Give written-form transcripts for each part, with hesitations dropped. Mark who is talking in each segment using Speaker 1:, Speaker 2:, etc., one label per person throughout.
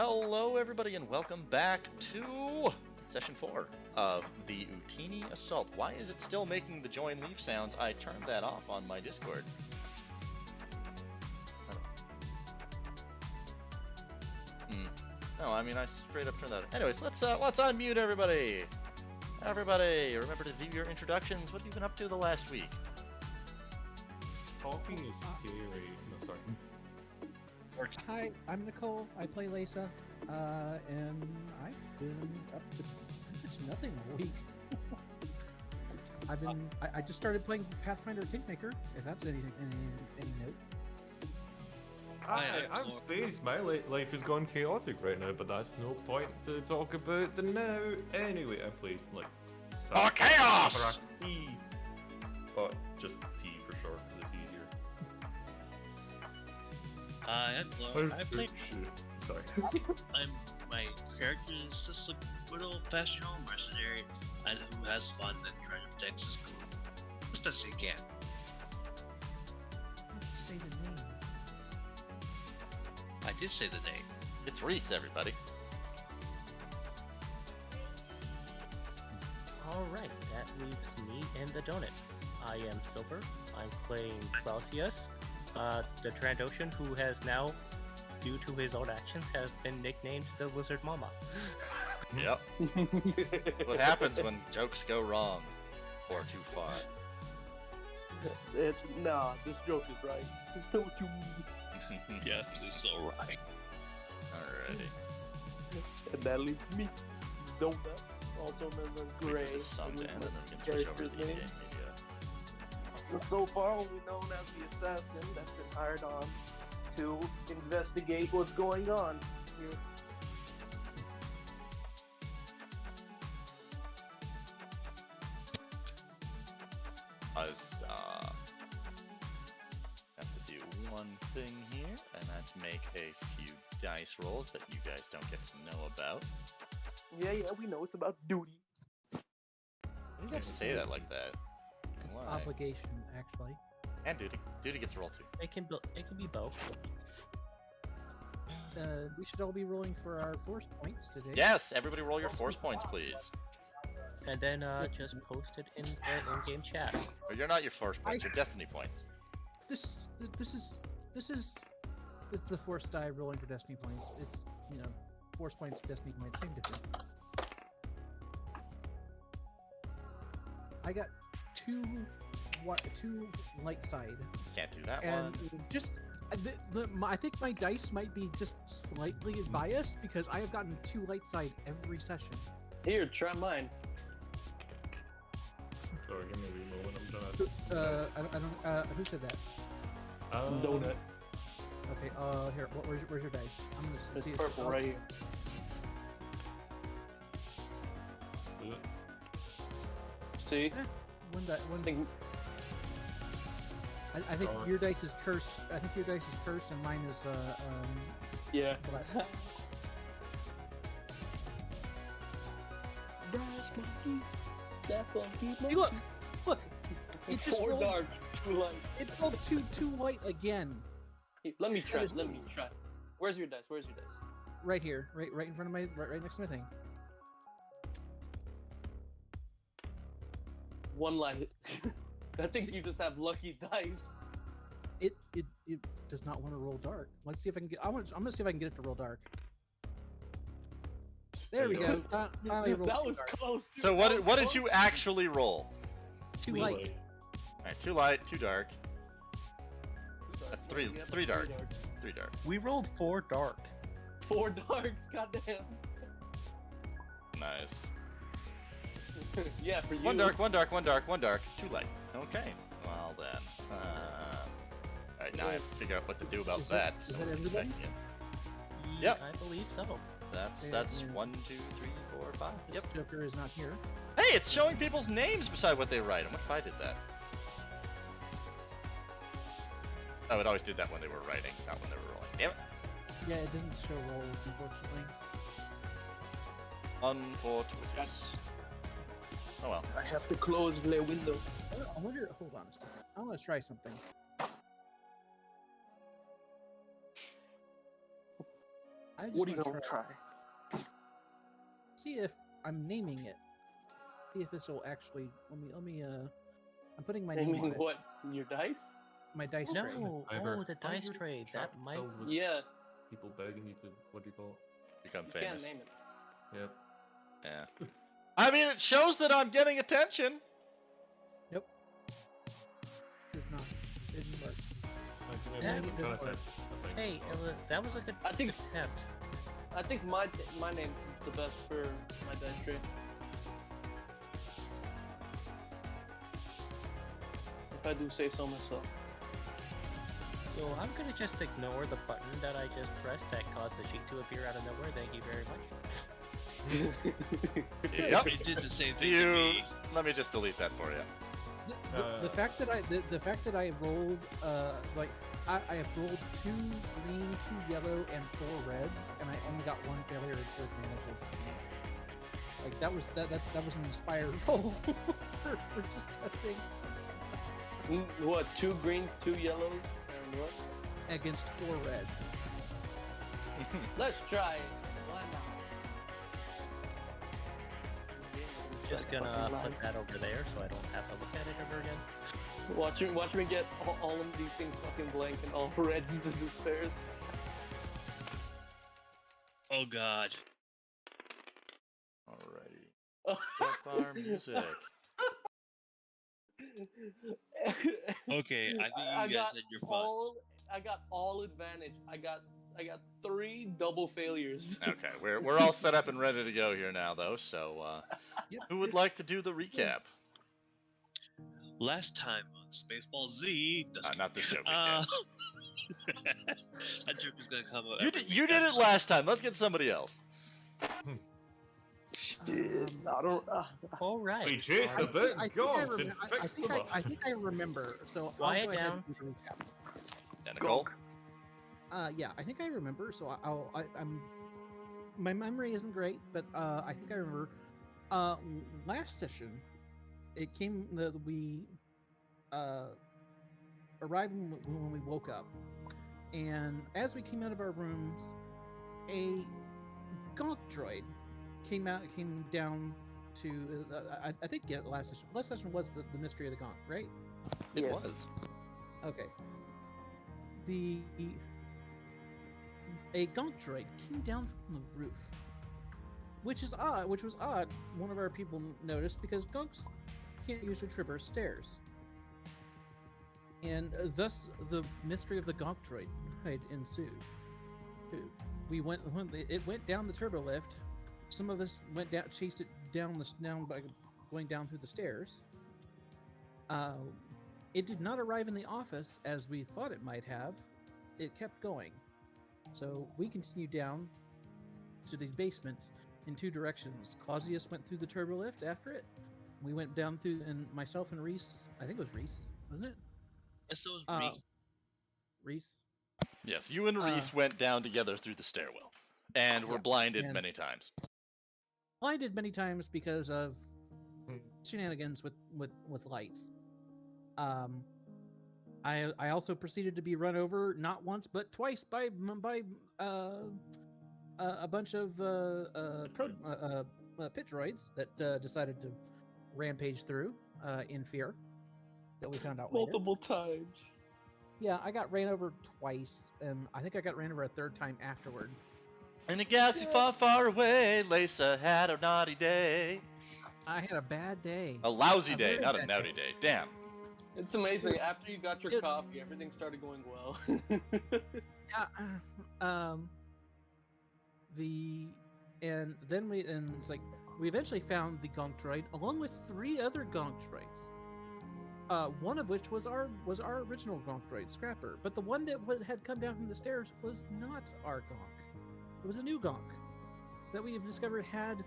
Speaker 1: Hello, everybody, and welcome back to Session 4 of the Utinni Assault. Why is it still making the join leave sounds? I turned that off on my Discord. No, I mean, I straight up turned that off. Anyways, let's unmute everybody! Everybody, remember to do your introductions. What have you been up to the last week?
Speaker 2: Talking is scary. No, sorry.
Speaker 3: Hi, I'm Nicole. I play Lisa, and I've been up to pretty much nothing all week. I just started playing Pathfinder Kingmaker. If that's any note.
Speaker 2: Hi, I'm Space. My life is gone chaotic right now, but that's no point to talk about the now. Anyway, I played like.
Speaker 1: Chaos!
Speaker 2: But just T for short, because it's easier.
Speaker 4: Hello. I played.
Speaker 2: Sorry.
Speaker 4: My character is just a good old-fashioned mercenary and who has fun and trying to protect his school as best he can.
Speaker 3: Let's say the name.
Speaker 4: I did say the name.
Speaker 1: It's Reese, everybody.
Speaker 5: Alright, that leaves me and the donut. I am Silver. I'm playing Clausius, the Trandoshan who has now, due to his own actions, has been nicknamed the Lizard Mama.
Speaker 1: Yep. What happens when jokes go wrong or too far?
Speaker 6: This joke is right. What you mean?
Speaker 4: Yeah, it's so right.
Speaker 1: Alrighty.
Speaker 6: And that leaves me, Donut, also known as Gray.
Speaker 1: Wait for the song to end and then we can switch over to the in-game media.
Speaker 6: So far, only known as the assassin that's been hired on to investigate what's going on here.
Speaker 1: Have to do one thing here, and that's make a few dice rolls that you guys don't get to know about.
Speaker 6: Yeah, we know it's about duty.
Speaker 1: Why do you guys say that like that?
Speaker 3: It's
Speaker 1: Why?
Speaker 3: obligation, actually.
Speaker 1: And duty. Duty gets a roll too.
Speaker 5: It can be both.
Speaker 3: We should all be rolling for our force points today.
Speaker 1: Yes, everybody roll your force points, please.
Speaker 5: And then just post it in the in-game chat.
Speaker 1: Or you're not your force points, your destiny points.
Speaker 3: This is the force die rolling for destiny points. It's force points, destiny points, same difference. I got two light side.
Speaker 1: Can't do that
Speaker 3: And
Speaker 1: one.
Speaker 3: just, I think my dice might be just slightly biased because I have gotten 2 light side every session.
Speaker 6: Here, try mine.
Speaker 2: Sorry, give me a moment. I'm trying
Speaker 3: Who said that?
Speaker 6: Donut.
Speaker 3: Okay, here, where's your dice? I'm gonna
Speaker 6: It's
Speaker 3: see
Speaker 6: purple right here. See?
Speaker 3: One
Speaker 6: Think-
Speaker 3: I think your dice is cursed. I think your dice is cursed, and mine is
Speaker 6: Yeah.
Speaker 3: black. See, look! It just
Speaker 6: 4
Speaker 3: rolled,
Speaker 6: dark, 2 light.
Speaker 3: it rolled two white again.
Speaker 6: Hey, let me try.
Speaker 3: That is-
Speaker 6: Let me try. Where's your dice?
Speaker 3: Right here, right in front of my, right next to my thing.
Speaker 6: 1 light. I think you just have lucky dice.
Speaker 3: It does not want to roll dark. Let's see if I can get. I'm gonna see if I can get it to roll dark. There we go. Finally rolled
Speaker 6: That
Speaker 3: two
Speaker 6: was
Speaker 3: dark.
Speaker 6: close. Dude.
Speaker 1: So
Speaker 6: That
Speaker 1: what
Speaker 6: was
Speaker 1: did
Speaker 6: close.
Speaker 1: you actually roll?
Speaker 3: 2 light.
Speaker 1: Alright, 2 light, 2 dark. That's three dark. 3 dark.
Speaker 5: We rolled 4 dark.
Speaker 6: 4 darks. Goddamn.
Speaker 1: Nice.
Speaker 6: Yeah, for you.
Speaker 1: 1 dark, 1 dark, 1 dark, 1 dark, 2 light. Okay. Well then. Alright, now I have to figure out what to do about
Speaker 3: Is
Speaker 1: that.
Speaker 3: that
Speaker 1: So
Speaker 3: everybody?
Speaker 1: check in. Yep.
Speaker 5: I believe so.
Speaker 1: That's
Speaker 3: Yeah.
Speaker 1: 1, 2, 3, 4, 5. Yep.
Speaker 3: This Joker is not here.
Speaker 1: Hey, it's showing people's names beside what they write. What if I did that? Oh, it always did that when they were writing, not when they were rolling. Damn it.
Speaker 3: Yeah, it doesn't show rolls, unfortunately.
Speaker 1: Unfortuitous. Oh well.
Speaker 6: I have to close the window.
Speaker 3: I wonder. Hold on a second. I want to try something. I just
Speaker 6: What are you
Speaker 3: wanna
Speaker 6: gonna try?
Speaker 3: see if I'm naming it. See if this will actually. Let me. I'm putting my name on
Speaker 6: Naming
Speaker 3: it.
Speaker 6: what? Your dice?
Speaker 3: My dice tray.
Speaker 5: No,
Speaker 2: Either
Speaker 5: the dice
Speaker 2: Untitled
Speaker 5: tray. That might.
Speaker 2: Chapter with
Speaker 6: Yeah,
Speaker 2: people begging you to, what do you call
Speaker 1: Become
Speaker 6: you
Speaker 1: famous.
Speaker 6: can't name it.
Speaker 2: it? Yep.
Speaker 1: Yeah. I mean, it shows that I'm getting attention.
Speaker 3: Nope. Does not. Didn't work.
Speaker 5: Yeah,
Speaker 3: it doesn't work.
Speaker 5: Hey, that was a good
Speaker 6: I think
Speaker 5: attempt.
Speaker 6: I think my name's the best for my dice tray. If I do say so myself.
Speaker 5: So I'm gonna just ignore the button that I just pressed that caused the sheet to appear out of nowhere. Thank you very much.
Speaker 1: Yep.
Speaker 4: It did the same thing to me.
Speaker 1: Let me just delete that for you.
Speaker 3: The fact that I rolled like I have rolled 2 green, 2 yellow, and 4 reds, and I only got 1 failure and 2 advantages. Like that was an inspired roll for just testing
Speaker 6: What? 2 greens, 2 yellows, and what?
Speaker 3: against 4 reds.
Speaker 6: Let's try it. Why not?
Speaker 5: Just gonna put that over there so I don't have to look at it ever again.
Speaker 6: Watch me get all of these things fucking blank and all reds to the spares.
Speaker 4: Oh god.
Speaker 1: Alrighty. Step our music.
Speaker 4: Okay, I think you guys said you're fun.
Speaker 6: I got all advantage. I got 3 double failures.
Speaker 1: Okay, we're all set up and ready to go here now, though. So,
Speaker 3: Yep.
Speaker 1: who would like to do the recap?
Speaker 4: Last time on Spaceball Z,
Speaker 1: Not this joke.
Speaker 4: that joke is gonna come out.
Speaker 1: You did it last time. Let's get somebody else.
Speaker 6: Shit, I don't.
Speaker 5: All right.
Speaker 2: We chased the bit and gods and fixed them up.
Speaker 3: I think I remember. So
Speaker 5: Quiet
Speaker 3: I'll go ahead
Speaker 5: down.
Speaker 3: and do the recap.
Speaker 1: Yeah, Nicole?
Speaker 3: Yeah, I think I remember. So I'm. My memory isn't great, but I think I remember. Last session, it came that we arrived when we woke up, and as we came out of our rooms, a gonk droid came down to. I think last session was the mystery of the gonk, right?
Speaker 1: It
Speaker 6: Yes.
Speaker 1: was.
Speaker 3: Okay. A gonk droid came down from the roof, which was odd. One of our people noticed because gonks can't usually traverse stairs, and thus the mystery of the gonk droid had ensued. It went down the turbo lift. Some of us went down, chased it down by going down through the stairs. It did not arrive in the office as we thought it might have. It kept going. So we continued down to the basement in 2 directions. Clausius went through the turbo lift after it. We went down through, and myself and Reese, I think it was Reese, wasn't it?
Speaker 4: Yes, it was me.
Speaker 3: Reese?
Speaker 1: Yes, you and Reese went down together through the stairwell, and were
Speaker 3: Yeah,
Speaker 1: blinded
Speaker 3: and-
Speaker 1: many times.
Speaker 3: Blinded many times because of shenanigans with lights. I also proceeded to be run over not once but twice by a bunch of pit droids that decided to rampage through in fear. That we found out later.
Speaker 6: Multiple times.
Speaker 3: Yeah, I got ran over twice, and I think I got ran over a 3rd time afterward.
Speaker 1: In a galaxy far, far away, Lisa had a naughty day.
Speaker 3: I had a bad day.
Speaker 1: A lousy
Speaker 3: A
Speaker 1: day,
Speaker 3: very
Speaker 1: not a
Speaker 3: bad
Speaker 1: naughty day. Damn.
Speaker 6: It's amazing. After you got your coffee, everything started going well.
Speaker 3: Yeah, it's like we eventually found the gonk droid along with 3 other gonk droids. One of which was our original gonk droid, Scrapper, but the one that had come down from the stairs was not our gonk. It was a new gonk that we have discovered had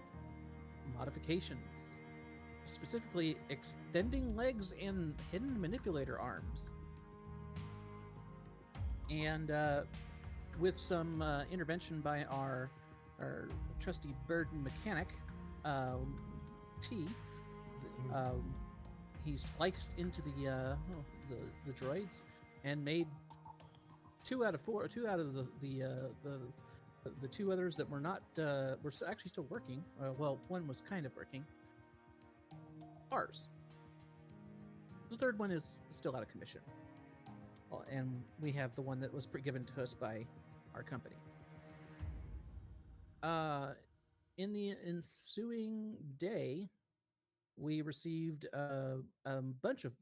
Speaker 3: modifications, specifically extending legs and hidden manipulator arms. And with some intervention by our trusty bird mechanic, T, he sliced into the droids and made 2 out of the the two others that were not were actually still working. Well, one was kind of working. Ours. The third one is still out of commission. And we have the one that was given to us by our company. In the ensuing day, we received a bunch of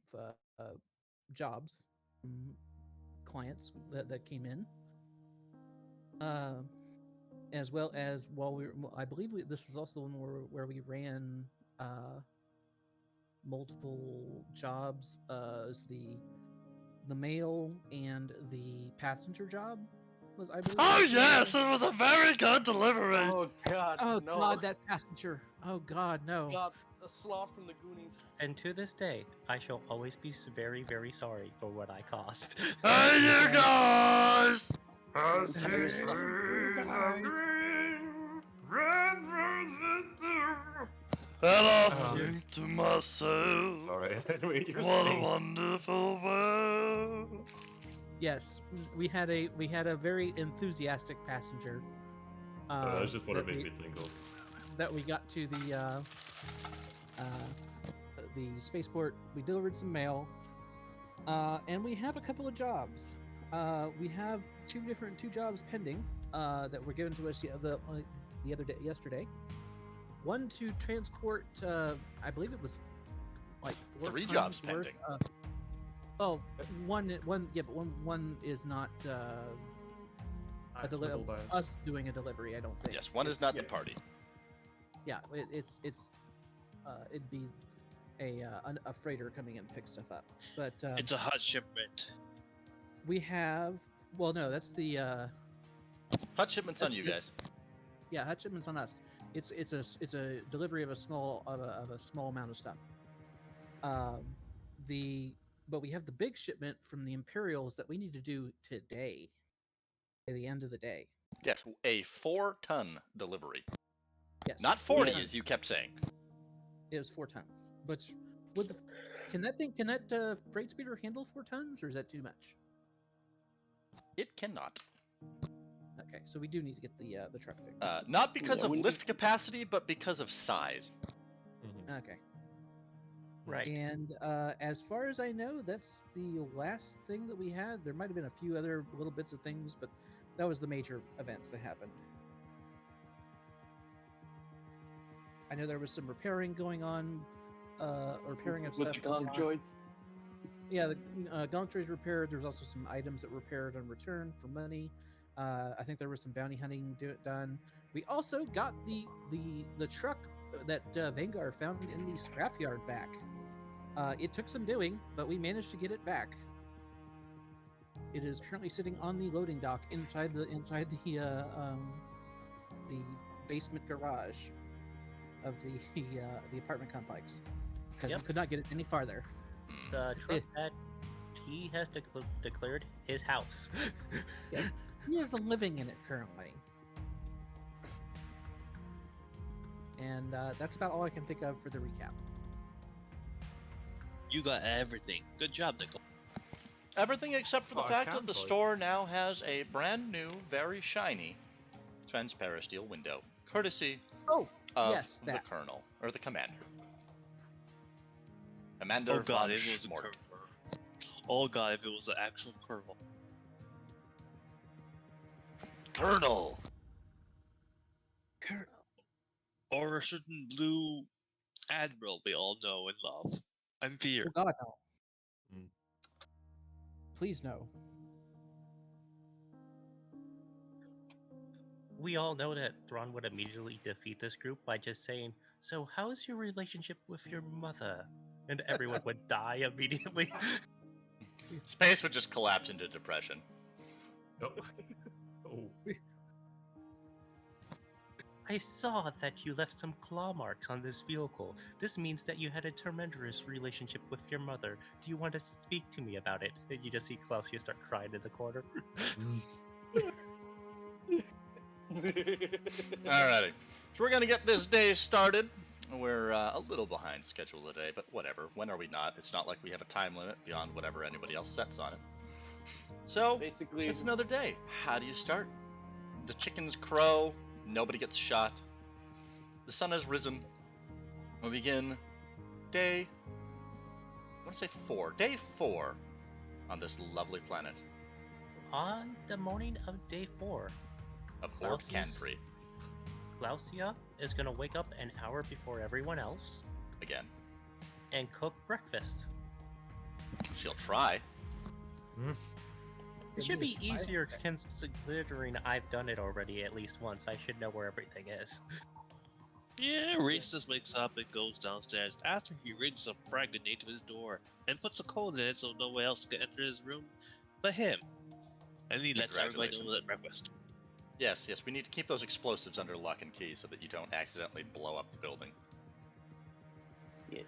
Speaker 3: jobs, clients that came in, as well as I believe this was also the one where we ran multiple jobs, as the mail and the passenger job was, I believe.
Speaker 1: Oh yes, it was a very good delivery.
Speaker 6: Oh God,
Speaker 3: Oh
Speaker 6: no.
Speaker 3: God, that passenger. Oh God, no.
Speaker 6: God, a sloth from the Goonies.
Speaker 5: And to this day, I shall always be very, very sorry for what I caused.
Speaker 1: Hey, you guys!
Speaker 2: I
Speaker 6: see trees of
Speaker 2: green, red roses too.
Speaker 1: And I think to myself,
Speaker 2: Sorry, what you were
Speaker 1: what a
Speaker 2: saying.
Speaker 1: wonderful world.
Speaker 3: Yes, we had a very enthusiastic passenger.
Speaker 2: That's just what it
Speaker 3: that
Speaker 2: made me think of.
Speaker 3: that we got to the spaceport. We delivered some mail, and we have a couple of jobs. We have two jobs pending that were given to us yesterday. One to transport, I believe it was like 4
Speaker 1: 3
Speaker 3: tons
Speaker 1: jobs
Speaker 3: worth.
Speaker 1: pending.
Speaker 3: One is not us doing a delivery. I don't think.
Speaker 1: Yes, one is not the party.
Speaker 3: Yeah, it'd be a freighter coming in to pick stuff up. But
Speaker 4: It's a hot shipment.
Speaker 3: we have. Well, no, that's the.
Speaker 1: Hot shipment's on you guys.
Speaker 3: Yeah, hot shipment's on us. It's a delivery of a small amount of stuff. But we have the big shipment from the Imperials that we need to do today, at the end of the day.
Speaker 1: Yes, a 4-ton delivery.
Speaker 3: Yes,
Speaker 1: Not
Speaker 3: 4
Speaker 1: 40,
Speaker 3: tons.
Speaker 1: as you kept saying.
Speaker 3: It was 4 tons. But can that freight speeder handle 4 tons, or is that too much?
Speaker 1: It cannot.
Speaker 3: Okay, so we do need to get the truck fixed.
Speaker 1: Not because
Speaker 6: Yeah,
Speaker 1: of
Speaker 6: we-
Speaker 1: lift capacity, but because of size.
Speaker 3: Okay.
Speaker 5: Right.
Speaker 3: And as far as I know, that's the last thing that we had. There might have been a few other little bits of things, but that was the major events that happened. I know there was some repairing going on, repairing of
Speaker 6: With
Speaker 3: stuff.
Speaker 6: the
Speaker 3: going
Speaker 6: conch
Speaker 3: on.
Speaker 6: droids.
Speaker 3: Yeah, the gong trays repaired. There was also some items that repaired on return for money. I think there was some bounty hunting done. We also got the truck that Vanguard found in the scrapyard back. It took some doing, but we managed to get it back. It is currently sitting on the loading dock inside the basement garage of the apartment complex, because
Speaker 5: Yep.
Speaker 3: we could not get it any farther.
Speaker 5: The truck that he has declared his house.
Speaker 3: Yes, he is living in it currently. And that's about all I can think of for the recap.
Speaker 4: You got everything. Good job, Nicole.
Speaker 1: Everything except for the
Speaker 2: Oh, I
Speaker 1: fact that
Speaker 2: can't
Speaker 1: the
Speaker 2: tell you.
Speaker 1: store now has a brand new, very shiny, transparent steel window, courtesy
Speaker 3: Oh,
Speaker 1: of
Speaker 3: yes,
Speaker 1: the
Speaker 3: that.
Speaker 1: colonel, or the commander. Commander
Speaker 4: Oh god,
Speaker 1: von
Speaker 4: if it was a
Speaker 1: Schmort.
Speaker 4: curve. Oh god, if it was an actual curve.
Speaker 1: Colonel!
Speaker 3: Colonel.
Speaker 4: Or a certain blue admiral we all know and love. And fear.
Speaker 3: Oh God, no.
Speaker 2: Mm.
Speaker 3: Please no.
Speaker 5: We all know that Thrawn would immediately defeat this group by just saying, "So how's your relationship with your mother?" And everyone would die immediately.
Speaker 1: Space would just collapse into depression.
Speaker 2: No. Oh.
Speaker 5: I saw that you left some claw marks on this vehicle. This means that you had a tremendous relationship with your mother. Do you want to speak to me about it? And you just see Clausius start crying in the corner.
Speaker 1: Alrighty. So we're gonna get this day started. We're a little behind schedule today, but whatever. When are we not? It's not like we have a time limit beyond whatever anybody else sets on it. So,
Speaker 6: Basically,
Speaker 1: it's another day. How do you start? The chickens crow. Nobody gets shot. The sun has risen. We begin day... I want to say 4. Day 4 on this lovely planet
Speaker 5: On the morning of day 4,
Speaker 1: of Lord
Speaker 5: Klausius-
Speaker 1: Canfrey.
Speaker 5: Klausia is gonna wake up an hour before everyone else
Speaker 1: Again.
Speaker 5: and cook breakfast.
Speaker 1: She'll try.
Speaker 5: It should be easier considering I've done it already at least once. I should know where everything is.
Speaker 4: Yeah, Racist wakes up and goes downstairs after he rings a frag grenade to his door and puts a code in it so no one else can enter his room but him. And he lets everybody know that breakfast.
Speaker 1: Yes, we need to keep those explosives under lock and key so that you don't accidentally blow up the building.
Speaker 6: Yeah.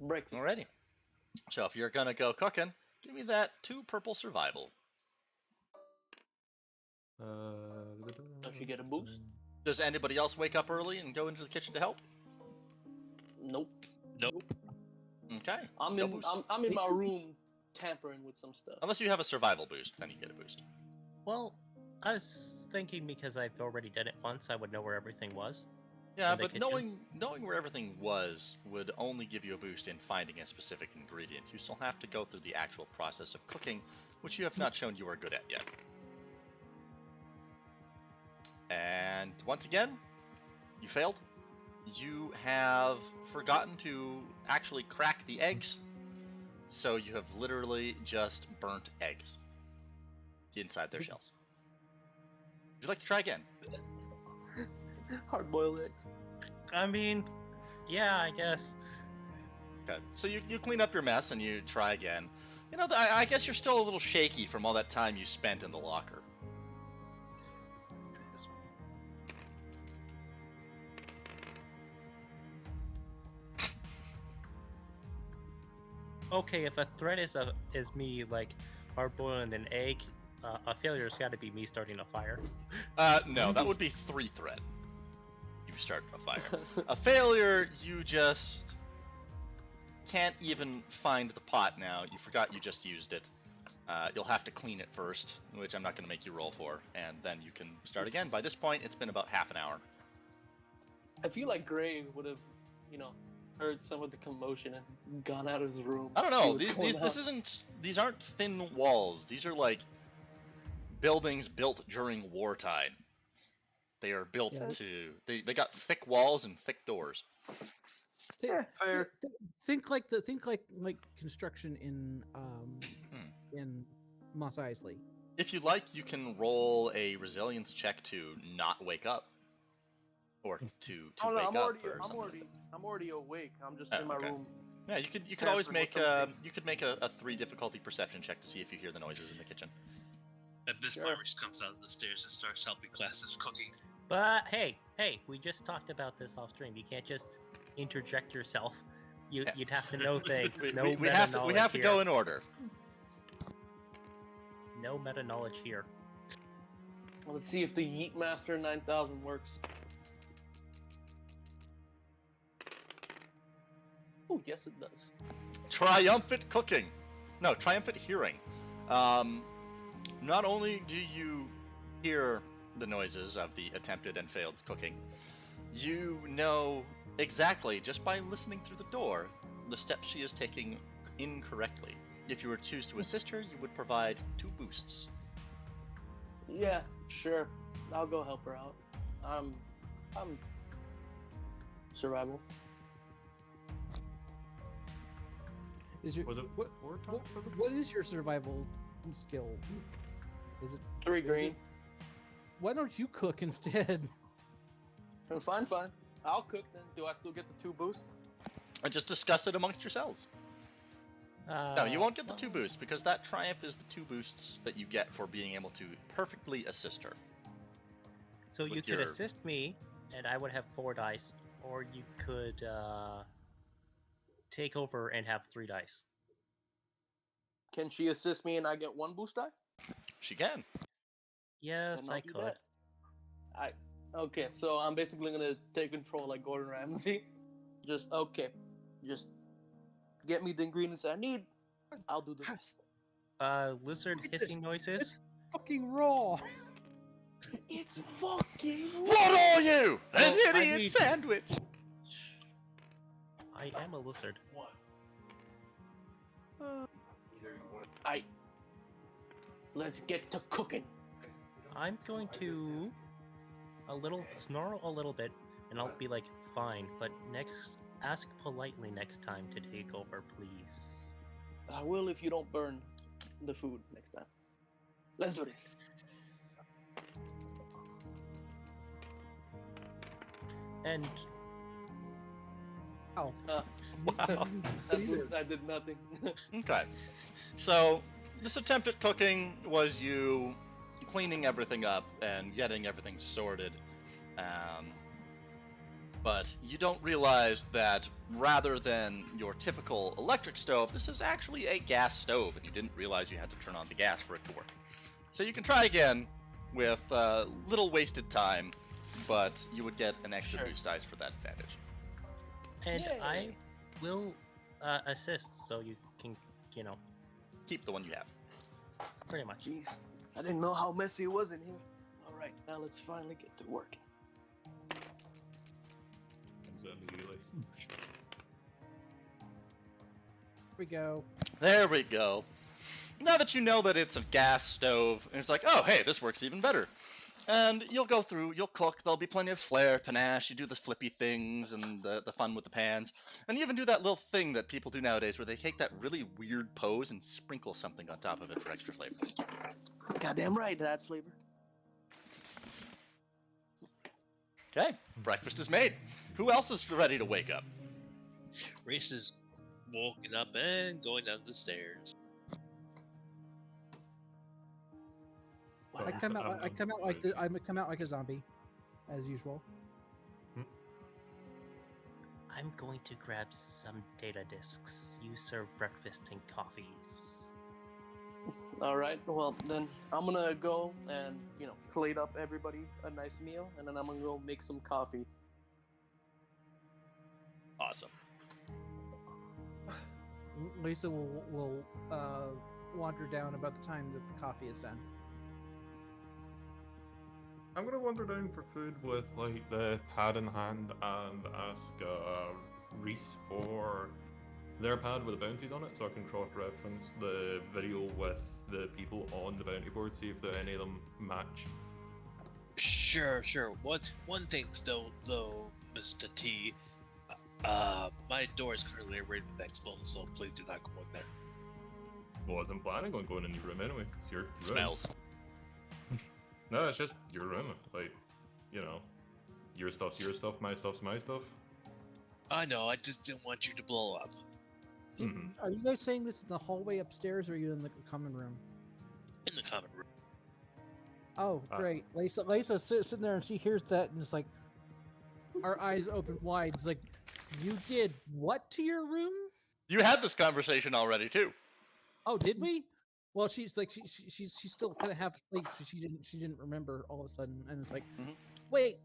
Speaker 6: Breakfast.
Speaker 1: Alrighty. So if you're gonna go cooking, give me that 2 purple survival.
Speaker 6: Does she get a boost?
Speaker 1: Does anybody else wake up early and go into the kitchen to help?
Speaker 6: Nope.
Speaker 4: Nope.
Speaker 1: Okay.
Speaker 6: I'm
Speaker 1: no
Speaker 6: in.
Speaker 1: boost.
Speaker 6: I'm in my room tampering with some stuff.
Speaker 1: Unless you have a survival boost, then you get a boost.
Speaker 5: Well, I was thinking because I've already done it once, I would know where everything was.
Speaker 1: Yeah,
Speaker 5: In the
Speaker 1: but
Speaker 5: kitchen?
Speaker 1: knowing where everything was would only give you a boost in finding a specific ingredient. You still have to go through the actual process of cooking, which you have not shown you are good at yet. And once again, you failed. You have forgotten to actually crack the eggs, so you have literally just burnt eggs inside their shells. Would you like to try again?
Speaker 6: Hard-boiled eggs.
Speaker 5: I mean, yeah, I guess.
Speaker 1: Okay, so you clean up your mess and you try again. You know, I guess you're still a little shaky from all that time you spent in the locker.
Speaker 5: Okay, if a threat is me like hard boiling an egg, a failure's got to be me starting a fire.
Speaker 1: No, that would be 3 threat. You start a fire. A failure, you just can't even find the pot now. You forgot you just used it. You'll have to clean it first, which I'm not going to make you roll for, and then you can start again. By this point, it's been about half an hour.
Speaker 6: I feel like Gray would have, heard some of the commotion and gone out of his room.
Speaker 1: I don't
Speaker 6: see
Speaker 1: know.
Speaker 6: what's going on.
Speaker 1: These aren't thin walls. These are like buildings built during wartime. They are built they got thick walls and thick doors.
Speaker 6: Yeah, fair.
Speaker 3: Think like construction in Mos Eisley.
Speaker 1: If you like, you can roll a resilience check to not wake up, or to
Speaker 6: Oh no,
Speaker 1: wake
Speaker 6: I'm
Speaker 1: up.
Speaker 6: already,
Speaker 1: or
Speaker 6: I'm
Speaker 1: something.
Speaker 6: already, I'm already awake. I'm just
Speaker 1: Oh,
Speaker 6: in my
Speaker 1: okay.
Speaker 6: room.
Speaker 1: Yeah, you could always
Speaker 6: Tampering
Speaker 1: make
Speaker 6: with some things.
Speaker 1: you could make a 3 difficulty perception check to see if you hear the noises in the kitchen.
Speaker 4: At this
Speaker 6: Sure.
Speaker 4: point, Reese comes down the stairs and starts helping classes cooking.
Speaker 5: But hey, we just talked about this off stream. You can't just interject yourself. You'd have to know things.
Speaker 1: We have to go in order.
Speaker 5: No meta knowledge here.
Speaker 6: Well, let's see if the Yeet Master 9000 works. Oh, yes, it does.
Speaker 1: Triumphant cooking. No, triumphant hearing. Not only do you hear the noises of the attempted and failed cooking, you know exactly, just by listening through the door, the steps she is taking incorrectly. If you were to choose to assist her, you would provide 2 boosts.
Speaker 6: Yeah, sure. I'll go help her out. I'm survival.
Speaker 3: Is your
Speaker 2: Was it
Speaker 3: what,
Speaker 2: 4
Speaker 3: what,
Speaker 2: times for the
Speaker 3: what is your survival skill? Is it
Speaker 6: 3 green.
Speaker 3: Why don't you cook instead?
Speaker 6: Fine. I'll cook then. Do I still get the 2 boost?
Speaker 1: And just discuss it amongst yourselves. No, you won't get the 2 boosts, because that triumph is the 2 boosts that you get for being able to perfectly assist her.
Speaker 5: So you
Speaker 1: with
Speaker 5: could
Speaker 1: your-
Speaker 5: assist me, and I would have 4 dice, or you could take over and have 3 dice.
Speaker 6: Can she assist me and I get 1 boost die?
Speaker 1: She can.
Speaker 5: Yes,
Speaker 6: Then I'll
Speaker 5: I
Speaker 6: do
Speaker 5: could.
Speaker 6: that. Okay, so I'm basically gonna take control like Gordon Ramsay. Just get me the ingredients I need. I'll do the rest.
Speaker 5: Lizard
Speaker 3: Look at
Speaker 5: hissing
Speaker 3: this.
Speaker 5: noises.
Speaker 3: It's fucking raw.
Speaker 6: It's fucking.
Speaker 1: What are you? An
Speaker 5: Well, I
Speaker 1: idiot
Speaker 5: need-
Speaker 1: sandwich!
Speaker 5: I am a lizard.
Speaker 6: Let's get to cooking.
Speaker 5: I'm going to snarl a little bit, and I'll be like, fine, but ask politely next time to take over, please.
Speaker 6: I will if you don't burn the food next time. Let's do this.
Speaker 5: And
Speaker 3: Oh,
Speaker 6: I did nothing.
Speaker 1: Okay. So, this attempt at cooking was you cleaning everything up and getting everything sorted. But you don't realize that rather than your typical electric stove, this is actually a gas stove, and you didn't realize you had to turn on the gas for it to work. So you can try again with little wasted time, but you would get an extra
Speaker 6: Sure.
Speaker 1: boost dice for that advantage.
Speaker 5: and
Speaker 6: Yay.
Speaker 5: I will assist, so you can,
Speaker 1: Keep the one you have.
Speaker 5: pretty much.
Speaker 6: Jeez, I didn't know how messy it was in here. All right, now let's finally get to work.
Speaker 3: here we go.
Speaker 1: There we go. Now that you know that it's a gas stove, and it's like, oh, hey, this works even better. And you'll go through, you'll cook, there'll be plenty of flair, panache, you do the flippy things and the fun with the pans. And you even do that little thing that people do nowadays where they take that really weird pose and sprinkle something on top of it for extra flavor.
Speaker 6: Goddamn right, that's flavor.
Speaker 1: Okay, breakfast is made. Who else is ready to wake up?
Speaker 4: Reese is walking up and going down the stairs.
Speaker 3: I come out like a zombie, as usual.
Speaker 5: I'm going to grab some data discs. You serve breakfast and coffees.
Speaker 6: All right, well then I'm gonna go and plate up everybody a nice meal, and then I'm gonna go make some coffee.
Speaker 1: Awesome.
Speaker 3: Lisa will wander down about the time that the coffee is done.
Speaker 2: I'm gonna wander down for food with like the pad in hand and ask Reese for their pad with the bounties on it, so I can cross-reference the video with the people on the bounty board, see if any of them match.
Speaker 4: Sure. One thing still, though, Mr. T. My door is currently rated with explosives, so please do not go in there.
Speaker 2: Wasn't planning on going in your room anyway. It's your room.
Speaker 1: Smells.
Speaker 2: No, it's just your room. Like, your stuff's your stuff, my stuff's my stuff.
Speaker 4: I know, I just didn't want you to blow up.
Speaker 2: Mhm.
Speaker 3: Are you guys saying this in the hallway upstairs, or are you in the common room?
Speaker 4: In the common room.
Speaker 3: Oh, great. Lisa's sitting there and she hears that and it's like, our eyes open wide. It's like, you did what to your room?
Speaker 1: You had this conversation already, too.
Speaker 3: Oh, did we? Well, she's like, she's still kind of half asleep, so she didn't remember all of a sudden, and it's like,
Speaker 1: Mhm.
Speaker 3: wait,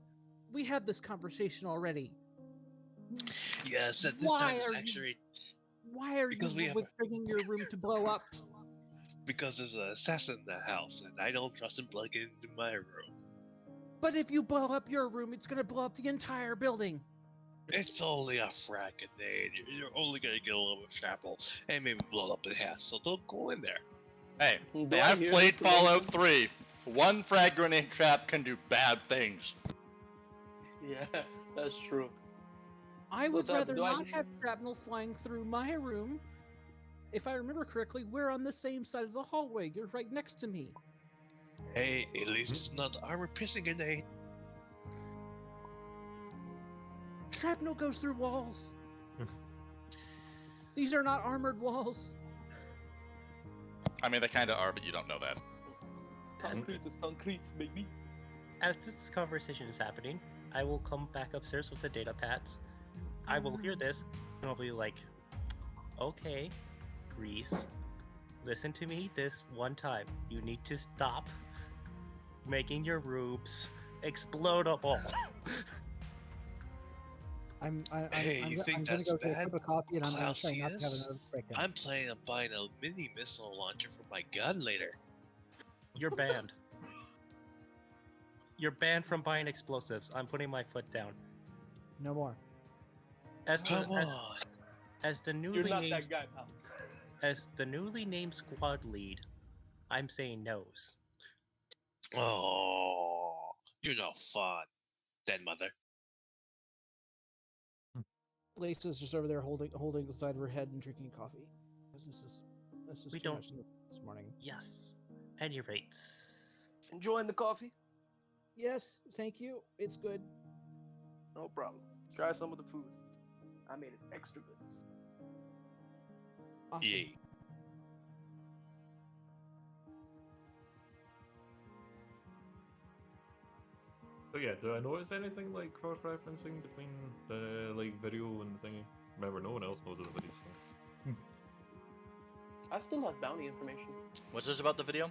Speaker 3: we had this conversation already.
Speaker 4: Yes, at this
Speaker 3: Why
Speaker 4: time it's
Speaker 3: are you-
Speaker 4: actually
Speaker 3: Why are
Speaker 4: Because we
Speaker 3: you
Speaker 4: have a-
Speaker 3: bringing your room to blow up?
Speaker 4: because there's an assassin in the house, and I don't trust him breaking into my room.
Speaker 3: But if you blow up your room, it's gonna blow up the entire building.
Speaker 4: It's only a frag grenade. You're only gonna get a little bit shrapnel and maybe blow up in half, so don't go in there.
Speaker 1: Hey,
Speaker 6: Do I
Speaker 1: I've
Speaker 6: hear
Speaker 1: played
Speaker 6: this
Speaker 1: Fallout
Speaker 6: commotion?
Speaker 1: 3. One frag grenade trap can do bad things.
Speaker 6: Yeah, that's true.
Speaker 3: I would
Speaker 6: What's up?
Speaker 3: rather
Speaker 6: Do I-
Speaker 3: not have shrapnel flying through my room. If I remember correctly, we're on the same side of the hallway. You're right next to me.
Speaker 4: Hey, at least it's not armor-piercing grenade.
Speaker 3: Shrapnel goes through walls. These are not armored walls.
Speaker 1: I mean, they kind of are, but you don't know that.
Speaker 6: Concrete is concrete, baby.
Speaker 5: As this conversation is happening, I will come back upstairs with the data pads. I will hear this, and I'll be like, okay, Reese, listen to me this one time. You need to stop making your rooms explodable.
Speaker 4: Hey, you think
Speaker 3: I'm gonna
Speaker 4: that's
Speaker 3: go get a
Speaker 4: bad,
Speaker 3: cup of coffee and I'm gonna try not to have
Speaker 4: Clausius?
Speaker 3: another breakdown.
Speaker 4: I'm planning on buying a mini missile launcher for my gun later.
Speaker 5: You're banned. You're banned from buying explosives. I'm putting my foot down.
Speaker 3: No more.
Speaker 5: As
Speaker 4: Come
Speaker 5: the, as,
Speaker 4: on.
Speaker 5: as the
Speaker 6: You're
Speaker 5: newly
Speaker 6: not
Speaker 5: named
Speaker 6: that guy, pal.
Speaker 5: as the newly named squad lead, I'm saying no's.
Speaker 4: Oh, you're no fun, dead mother.
Speaker 3: Lisa's just over there holding the side of her head and drinking coffee. This is
Speaker 5: We
Speaker 3: too
Speaker 5: don't-
Speaker 3: much this morning.
Speaker 5: Yes. At any rates.
Speaker 6: Enjoying the coffee?
Speaker 3: Yes, thank you. It's good.
Speaker 6: No problem. Try some of the food. I made it extra good.
Speaker 3: Awesome.
Speaker 4: Yay.
Speaker 2: So yeah, do I notice anything like cross-referencing between the like video and the thingy? Remember, no one else knows of the video, so...
Speaker 6: I still have bounty information.
Speaker 1: What's this about the video?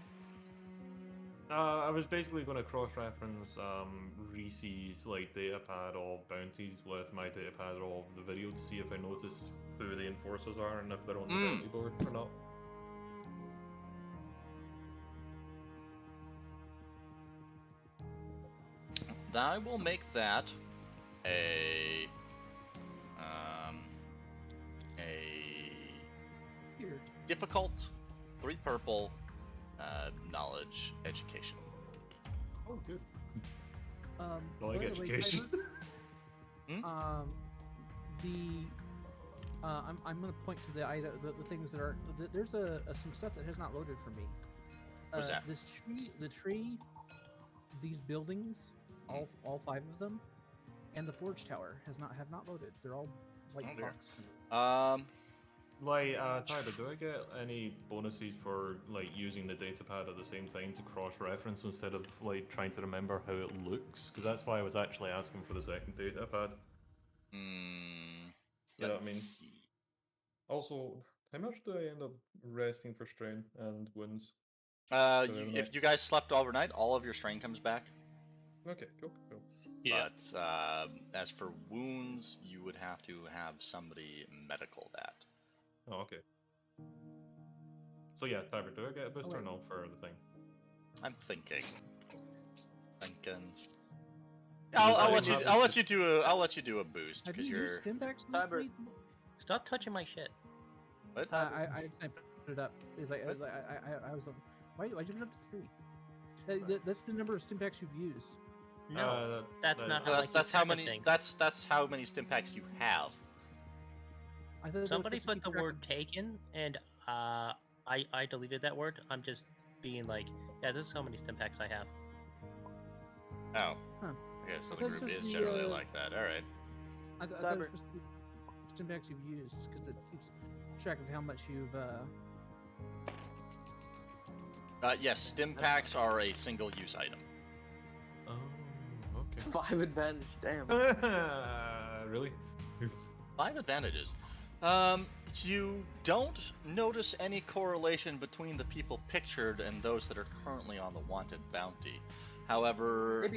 Speaker 2: I was basically going to cross-reference Reese's like datapad of bounties with my datapad of the video to see if I notice who the enforcers are and if they're on the bounty board or not.
Speaker 1: I will make that a
Speaker 3: Weird.
Speaker 1: difficult 3 purple knowledge education.
Speaker 2: Oh, good.
Speaker 3: by
Speaker 2: Like
Speaker 3: the way,
Speaker 2: education.
Speaker 3: Tyler, I'm going to point to the things that are there's some stuff that has not loaded for me.
Speaker 1: What's that?
Speaker 3: The tree, these buildings, all 5 of them, and the forge tower have not loaded. They're all white
Speaker 1: Oh, dear.
Speaker 3: box.
Speaker 2: Like, Tyler, do I get any bonuses for like using the datapad at the same time to cross-reference instead of like trying to remember how it looks? Because that's why I was actually asking for the second datapad. You know what I mean?
Speaker 1: See.
Speaker 2: Also, how much do I end up resting for strain and wounds?
Speaker 1: If you guys slept overnight, all of your strain comes back.
Speaker 2: Okay, cool.
Speaker 4: Yeah.
Speaker 1: But as for wounds, you would have to have somebody medical that.
Speaker 2: Oh, okay. So yeah, Tyler, do I get a booster or
Speaker 3: wait.
Speaker 2: no for the thing?
Speaker 1: I'm thinking. I'll let you do a boost
Speaker 3: Have
Speaker 1: because
Speaker 3: you
Speaker 1: you're.
Speaker 3: used Stimpaks?
Speaker 6: Tiber.
Speaker 5: Stop touching my shit.
Speaker 1: What?
Speaker 3: I put it up. It's like I was. Why'd you put it up to 3? That's the number of Stimpaks you've used.
Speaker 5: No, that's not
Speaker 1: No,
Speaker 5: how I
Speaker 1: that's
Speaker 5: keep
Speaker 1: how
Speaker 5: track of
Speaker 1: many.
Speaker 5: things.
Speaker 1: That's how many Stimpaks you have.
Speaker 3: I thought they were
Speaker 5: Somebody
Speaker 3: supposed to
Speaker 5: put
Speaker 3: keep
Speaker 5: the
Speaker 3: track
Speaker 5: word
Speaker 3: of this.
Speaker 5: taken, and I deleted that word. I'm just being like, yeah, this is how many Stimpaks I have.
Speaker 1: Oh.
Speaker 3: Huh.
Speaker 1: I guess the
Speaker 3: I thought it was
Speaker 1: group
Speaker 3: supposed
Speaker 1: is
Speaker 3: to be,
Speaker 1: generally like that. All right.
Speaker 3: I thought it was
Speaker 6: Tiber.
Speaker 3: supposed to be Stimpaks you've used because it keeps track of how much you've.
Speaker 1: Yes, Stimpaks are a single-use item.
Speaker 2: Oh, okay.
Speaker 6: 5 advantage. Damn.
Speaker 2: Really?
Speaker 1: 5 advantages. You don't notice any correlation between the people pictured and those that are currently on the wanted bounty. However,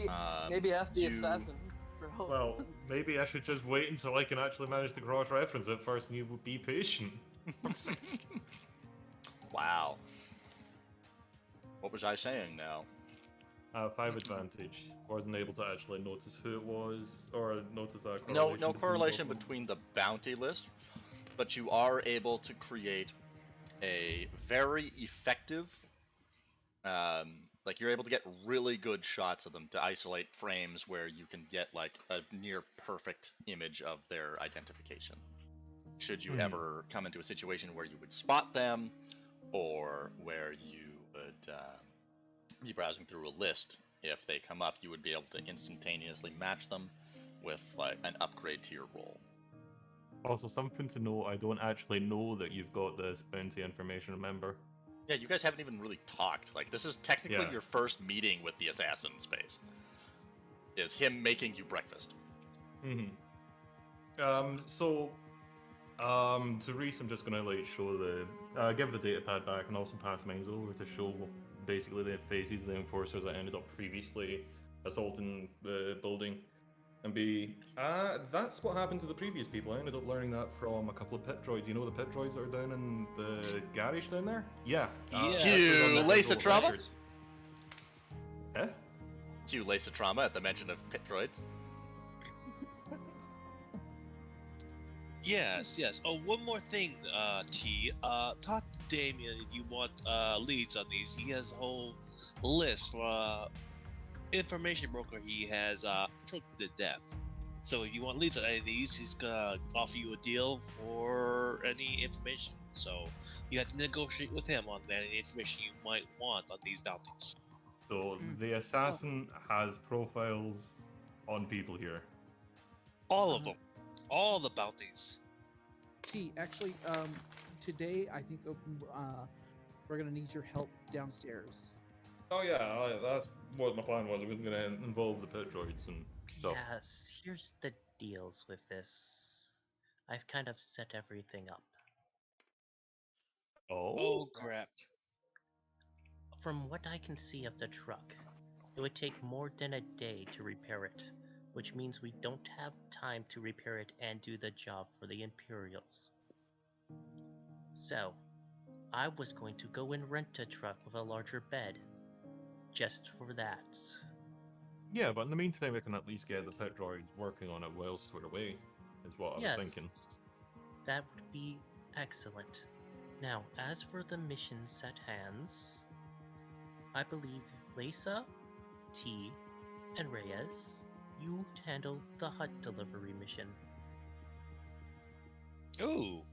Speaker 6: Maybe ask the
Speaker 1: you-
Speaker 6: assassin for help.
Speaker 2: Well, maybe I should just wait until I can actually manage to cross-reference it first, and you will be patient. Fuck's sake.
Speaker 1: Wow. What was I saying now?
Speaker 2: 5 advantage. Wasn't able to actually notice who it was, or notice a correlation.
Speaker 1: No
Speaker 2: between
Speaker 1: correlation
Speaker 2: both of them.
Speaker 1: between the bounty list, but you are able to create a very effective, like you're able to get really good shots of them to isolate frames where you can get like a near perfect image of their identification. Should you ever come into a situation where you would spot them, or where you would be browsing through a list, if they come up, you would be able to instantaneously match them with like an upgrade to your role.
Speaker 2: Also, something to note, I don't actually know that you've got this bounty information, remember?
Speaker 1: Yeah, you guys haven't even really talked. Like, this is technically
Speaker 2: Yeah.
Speaker 1: your first meeting with the assassin in space. Is him making you breakfast.
Speaker 2: To Reese, I'm just gonna like show the, give the datapad back and also pass mine over to show basically the faces of the enforcers that ended up previously assaulting the building. And that's what happened to the previous people. I ended up learning that from a couple of pit droids. You know the pit droids that are down in the garage down there? Yeah.
Speaker 4: Yeah.
Speaker 2: this is on the
Speaker 1: Lace
Speaker 2: visual
Speaker 1: of trouble?
Speaker 2: records. Huh?
Speaker 1: Cue Lace trauma at the mention of pit droids.
Speaker 4: Yes, yes. Oh, one more thing, T. Talk to Damien if you want leads on these. He has a whole list for information broker he has choked to death. So if you want leads on any of these, he's gonna offer you a deal for any information. So you have to negotiate with him on any information you might want on these bounties.
Speaker 2: So the assassin has profiles on people here.
Speaker 4: All of them. All the bounties.
Speaker 3: Actually, today I think we're gonna need your help downstairs.
Speaker 2: Oh yeah, that's what my plan was. We were going to involve the pit droids and stuff.
Speaker 5: Yes, here's the deals with this. I've kind of set everything up.
Speaker 4: Oh crap.
Speaker 5: From what I can see of the truck, it would take more than a day to repair it, which means we don't have time to repair it and do the job for the Imperials. So, I was going to go and rent a truck with a larger bed, just for that.
Speaker 2: Yeah, but in the meantime, we can at least get the pit droids working on it whilst we're away, is what I was thinking.
Speaker 5: That would be excellent. Now, as for the missions at hands, I believe Lisa, T, and Reyes, you handle the hut delivery mission.
Speaker 4: Ooh.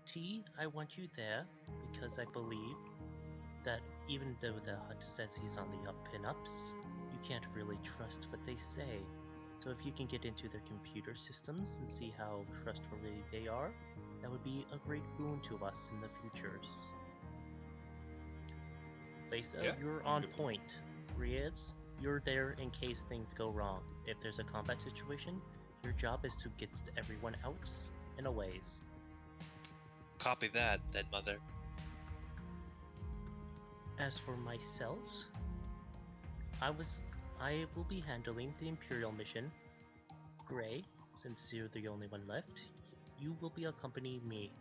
Speaker 5: T, I want you there because I believe that even though the hut says he's on the up and ups, you can't really trust what they say. So if you can get into their computer systems and see how trustworthy they are, that would be a great boon to us in the futures. Lisa,
Speaker 2: Yeah,
Speaker 5: you're on point. Reyes, you're there in case things go wrong. If there's a combat situation, your job is to get everyone out and away.
Speaker 4: Copy that, dead mother.
Speaker 5: As for myself, I will be handling the Imperial mission. Gray, since you're the only one left, you will be accompanying me.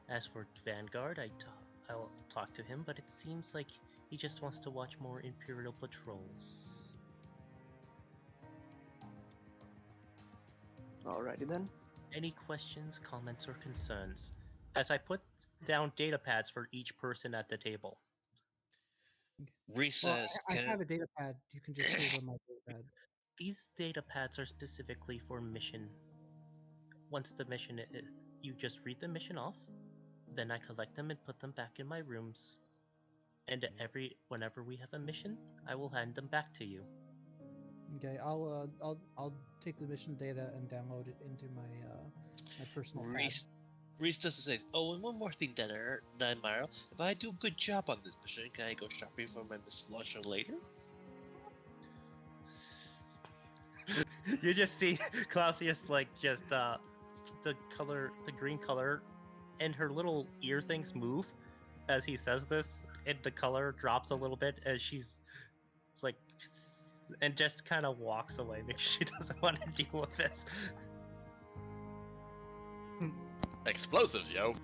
Speaker 5: As for Vanguard, I'll talk to him, but it seems like he just wants to watch more Imperial patrols.
Speaker 6: Alrighty then.
Speaker 5: Any questions, comments, or concerns? As I put down data pads for each person at the table.
Speaker 4: Recess.
Speaker 3: I have a data pad. You can just save on my data pad.
Speaker 5: These data pads are specifically for mission. Once the mission, you just read the mission off, then I collect them and put them back in my rooms. And whenever we have a mission, I will hand them back to you.
Speaker 3: Okay, I'll take the mission data and download it into my my personal pad.
Speaker 4: Reese doesn't say, oh, and one more thing, Myro. If I do a good job on this mission, can I go shopping for my Miss Launcher later?
Speaker 5: You just see Clausius just the green color, and her little ear things move as he says this, and the color drops a little bit as it's like, and just kind of walks away because she doesn't want to deal with this.
Speaker 1: Explosives, yo.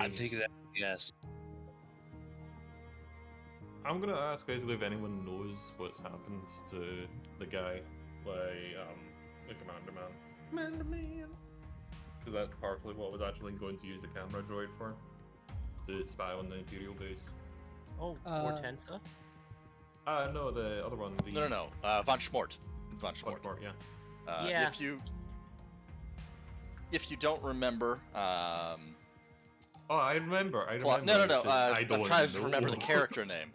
Speaker 4: I'm thinking that, yes.
Speaker 2: I'm gonna ask basically if anyone knows what's happened to the guy, the commander man. Because that's partially what I was actually going to use the camera droid for, to spy on the Imperial base.
Speaker 5: Oh, Hortensia?
Speaker 2: No, the other one.
Speaker 1: No. Von Schmort. Von Schmort.
Speaker 2: Yeah.
Speaker 5: Yeah.
Speaker 1: If you don't remember,
Speaker 2: Oh, I remember.
Speaker 1: No.
Speaker 2: I
Speaker 1: I'm trying to remember the character name.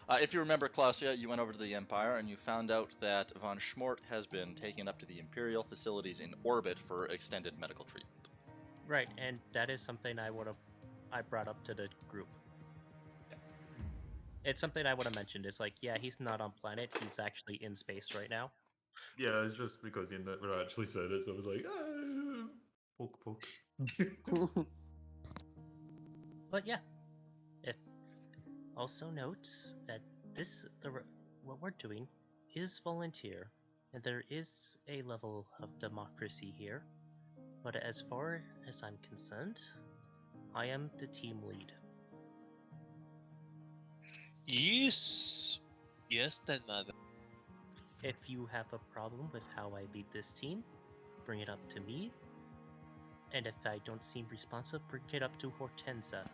Speaker 1: If you remember, Clausia, you went over to the Empire and you found out that Von Schmort has been taken up to the Imperial facilities in orbit for extended medical treatment.
Speaker 5: Right, and that is something I brought up to the group.
Speaker 1: Yeah.
Speaker 5: It's something I would have mentioned. It's like, yeah, he's not on planet. He's actually in space right now.
Speaker 2: Yeah, it's just because you never actually said it, so I was like, poke.
Speaker 5: But yeah, if also notes that what we're doing is volunteer, and there is a level of democracy here. But as far as I'm concerned, I am the team lead.
Speaker 4: Yes. Yes, then mother.
Speaker 5: If you have a problem with how I lead this team, bring it up to me. And if I don't seem responsive, bring it up to Hortensia.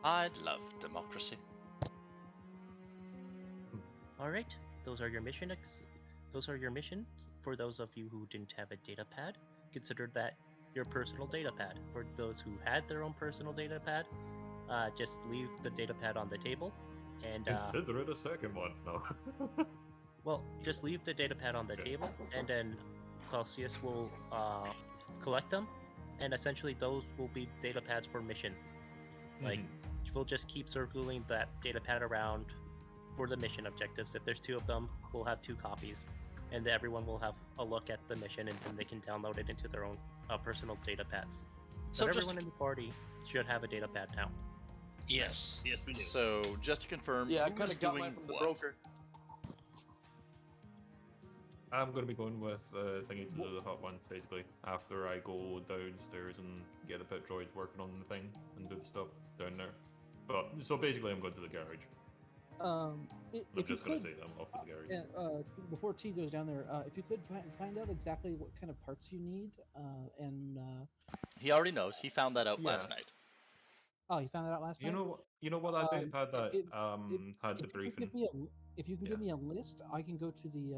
Speaker 1: I'd love democracy.
Speaker 5: Alright, those are your missions. For those of you who didn't have a data pad, consider that your personal data pad. For those who had their own personal data pad, just leave the data pad on the table. And
Speaker 2: Consider it a second one. No.
Speaker 5: well, just leave the data pad on the table, and then Celsius will collect them, and essentially those will be data pads for mission. Like, we'll just keep circling that data pad around for the mission objectives. If there's 2 of them, we'll have 2 copies, and everyone will have a look at the mission, and then they can download it into their own personal data pads.
Speaker 1: So
Speaker 5: But
Speaker 1: just
Speaker 5: everyone in the party should have a data pad now.
Speaker 4: Yes, yes, we do.
Speaker 1: So just to confirm,
Speaker 6: Yeah, I
Speaker 1: who
Speaker 6: kind
Speaker 1: is
Speaker 6: of got
Speaker 1: doing
Speaker 6: mine from the
Speaker 1: what?
Speaker 6: broker.
Speaker 2: I'm going to be going with thingy to do the hot one, basically. After I go downstairs and get the pit droids working on the thing and do the stuff down there. But so basically, I'm going to the garage.
Speaker 3: I'm
Speaker 2: I'm just going to say that I'm off to the garage.
Speaker 3: Before T goes down there, if you could find out exactly what kind of parts you need,
Speaker 1: He already knows. He found that out
Speaker 2: Yeah.
Speaker 1: last night.
Speaker 3: oh, you found that out last night.
Speaker 2: You know what I did had that had the
Speaker 3: If you can
Speaker 2: briefing.
Speaker 3: if you can give me a list, I can go to the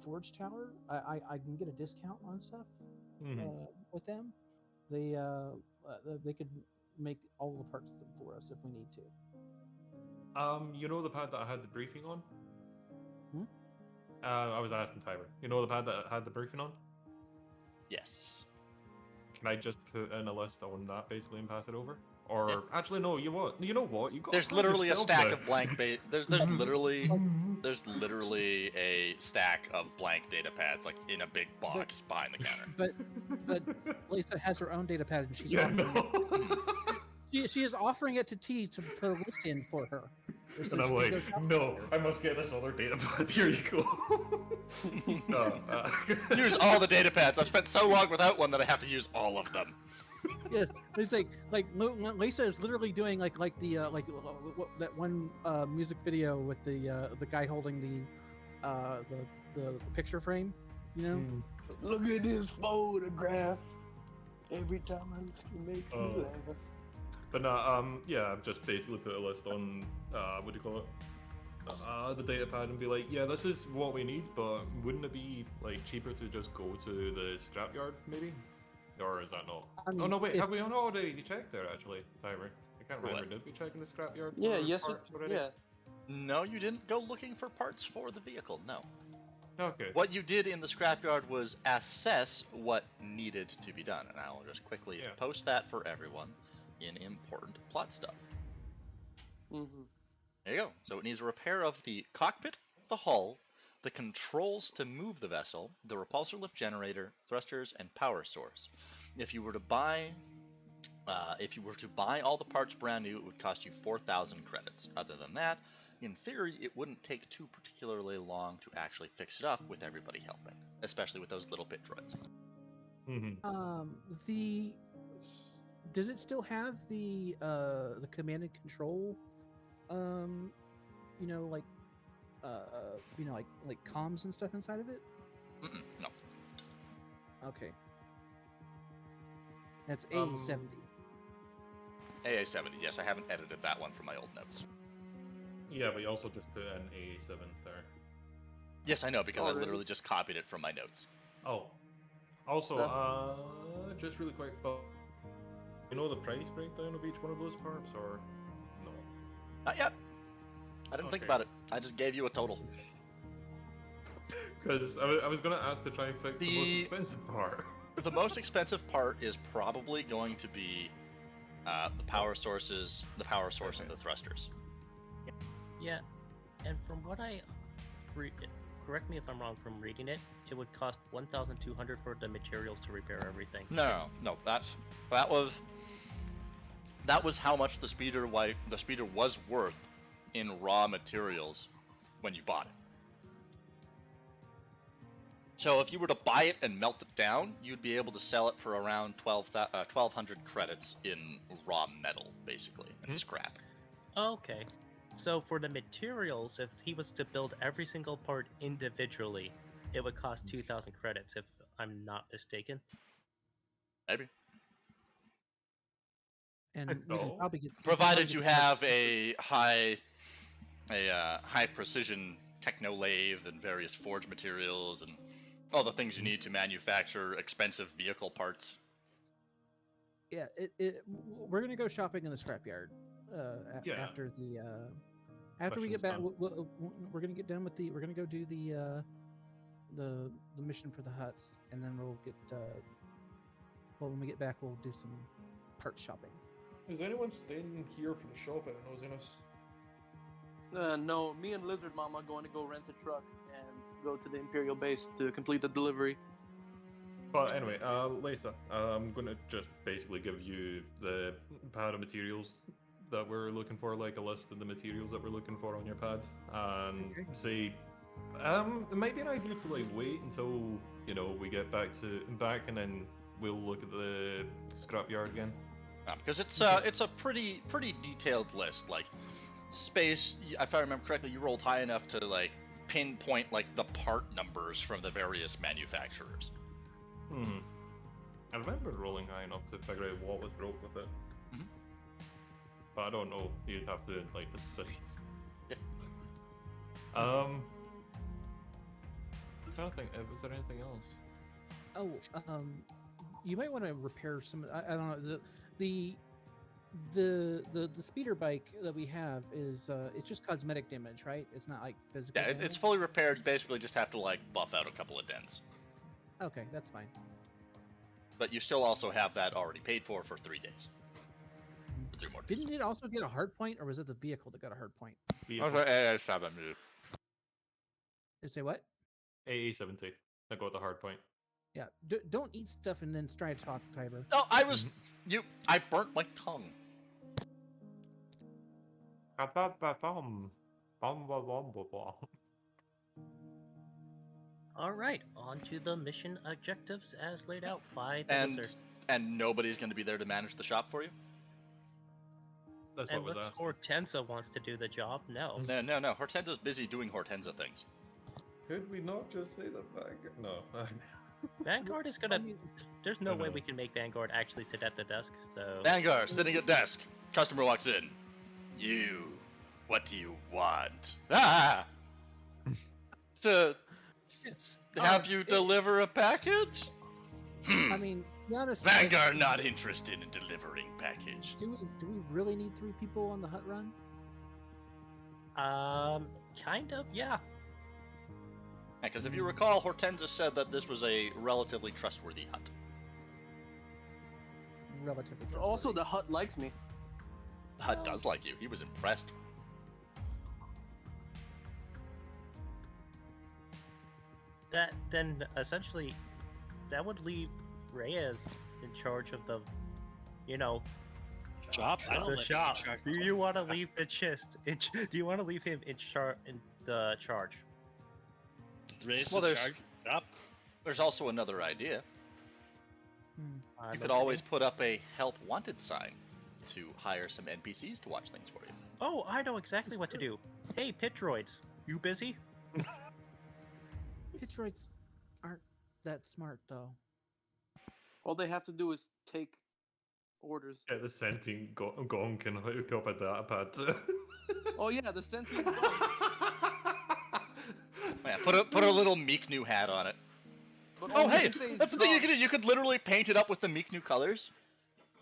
Speaker 3: Forge Tower. I can get a discount on stuff with them. They could make all the parts for us if we need to.
Speaker 2: You know the pad that I had the briefing on?
Speaker 3: Hmm?
Speaker 2: I was asking Tyler. You know the pad that I had the briefing on?
Speaker 1: Yes.
Speaker 2: Can I just put in a list on that basically and pass it over? Or actually, no. You know what? You got.
Speaker 1: There's literally a stack of blank. There's literally a stack of blank data pads, like in a big box behind the counter.
Speaker 3: But Lisa has her own data pad, and she's
Speaker 2: Yeah,
Speaker 3: offering
Speaker 2: no.
Speaker 3: she is offering it to T to put a list in for her. So
Speaker 2: And I'm
Speaker 3: she
Speaker 2: like,
Speaker 3: goes out
Speaker 2: no, I must get this other data pad. Here you go. No,
Speaker 1: Use all the data pads. I've spent so long without one that I have to use all of them.
Speaker 3: Yeah, it's like Lisa is literally doing like that one music video with the guy holding the picture frame, you know.
Speaker 6: Look at this photograph. Every time I look, it makes me laugh.
Speaker 2: But no, yeah, I've just basically put a list on, what do you call it? The data pad and be like, yeah, this is what we need, but wouldn't it be like cheaper to just go to the scrapyard, maybe? Or is that not?
Speaker 3: I mean,
Speaker 2: oh no, wait, have we already checked there actually, Tyler? I can't remember.
Speaker 1: What?
Speaker 2: Did we check in the scrapyard?
Speaker 6: Yeah,
Speaker 2: for
Speaker 6: yes,
Speaker 2: parts already?
Speaker 6: yeah.
Speaker 1: No, you didn't go looking for parts for the vehicle. No.
Speaker 2: Okay.
Speaker 1: What you did in the scrapyard was assess what needed to be done, and I'll just quickly post that for everyone in important plot stuff.
Speaker 6: Mm-hmm.
Speaker 1: There you go. So it needs a repair of the cockpit, the hull, the controls to move the vessel, the repulsor lift generator, thrusters, and power source. If you were to buy all the parts brand new, it would cost you 4,000 credits. Other than that, in theory, it wouldn't take too particularly long to actually fix it up with everybody helping, especially with those little pit droids.
Speaker 3: Does it still have the command and control, like comms and stuff inside of it?
Speaker 1: No.
Speaker 3: Okay. That's A70.
Speaker 1: AA70, yes, I haven't edited that one from my old notes.
Speaker 2: Yeah, but you also just put an A7 there.
Speaker 1: Yes, I know, because I
Speaker 6: Already?
Speaker 1: literally just copied it from my notes.
Speaker 2: Oh. Also,
Speaker 6: That's-
Speaker 2: just really quick, but you know the price breakdown of each one of those parts, or no?
Speaker 1: Not yet. I didn't think
Speaker 2: Okay.
Speaker 1: about it. I just gave you a total.
Speaker 2: Because I was gonna ask to try and fix the most
Speaker 1: The-
Speaker 2: expensive part.
Speaker 1: The most expensive part is probably going to be the power sources, the power source, and the thrusters.
Speaker 5: Yeah, and from what I correct me if I'm wrong from reading it, it would cost 1,200 for the materials to repair everything.
Speaker 1: No, that was how much the speeder was worth in raw materials when you bought it. So if you were to buy it and melt it down, you'd be able to sell it for around 1,200 credits in raw metal, basically, and scrap.
Speaker 5: Okay. So for the materials, if he was to build every single part individually, it would cost 2,000 credits, if I'm not mistaken.
Speaker 1: Maybe.
Speaker 3: And we can
Speaker 2: Oh.
Speaker 3: probably get.
Speaker 1: Provided you have a high precision techno lathe and various forge materials and all the things you need to manufacture expensive vehicle parts.
Speaker 3: Yeah, we're gonna go shopping in the scrapyard.
Speaker 2: Yeah.
Speaker 3: After the after we get back, we're gonna get done with the. We're gonna go do the mission for the huts, and then we'll get. Well, when we get back, we'll do some part shopping.
Speaker 2: Is anyone staying here for the shopping in Ozinus?
Speaker 6: No, me and Lizard Mama are going to go rent a truck and go to the Imperial base to complete the delivery.
Speaker 2: But anyway, Lisa, I'm gonna just basically give you the pad of materials that we're looking for, like a list of the materials that we're looking for on your pad, and say, it might be an idea to like wait until we get back, and then we'll look at the scrapyard again.
Speaker 1: Because it's a pretty detailed list. Like space, if I remember correctly, you rolled high enough to like pinpoint like the part numbers from the various manufacturers.
Speaker 2: I remember rolling high enough to figure out what was broke with it.
Speaker 1: Mm-hmm.
Speaker 2: But I don't know. You'd have to like decide.
Speaker 1: Yeah.
Speaker 2: I'm trying to think. Was there anything else?
Speaker 3: Oh, you might want to repair some. I don't know. The speeder bike that we have is it's just cosmetic damage, right? It's not like physical.
Speaker 1: Yeah, it's fully repaired. You basically just have to like buff out a couple of dents.
Speaker 3: Okay, that's fine.
Speaker 1: But you still also have that already paid for 3 days. For 3 more days.
Speaker 3: Didn't it also get a hard point, or was it the vehicle that got a hard point? Say what?
Speaker 2: AA-70. I got the hard point.
Speaker 3: Yeah, don't eat stuff and then try to talk, Tiber.
Speaker 1: No, I was I burnt my tongue.
Speaker 5: Alright, on to the mission objectives as laid out by the wizard.
Speaker 1: And nobody's going to be there to manage the shop for you?
Speaker 2: That's what was
Speaker 5: Unless
Speaker 2: asked.
Speaker 5: Hortensa wants to do the job, no.
Speaker 1: No. Hortensa's busy doing Hortensa things.
Speaker 2: Could we not just say that Vanguard? No.
Speaker 5: Vanguard is gonna... There's no way we can make Vanguard actually sit at the desk, so...
Speaker 1: Vanguard, sitting at desk. Customer walks in. You, what do you want? Ah! To have you deliver a package?
Speaker 3: I mean, to be honest,
Speaker 1: Vanguard not interested in delivering package.
Speaker 3: Do we really need 3 people on the hut run?
Speaker 5: Kind of, yeah.
Speaker 1: Because if you recall, Hortensa said that this was a relatively trustworthy hut.
Speaker 3: Relatively trustworthy.
Speaker 6: Also, the hut likes me.
Speaker 1: The hut does like you. He was impressed.
Speaker 5: Then essentially, that would leave Reyes in charge of the,
Speaker 4: Shop? I don't
Speaker 5: the
Speaker 4: let
Speaker 5: shop.
Speaker 4: him in charge.
Speaker 5: Do you want to leave the chest? Do you want to leave him in the charge?
Speaker 4: Raise
Speaker 1: Well,
Speaker 4: the
Speaker 1: there's-
Speaker 4: charge. Shop?
Speaker 1: There's also another idea.
Speaker 5: I'm
Speaker 1: You could
Speaker 5: okay.
Speaker 1: always put up a help wanted sign to hire some NPCs to watch things for you.
Speaker 5: Oh, I know exactly what to do. Hey, pit droids, you busy?
Speaker 3: Pit droids aren't that smart, though.
Speaker 6: All they have to do is take orders.
Speaker 2: Get the sentient gong can hook up a data pad.
Speaker 6: Oh yeah, the sentient dog.
Speaker 1: Yeah, put a little meek new hat on it.
Speaker 6: But
Speaker 1: Oh
Speaker 6: all he
Speaker 1: hey,
Speaker 6: can say is
Speaker 1: that's the thing you
Speaker 6: dog.
Speaker 1: could do. You could literally paint it up with the meek new colors.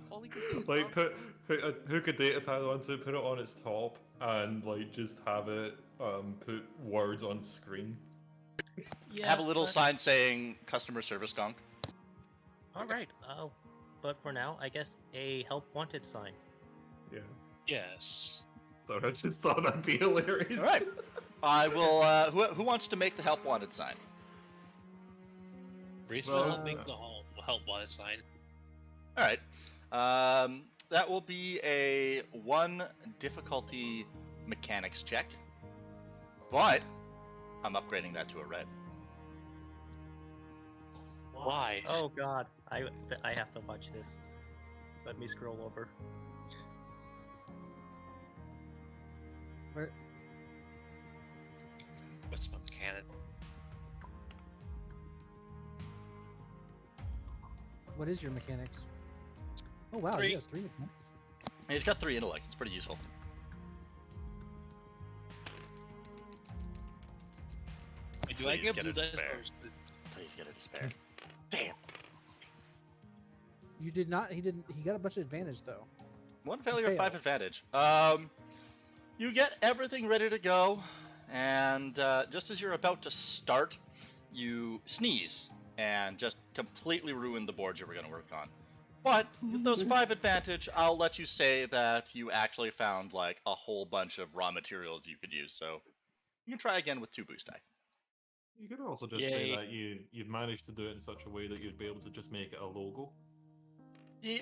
Speaker 6: All he can say is
Speaker 2: Like
Speaker 6: dog.
Speaker 2: hook a data pad onto it, put it on its top, and like just have it put words on screen.
Speaker 5: Yeah.
Speaker 1: Have a little
Speaker 5: but-
Speaker 1: sign saying customer service gonk.
Speaker 5: All right. But for now, I guess a help wanted sign.
Speaker 2: Yeah.
Speaker 4: Yes.
Speaker 2: So I just thought that'd be hilarious.
Speaker 1: All right. I will. Who wants to make the help wanted sign?
Speaker 4: Reese
Speaker 2: Well,
Speaker 4: will make the help wanted sign.
Speaker 1: All right. That will be a 1 difficulty mechanics check, but I'm upgrading that to a red.
Speaker 4: Why?
Speaker 5: Oh God, I have to watch this. Let me scroll over.
Speaker 3: Where?
Speaker 4: What's my mechanic?
Speaker 3: What is your mechanics? Oh wow,
Speaker 4: 3.
Speaker 3: you have 3 mechanics.
Speaker 1: He's got 3 intellect. It's pretty useful.
Speaker 4: Do I
Speaker 1: Please
Speaker 4: get
Speaker 1: get
Speaker 4: blue
Speaker 1: a
Speaker 4: dice
Speaker 1: despair.
Speaker 4: first?
Speaker 1: Please get a despair. Damn.
Speaker 3: You did not. He didn't. He got a bunch of advantage though.
Speaker 1: 1 failure,
Speaker 3: failed.
Speaker 1: 5 advantage. You get everything ready to go, and just as you're about to start, you sneeze and just completely ruin the board you were going to work on. But with those 5 advantage, I'll let you say that you actually found like a whole bunch of raw materials you could use. So you can try again with 2 boost die.
Speaker 2: You could also just say
Speaker 4: Yay.
Speaker 2: that you'd managed to do it in such a way that you'd be able to just make it a logo.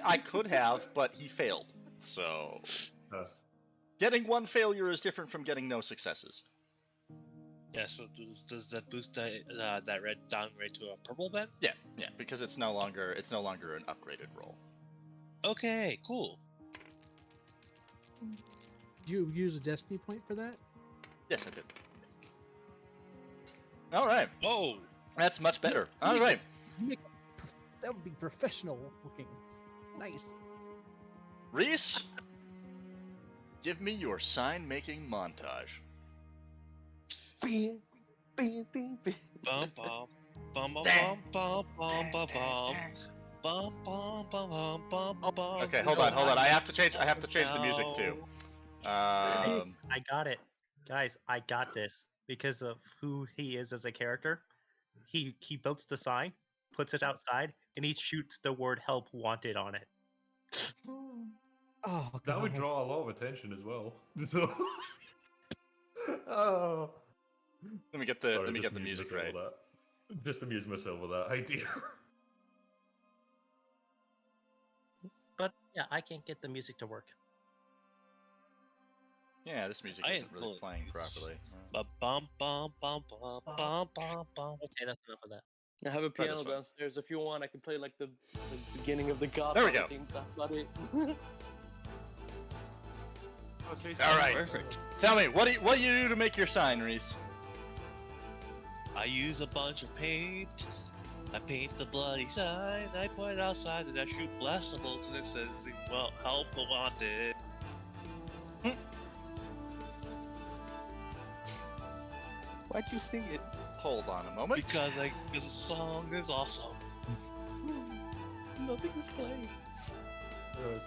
Speaker 1: I could have, but he failed. So getting 1 failure is different from getting no successes.
Speaker 4: Yeah, so does that boost that red downgrade to a purple then?
Speaker 1: Yeah, because it's no longer an upgraded roll.
Speaker 4: Okay, cool.
Speaker 3: Do you use a destiny point for that?
Speaker 1: Yes, I did. All right,
Speaker 4: Oh,
Speaker 1: that's much better. All right,
Speaker 3: You make that would be professional looking. Nice.
Speaker 1: Reese, give me your sign-making montage.
Speaker 6: Bing, bing, bing, bing.
Speaker 4: bum bum bum bum
Speaker 1: Dang.
Speaker 4: bum bum bum
Speaker 1: Dang,
Speaker 4: bum
Speaker 1: dang.
Speaker 4: bum bum bum bum bum bum.
Speaker 1: Okay, hold on. I have to change the music too.
Speaker 5: I got it. Guys, I got this. Because of who he is as a character, he builds the sign, puts it outside, and he shoots the word help wanted on it.
Speaker 3: Oh god.
Speaker 2: That would draw a lot of attention as well. So, oh,
Speaker 1: Let me get the
Speaker 2: sorry, just
Speaker 1: music
Speaker 2: amuse myself
Speaker 1: right.
Speaker 2: with that. Just amuse myself with that idea.
Speaker 5: But yeah, I can't get the music to work.
Speaker 1: Yeah, this music
Speaker 4: I
Speaker 1: isn't really
Speaker 4: include
Speaker 1: playing
Speaker 4: this.
Speaker 1: properly.
Speaker 4: Bum bum bum bum bum bum bum bum.
Speaker 5: Okay, that's enough of that.
Speaker 6: I have a
Speaker 1: Try this
Speaker 6: piano
Speaker 1: one.
Speaker 6: downstairs. If you want, I can play like the beginning of the God.
Speaker 1: There we go.
Speaker 6: theme. That's about it.
Speaker 1: All right.
Speaker 4: Perfect.
Speaker 1: Tell me, what do you do to make your sign, Reese?
Speaker 4: I use a bunch of paint. I paint the bloody sign. I put it outside and I shoot blastables and it says, "Well, help wanted."
Speaker 6: Why'd you sing it?
Speaker 1: Hold on a moment.
Speaker 4: Because the song is awesome.
Speaker 6: Nothing's playing.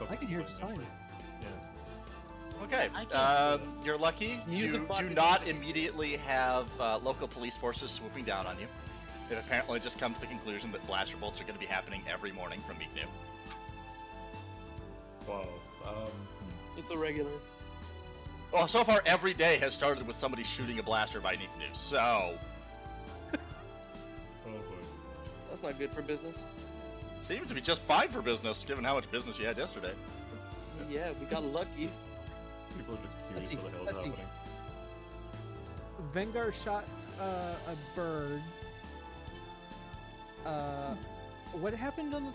Speaker 3: I can hear it fine.
Speaker 2: Yeah.
Speaker 1: Okay.
Speaker 5: I can't
Speaker 1: You're lucky.
Speaker 6: Music
Speaker 1: You
Speaker 6: box
Speaker 1: do
Speaker 6: is
Speaker 1: not
Speaker 6: okay.
Speaker 1: immediately have local police forces swooping down on you. They've apparently just come to the conclusion that blaster bolts are going to be happening every morning from Meeknew.
Speaker 2: Wow.
Speaker 6: It's a regular.
Speaker 1: Well, so far every day has started with somebody shooting a blaster by Meeknew. So
Speaker 2: Oh boy.
Speaker 6: That's not good for business.
Speaker 1: seems to be just fine for business, given how much business you had yesterday.
Speaker 6: Yeah, we got lucky.
Speaker 2: People are just
Speaker 3: Let's
Speaker 2: curious
Speaker 3: see,
Speaker 2: what the hell's
Speaker 3: let's see.
Speaker 2: happening.
Speaker 3: Vengar shot a bird. What happened on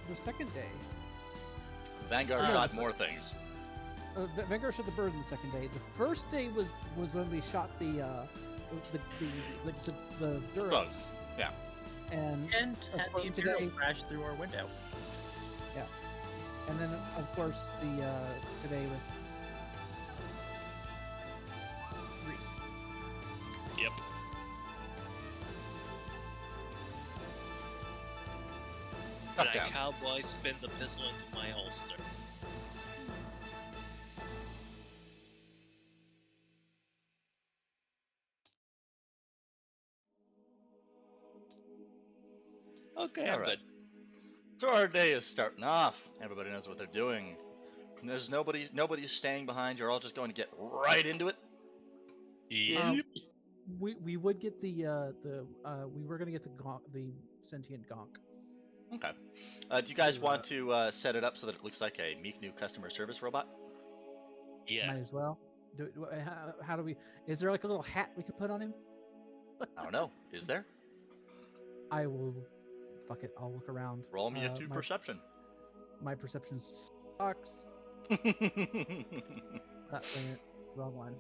Speaker 3: the second day?
Speaker 1: Vanguard
Speaker 3: Oh,
Speaker 1: shot
Speaker 3: so-
Speaker 1: more things.
Speaker 3: Vanguard shot the bird on the second day. The first day was when we shot the Duros.
Speaker 1: Bugs. Yeah.
Speaker 3: And
Speaker 5: And
Speaker 3: Of
Speaker 5: had
Speaker 3: course,
Speaker 5: the Imperial
Speaker 3: today-
Speaker 5: crash through our window.
Speaker 3: and then of course the today with Reese.
Speaker 4: Yep.
Speaker 1: Cut
Speaker 4: And I
Speaker 1: down.
Speaker 4: cowboy spin the pistol into my holster. Okay, I'm
Speaker 1: Alright.
Speaker 4: good.
Speaker 1: So our day is starting off. Everybody knows what they're doing. And there's nobody's staying behind. You're all just going to get right into it.
Speaker 4: Yep.
Speaker 3: We would get we were gonna get the sentient gonk.
Speaker 1: Okay. Do you guys
Speaker 3: To,
Speaker 1: want to set it up so that it looks like a Meeknew customer service robot?
Speaker 4: Yeah.
Speaker 3: Might as well. How do we? Is there like a little hat we could put on him?
Speaker 1: I don't know. Is there?
Speaker 3: I will. Fuck it. I'll look around.
Speaker 1: Roll me a 2
Speaker 3: my,
Speaker 1: perception.
Speaker 3: My perception sucks. wrong one.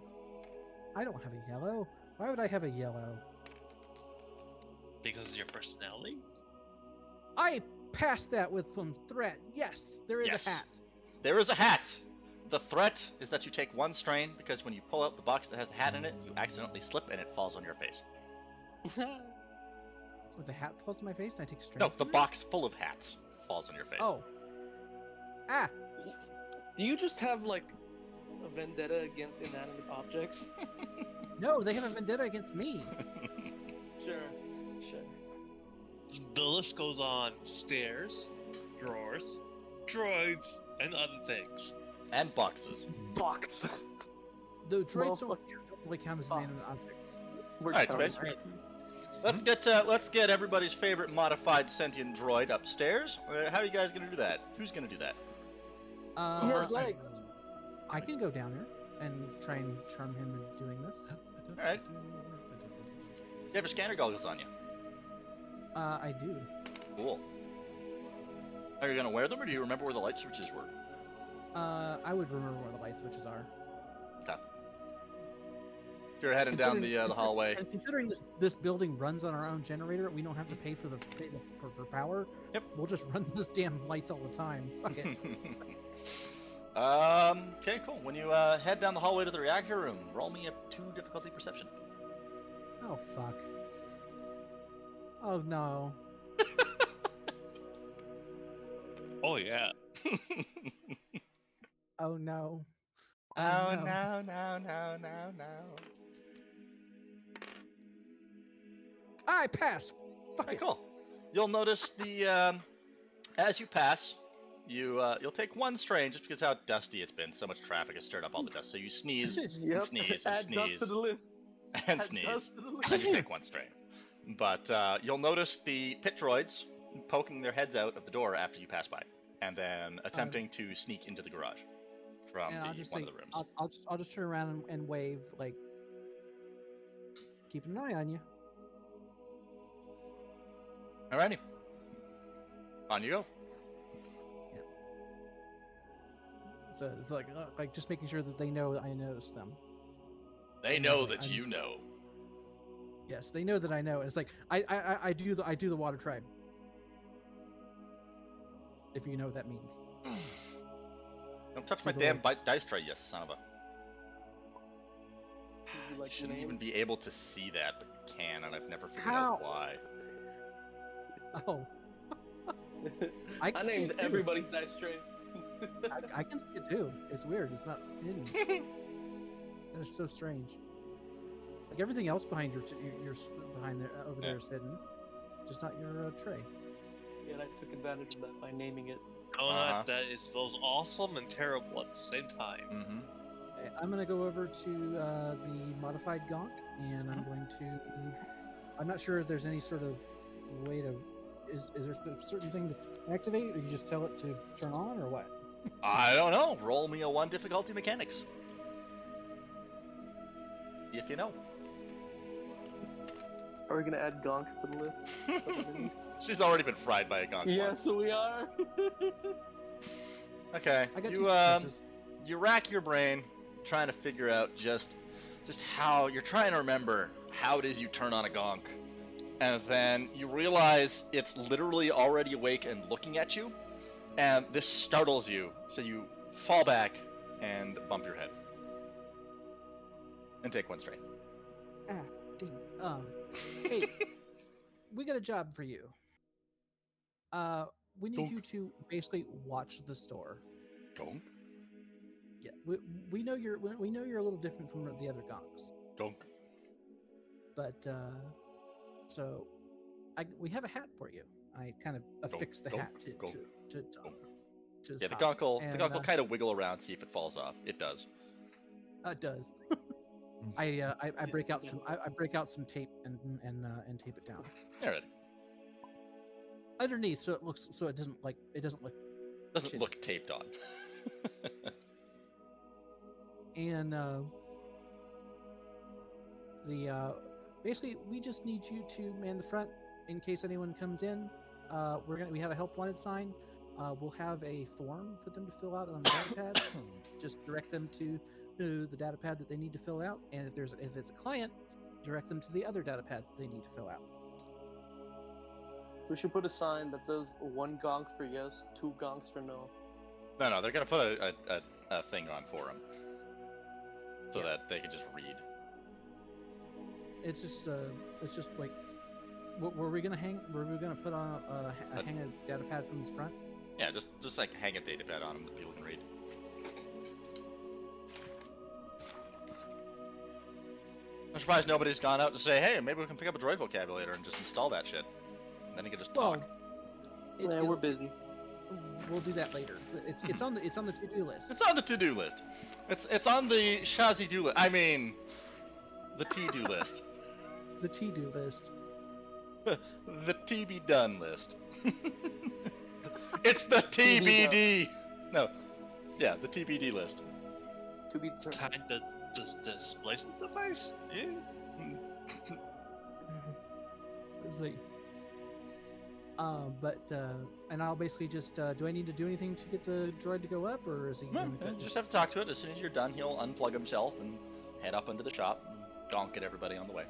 Speaker 3: I don't have a yellow. Why would I have a yellow?
Speaker 4: Because of your personality?
Speaker 3: I passed that with some threat. Yes, there is
Speaker 1: Yes.
Speaker 3: a hat.
Speaker 1: There is a hat. The threat is that you take 1 strain because when you pull out the box that has the hat in it, you accidentally slip and it falls on your face.
Speaker 3: With the hat falls on my face and I take strength.
Speaker 1: No, the box full of hats falls on your face.
Speaker 3: Oh. Ah.
Speaker 6: Do you just have like a vendetta against inanimate objects?
Speaker 3: No, they have a vendetta against me.
Speaker 6: Sure.
Speaker 4: The list goes on: stairs, drawers, droids, and other things.
Speaker 1: And boxes.
Speaker 6: Box.
Speaker 3: The droids
Speaker 6: Well,
Speaker 3: don't really count as inanimate objects.
Speaker 6: We're
Speaker 1: Alright,
Speaker 6: counting.
Speaker 1: Space. Let's get everybody's favorite modified sentient droid upstairs. How are you guys gonna do that? Who's gonna do that?
Speaker 6: He has legs.
Speaker 3: I can go down there and try and charm him into doing this.
Speaker 1: All right. You have your scanner goggles on you.
Speaker 3: I do.
Speaker 1: Cool. Are you gonna wear them, or do you remember where the light switches were?
Speaker 3: I would remember where the light switches are.
Speaker 1: Okay. If you're heading down the hallway.
Speaker 3: And considering this building runs on our own generator, we don't have to pay for for power.
Speaker 1: Yep.
Speaker 3: We'll just run those damn lights all the time. Fuck it.
Speaker 1: Okay, cool. When you head down the hallway to the reactor room, roll me a 2 difficulty perception.
Speaker 3: Oh fuck. Oh no.
Speaker 4: Oh yeah.
Speaker 3: Oh no.
Speaker 1: Oh no.
Speaker 3: I pass. Fuck
Speaker 1: Okay,
Speaker 3: it.
Speaker 1: cool. You'll notice the as you pass, you'll take 1 strain just because how dusty it's been. So much traffic has stirred up all the dust. So you sneeze
Speaker 6: Yep.
Speaker 1: and sneeze and
Speaker 6: Add dust
Speaker 1: sneeze
Speaker 6: to the list.
Speaker 1: and
Speaker 6: Add
Speaker 1: sneeze,
Speaker 6: dust to the list.
Speaker 1: and you take 1 strain. But you'll notice the pit droids poking their heads out of the door after you pass by, and then attempting to sneak into the garage from
Speaker 3: And
Speaker 1: one
Speaker 3: I'll just
Speaker 1: of
Speaker 3: say,
Speaker 1: the rooms.
Speaker 3: I'll just turn around and wave, like, keep an eye on you.
Speaker 1: Alrighty. On you go.
Speaker 3: So it's like just making sure that they know I noticed them.
Speaker 1: They
Speaker 3: And
Speaker 1: know
Speaker 3: it's like,
Speaker 1: that you know.
Speaker 3: Yes, they know that I know. And it's like I do the water tribe. If you know what that means.
Speaker 1: Don't touch
Speaker 3: To
Speaker 1: my
Speaker 3: the
Speaker 1: damn
Speaker 3: Lord.
Speaker 1: dice tray, you son of a.
Speaker 6: You
Speaker 1: You
Speaker 6: like the
Speaker 1: shouldn't
Speaker 6: name?
Speaker 1: even be able to see that, but you can, and I've never figured
Speaker 3: How?
Speaker 1: out why.
Speaker 3: Oh, I
Speaker 6: I
Speaker 3: can see
Speaker 6: named
Speaker 3: it too.
Speaker 6: everybody's dice tray.
Speaker 3: I can see it too. It's weird. It's not hidden. That is so strange. Like everything else behind your behind there over there is hidden, just not your tray.
Speaker 6: Yeah, and I took advantage of that by naming it.
Speaker 4: Oh,
Speaker 1: Uh-huh.
Speaker 4: that is both awesome and terrible at the same time.
Speaker 1: Mm-hmm.
Speaker 3: I'm gonna go over to the modified gonk, and I'm going to. I'm not sure if there's any sort of way to. Is there a certain thing to activate, or you just tell it to turn on, or what?
Speaker 1: I don't know. Roll me a 1 difficulty mechanics. If you know.
Speaker 6: Are we gonna add gonks to the list?
Speaker 1: She's already been fried by a gonk.
Speaker 6: Yeah,
Speaker 1: once.
Speaker 6: so we are.
Speaker 1: Okay.
Speaker 3: I got
Speaker 1: You
Speaker 3: two successes.
Speaker 1: you rack your brain trying to figure out just how you're trying to remember how it is you turn on a gonk, and then you realize it's literally already awake and looking at you, and this startles you, so you fall back and bump your head and take 1 strain.
Speaker 3: Ah, ding. Hey, we got a job for you. We need
Speaker 1: Gonk.
Speaker 3: you to basically watch the store.
Speaker 1: Gonk,
Speaker 3: Yeah, we know you're a little different from the other gonks,
Speaker 1: gonk.
Speaker 3: but so we have a hat for you. I kind of affixed the
Speaker 1: gonk,
Speaker 3: hat to
Speaker 1: gonk,
Speaker 3: his
Speaker 1: Yeah, the
Speaker 3: top.
Speaker 1: gonk will
Speaker 3: And,
Speaker 1: kind of wiggle around, see if it falls off. It does.
Speaker 3: It does. I break out some tape and tape it down
Speaker 1: Alright.
Speaker 3: underneath, so it doesn't look
Speaker 1: Doesn't
Speaker 3: Shit.
Speaker 1: look taped on.
Speaker 3: and basically we just need you to man the front in case anyone comes in. We have a help wanted sign. we'll have a form for them to fill out on the data pad. Just direct them to the data pad that they need to fill out, and if it's a client, direct them to the other data pad that they need to fill out.
Speaker 6: We should put a sign that says 1 gonk for yes, 2 gonks for no.
Speaker 1: No, they're gonna put a thing on for them, so that they can just read.
Speaker 3: It's just like, were we gonna put on hang a data pad from his front?
Speaker 1: Yeah, just like hang a data pad on them that people can read. I'm surprised nobody's gone out to say, hey, maybe we can pick up a droid vocabulator and just install that shit. And then you can just talk.
Speaker 6: Yeah, we're busy.
Speaker 3: We'll do that later. It's on the to-do list.
Speaker 1: It's on the to-do list. It's on the Shazi-do list. I mean, the to-do list.
Speaker 3: The to-do list.
Speaker 1: The to-be-done list. It's the TBD. No, yeah, the TBD list.
Speaker 6: To be determined.
Speaker 4: Kind of displacement device? Yeah.
Speaker 3: It's like, and I'll basically just, do I need to do anything to get the droid to go up, or is he?
Speaker 1: No, you just have to talk to it. As soon as you're done, he'll unplug himself and head up into the shop and gonk at everybody on the way.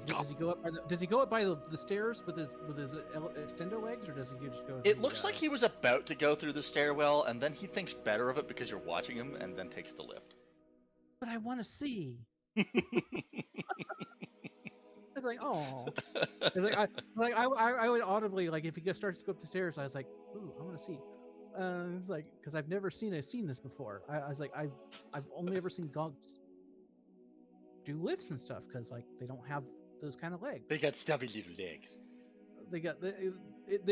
Speaker 3: Does he go up? Does he go up by the stairs with his extendo legs, or does he just go?
Speaker 1: It looks like he was about to go through the stairwell, and then he thinks better of it because you're watching him, and then takes the lift.
Speaker 3: But I want to see. It's like, oh, it's like I would audibly, like, if he starts to go up the stairs, I was like, ooh, I want to see. It's like, because I've never seen this before. I was like, I've only ever seen gonks do lifts and stuff, because like they don't have those kind of legs.
Speaker 1: They got stubby little legs.
Speaker 3: They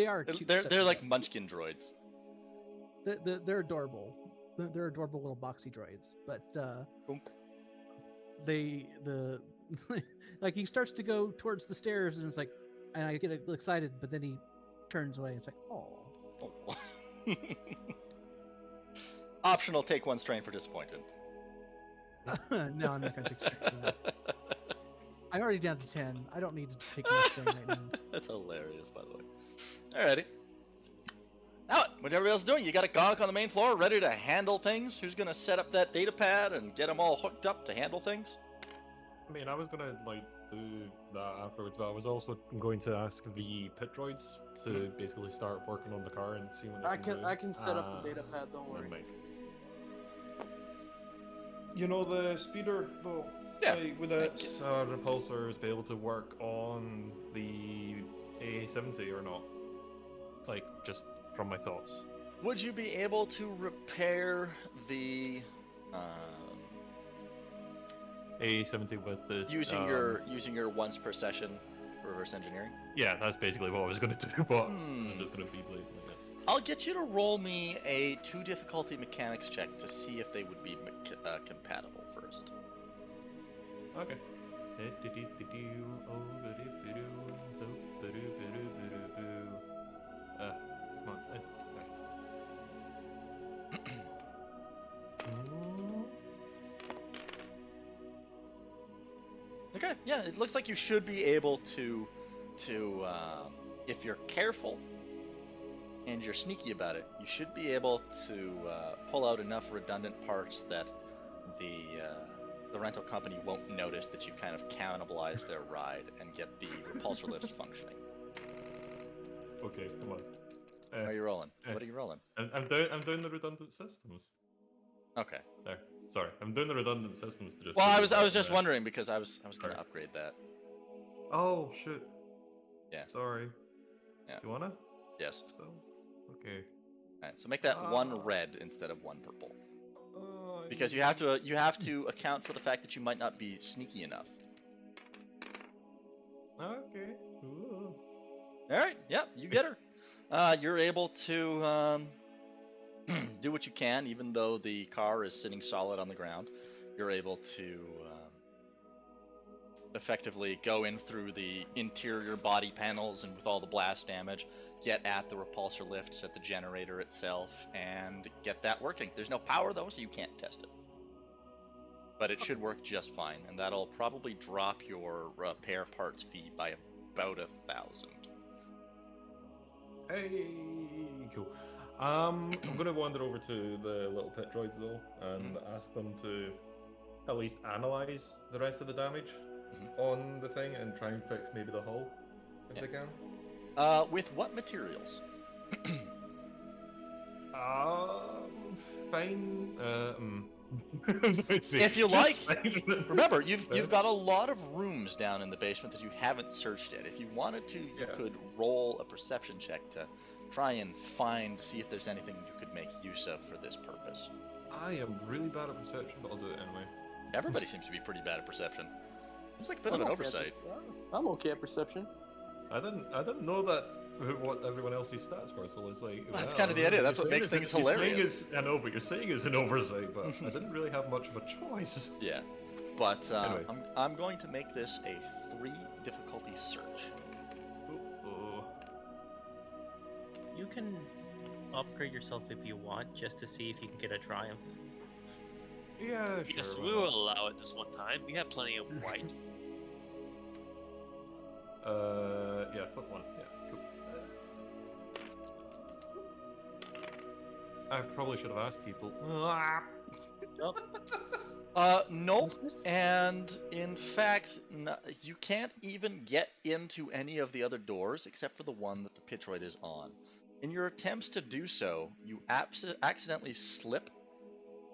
Speaker 3: are cute.
Speaker 1: They're like munchkin droids.
Speaker 3: They're adorable. They're adorable little boxy droids. But like, he starts to go towards the stairs, and it's like, and I get excited, but then he turns away. It's like, oh.
Speaker 1: Optional, take 1 strain for disappointment.
Speaker 3: No, I'm not going to take strain for that. I'm already down to 10. I don't need to take more strain right now.
Speaker 1: That's hilarious, by the way. Alrighty. Now, what everybody else is doing? You got a gonk on the main floor, ready to handle things? Who's going to set up that data pad and get them all hooked up to handle things?
Speaker 2: I mean, I was gonna do that afterwards, but I was also going to ask the pit droids to basically start working on the car and see what they can do.
Speaker 6: I can set up the data pad. Don't worry.
Speaker 2: You know the speeder though.
Speaker 1: Yeah.
Speaker 2: Like, would its repulsors be able to work on the A70 or not? Like, just from my thoughts.
Speaker 1: Would you be able to repair the
Speaker 2: A70 with the
Speaker 1: using your once per session reverse engineering?
Speaker 2: Yeah, that's basically what I was going to do, but I'm just going to be blatant with it.
Speaker 1: I'll get you to roll me a 2 difficulty mechanics check to see if they would be compatible first.
Speaker 2: Okay. Come on.
Speaker 1: Okay, yeah, it looks like you should be able to if you're careful and you're sneaky about it, you should be able to pull out enough redundant parts that the rental company won't notice that you've kind of cannibalized their ride and get the repulsor lifts functioning.
Speaker 2: Okay, come on.
Speaker 1: How are you rolling? What are you rolling?
Speaker 2: I'm doing the redundant systems.
Speaker 1: Okay.
Speaker 2: There. Sorry, I'm doing the redundant systems to just.
Speaker 1: Well, I was just wondering because I was going to upgrade that.
Speaker 2: Oh shoot.
Speaker 1: Yeah.
Speaker 2: Sorry.
Speaker 1: Yeah.
Speaker 2: Do you wanna?
Speaker 1: Yes.
Speaker 2: So. Okay.
Speaker 1: All right. So make that 1 red instead of 1 purple.
Speaker 2: I
Speaker 1: Because you have to account for the fact that you might not be sneaky enough.
Speaker 2: Okay. Ooh.
Speaker 1: All right. Yep. You get her. You're able to do what you can, even though the car is sitting solid on the ground. You're able to effectively go in through the interior body panels and with all the blast damage, get at the repulsor lifts at the generator itself, and get that working. There's no power though, so you can't test it. But it should work just fine, and that'll probably drop your repair parts fee by about 1,000.
Speaker 2: Hey. cool. I'm gonna wander over to the little pit droids though, and ask them to at least analyze the rest of the damage on the thing and try and fix maybe the hull if they can.
Speaker 1: With what materials?
Speaker 2: Fine.
Speaker 1: If you like, remember you've got a lot of rooms down in the basement that you haven't searched yet. If you wanted to, you could roll a perception check to try and see if there's anything you could make use of for this purpose.
Speaker 2: I am really bad at perception, but I'll do it anyway.
Speaker 1: Everybody seems to be pretty bad at perception. Seems like a bit of an oversight.
Speaker 6: I'm okay at perception.
Speaker 2: I didn't know that what everyone else's stats were, so it's like...
Speaker 1: Well, that's kind of the idea. That's what makes things hilarious.
Speaker 2: I know, but you're saying it's an oversight, but I didn't really have much of a choice.
Speaker 1: Yeah, but
Speaker 2: Anyway.
Speaker 1: I'm going to make this a 3 difficulty search.
Speaker 5: You can upgrade yourself if you want, just to see if you can get a triumph.
Speaker 2: Yeah, sure.
Speaker 4: Yes,
Speaker 2: why
Speaker 4: we
Speaker 2: not?
Speaker 4: will allow it this one time. We have plenty of white.
Speaker 2: Yeah, flip one. Yeah, cool. I probably should have asked people.
Speaker 5: Nope.
Speaker 1: Nope. And in fact, you can't even get into any of the other doors except for the one that the Pitroid is on. In your attempts to do so, you accidentally slip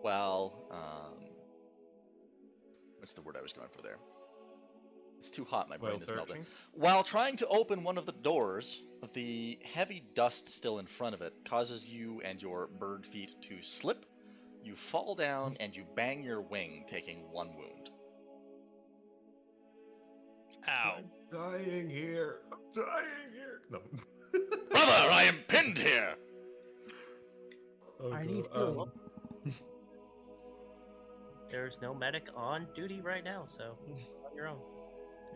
Speaker 1: while, what's the word I was going for there? It's too hot, my brain is melting. While trying to open one of the doors, the heavy dust still in front of it causes you and your bird feet to slip. You fall down and you bang your wing, taking 1 wound.
Speaker 4: Ow.
Speaker 2: I'm dying here. I'm dying here. No.
Speaker 1: Brother, I am pinned here!
Speaker 3: I need food.
Speaker 5: There's no medic on duty right now, so on your own.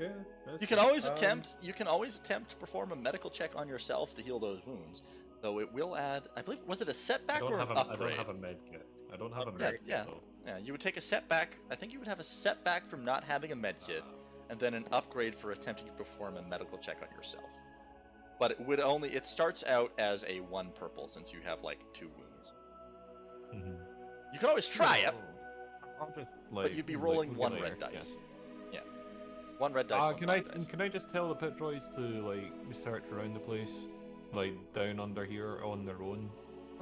Speaker 2: Yeah, that's
Speaker 1: You can
Speaker 2: good.
Speaker 1: always attempt to perform a medical check on yourself to heal those wounds. Though it will add, I believe, was it a setback or an
Speaker 2: I
Speaker 1: upgrade?
Speaker 2: don't have a med kit. I don't have a
Speaker 1: Yeah,
Speaker 2: med kit
Speaker 1: yeah.
Speaker 2: though.
Speaker 1: Yeah, you would take a setback. I think you would have a setback from not having a med kit, and then an upgrade for attempting to perform a medical check on yourself. But it starts out as a 1 purple since you have like 2 wounds. You can always try it,
Speaker 2: I'll just,
Speaker 1: but you'd be rolling
Speaker 2: like,
Speaker 1: 1
Speaker 2: later,
Speaker 1: red dice. Yeah. 1 red dice.
Speaker 2: Can I just tell the pit droids to like search around the place, like down under here on their own?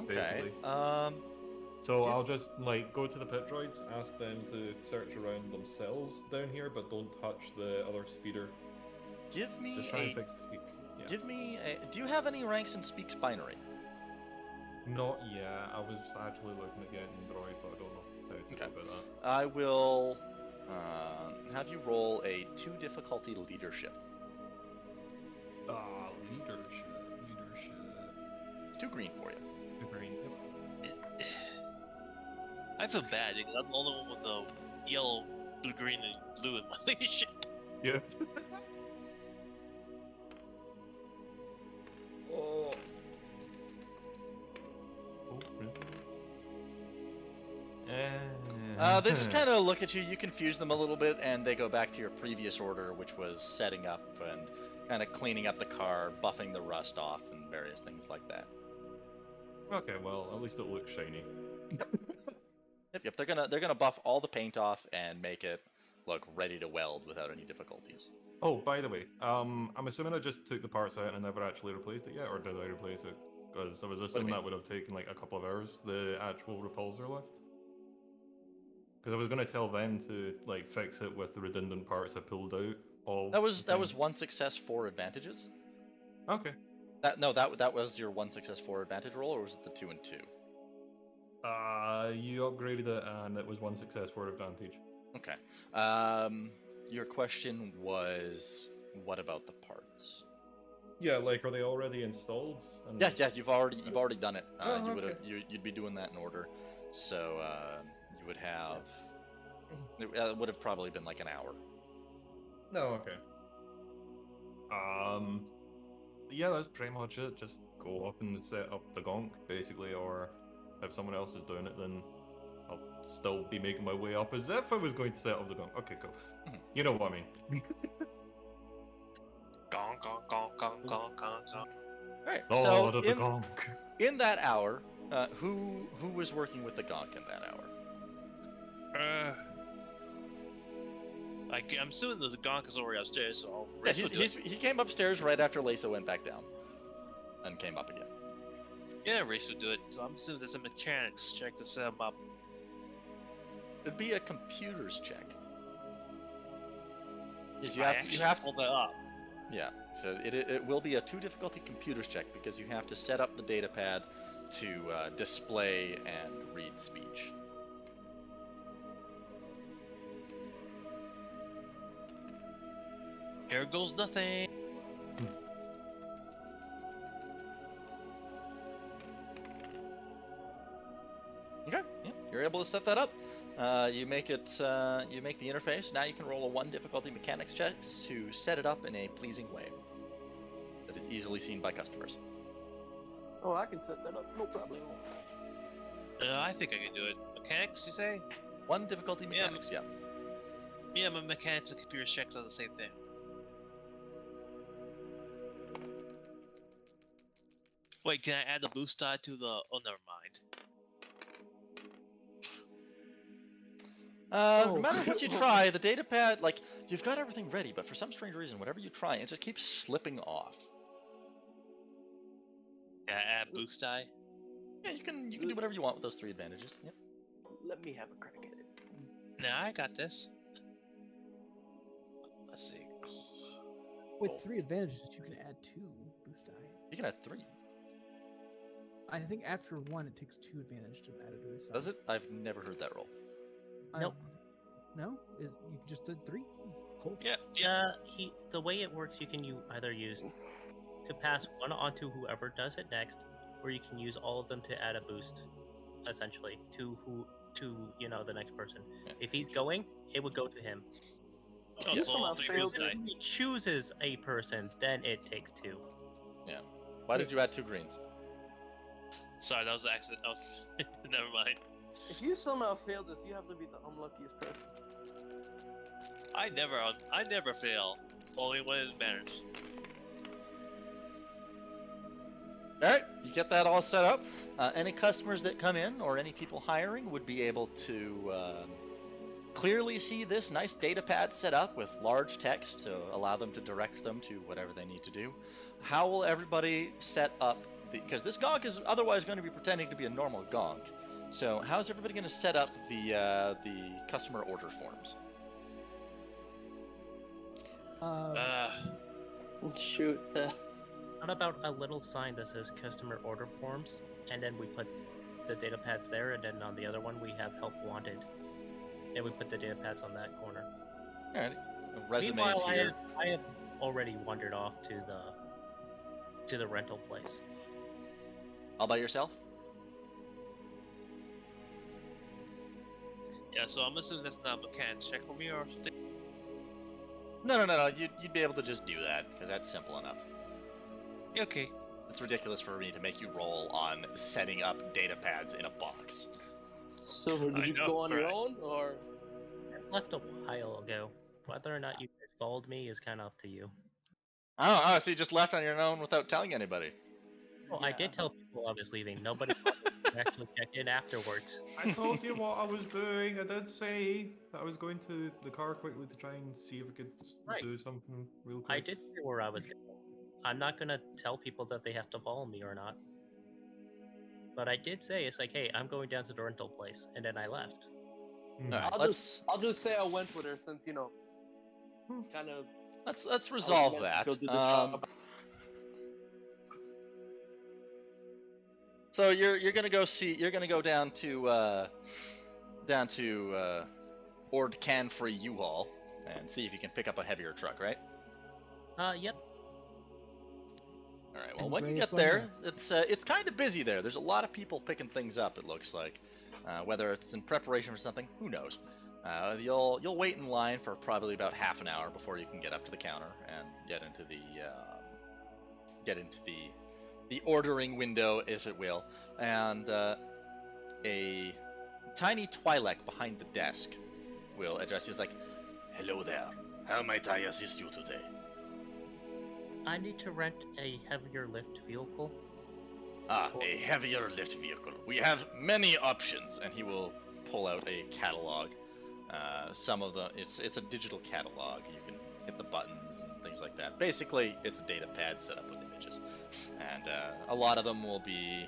Speaker 1: Okay.
Speaker 2: Basically. So I'll just like go to the pit droids, ask them to search around themselves down here, but don't touch the other speeder.
Speaker 1: Give me
Speaker 2: Just try and fix the speed. Yeah.
Speaker 1: Give me a. Do you have any ranks in Speaks Binary?
Speaker 2: Not yet. I was actually looking at getting droid, but I don't know how to go about that.
Speaker 1: I will have you roll a 2 difficulty leadership.
Speaker 2: Leadership.
Speaker 1: 2 green for you.
Speaker 2: Super green.
Speaker 4: I feel bad because I'm the only one with the yellow, blue, green, and blue in my leadership.
Speaker 2: Yep. Oh.
Speaker 1: They just kind of look at you, you confuse them a little bit, and they go back to your previous order, which was setting up and kind of cleaning up the car, buffing the rust off, and various things like that.
Speaker 2: Okay, well, at least it looks shiny.
Speaker 1: Yep. They're gonna buff all the paint off and make it look ready to weld without any difficulties.
Speaker 2: Oh, by the way, I'm assuming I just took the parts out and never actually replaced it yet, or did I replace it? Because I was assuming that would have taken like a couple of hours, the actual repulsor lift. Because I was going to tell them to like fix it with the redundant parts I pulled out.
Speaker 1: That was 1 success, 4 advantages.
Speaker 2: Okay.
Speaker 1: That was your 1 success, 4 advantage roll, or was it the 2 and 2?
Speaker 2: You upgraded it and it was 1 success, 4 advantage.
Speaker 1: Okay. Your question was, what about the parts?
Speaker 2: Yeah, like are they already installed? And...
Speaker 1: Yeah, you've already done it.
Speaker 2: Okay.
Speaker 1: You'd be doing that in order. So you would have it would have probably been like an hour.
Speaker 2: No, okay. Yeah, that's pretty much it. Just go up and set up the gonk, basically, or if someone else is doing it, then I'll still be making my way up as if I was going to set up the gonk. Okay, cool. You know what I mean.
Speaker 4: Gong, gong, gong, gong, gong, gong, gong.
Speaker 1: Alright,
Speaker 2: Lord
Speaker 1: so
Speaker 2: of the gonk.
Speaker 1: in that hour, who was working with the gonk in that hour?
Speaker 4: I'm assuming the gonk is already upstairs, so I'll
Speaker 1: Yeah,
Speaker 4: Race will do it.
Speaker 1: he came upstairs right after Lisa went back down, and came up again.
Speaker 4: Yeah, Race will do it. So I'm assuming there's a mechanics check to set him up.
Speaker 1: It'd be a computer's check.
Speaker 4: If
Speaker 1: You
Speaker 4: I
Speaker 1: have to. You
Speaker 4: actually
Speaker 1: have to.
Speaker 4: pull that up.
Speaker 1: Yeah. So it will be a 2 difficulty computer's check because you have to set up the data pad to display and read speech.
Speaker 4: Here goes nothing.
Speaker 1: Okay, yeah, you're able to set that up. You make it. You make the interface. Now you can roll a 1 difficulty mechanics check to set it up in a pleasing way that is easily seen by customers.
Speaker 6: Oh, I can set that up. No problem.
Speaker 4: I think I can do it. Mechanics, you say?
Speaker 1: 1 difficulty mechanics. Yeah.
Speaker 4: Yeah, my mechanics and computer checks are the same thing. Wait, can I add the boost die to the? Oh, never mind.
Speaker 1: No matter what you try, the data pad, like, you've got everything ready, but for some strange reason, whatever you try, it just keeps slipping off.
Speaker 4: Can I add boost die?
Speaker 1: Yeah, you can do whatever you want with those 3 advantages. Yep.
Speaker 6: Let me have a crack at it.
Speaker 4: Nah, I got this. Let's see.
Speaker 3: With 3 advantages, you can add 2 boost die.
Speaker 1: You can add 3.
Speaker 3: I think after 1, it takes 2 advantage to add a boost die.
Speaker 1: Does it? I've never heard that roll.
Speaker 5: Nope.
Speaker 3: No? You just did 3? Cool.
Speaker 4: Yeah.
Speaker 5: The way it works, you can either use to pass 1 onto whoever does it next, or you can use all of them to add a boost, essentially, to the next person.
Speaker 1: Yeah.
Speaker 5: If he's going, it would go to him.
Speaker 4: Oh,
Speaker 6: You
Speaker 4: so
Speaker 6: somehow
Speaker 4: all 3
Speaker 6: failed
Speaker 4: boost die.
Speaker 6: this.
Speaker 5: If he chooses a person, then it takes 2.
Speaker 1: Yeah. Why did you add 2 greens?
Speaker 4: Sorry, that was an accident. Oh, never mind.
Speaker 6: If you somehow fail this, you have to be the unluckiest person.
Speaker 4: I never fail. Only when it matters.
Speaker 1: Alright, you get that all set up. Any customers that come in, or any people hiring, would be able to clearly see this nice data pad set up with large text to allow them to direct them to whatever they need to do. How will everybody set up, because this gonk is otherwise going to be pretending to be a normal gonk. So how's everybody going to set up the customer order forms?
Speaker 6: Shoot.
Speaker 5: What about a little sign that says customer order forms, and then we put the data pads there, and then on the other one we have help wanted, and we put the data pads on that corner.
Speaker 1: Alright, resumes
Speaker 5: Meanwhile,
Speaker 1: here.
Speaker 5: I have already wandered off to the rental place.
Speaker 1: All by yourself?
Speaker 4: Yeah, so I'm assuming that's not a mechanics check for me or something.
Speaker 1: No. You'd be able to just do that, because that's simple enough.
Speaker 4: Okay.
Speaker 1: It's ridiculous for me to make you roll on setting up data pads in a box.
Speaker 6: Silver, did
Speaker 4: I
Speaker 6: you
Speaker 4: know,
Speaker 6: go on your
Speaker 4: right.
Speaker 6: own, or?
Speaker 5: I left a while ago. Whether or not you guys followed me is kind of up to you.
Speaker 1: Oh, so you just left on your own without telling anybody.
Speaker 5: Well, I did tell people I was leaving. Nobody actually checked in afterwards.
Speaker 2: I told you what I was doing. I did say that I was going to the car quickly to try and see if I could
Speaker 5: Right.
Speaker 2: do something real quick.
Speaker 5: I did say where I was going. I'm not gonna tell people that they have to follow me or not. But I did say, it's like, hey, I'm going down to the rental place, and then I left.
Speaker 1: Alright,
Speaker 6: I'll just say I went with her since kind of.
Speaker 1: let's resolve
Speaker 6: meant
Speaker 1: that.
Speaker 6: to go do the job.
Speaker 1: So you're gonna go down to Ord Can Free U-Haul and see if you can pick up a heavier truck, right?
Speaker 5: Yep.
Speaker 1: All right. Well,
Speaker 3: And
Speaker 1: when you
Speaker 3: Gray's
Speaker 1: get
Speaker 3: going
Speaker 1: there,
Speaker 3: next.
Speaker 1: it's kind of busy there. There's a lot of people picking things up. It looks like, whether it's in preparation for something, who knows? You'll wait in line for probably about half an hour before you can get up to the counter and get into the ordering window, if it will, and a tiny Twi'lek behind the desk will address you as like, "Hello there. How might I assist you today?"
Speaker 5: I need to rent a heavier lift vehicle.
Speaker 1: A heavier lift vehicle. We have many options, and he will pull out a catalog. Some of the it's a digital catalog. You can hit the buttons and things like that. Basically, it's a data pad set up with images, and a lot of them will be,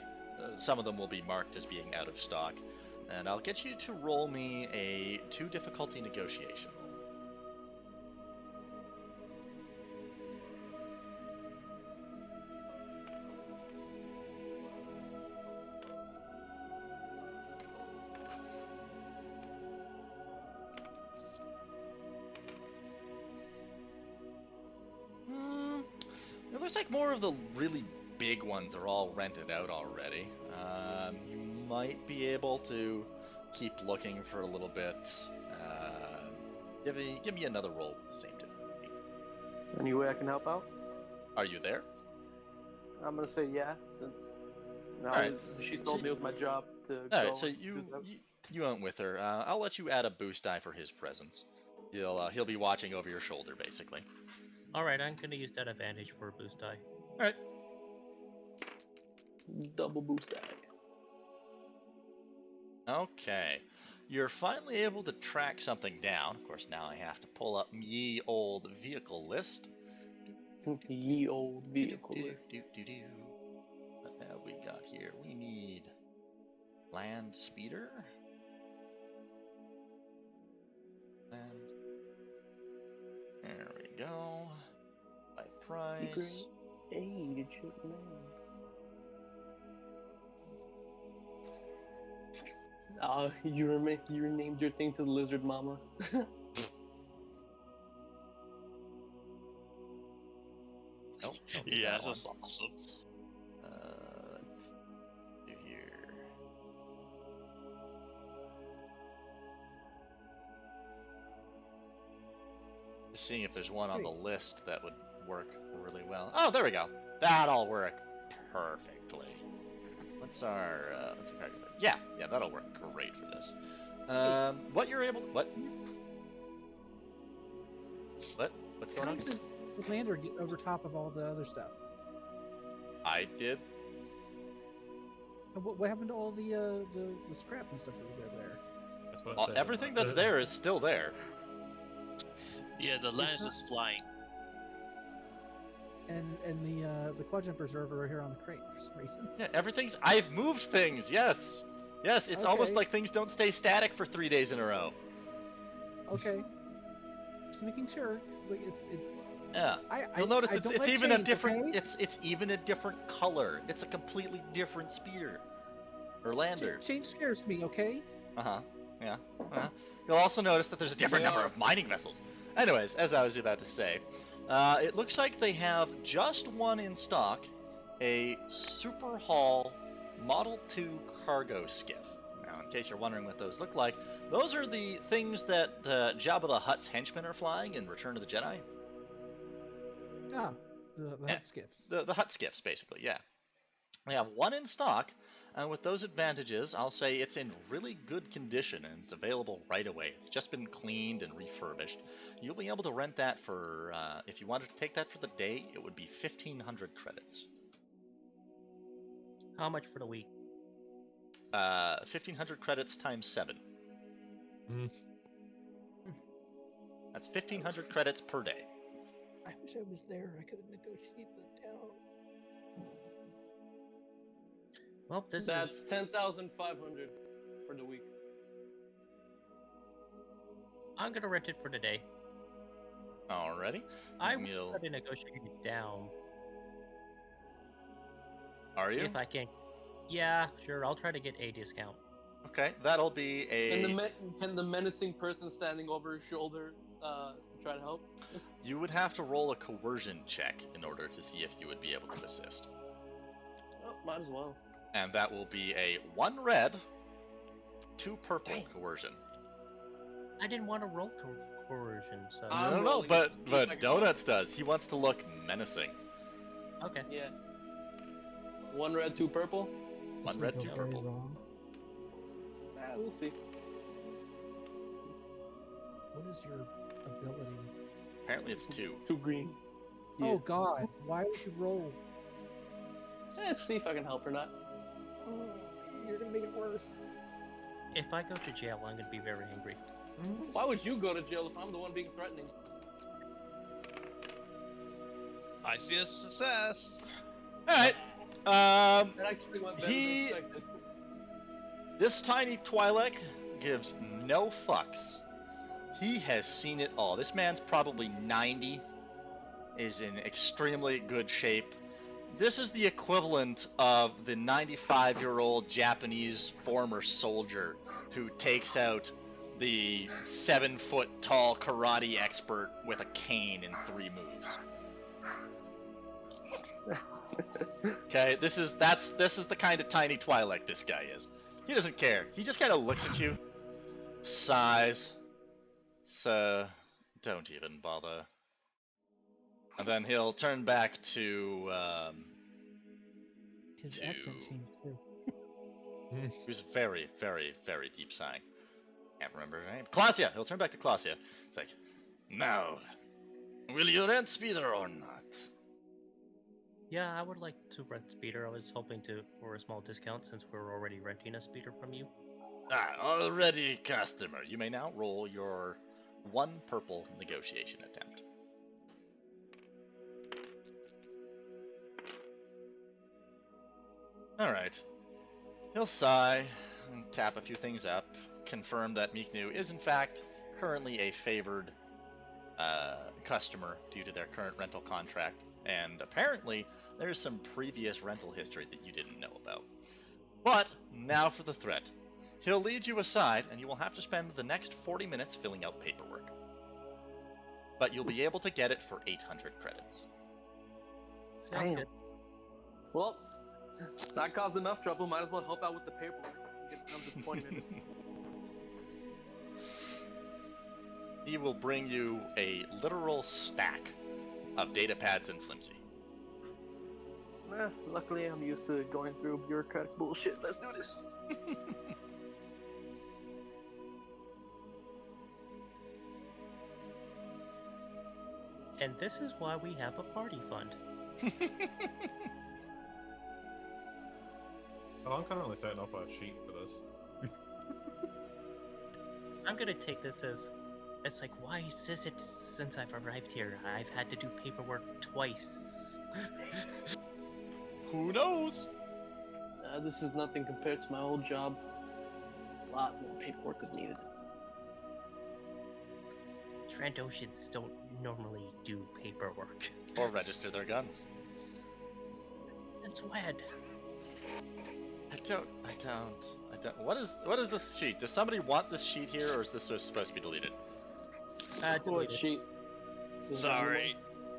Speaker 1: some of them will be marked as being out of stock. And I'll get you to roll me a 2 difficulty negotiation roll. It looks like more of the really big ones are all rented out already. You might be able to keep looking for a little bit. Give me another roll with the same difficulty.
Speaker 6: Any way I can help out?
Speaker 1: Are you there?
Speaker 6: I'm gonna say yeah, since now
Speaker 1: Alright.
Speaker 6: she told me it was my job to go.
Speaker 1: All right, so
Speaker 6: and do that.
Speaker 1: you went with her. I'll let you add a boost die for his presence. He'll be watching over your shoulder, basically.
Speaker 5: Alright, I'm gonna use that advantage for a boost die.
Speaker 1: All right.
Speaker 6: Double boost die.
Speaker 1: Okay. You're finally able to track something down. Of course, now I have to pull up ye old vehicle list.
Speaker 6: Ye old vehicle list.
Speaker 1: What have we got here? We need land speeder. Land. There we go. By price.
Speaker 6: Age, man. You renamed your thing to the Lizard Mama.
Speaker 1: Nope, don't do
Speaker 4: Yeah,
Speaker 1: that
Speaker 4: that's
Speaker 1: one.
Speaker 4: awesome.
Speaker 1: Let's do here. Just seeing if there's one on the list that would work really well. Oh, there we go. That'll work perfectly. What's our calculator? Yeah, that'll work great for this. What you're able to, what's going
Speaker 3: How
Speaker 1: on?
Speaker 3: did the lander get over top of all the other stuff?
Speaker 1: I did.
Speaker 3: And what happened to all the scrap and stuff that was there?
Speaker 2: That's what I said.
Speaker 1: Everything that's there is still there.
Speaker 4: Yeah, the land is
Speaker 3: not-
Speaker 4: just flying.
Speaker 3: And the quad jumpers are over here on the crate for some reason.
Speaker 1: Yeah, everything's. I've moved things. Yes. It's almost
Speaker 3: Okay.
Speaker 1: like things don't stay static for 3 days in a row.
Speaker 3: Okay. Just making sure. It's like it's.
Speaker 1: Yeah.
Speaker 3: I
Speaker 1: You'll notice
Speaker 3: I
Speaker 1: it's
Speaker 3: don't like
Speaker 1: even a
Speaker 3: change,
Speaker 1: different.
Speaker 3: okay?
Speaker 1: It's even a different color. It's a completely different speeder or lander.
Speaker 3: Change scares me. Okay.
Speaker 1: Yeah. You'll also notice that there's a different
Speaker 6: They
Speaker 1: number
Speaker 6: are.
Speaker 1: of mining vessels. Anyways, as I was about to say, it looks like they have just one in stock, a Super Haul Model 2 cargo skiff. Now, in case you're wondering what those look like, those are the things that Jabba the Hutt's henchmen are flying in Return of the Jedi.
Speaker 3: Ah, the
Speaker 1: Yeah.
Speaker 3: hut skiffs.
Speaker 1: The Hutt skiffs, basically, yeah. We have one in stock, and with those advantages, I'll say it's in really good condition and it's available right away. It's just been cleaned and refurbished. You'll be able to rent that for, if you wanted to take that for the day, it would be 1,500 credits.
Speaker 5: How much for the week?
Speaker 1: 1,500 credits times 7.
Speaker 2: Mm.
Speaker 1: That's 1,500 credits per day.
Speaker 3: I wish I was there. I could have negotiated it down.
Speaker 5: Well, this
Speaker 6: That's
Speaker 5: is
Speaker 6: 10,500 for the week.
Speaker 5: I'm gonna rent it for the day.
Speaker 1: Alrighty.
Speaker 5: I
Speaker 1: You'll-
Speaker 5: will try to negotiate it down.
Speaker 1: Are
Speaker 5: See
Speaker 1: you?
Speaker 5: if I can. Yeah, sure. I'll try to get a discount.
Speaker 1: Okay, that'll be a...
Speaker 6: Can the menacing person standing over his shoulder try to help?
Speaker 1: You would have to roll a coercion check in order to see if you would be able to assist.
Speaker 6: Oh, might as well.
Speaker 1: And that will be a 1 red, 2 purple
Speaker 6: Dang.
Speaker 1: coercion.
Speaker 5: I didn't want to roll coercion, so
Speaker 6: I'm
Speaker 1: No,
Speaker 6: rolling it
Speaker 1: but
Speaker 6: to see if I can help.
Speaker 1: Donuts does. He wants to look menacing.
Speaker 5: okay.
Speaker 6: Yeah. 1 red, 2 purple.
Speaker 1: 1 red, 2 purple.
Speaker 3: Wrong.
Speaker 6: We'll see.
Speaker 3: What is your ability?
Speaker 1: Apparently it's 2.
Speaker 6: 2 green.
Speaker 3: Oh
Speaker 6: Yes.
Speaker 3: God! Why would you roll?
Speaker 6: Let's see if I can help or not.
Speaker 3: You're gonna make it worse.
Speaker 5: If I go to jail, I'm gonna be very angry.
Speaker 6: Why would you go to jail if I'm the one being threatening?
Speaker 4: I see a success.
Speaker 1: All right.
Speaker 6: That actually went better than expected.
Speaker 1: This tiny Twi'lek gives no fucks. He has seen it all. This man's probably 90, is in extremely good shape. This is the equivalent of the 95-year-old Japanese former soldier who takes out the 7-foot-tall karate expert with a cane in 3 moves. Okay, this is the kind of tiny Twi'lek this guy is. He doesn't care. He just kind of looks at you, sighs. So, don't even bother. And then he'll turn back to
Speaker 3: His accent changed too.
Speaker 1: he was very, very, very deep sighing. Can't remember her name. Clausia! He'll turn back to Clausia. It's like, now, will you rent Speeder or not?
Speaker 5: Yeah, I would like to rent speeder. I was hoping for a small discount since we're already renting a speeder from you.
Speaker 1: Already customer. You may now roll your 1 purple negotiation attempt. Alright. He'll sigh and tap a few things up, confirm that Miknu is in fact currently a favored customer due to their current rental contract, and apparently there's some previous rental history that you didn't know about. But now for the threat. He'll lead you aside, and you will have to spend the next 40 minutes filling out paperwork. But you'll be able to get it for 800 credits.
Speaker 5: Sounds good.
Speaker 6: Well, that caused enough trouble. Might as well help out with the paperwork. Get it down to 20 minutes.
Speaker 1: He will bring you a literal stack of data pads and flimsy.
Speaker 6: Luckily, I'm used to going through bureaucratic bullshit. Let's do this.
Speaker 5: And this is why we have a party fund.
Speaker 2: Oh, I'm currently setting up a sheet for this.
Speaker 5: I'm gonna take this as, it's like, why is it since I've arrived here? I've had to do paperwork twice.
Speaker 1: Who knows?
Speaker 6: This is nothing compared to my old job. A lot more paperwork is needed.
Speaker 5: Trandoshans don't normally do paperwork.
Speaker 1: Or register their guns.
Speaker 5: It's wed.
Speaker 1: I don't. What is this sheet? Does somebody want this sheet here, or is this supposed to be deleted?
Speaker 6: What
Speaker 5: Deleted.
Speaker 6: sheet? Is that
Speaker 4: Sorry.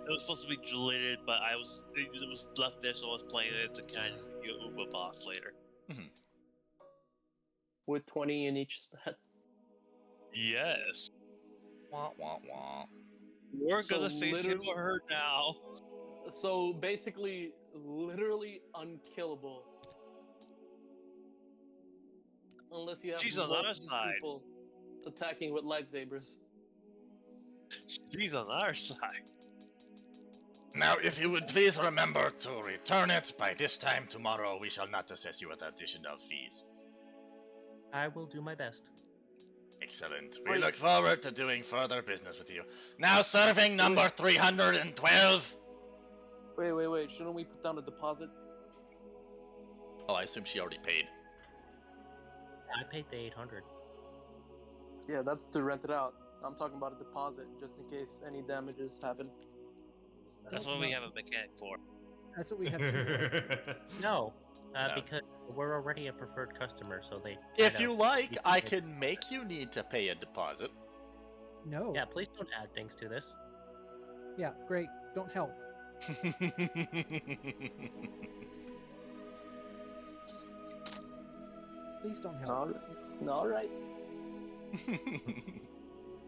Speaker 4: It was supposed to be deleted, but it was left there, so I was playing it to kind of get Uber boss later.
Speaker 6: with 20 in each stat?
Speaker 4: Yes.
Speaker 1: Wah wah wah.
Speaker 4: We're
Speaker 6: So
Speaker 4: gonna say
Speaker 6: literally-
Speaker 4: for her now.
Speaker 6: So basically, literally unkillable. Unless you have
Speaker 4: She's on our
Speaker 6: multiple
Speaker 4: side.
Speaker 6: people attacking with lightsabers.
Speaker 4: She's on our side.
Speaker 1: Now, if you would please remember to return it by this time tomorrow, we shall not assess you with additional fees.
Speaker 5: I will do my best.
Speaker 1: Excellent. We
Speaker 6: Wait.
Speaker 1: look forward to doing further business with you. Now serving number 312.
Speaker 6: Wait. Shouldn't we put down a deposit?
Speaker 1: Oh, I assume she already paid.
Speaker 5: I paid the 800.
Speaker 6: Yeah, that's to rent it out. I'm talking about a deposit, just in case any damages happen.
Speaker 4: That's what we have a mechanic for.
Speaker 3: That's what we have to do.
Speaker 5: No,
Speaker 1: No.
Speaker 5: because we're already a preferred customer, so they.
Speaker 1: If
Speaker 5: kinda-
Speaker 1: you like, I can make you need to pay a deposit.
Speaker 3: No.
Speaker 5: Yeah, please don't add things to this.
Speaker 3: Yeah, great. Don't help. Please don't help.
Speaker 6: Alright.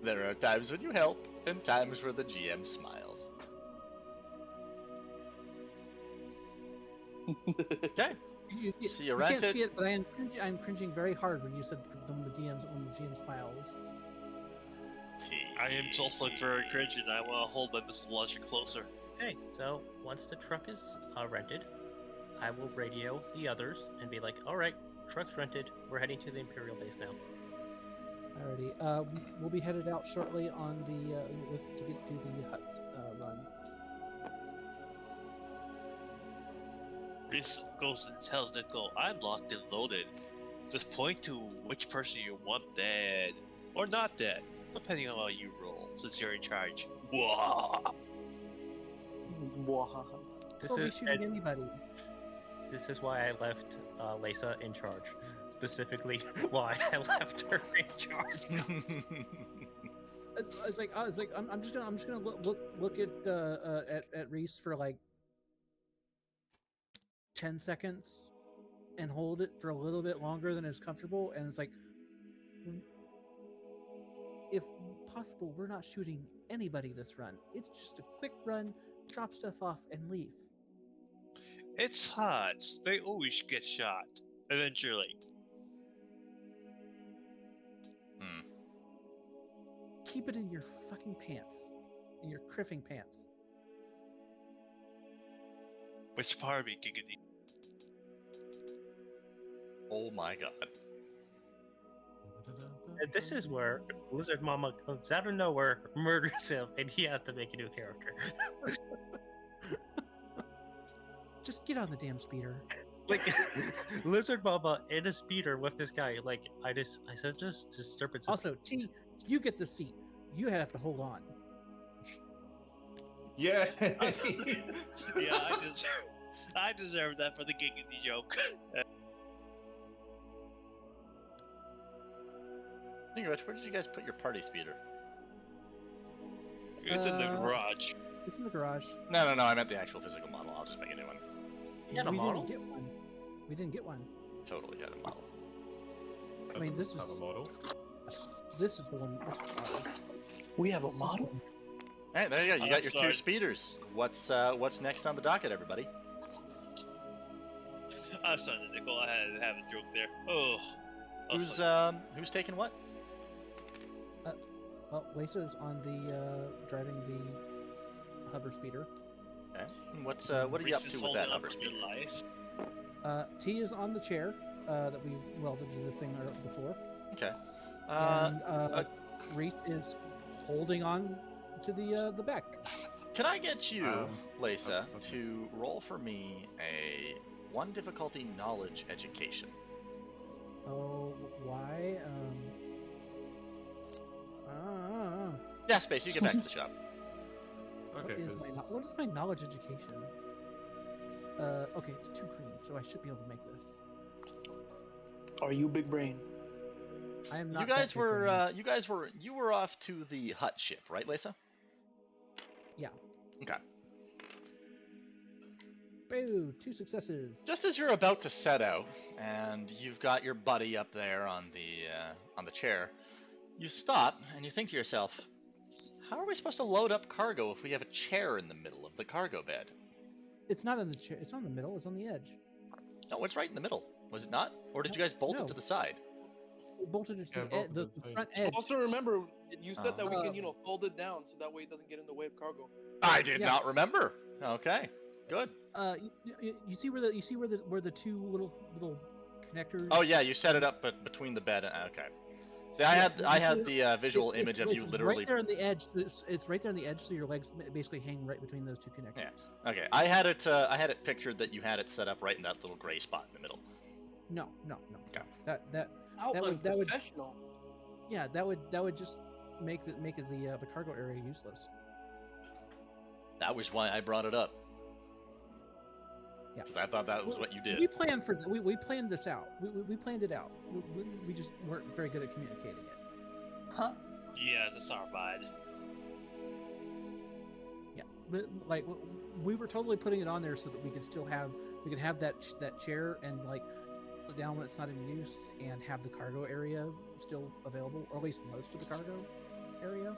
Speaker 1: There are times when you help, and times where the GM smiles. Okay. So you rent
Speaker 3: can't
Speaker 1: it.
Speaker 3: see it, but I'm cringing very hard when you said when the GM smiles.
Speaker 4: I am also very cringe and I want to hold my Mr. Launcher closer.
Speaker 5: Okay, so once the truck is rented, I will radio the others and be like, all right, truck's rented. We're heading to the Imperial base now.
Speaker 3: Alrighty. We'll be headed out shortly on the to get to the hut run.
Speaker 4: Reese goes and tells Nicole, I'm locked and loaded. Just point to which person you want dead. Or not dead, depending on how you roll, since you're in charge. Wah!
Speaker 5: This
Speaker 3: We'll be
Speaker 5: is
Speaker 3: shooting anybody.
Speaker 5: This is why I left Lisa in charge. Specifically, why I left her in charge.
Speaker 3: It's like I'm just gonna look at Reese for like 10 seconds and hold it for a little bit longer than is comfortable, and it's like, if possible, we're not shooting anybody this run. It's just a quick run, drop stuff off, and leave.
Speaker 4: It's hot. They always get shot. Eventually.
Speaker 3: Keep it in your fucking pants, in your criffing pants.
Speaker 4: Which part of me, Giggity?
Speaker 1: Oh my god.
Speaker 5: And this is where Lizard Mama comes out of nowhere, murders him, and he has to make a new character.
Speaker 3: Just get on the damn speeder.
Speaker 5: Like, Lizard Mama in a speeder with this guy. Like, I said just disturbance.
Speaker 3: Also, T, you get the seat. You have to hold on.
Speaker 2: Yeah.
Speaker 4: Yeah, I deserve that for the Giggity joke.
Speaker 1: Think of it, where did you guys put your party speeder?
Speaker 4: It's in the garage.
Speaker 3: It's in the garage.
Speaker 1: No, I meant the actual physical model. I'll just make a new one.
Speaker 5: You had a model?
Speaker 3: Didn't get one. We didn't get one.
Speaker 1: Totally got a model.
Speaker 3: I mean, this
Speaker 2: Have
Speaker 3: is
Speaker 2: a model.
Speaker 3: this is the one.
Speaker 6: We have a model.
Speaker 1: Hey, there you go. You got your
Speaker 4: sorry.
Speaker 1: 2 speeders. What's next on the docket, everybody?
Speaker 4: I'm sorry, Nicole. I had to have a joke there. Oh. I was
Speaker 1: Who's taking what?
Speaker 3: Well, Lisa's on the driving the hover speeder.
Speaker 1: Okay. And what are you up
Speaker 4: Reese is
Speaker 1: to with that
Speaker 4: holding
Speaker 1: hover
Speaker 4: up for
Speaker 1: speeder?
Speaker 4: good lies.
Speaker 3: T is on the chair that we welded to this thing before.
Speaker 1: Okay.
Speaker 3: And Reese is holding on to the back.
Speaker 1: Can I get you, Lisa,
Speaker 2: okay.
Speaker 1: to roll for me a 1 difficulty knowledge education?
Speaker 3: Oh, why?
Speaker 1: Yeah, Space, you get back to the shop.
Speaker 2: Okay.
Speaker 3: What is my knowledge education? Okay, it's 2 green, so I should be able to make this.
Speaker 6: Are you big brain?
Speaker 3: I am not.
Speaker 1: You were off to the hut ship, right, Lisa?
Speaker 3: Yeah.
Speaker 1: Okay.
Speaker 3: Boo! 2 successes.
Speaker 1: Just as you're about to set out, and you've got your buddy up there on the chair, you stop and you think to yourself, how are we supposed to load up cargo if we have a chair in the middle of the cargo bed?
Speaker 3: It's not in the chair. It's on the middle. It's on the edge.
Speaker 1: No, it's right in the middle. Was it not? Or did you guys bolt
Speaker 3: No.
Speaker 1: it to the side?
Speaker 3: We bolted it to
Speaker 2: Yeah,
Speaker 3: the
Speaker 2: bolted it
Speaker 3: front
Speaker 2: side.
Speaker 3: edge.
Speaker 6: Also, remember, you said that we
Speaker 3: Uh,
Speaker 6: can, fold it down so that way it doesn't get in the way of cargo.
Speaker 1: I did
Speaker 3: Yeah.
Speaker 1: not remember. Okay, good.
Speaker 3: You see where the 2 little connectors.
Speaker 1: Oh yeah, you set it up, but between the bed. Okay. See, I had the visual image of you literally.
Speaker 3: right there on the edge. It's right there on the edge, so your legs basically hang right between those 2 connectors.
Speaker 1: Yeah. Okay, I had it pictured that you had it set up right in that little gray spot in the middle.
Speaker 3: No.
Speaker 1: Okay.
Speaker 3: That
Speaker 6: How
Speaker 3: would-
Speaker 6: unprofessional.
Speaker 3: yeah, that would just make the cargo area useless.
Speaker 1: That was why I brought it up.
Speaker 3: Yeah.
Speaker 1: Because I thought that was what you did.
Speaker 3: We planned for we planned this out. We planned it out. We just weren't very good at communicating it.
Speaker 6: Huh?
Speaker 4: Yeah, that's our bad.
Speaker 3: Yeah, like we were totally putting it on there so that we could have that chair and like put down when it's not in use and have the cargo area still available, or at least most of the cargo area.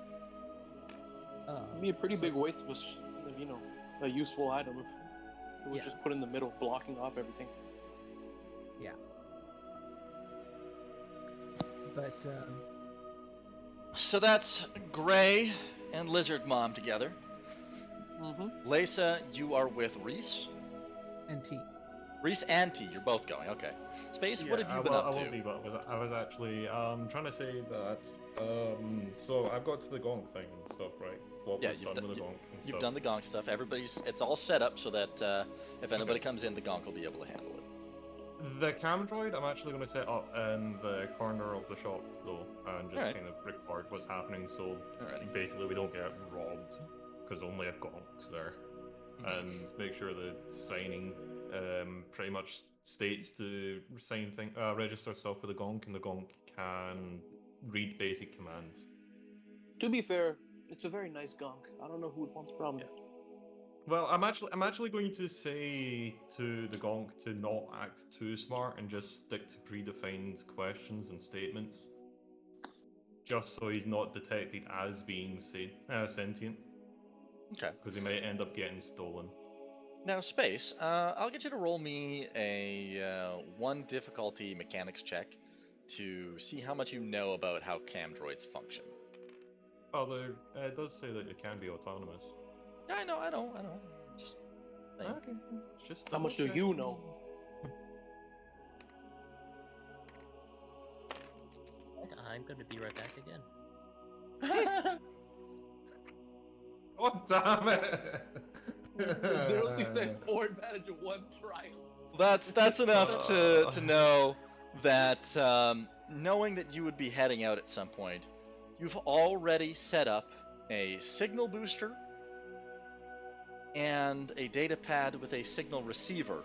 Speaker 6: It'd be a pretty big waste of a useful item if it was
Speaker 3: Yeah.
Speaker 6: just put in the middle, blocking off everything.
Speaker 3: Yeah. But
Speaker 1: So that's Gray and Lizard Mom together.
Speaker 6: Mm-hmm.
Speaker 1: Lisa, you are with Reese.
Speaker 3: and T.
Speaker 1: Reese and T, you're both going. Okay. Space, what have you been
Speaker 2: I
Speaker 1: up to?
Speaker 2: won't be, but I was actually trying to say that. So I've got to the gonk thing and stuff, right? What was done with the gonk and
Speaker 1: You've
Speaker 2: stuff.
Speaker 1: done the gonk stuff. It's all set up so that if anybody comes in, the gonk will be able to handle it.
Speaker 2: The cam droid, I'm actually going to set up in the corner of the shop, though, and just kind of record what's happening, so basically we don't get robbed, because only a gonk's there. And make sure the signing pretty much states to register stuff with the gonk, and the gonk can read basic commands.
Speaker 6: To be fair, it's a very nice gonk. I don't know who would want a problem.
Speaker 2: Yeah. Well, I'm actually going to say to the gonk to not act too smart and just stick to predefined questions and statements, just so he's not detected as being sentient.
Speaker 1: Okay.
Speaker 2: Because he might end up getting stolen.
Speaker 1: Now, Space, I'll get you to roll me a 1 difficulty mechanics check to see how much you know about how cam droids function.
Speaker 2: Although it does say that it can be autonomous.
Speaker 1: Yeah, I know. Just saying.
Speaker 2: Okay. Just
Speaker 6: How much do you know?
Speaker 5: I'm going to be right back again.
Speaker 2: Oh, damn it!
Speaker 6: 0 success, 4 advantage, and 1 trial.
Speaker 1: That's enough to know that knowing that you would be heading out at some point, you've already set up a signal booster and a data pad with a signal receiver,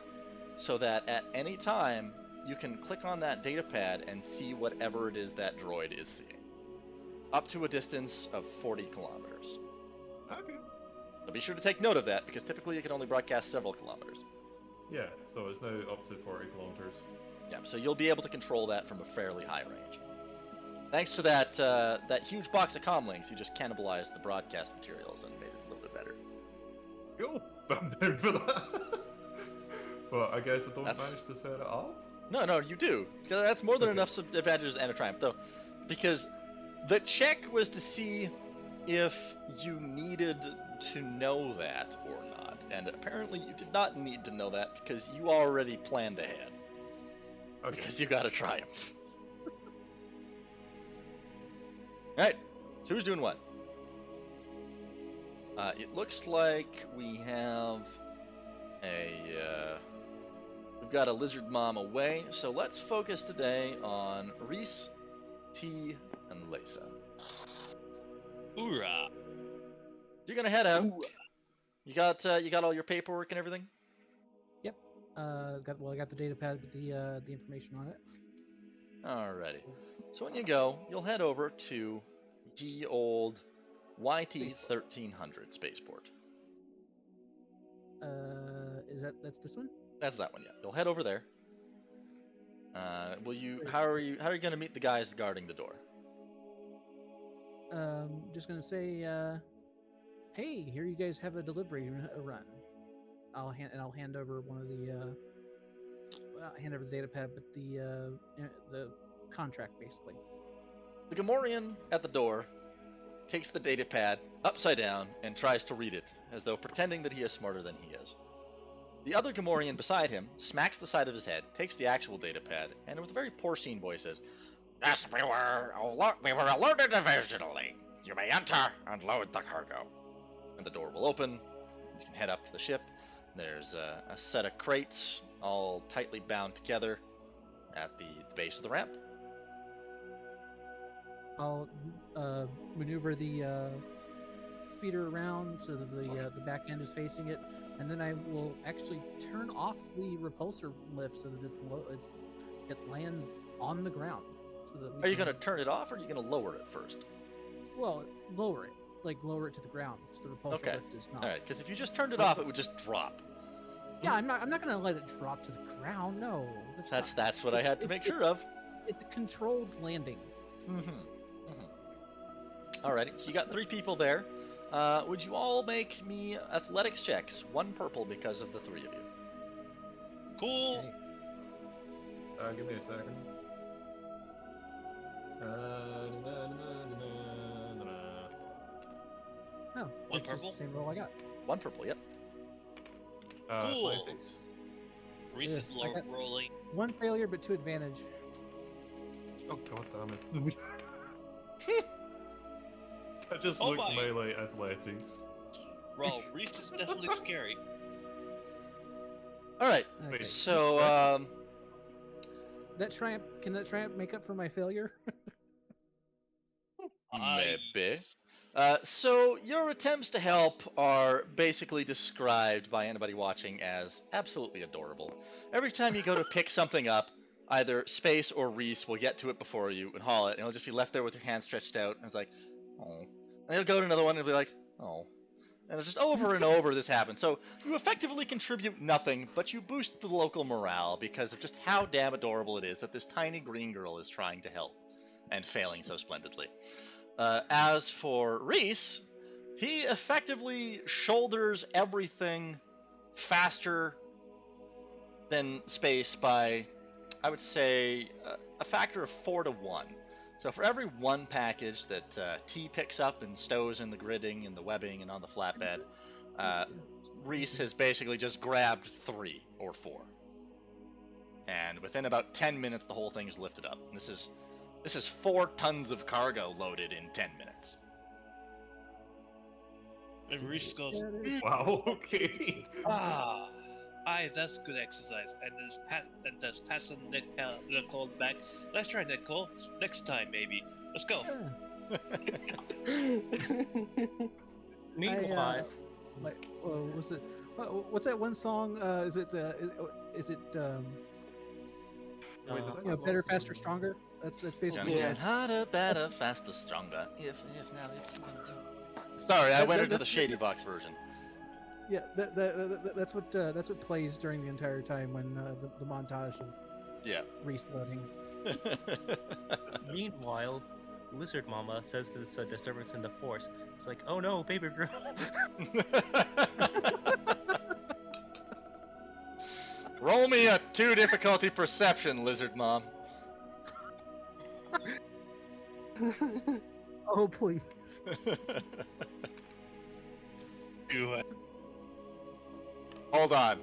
Speaker 1: so that at any time you can click on that data pad and see whatever it is that droid is seeing, up to a distance of 40 kilometers.
Speaker 2: Okay.
Speaker 1: So be sure to take note of that, because typically you can only broadcast several kilometers.
Speaker 2: Yeah, so it's now up to 40 kilometers.
Speaker 1: Yeah, so you'll be able to control that from a fairly high range. Thanks to that huge box of comlinks, you just cannibalized the broadcast materials and made it a little bit better.
Speaker 2: Cool. I'm down for that. But I guess I don't manage to set it up?
Speaker 1: No, you do. That's more than enough advantages and a triumph, though. Because the check was to see if you needed to know that or not. And apparently you did not need to know that, because you already planned ahead. Okay. Because you got a triumph. Alright, so who's doing what? It looks like we have we've got a lizard mom away, so let's focus today on Reese, T, and Lisa.
Speaker 4: Hoorah!
Speaker 1: You're gonna head out. You got all your paperwork and everything?
Speaker 3: Yep. I got the data pad with the information on it.
Speaker 1: Alrighty. So when you go, you'll head over to ye old YT 1300 spaceport.
Speaker 3: That's this one?
Speaker 1: That's that one, yeah. You'll head over there. How are you going to meet the guys guarding the door?
Speaker 3: Just gonna say, hey, here you guys have a delivery run. I'll hand over one of the hand over the data pad with the contract, basically.
Speaker 1: The Gamorrean at the door takes the data pad upside down and tries to read it, as though pretending that he is smarter than he is. The other Gamorrean beside him smacks the side of his head, takes the actual data pad, and with a very porcine voice says, "Yes, we were alerted originally. You may enter and load the cargo." And the door will open. You can head up to the ship. There's a set of crates, all tightly bound together, at the base of the ramp.
Speaker 3: I'll maneuver the feeder around so that the back end is facing it, and then I will actually turn off the repulsor lift so that it lands on the ground. So that
Speaker 1: Are you going to turn it off, or are you going to lower it first?
Speaker 3: Well, lower it to the ground, so the repulsor lift is not.
Speaker 1: All right, because if you just turned it off, it would just drop.
Speaker 3: Yeah, I'm not going to let it drop to the ground. No,
Speaker 1: that's what I had to make sure of.
Speaker 3: It's a controlled landing.
Speaker 1: Alrighty, so you got 3 people there. Would you all make me athletics checks? 1 purple because of the 3 of you.
Speaker 4: Cool.
Speaker 3: Okay.
Speaker 2: Give me a second.
Speaker 3: Oh,
Speaker 4: 1
Speaker 3: it's just
Speaker 4: purple?
Speaker 3: the same roll I got.
Speaker 1: 1 purple, yep.
Speaker 4: Cool.
Speaker 2: Athletics.
Speaker 4: Reese is
Speaker 3: I got-
Speaker 4: rolling.
Speaker 3: 1 failure, but 2 advantage.
Speaker 2: Oh god damn it. I just
Speaker 4: Oh
Speaker 2: looked
Speaker 4: my.
Speaker 2: melee athletics.
Speaker 4: Bro, Reese is definitely scary.
Speaker 1: All right.
Speaker 3: Okay.
Speaker 1: So
Speaker 3: Can that triumph make up for my failure?
Speaker 1: maybe. So your attempts to help are basically described by anybody watching as absolutely adorable. Every time you go to pick something up, either Space or Reese will get to it before you and haul it, and it'll just be left there with your hand stretched out, and it's like, oh. And he'll go to another one and be like, oh. And it's just over and over this happens. So you effectively contribute nothing, but you boost the local morale because of just how damn adorable it is that this tiny green girl is trying to help and failing so splendidly. As for Reese, he effectively shoulders everything faster than Space by, I would say, a factor of 4 to 1. So for every 1 package that T picks up and stows in the gridding and the webbing and on the flatbed, Reese has basically just grabbed 3 or 4. And within about 10 minutes, the whole thing is lifted up. And this is 4 tons of cargo loaded in 10 minutes.
Speaker 4: And Reese goes,
Speaker 2: Wow, okay.
Speaker 4: that's good exercise. And there's pats on Nicole's back. Let's try Nicole. Next time, maybe. Let's go.
Speaker 5: Meanwhile,
Speaker 3: Was it? What's that one song? Is it? Better, faster, stronger. That's basically.
Speaker 1: Young and harder, better, faster, stronger. If now it's Sorry, I went into the Shady Box version.
Speaker 3: Yeah, that's what plays during the entire time when the montage of Reese loading.
Speaker 5: Meanwhile, Lizard Mama says there's a disturbance in the force. It's like, oh no, baby girl.
Speaker 1: Roll me a 2 difficulty perception, Lizard Mom.
Speaker 3: Oh please.
Speaker 4: Do it.
Speaker 1: Hold on.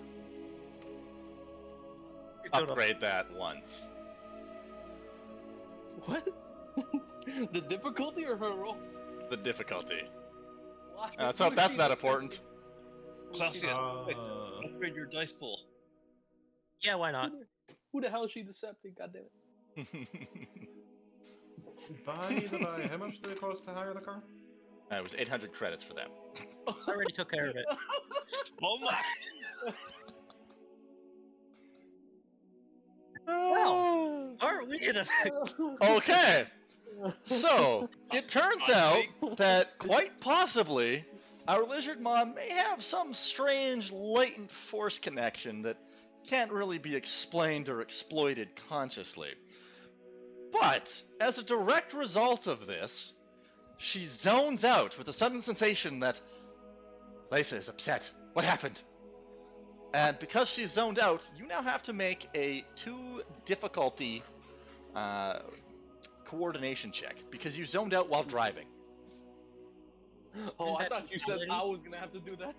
Speaker 1: Upgrade that once.
Speaker 6: What? The difficulty or her roll?
Speaker 1: The difficulty.
Speaker 6: Why?
Speaker 1: Let's hope that's not important.
Speaker 4: Clausius, upgrade your dice pool.
Speaker 5: Yeah, why not?
Speaker 6: Who the hell is she decepting? God damn it.
Speaker 2: By the by, how much did it cost to hire the car?
Speaker 1: It was 800 credits for them.
Speaker 5: I already took care of it.
Speaker 4: Oh my!
Speaker 5: Well, aren't we in a...
Speaker 1: Okay, so it turns out that quite possibly our Lizard Mom may have some strange latent force connection that can't really be explained or exploited consciously. But as a direct result of this, she zones out with a sudden sensation that Lisa is upset. What happened? And because she's zoned out, you now have to make a 2 difficulty coordination check because you zoned out while driving.
Speaker 6: Oh, I thought you said I was gonna have to do that.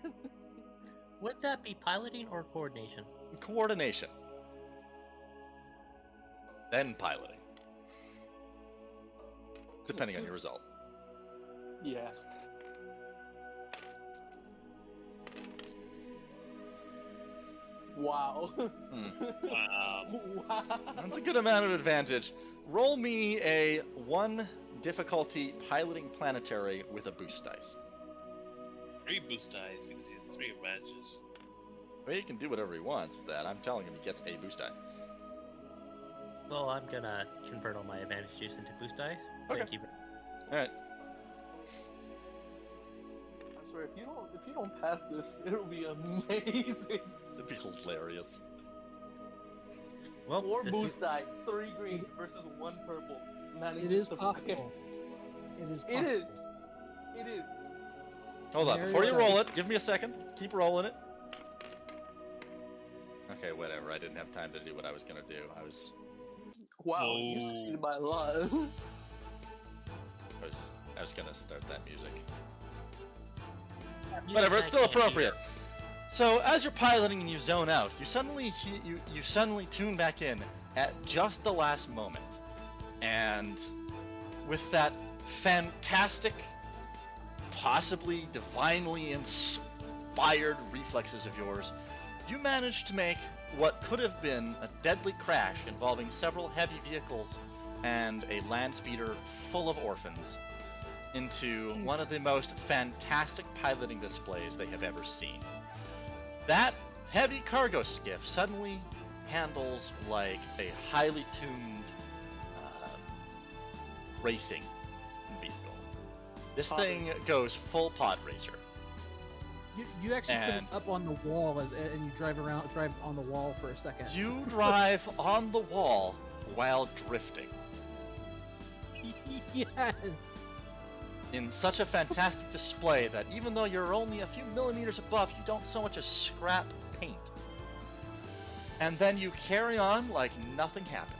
Speaker 5: Would that be piloting or coordination?
Speaker 1: Coordination. Then piloting. Depending on your result.
Speaker 6: Yeah. Wow.
Speaker 4: Wow.
Speaker 6: Wow.
Speaker 1: That's a good amount of advantage. Roll me a 1 difficulty piloting planetary with a boost dice.
Speaker 4: 3 boost dice because he has 3 advantages.
Speaker 1: Well, he can do whatever he wants with that. I'm telling him he gets a boost die.
Speaker 5: Well, I'm gonna convert all my advantages into boost dice.
Speaker 1: Okay.
Speaker 5: Thank you.
Speaker 1: Alright.
Speaker 6: I swear, if you don't pass this, it'll be amazing.
Speaker 1: It'd be hilarious.
Speaker 5: Well,
Speaker 6: 4
Speaker 5: this
Speaker 6: boost dice, 3 green versus 1 purple.
Speaker 3: It is possible. It is possible.
Speaker 6: It is. It is.
Speaker 1: Hold on,
Speaker 3: Very
Speaker 1: before you roll
Speaker 3: nice.
Speaker 1: it, give me a second. Keep rolling it. Okay, whatever. I didn't have time to do what I was gonna do. I was
Speaker 6: Wow, you succeeded by a lot.
Speaker 1: I was gonna start that music.
Speaker 5: music
Speaker 1: Whatever, it's
Speaker 5: I
Speaker 1: still
Speaker 5: can't hear.
Speaker 1: appropriate. So as you're piloting and you zone out, you suddenly tune back in at just the last moment, and with that fantastic, possibly divinely inspired reflexes of yours, you managed to make what could have been a deadly crash involving several heavy vehicles and a land speeder full of orphans into one of the most fantastic piloting displays they have ever seen. That heavy cargo skiff suddenly handles like a highly tuned racing vehicle. This thing goes full pod racer.
Speaker 3: You actually put it
Speaker 1: And-
Speaker 3: up on the wall and you drive on the wall for a second.
Speaker 1: You drive on the wall while drifting
Speaker 3: Yes.
Speaker 1: in such a fantastic display that even though you're only a few millimeters above, you don't so much as scrap paint. And then you carry on like nothing happened.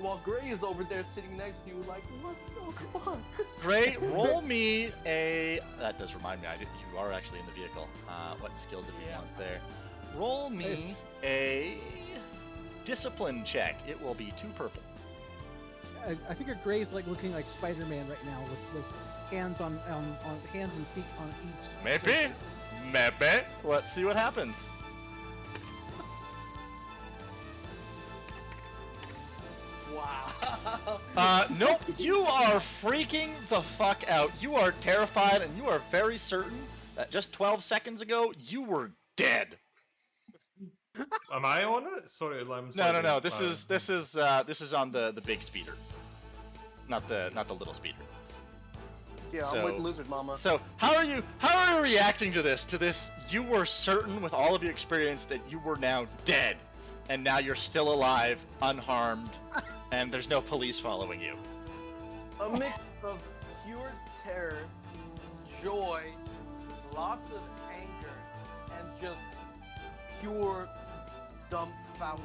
Speaker 6: While Gray is over there sitting next to you, like, what the fuck?
Speaker 1: Great, roll me a... That does remind me, you are actually in the vehicle. What skill did we want there? Roll me a discipline check. It will be 2 purple.
Speaker 3: I figure Gray's like looking like Spider-Man right now with hands on hands and feet on each.
Speaker 1: Maybe.
Speaker 3: surface.
Speaker 1: Maybe. Let's see what happens.
Speaker 6: Wow.
Speaker 1: Nope. You are freaking the fuck out. You are terrified, and you are very certain that just 12 seconds ago you were dead.
Speaker 2: Am I on it? Sorry, I'm
Speaker 1: No.
Speaker 2: sorry.
Speaker 1: This is on the big speeder, not the little speeder.
Speaker 6: Yeah,
Speaker 1: So-
Speaker 6: I'm with Lizard Mama.
Speaker 1: So how are you reacting to this? You were certain with all of your experience that you were now dead, and now you're still alive, unharmed, and there's no police following you.
Speaker 6: A mix of pure terror, joy, lots of anger, and just pure dumbfoundedness.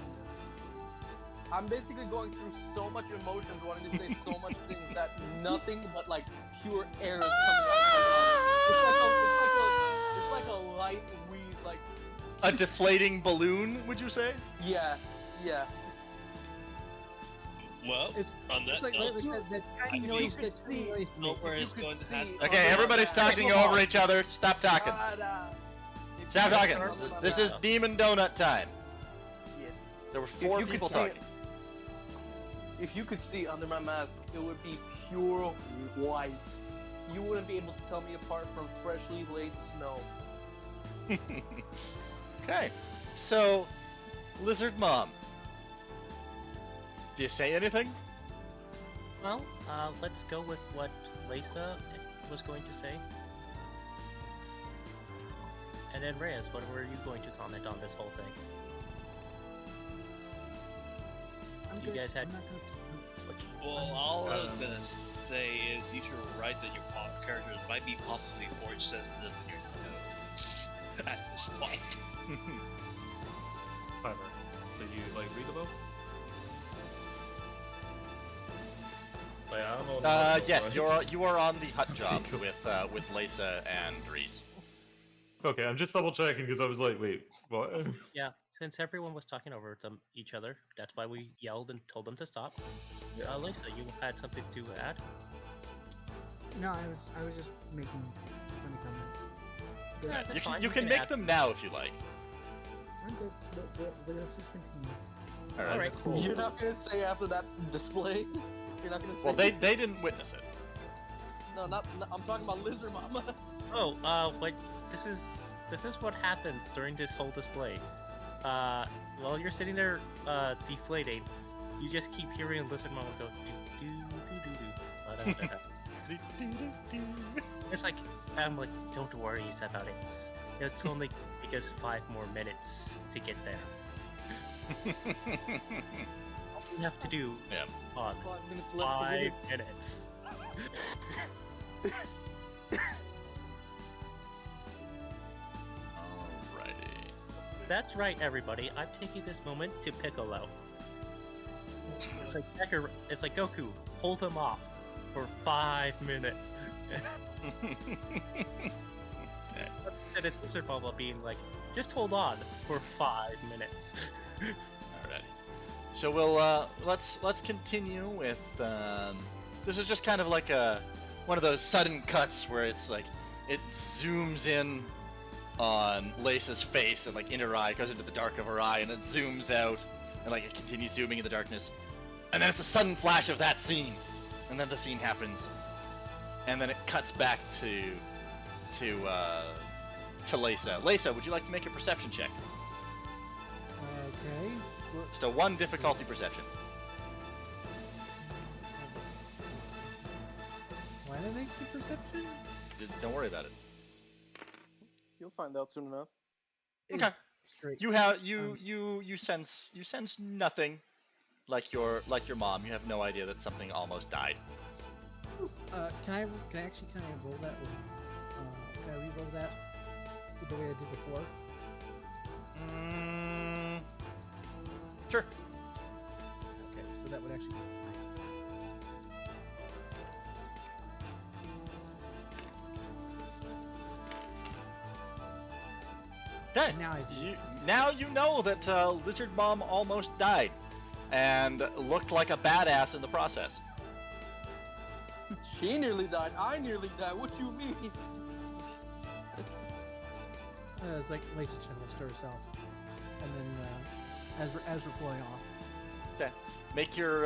Speaker 6: I'm basically going through so much emotions, wanting to say so much things that nothing but like pure air is coming out of my mouth. It's like a light wheeze, like
Speaker 1: A deflating balloon, would you say?
Speaker 6: yeah.
Speaker 4: Well,
Speaker 3: It's,
Speaker 4: on that
Speaker 3: it's like
Speaker 4: note,
Speaker 3: that tiny
Speaker 4: I
Speaker 3: noise.
Speaker 4: think
Speaker 3: That tiny noise.
Speaker 4: nowhere
Speaker 6: If you
Speaker 4: is
Speaker 6: could
Speaker 4: going to
Speaker 6: see-
Speaker 4: happen.
Speaker 1: Okay, everybody's talking over each other. Stop talking.
Speaker 6: If
Speaker 1: Stop
Speaker 6: you
Speaker 1: talking.
Speaker 6: could-
Speaker 1: This is Demon Donut time.
Speaker 6: Yes.
Speaker 1: There were
Speaker 6: If
Speaker 1: 4
Speaker 6: you could
Speaker 1: people
Speaker 6: see
Speaker 1: talking.
Speaker 6: If you could see under my mask, it would be pure white. You wouldn't be able to tell me apart from freshly laid snow.
Speaker 1: Okay, so Lizard Mom, do you say anything?
Speaker 5: Well, let's go with what Lisa was going to say. And then Reyes, what were you going to comment on this whole thing? You guys had.
Speaker 4: Well, all I was gonna say is you should write that your characters might be possibly forge sensitive in your notes at this point.
Speaker 2: Timer. Did you read the book? I don't know.
Speaker 1: Yes, you are on the hut job with Lisa and Reese.
Speaker 2: Okay, I'm just double checking because I was like, wait, what?
Speaker 5: Yeah, since everyone was talking over each other, that's why we yelled and told them to stop. Lisa, you had something to add?
Speaker 3: No, I was just making funny comments. But
Speaker 5: Yeah, that's fine,
Speaker 1: You can make
Speaker 5: add-
Speaker 1: them now if you like.
Speaker 3: I'm good. But let's just continue.
Speaker 1: All
Speaker 5: All
Speaker 1: right.
Speaker 5: right, cool.
Speaker 6: You're not gonna say after that display? You're not gonna say.
Speaker 1: Well, they didn't witness it.
Speaker 6: No, not. I'm talking about Lizard Mama.
Speaker 5: Oh, but this is what happens during this whole display. While you're sitting there, deflating, you just keep hearing Lizard Mama go do do do do do. It's like I'm like, don't worry about it. It's only because 5 more minutes to get there. All you have to do,
Speaker 1: Yeah.
Speaker 5: 5
Speaker 6: 5 minutes left. to hit it.
Speaker 5: minutes.
Speaker 1: Alrighty.
Speaker 5: That's right, everybody. I'm taking this moment to Piccolo. It's like Goku. Hold him off for 5 minutes.
Speaker 1: Okay.
Speaker 5: And it's Lizard Bubble being like, just hold on for 5 minutes.
Speaker 1: Alrighty. So we'll let's continue with this is just kind of like one of those sudden cuts where it's like it zooms in on Lace's face and like in her eye, goes into the dark of her eye, and it zooms out and like it continues zooming in the darkness, and then it's a sudden flash of that scene, and then the scene happens, and then it cuts back to Lace. Lace, would you like to make a perception check?
Speaker 3: Okay.
Speaker 1: Just a 1 difficulty perception.
Speaker 3: Why did I make the perception?
Speaker 1: Just don't worry about it.
Speaker 6: You'll find out soon enough.
Speaker 1: Okay.
Speaker 3: It's straight.
Speaker 1: You sense nothing like your mom. You have no idea that something almost died.
Speaker 3: Can I roll that with? Can I re-roll that the way I did before?
Speaker 1: Sure.
Speaker 3: Okay, so that would actually be 3.
Speaker 1: Okay.
Speaker 3: Now I do.
Speaker 1: Now you know that Lizard Mom almost died, and looked like a badass in the process.
Speaker 6: She nearly died. I nearly died. What you mean?
Speaker 3: It's like Lacey chuckles to herself, and then as we're pulling off.
Speaker 1: Okay. Make your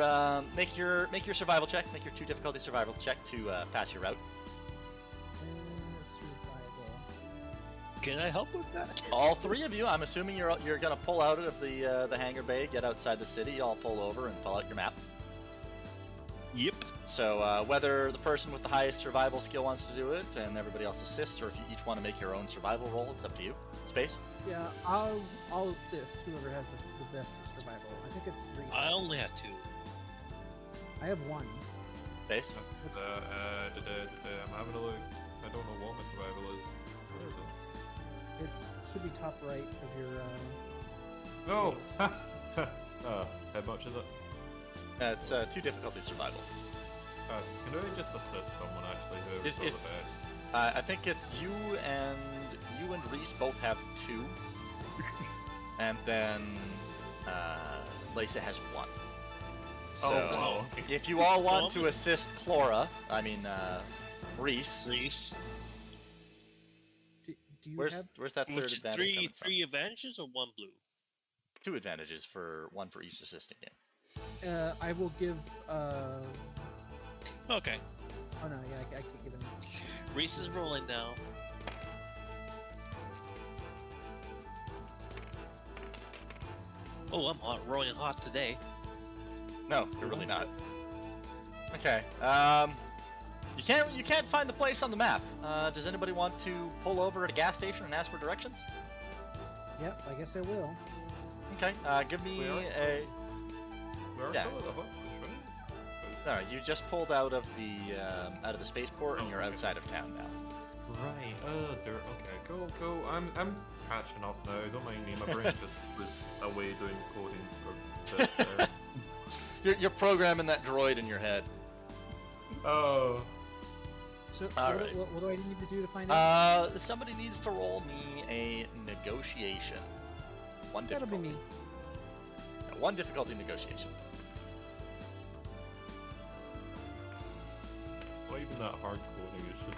Speaker 1: survival check. Make your 2 difficulty survival check to pass your route.
Speaker 3: Survival.
Speaker 4: Can I help with that?
Speaker 1: All 3 of you. I'm assuming you're gonna pull out of the hangar bay, get outside the city. You all pull over and pull out your map.
Speaker 4: Yep.
Speaker 1: So whether the person with the highest survival skill wants to do it and everybody else assists, or if you each want to make your own survival roll, it's up to you. Space?
Speaker 3: Yeah, I'll assist whoever has the best survival. I think it's 3.
Speaker 4: I only have 2.
Speaker 3: I have 1.
Speaker 1: Space?
Speaker 2: I'm having a look. I don't know what my survival is. Where is it?
Speaker 3: It should be top right of your.
Speaker 2: No!
Speaker 3: tools.
Speaker 2: How much is it?
Speaker 1: It's 2 difficulty survival.
Speaker 2: Can I just assist someone actually who's the
Speaker 1: It's-
Speaker 2: best?
Speaker 1: I think it's you and Reese both have 2, and then Lacey has 1. So
Speaker 2: wow.
Speaker 1: if you all want to assist Reese,
Speaker 3: Do you
Speaker 1: where's
Speaker 3: have?
Speaker 1: that third
Speaker 4: Which
Speaker 1: advantage coming from?
Speaker 4: 3 advantages or 1 blue?
Speaker 1: 2 advantages for 1 for each assisting you.
Speaker 3: I will give.
Speaker 4: Okay.
Speaker 3: Oh no, yeah, I can't give him.
Speaker 4: Reese is rolling now. Oh, I'm rolling hot today.
Speaker 1: No, you're really not. Okay. You can't find the place on the map. Does anybody want to pull over at a gas station and ask for directions?
Speaker 3: Yep, I guess I will.
Speaker 1: Okay. Give me a.
Speaker 2: We're
Speaker 1: Yeah.
Speaker 2: still at the hut, right?
Speaker 1: Sorry, you just pulled out of the spaceport and you're outside of town now.
Speaker 2: Right. Okay. Go. I'm catching up now. Don't mind me. My brain just was away doing coding for.
Speaker 1: You're programming that droid in your head.
Speaker 2: Oh.
Speaker 3: So
Speaker 1: Alright.
Speaker 3: what do I need to do to find out?
Speaker 1: Somebody needs to roll me a negotiation. 1
Speaker 3: That'll
Speaker 1: difficulty.
Speaker 3: be me.
Speaker 1: 1 difficulty negotiation.
Speaker 2: Not even that hard coding. It should.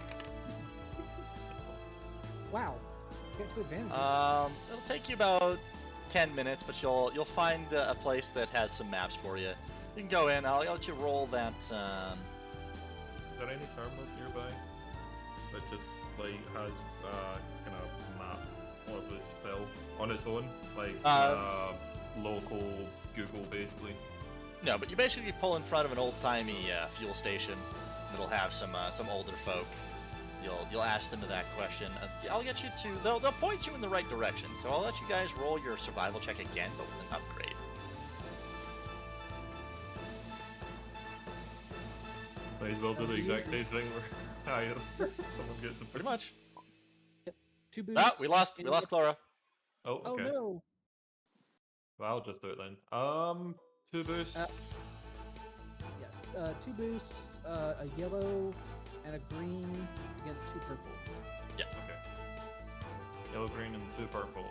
Speaker 3: Wow, get 2 advantages.
Speaker 1: It'll take you about 10 minutes, but you'll find a place that has some maps for you. You can go in. I'll let you roll that.
Speaker 2: Is there any terminals nearby that just like has kind of map of itself on its own, like local Google basically?
Speaker 1: No, but you basically pull in front of an old-timey fuel station. It'll have some older folk. You'll ask them that question. I'll get you to. They'll point you in the right direction. So I'll let you guys roll your survival check again, but with an upgrade.
Speaker 2: Might as well do the exact same thing where higher someone gets a
Speaker 1: Pretty much.
Speaker 3: 2 boosts.
Speaker 1: Ah, we lost Clara.
Speaker 2: Oh,
Speaker 3: Oh
Speaker 2: okay.
Speaker 3: no.
Speaker 2: Well, I'll just do it then. 2 boosts.
Speaker 3: Yeah. 2 boosts, a yellow and a green against 2 purples.
Speaker 1: Yeah.
Speaker 2: Okay. Yellow, green, and 2 purple.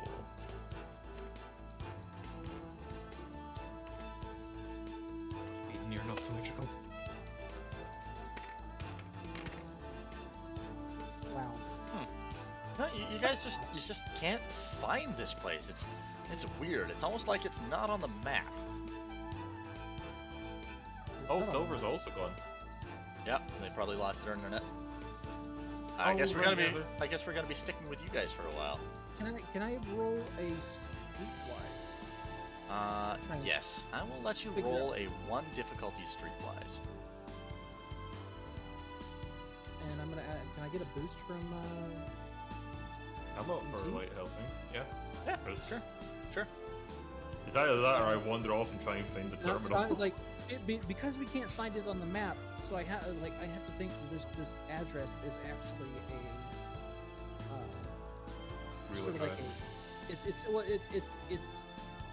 Speaker 2: Near enough symmetrical.
Speaker 3: Wow.
Speaker 1: No, you guys just can't find this place. It's weird. It's almost like it's not on the map.
Speaker 3: It's
Speaker 2: Oh,
Speaker 3: not on
Speaker 2: silver's
Speaker 3: the-
Speaker 2: also gone.
Speaker 1: Yep, they probably lost their internet. I
Speaker 2: Oh,
Speaker 1: guess we're
Speaker 2: right,
Speaker 1: gonna be.
Speaker 2: yeah, they're-
Speaker 1: I guess we're gonna be sticking with you guys for a while.
Speaker 3: Can I roll a streetwise? Try and
Speaker 1: Yes. I will let you
Speaker 3: figure
Speaker 1: roll a 1 difficulty streetwise.
Speaker 3: And I'm gonna add, can I get a boost from?
Speaker 2: I'm up for
Speaker 3: Team?
Speaker 2: like helping. Yeah.
Speaker 1: Yeah,
Speaker 2: 'Cause
Speaker 1: sure.
Speaker 2: It's either that or I wander off and try and find the
Speaker 3: No,
Speaker 2: terminal.
Speaker 3: I was like, because we can't find it on the map, so I have to think that this address is actually a
Speaker 2: Real
Speaker 3: sort of like
Speaker 2: address.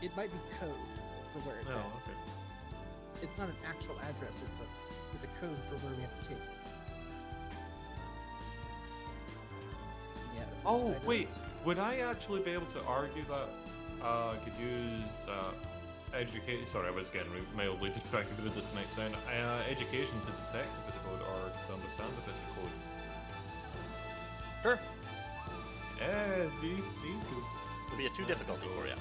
Speaker 3: it might be code for where it's
Speaker 2: Oh,
Speaker 3: at.
Speaker 2: okay.
Speaker 3: It's not an actual address. It's a code for where we have to take. Yeah. this
Speaker 2: Oh,
Speaker 3: guy
Speaker 2: wait.
Speaker 3: does.
Speaker 2: Would I actually be able to argue that I could use education? Sorry, I was getting mildly distracted with this next down. Education to detect if it's a code or to understand if it's a code.
Speaker 1: Sure.
Speaker 2: Yeah, see, because
Speaker 1: It'll be a 2 difficulty for you.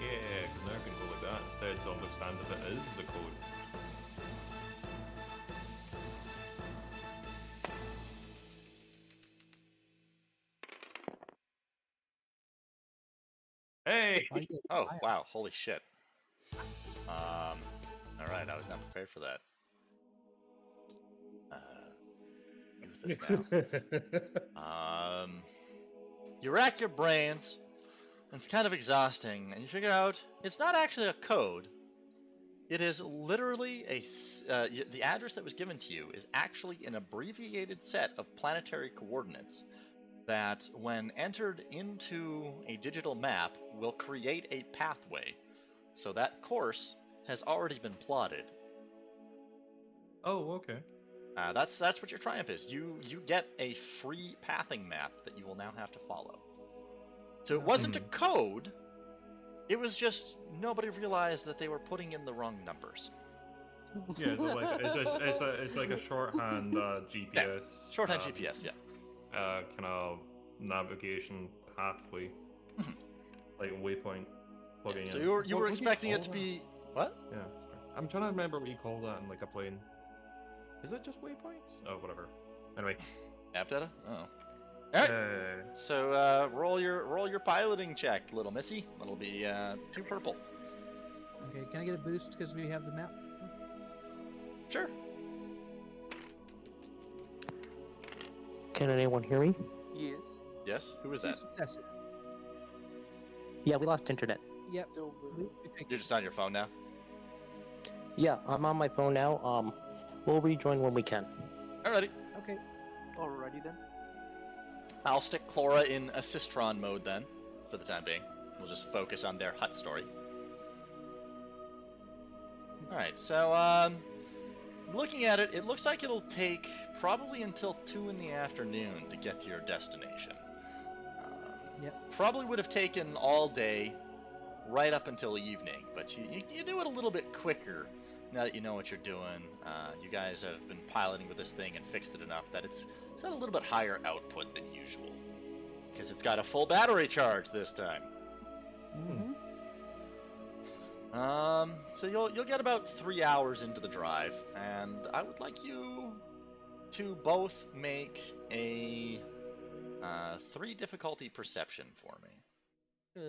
Speaker 2: Yeah, because now I can go like that instead to understand if it is a code. Hey!
Speaker 3: Why you-
Speaker 1: Oh
Speaker 3: why-
Speaker 1: wow! Holy shit. All right, I was not prepared for that. With this now. You rack your brains, and it's kind of exhausting, and you figure out it's not actually a code. It is literally the address that was given to you is actually an abbreviated set of planetary coordinates that, when entered into a digital map, will create a pathway. So that course has already been plotted.
Speaker 2: Oh, okay.
Speaker 1: That's what your triumph is. You get a free pathing map that you will now have to follow. So it wasn't a code. It was just nobody realized that they were putting in the wrong numbers.
Speaker 2: Yeah, it's like a shorthand GPS.
Speaker 1: Shorthand GPS, yeah.
Speaker 2: Kind of navigation pathway, like waypoint plugging
Speaker 1: So
Speaker 2: in.
Speaker 1: you were
Speaker 2: What would you
Speaker 1: expecting it
Speaker 2: call
Speaker 1: to
Speaker 2: that?
Speaker 1: be what?
Speaker 2: Yeah, sorry. I'm trying to remember what you call that in like a plane. Is it just waypoints? Oh, whatever. Anyway.
Speaker 1: App data? Oh. Alright. So roll your piloting check, little missy. That'll be 2 purple.
Speaker 3: Okay, can I get a boost because we have the map?
Speaker 1: Sure.
Speaker 5: Can anyone hear me?
Speaker 6: Yes.
Speaker 1: Yes. Who was
Speaker 3: Two
Speaker 1: that?
Speaker 3: successes.
Speaker 5: Yeah, we lost internet.
Speaker 3: Yep.
Speaker 6: Silver.
Speaker 3: We figured.
Speaker 1: You're just on your phone now.
Speaker 5: Yeah, I'm on my phone now. We'll rejoin when we can.
Speaker 1: Alrighty.
Speaker 3: Okay.
Speaker 6: Alrighty then.
Speaker 1: I'll stick Chlora in Assistron mode then, for the time being. We'll just focus on their hut story. Alright, so, looking at it, it looks like it'll take probably until 2 in the afternoon to get to your destination.
Speaker 3: Yep.
Speaker 1: Probably would have taken all day, right up until evening, but you do it a little bit quicker now that you know what you're doing. You guys have been piloting with this thing and fixed it enough that it's got a little bit higher output than usual. Because it's got a full battery charge this time.
Speaker 3: Mm-hmm.
Speaker 1: So you'll get about 3 hours into the drive, and I would like you to both make a 3 difficulty perception for me.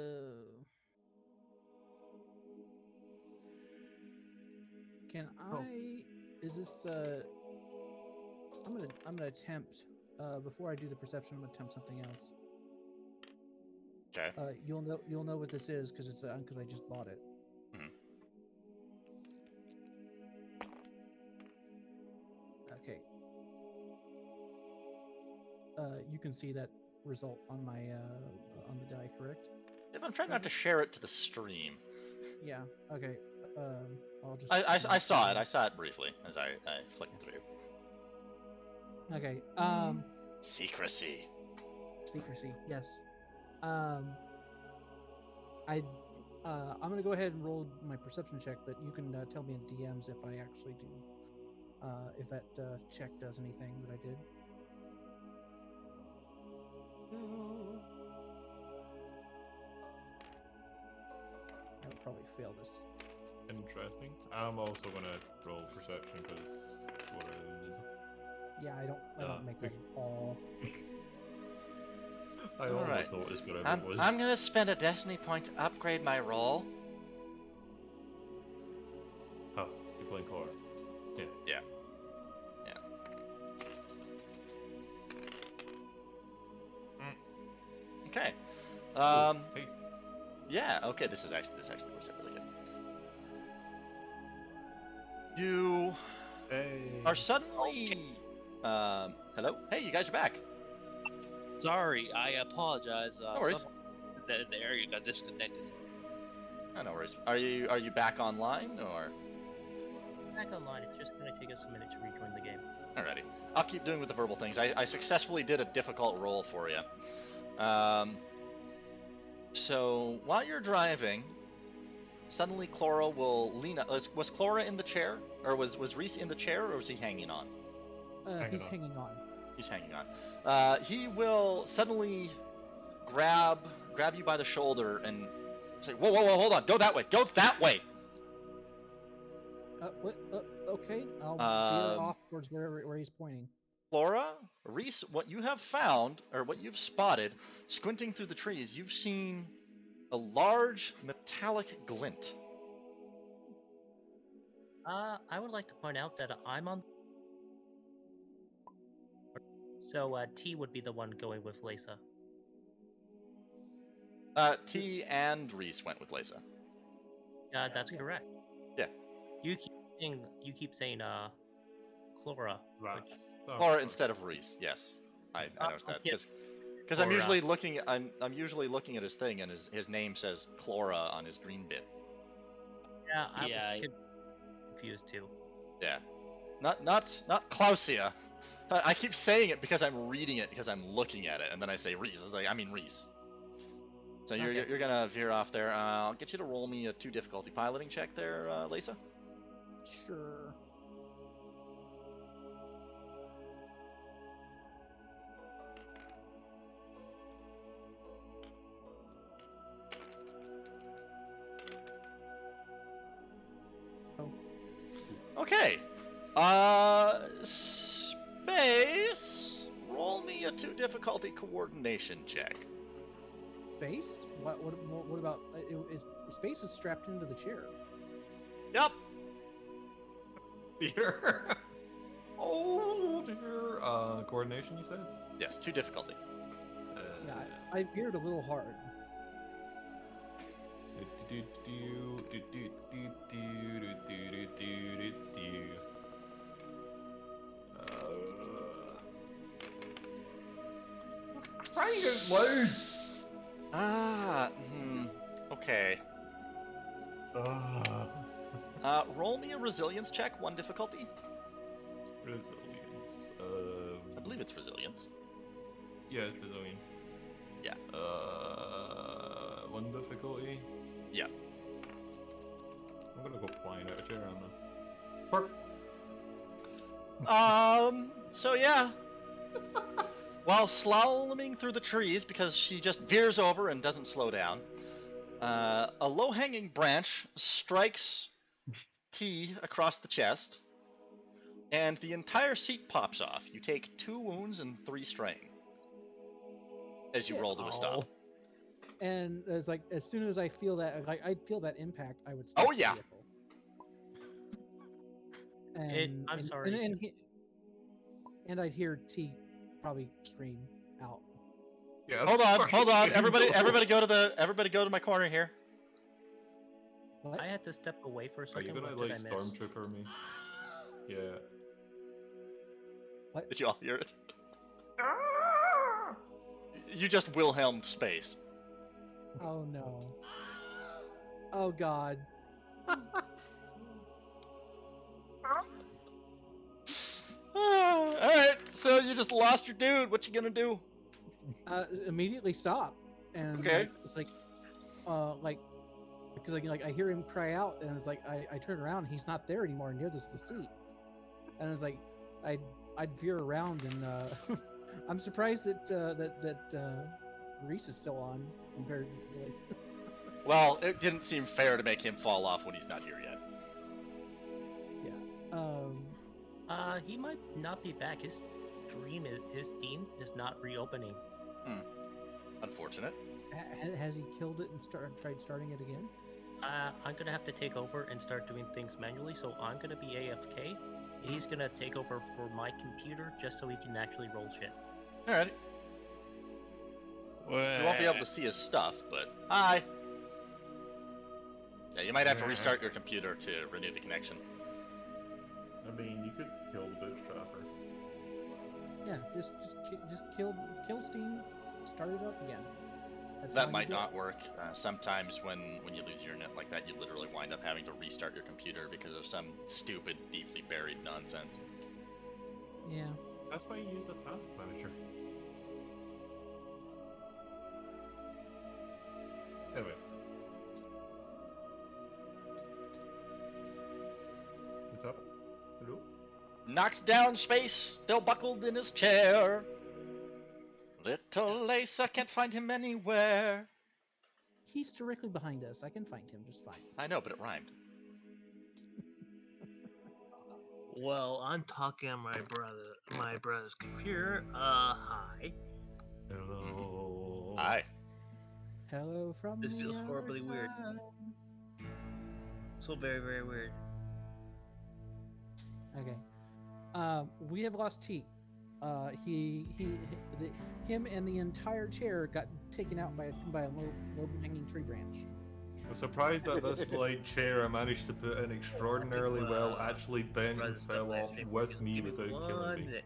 Speaker 3: Can I? Is this? I'm gonna attempt. Before I do the perception, I'm gonna attempt something else.
Speaker 1: Okay.
Speaker 3: You'll know what this is because because I just bought it.
Speaker 1: Mhm.
Speaker 3: Okay. You can see that result on my on the die, correct?
Speaker 1: If I'm trying not to share it to the stream.
Speaker 3: Yeah. Okay. I'll just.
Speaker 1: I saw it. I saw it briefly as I flicked through.
Speaker 3: Okay.
Speaker 1: Secrecy.
Speaker 3: Secrecy. Yes. I'm gonna go ahead and roll my perception check, but you can tell me in DMs if I actually do, if that check does anything that I did. I would probably fail this.
Speaker 2: Interesting. I'm also gonna roll perception because what is?
Speaker 3: Yeah, I don't make that at all.
Speaker 2: I
Speaker 1: All
Speaker 2: almost
Speaker 1: right.
Speaker 2: noticed whatever
Speaker 1: I'm,
Speaker 2: it was.
Speaker 1: I'm gonna spend a destiny point to upgrade my roll.
Speaker 2: Oh, you're playing Cora. Yeah.
Speaker 1: Yeah. Okay.
Speaker 2: Hey.
Speaker 1: Yeah. Okay. This actually works out really good. You
Speaker 2: Hey.
Speaker 1: are suddenly. Hello. Hey, you guys are back.
Speaker 4: Sorry, I apologize.
Speaker 1: No worries.
Speaker 4: Someone in the area got disconnected.
Speaker 1: Oh, no worries. Are you back online or?
Speaker 5: Back online, it's just going to take us a minute to rejoin the game.
Speaker 1: Alrighty. I'll keep doing with the verbal things. I successfully did a difficult roll for you. So while you're driving, suddenly Clara will lean up. Was Clara in the chair? Or was Reese in the chair, or was he hanging on?
Speaker 3: He's hanging on.
Speaker 1: He's hanging on. He will suddenly grab you by the shoulder and say, whoa, hold on. Go that way. Go that way.
Speaker 3: What? Okay, I'll veer off towards where he's pointing.
Speaker 1: Flora, Reese, what you have found, or what you've spotted, squinting through the trees, you've seen a large metallic glint.
Speaker 5: I would like to point out that I'm on. So T would be the one going with Lisa.
Speaker 1: T and Reese went with Lisa.
Speaker 5: That's correct.
Speaker 1: Yeah.
Speaker 5: You keep saying Clara.
Speaker 1: Flora instead of Reese. Yes, I noticed that because I'm
Speaker 5: Clara.
Speaker 1: usually looking. I'm usually looking at his thing, and his name says Clara on his green bit.
Speaker 5: Yeah, I
Speaker 4: Yeah,
Speaker 5: was confused too.
Speaker 1: Yeah, not Klausia. I keep saying it because I'm reading it because I'm looking at it, and then I say Reese. I mean Reese. So you're gonna veer off there. I'll get you to roll me a 2 difficulty piloting check there, Lisa.
Speaker 3: Sure.
Speaker 1: Okay. Space. Roll me a 2 difficulty coordination check.
Speaker 3: Space? What about Space is strapped into the chair.
Speaker 1: Yep.
Speaker 2: Dear. Oh dear. Coordination, you said?
Speaker 1: Yes, 2 difficulty.
Speaker 3: Yeah, I veered a little hard.
Speaker 2: Trying to load.
Speaker 1: Okay. Roll me a resilience check, 1 difficulty.
Speaker 2: Resilience.
Speaker 1: I believe it's resilience.
Speaker 2: Yeah, it's resilience.
Speaker 1: Yeah.
Speaker 2: 1 difficulty.
Speaker 1: Yeah.
Speaker 2: I'm gonna go flying out of chair, am I?
Speaker 1: So yeah. While slaloming through the trees, because she just veers over and doesn't slow down, a low-hanging branch strikes T across the chest, and the entire seat pops off. You take 2 wounds and 3 strain as you roll to a stop.
Speaker 3: And it's like as soon as I feel that, I feel that impact, I would stop
Speaker 1: Oh yeah.
Speaker 3: the vehicle.
Speaker 5: I'm sorry.
Speaker 3: And I'd hear T probably scream out.
Speaker 2: Yeah.
Speaker 1: Hold on. Everybody go to my corner here.
Speaker 3: What?
Speaker 5: I had to step away for a
Speaker 2: Are
Speaker 5: second.
Speaker 2: you gonna
Speaker 5: What
Speaker 2: like
Speaker 5: did I miss?
Speaker 2: stormtrooper me? Yeah.
Speaker 3: What?
Speaker 1: Did you all hear it? You just Wilhelmed space.
Speaker 3: Oh no. Oh god.
Speaker 1: Alright, so you just lost your dude. What you gonna do?
Speaker 3: Immediately stop. and
Speaker 1: Okay.
Speaker 3: like, it's like, because like I hear him cry out, and it's like I turn around, and he's not there anymore near the seat, and it's like I'd veer around, and I'm surprised that Reese is still on compared to like.
Speaker 1: Well, it didn't seem fair to make him fall off when he's not here yet.
Speaker 3: Yeah.
Speaker 5: He might not be back. His Steam is not reopening.
Speaker 1: Unfortunate.
Speaker 3: Has he killed it and tried starting it again?
Speaker 5: I'm gonna have to take over and start doing things manually, so I'm gonna be AFK. He's gonna take over for my computer just so he can actually roll shit.
Speaker 1: Alrighty. You won't be able to see his stuff, but hi. Yeah, you might have to restart your computer to renew the connection.
Speaker 2: I mean, you could kill the bootstrapper.
Speaker 3: Yeah, just kill Steam, start it up again. That's how
Speaker 1: That
Speaker 3: you
Speaker 1: might
Speaker 3: do
Speaker 1: not
Speaker 3: it.
Speaker 1: work. Sometimes when you lose your internet like that, you literally wind up having to restart your computer because of some stupid, deeply buried nonsense.
Speaker 3: Yeah.
Speaker 2: That's why you use the task manager. Anyway. What's up? Hello?
Speaker 1: Knocked down space, still buckled in his chair. Little Lisa can't find him anywhere.
Speaker 3: He's directly behind us. I can find him just fine.
Speaker 1: I know, but it rhymed.
Speaker 5: Well, I'm talking on my brother's computer. Hi.
Speaker 2: Hello.
Speaker 1: Aye.
Speaker 3: Hello from
Speaker 5: This
Speaker 3: the
Speaker 5: feels
Speaker 3: other
Speaker 5: horribly weird.
Speaker 3: side.
Speaker 5: So very, very weird.
Speaker 3: Okay. We have lost T. Him and the entire chair got taken out by a low hanging tree branch.
Speaker 2: I'm surprised that this chair I managed to put in extraordinarily well actually bent and fell off with me without killing me.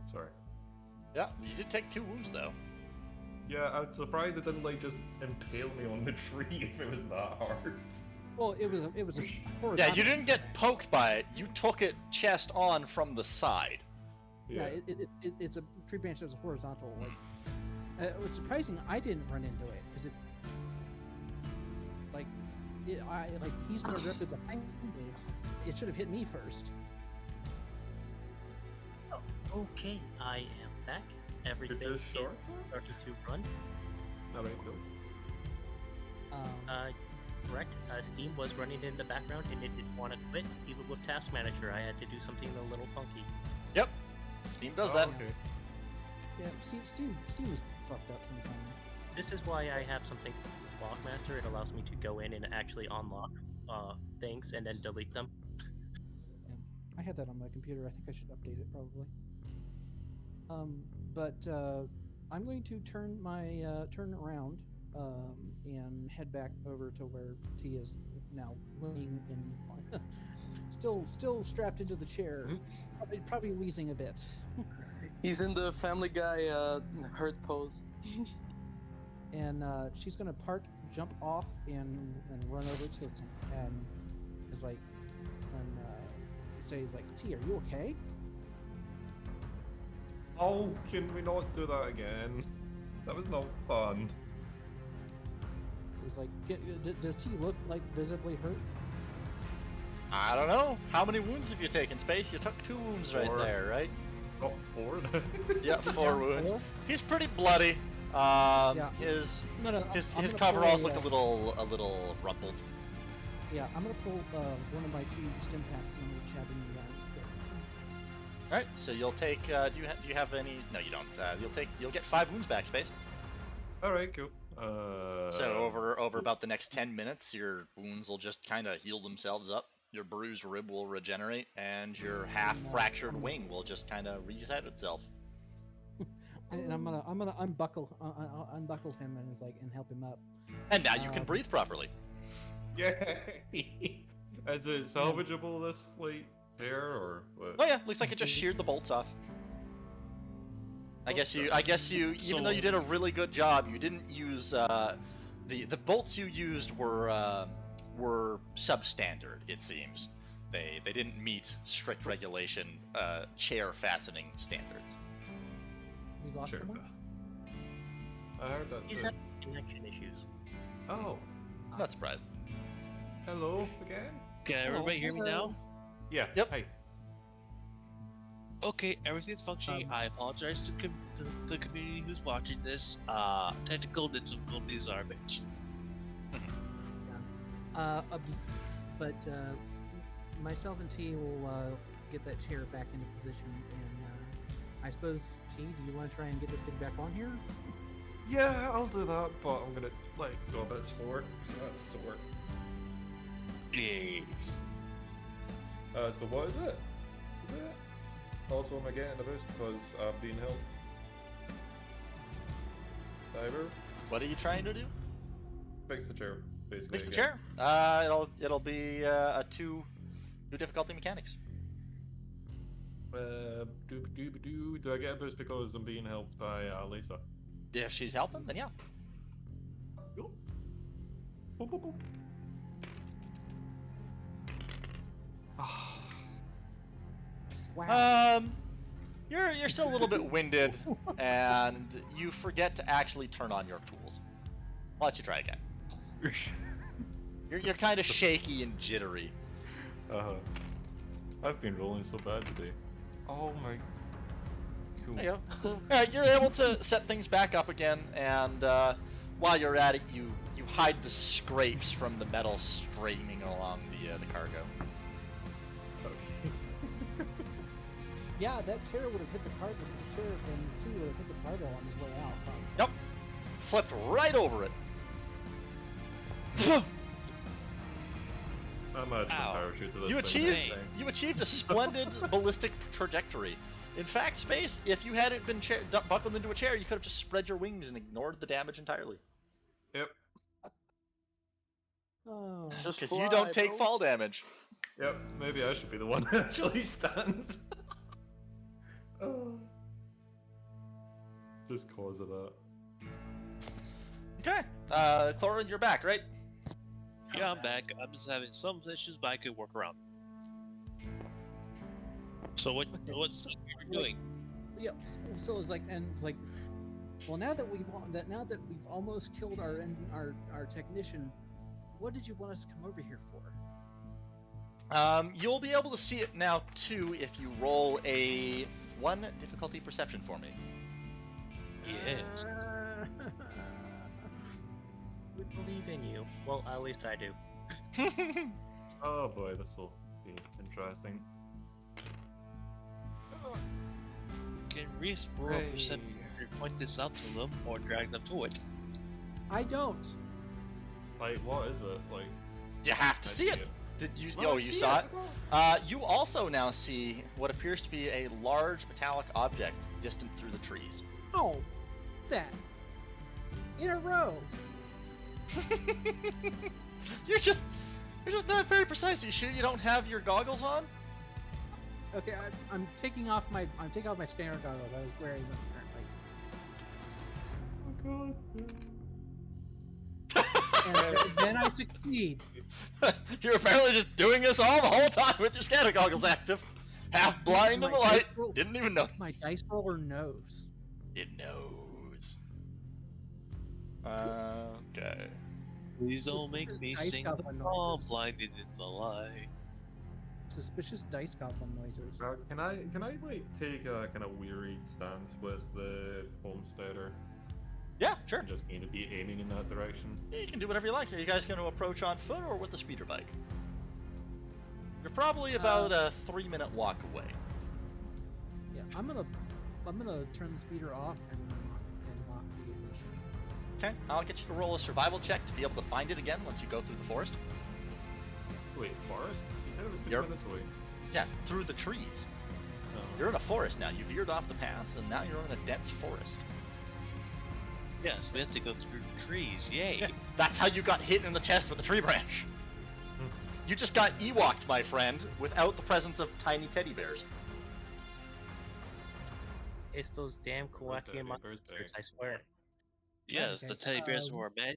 Speaker 2: Sorry.
Speaker 1: Yeah, you did take 2 wounds though.
Speaker 2: Yeah, I'm surprised it didn't just impale me on the tree if it was that hard.
Speaker 3: Well, it was a
Speaker 1: Yeah,
Speaker 3: horizontal.
Speaker 1: you didn't get poked by it. You took it chest on from the side.
Speaker 3: Yeah, it's a tree branch that's horizontal. Like, it was surprising I didn't run into it because it's like he's directly behind me. It should have hit me first.
Speaker 5: Oh, okay, I am back. Everything
Speaker 2: It is short?
Speaker 5: started to run.
Speaker 2: Alright, go.
Speaker 5: Correct. Steam was running in the background and it didn't want to quit. Even with Task Manager, I had to do something a little funky.
Speaker 1: Yep. Steam does that.
Speaker 2: Okay.
Speaker 3: Yeah, Steam is fucked up sometimes.
Speaker 5: This is why I have something called Lockmaster. It allows me to go in and actually unlock things and then delete them.
Speaker 3: Yeah, I have that on my computer. I think I should update it probably. But I'm going to turn around and head back over to where T is now laying in, still strapped into the chair, probably wheezing a bit.
Speaker 6: He's in the Family Guy hurt pose.
Speaker 3: And she's gonna jump off and run over to him and is like, and say like, T, are you okay?
Speaker 2: Oh, can we not do that again? That was not fun.
Speaker 3: He's like, does T look like visibly hurt?
Speaker 1: I don't know. How many wounds have you taken, Space? You took 2 wounds right
Speaker 2: 4.
Speaker 1: there, right?
Speaker 2: Oh, 4?
Speaker 1: Yeah, 4
Speaker 3: Yeah,
Speaker 1: wounds.
Speaker 3: 4.
Speaker 1: He's pretty bloody.
Speaker 3: Yeah.
Speaker 1: His
Speaker 3: I'm
Speaker 1: his
Speaker 3: gonna
Speaker 1: coveralls
Speaker 3: pull,
Speaker 1: look a little rumpled.
Speaker 3: Yeah, I'm gonna pull one of my 2 stim packs and we'll chat in the
Speaker 1: All right, so you'll take. Do you have any? No, you don't. You'll get 5 wounds back, Space.
Speaker 2: Alright, cool.
Speaker 1: So over about the next 10 minutes, your wounds will just kind of heal themselves up. Your bruised rib will regenerate, and your half-fractured wing will just kind of reset itself.
Speaker 3: and I'm gonna unbuckle him and help him up.
Speaker 1: And now you can breathe properly.
Speaker 2: Yay! Is it salvageable, this, chair, or what?
Speaker 1: Oh yeah, looks like it just sheared the bolts off. I guess you, even though you did a really good job, you didn't use the bolts you used were substandard. It seems they didn't meet strict regulation chair fastening standards.
Speaker 3: We lost
Speaker 2: Sure.
Speaker 3: someone?
Speaker 2: I heard that
Speaker 5: He's
Speaker 2: too.
Speaker 5: having connection issues.
Speaker 2: Oh,
Speaker 1: Not surprised.
Speaker 2: hello again?
Speaker 4: Can everybody hear me now?
Speaker 2: Yeah.
Speaker 1: Yep.
Speaker 2: Hey.
Speaker 4: Okay, everything's functioning. I apologize to the community who's watching this. Technical difficulties are mentioned.
Speaker 3: But myself and T will get that chair back into position, and I suppose T, do you want to try and get this thing back on here?
Speaker 2: Yeah, I'll do that, but I'm gonna like go a bit slower. So that's sore.
Speaker 4: Yay.
Speaker 2: So what is it? Also, am I getting a boost because I've been held? Diver?
Speaker 1: What are you trying to do?
Speaker 2: Fix the chair, basically.
Speaker 1: Fix the
Speaker 2: again.
Speaker 1: chair. It'll be a two difficulty mechanics.
Speaker 2: Do I get a boost because I'm being helped by Lisa?
Speaker 1: If she's helping, then yeah.
Speaker 2: Cool. Boop, boop, boop.
Speaker 3: Wow.
Speaker 1: You're still a little bit winded, and you forget to actually turn on your tools. I'll let you try again. You're kind of shaky and jittery.
Speaker 2: I've been rolling so bad today. Oh my. Cool.
Speaker 1: There you go. Alright, you're able to set things back up again, and while you're at it, you hide the scrapes from the metal streaming along the cargo.
Speaker 3: Yeah, that chair would have hit the cargo. The chair and T would have hit the cargo on his way out. Probably.
Speaker 1: Yep. Flipped right over it.
Speaker 2: I'm adding a
Speaker 4: Ow.
Speaker 2: parachute to this
Speaker 1: You
Speaker 2: thing.
Speaker 1: achieved a splendid ballistic trajectory. In fact, Space, if you hadn't been buckled into a chair, you could have just spread your wings and ignored the damage entirely.
Speaker 2: Yep.
Speaker 3: Oh.
Speaker 6: Just
Speaker 1: Because you
Speaker 6: fly,
Speaker 1: don't take
Speaker 6: bro.
Speaker 1: fall damage.
Speaker 2: Yep. Maybe I should be the one that actually stands. Oh. Just cause of that.
Speaker 1: Okay. Clorin, you're back, right?
Speaker 4: Yeah, I'm back. I'm just having some issues, but I could work around. So what's you're doing?
Speaker 3: Yeah. So it's like, and it's like, well, now that we've almost killed our technician, what did you want us to come over here for?
Speaker 1: You'll be able to see it now too if you roll a 1 difficulty perception for me.
Speaker 4: Yes.
Speaker 5: We believe in you. Well, at least I do.
Speaker 2: Oh boy, this will be interesting.
Speaker 4: Can Reese roll a perception to point this out to them or drag them to it?
Speaker 3: I don't.
Speaker 2: Like, what is it? Like,
Speaker 1: You have to
Speaker 2: I
Speaker 1: see it. Did you?
Speaker 6: Well,
Speaker 1: You saw it. You also now see what appears to be a large metallic object distant through the trees.
Speaker 3: Oh, that. In a row.
Speaker 1: You're just not very precise. You sure you don't have your goggles on?
Speaker 3: Okay, I'm taking off my standard goggles. I was wearing them currently. And then I succeed.
Speaker 1: You're apparently just doing this all the whole time with your scanner goggles active. Half blind in
Speaker 3: My
Speaker 1: the light.
Speaker 3: dice roll-
Speaker 1: Didn't even notice.
Speaker 3: My dice roller knows.
Speaker 1: It knows. Okay.
Speaker 4: Please don't make
Speaker 3: Suspicious
Speaker 4: me
Speaker 3: dice
Speaker 4: sing the
Speaker 3: goblin
Speaker 4: song
Speaker 3: noises.
Speaker 4: blinded in the light.
Speaker 3: Suspicious dice goblin noises.
Speaker 2: can I like take a kind of weary stance with the homesteader
Speaker 1: Yeah, sure.
Speaker 2: and just kind of be aiming in that direction?
Speaker 1: You can do whatever you like. Are you guys going to approach on foot or with the speeder bike? You're probably about a 3-minute walk away.
Speaker 3: Yeah, I'm gonna turn the speeder off and lock the ignition.
Speaker 1: Okay, I'll get you to roll a survival check to be able to find it again once you go through the forest.
Speaker 2: Wait, forest? You said it was 3
Speaker 1: You're-
Speaker 2: minutes away.
Speaker 1: Yeah, through the trees.
Speaker 2: Oh.
Speaker 1: You're in a forest now. You veered off the path, and now you're in a dense forest.
Speaker 4: Yes, we have to go through trees. Yay!
Speaker 1: Yeah, that's how you got hit in the chest with a tree branch. You just got Ewoked, my friend, without the presence of tiny teddy bears.
Speaker 5: It's those damn Kawaki
Speaker 2: Birthday,
Speaker 5: monsters,
Speaker 2: birthday.
Speaker 5: I swear.
Speaker 4: Yes, the
Speaker 3: Okay,
Speaker 4: teddy bears who are mad.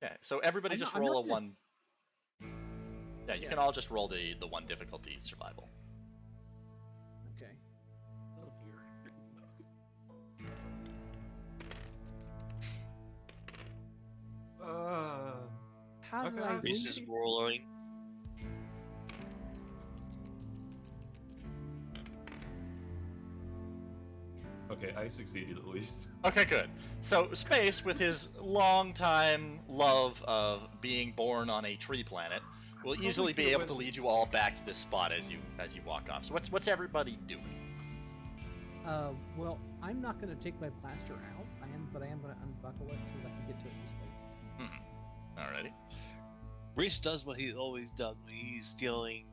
Speaker 1: Yeah, so everybody
Speaker 3: I'm
Speaker 1: just
Speaker 3: not- I'm
Speaker 1: roll
Speaker 3: not
Speaker 1: a
Speaker 3: gonna-
Speaker 1: 1. Yeah, you
Speaker 3: Yeah.
Speaker 1: can all just roll the 1 difficulty survival.
Speaker 3: Okay.
Speaker 2: Oh dear.
Speaker 3: Can I
Speaker 4: Reese is
Speaker 3: leave?
Speaker 4: rolling.
Speaker 2: Okay, I succeeded at least.
Speaker 1: Okay, good. So Space, with his long-time love of being born on a tree planet, will easily be able to lead you all back to this spot as you walk off. So what's everybody doing?
Speaker 3: Well, I'm not going to take my blaster out. But I am going to unbuckle it so that I can get to it this way.
Speaker 1: Alrighty.
Speaker 4: Reese does what he's always done when he's feeling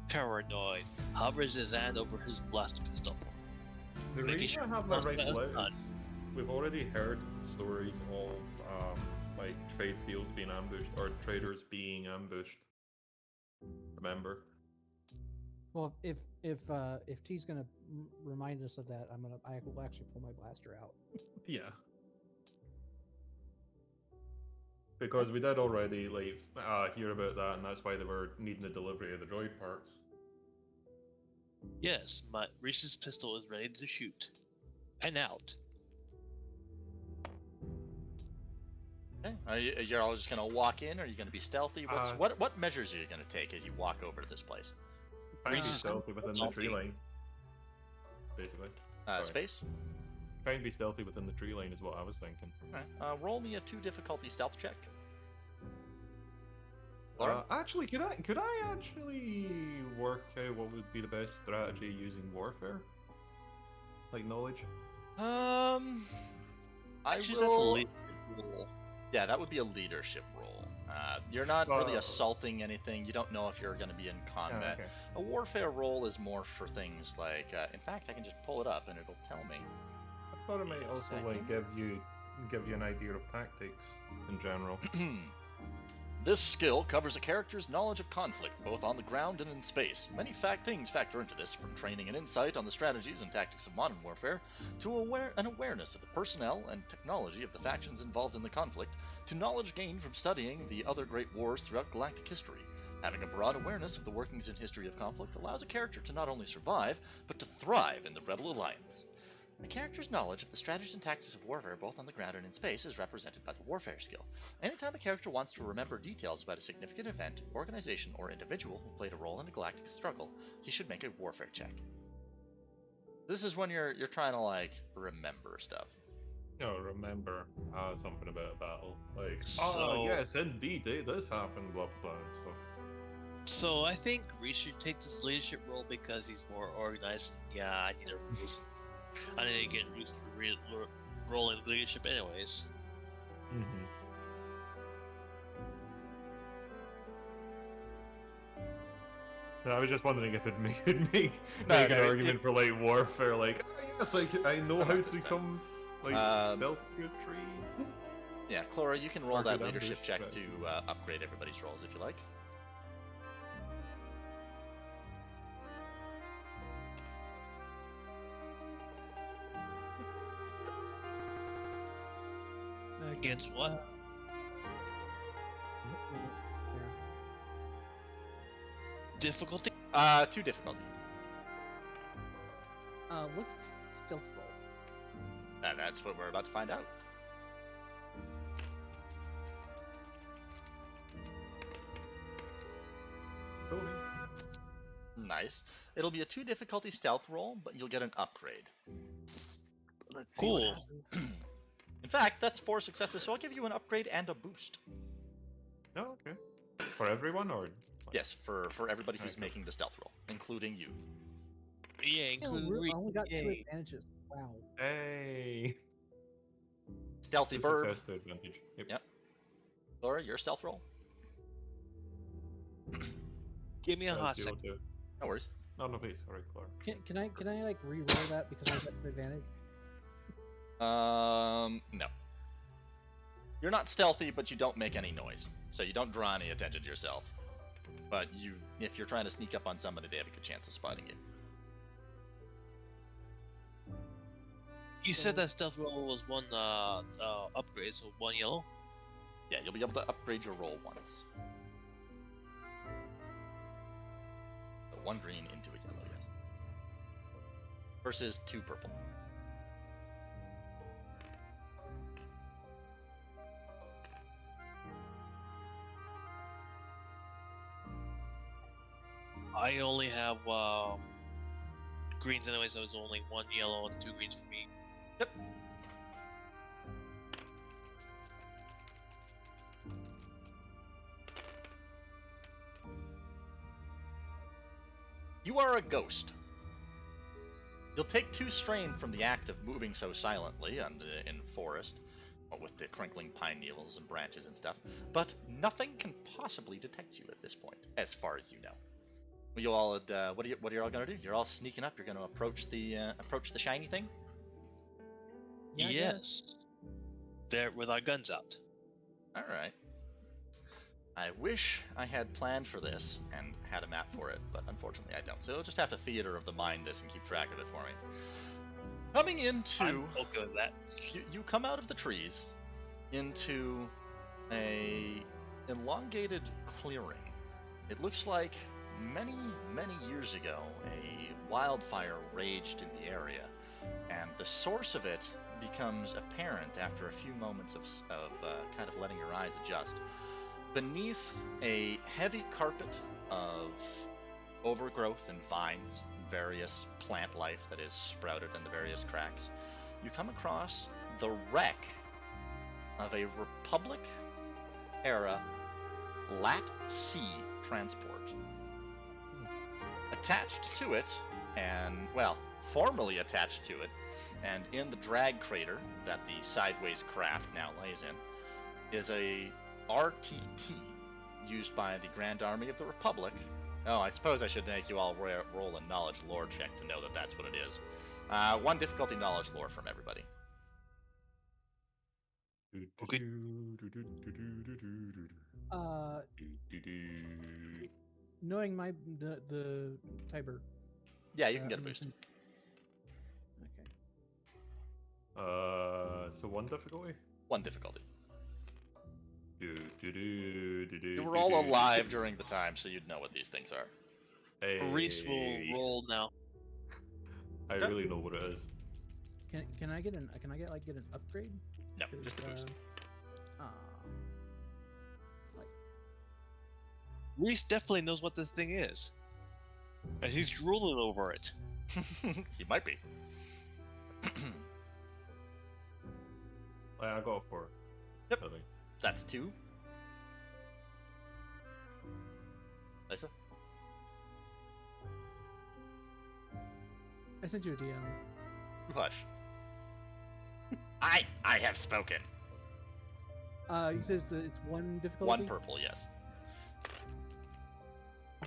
Speaker 4: paranoid. Hovers his hand over his blast pistol.
Speaker 2: The
Speaker 4: Making
Speaker 2: reason
Speaker 4: sure
Speaker 2: I have my
Speaker 4: nothing
Speaker 2: rifle
Speaker 4: is
Speaker 2: out
Speaker 4: done.
Speaker 2: is we've already heard stories of like trade fields being ambushed or traders being ambushed. Remember?
Speaker 3: Well, if T's going to remind us of that, I will actually pull my blaster out.
Speaker 2: Yeah. Because we did already hear about that, and that's why they were needing the delivery of the droid parts.
Speaker 4: Yes, Reese's pistol is ready to shoot. And out.
Speaker 1: Okay. You're all just gonna walk in, or are you gonna be stealthy? What measures are you gonna take as you walk over to this place?
Speaker 2: Trying to be
Speaker 4: Reese's
Speaker 2: stealthy within the tree line. Basically. Sorry.
Speaker 1: Space.
Speaker 2: Trying to be stealthy within the tree line is what I was thinking.
Speaker 1: Alright. Roll me a 2 difficulty stealth check. Laura?
Speaker 2: Actually, could I actually work out what would be the best strategy using warfare? Like knowledge?
Speaker 1: I
Speaker 4: Actually,
Speaker 1: will...
Speaker 4: that's a leadership roll.
Speaker 1: Yeah, that would be a leadership role. You're not really
Speaker 2: Oh.
Speaker 1: assaulting anything. You don't know if you're going to be in combat.
Speaker 2: okay.
Speaker 1: A warfare role is more for things like. In fact, I can just pull it up and it'll tell me.
Speaker 2: I thought it might also like give you an idea of tactics in general.
Speaker 1: This skill covers a character's knowledge of conflict, both on the ground and in space. Many things factor into this, from training and insight on the strategies and tactics of modern warfare, to an awareness of the personnel and technology of the factions involved in the conflict, to knowledge gained from studying the other great wars throughout galactic history. Having a broad awareness of the workings and history of conflict allows a character to not only survive, but to thrive in the Rebel Alliance. A character's knowledge of the strategies and tactics of warfare both on the ground and in space is represented by the warfare skill. Anytime a character wants to remember details about a significant event, organization, or individual who played a role in a galactic struggle, he should make a warfare check. This is when you're trying to remember stuff.
Speaker 2: No, remember something about a battle. Like,
Speaker 4: So-
Speaker 2: yes, indeed, this happened, blah blah and stuff.
Speaker 4: So I think Reese should take this leadership role because he's more organized. Yeah, I need a Reese. I need to get Reese to roll in leadership anyways.
Speaker 2: Mm-hmm. I was just wondering if it'd make an argument for warfare. Like, yes, I know how to come stealth through trees.
Speaker 1: Yeah, Clara, you can roll
Speaker 2: Or
Speaker 1: that
Speaker 2: good
Speaker 1: leadership
Speaker 2: ambush
Speaker 1: check to
Speaker 2: strategies.
Speaker 1: upgrade everybody's rolls if you like.
Speaker 4: Against what? Difficulty?
Speaker 1: 2 difficulty.
Speaker 3: What's stealth roll?
Speaker 1: And that's what we're about to find out.
Speaker 2: Cool.
Speaker 1: Nice. It'll be a 2 difficulty stealth roll, but you'll get an upgrade.
Speaker 6: Let's see
Speaker 4: Cool.
Speaker 6: what happens.
Speaker 1: In fact, that's 4 successes, so I'll give you an upgrade and a boost.
Speaker 2: Oh, okay. For everyone, or
Speaker 1: Yes, for everybody who's
Speaker 2: Okay.
Speaker 1: making the stealth roll, including you.
Speaker 4: Yeah,
Speaker 3: I
Speaker 4: including Reese.
Speaker 3: only got 2
Speaker 4: Yay.
Speaker 3: advantages. Wow.
Speaker 2: hey,
Speaker 1: Stealthy
Speaker 2: Two
Speaker 1: bird.
Speaker 2: success to advantage. Yep.
Speaker 1: Laura, your stealth roll?
Speaker 4: Give me a
Speaker 2: That
Speaker 4: hot
Speaker 2: was
Speaker 4: second.
Speaker 2: 0-2.
Speaker 1: No worries.
Speaker 2: No, please. Sorry, Clara.
Speaker 3: Can I like re-roll that because I got an advantage?
Speaker 1: No. You're not stealthy, but you don't make any noise, so you don't draw any attention to yourself. But if you're trying to sneak up on somebody, they have a good chance of spotting you.
Speaker 4: You said that stealth roll was one upgrade, so 1 yellow?
Speaker 1: Yeah, you'll be able to upgrade your roll once. So 1 green into a yellow, yes. Versus 2 purple.
Speaker 4: I only have greens anyway, so it's only 1 yellow and 2 greens for me.
Speaker 1: Yep. You are a ghost. You'll take 2 strain from the act of moving so silently in forest, with the crinkling pine needles and branches and stuff, but nothing can possibly detect you at this point, as far as you know. You all, what are you all gonna do? You're all sneaking up. You're gonna approach the shiny thing.
Speaker 3: Yeah, I guess.
Speaker 4: Yes. There with our guns out.
Speaker 1: All right. I wish I had planned for this and had a map for it, but unfortunately I don't. So you'll just have to theater of the mind this and keep track of it for me. Coming into...
Speaker 4: I'm okay with that.
Speaker 1: You come out of the trees into a elongated clearing. It looks like many, many years ago a wildfire raged in the area, and the source of it becomes apparent after a few moments of kind of letting your eyes adjust. Beneath a heavy carpet of overgrowth and vines, various plant life that is sprouted in the various cracks, you come across the wreck of a Republic-era Lat-C transport. Attached to it, and, well, formerly attached to it, and in the drag crater that the sideways craft now lays in, is a RTT used by the Grand Army of the Republic. Oh, I suppose I should make you all roll a knowledge lore check to know that that's what it is. 1 difficulty knowledge lore from everybody.
Speaker 4: Okay.
Speaker 3: Knowing the Tiber.
Speaker 1: Yeah, you can get a boost.
Speaker 3: Okay.
Speaker 2: So 1 difficulty?
Speaker 1: 1 difficulty.
Speaker 2: You
Speaker 1: You were all alive during the time, so you'd know what these things are.
Speaker 2: Hey.
Speaker 4: Reese will roll now.
Speaker 2: I really know what it is.
Speaker 3: Can I get an upgrade?
Speaker 1: No, just a boost.
Speaker 4: Reese definitely knows what this thing is, and he's drooling over it.
Speaker 1: He might be.
Speaker 2: I got a 4.
Speaker 1: Yep.
Speaker 2: I think.
Speaker 1: That's 2. Lisa?
Speaker 3: I sent you a DM.
Speaker 1: Hush. I have spoken.
Speaker 3: You said it's 1 difficulty?
Speaker 1: 1 purple, yes.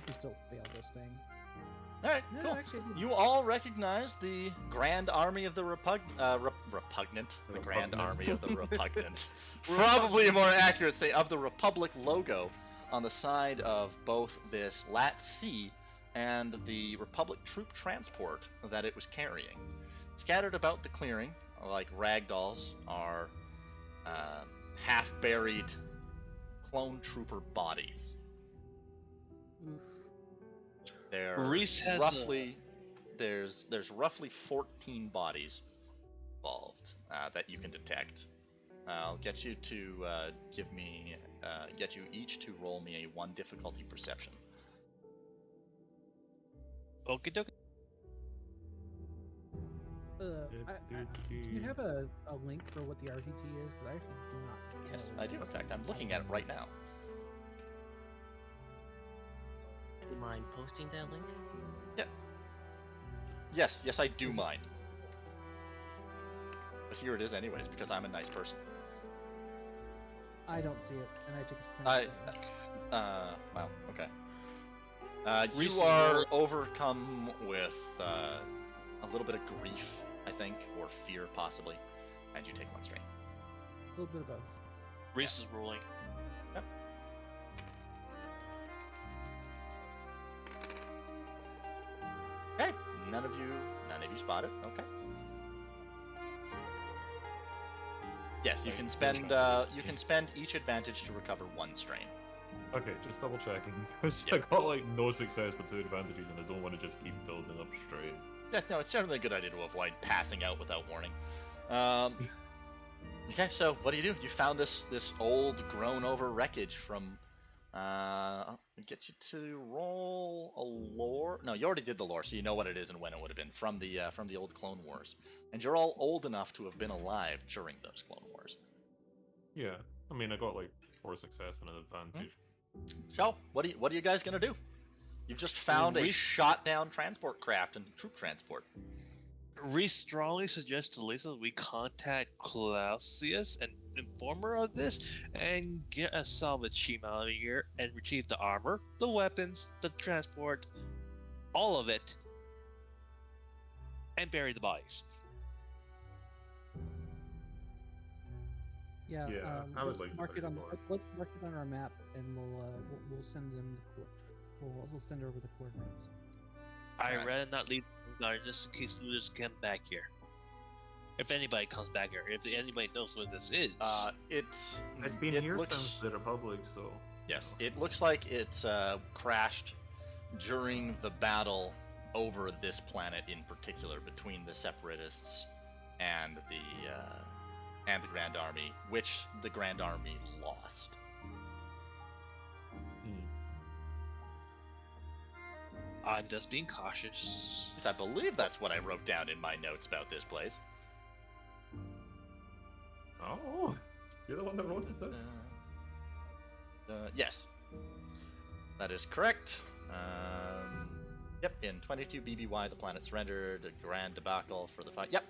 Speaker 3: You still failed this thing.
Speaker 1: Alright,
Speaker 3: No,
Speaker 1: cool.
Speaker 3: actually, I didn't.
Speaker 1: You all recognize the Grand Army of the Repugnant. The Grand
Speaker 2: Repugnant.
Speaker 1: Army of the Repugnant. Probably a more accurate say of the Republic logo on the side of both this Lat-C and the Republic troop transport that it was carrying. Scattered about the clearing, like ragdolls, are half-buried clone trooper bodies.
Speaker 3: Oof.
Speaker 1: There
Speaker 4: Reese has
Speaker 1: roughly there's roughly 14 bodies involved that you can detect. I'll get you to get you each to roll me a 1 difficulty perception.
Speaker 4: Okie dokie.
Speaker 3: Do you have a link for what the RTT is? Because I actually do not.
Speaker 1: Yes,
Speaker 3: know
Speaker 1: I do. In
Speaker 3: what
Speaker 1: fact, I'm looking at it right now.
Speaker 5: Do you mind posting that link?
Speaker 1: Yes, I do mind. But here it is anyways, because I'm a nice person.
Speaker 3: I don't see it, and I took a screenshot.
Speaker 1: Well, okay. You
Speaker 4: Reese
Speaker 1: are overcome with a little bit of grief, I think, or fear possibly, and you take 1 strain.
Speaker 3: A little bit of both.
Speaker 4: Reese is rolling.
Speaker 1: Yep. Okay, none of you spot it. Okay. Yes, you can spend each advantage to recover 1 strain.
Speaker 2: Okay, just double checking. I got like no success but 2 advantages, and I don't want to just keep building up straight.
Speaker 1: Yeah, no, it's generally a good idea to avoid passing out without warning. Okay, so what do? You found this old, grown-over wreckage from Get you to roll a lore. No, you already did the lore, so you know what it is and when it would have been from the old Clone Wars, and you're all old enough to have been alive during those Clone Wars.
Speaker 2: Yeah, I mean, I got like 4 success and an advantage.
Speaker 1: So, what are you guys gonna do? You've just found a shot down transport craft and troop transport.
Speaker 4: Reese strongly suggests to Lisa we contact Clausius and inform her of this and get a salvage team out of here and retrieve the armor, the weapons, the transport, all of it, and bury the bodies.
Speaker 3: Yeah,
Speaker 2: I would
Speaker 3: let's
Speaker 2: like to
Speaker 3: mark
Speaker 2: bury
Speaker 3: it
Speaker 2: the
Speaker 3: on
Speaker 2: bodies.
Speaker 3: let's mark it on our map, and we'll send them we'll send over the coordinates.
Speaker 4: I'd
Speaker 1: Alright.
Speaker 4: rather not leave the guard just in case looters come back here. If anybody comes back here, if anybody knows what this is.
Speaker 2: It's been
Speaker 1: it
Speaker 2: here
Speaker 1: looks,
Speaker 2: since the Republic, so...
Speaker 1: Yes, it looks like it crashed during the battle over this planet in particular between the Separatists and the Grand Army, which the Grand Army lost.
Speaker 4: I'm just being cautious.
Speaker 1: I believe that's what I wrote down in my notes about this place.
Speaker 2: Oh, you're the one that wrote it down?
Speaker 1: Yes, that is correct. Yep, in 22 BBY, the planet surrendered. A grand debacle for the fight. Yep.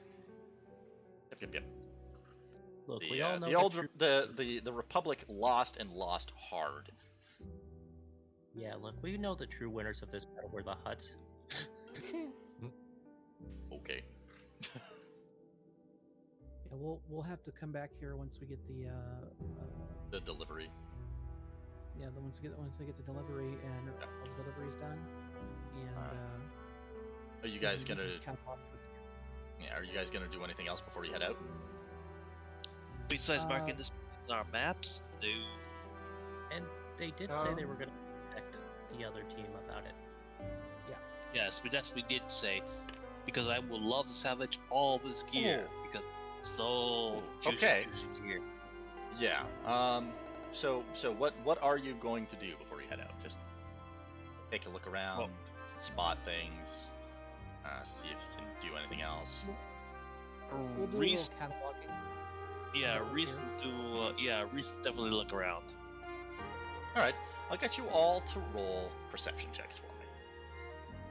Speaker 5: Look,
Speaker 1: The,
Speaker 5: we all know
Speaker 1: the Republic lost and lost hard.
Speaker 5: Yeah, look, we know the true winners of this battle were the Hutts.
Speaker 1: Okay.
Speaker 3: Yeah, we'll have to come back here once we get
Speaker 1: The delivery.
Speaker 3: once we get the delivery and all the deliveries done, and
Speaker 1: Are you guys
Speaker 3: we can
Speaker 1: gonna?
Speaker 3: cap off with-
Speaker 1: Yeah. Are you guys gonna do anything else before you head out?
Speaker 4: Besides marking this on our maps, no.
Speaker 5: And they did say they were going to protect the other team about it.
Speaker 4: Yes, but that's what we did say. Because I would love to salvage all this gear. Because it's so juicy,
Speaker 1: Okay.
Speaker 4: juicy gear.
Speaker 1: Yeah. So what are you going to do before you head out? Just take a look around, spot things, see if you can do anything else.
Speaker 3: We'll do a
Speaker 4: Reese,
Speaker 3: little cataloging.
Speaker 4: yeah,
Speaker 3: over
Speaker 4: Reese
Speaker 3: here.
Speaker 4: will do. Reese will definitely look around.
Speaker 1: All right. I'll get you all to roll perception checks for me.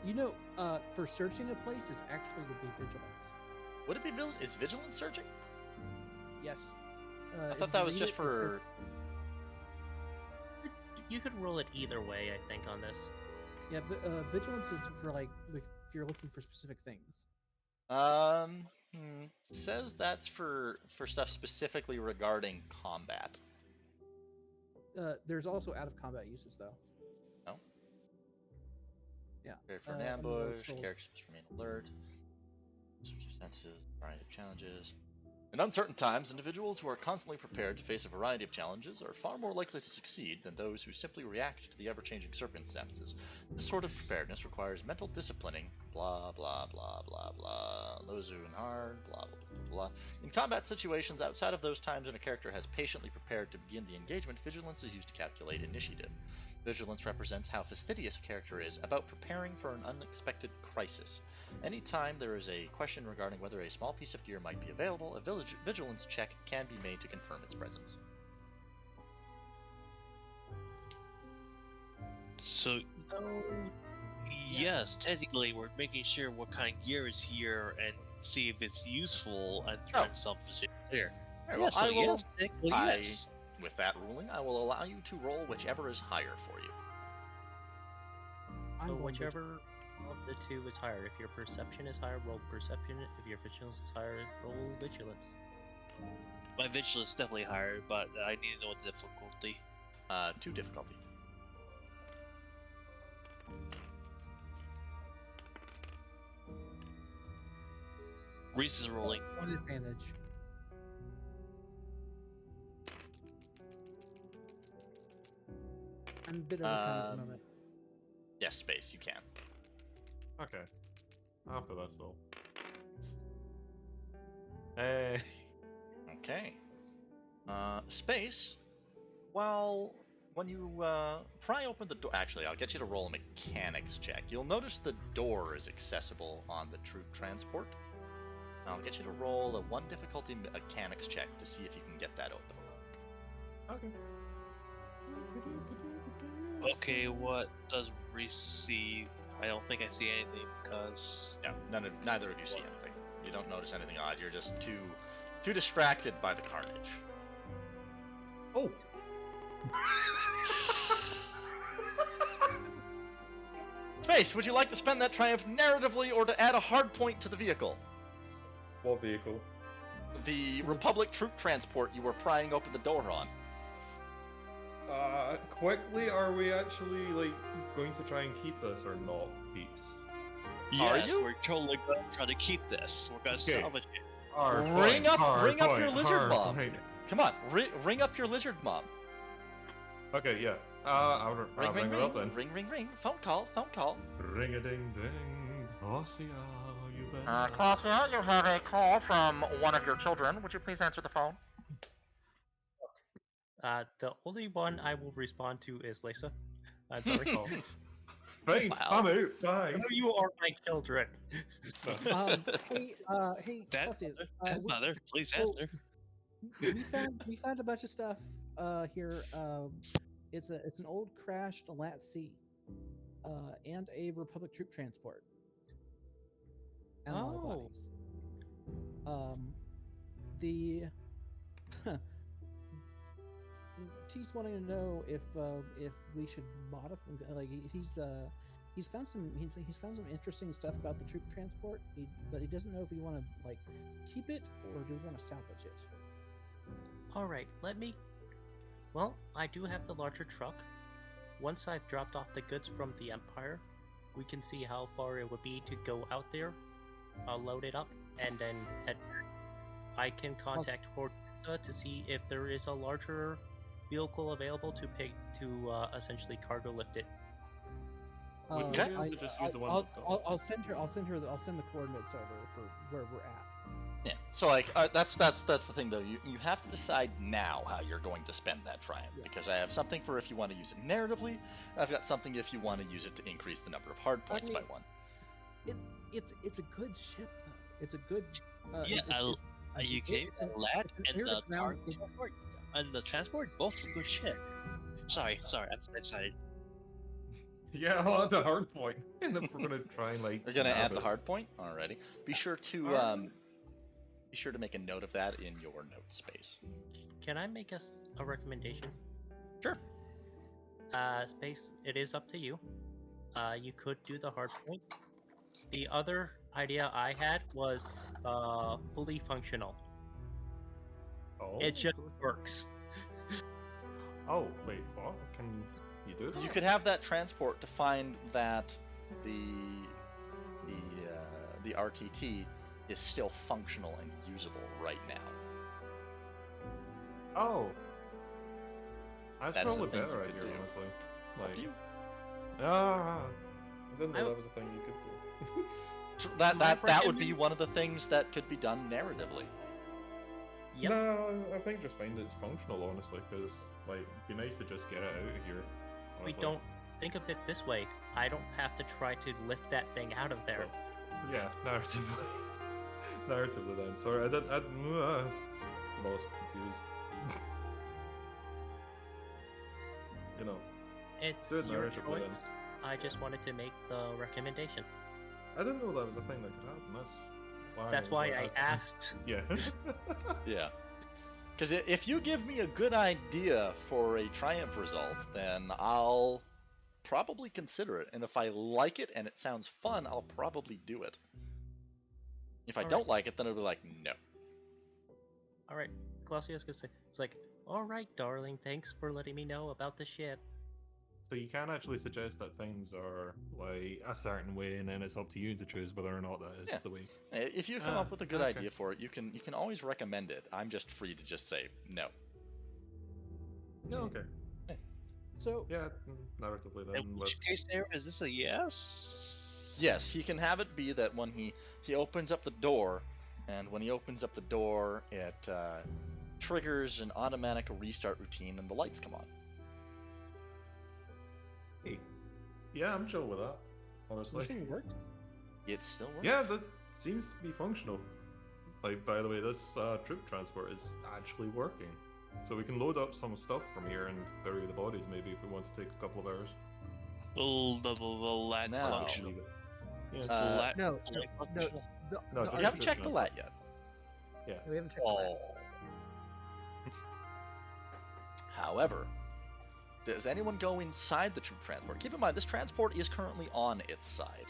Speaker 3: You know, for searching a place is actually would be vigilance.
Speaker 1: Would it be is vigilance searching?
Speaker 3: Yes.
Speaker 1: I
Speaker 3: if
Speaker 1: thought
Speaker 3: you
Speaker 1: that was
Speaker 3: read
Speaker 1: just
Speaker 3: it, it
Speaker 1: for.
Speaker 3: says-
Speaker 5: You could roll it either way, I think, on this.
Speaker 3: Yeah, but vigilance is for like if you're looking for specific things.
Speaker 1: Says that's for stuff specifically regarding combat.
Speaker 3: There's also out of combat uses though.
Speaker 1: No.
Speaker 3: Yeah.
Speaker 1: Prepared for an
Speaker 3: I mean,
Speaker 1: ambush.
Speaker 3: still-
Speaker 1: Characters must remain alert. Search your senses. Variety of challenges. In uncertain times, individuals who are constantly prepared to face a variety of challenges are far more likely to succeed than those who simply react to the ever-changing circumstances. This sort of preparedness requires mental disciplining, blah blah blah blah blah. Those who in hard, blah blah blah blah. In combat situations outside of those times when a character has patiently prepared to begin the engagement, vigilance is used to calculate initiative. Vigilance represents how fastidious a character is about preparing for an unexpected crisis. Anytime there is a question regarding whether a small piece of gear might be available, a vigilance check can be made to confirm its presence.
Speaker 4: So, yes, technically we're making sure what kind of gear is here and see if it's useful and try and self there.
Speaker 1: Very
Speaker 4: Yeah,
Speaker 1: well,
Speaker 4: so
Speaker 1: I will-
Speaker 4: yes, technically
Speaker 1: I-
Speaker 4: yes.
Speaker 1: With that ruling, I will allow you to roll whichever is higher for you.
Speaker 3: I'm
Speaker 5: So
Speaker 3: going
Speaker 5: whichever of the two is higher. If your perception is higher, roll perception. If your vigilance is higher, roll vigilance.
Speaker 4: My vigilance is definitely higher, but I need to know the difficulty.
Speaker 1: 2 difficulty.
Speaker 4: Reese is rolling.
Speaker 3: One advantage. I'm a bit overcome at the moment.
Speaker 1: Yes, space, you can.
Speaker 2: Okay. After that, so. Hey.
Speaker 1: Okay. Space, while when you pry open the door, actually, I'll get you to roll a mechanics check. You'll notice the door is accessible on the troop transport. I'll get you to roll a 1 difficulty mechanics check to see if you can get that open.
Speaker 2: Okay.
Speaker 4: Okay, what does Reese see? I don't think I see anything because
Speaker 1: No, neither of you see anything. You don't notice anything odd. You're just too distracted by the carnage.
Speaker 2: Oh.
Speaker 1: Face, would you like to spend that triumph narratively or to add a hard point to the vehicle?
Speaker 2: What vehicle?
Speaker 1: The Republic troop transport you were prying open the door on.
Speaker 2: Quickly, are we actually, like, going to try and keep this or not, peeps?
Speaker 4: yes,
Speaker 1: you?
Speaker 4: we're totally gonna try to keep this. We're gonna
Speaker 2: Okay.
Speaker 4: salvage it.
Speaker 1: Ring up your lizard bomb.
Speaker 2: Point.
Speaker 1: Come on, ring up your lizard bomb.
Speaker 2: Okay, yeah. I'll ring it up then.
Speaker 1: Ring. Phone call.
Speaker 2: Ring-a-ding-ding. Clausia, you there?
Speaker 1: Clausia, you have a call from one of your children. Would you please answer the phone?
Speaker 5: The only one I will respond to is Lisa. I'm sorry.
Speaker 2: Oh. Fine,
Speaker 1: Wow.
Speaker 2: I'm out. Bye.
Speaker 5: No, you are my children.
Speaker 3: Hey,
Speaker 4: Dad,
Speaker 3: Celsius,
Speaker 4: mother, please
Speaker 3: well,
Speaker 4: answer.
Speaker 3: we found a bunch of stuff here. It's an old crashed Lat-C, and a Republic troop transport. And a lot of bodies. The T's wanting to know if we should modify. Like he's found some interesting stuff about the troop transport. But he doesn't know if we want to like keep it or do we want to salvage it.
Speaker 5: All right, Well, I do have the larger truck. Once I've dropped off the goods from the Empire, we can see how far it would be to go out there. I'll load it up and then head. I can contact Hortensia to see if there is a larger vehicle available to essentially cargo lift it.
Speaker 2: Wouldn't you be able to just use the one that's gone?
Speaker 3: I'll send the coordinates over for where we're at.
Speaker 1: Yeah. So like that's the thing though. You have to decide now how you're going to spend that triumph because I have something for if you want to use it narratively. I've got something if you want to use it to increase the number of hard points by 1.
Speaker 3: It's a good ship though. It's a good.
Speaker 4: You came and the transport both good shit. Sorry, I'm so excited.
Speaker 2: Yeah, I'll add the hard point. And then we're gonna try and like.
Speaker 1: You're gonna add the hard point. Alrighty. Be sure to make a note of that in your note space.
Speaker 5: Can I make us a recommendation?
Speaker 1: Sure.
Speaker 5: Space, it is up to you. You could do the hard point. The other idea I had was fully functional.
Speaker 2: Oh.
Speaker 5: It just works.
Speaker 2: Oh wait, what? Can you do that?
Speaker 1: You could have that transport to find that the RTT is still functional and usable right now.
Speaker 2: Oh. That's
Speaker 1: That is
Speaker 2: probably
Speaker 1: a thing
Speaker 2: better
Speaker 1: you
Speaker 2: idea,
Speaker 1: could do.
Speaker 2: honestly.
Speaker 1: Up
Speaker 2: Like,
Speaker 1: to you.
Speaker 2: I didn't know that was a thing you could do.
Speaker 1: So that would be one of the things that could be done narratively.
Speaker 5: Yep.
Speaker 2: No, I think just find it's functional, honestly, because like, it'd be nice to just get it out of here.
Speaker 5: We
Speaker 2: honestly.
Speaker 5: don't think of it this way. I don't have to try to lift that thing out of there.
Speaker 2: Yeah, narratively. Narratively then. Sorry, I lost, confused. You know,
Speaker 5: It's
Speaker 2: do it
Speaker 5: your
Speaker 2: narratively
Speaker 5: choice.
Speaker 2: then.
Speaker 5: I just wanted to make the recommendation.
Speaker 2: I didn't know that was a thing that could happen.
Speaker 5: That's why I asked.
Speaker 2: Yeah.
Speaker 1: Yeah. Because if you give me a good idea for a triumph result, then I'll probably consider it. And if I like it and it sounds fun, I'll probably do it. If I don't like it, then it'll be like, no.
Speaker 5: Alright, Clausia's gonna say, it's like, alright, darling, thanks for letting me know about the ship.
Speaker 2: So you can actually suggest that things are like a certain way, and then it's up to you to choose whether or not that is the way.
Speaker 1: If you come up with a good idea for it, you can always recommend it. I'm just free to just say no.
Speaker 2: No, okay.
Speaker 3: So
Speaker 2: Yeah, narratively then.
Speaker 4: In which case, there is this a yes?
Speaker 1: Yes, he can have it be that when he opens up the door, and when he opens up the door, it triggers an automatic restart routine, and the lights come on.
Speaker 2: Yeah, I'm chill with that. Honestly.
Speaker 3: This thing works.
Speaker 1: It still works.
Speaker 2: Yeah, that seems to be functional. Like, by the way, this troop transport is actually working. So we can load up some stuff from here and bury the bodies, maybe, if we want to take a couple of hours.
Speaker 4: The lat
Speaker 1: No.
Speaker 4: functional.
Speaker 2: Yeah.
Speaker 4: The lat
Speaker 3: No,
Speaker 4: only
Speaker 3: no,
Speaker 4: functional.
Speaker 2: No,
Speaker 3: the
Speaker 1: We haven't
Speaker 3: RT
Speaker 1: checked the lat yet.
Speaker 2: Yeah.
Speaker 3: We haven't checked the lat.
Speaker 1: However, does anyone go inside the troop transport? Keep in mind, this transport is currently on its side.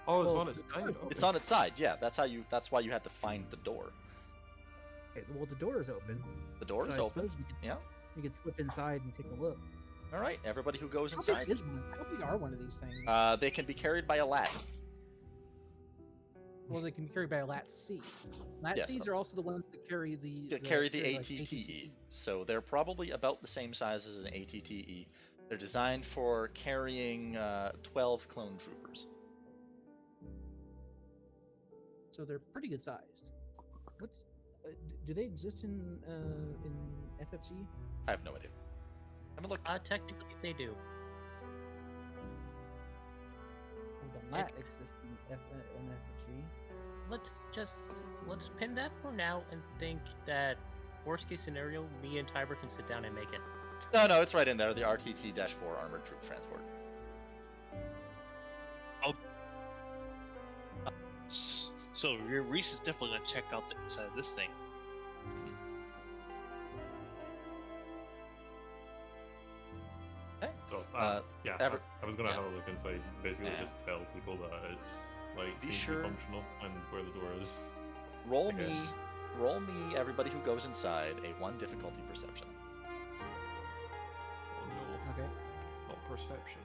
Speaker 2: Oh, it's
Speaker 3: Well,
Speaker 2: on its side. Okay.
Speaker 1: It's on its side, yeah. That's why you had to find the door.
Speaker 3: Okay, well, the door is open.
Speaker 1: The door
Speaker 3: so
Speaker 1: is
Speaker 3: I
Speaker 1: open.
Speaker 3: suppose
Speaker 1: Yeah.
Speaker 3: we could slip inside and take a look.
Speaker 1: All right. Everybody who goes
Speaker 3: How
Speaker 1: inside,
Speaker 3: big is one? How big are one of these things?
Speaker 1: they can be carried by a lat.
Speaker 3: Well, they can be carried by a Lat C. Lat
Speaker 1: Yes.
Speaker 3: Cs are also the ones that carry the
Speaker 1: Carry the
Speaker 3: like,
Speaker 1: ATTE. So they're probably about the same size as an ATTE. They're designed for carrying 12 clone troopers.
Speaker 3: So they're pretty good sized. What's do they exist in FFG?
Speaker 1: I have no idea. I haven't looked.
Speaker 5: Technically, they do.
Speaker 3: Well, the Lat exists in FFG.
Speaker 5: Let's pin that for now and think that worst case scenario, me and Tiber can sit down and make it.
Speaker 1: No, it's right in there. The RTT-4 armored troop transport.
Speaker 4: So Reese is definitely gonna check out the inside of this thing.
Speaker 1: Okay.
Speaker 2: So, yeah,
Speaker 1: Ever-
Speaker 2: I was gonna
Speaker 1: yeah.
Speaker 2: have a look inside. Basically,
Speaker 1: Yeah.
Speaker 2: just tell people that it's like
Speaker 1: Be
Speaker 2: seems
Speaker 1: sure-
Speaker 2: to be functional and where the door is.
Speaker 1: Roll
Speaker 2: I
Speaker 1: me,
Speaker 2: guess.
Speaker 1: everybody who goes inside, a 1 difficulty perception.
Speaker 2: Oh no,
Speaker 3: Okay.
Speaker 2: not perception.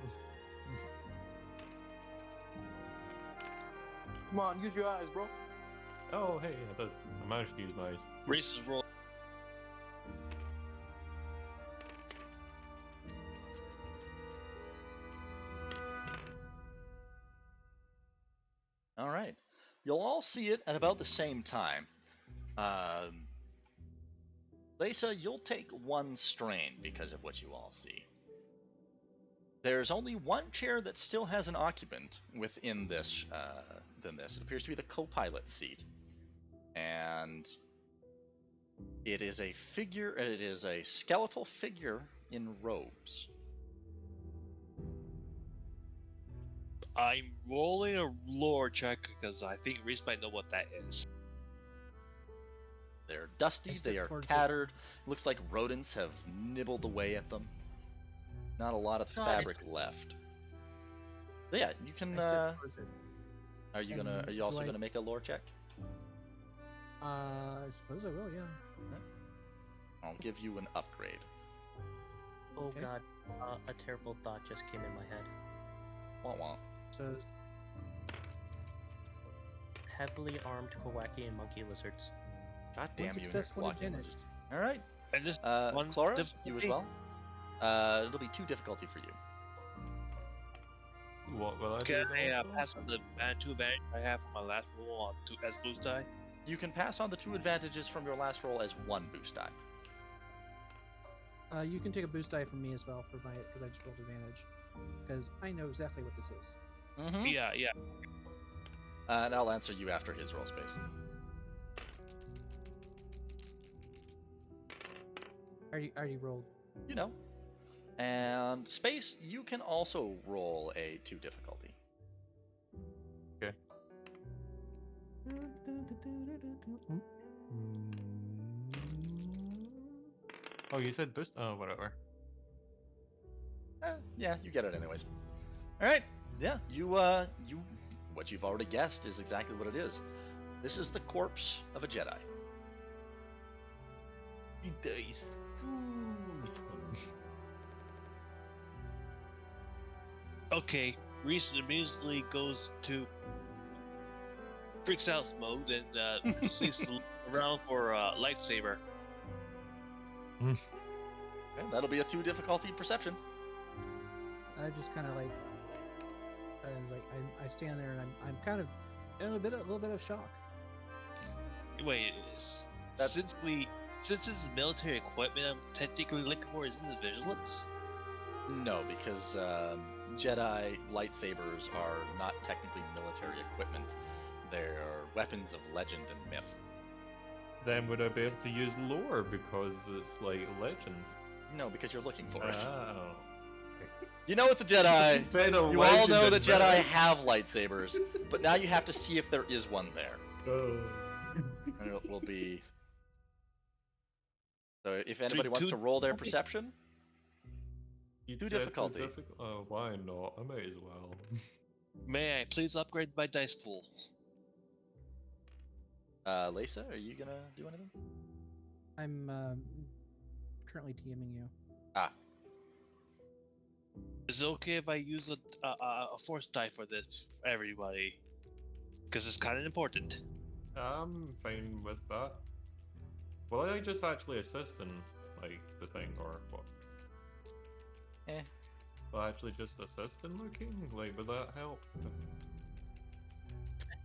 Speaker 6: Come on, use your eyes, bro.
Speaker 2: Oh hey, I managed to use my eyes.
Speaker 4: Reese is rolling.
Speaker 1: All right. You'll all see it at about the same time. Lisa, you'll take 1 strain because of what you all see. There's only one chair that still has an occupant within this. It appears to be the co-pilot seat, and it is a figure. It is a skeletal figure in robes.
Speaker 4: I'm rolling a lore check because I think Reese might know what that is.
Speaker 1: They're dusty.
Speaker 3: I step
Speaker 1: They are
Speaker 3: towards it.
Speaker 1: tattered. Looks like rodents have nibbled away at them. Not a lot of
Speaker 5: God,
Speaker 1: fabric left. So yeah, you can.
Speaker 3: I step towards it.
Speaker 1: Are you
Speaker 3: and
Speaker 1: Are you also
Speaker 3: do I-
Speaker 1: gonna make a lore check?
Speaker 3: I suppose I will. Yeah.
Speaker 1: I'll give you an upgrade.
Speaker 5: Oh
Speaker 3: Okay.
Speaker 5: god, a terrible thought just came in my head.
Speaker 1: Wah wah.
Speaker 3: So
Speaker 5: Heavily armed Kowakian monkey lizards.
Speaker 1: God damn you,
Speaker 3: successful
Speaker 1: Milwaukee
Speaker 3: advantage.
Speaker 1: Wizards. All right,
Speaker 4: And just one
Speaker 1: Clara,
Speaker 4: difficulty.
Speaker 1: you as well. It'll be 2 difficulty for you.
Speaker 2: What will I
Speaker 4: Can
Speaker 2: do?
Speaker 4: I
Speaker 2: also?
Speaker 4: pass on the 2 advantage I have from my last roll on as boost die?
Speaker 1: You can pass on the 2 advantages from your last roll as 1 boost die.
Speaker 3: you can take a boost die from me as well for my because I just rolled advantage because I know exactly what this is.
Speaker 1: Mm-hmm.
Speaker 4: Yeah.
Speaker 1: And I'll answer you after his roll space.
Speaker 3: I already rolled.
Speaker 1: You know. And space, you can also roll a 2 difficulty.
Speaker 2: Oh, you said boost? Oh, whatever.
Speaker 1: Yeah, you get it anyways. All right. Yeah, what you've already guessed is exactly what it is. This is the corpse of a Jedi.
Speaker 4: Okay, Reese immediately goes to freaks out mode and proceeds to look around for a lightsaber.
Speaker 1: Okay, that'll be a 2 difficulty perception.
Speaker 3: I just kind of like, I stand there and I'm kind of in a little bit of shock.
Speaker 4: Wait,
Speaker 1: That's-
Speaker 4: since this is military equipment, I'm technically looking for is this vigilance?
Speaker 1: No, because Jedi lightsabers are not technically military equipment. They're weapons of legend and myth.
Speaker 2: Then would I be able to use lore because it's like legend?
Speaker 1: No, because you're looking for it.
Speaker 2: Oh.
Speaker 1: You know it's a Jedi.
Speaker 2: Said a
Speaker 1: You all
Speaker 2: legend
Speaker 1: know
Speaker 2: and
Speaker 1: that Jedi
Speaker 2: myth.
Speaker 1: have lightsabers, but now you have to see if there is one there.
Speaker 2: Oh.
Speaker 1: And it will be... So if anybody wants to roll their perception,
Speaker 2: You
Speaker 1: Too
Speaker 2: said
Speaker 1: difficulty.
Speaker 2: Oh, why not? I might as well.
Speaker 4: May I please upgrade my dice pool?
Speaker 1: Lisa, are you gonna do anything?
Speaker 3: I'm currently DMing you.
Speaker 1: Ah,
Speaker 4: Is it okay if I use a force die for this, for everybody? Because it's kind of important.
Speaker 2: I'm fine with that. Will I just actually assist in, like, the thing, or what?
Speaker 1: eh.
Speaker 2: Will I actually just assist in looking? Like, would that help?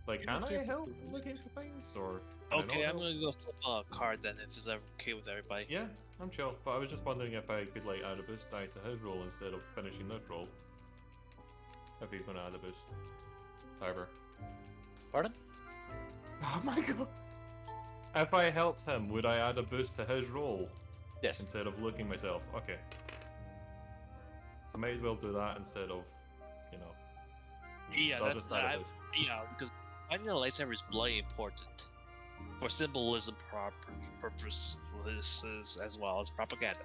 Speaker 2: Like, can I help looking for things, or... can I
Speaker 4: Okay,
Speaker 2: not
Speaker 4: I'm
Speaker 2: help?
Speaker 4: gonna go flip a card then, if it's okay with everybody.
Speaker 2: Yeah, I'm chill, but I was just wondering if I could, like, add a boost die to his roll instead of finishing this roll. If he's gonna add a boost. However.
Speaker 1: Pardon?
Speaker 2: Oh my god! If I helped him, would I add a boost to his roll?
Speaker 1: Yes.
Speaker 2: Instead of looking myself? Okay. So might as well do that instead of, you know...
Speaker 4: Yeah,
Speaker 2: so I'll
Speaker 4: that's
Speaker 2: just add a boost.
Speaker 4: yeah, because finding a lightsaber is bloody important for symbolism purposes as well as propaganda.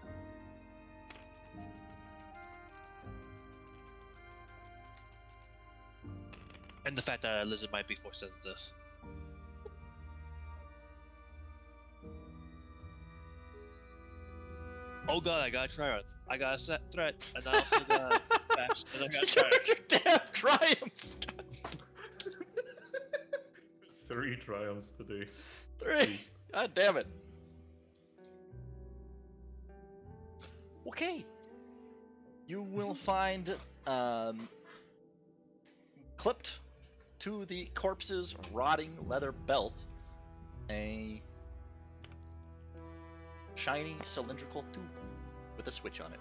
Speaker 4: And the fact that a lizard might be force sensitive. Oh god, I got a triumph. I got a set threat, and I also got a fast, and I got a triumph.
Speaker 1: Your damn triumphs!
Speaker 2: 3 triumphs today.
Speaker 1: 3! God damn it. Okay. You will find, clipped to the corpse's rotting leather belt, a shiny cylindrical tube with a switch on it.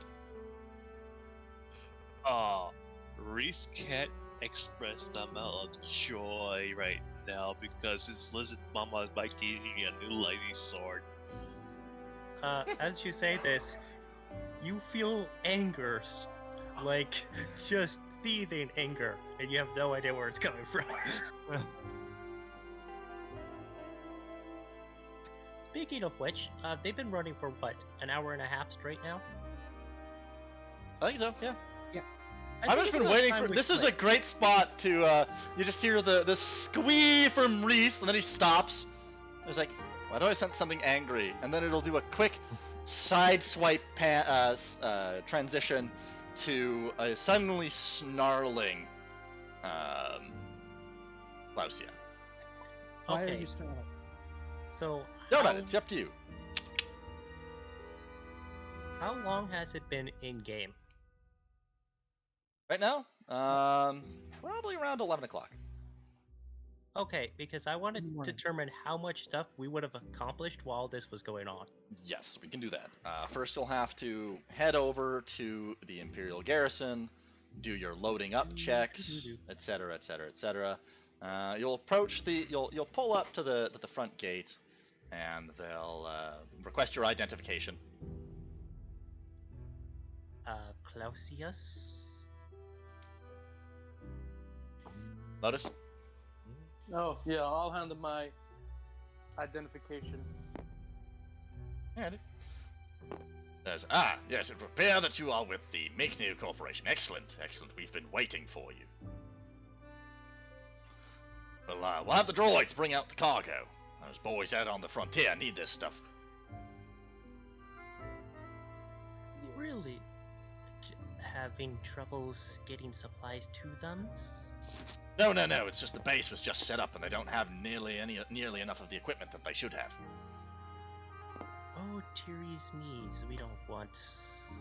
Speaker 4: Oh, Reese can't express the amount of joy right now because his lizard mama is like giving a new lightning sword.
Speaker 5: As you say this, you feel anger, like just seething anger, and you have no idea where it's coming from. Speaking of which, they've been running for what, an hour and a half straight now?
Speaker 1: I think so, yeah.
Speaker 3: I
Speaker 1: I've
Speaker 3: think
Speaker 1: just
Speaker 3: it's
Speaker 1: been
Speaker 3: about
Speaker 1: waiting
Speaker 3: time
Speaker 1: for.
Speaker 3: we
Speaker 1: This is a
Speaker 3: quit.
Speaker 1: great spot to. You just hear the squee from Reese, and then he stops. It's like, why do I sense something angry? And then it'll do a quick side swipe transition to a suddenly snarling Klausia.
Speaker 3: Why
Speaker 5: Okay.
Speaker 3: are you snarling?
Speaker 5: So,
Speaker 1: No, man, it's up to you.
Speaker 5: how long has it been in game?
Speaker 1: Right now, probably around 11 o'clock.
Speaker 5: Okay, because I want to
Speaker 3: Morning.
Speaker 5: determine how much stuff we would have accomplished while this was going on.
Speaker 1: Yes, we can do that. First, you'll have to head over to the Imperial Garrison, do your loading up checks, etc., etc., etc. You'll approach the. You'll pull up to the front gate, and they'll request your identification.
Speaker 5: Clausius?
Speaker 1: Lotus.
Speaker 6: Oh, yeah, I'll hand them my identification.
Speaker 1: Yeah. Says, yes, it would appear that you are with the Make-New Corporation. Excellent, excellent. We've been waiting for you. Well, we'll have the droids bring out the cargo. Those boys out on the frontier need this stuff.
Speaker 6: Yes.
Speaker 5: Really? Having troubles getting supplies to them?
Speaker 1: No, it's just the base was just set up and they don't have nearly enough of the equipment that they should have.
Speaker 5: Oh, dearies me's, we don't want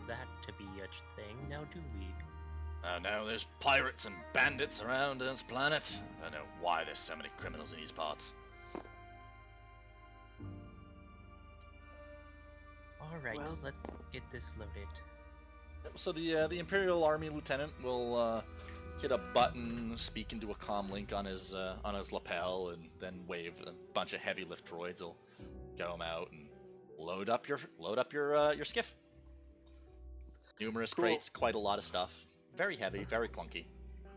Speaker 5: that to be a thing, now do we?
Speaker 1: No, there's pirates and bandits around this planet. I don't know why there's so many criminals in these parts.
Speaker 5: Alright,
Speaker 6: Well-
Speaker 5: let's get this loaded.
Speaker 1: So the Imperial Army lieutenant will hit a button, speak into a comm link on his lapel, and then wave. A bunch of heavy lift droids will come out and load up your skiff. Numerous
Speaker 6: Cool.
Speaker 1: crates, quite a lot of stuff. Very heavy, very clunky.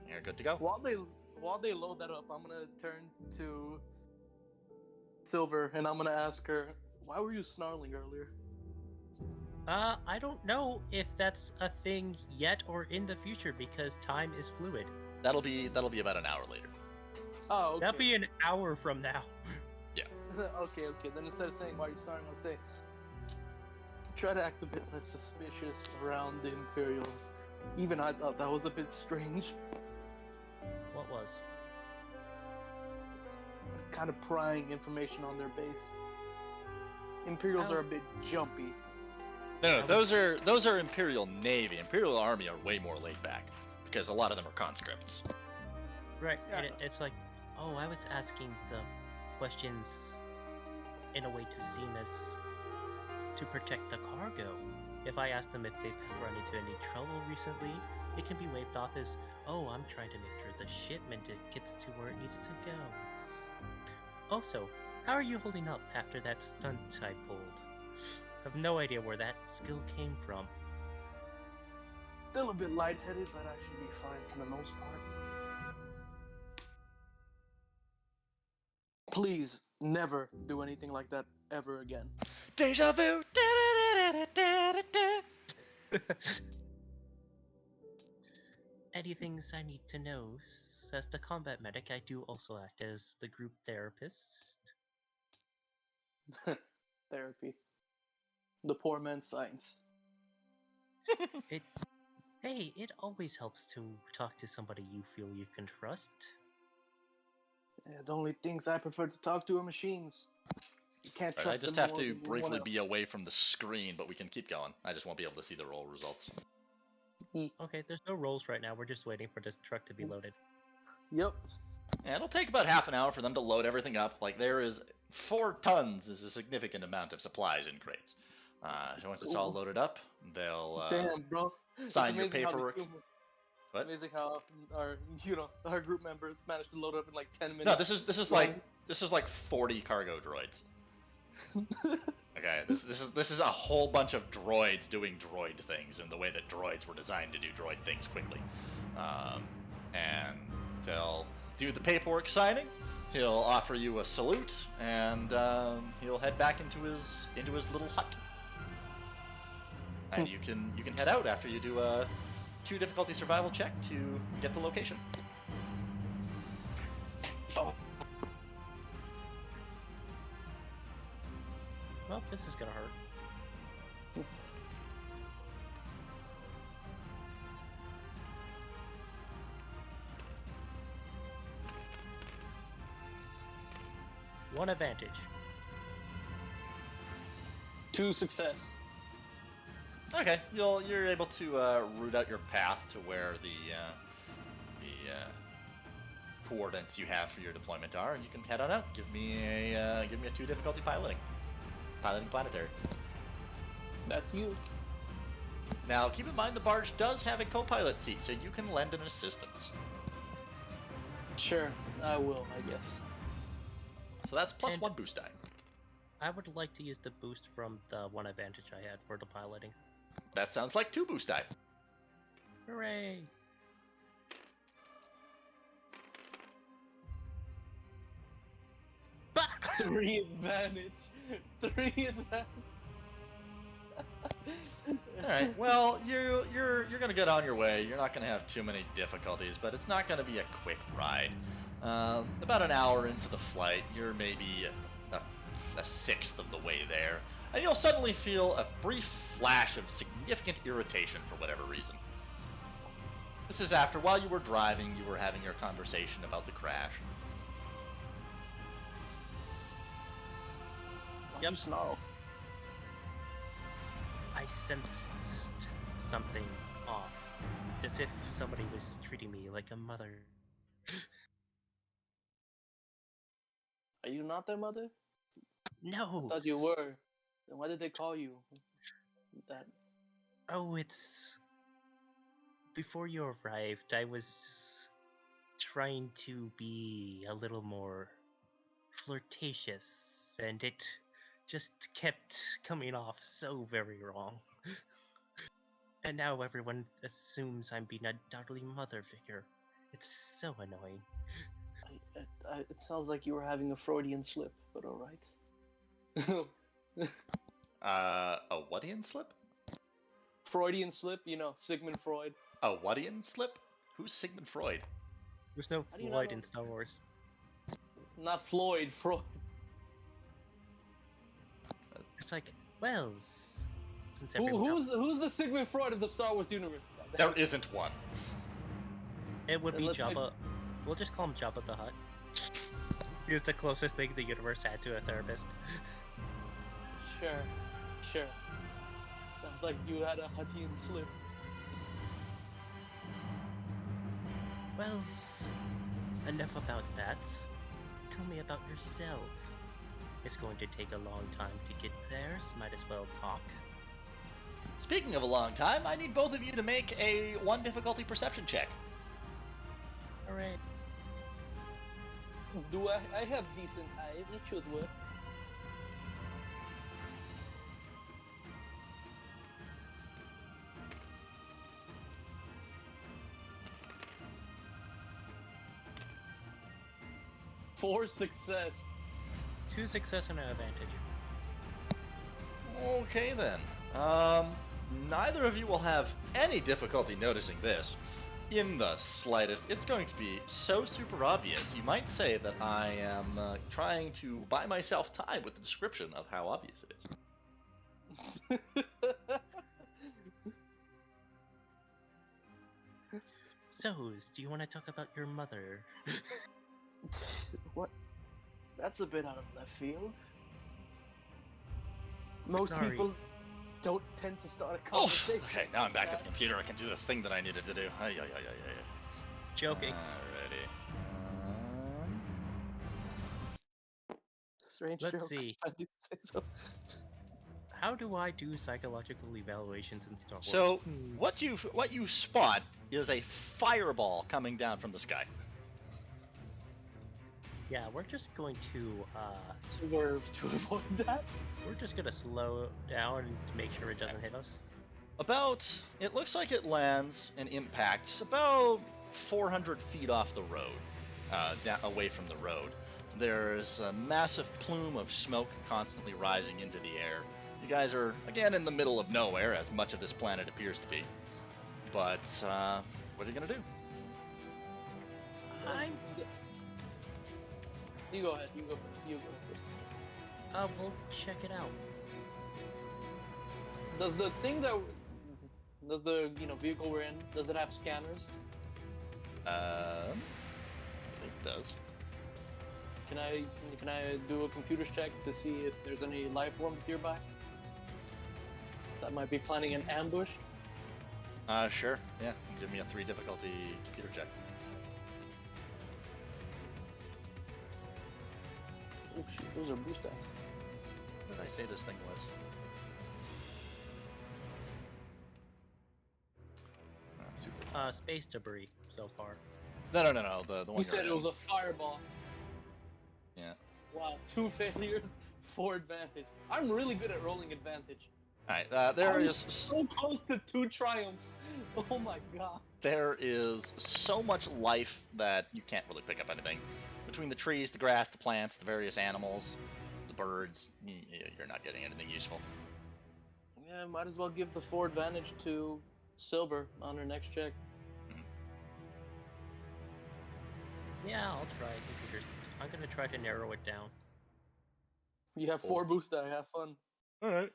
Speaker 1: You're good to go.
Speaker 6: While they load that up, I'm gonna turn to Silver and I'm gonna ask her, why were you snarling earlier?
Speaker 5: I don't know if that's a thing yet or in the future because time is fluid.
Speaker 1: That'll be about an hour later.
Speaker 6: Oh, okay.
Speaker 5: That'll be an hour from now.
Speaker 6: okay. Then instead of saying why you're snarling, I'll say, try to act a bit less suspicious around the Imperials. Even I thought that was a bit strange.
Speaker 5: What was?
Speaker 6: Kind of prying information on their base. Imperials
Speaker 5: Oh.
Speaker 6: are a bit jumpy.
Speaker 1: No, those are Imperial Navy. Imperial Army are way more laid back because a lot of them are conscripts.
Speaker 5: Right,
Speaker 6: Yeah.
Speaker 5: and it's like, oh, I was asking the questions in a way to seem as to protect the cargo. If I ask them if they've run into any trouble recently, it can be waved off as, oh, I'm trying to make sure the shipment gets to where it needs to go. Also, how are you holding up after that stunt I pulled? I have no idea where that skill came from.
Speaker 6: Still a bit lightheaded, but I should be fine for the most part. Please, never do anything like that ever again.
Speaker 1: Deja vu.
Speaker 5: Any things I need to know? As the combat medic, I do also act as the group therapist.
Speaker 6: Therapy. The poor man's science.
Speaker 5: Hey, it always helps to talk to somebody you feel you can trust.
Speaker 6: Yeah, the only things I prefer to talk to are machines. You can't
Speaker 1: Right,
Speaker 6: trust
Speaker 1: I just
Speaker 6: them
Speaker 1: have
Speaker 6: more
Speaker 1: to
Speaker 6: than anyone
Speaker 1: briefly be
Speaker 6: else.
Speaker 1: away from the screen, but we can keep going. I just won't be able to see the roll results.
Speaker 5: Okay, there's no rolls right now. We're just waiting for this truck to be loaded.
Speaker 6: Yep.
Speaker 1: And it'll take about half an hour for them to load everything up. Like, there is 4 tons is a significant amount of supplies in crates. So once it's all
Speaker 6: Ooh.
Speaker 1: loaded up, they'll
Speaker 6: Damn, bro. It's
Speaker 1: sign your
Speaker 6: amazing how the
Speaker 1: paperwork.
Speaker 6: human-
Speaker 1: What?
Speaker 6: It's amazing how our group members managed to load up in like 10 minutes.
Speaker 1: No, this is like 40 cargo droids. Okay, this is a whole bunch of droids doing droid things in the way that droids were designed to do droid things quickly. And they'll do the paperwork signing. He'll offer you a salute, and he'll head back into his little hut. And you can head out after you do a 2 difficulty survival check to get the location.
Speaker 6: Oh.
Speaker 5: Well, this is gonna hurt. One advantage.
Speaker 6: 2 success.
Speaker 1: Okay, you're able to route out your path to where the coordinates you have for your deployment are, and you can head on out. Give me a 2 difficulty piloting planetary.
Speaker 6: That's you.
Speaker 1: Now keep in mind the barge does have a co-pilot seat, so you can lend an assistance.
Speaker 6: Sure, I will, I guess.
Speaker 1: So that's plus
Speaker 5: And-
Speaker 1: 1 boost die.
Speaker 5: I would like to use the boost from the one advantage I had for the piloting.
Speaker 1: That sounds like 2 boost die.
Speaker 5: Hooray! Bah!
Speaker 6: 3 advantage. 3 advantage.
Speaker 1: All right. Well, you're gonna get on your way. You're not gonna have too many difficulties, but it's not gonna be a quick ride. About an hour into the flight, you're maybe a sixth of the way there, and you'll suddenly feel a brief flash of significant irritation for whatever reason. This is after, while you were driving, you were having your conversation about the crash.
Speaker 6: Yep, snarl.
Speaker 5: I sensed something off, as if somebody was treating me like a mother.
Speaker 6: Are you not their mother?
Speaker 5: No!
Speaker 6: I thought you were. Then why did they call you that?
Speaker 5: Oh, it's before you arrived, I was trying to be a little more flirtatious, and it just kept coming off so very wrong. And now everyone assumes I'm being a darling mother figure. It's so annoying.
Speaker 6: It sounds like you were having a Freudian slip, but all right.
Speaker 1: A whatian slip?
Speaker 6: Freudian slip, you know, Sigmund Freud.
Speaker 1: A whatian slip? Who's Sigmund Freud?
Speaker 5: There's no
Speaker 6: How do you not
Speaker 5: Floyd
Speaker 6: know?
Speaker 5: in Star Wars.
Speaker 6: Not Floyd, Freud.
Speaker 5: It's like, Wells. Since everyone
Speaker 6: Who's the Sigmund Freud of the Star Wars universe?
Speaker 1: There isn't one.
Speaker 5: It would be
Speaker 6: Let's see.
Speaker 5: Jabba. We'll just call him Jabba the Hutt. He's the closest thing the universe had to a therapist.
Speaker 6: Sure. Sounds like you had a Huttian slip.
Speaker 5: Well, enough about that. Tell me about yourself. It's going to take a long time to get there, so might as well talk.
Speaker 1: Speaking of a long time, I need both of you to make a 1 difficulty perception check.
Speaker 5: Alright.
Speaker 6: Do I have decent eyes? It should work. For success.
Speaker 5: 2 success and an advantage.
Speaker 1: Okay then. Neither of you will have any difficulty noticing this. In the slightest. It's going to be so super obvious. You might say that I am trying to buy myself time with the description of how obvious it is.
Speaker 5: So, do you want to talk about your mother?
Speaker 6: What? That's a bit out of left field. Most
Speaker 5: Sorry.
Speaker 6: people don't tend to start a
Speaker 1: Oh,
Speaker 6: conversation.
Speaker 1: okay, now I'm back
Speaker 6: like
Speaker 1: at the computer. I can do the thing that I needed to do. Ay.
Speaker 5: Joking.
Speaker 1: Alrighty.
Speaker 6: Strange
Speaker 5: Let's
Speaker 6: joke.
Speaker 5: see.
Speaker 6: I do say so.
Speaker 5: How do I do psychological evaluations in Star Wars?
Speaker 1: So, what you spot is a fireball coming down from the sky.
Speaker 5: Yeah, we're just going to,
Speaker 6: Swerve to avoid that.
Speaker 5: we're just gonna slow down and make sure it doesn't hit us.
Speaker 1: It looks like it lands and impacts about 400 feet off the road, away from the road. There's a massive plume of smoke constantly rising into the air. You guys are, again, in the middle of nowhere, as much of this planet appears to be. But, what are you gonna do?
Speaker 6: You go ahead. You go first.
Speaker 5: We'll check it out.
Speaker 6: Does the vehicle we're in, does it have scanners?
Speaker 1: I think it does.
Speaker 6: Can I do a computer check to see if there's any life forms nearby that might be planning an ambush?
Speaker 1: Sure. Yeah. Give me a 3 difficulty computer check.
Speaker 6: Oh shoot, those are boost stats.
Speaker 1: What did I say this thing was? Super.
Speaker 5: Space debris so far.
Speaker 1: No. The one
Speaker 6: You said it
Speaker 1: doing.
Speaker 6: was a fireball.
Speaker 1: Yeah.
Speaker 6: Wow, 2 failures, 4 advantage. I'm really good at rolling advantage.
Speaker 1: Alright, there
Speaker 6: I'm
Speaker 1: is
Speaker 6: so close to 2 triumphs. Oh my god.
Speaker 1: there is so much life that you can't really pick up anything. Between the trees, the grass, the plants, the various animals, the birds, you're not getting anything useful.
Speaker 6: Yeah, might as well give the 4 advantage to Silver on her next check.
Speaker 5: Yeah, I'll try computers. I'm gonna try to narrow it down.
Speaker 6: You have 4 boost die, have fun.
Speaker 1: Alright.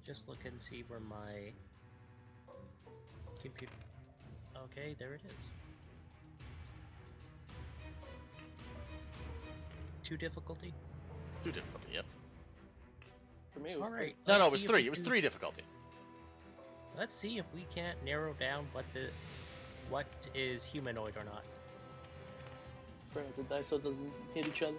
Speaker 5: Just look and see where my computer. Okay, there it is. 2 difficulty.
Speaker 1: 2 difficulty, yep.
Speaker 6: For me, it was
Speaker 5: All right.
Speaker 1: No,
Speaker 5: let's
Speaker 1: it was
Speaker 5: see if
Speaker 1: 3.
Speaker 5: we
Speaker 1: It was
Speaker 5: can-
Speaker 1: 3 difficulty.
Speaker 5: Let's see if we can't narrow down what is humanoid or not.
Speaker 6: Right, the dice so it doesn't hit each other.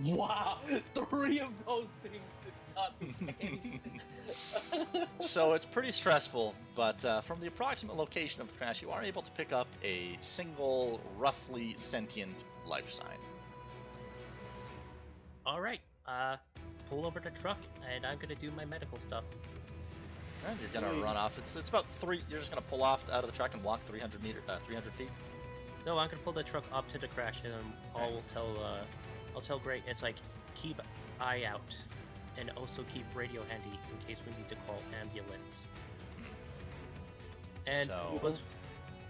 Speaker 6: Wow, 3 of those things did not hit.
Speaker 1: So it's pretty stressful, but from the approximate location of the crash, you are able to pick up a single, roughly sentient life sign.
Speaker 5: All right. Pull over the truck, and I'm gonna do my medical stuff.
Speaker 1: And you're gonna run off. It's about 3. You're just gonna pull off out of the truck and walk 300 feet.
Speaker 5: No, I'm gonna pull the truck up to the crash, and I'll tell Gray. It's like keep eye out, and also keep radio handy in case we need to call ambulance. And
Speaker 1: So-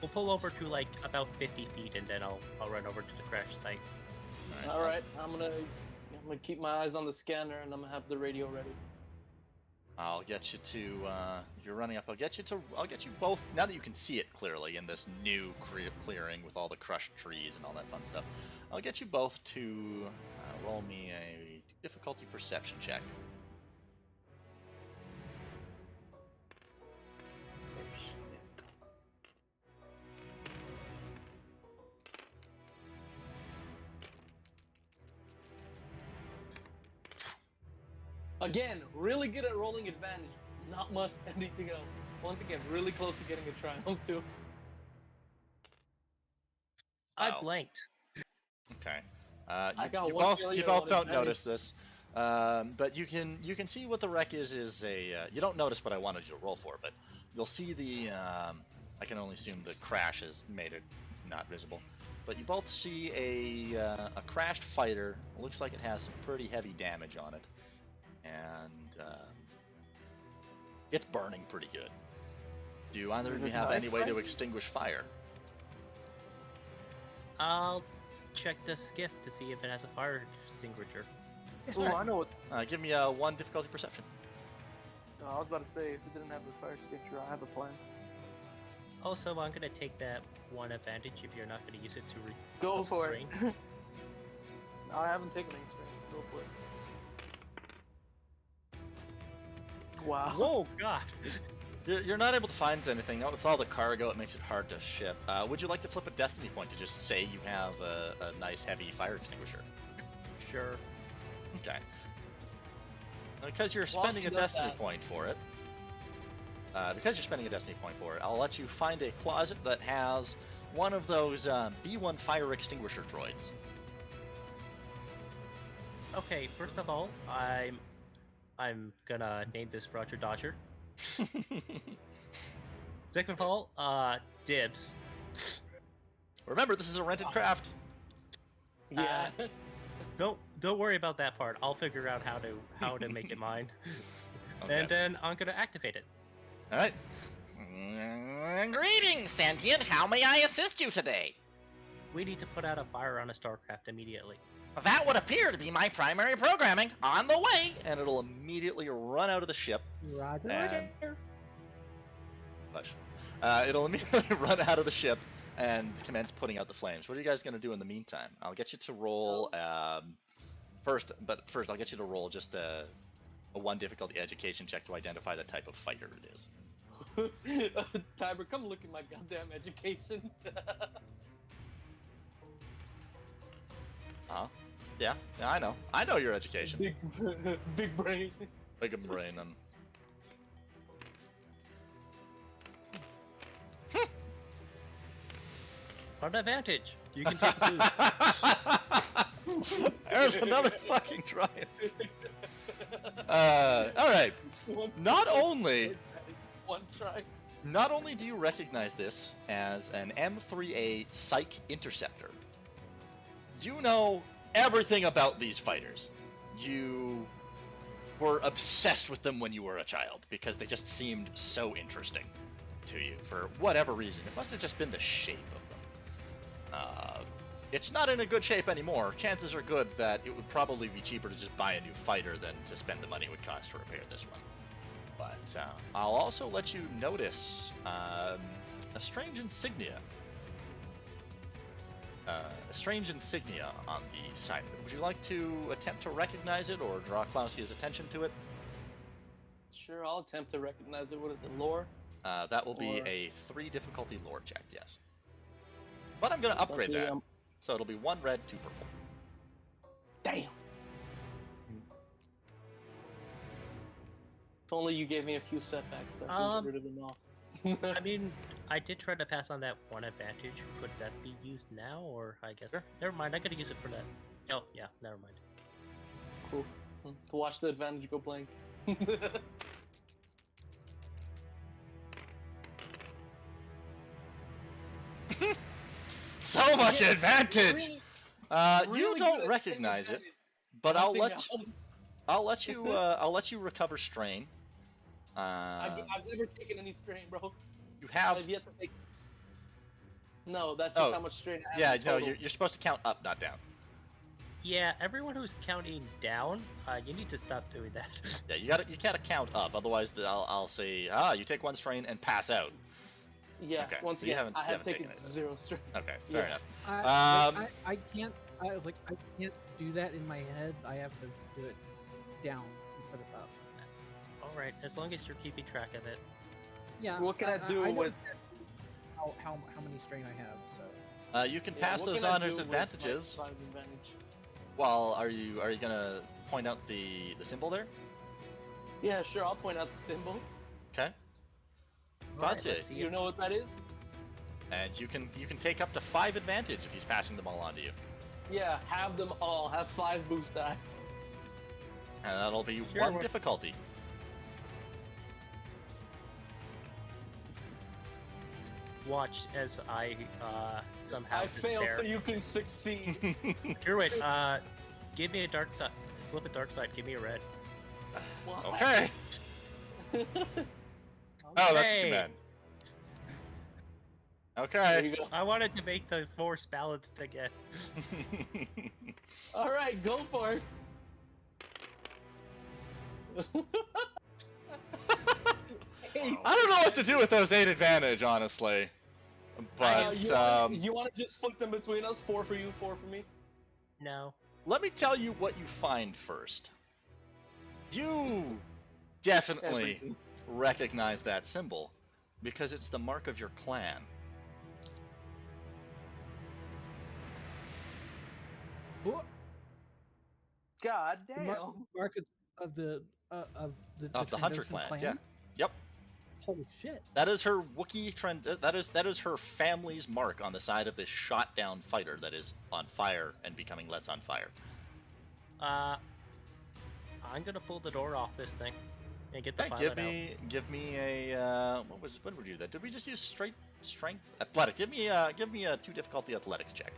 Speaker 5: we'll pull over to like about 50 feet, and then I'll run over to the crash site.
Speaker 6: All right, I'm gonna keep my eyes on the scanner, and I'm gonna have the radio ready.
Speaker 1: I'll get you to. You're running up. I'll get you both. Now that you can see it clearly in this new clearing with all the crushed trees and all that fun stuff, I'll get you both to roll me a difficulty perception check.
Speaker 6: Again, really good at rolling advantage. Not much anything else. Once again, really close to getting a triumph too.
Speaker 5: I
Speaker 1: Wow.
Speaker 5: blanked.
Speaker 1: Okay.
Speaker 6: I got
Speaker 1: you
Speaker 6: one
Speaker 1: both
Speaker 6: failure
Speaker 1: you
Speaker 6: and
Speaker 1: both
Speaker 6: one
Speaker 1: don't
Speaker 6: advantage.
Speaker 1: notice this, but you can see what the wreck is a. You don't notice what I wanted you to roll for, but you'll see the. I can only assume the crash has made it not visible, but you both see a crashed fighter. It looks like it has some pretty heavy damage on it, and it's burning pretty good. Do either of you have any way to extinguish fire?
Speaker 5: I'll check the skiff to see if it has a fire extinguisher.
Speaker 3: Yes,
Speaker 6: Oh,
Speaker 3: sir.
Speaker 6: I know what.
Speaker 1: Give me a 1 difficulty perception.
Speaker 6: I was about to say, if it didn't have the fire extinguisher, I have a plan.
Speaker 5: Also, I'm gonna take that one advantage if you're not gonna use it to
Speaker 6: Go for it.
Speaker 5: restrain.
Speaker 6: I haven't taken any strength. Go for it. Wow.
Speaker 5: Oh God!
Speaker 1: You're not able to find anything. With all the cargo, it makes it hard to ship. Would you like to flip a destiny point to just say you have a nice heavy fire extinguisher?
Speaker 5: Sure.
Speaker 1: Okay. Because you're
Speaker 6: While
Speaker 1: spending
Speaker 6: she
Speaker 1: a
Speaker 6: does
Speaker 1: destiny
Speaker 6: that-
Speaker 1: point for it. I'll let you find a closet that has one of those B1 fire extinguisher droids.
Speaker 5: Okay. First of all, I'm gonna name this Roger Dodger. Second of all, dibs.
Speaker 1: Remember, this is a rented craft.
Speaker 6: Yeah.
Speaker 5: Don't worry about that part. I'll figure out how to make it mine,
Speaker 1: Okay.
Speaker 5: and then I'm gonna activate it.
Speaker 1: All right. Greetings, sentient. How may I assist you today?
Speaker 5: We need to put out a fire on a starcraft immediately.
Speaker 1: That would appear to be my primary programming. On the way, and it'll immediately run out of the ship.
Speaker 3: Roger,
Speaker 1: And-
Speaker 3: Roger.
Speaker 1: Hush. It'll immediately run out of the ship and commence putting out the flames. What are you guys going to do in the meantime? I'll get you to roll first I'll get you to roll just a 1 difficulty education check to identify the type of fighter it is.
Speaker 6: Tiber, come look at my goddamn education.
Speaker 1: Yeah, I know. I know your education.
Speaker 6: Big brain.
Speaker 1: Big brain and.
Speaker 5: An advantage. You can take two.
Speaker 1: There's another fucking triumph. All right. Not only
Speaker 6: One try.
Speaker 1: Not only do you recognize this as an M3A Psych Interceptor, you know everything about these fighters. You were obsessed with them when you were a child because they just seemed so interesting to you for whatever reason. It must have just been the shape of them. It's not in a good shape anymore. Chances are good that it would probably be cheaper to just buy a new fighter than to spend the money it would cost to repair this one. But I'll also let you notice a strange insignia. A strange insignia on the side of it. Would you like to attempt to recognize it or draw Klausia's attention to it?
Speaker 6: Sure, I'll attempt to recognize it. What is it, lore?
Speaker 1: That will be
Speaker 6: Or-
Speaker 1: a 3 difficulty lore check, yes. But I'm going to upgrade
Speaker 6: Okay,
Speaker 1: that. So it'll be 1 red, 2 purple.
Speaker 6: Damn. only you gave me a few setbacks that get rid of them all.
Speaker 5: I mean, I did try to pass on that one advantage. Could that be used now, or I guess?
Speaker 1: Sure.
Speaker 5: Never mind. I gotta use it for that. Oh yeah, never mind.
Speaker 6: Cool. To watch the advantage go blank.
Speaker 1: So much
Speaker 6: Yeah,
Speaker 1: advantage.
Speaker 6: really-
Speaker 1: You
Speaker 6: really
Speaker 1: don't
Speaker 6: good at
Speaker 1: recognize it,
Speaker 6: advantage.
Speaker 1: but I'll
Speaker 6: Nothing
Speaker 1: let
Speaker 6: else.
Speaker 1: I'll let you recover strain.
Speaker 6: I've never taken any strain, bro.
Speaker 1: You have.
Speaker 6: I've yet to take. No, that's just
Speaker 1: Oh,
Speaker 6: how much strain I have.
Speaker 1: Yeah,
Speaker 6: in
Speaker 1: no,
Speaker 6: total.
Speaker 1: you're supposed to count up, not down.
Speaker 5: Yeah, everyone who's counting down, you need to stop doing that.
Speaker 1: Yeah, you gotta count up, otherwise I'll say you take 1 strain and pass out.
Speaker 6: Yeah,
Speaker 1: Okay,
Speaker 6: once
Speaker 1: so you
Speaker 6: again,
Speaker 1: haven't-
Speaker 6: I
Speaker 1: you
Speaker 6: have
Speaker 1: haven't
Speaker 6: taken
Speaker 1: taken it.
Speaker 6: 0 strain.
Speaker 1: Okay, fair
Speaker 6: Yeah.
Speaker 1: enough.
Speaker 3: I can't. I was like, I can't do that in my head. I have to do it down instead of up.
Speaker 5: All right, as long as you're keeping track of it.
Speaker 3: Yeah.
Speaker 6: What can I do
Speaker 3: know
Speaker 6: with-
Speaker 3: exactly how many strain I have? So
Speaker 1: You can
Speaker 6: Yeah,
Speaker 1: pass
Speaker 6: what
Speaker 1: those
Speaker 6: can I
Speaker 1: on as
Speaker 6: do with,
Speaker 1: advantages.
Speaker 6: like, 5 advantage?
Speaker 1: Well, are you gonna point out the symbol there?
Speaker 6: Yeah, sure. I'll point out the symbol.
Speaker 1: Okay.
Speaker 5: All right,
Speaker 1: That's it.
Speaker 5: let's see
Speaker 6: You
Speaker 5: if-
Speaker 6: know what that is?
Speaker 1: And you can take up to 5 advantage if he's passing them all on to you,
Speaker 6: Yeah, have them all. Have 5 boost die.
Speaker 1: and that'll be
Speaker 5: Sure,
Speaker 1: 1
Speaker 5: works.
Speaker 1: difficulty.
Speaker 5: Watch as I somehow
Speaker 6: I fail
Speaker 5: despair.
Speaker 6: so you can succeed.
Speaker 5: Here, wait. Give me a dark side. Flip a dark side. Give me a red.
Speaker 6: What?
Speaker 1: Okay. Oh, that's what you
Speaker 5: Hey.
Speaker 1: meant.
Speaker 6: There
Speaker 1: Okay.
Speaker 6: you go.
Speaker 5: I wanted to make the force balanced again.
Speaker 6: All right, go for it. Hey,
Speaker 1: I don't know what to do with those 8 advantage, honestly. But
Speaker 6: you want to just split them between us? 4 for you, 4 for me.
Speaker 5: No.
Speaker 1: let me tell you what you find first. You definitely
Speaker 6: Everything.
Speaker 1: recognize that symbol because it's the mark of your clan.
Speaker 3: Whoa,
Speaker 6: God
Speaker 3: the
Speaker 6: damn.
Speaker 3: mark of the
Speaker 1: Of the Hunter
Speaker 3: Trandoshan
Speaker 1: clan, yeah. Yep.
Speaker 3: Holy shit!
Speaker 1: That is her Wookiee trend. That is her family's mark on the side of this shot down fighter that is on fire and becoming less on fire.
Speaker 5: I'm gonna pull the door off this thing and get the
Speaker 1: Hey,
Speaker 5: pilot
Speaker 1: give me a what would you do that? Did we just use straight strength? Athletic. Give me a 2 difficulty athletics check.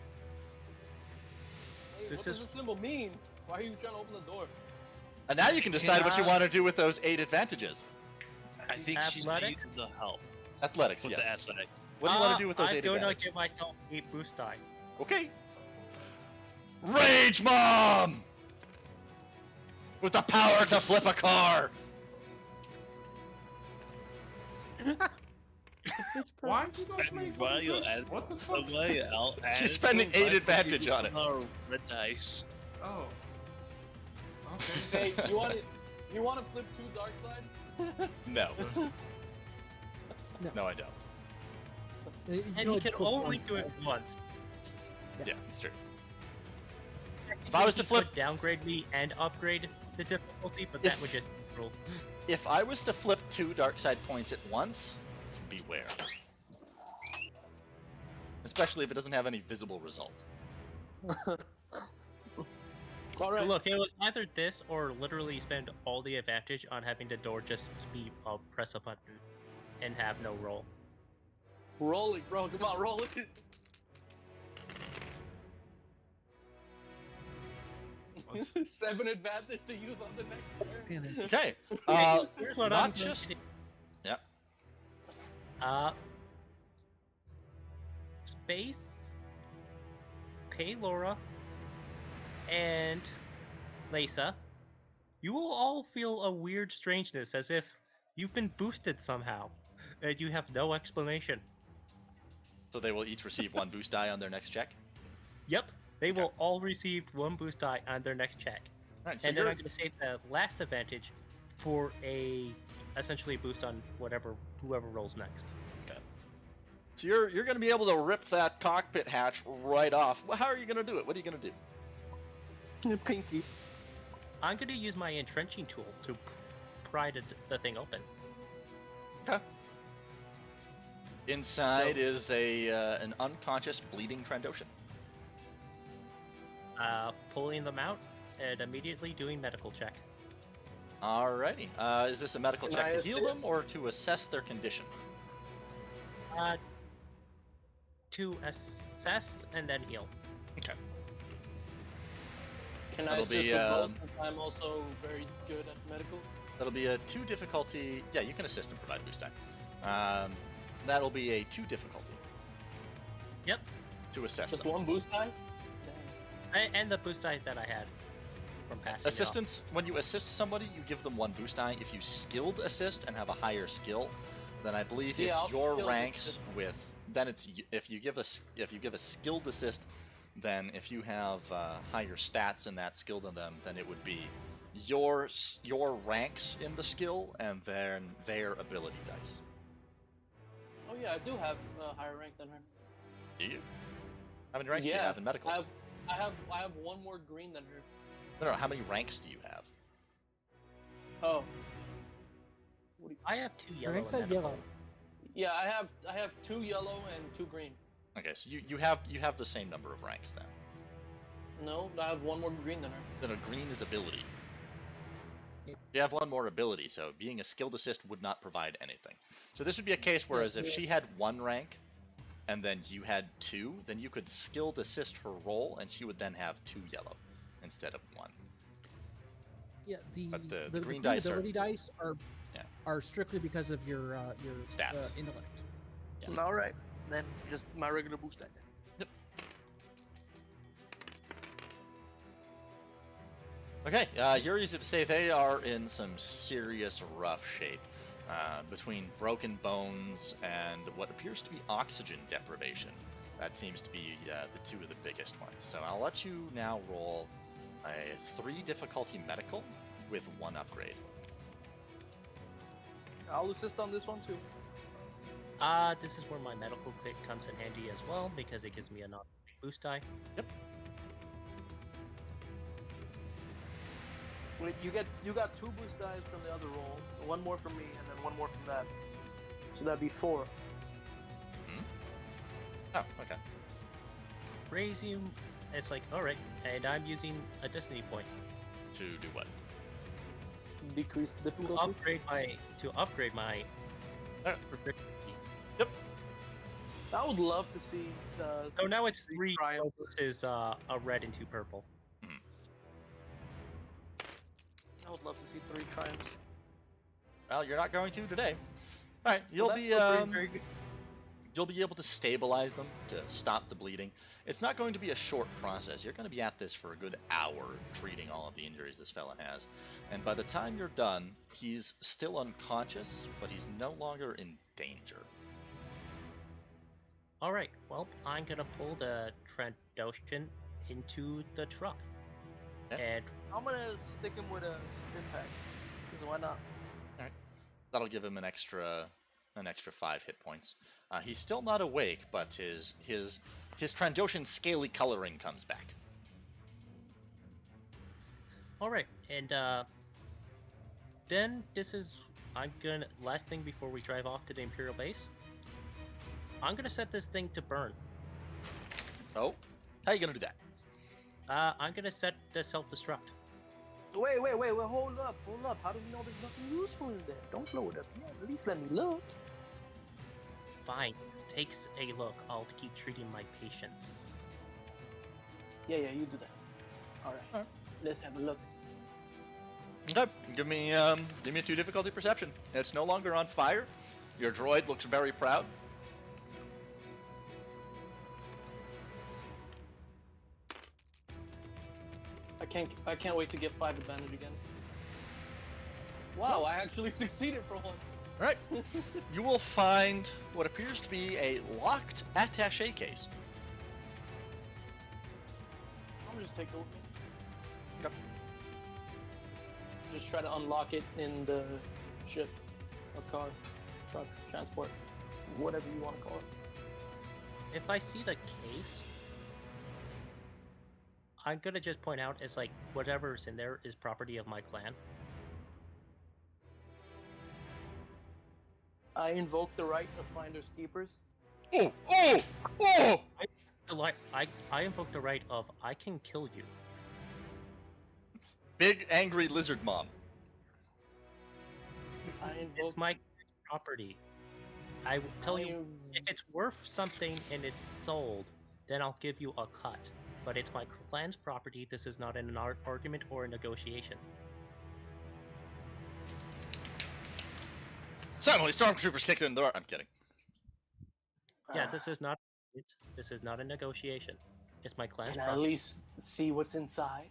Speaker 6: Hey,
Speaker 5: This
Speaker 6: what does
Speaker 5: is-
Speaker 6: the symbol mean? Why are you trying to open the door?
Speaker 1: And now you can decide what you
Speaker 5: I-
Speaker 1: want to do with those 8 advantages.
Speaker 4: I think she's
Speaker 5: Athletic?
Speaker 4: needing the help
Speaker 1: Athletics,
Speaker 4: with
Speaker 1: yes.
Speaker 4: the athletics.
Speaker 1: What do you want to do with those
Speaker 5: I'm
Speaker 1: 8
Speaker 5: gonna
Speaker 1: advantages?
Speaker 5: give myself 8 boost die.
Speaker 1: Okay. Rage Mom! With the power to flip a car!
Speaker 2: Why did you guys
Speaker 4: And
Speaker 2: make
Speaker 4: while you're
Speaker 2: this?
Speaker 4: at-
Speaker 2: What the fuck?
Speaker 1: She's spending 8 advantage on it.
Speaker 4: Red dice.
Speaker 2: Oh. Okay.
Speaker 6: Hey, you want to flip 2 dark sides?
Speaker 1: No.
Speaker 3: No.
Speaker 1: No, I don't.
Speaker 3: You
Speaker 5: And
Speaker 3: know
Speaker 5: you
Speaker 3: it's
Speaker 5: can
Speaker 3: flip
Speaker 5: only
Speaker 3: one.
Speaker 5: do it once.
Speaker 1: Yeah, it's true. If I was to
Speaker 5: He
Speaker 1: flip-
Speaker 5: could downgrade me and upgrade the difficulty, but
Speaker 1: If-
Speaker 5: that would just be rule.
Speaker 1: If I was to flip 2 dark side points at once, beware. Especially if it doesn't have any visible result.
Speaker 6: All right.
Speaker 5: Look, it was either this or literally spend all the advantage on having the door just be press a button and have no roll.
Speaker 6: Roll it, bro. Come on, roll it.
Speaker 2: What?
Speaker 6: 7 advantage to use on the next turn.
Speaker 3: Man,
Speaker 1: Okay.
Speaker 5: Here's what
Speaker 1: not
Speaker 5: I'm going
Speaker 1: just-
Speaker 5: to do.
Speaker 1: Yeah.
Speaker 5: Space, Paylora, and Lisa, you will all feel a weird strangeness as if you've been boosted somehow, and you have no explanation.
Speaker 1: So they will each receive 1 boost die on their next check?
Speaker 5: Yep, they will all receive 1 boost die on their next check.
Speaker 1: Alright, so
Speaker 5: And then
Speaker 1: you're,
Speaker 5: I'm going to save the last advantage for essentially a boost on whoever rolls next.
Speaker 1: so you're going to be able to rip that cockpit hatch right off. Well, how are you going to do it? What are you going to do?
Speaker 6: Pinky.
Speaker 5: I'm going to use my entrenching tool to pry the thing open.
Speaker 1: Okay. Inside is an unconscious bleeding Trandoshan.
Speaker 5: Pulling them out and immediately doing medical check.
Speaker 1: Alrighty. Is this a medical
Speaker 6: Can
Speaker 1: check
Speaker 6: I
Speaker 1: to heal them
Speaker 6: assist?
Speaker 1: or to assess their condition?
Speaker 5: To assess and then heal.
Speaker 1: Okay.
Speaker 6: Can I
Speaker 1: That'll
Speaker 6: assist
Speaker 1: be,
Speaker 6: with both since I'm also very good at medical?
Speaker 1: That'll be a 2 difficulty. Yeah, you can assist and provide boost die. That'll be a 2 difficulty.
Speaker 5: Yep.
Speaker 1: To assess
Speaker 6: Just
Speaker 1: them.
Speaker 6: one boost die?
Speaker 5: And the boost dice that I had from passing it off.
Speaker 1: Assistance, when you assist somebody, you give them 1 boost die. If you skilled assist and have a higher skill, then I believe
Speaker 6: Yeah,
Speaker 1: it's
Speaker 6: I'll
Speaker 1: your
Speaker 6: skilled
Speaker 1: ranks
Speaker 6: assist.
Speaker 1: with. Then it's if you give a skilled assist, then if you have higher stats in that skill than them, then it would be your ranks in the skill and then their ability dice.
Speaker 6: Oh yeah, I do have a higher rank than her.
Speaker 1: Do you? How many ranks do you have in medical?
Speaker 6: I have one more green than her.
Speaker 1: No, how many ranks do you have?
Speaker 6: Oh.
Speaker 5: I have 2 yellow.
Speaker 3: Ranks
Speaker 5: in
Speaker 3: are
Speaker 5: medical.
Speaker 3: yellow.
Speaker 6: Yeah, I have 2 yellow and 2 green.
Speaker 1: Okay, so you have the same number of ranks then.
Speaker 6: No, I have one more green than her.
Speaker 1: Then a green is ability.
Speaker 3: Yep.
Speaker 1: You have 1 more ability, so being a skilled assist would not provide anything. So this would be a case whereas if she had 1 rank, and then you had 2, then you could skilled assist her roll, and she would then have 2 yellow instead of 1.
Speaker 3: Yeah,
Speaker 1: But the
Speaker 3: the
Speaker 1: green
Speaker 3: green
Speaker 1: dice are-
Speaker 3: ability dice
Speaker 1: Yeah.
Speaker 3: are strictly because of your
Speaker 1: Stats.
Speaker 3: intellect.
Speaker 1: Yeah.
Speaker 6: All right, then just my regular boost die.
Speaker 1: Okay, you're easy to say they are in some serious rough shape. Between broken bones and what appears to be oxygen deprivation. That seems to be the 2 of the biggest ones. So I'll let you now roll a 3 difficulty medical with 1 upgrade.
Speaker 6: I'll assist on this one too.
Speaker 5: This is where my medical kit comes in handy as well because it gives me a boost die.
Speaker 1: Yep.
Speaker 6: Wait, you got 2 boost dice from the other roll, 1 more from me, and then 1 more from that. So that'd be 4.
Speaker 1: Oh, okay.
Speaker 5: Raising, it's like, alright, and I'm using a destiny point
Speaker 1: To do what?
Speaker 6: Decrease
Speaker 5: to
Speaker 6: difficulty.
Speaker 5: upgrade my
Speaker 1: Alright.
Speaker 5: proficiency.
Speaker 6: I would love to see.
Speaker 5: So now it's 3
Speaker 6: triumphs.
Speaker 5: versus a red and 2 purple.
Speaker 6: I would love to see 3 triumphs.
Speaker 1: Well, you're not going to today. All right, you'll
Speaker 6: Well, that's
Speaker 1: be
Speaker 6: still pretty very good.
Speaker 1: you'll be able to stabilize them to stop the bleeding. It's not going to be a short process. You're going to be at this for a good hour, treating all of the injuries this fella has. And by the time you're done, he's still unconscious, but he's no longer in danger.
Speaker 5: Alright, well, I'm gonna pull the Trandoshan into the truck.
Speaker 1: Yeah.
Speaker 5: And
Speaker 6: I'm gonna stick him with a stim pack. Because why not?
Speaker 1: That'll give him an extra 5 hit points. He's still not awake, but his Trandoshan scaly coloring comes back.
Speaker 5: alright, and then last thing before we drive off to the Imperial base, I'm gonna set this thing to burn.
Speaker 1: Oh, how you gonna do that?
Speaker 5: I'm gonna set the self-destruct.
Speaker 6: Wait, hold up. How do we know there's nothing useful in there? Don't blow it up yet. At least let me look.
Speaker 5: Fine, takes a look. I'll keep treating my patients.
Speaker 6: Yeah, you do that. Alright. Let's have a look.
Speaker 1: Okay, give me a 2 difficulty perception. It's no longer on fire. Your droid looks very proud.
Speaker 6: I can't wait to get 5 advantage again. Wow, I actually succeeded for once.
Speaker 1: Alright. You will find what appears to be a locked attaché case.
Speaker 6: I'm just take it with me.
Speaker 1: Okay.
Speaker 6: Just try to unlock it in the ship, or car, truck, transport, whatever you want to call it.
Speaker 5: If I see the case, I'm gonna just point out it's like whatever's in there is property of my clan.
Speaker 6: I invoke the right of finders keepers.
Speaker 1: Oh! Oh! Oh!
Speaker 5: I invoke the right of I can kill you.
Speaker 1: Big angry lizard mom.
Speaker 6: I invoke.
Speaker 5: It's my property. I will tell you, if it's worth something and it's sold, then I'll give you a cut. But it's my clan's property. This is not an argument or a negotiation.
Speaker 1: Suddenly, stormtroopers kicked in the door. I'm kidding.
Speaker 5: Yeah, this is not. This is not a negotiation. It's my clan's
Speaker 6: Can I at
Speaker 5: property.
Speaker 6: least see what's inside?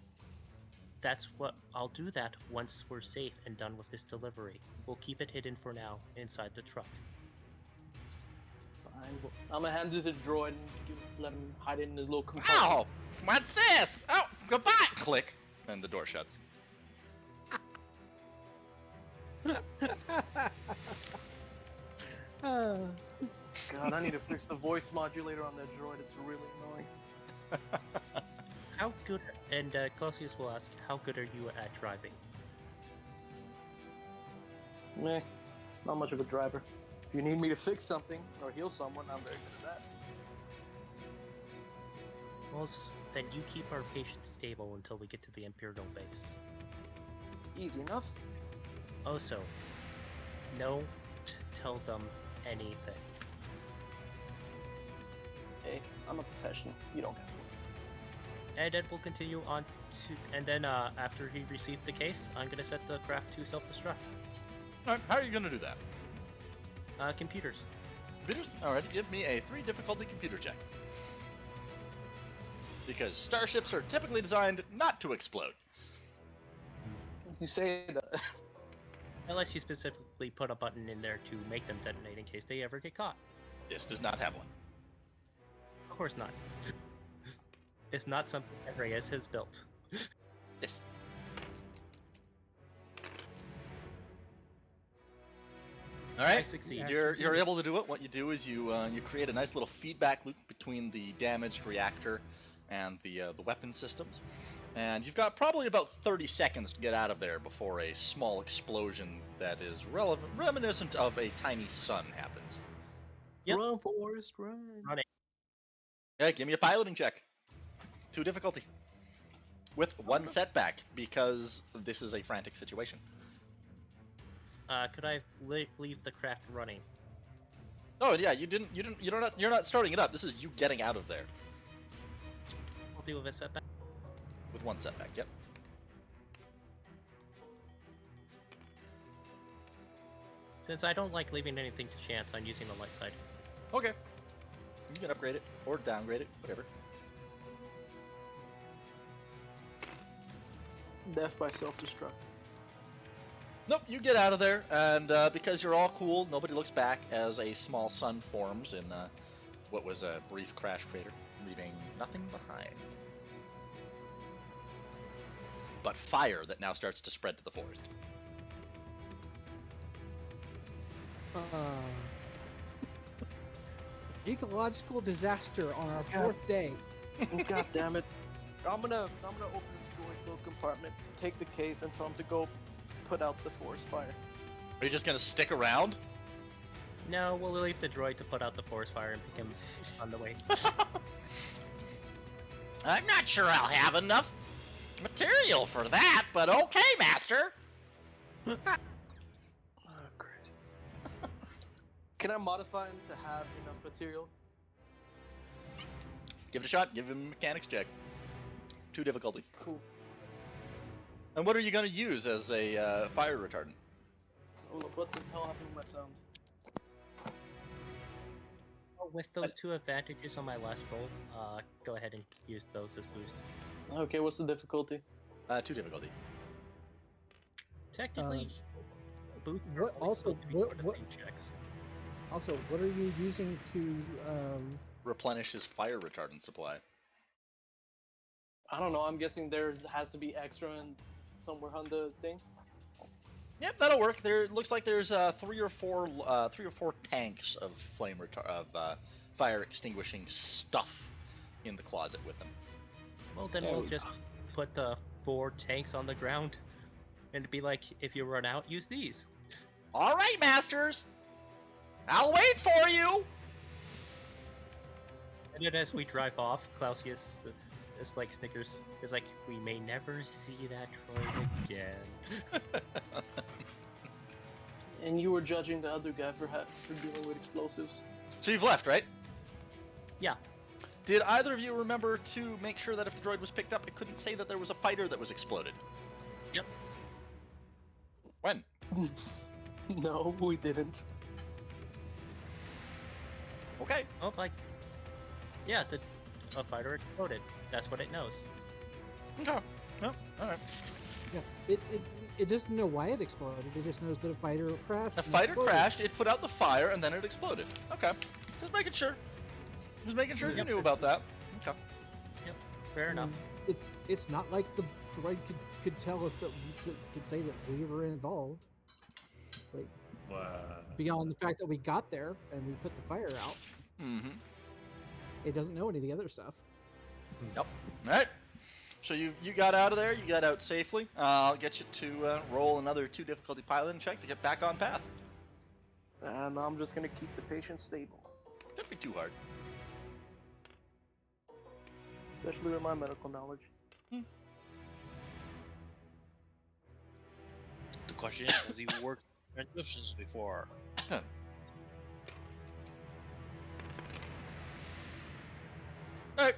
Speaker 5: That's what I'll do. That once we're safe and done with this delivery, we'll keep it hidden for now inside the truck.
Speaker 6: Fine. I'm gonna hand it to the droid and let him hide it in his little compartment.
Speaker 1: Ow! What's this? Oh, goodbye! Click. And the door shuts.
Speaker 6: God, I need to fix the voice modulator on that droid. It's really annoying.
Speaker 5: How good? And Clausius will ask, how good are you at driving?
Speaker 6: Meh, not much of a driver. If you need me to fix something or heal someone, I'm very good at that.
Speaker 5: Well, then you keep our patients stable until we get to the Imperial base.
Speaker 6: Easy enough.
Speaker 5: Also, don't tell them anything.
Speaker 6: Hey, I'm a professional. You don't have to.
Speaker 5: And then we'll continue on to, and then after he received the case, I'm gonna set the craft to self-destruct.
Speaker 1: Alright, how are you gonna do that?
Speaker 5: Computers.
Speaker 1: Computers? Alright, give me a 3 difficulty computer check. Because starships are typically designed not to explode.
Speaker 6: You say that.
Speaker 5: Unless you specifically put a button in there to make them detonate in case they ever get caught.
Speaker 1: This does not have one.
Speaker 5: Of course not. It's not something that Reyes has built.
Speaker 1: Yes. All
Speaker 5: I
Speaker 1: right,
Speaker 5: succeed.
Speaker 1: you're able to do it. What you do is you create a nice little feedback loop between the damaged reactor and the weapon systems, and you've got probably about 30 seconds to get out of there before a small explosion that is reminiscent of a tiny sun happens.
Speaker 5: Yep.
Speaker 6: Run, Forrest, run.
Speaker 1: Yeah, give me a piloting check. 2 difficulty. With 1 setback because this is a frantic situation.
Speaker 5: Could I leave the craft running?
Speaker 1: Oh yeah, you're not starting it up. This is you getting out of there
Speaker 5: We'll deal with a setback.
Speaker 1: with 1 setback. Yep.
Speaker 5: Since I don't like leaving anything to chance, I'm using the light side.
Speaker 1: Okay. You can upgrade it or downgrade it, whatever.
Speaker 6: Death by self-destruct.
Speaker 1: Nope, you get out of there, and because you're all cool, nobody looks back as a small sun forms in what was a brief crash crater, leaving nothing behind. But fire that now starts to spread to the forest.
Speaker 3: Ecological disaster on our 4th day.
Speaker 6: God damn it. I'm gonna open the droid little compartment, take the case, and tell him to go put out the forest fire.
Speaker 1: Are you just gonna stick around?
Speaker 5: No, we'll leave the droid to put out the forest fire and pick him on the way.
Speaker 1: I'm not sure I'll have enough material for that, but okay, Master.
Speaker 6: Oh, Christ. Can I modify him to have enough material?
Speaker 1: Give it a shot. Give him a mechanics check. 2 difficulty.
Speaker 6: Cool.
Speaker 1: And what are you gonna use as a fire retardant?
Speaker 6: What the hell happened with my sound?
Speaker 5: Oh, with those 2 advantages on my last roll, go ahead and use those as boost.
Speaker 6: Okay, what's the difficulty?
Speaker 1: 2 difficulty.
Speaker 5: Technically, boost
Speaker 3: what- also, what-
Speaker 5: checks.
Speaker 3: Also, what are you using to
Speaker 1: Replenish his fire retardant supply.
Speaker 6: I don't know, I'm guessing there has to be extra in somewhere on the thing.
Speaker 1: Yep, that'll work. There looks like there's 3 or 4 tanks of fire extinguishing stuff in the closet with them.
Speaker 5: Well, then we'll just put the 4 tanks on the ground, and it'd be like, if you run out, use these.
Speaker 1: All right, masters. I'll wait for you!
Speaker 5: And then as we drive off, Clausius is like snickers. Is like, we may never see that droid again.
Speaker 6: And you were judging the other guy for dealing with explosives.
Speaker 1: So you've left, right?
Speaker 5: Yeah.
Speaker 1: Did either of you remember to make sure that if the droid was picked up, it couldn't say that there was a fighter that was exploded?
Speaker 5: Yep.
Speaker 1: When?
Speaker 6: No, we didn't.
Speaker 1: Okay.
Speaker 5: Oh, like, yeah, a fighter exploded. That's what it knows.
Speaker 1: Okay. Well, alright.
Speaker 3: Yeah, it doesn't know why it exploded. It just knows that a fighter crashed.
Speaker 1: A
Speaker 3: and
Speaker 1: fighter
Speaker 3: exploded.
Speaker 1: crashed, it put out the fire, and then it exploded. Okay. Just making sure. Just making sure you
Speaker 5: Yep.
Speaker 1: knew about that. Okay.
Speaker 5: Fair enough.
Speaker 3: It's not like the droid could tell us that could say that we were involved. Like,
Speaker 2: Wow.
Speaker 3: beyond the fact that we got there and we put the fire out,
Speaker 1: Mm-hmm.
Speaker 3: it doesn't know any of the other stuff.
Speaker 1: Yep. Alright. So you got out of there, you got out safely. I'll get you to roll another 2 difficulty piloting check to get back on path.
Speaker 6: And I'm just gonna keep the patient stable.
Speaker 1: Shouldn't be too hard.
Speaker 6: Especially with my medical knowledge.
Speaker 4: The question is, has he worked transmissions before?
Speaker 1: Alright.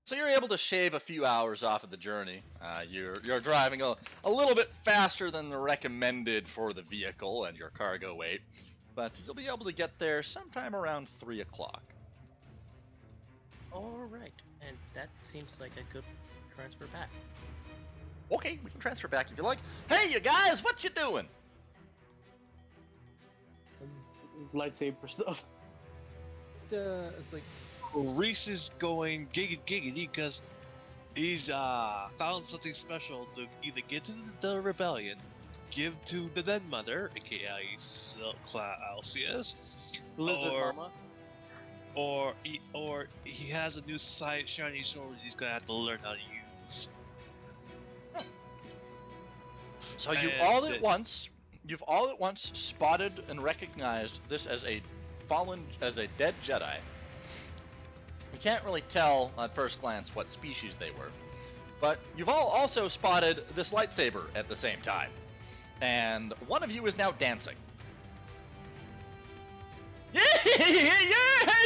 Speaker 1: So you're able to shave a few hours off of the journey. You're driving a little bit faster than the recommended for the vehicle and your cargo weight, but you'll be able to get there sometime around 3 o'clock.
Speaker 5: Alright, and that seems like a good transfer back.
Speaker 1: Okay, we can transfer back if you like. Hey, you guys, what you doing?
Speaker 6: Lightsaber stuff.
Speaker 3: It's like,
Speaker 4: Reese is going giggity because he's found something special to either get to the rebellion, give to the then mother, aka Clausius,
Speaker 6: Lizard
Speaker 4: or
Speaker 6: Mama.
Speaker 4: or he has a new shiny sword he's gonna have to learn how to use.
Speaker 1: So you've
Speaker 4: And
Speaker 1: all at once spotted and recognized this as a dead Jedi. You can't really tell at first glance what species they were, but you've all also spotted this lightsaber at the same time, and one of you is now dancing. Yeah,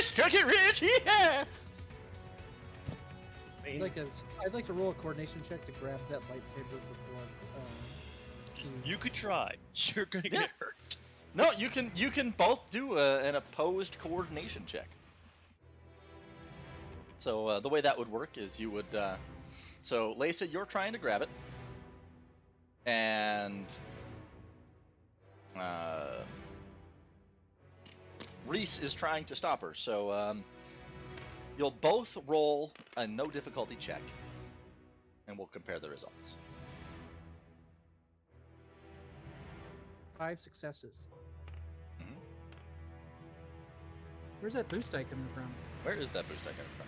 Speaker 1: struck it rich, yeah.
Speaker 3: I'd like to roll a coordination check to grab that lightsaber before.
Speaker 4: You could try. You're gonna get hurt.
Speaker 1: No, you can both do an opposed coordination check. So the way that would work is you would, so Lisa, you're trying to grab it, and Reese is trying to stop her. So you'll both roll a no difficulty check, and we'll compare the results.
Speaker 3: 5 successes.
Speaker 1: Mhm.
Speaker 3: Where's that boost die coming from?
Speaker 1: Where is that boost I coming from?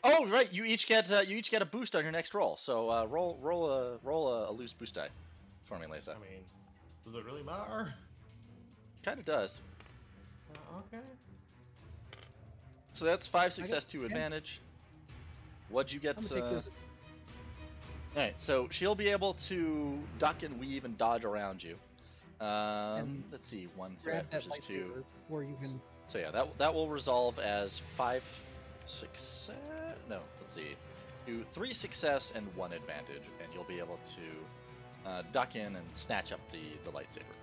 Speaker 1: Oh, right. You each get a boost on your next roll. So roll a loose boost die for me, Lisa.
Speaker 2: I mean, does it really matter?
Speaker 1: Kind of does.
Speaker 2: Okay.
Speaker 1: So that's 5 success, 2
Speaker 3: 10.
Speaker 1: advantage. What'd you get?
Speaker 3: I'm gonna take those.
Speaker 1: Alright, so she'll be able to duck and weave and dodge around you.
Speaker 3: And
Speaker 1: Let's see, 1
Speaker 3: Grab
Speaker 1: threat
Speaker 3: that
Speaker 1: versus 2.
Speaker 3: lightsaber before you can.
Speaker 1: So yeah, that will resolve as 5 success. No, let's see, 3 success and 1 advantage, and you'll be able to duck in and snatch up the lightsaber.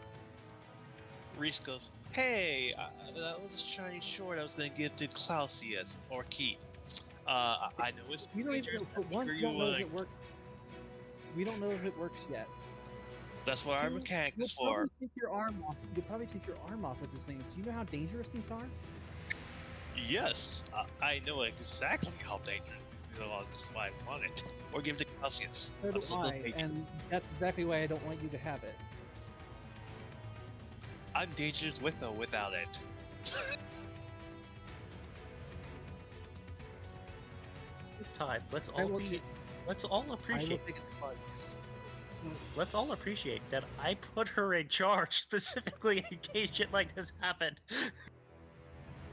Speaker 4: Reese goes, "Hey, that was a shiny sword I was gonna give to Clausius or Keith. I know it's
Speaker 3: We don't even. For one, we don't know if it works. We don't know if it works yet.
Speaker 4: That's what our
Speaker 3: Two,
Speaker 4: mechanic
Speaker 3: you'll
Speaker 4: is for."
Speaker 3: probably take your arm off. You'll probably take your arm off with these things. Do you know how dangerous these are?
Speaker 4: Yes, I know exactly how dangerous these are. That's why I want it. Or give it to Clausius.
Speaker 3: So
Speaker 4: I'm
Speaker 3: do
Speaker 4: still
Speaker 3: I,
Speaker 4: debating.
Speaker 3: and that's exactly why I don't want you to have it.
Speaker 4: I'm dangerous with or without it.
Speaker 5: This time, let's
Speaker 3: I
Speaker 5: all
Speaker 3: will
Speaker 5: be.
Speaker 3: take-
Speaker 5: Let's all
Speaker 3: I will
Speaker 5: appreciate.
Speaker 3: take it to Clausius.
Speaker 5: let's all appreciate that I put her in charge specifically in case shit like this happened.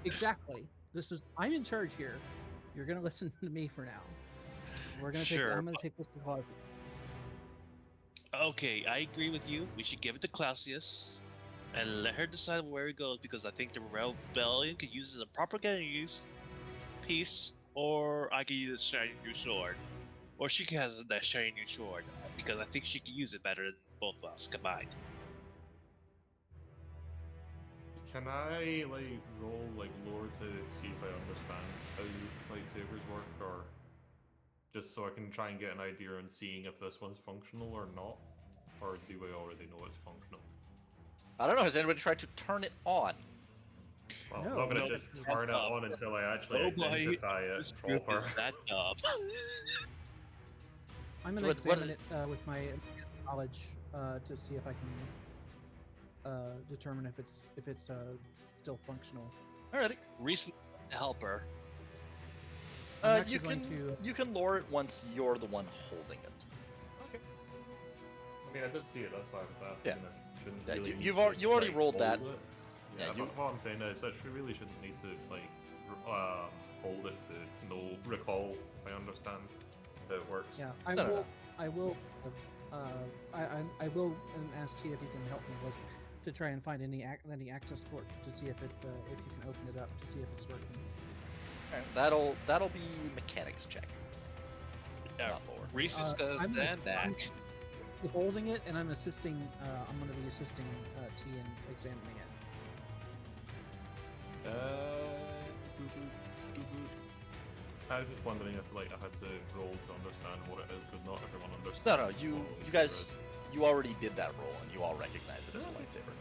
Speaker 3: Exactly. I'm in charge here. You're gonna listen to me for now. I'm gonna take this to Clausius.
Speaker 4: Okay, I agree with you. We should give it to Clausius and let her decide where it goes because I think the rebellion could use it as a propaganda use piece, or I could use a shiny new sword, or she has that shiny new sword because I think she could use it better than both of us combined.
Speaker 2: Can I like roll like lore to see if I understand how lightsabers work, or just so I can try and get an idea on seeing if this one's functional or not, or do I already know it's functional?
Speaker 1: I don't know. Has anybody tried to turn it on?
Speaker 2: Well,
Speaker 3: No.
Speaker 2: I'm not gonna
Speaker 4: No,
Speaker 2: just turn it on until I actually
Speaker 4: Nobody
Speaker 2: identify it
Speaker 4: This group
Speaker 2: proper.
Speaker 4: is that dumb.
Speaker 3: I'm gonna
Speaker 1: What-
Speaker 3: examine it with my knowledge to see if I can determine if it's still functional.
Speaker 1: Alrighty.
Speaker 4: Reese would help her.
Speaker 3: I'm
Speaker 1: You
Speaker 3: actually going
Speaker 1: can
Speaker 3: to.
Speaker 1: you can lure it once you're the one holding it.
Speaker 2: Okay. I mean, I did see it. That's why I was asking.
Speaker 1: Yeah.
Speaker 2: I shouldn't
Speaker 1: Yeah,
Speaker 2: really
Speaker 1: you
Speaker 2: need to,
Speaker 1: already
Speaker 2: like,
Speaker 1: rolled that.
Speaker 2: hold it.
Speaker 1: Yeah,
Speaker 2: Yeah, but what I'm saying is that she really shouldn't need to like hold it to recall. If I understand how it works.
Speaker 3: Yeah,
Speaker 1: No.
Speaker 3: I will. I will ask T if he can help me look to try and find any access port to see if you can open it up to see if it's working.
Speaker 1: Alright, that'll be mechanics check. Not lore.
Speaker 4: Reese is gonna
Speaker 3: I'm gonna-
Speaker 4: stand back.
Speaker 3: I'm holding it, and I'm assisting. I'm going to be assisting T in examining it.
Speaker 2: I was just wondering if like I had to roll to understand what it is, because not everyone understands.
Speaker 1: No,
Speaker 2: what
Speaker 1: you
Speaker 2: lightsaber
Speaker 1: guys,
Speaker 2: is.
Speaker 1: you already did that roll, and you all recognize it as a lightsaber.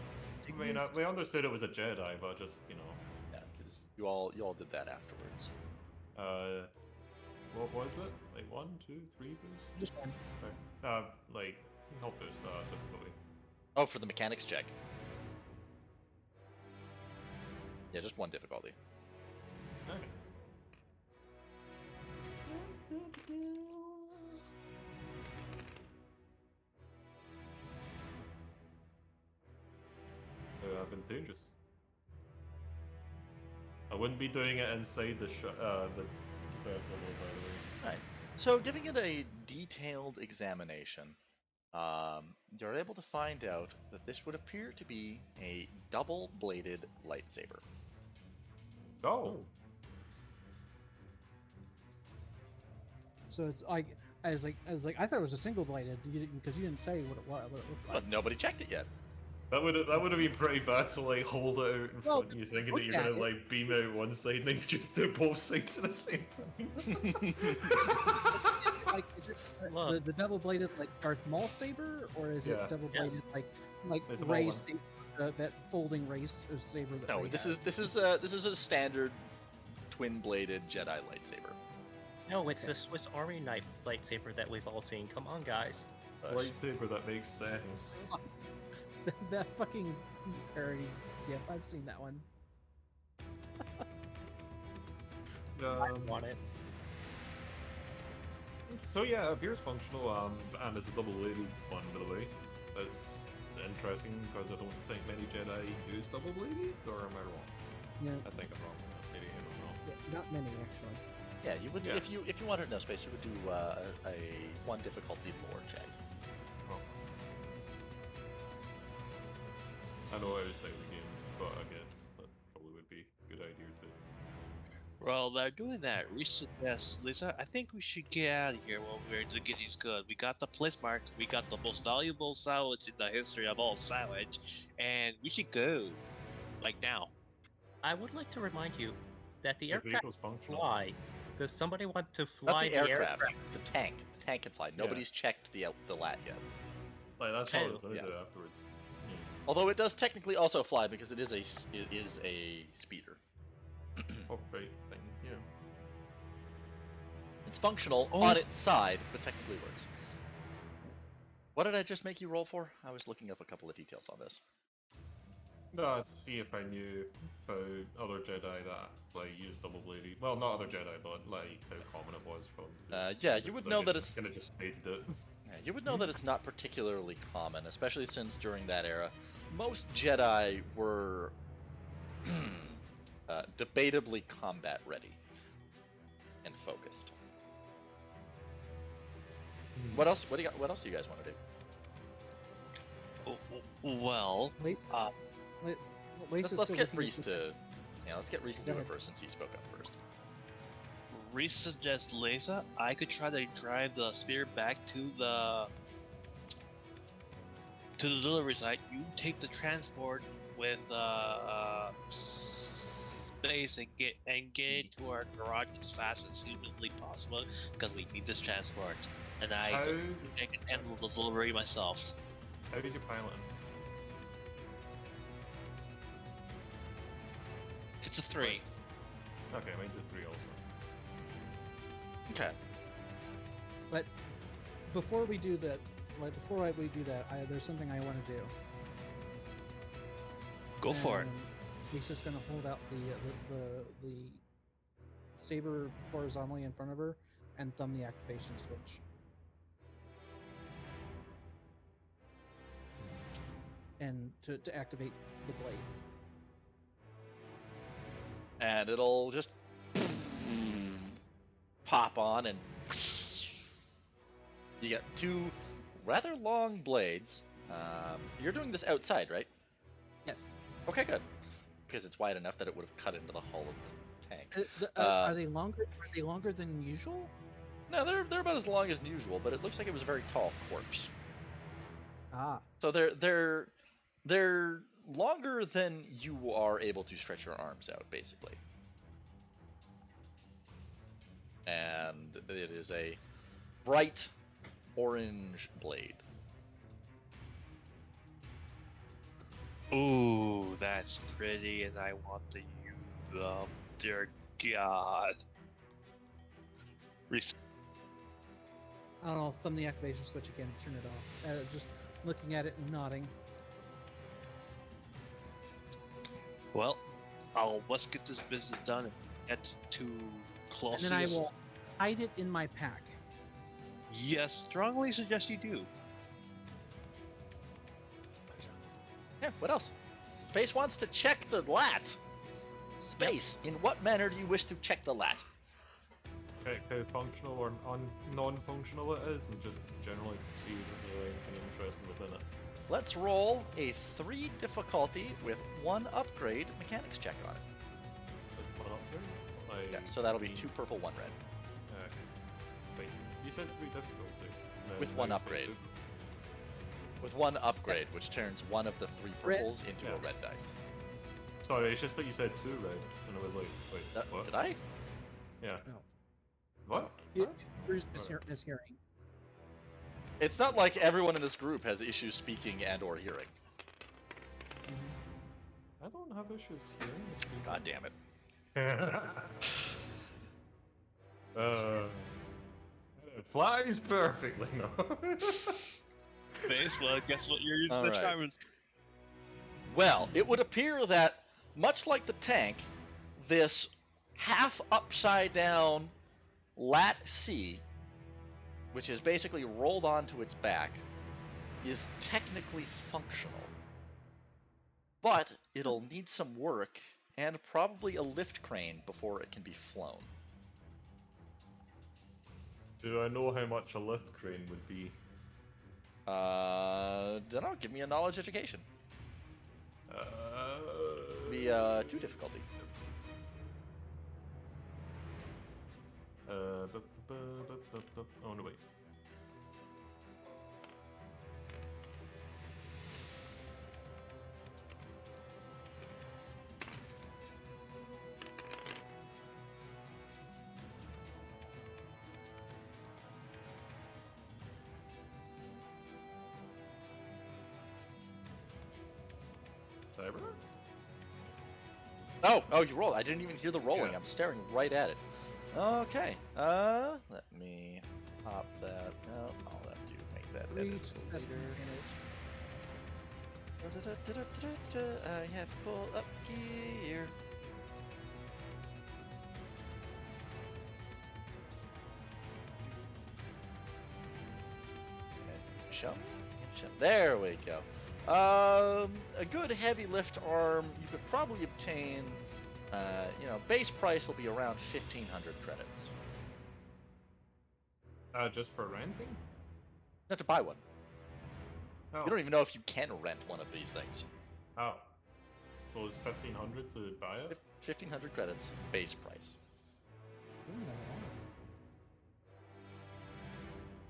Speaker 2: I mean, we understood it was a Jedi, but just
Speaker 1: Yeah, because you all did that afterwards.
Speaker 2: what was it? Like 1, 2, 3 boost?
Speaker 3: Just one.
Speaker 2: Okay. Like not boost, difficulty.
Speaker 1: Oh, for the mechanics check. Yeah, just one difficulty.
Speaker 2: Okay. Advantageous. I wouldn't be doing it inside the first level, by the way.
Speaker 1: Right. So, giving it a detailed examination, you're able to find out that this would appear to be a double-bladed lightsaber.
Speaker 2: Oh.
Speaker 3: So it's like I was like I thought it was a single bladed because you didn't say what it looked like.
Speaker 1: But nobody checked it yet.
Speaker 2: That would have been pretty bad to like hold it out in
Speaker 3: Well,
Speaker 2: front of you, thinking
Speaker 3: look
Speaker 2: that you're gonna
Speaker 3: at it.
Speaker 2: like beam out one side and then you just do both sides at the same time.
Speaker 3: Like is it
Speaker 5: Look.
Speaker 3: the double bladed like Darth Maul saber, or is
Speaker 2: Yeah.
Speaker 3: it double bladed like
Speaker 2: It's a Maul
Speaker 3: Rey
Speaker 2: one.
Speaker 3: saber, that folding race saber? That
Speaker 1: No,
Speaker 3: Rey
Speaker 1: this
Speaker 3: has?
Speaker 1: is a standard twin-bladed Jedi lightsaber.
Speaker 5: No, it's the Swiss Army knife lightsaber that we've all seen. Come on, guys.
Speaker 2: Lightsaber that makes sense.
Speaker 3: that fucking parody. Yep, I've seen that one.
Speaker 5: I want it.
Speaker 2: So yeah, it appears functional, and it's a double-bladed one, by the way. That's interesting because I don't think many Jedi use double blades, or am I wrong?
Speaker 3: Yeah,
Speaker 2: I think I'm wrong. Maybe I don't know.
Speaker 3: yeah, not many actually.
Speaker 1: Yeah, you would
Speaker 2: Yeah.
Speaker 1: if you wanted to know space, you would do a one difficulty lore check.
Speaker 2: Oh. I know I was saying the game, but I guess that probably would be a good idea too.
Speaker 4: Well, they're doing that. Reese suggests, Lisa, I think we should get out of here while we're to get these goods. We got the place mark, we got the most valuable salvage in the history of all salvage, and we should go. Like now.
Speaker 5: I would like to remind you that the
Speaker 2: The
Speaker 5: aircraft
Speaker 2: vehicle's functional.
Speaker 5: fly. Does somebody want to
Speaker 1: Not
Speaker 5: fly
Speaker 1: the aircraft, the tank. The tank can fly. Nobody's checked the lat yet.
Speaker 2: Like that's what I was
Speaker 5: Oh,
Speaker 2: gonna
Speaker 1: yeah.
Speaker 2: do afterwards.
Speaker 1: Although it does technically also fly because it is a speeder.
Speaker 2: Oh, right thing, yeah.
Speaker 1: It's functional
Speaker 5: Oh.
Speaker 1: on its side, but technically works. What did I just make you roll for? I was looking up a couple of details on this.
Speaker 2: No, to see if I knew about other Jedi that like use double bladed. Well, not other Jedi, but like how common it was from.
Speaker 1: Yeah, you would know that it's
Speaker 2: kind of just stated it.
Speaker 1: Yeah, you would know that it's not particularly common, especially since during that era, most Jedi were debatably combat ready and focused. What else? What do you guys want to do?
Speaker 4: Well,
Speaker 3: Wait,
Speaker 1: Let's get Reese to. Yeah, let's get Reese to do it first since he spoke up first.
Speaker 4: Reese suggests Lisa. I could try to drive the spear back to the delivery site. You take the transport with space and get to our garage as fast as humanly possible because we need this transport. And I can handle the delivery myself.
Speaker 2: How did you pilot him?
Speaker 4: It's a 3.
Speaker 2: Okay, mine's a 3 also.
Speaker 1: Okay.
Speaker 3: But before we do that, there's something I want to do.
Speaker 4: Go for it.
Speaker 3: He's just gonna hold out the saber horizontally in front of her and thumb the activation switch. And to activate the blades.
Speaker 1: And it'll just pop on, and you get 2 rather long blades. You're doing this outside, right?
Speaker 3: Yes.
Speaker 1: Okay, good. Because it's wide enough that it would have cut into the hull of the tank.
Speaker 3: Are they longer? Are they longer than usual?
Speaker 1: No, they're about as long as usual, but it looks like it was a very tall corpse.
Speaker 3: Ah.
Speaker 1: So they're longer than you are able to stretch your arms out, basically. And it is a bright orange blade.
Speaker 4: Ooh, that's pretty, and I want to use them. Dear God.
Speaker 3: I don't know. Thumb the activation switch again. Turn it off. Just looking at it and nodding.
Speaker 4: Well, let's get this business done and get to close.
Speaker 3: And then I will hide it in my pack.
Speaker 4: Yes, strongly suggest you do.
Speaker 1: Yeah, what else? Space wants to check the lat. Space, in what manner do you wish to check the lat?
Speaker 2: Check how functional or non-functional it is, and just generally see if there's anything interesting within it.
Speaker 1: Let's roll a 3 difficulty with 1 upgrade mechanics check on it.
Speaker 2: That's one upgrade?
Speaker 1: Yeah, so that'll be 2 purple, 1 red.
Speaker 2: Wait, you said 3 difficulty.
Speaker 1: With 1 upgrade. With 1 upgrade, which turns 1 of the 3 purples into a red dice.
Speaker 2: Sorry, it's just that you said 2 red, and I was like, wait, what?
Speaker 1: Did I?
Speaker 2: Yeah.
Speaker 3: No.
Speaker 2: What?
Speaker 3: Where's mishearing?
Speaker 1: It's not like everyone in this group has issues speaking and or hearing.
Speaker 2: I don't have issues hearing.
Speaker 1: God damn it.
Speaker 2: It flies perfectly, no?
Speaker 4: Face, well, guess what you're using the
Speaker 1: Alright.
Speaker 4: charm.
Speaker 1: Well, it would appear that, much like the tank, this half upside down lat C, which is basically rolled onto its back, is technically functional. But it'll need some work and probably a lift crane before it can be flown.
Speaker 2: Do I know how much a lift crane would be?
Speaker 1: Dunno, give me a knowledge education. Be 2 difficulty.
Speaker 2: Oh no, wait. Cyber?
Speaker 1: Oh, you rolled. I didn't even hear the rolling.
Speaker 2: Yeah.
Speaker 1: I'm staring right at it. Okay. Let me pop that out. I'll have to make that
Speaker 3: 3
Speaker 1: edit
Speaker 3: successful
Speaker 1: later. I have full up gear. show? There we go. A good heavy lift arm you could probably obtain. Base price will be around 1,500 credits.
Speaker 2: Just for renting?
Speaker 1: Not to buy one.
Speaker 2: Oh.
Speaker 1: You don't even know if you can rent one of these things.
Speaker 2: Oh. So it's 1,500 to buy it?
Speaker 1: 1,500 credits, base price.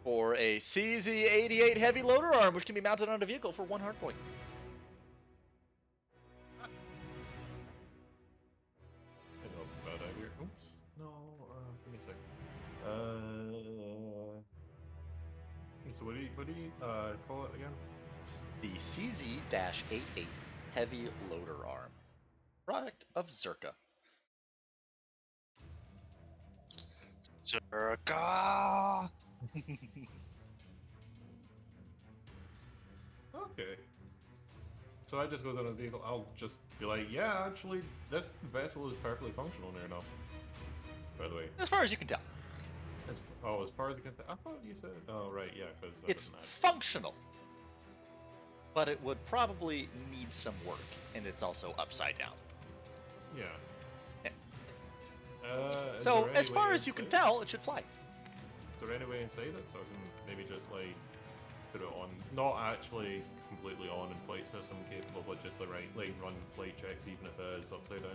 Speaker 1: For a CZ88 heavy loader arm, which can be mounted on a vehicle for 1 hard point.
Speaker 2: I know bad idea. Oops. No, give me a second. So what do you call it again?
Speaker 1: The CZ-88 heavy loader arm. Product of Zerka.
Speaker 4: Zerka!
Speaker 2: Okay. So I just goes on a vehicle. I'll just be like, yeah, actually, this vessel is perfectly functional near enough. By the way.
Speaker 1: As far as you can tell.
Speaker 2: As far as I can tell. I thought you said. Oh, right, yeah, because
Speaker 1: It's functional. But it would probably need some work, and it's also upside down.
Speaker 2: Yeah.
Speaker 1: So, as far as you can tell, it should fly.
Speaker 2: Is there any way inside it so I can maybe just like put it on, not actually completely on in flight system capable, but just like run flight checks even if it is upside down?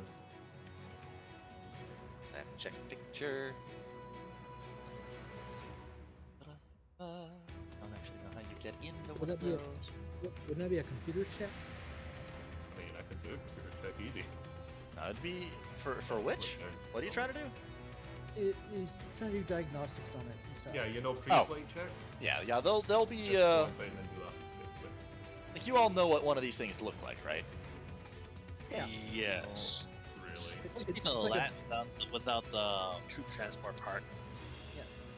Speaker 1: Check picture. I don't actually know how you get into one of those.
Speaker 3: Wouldn't that be a computer check?
Speaker 2: I mean, I could do a computer check easy.
Speaker 1: That'd be for which? What are you trying to do?
Speaker 3: He's trying to do diagnostics on it and stuff.
Speaker 2: Yeah, pre-flight checks.
Speaker 1: Yeah, they'll be
Speaker 2: Just go inside and then do that, basically.
Speaker 1: like you all know what one of these things look like, right?
Speaker 3: Yeah.
Speaker 4: Yes.
Speaker 2: Really?
Speaker 3: It's
Speaker 4: It's
Speaker 3: like
Speaker 4: like without the troop transport part.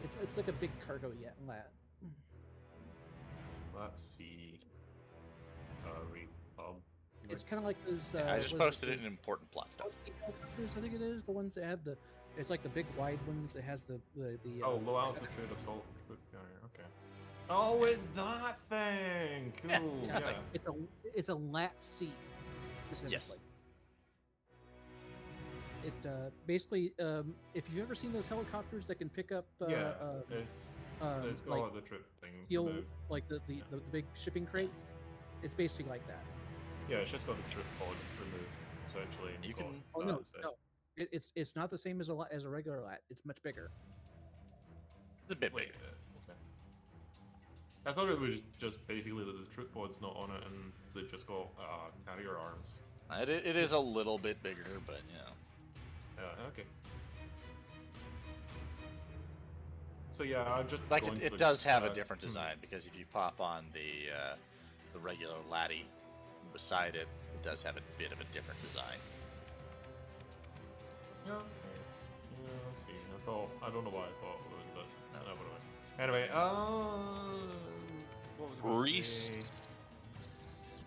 Speaker 3: it's like a big cargo lat.
Speaker 2: Let's see.
Speaker 3: It's kind of like those.
Speaker 1: I just posted it in important plot stuff.
Speaker 3: I think it is the ones that have the. It's like the big wide ones that has the.
Speaker 2: Oh, low altitude assault troop carrier. Okay. Oh, it's that thing. Cool.
Speaker 1: Yeah,
Speaker 2: Yeah.
Speaker 3: It's a lat C specifically.
Speaker 1: Yes.
Speaker 3: It basically, if you've ever seen those helicopters that can pick up,
Speaker 2: It's got
Speaker 3: like
Speaker 2: the trip thing.
Speaker 3: steel,
Speaker 2: removed.
Speaker 3: like the big shipping crates, it's basically like that.
Speaker 2: Yeah, it's just got the trip pod removed, essentially. and
Speaker 1: You
Speaker 2: got
Speaker 1: can-
Speaker 3: Oh
Speaker 2: that
Speaker 3: no,
Speaker 2: instead.
Speaker 3: no, it's not the same as a regular lat. It's much bigger.
Speaker 1: It's a bit
Speaker 2: Wait,
Speaker 1: bigger.
Speaker 2: okay. I thought it was just basically that the trip pod's not on it and they've just got carrier arms.
Speaker 1: It is a little bit bigger, but
Speaker 2: Okay. So yeah, I just
Speaker 1: like
Speaker 2: go into
Speaker 1: it
Speaker 2: the-
Speaker 1: does have a different design because if you pop on the regular laddie beside it, it does have a bit of a different design.
Speaker 2: Yeah. Okay. Yeah, let's see. I don't know why I thought it was, but never mind. Anyway, what was I gonna say?
Speaker 4: Reese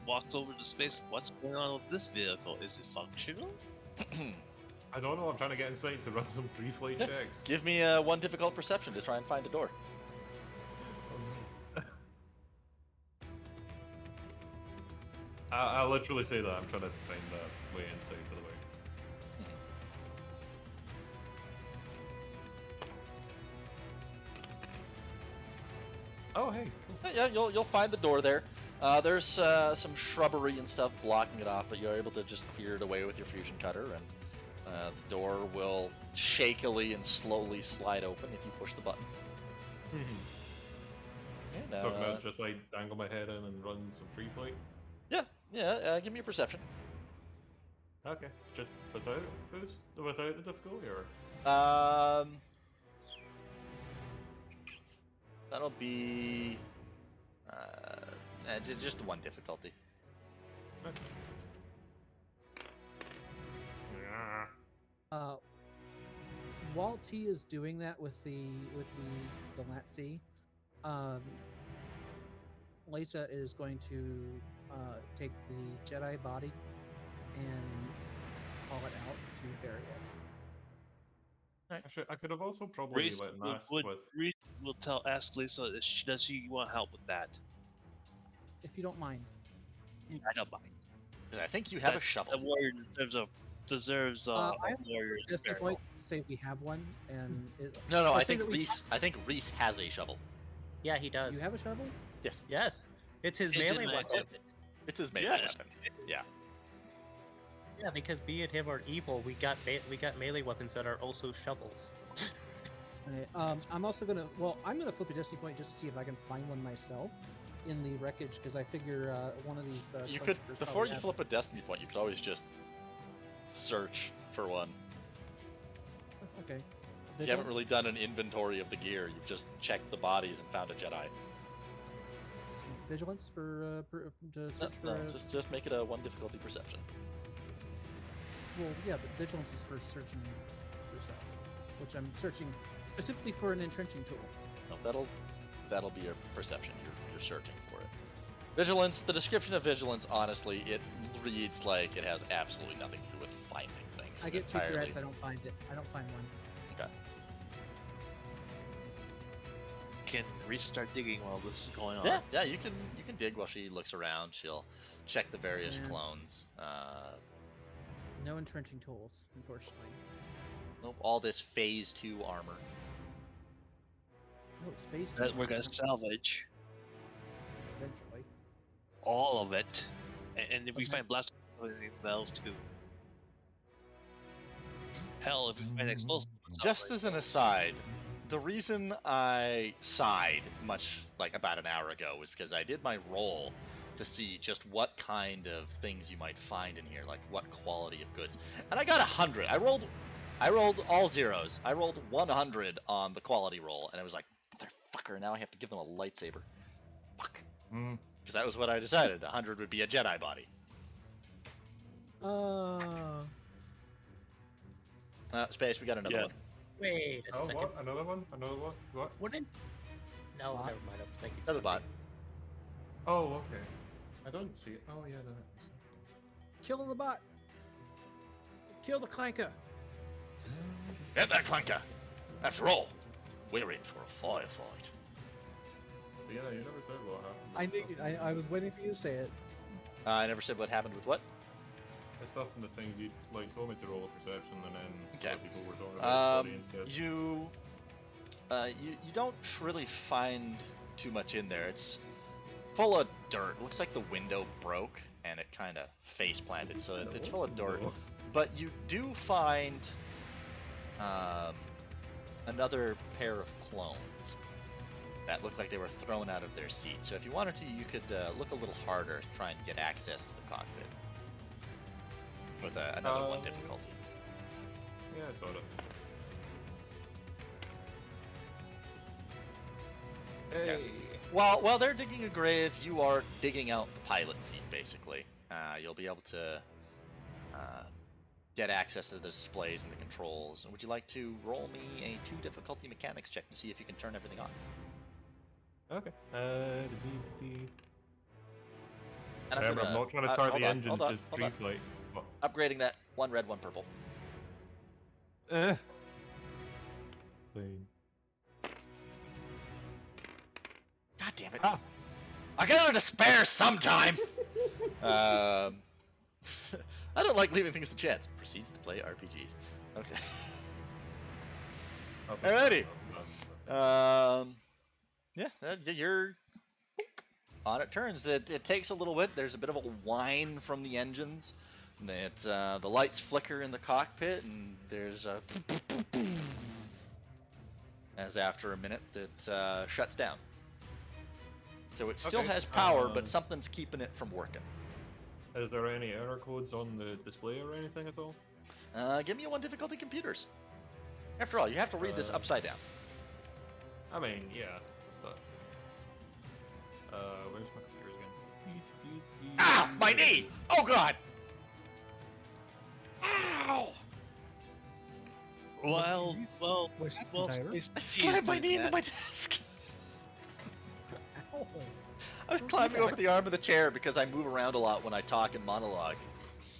Speaker 4: walked over to space. What's going on with this vehicle? Is it functional?
Speaker 2: I don't know. I'm trying to get inside to run some pre-flight checks.
Speaker 1: Give me one difficult perception to try and find the door.
Speaker 2: I literally say that. I'm trying to find the way inside, by the way. Oh, hey, cool.
Speaker 1: Yeah, you'll find the door there. There's some shrubbery and stuff blocking it off, but you're able to just clear it away with your fusion cutter, and the door will shakily and slowly slide open if you push the button. And,
Speaker 2: So I'm gonna just like dangle my head in and run some pre-flight.
Speaker 1: yeah. Give me a perception.
Speaker 2: Okay, just without the difficulty, or
Speaker 1: That'll be just one difficulty.
Speaker 2: yeah.
Speaker 3: While T is doing that with the Lat-C, Lisa is going to take the Jedi body and haul it out to bury it.
Speaker 2: I could have also probably
Speaker 4: Reese
Speaker 2: let Nas
Speaker 4: would
Speaker 2: with.
Speaker 4: Reese will ask Lisa if does she want help with that.
Speaker 3: if you don't mind.
Speaker 4: I don't mind.
Speaker 1: 'Cause I think you have a
Speaker 4: The
Speaker 1: shovel.
Speaker 4: warrior deserves
Speaker 3: I
Speaker 4: a
Speaker 3: have
Speaker 4: warrior's
Speaker 3: Destiny
Speaker 4: burial.
Speaker 3: point to say we have one, and
Speaker 1: No,
Speaker 3: I'll
Speaker 1: I
Speaker 3: say
Speaker 1: think
Speaker 3: that we
Speaker 1: Reese has a shovel.
Speaker 5: Yeah, he does.
Speaker 3: Do you have a shovel?
Speaker 1: Yes,
Speaker 5: Yes, it's his
Speaker 4: It's in
Speaker 5: melee
Speaker 4: my
Speaker 5: weapon.
Speaker 4: equipment.
Speaker 1: it's his main
Speaker 4: Yes.
Speaker 1: weapon. Yeah.
Speaker 5: Yeah, because be it him or evil, we got melee weapons that are also shovels.
Speaker 3: Okay, I'm also gonna. Well, I'm gonna flip a Destiny point just to see if I can find one myself in the wreckage, because I figure one of these.
Speaker 1: You
Speaker 3: Clunksters
Speaker 1: could
Speaker 3: probably
Speaker 1: before you
Speaker 3: have-
Speaker 1: flip a destiny point, you could always just search for one.
Speaker 3: Okay.
Speaker 1: You haven't really done an inventory of the gear. You've just checked the bodies and found a Jedi.
Speaker 3: Vigilance for to
Speaker 1: No,
Speaker 3: search for.
Speaker 1: no, just make it a 1 difficulty perception.
Speaker 3: Well, yeah, but vigilance is for searching for stuff, which I'm searching specifically for an entrenching tool.
Speaker 1: No, that'll be your perception. You're searching for it. Vigilance. The description of vigilance, honestly, it reads like it has absolutely nothing to do with finding things.
Speaker 3: I get 2
Speaker 1: entirely.
Speaker 3: threats. I don't find it. I don't find one.
Speaker 1: Okay.
Speaker 4: Can Reese start digging while this is going on?
Speaker 1: Yeah. You can dig while she looks around. She'll check the various
Speaker 3: Yeah.
Speaker 1: clones.
Speaker 3: No entrenching tools, unfortunately.
Speaker 1: Nope. All this phase 2 armor.
Speaker 3: No, it's phase 2.
Speaker 4: That we're gonna salvage
Speaker 3: eventually.
Speaker 4: all of it, and if we
Speaker 3: Okay.
Speaker 4: find blast valves too. Hell, if we find explosives.
Speaker 1: Just as an aside, the reason I sighed much like about an hour ago was because I did my roll to see just what kind of things you might find in here, like what quality of goods, and I got 100. I rolled all zeros. I rolled 100 on the quality roll, and I was like, motherfucker! Now I have to give them a lightsaber. Fuck. Because that was what I decided. 100 would be a Jedi body. Space. We got another
Speaker 4: Yeah.
Speaker 1: one.
Speaker 5: Wait a
Speaker 2: Oh,
Speaker 5: second.
Speaker 2: what? Another one? Another one? What?
Speaker 5: Wouldn't? No,
Speaker 3: Bot?
Speaker 5: never mind. I was thinking.
Speaker 1: Another bot.
Speaker 2: Oh, okay. I don't see it. Oh, yeah, there.
Speaker 3: Kill the bot. Kill the clanker.
Speaker 1: Get that clanker. After all, we're in for a firefight.
Speaker 2: Yeah, you never said what happened.
Speaker 3: I was waiting for you to say it.
Speaker 1: I never said what happened with what.
Speaker 2: It's not from the thing you told me to roll a perception, and then
Speaker 1: Okay.
Speaker 2: other people were talking about body instead.
Speaker 1: You don't really find too much in there. It's full of dirt. It looks like the window broke and it kind of face planted, so it's full of dirt.
Speaker 2: No.
Speaker 1: But you do find another pair of clones that look like they were thrown out of their seat. So if you wanted to, you could look a little harder, try and get access to the cockpit with another 1 difficulty.
Speaker 2: Yeah, sort of.
Speaker 1: Okay. While they're digging a grave, you are digging out the pilot seat, basically. You'll be able to get access to the displays and the controls. Would you like to roll me a 2 difficulty mechanics check to see if you can turn everything on?
Speaker 2: Okay.
Speaker 1: And
Speaker 2: Remember, I'm not trying to start the engines, just
Speaker 1: hold on.
Speaker 2: pre-flight. What?
Speaker 1: Upgrading that 1 red, 1 purple.
Speaker 2: Plane.
Speaker 1: God damn it!
Speaker 2: Ah.
Speaker 1: I gotta to spare sometime. I don't like leaving things to chance. Proceeds to play RPGs. Okay. Alrighty. Yeah, you're on it turns. It takes a little bit. There's a bit of a whine from the engines. The lights flicker in the cockpit, and there's a as after a minute it shuts down. So it still
Speaker 2: Okay,
Speaker 1: has power, but something's keeping it from working.
Speaker 2: Is there any error codes on the display or anything at all?
Speaker 1: Give me a 1 difficulty computers. After all, you have to read this upside down.
Speaker 2: I mean, yeah, but where's my computers again?
Speaker 1: Ah, my knee! Oh god! Ow!
Speaker 4: Well,
Speaker 3: What happened,
Speaker 4: well,
Speaker 3: Tyler?
Speaker 1: I slammed my knee into my desk.
Speaker 3: Ow.
Speaker 1: I was climbing over the arm of the chair because I move around a lot when I talk and monologue.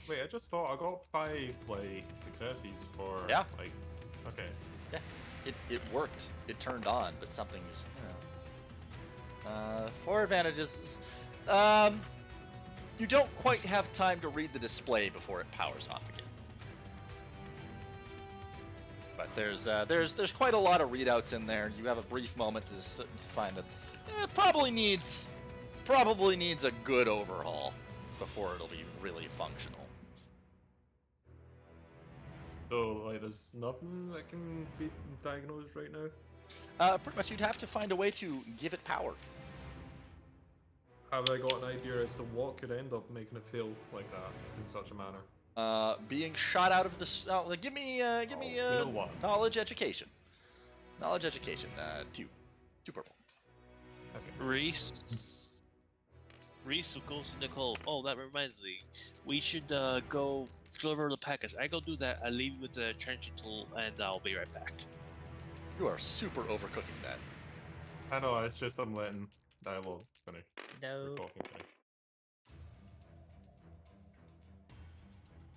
Speaker 2: Wait, I just thought I got 5 like successes for
Speaker 1: Yeah.
Speaker 2: like. Okay.
Speaker 1: It worked. It turned on, but something's 4 advantages. You don't quite have time to read the display before it powers off again. But there's quite a lot of readouts in there. You have a brief moment to find it. It probably needs a good overhaul before it'll be really functional.
Speaker 2: So, like, there's nothing that can be diagnosed right now?
Speaker 1: Pretty much you'd have to find a way to give it power.
Speaker 2: Have I got an idea as to what could end up making it feel like that in such a manner?
Speaker 1: Being shot out of the... give me
Speaker 2: you know what?
Speaker 1: knowledge education. Knowledge education, 2 purple.
Speaker 4: Reese who goes to Nicole. Oh, that reminds me. We should go deliver the package. I go do that. I leave with the trenching tool, and I'll be right back.
Speaker 1: You are super overcooking that.
Speaker 2: I know, it's just I'm letting dialogue finish.
Speaker 5: No.
Speaker 2: We're talking finish.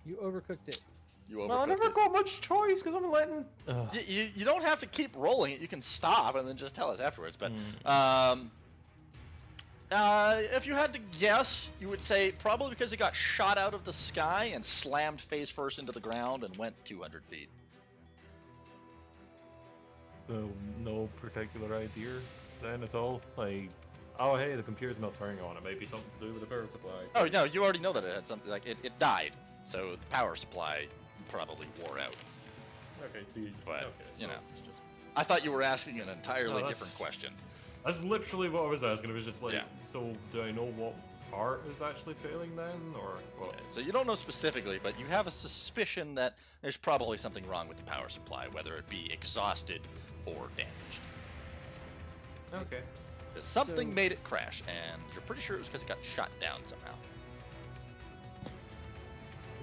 Speaker 3: You overcooked it.
Speaker 1: You overcooked
Speaker 2: Well, I never
Speaker 1: it.
Speaker 2: got much choice because I'm letting.
Speaker 1: You don't have to keep rolling it. You can stop and then just tell us afterwards. But if you had to guess, you would say probably because it got shot out of the sky and slammed face first into the ground and went 200 feet.
Speaker 2: No particular idea then at all. Like, oh hey, the computer's not turning on. It may be something to do with the power supply.
Speaker 1: Oh no, you already know that it had something like it died. So the power supply probably wore out.
Speaker 2: Okay, so
Speaker 1: But,
Speaker 2: okay,
Speaker 1: you know.
Speaker 2: it's just...
Speaker 1: I thought you were asking an entirely
Speaker 2: No,
Speaker 1: different question.
Speaker 2: That's literally what I was asking. It was just like,
Speaker 1: Yeah.
Speaker 2: so do I know what part is actually failing then, or what?
Speaker 1: Okay, so you don't know specifically, but you have a suspicion that there's probably something wrong with the power supply, whether it be exhausted or damaged.
Speaker 2: Okay.
Speaker 1: Because something
Speaker 3: So-
Speaker 1: made it crash, and you're pretty sure it was because it got shot down somehow.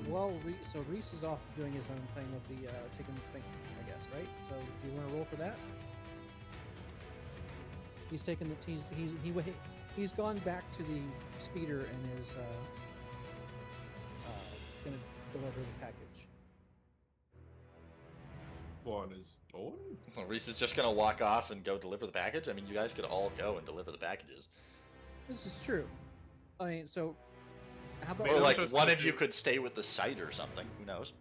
Speaker 3: Well, so Reese is off doing his own thing with the taking the thing, I guess, right? So do you want to roll for that? He's taken the he's gone back to the speeder and is gonna deliver the package.
Speaker 2: One is own?
Speaker 1: Well, Reese is just gonna walk off and go deliver the package. I mean, you guys could all go and deliver the packages,
Speaker 3: This is true. I mean, so how about
Speaker 2: Wait,
Speaker 1: or
Speaker 2: I'm
Speaker 1: like
Speaker 2: just
Speaker 1: one of you
Speaker 2: confused.
Speaker 1: could stay with the site or something. Who knows?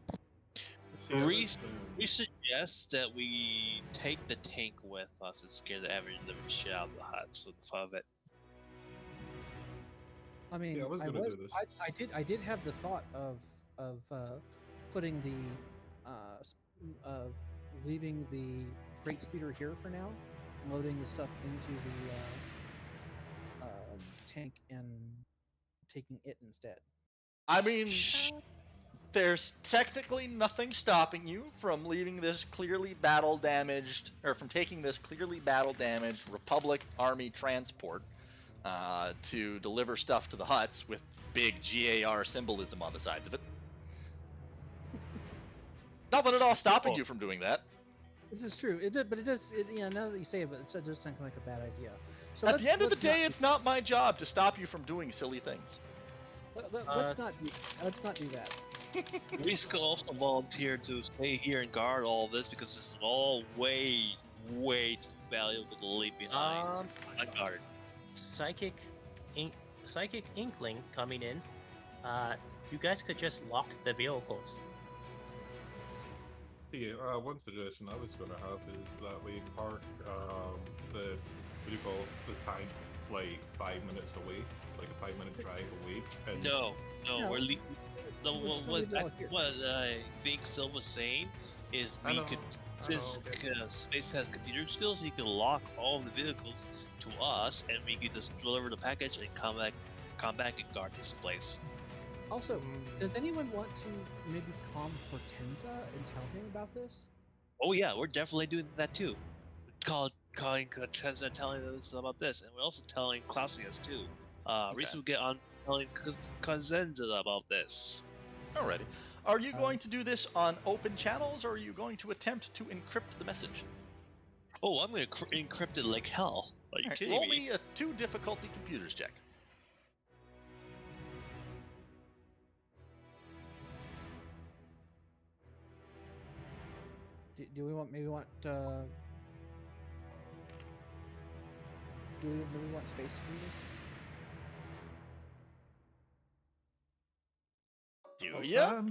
Speaker 4: Reese, we suggest that we take the tank with us and scare the average living shit out of the huts with the fun of it.
Speaker 3: I mean,
Speaker 2: Yeah, I was gonna do this.
Speaker 3: I did have the thought of putting the of leaving the freight speeder here for now, loading the stuff into the tank and taking it instead.
Speaker 1: I mean, there's technically nothing stopping you from leaving this clearly battle damaged, or from taking this clearly battle damaged Republic Army transport to deliver stuff to the huts with big GAR symbolism on the sides of it. Nothing at all stopping you from doing that.
Speaker 3: This is true. It did, but it does. Yeah, now that you say it, but it does sound like a bad idea. So
Speaker 1: At the end of the
Speaker 3: let's not
Speaker 1: day, it's not my job to stop you from doing silly things.
Speaker 3: let's not do that.
Speaker 4: Reese could also volunteer to stay here and guard all this because this is all way too valuable to leave behind unguarded.
Speaker 5: Psychic Inkling coming in. You guys could just lock the vehicles.
Speaker 2: Yeah, one suggestion I was going to have is that we park the, what do you call it, the tank like 5 minutes away, like a 5-minute drive away. And
Speaker 4: No,
Speaker 3: No.
Speaker 4: we're no,
Speaker 3: We'll still leave it all here.
Speaker 4: what I think Silva's saying is
Speaker 2: I
Speaker 4: we
Speaker 2: know,
Speaker 4: could,
Speaker 2: I know,
Speaker 4: since
Speaker 2: okay.
Speaker 4: Space has computer skills, he can lock all of the vehicles to us, and we can just deliver the package and come back and guard this place.
Speaker 3: Also, does anyone want to maybe calm Hortensia and tell him about this?
Speaker 4: Oh yeah, we're definitely doing that too. Calling Cortez telling us about this, and we're also telling Clausius too. Reese will get on telling Cosenza about this.
Speaker 1: Alrighty. Are you going to do this on open channels, or are you going to attempt to encrypt the message?
Speaker 4: Oh, I'm gonna encrypt it like hell. Are you
Speaker 1: Alright,
Speaker 4: kidding
Speaker 1: roll
Speaker 4: me?
Speaker 1: me a 2 difficulty computers check.
Speaker 3: Do we want do we maybe want space to do this?
Speaker 1: Do ya?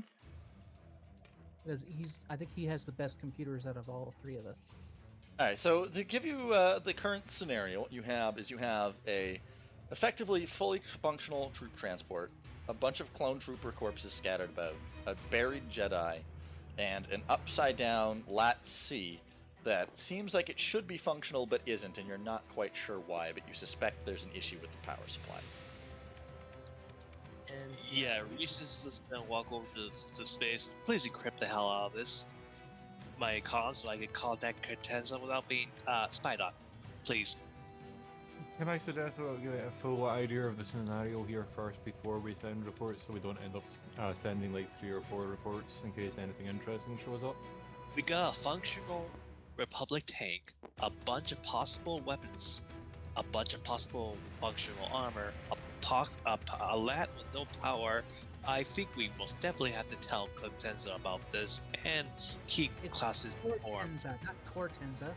Speaker 3: Because I think he has the best computers out of all three of us.
Speaker 1: All right. So to give you the current scenario, you have a effectively fully functional troop transport, a bunch of clone trooper corpses scattered about, a buried Jedi, and an upside down Lat C that seems like it should be functional but isn't, and you're not quite sure why, but you suspect there's an issue with the power supply.
Speaker 5: And
Speaker 4: Yeah, Reese is just gonna walk over to space. Please encrypt the hell out of this. My call so I can contact Cortenza without being spied on. Please.
Speaker 2: Can I suggest we'll give it a full idea of the scenario here first before we send reports, so we don't end up sending like 3 or 4 reports in case anything interesting shows up?
Speaker 4: We got a functional Republic tank, a bunch of possible weapons, a bunch of possible functional armor, a lat with no power. I think we most definitely have to tell Cortenza about this and keep classes informed.
Speaker 3: Cortenza, not Cortenza.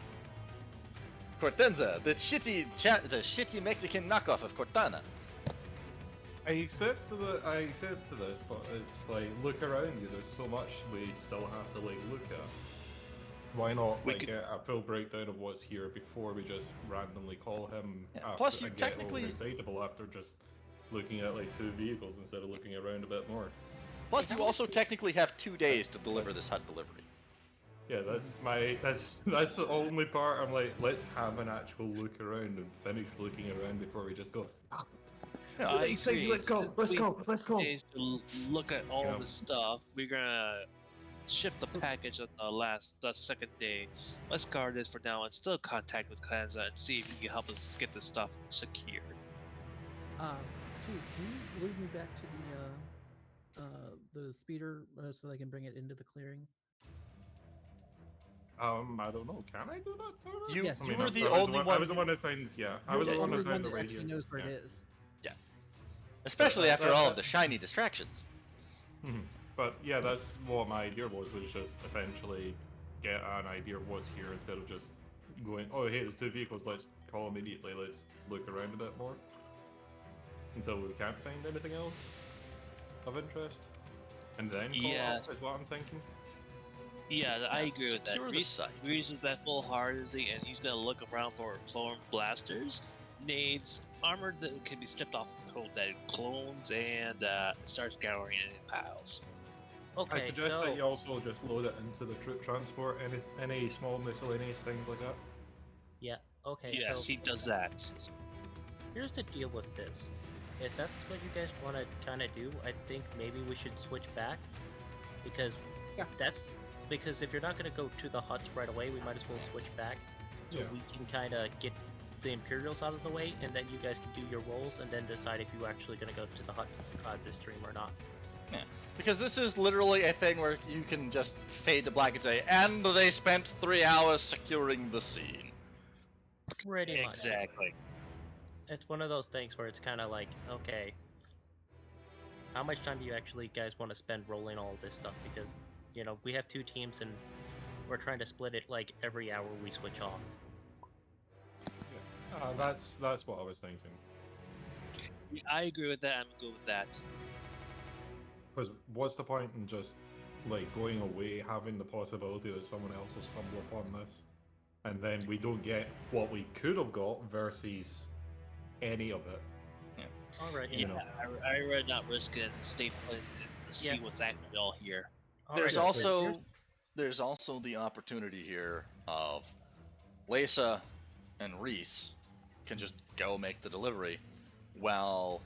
Speaker 1: Cortenza, the shitty Mexican knockoff of Cortana.
Speaker 2: I accept this, but it's like, look around you. There's so much we still have to like look at. Why not
Speaker 4: We
Speaker 2: like
Speaker 4: could-
Speaker 2: get a full breakdown of what's here before we just randomly call him?
Speaker 1: Yeah,
Speaker 2: After,
Speaker 1: plus you
Speaker 2: and get
Speaker 1: technically-
Speaker 2: excitable after just looking at like 2 vehicles instead of looking around a bit more.
Speaker 1: Plus, you also technically have 2 days to deliver this HUD delivery.
Speaker 2: Yeah, that's the only part. I'm like, let's have an actual look around and finish looking around before we just go.
Speaker 4: I agree.
Speaker 2: Let's go.
Speaker 4: Days to look at all
Speaker 2: Yeah.
Speaker 4: this stuff. We're gonna ship the package on the second day. Let's guard this for now and still contact with Clanza and see if he can help us get this stuff secured.
Speaker 3: T, can you lead me back to the speeder so that I can bring it into the clearing?
Speaker 2: I don't know. Can I do that, Tara?
Speaker 1: You,
Speaker 3: Yes,
Speaker 1: you
Speaker 3: I
Speaker 1: were
Speaker 3: was
Speaker 1: the
Speaker 2: I was
Speaker 1: only one.
Speaker 2: I was the one that finds. Yeah, I was
Speaker 3: You're
Speaker 2: the one that
Speaker 3: only
Speaker 2: found the
Speaker 3: that
Speaker 2: radio.
Speaker 3: actually knows where
Speaker 2: Yeah.
Speaker 3: it is.
Speaker 1: Especially
Speaker 2: But
Speaker 1: after
Speaker 2: that-
Speaker 1: all
Speaker 2: that-
Speaker 1: of the shiny distractions.
Speaker 2: But yeah, that's what my idea was just essentially get an idea of what's here instead of just going, oh hey, there's 2 vehicles, let's call immediately, let's look around a bit more until we can't find anything else of interest, and then call
Speaker 4: Yeah.
Speaker 2: off is what I'm thinking.
Speaker 4: Yeah, I agree with that.
Speaker 1: Secure the
Speaker 4: Reese
Speaker 1: site.
Speaker 4: is that full-heartedly, and he's gonna look around for clone blasters, nades, armor that can be stripped off the code that clones, and start scouring it in piles.
Speaker 5: okay,
Speaker 2: I suggest
Speaker 5: so
Speaker 2: that you also just load it into the troop transport, any small miscellaneous things like that.
Speaker 5: yeah, okay.
Speaker 4: Yes,
Speaker 5: So
Speaker 4: he does that.
Speaker 5: here's the deal with this. If that's what you guys want to kind of do, I think maybe we should switch back because
Speaker 3: Yeah.
Speaker 5: because if you're not going to go to the huts right away, we might as well switch back so
Speaker 2: Yeah.
Speaker 5: we can kind of get the Imperials out of the way, and then you guys can do your rolls and then decide if you're actually going to go to the huts this stream or not.
Speaker 1: Because this is literally a thing where you can just fade to black and say, and they spent 3 hours securing the scene.
Speaker 5: Pretty much.
Speaker 4: Exactly.
Speaker 5: It's one of those things where it's kind of like, okay, how much time do you actually guys want to spend rolling all this stuff? Because, you know, we have 2 teams and we're trying to split it like every hour we switch off.
Speaker 2: That's what I was thinking.
Speaker 4: I agree with that. I'm good with that.
Speaker 2: Because what's the point in just like going away, having the possibility that someone else will stumble upon this, and then we don't get what we could have got versus any of it?
Speaker 5: Alright,
Speaker 4: Yeah,
Speaker 2: know.
Speaker 4: I rather not risk it and stay put and see
Speaker 5: Yeah.
Speaker 4: what's actually all here.
Speaker 1: There's
Speaker 5: Alright,
Speaker 1: also there's also the opportunity here of Lisa and Reese can just go make the delivery while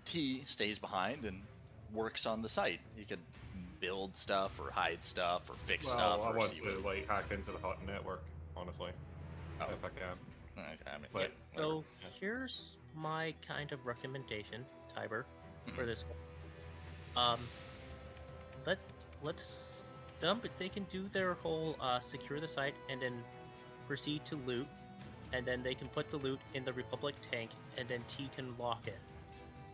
Speaker 1: T stays behind and works on the site. He could build stuff or hide stuff or fix
Speaker 2: Well,
Speaker 1: stuff
Speaker 2: I
Speaker 1: or
Speaker 2: want
Speaker 1: see
Speaker 2: to
Speaker 1: what.
Speaker 2: like hack into the hot network, honestly,
Speaker 1: Oh.
Speaker 2: if I can.
Speaker 1: I mean,
Speaker 2: But-
Speaker 1: yeah,
Speaker 5: So
Speaker 1: whatever.
Speaker 5: here's my kind of recommendation, Tiber, for
Speaker 1: Mhm.
Speaker 5: this one. Let's dump it. They can do their whole secure the site and then proceed to loot, and then they can put the loot in the Republic tank, and then T can lock it.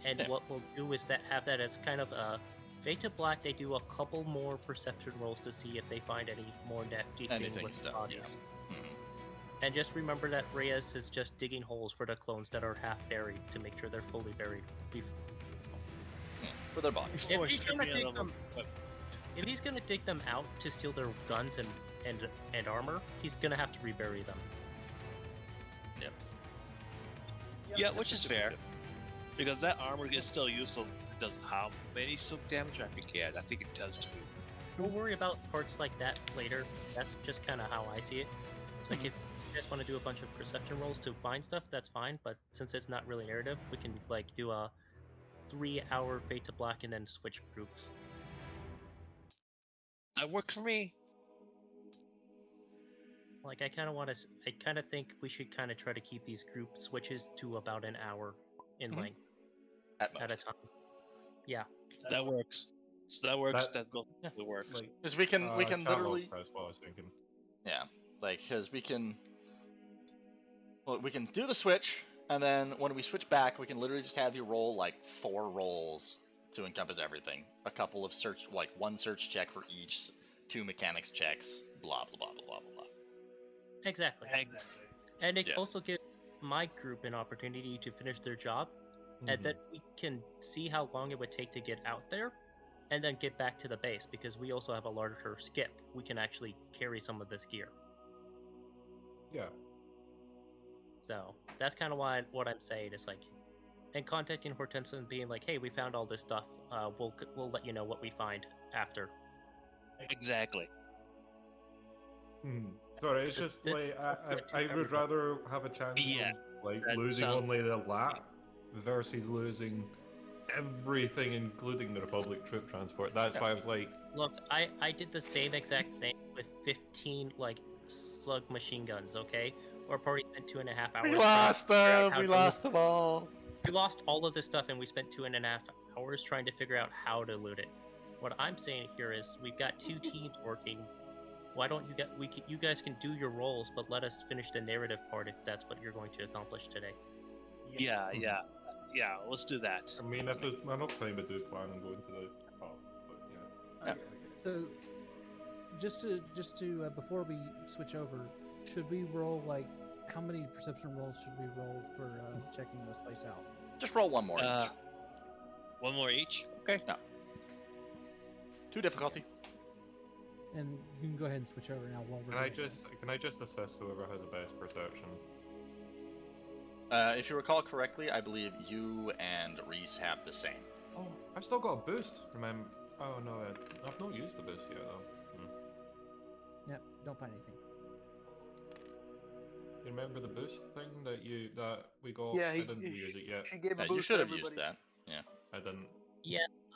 Speaker 5: And
Speaker 1: Yeah.
Speaker 5: what we'll do is have that as kind of a fade to black. They do a couple more perception rolls to see if they find any more nifty thing
Speaker 1: Anything
Speaker 5: with
Speaker 1: stuff,
Speaker 5: bodies.
Speaker 1: yeah. Mhm.
Speaker 5: And just remember that Reyes is just digging holes for the clones that are half buried to make sure they're fully buried.
Speaker 1: for their bodies.
Speaker 5: If
Speaker 4: Force
Speaker 5: he's gonna
Speaker 4: stripping
Speaker 5: take
Speaker 4: out
Speaker 5: them,
Speaker 4: of
Speaker 5: if he's gonna take them out to steal their guns and armor, he's gonna have to rebury them.
Speaker 4: Yeah, which is fair. Because that armor is still useful. It does how many silk damage? I forget. I think it does 2.
Speaker 5: We'll worry about parts like that later. That's just kind of how I see it. It's like if you guys want to do a bunch of perception rolls to find stuff, that's fine. But since it's not really narrative, we can like do a 3-hour fade to black and then switch groups.
Speaker 4: That worked for me.
Speaker 5: Like I kind of think we should kind of try to keep these group switches to about an hour in
Speaker 1: Mhm.
Speaker 5: length
Speaker 1: At
Speaker 5: at a
Speaker 1: most.
Speaker 5: time. Yeah.
Speaker 4: That works. So that works.
Speaker 2: That-
Speaker 4: That works.
Speaker 2: Like,
Speaker 1: Because we can
Speaker 2: chat log,
Speaker 1: literally,
Speaker 2: that's what I was thinking.
Speaker 1: yeah, like because we can do the switch, and then when we switch back, we can literally just have you roll like 4 rolls to encompass everything. A couple of search, like 1 search check for each, 2 mechanics checks, blah blah blah blah blah blah.
Speaker 5: Exactly. And it
Speaker 1: Yeah.
Speaker 5: also gives my group an opportunity to finish their job,
Speaker 2: Mm-hmm.
Speaker 5: and then we can see how long it would take to get out there, and then get back to the base, because we also have a larger skip. We can actually carry some of this gear.
Speaker 2: Yeah.
Speaker 5: So that's kind of what I'm saying is like, and contacting Hortensia and being like, hey, we found all this stuff. We'll let you know what we find after.
Speaker 4: Exactly.
Speaker 2: Sorry, it's
Speaker 5: Just
Speaker 2: just like I would rather have a chance
Speaker 4: Yeah,
Speaker 2: of like
Speaker 4: that
Speaker 2: losing
Speaker 4: sounds-
Speaker 2: only the lat versus losing everything, including the Republic troop transport. That's why I was like,
Speaker 5: Look, I did the same exact thing with 15 like slug machine guns. Okay, or probably spent 2.5 hours.
Speaker 1: We
Speaker 5: trying to
Speaker 1: lost
Speaker 5: figure out
Speaker 1: them.
Speaker 5: how
Speaker 1: We
Speaker 5: to
Speaker 1: lost them all.
Speaker 5: We lost all of this stuff, and we spent 2.5 hours trying to figure out how to loot it. What I'm saying here is, we've got 2 teams working. Why don't you guys can do your roles, but let us finish the narrative part if that's what you're going to accomplish today.
Speaker 4: Yeah. Let's do that.
Speaker 2: I mean, if there's enough time to do plan and go into the pub, but yeah.
Speaker 3: So, just to before we switch over, should we roll like how many perception rolls should we roll for checking this place out?
Speaker 1: Just roll 1 more each.
Speaker 4: 1 more each. Okay.
Speaker 1: 2 difficulty.
Speaker 3: And you can go ahead and switch over now while we're
Speaker 2: Can I
Speaker 3: doing
Speaker 2: just
Speaker 3: this.
Speaker 2: assist whoever has the best perception?
Speaker 1: If you recall correctly, I believe you and Reese have the same.
Speaker 2: Oh, I've still got a boost. Remember? Oh no, I've not used the boost yet though.
Speaker 3: Yep, don't find anything.
Speaker 2: You remember the boost thing that we got?
Speaker 6: Yeah,
Speaker 2: I didn't use it yet.
Speaker 6: She gave a
Speaker 1: Yeah,
Speaker 6: boost
Speaker 1: you should
Speaker 6: to
Speaker 1: have used
Speaker 6: everybody.
Speaker 1: that.
Speaker 2: I didn't.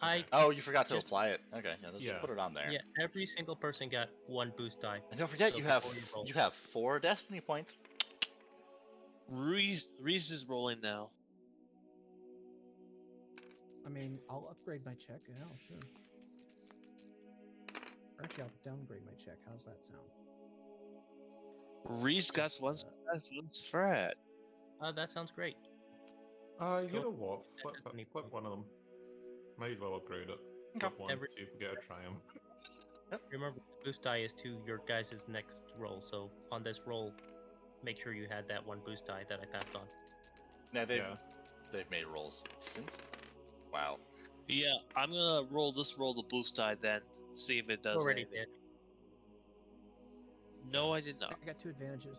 Speaker 5: I
Speaker 1: Oh, you forgot to
Speaker 5: Just-
Speaker 1: apply it. Okay, yeah, let's
Speaker 2: Yeah.
Speaker 1: just put it on there.
Speaker 5: yeah, every single person got 1 boost die.
Speaker 1: And don't forget,
Speaker 5: So
Speaker 1: you have
Speaker 5: before you roll.
Speaker 1: 4 destiny points.
Speaker 4: Reese is rolling now.
Speaker 3: I mean, I'll upgrade my check. Yeah, sure. Or actually, I'll downgrade my check. How's that sound?
Speaker 4: Reese got 1 success, 1 threat.
Speaker 5: That sounds great.
Speaker 2: You
Speaker 5: Cool.
Speaker 2: know what? Flip,
Speaker 5: Destiny
Speaker 2: flip
Speaker 5: point.
Speaker 2: one of them. Might as well upgrade it.
Speaker 1: Okay.
Speaker 2: Flip one,
Speaker 5: Every-
Speaker 2: see if we get a triumph.
Speaker 5: Remember, the boost die is to your guys' next roll. So on this roll, make sure you had that 1 boost die that I passed on.
Speaker 1: Now
Speaker 2: Yeah.
Speaker 1: they've made rolls since. Wow.
Speaker 4: Yeah, I'm gonna roll the boost die then. See if it does
Speaker 5: Already
Speaker 4: anything.
Speaker 5: did.
Speaker 4: No, I did not.
Speaker 3: I got 2 advantages.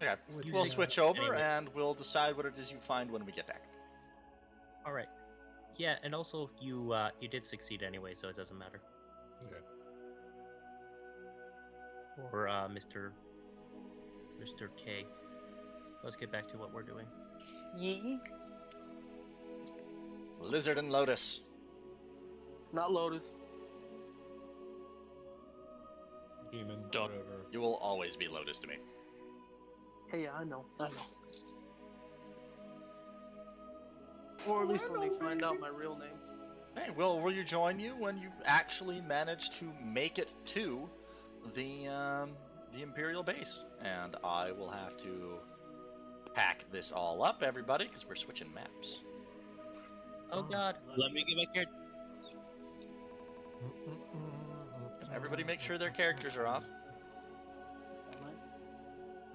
Speaker 1: Okay,
Speaker 3: With
Speaker 1: we'll
Speaker 3: the,
Speaker 1: switch over
Speaker 4: anyway.
Speaker 1: and we'll decide what it is you find when we get back.
Speaker 5: All right. Yeah, and also you did succeed anyway, so it doesn't matter.
Speaker 2: Okay.
Speaker 5: Or Mr. K. Let's get back to what we're doing.
Speaker 1: Lizard and Lotus.
Speaker 6: Not Lotus.
Speaker 2: Demon,
Speaker 4: Dog.
Speaker 2: whatever.
Speaker 1: You will always be Lotus to me.
Speaker 6: Yeah, I know. Or at least when they find out my real name.
Speaker 1: Hey, will you join you when you actually manage to make it to the Imperial base? And I will have to pack this all up, everybody, because we're switching maps.
Speaker 5: Oh God.
Speaker 4: Let me get my character.
Speaker 1: Everybody make sure their characters are off.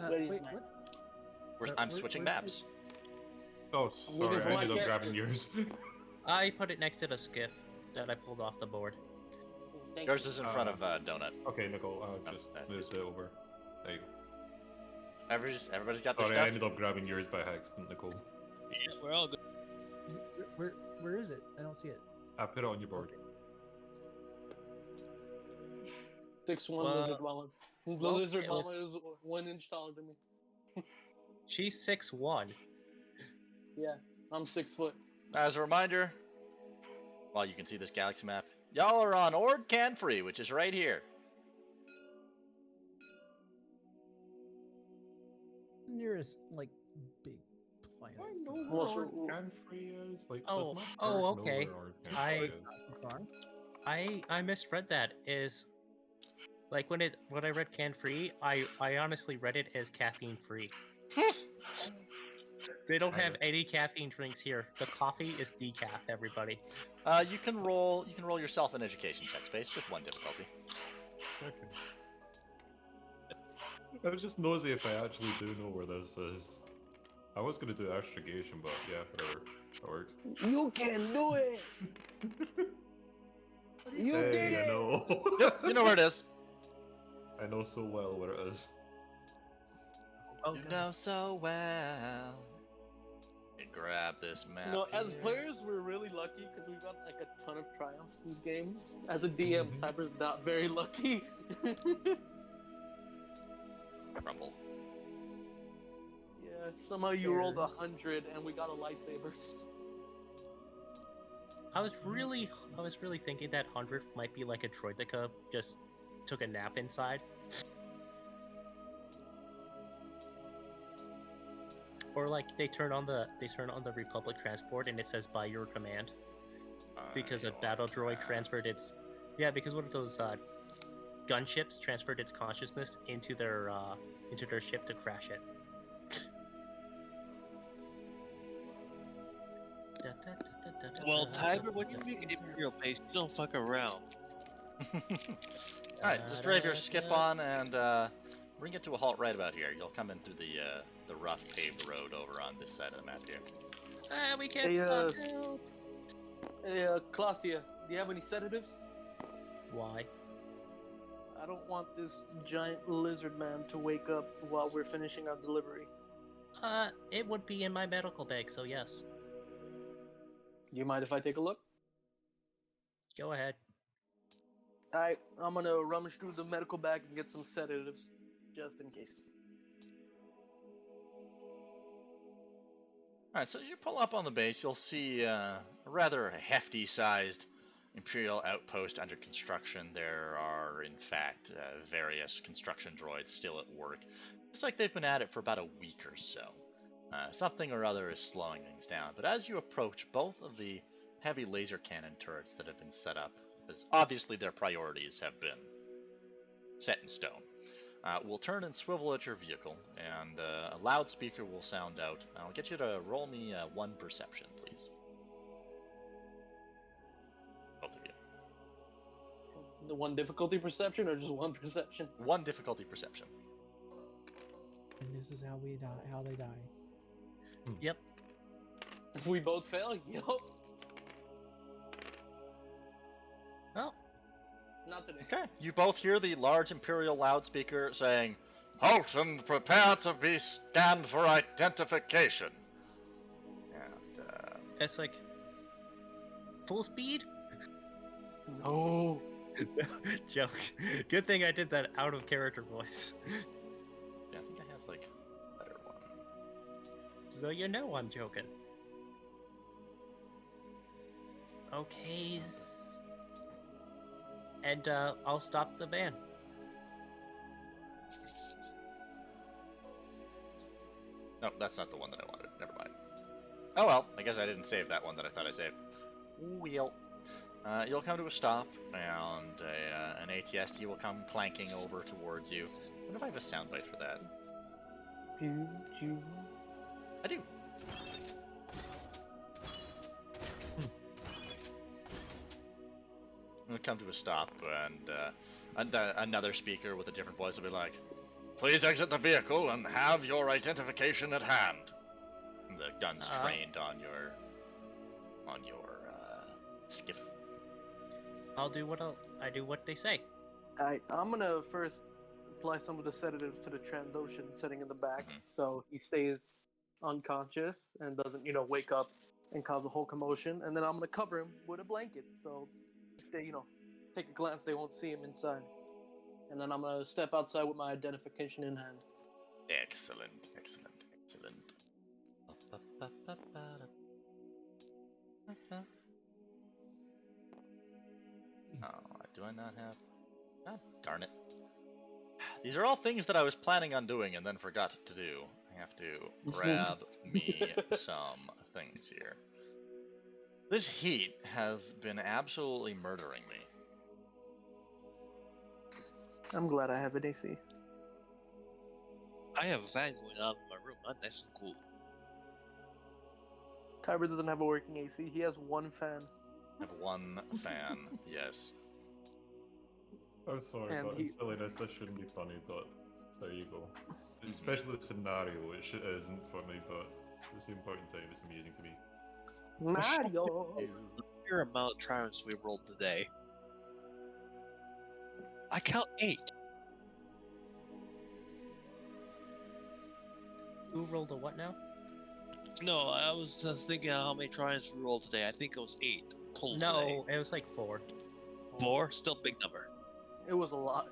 Speaker 6: Ladies
Speaker 3: Wait,
Speaker 6: night.
Speaker 3: what?
Speaker 1: I'm
Speaker 3: where-
Speaker 1: switching
Speaker 3: where's
Speaker 1: maps.
Speaker 2: Oh,
Speaker 6: looking
Speaker 2: sorry,
Speaker 6: for
Speaker 2: I
Speaker 6: my
Speaker 2: ended up
Speaker 6: character.
Speaker 2: grabbing yours.
Speaker 5: I put it next to the skiff that I pulled off the board.
Speaker 6: Thank
Speaker 1: Yours
Speaker 6: you.
Speaker 1: is in front of Donut.
Speaker 2: Okay, Nicole,
Speaker 1: Oh,
Speaker 2: just
Speaker 1: that
Speaker 2: moved it over. There you go.
Speaker 1: Everybody's got
Speaker 2: Sorry,
Speaker 1: their
Speaker 2: I
Speaker 1: stuff.
Speaker 2: ended up grabbing yours by accident, Nicole.
Speaker 4: Yeah, we're all good.
Speaker 3: Where is it? I don't see it.
Speaker 2: I put it on your board.
Speaker 6: 6'1"
Speaker 5: Well,
Speaker 6: lizard mama. The
Speaker 5: well,
Speaker 6: lizard
Speaker 5: it was-
Speaker 6: mama is 1 inch taller than me.
Speaker 5: She's 6'1".
Speaker 6: Yeah, I'm 6 foot.
Speaker 1: As a reminder, while you can see this galaxy map, y'all are on Ord Canfree, which is right here.
Speaker 3: Nearest like big planet.
Speaker 2: I know
Speaker 6: Well,
Speaker 2: where
Speaker 6: so-
Speaker 2: Canfree is. Like,
Speaker 5: Oh,
Speaker 2: does my
Speaker 5: oh,
Speaker 2: card know
Speaker 5: okay.
Speaker 2: where our
Speaker 5: I-
Speaker 2: Canfree
Speaker 3: It's
Speaker 2: is?
Speaker 3: not too far.
Speaker 5: I misread that as like when I read can free, I honestly read it as caffeine free. They don't have any caffeine drinks here. The coffee is decaf, everybody.
Speaker 1: You can roll yourself an education check, Space, just one difficulty.
Speaker 2: Okay. I was just nosy if I actually do know where this is. I was gonna do astrogation, but yeah, whatever. That works.
Speaker 6: You can do it! You
Speaker 2: Hey,
Speaker 6: did
Speaker 2: I
Speaker 6: it!
Speaker 2: know.
Speaker 1: Yep, you know where it is.
Speaker 2: I know so well where it is.
Speaker 5: Oh,
Speaker 1: You
Speaker 5: God.
Speaker 1: know so well. You grab this map.
Speaker 6: You know, as
Speaker 1: here.
Speaker 6: players, we're really lucky because we've got like a ton of triumphs in this game. As a DM, Cyber's not very lucky.
Speaker 1: Rumble.
Speaker 6: Yeah, somehow you rolled
Speaker 3: Bears.
Speaker 6: 100 and we got a lightsaber.
Speaker 5: I was really thinking that 100 might be like a droid that just took a nap inside. Or like they turn on the Republic transport and it says by your command because a battle droid transferred its because one of those gunships transferred its consciousness into their ship to crash it.
Speaker 4: Well, Tiber, when you make an Imperial base, you don't fuck around.
Speaker 1: Alright, just drive your skip on and bring it to a halt right about here. You'll come in through the rough paved road over on this side of the map here.
Speaker 5: We can't
Speaker 6: Hey,
Speaker 5: stop help.
Speaker 6: Hey, Clausia, do you have any sedatives?
Speaker 5: Why?
Speaker 6: I don't want this giant lizard man to wake up while we're finishing our delivery.
Speaker 5: It would be in my medical bag, so yes.
Speaker 6: Do you mind if I take a look?
Speaker 5: Go ahead.
Speaker 6: Alright, I'm gonna rummage through the medical bag and get some sedatives, just in case.
Speaker 1: Alright, so as you pull up on the base, you'll see a rather hefty-sized Imperial outpost under construction. There are, in fact, various construction droids still at work. Looks like they've been at it for about a week or so. Something or other is slowing things down, but as you approach both of the heavy laser cannon turrets that have been set up, because obviously their priorities have been set in stone, we'll turn and swivel at your vehicle, and a loudspeaker will sound out. I'll get you to roll me one perception, please. Both of you.
Speaker 6: The one difficulty perception or just one perception?
Speaker 1: One difficulty perception.
Speaker 3: And this is how we die. How they die.
Speaker 5: Yep.
Speaker 6: If we both fail, yup.
Speaker 5: Oh,
Speaker 6: Not today.
Speaker 1: Okay, you both hear the large Imperial loudspeaker saying, "Halt and prepare to be scanned for identification." And,
Speaker 5: it's like full speed.
Speaker 6: No.
Speaker 5: Joke. Good thing I did that out of character voice.
Speaker 1: yeah, I think I have, like, a better one.
Speaker 5: So you know I'm joking. Okay. And I'll stop the van.
Speaker 1: No, that's not the one that I wanted. Never mind. Oh well, I guess I didn't save that one that I thought I saved. Wheel. You'll come to a stop, and an ATST will come clanking over towards you. I wonder if I have a soundbite for that. I do. We'll come to a stop, and another speaker with a different voice will be like, "Please exit the vehicle and have your identification at hand." And the gun's trained on your skiff.
Speaker 5: I do what they say.
Speaker 6: I'm gonna first apply some of the sedatives to the Trandoshan sitting in the back,
Speaker 1: Mhm.
Speaker 6: so he stays unconscious and doesn't, wake up and cause a whole commotion. And then I'm gonna cover him with a blanket, so if they, take a glance, they won't see him inside. And then I'm gonna step outside with my identification in hand.
Speaker 1: Excellent. Oh, do I not have? God darn it. These are all things that I was planning on doing and then forgot to do. I have to grab me some things here. This heat has been absolutely murdering me.
Speaker 6: I'm glad I have an AC.
Speaker 4: I have a fan going on in my room. I'm nice and cool.
Speaker 6: Tiber doesn't have a working AC. He has one fan.
Speaker 1: I have one fan, yes.
Speaker 2: I'm sorry,
Speaker 6: And
Speaker 2: but
Speaker 6: he-
Speaker 2: in silliness, this shouldn't be funny, but there you go. Especially the scenario, which isn't funny, but at the same point in time, it's amusing to me.
Speaker 6: Mario!
Speaker 4: Your amount of triumphs we rolled today. I count 8.
Speaker 5: Who rolled a what now?
Speaker 4: No, I was just thinking how many triumphs we rolled today. I think it was 8 total
Speaker 5: No,
Speaker 4: today.
Speaker 5: it was like 4.
Speaker 4: 4? Still a big number.
Speaker 6: It was a lot.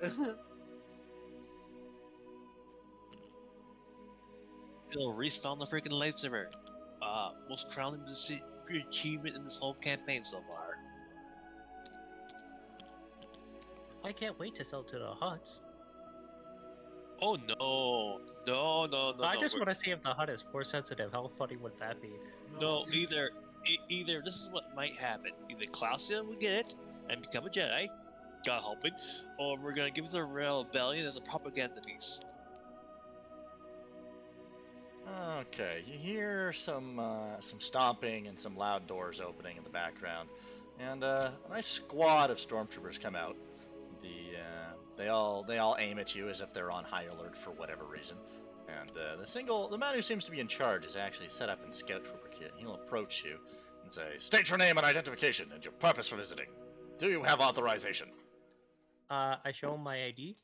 Speaker 4: Still, Reese found the freaking lightsaber. Most crowning achievement in this whole campaign so far.
Speaker 5: I can't wait to sell to the huts.
Speaker 4: Oh no. No.
Speaker 5: I just want to see if the hut is force sensitive. How funny would that be?
Speaker 4: No, either this is what might happen. Either Klausian will get it and become a Jedi, God helping, or we're gonna give the rebellion as a propaganda piece.
Speaker 1: Okay, you hear some stomping and some loud doors opening in the background, and a nice squad of stormtroopers come out. They all aim at you as if they're on high alert for whatever reason. And the man who seems to be in charge is actually set up in scout trooper kit. He'll approach you and say, "State your name and identification and your purpose for visiting. Do you have authorization?"
Speaker 5: I show him my ID.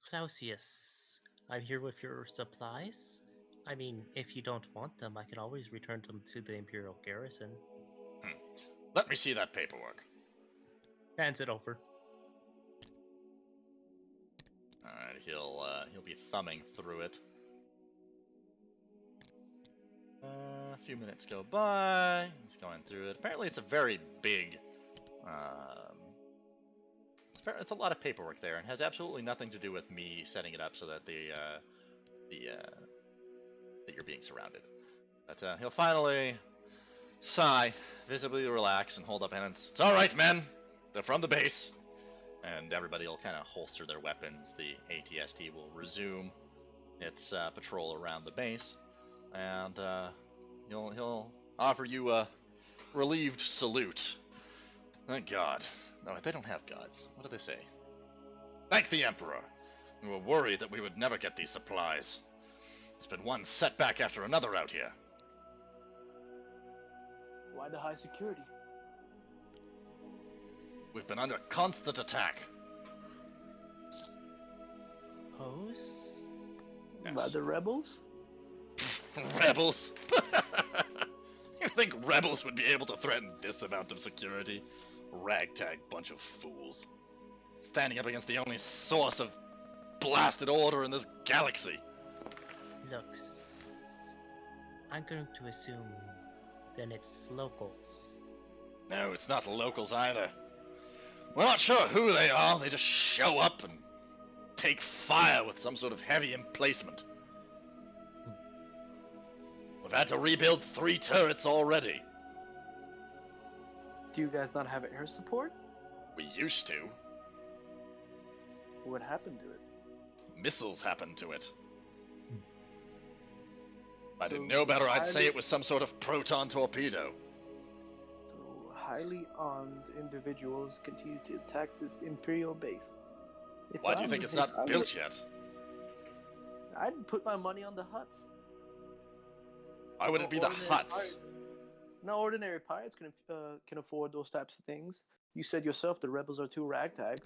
Speaker 5: Clausius, I'm here with your supplies. I mean, if you don't want them, I can always return them to the Imperial garrison.
Speaker 1: Let me see that paperwork.
Speaker 5: Hands it over.
Speaker 1: All right, he'll be thumbing through it. A few minutes go by. He's going through it. Apparently, it's a very big. It's a lot of paperwork there, and has absolutely nothing to do with me setting it up so that that you're being surrounded. But he'll finally sigh, visibly relax, and hold up hands. It's all right, men. They're from the base. And everybody will kind of holster their weapons. The ATST will resume its patrol around the base, and he'll offer you a relieved salute. Thank God. No, they don't have gods. What do they say? Thank the Emperor. We were worried that we would never get these supplies. It's been one setback after another out here.
Speaker 6: Why the high security?
Speaker 1: We've been under constant attack.
Speaker 5: Hose?
Speaker 6: By
Speaker 1: Yes.
Speaker 6: the rebels?
Speaker 1: Rebels? You think rebels would be able to threaten this amount of security? Ragtag bunch of fools. Standing up against the only source of blasted order in this galaxy.
Speaker 5: Looks. I'm going to assume then it's locals.
Speaker 1: No, it's not locals either. We're not sure who they are, they just show up and take fire with some sort of heavy emplacement. We've had to rebuild 3 turrets already.
Speaker 6: Do you guys not have air support?
Speaker 1: We used to.
Speaker 6: What happened to it?
Speaker 1: Missiles happened to it. If I
Speaker 6: So
Speaker 1: didn't know better, I'd say
Speaker 6: highly-
Speaker 1: it was some sort of proton torpedo.
Speaker 6: So highly armed individuals continue to attack this Imperial base. If
Speaker 1: Why do you
Speaker 6: I'm
Speaker 1: think
Speaker 6: the
Speaker 1: it's
Speaker 6: base,
Speaker 1: not built yet?
Speaker 6: I'd put my money on the huts.
Speaker 1: Why would it be the
Speaker 6: Or the
Speaker 1: huts?
Speaker 6: No ordinary pirates can afford those types of things. You said yourself the rebels are too ragtag.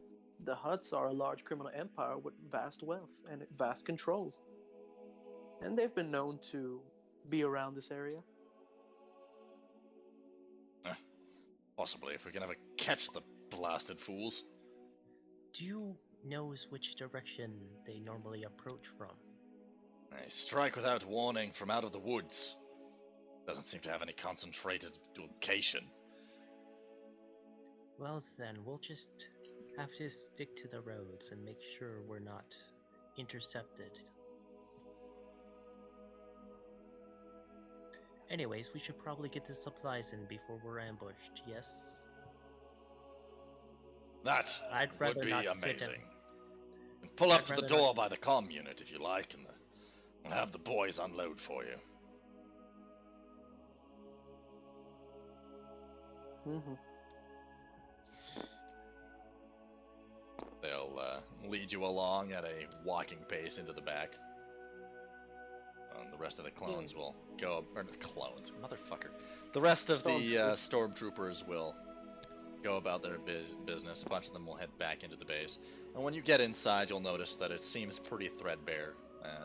Speaker 6: The Hutts are a large criminal empire with vast wealth and vast control. And they've been known to be around this area.
Speaker 1: Possibly, if we can ever catch the blasted fools.
Speaker 5: Do you know which direction they normally approach from?
Speaker 1: They strike without warning from out of the woods. Doesn't seem to have any concentrated location.
Speaker 5: Well then, we'll just have to stick to the roads and make sure we're not intercepted. Anyways, we should probably get the supplies in before we're ambushed, yes?
Speaker 1: That
Speaker 5: I'd
Speaker 1: would
Speaker 5: rather
Speaker 1: be
Speaker 5: not sit
Speaker 1: amazing. And pull up
Speaker 5: I'd
Speaker 1: to the
Speaker 5: rather
Speaker 1: door
Speaker 5: not-
Speaker 1: by the comm unit if you like, and we'll have the boys unload for you.
Speaker 6: Mm-hmm.
Speaker 1: They'll lead you along at a walking pace into the back. And the rest of the clones will go, or the clones, motherfucker. The rest of the stormtroopers will go about their business. A bunch of them will head back into the base. And when you get inside, you'll notice that it seems pretty threadbare.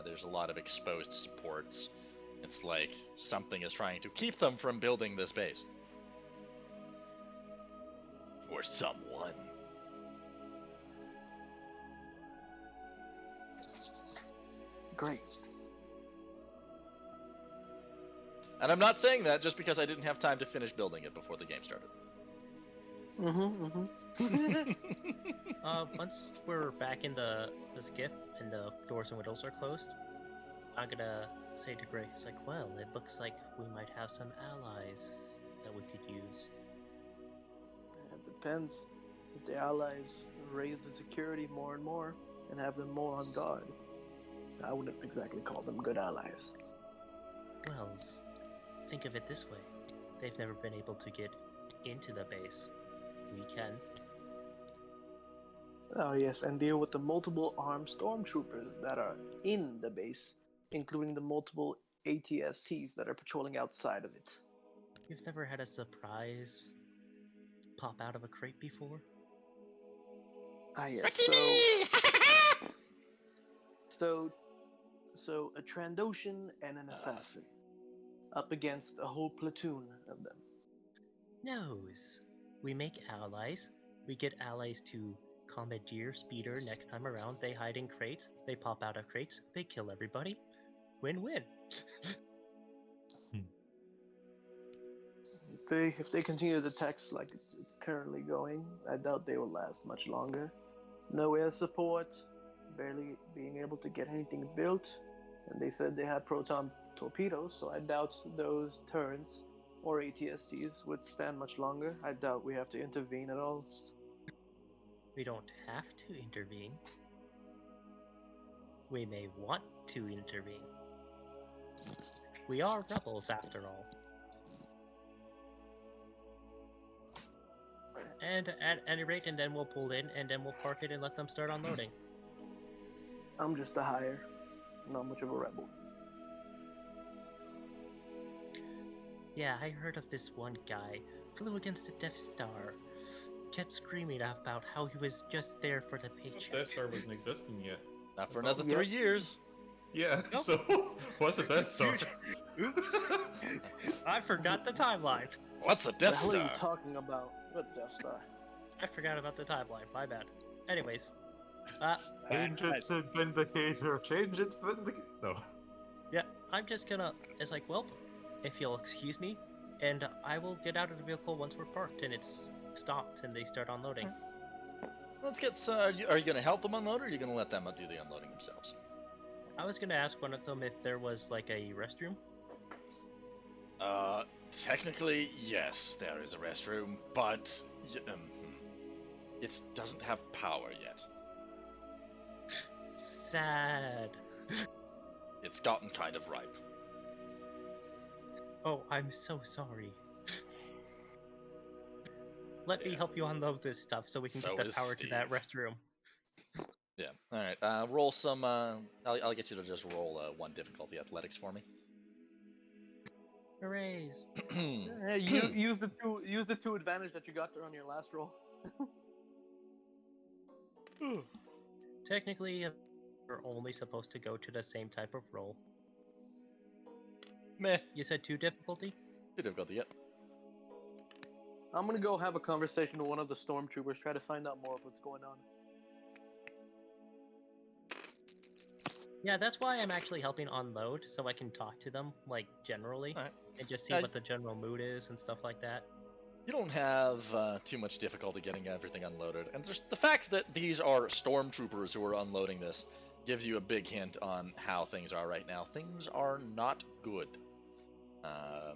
Speaker 1: There's a lot of exposed supports. It's like something is trying to keep them from building this base. Or someone.
Speaker 6: Great.
Speaker 1: And I'm not saying that just because I didn't have time to finish building it before the game started.
Speaker 5: Once we're back in the skiff and the doors and windows are closed, I'm gonna say to Gray, it's like, well, it looks like we might have some allies that we could use.
Speaker 6: It depends. If the allies raise the security more and more and have them more on guard, I wouldn't exactly call them good allies.
Speaker 5: Wells, think of it this way. They've never been able to get into the base. We can.
Speaker 6: Oh yes, and deal with the multiple armed stormtroopers that are in the base, including the multiple ATSTs that are patrolling outside of it.
Speaker 5: You've never had a surprise pop out of a crate before?
Speaker 6: Ah yes, so a Trandoshan and an assassin up against a whole platoon of them.
Speaker 5: Knows. We make allies. We get allies to commandeer Speeder next time around. They hide in crates. They pop out of crates. They kill everybody. Win-win.
Speaker 6: If they continue the text like it's currently going, I doubt they will last much longer. No air support, barely being able to get anything built, and they said they had proton torpedoes, so I doubt those turrets or ATSTs would stand much longer. I doubt we have to intervene at all.
Speaker 5: We don't have to intervene. We may want to intervene. We are rebels after all. And at any rate, and then we'll pull in, and then we'll park it and let them start unloading.
Speaker 6: I'm just a hire, not much of a rebel.
Speaker 5: Yeah, I heard of this one guy. Flew against the Death Star. Kept screaming about how he was just there for the paycheck.
Speaker 2: Death Star wasn't existing yet.
Speaker 1: Not for another
Speaker 6: Yep.
Speaker 1: 3 years.
Speaker 2: Yeah, so what's a Death Star?
Speaker 5: Oops. I forgot the timeline.
Speaker 1: What's a
Speaker 6: The
Speaker 1: Death
Speaker 6: hell are you
Speaker 1: Star?
Speaker 6: talking about? What Death Star?
Speaker 5: I forgot about the timeline. My bad. Anyways.
Speaker 2: Change it to Vindicator. Change it to Vindicator. No.
Speaker 5: Yeah, I'm just gonna... It's like, well, if you'll excuse me, and I will get out of the vehicle once we're parked and it's stopped and they start unloading.
Speaker 1: Let's get. Are you going to help them unload, or are you going to let them do the unloading themselves?
Speaker 5: I was gonna ask one of them if there was like a restroom.
Speaker 1: Technically, yes, there is a restroom, but it doesn't have power yet.
Speaker 5: Sad.
Speaker 1: It's gotten kind of ripe.
Speaker 5: Oh, I'm so sorry. Let me help you unload this stuff so we can
Speaker 1: So
Speaker 5: get the
Speaker 1: is
Speaker 5: power to that
Speaker 1: Steve.
Speaker 5: restroom.
Speaker 1: Yeah. All right. Roll some. I'll get you to just roll one difficulty athletics for me.
Speaker 5: Hoorays!
Speaker 6: Hey, use the two advantage that you got there on your last roll.
Speaker 5: Technically, we're only supposed to go to the same type of roll.
Speaker 1: Meh.
Speaker 5: You said 2 difficulty?
Speaker 1: Too difficult yet.
Speaker 6: I'm gonna go have a conversation with one of the stormtroopers, try to find out more of what's going on.
Speaker 5: Yeah, that's why I'm actually helping unload, so I can talk to them, like, generally,
Speaker 1: Alright.
Speaker 5: and just see what the general mood is and stuff like that.
Speaker 1: You don't have too much difficulty getting everything unloaded, and just the fact that these are stormtroopers who are unloading this gives you a big hint on how things are right now. Things are not good.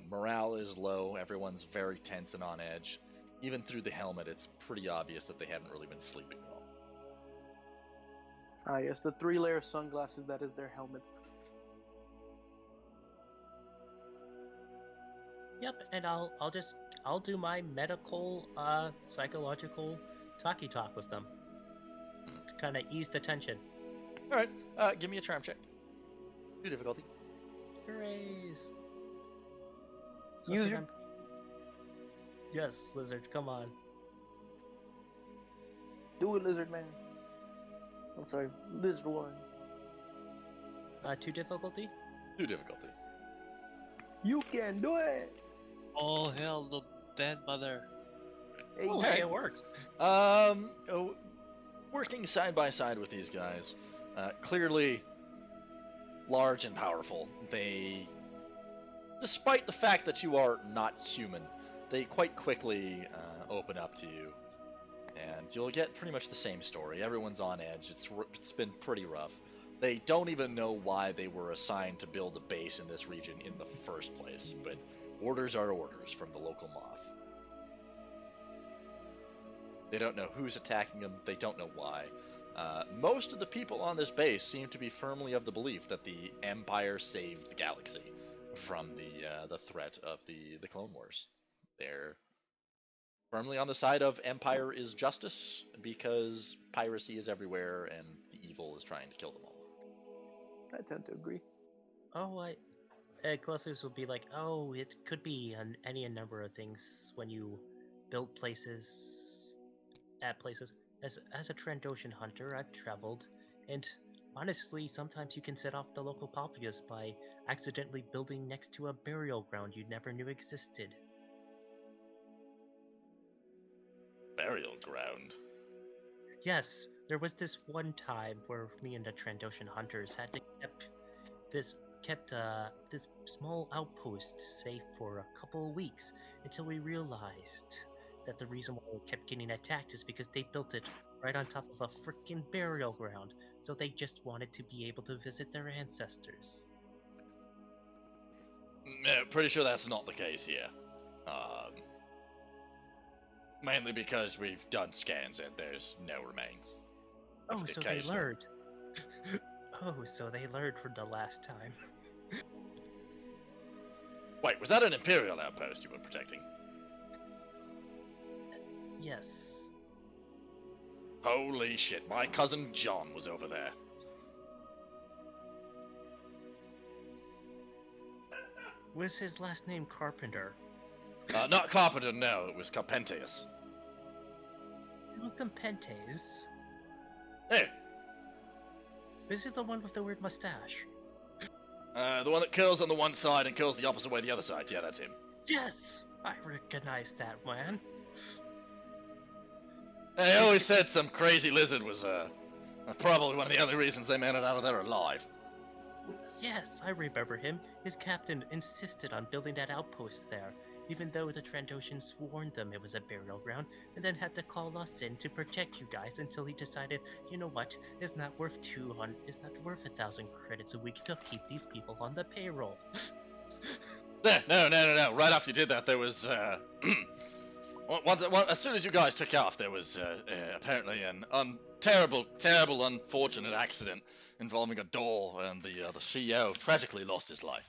Speaker 1: Morale is low, everyone's very tense and on edge. Even through the helmet, it's pretty obvious that they haven't really been sleeping well.
Speaker 6: Ah, yes, the 3-layer sunglasses, that is their helmets.
Speaker 5: Yep, and I'll do my medical, psychological talkie talk with them to kind of ease the tension.
Speaker 1: Alright, give me a charm check. 2 difficulty.
Speaker 5: Hoorays!
Speaker 6: Use your...
Speaker 5: Yes, Lizard, come on.
Speaker 6: Do it, Lizard Man. I'm sorry, Lizard One.
Speaker 5: 2 difficulty?
Speaker 1: 2 difficulty.
Speaker 6: You can do it!
Speaker 4: Oh hell, the bad mother.
Speaker 6: Hey,
Speaker 5: Oh,
Speaker 1: Okay.
Speaker 5: hey, it works.
Speaker 1: Working side by side with these guys, clearly large and powerful. They, despite the fact that you are not human, they quite quickly open up to you, and you'll get pretty much the same story. Everyone's on edge. It's been pretty rough. They don't even know why they were assigned to build a base in this region in the first place, but orders are orders from the local moth. They don't know who's attacking them. They don't know why. Most of the people on this base seem to be firmly of the belief that the Empire saved the galaxy from the threat of the Clone Wars. They're firmly on the side of Empire is justice because piracy is everywhere and the evil is trying to kill them all.
Speaker 6: I tend to agree.
Speaker 5: Oh, Colossus will be like, oh, it could be any number of things when you build places at places. As a Trandoshan hunter, I've traveled, and honestly, sometimes you can set off the local populace by accidentally building next to a burial ground you never knew existed.
Speaker 1: Burial ground?
Speaker 5: Yes, there was this one time where me and the Trandoshan hunters had to kept this small outpost safe for a couple of weeks until we realized that the reason why it kept getting attacked is because they built it right on top of a freaking burial ground, so they just wanted to be able to visit their ancestors.
Speaker 1: Pretty sure that's not the case here. Mainly because we've done scans and there's no remains.
Speaker 5: Oh, so they learned. Oh, so they learned from the last time.
Speaker 1: Wait, was that an Imperial outpost you were protecting?
Speaker 5: Yes.
Speaker 1: Holy shit, my cousin John was over there.
Speaker 5: Was his last name Carpenter?
Speaker 1: Not Carpenter, no, it was Carpentius.
Speaker 5: Compentes?
Speaker 1: Hey,
Speaker 5: Is it the one with the weird mustache?
Speaker 1: the one that kills on the one side and kills the opposite way the other side. Yeah, that's him.
Speaker 5: Yes! I recognize that man.
Speaker 1: They always said some crazy lizard was probably one of the only reasons they made it out of there alive.
Speaker 5: Yes, I remember him. His captain insisted on building that outpost there, even though the Trandoshans warned them it was a burial ground, and then had to call us in to protect you guys until he decided, you know what, it's not worth 1,000 credits a week to keep these people on the payroll.
Speaker 1: No. Right after you did that, there was as soon as you guys took off, there was apparently an terrible, unfortunate accident involving a door, and the CEO tragically lost his life.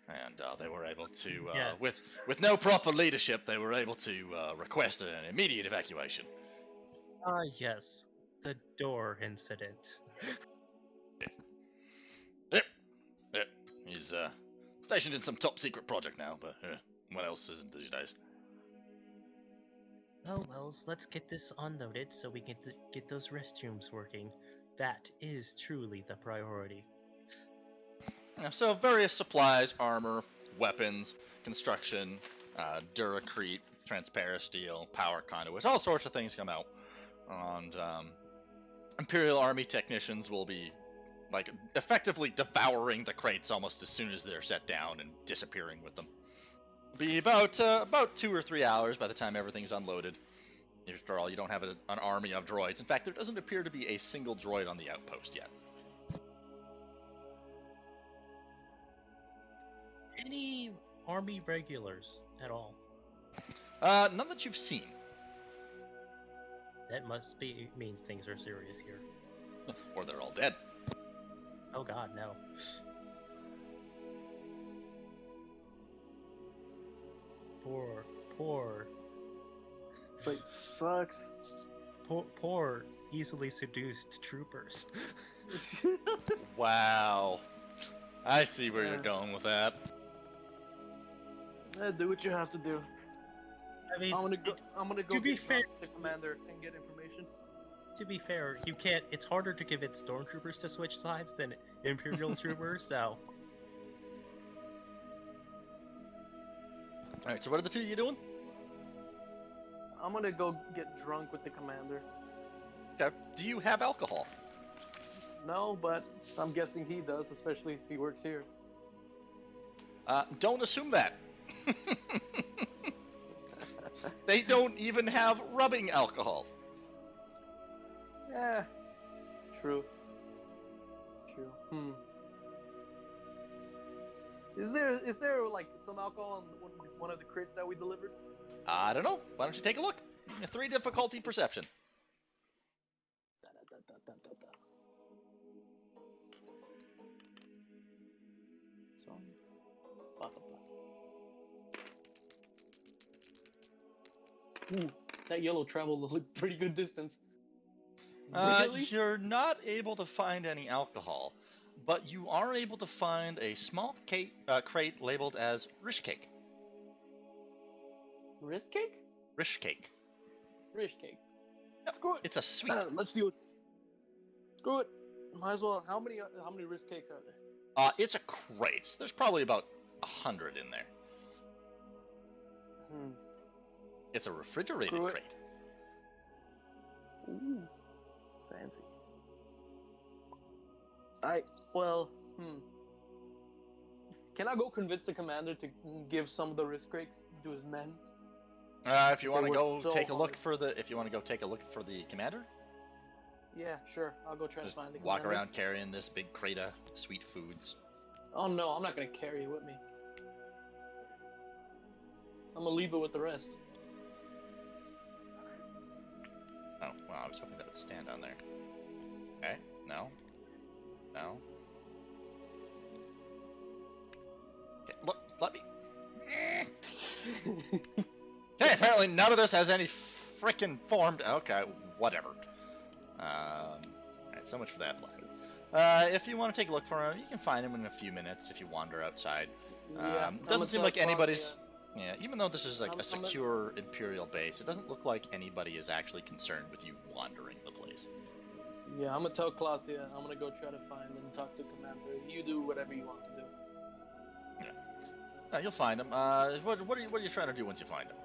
Speaker 1: And they were able to,
Speaker 5: Yes.
Speaker 1: with no proper leadership, they were able to request an immediate evacuation.
Speaker 5: Yes, the door incident.
Speaker 1: Yep. He's Stationed in some top secret project now, but what else isn't these days?
Speaker 5: Oh, Wells, let's get this unloaded so we can get those restrooms working. That is truly the priority.
Speaker 1: Yeah, so various supplies, armor, weapons, construction, duracrete, transparent steel, power conduits, all sorts of things come out. And Imperial Army technicians will be like effectively devouring the crates almost as soon as they're set down and disappearing with them. It'll be about 2 or 3 hours by the time everything's unloaded. After all, you don't have an army of droids. In fact, there doesn't appear to be a single droid on the outpost yet.
Speaker 5: Any army regulars at all?
Speaker 1: None that you've seen.
Speaker 5: That must be means things are serious here.
Speaker 1: Or they're all dead.
Speaker 5: Oh God, no. Poor,
Speaker 6: Place sucks.
Speaker 5: poor, easily seduced troopers.
Speaker 1: Wow. I see where you're going with that.
Speaker 6: Do what you have to do.
Speaker 5: I mean,
Speaker 6: I'm gonna go
Speaker 5: to be
Speaker 6: get
Speaker 5: fair-
Speaker 6: the commander and get information.
Speaker 5: to be fair, you can't. It's harder to convince stormtroopers to switch sides than Imperial troopers. So,
Speaker 1: Alright, so what are the two of you doing?
Speaker 6: I'm gonna go get drunk with the commander.
Speaker 1: Okay. Do you have alcohol?
Speaker 6: No, but I'm guessing he does, especially if he works here.
Speaker 1: Don't assume that. They don't even have rubbing alcohol.
Speaker 6: Yeah. True. Is there like some alcohol in one of the crates that we delivered?
Speaker 1: I don't know. Why don't you take a look? 3 difficulty perception.
Speaker 6: Ooh, that yellow traveled a pretty good distance. Really?
Speaker 1: You're not able to find any alcohol, but you are able to find a small crate labeled as Rish Cake.
Speaker 6: Risk cake?
Speaker 1: Rish Cake.
Speaker 6: Rish cake.
Speaker 1: Yep,
Speaker 6: Screw it.
Speaker 1: it's a sweet.
Speaker 6: Let's see what's. Screw it. Might as well. How many risk cakes are there?
Speaker 1: It's a crate. There's probably about 100 in there. It's a refrigerated
Speaker 6: Screw it.
Speaker 1: crate.
Speaker 6: Ooh, fancy. Can I go convince the commander to give some of the risk cakes to his men?
Speaker 1: If you want to
Speaker 6: They
Speaker 1: go
Speaker 6: worked so
Speaker 1: take a look
Speaker 6: hard.
Speaker 1: for the, if you want to go take a look for the commander,
Speaker 6: Yeah, sure. I'll go try
Speaker 1: just
Speaker 6: to find the
Speaker 1: walk
Speaker 6: commander.
Speaker 1: around carrying this big crate of sweet foods.
Speaker 6: Oh no, I'm not gonna carry it with me. I'm gonna leave it with the rest.
Speaker 1: Oh, well, I was hoping that would stand on there. Okay, no. No. Okay, look, let me. Okay, apparently none of this has any frickin' formed. Okay, whatever. Alright, so much for that plan. If you want to take a look for him, you can find him in a few minutes if you wander outside.
Speaker 6: Yeah,
Speaker 1: Doesn't seem like anybody's.
Speaker 6: Yeah.
Speaker 1: Yeah, even though this is like
Speaker 6: I'm-
Speaker 1: a secure Imperial base, it doesn't look like anybody is actually concerned with you wandering the place.
Speaker 6: Yeah, I'm gonna tell Claudia. I'm gonna go try to find him and talk to Commander. You do whatever you want to do.
Speaker 1: You'll find him. What are you trying to do once you find him?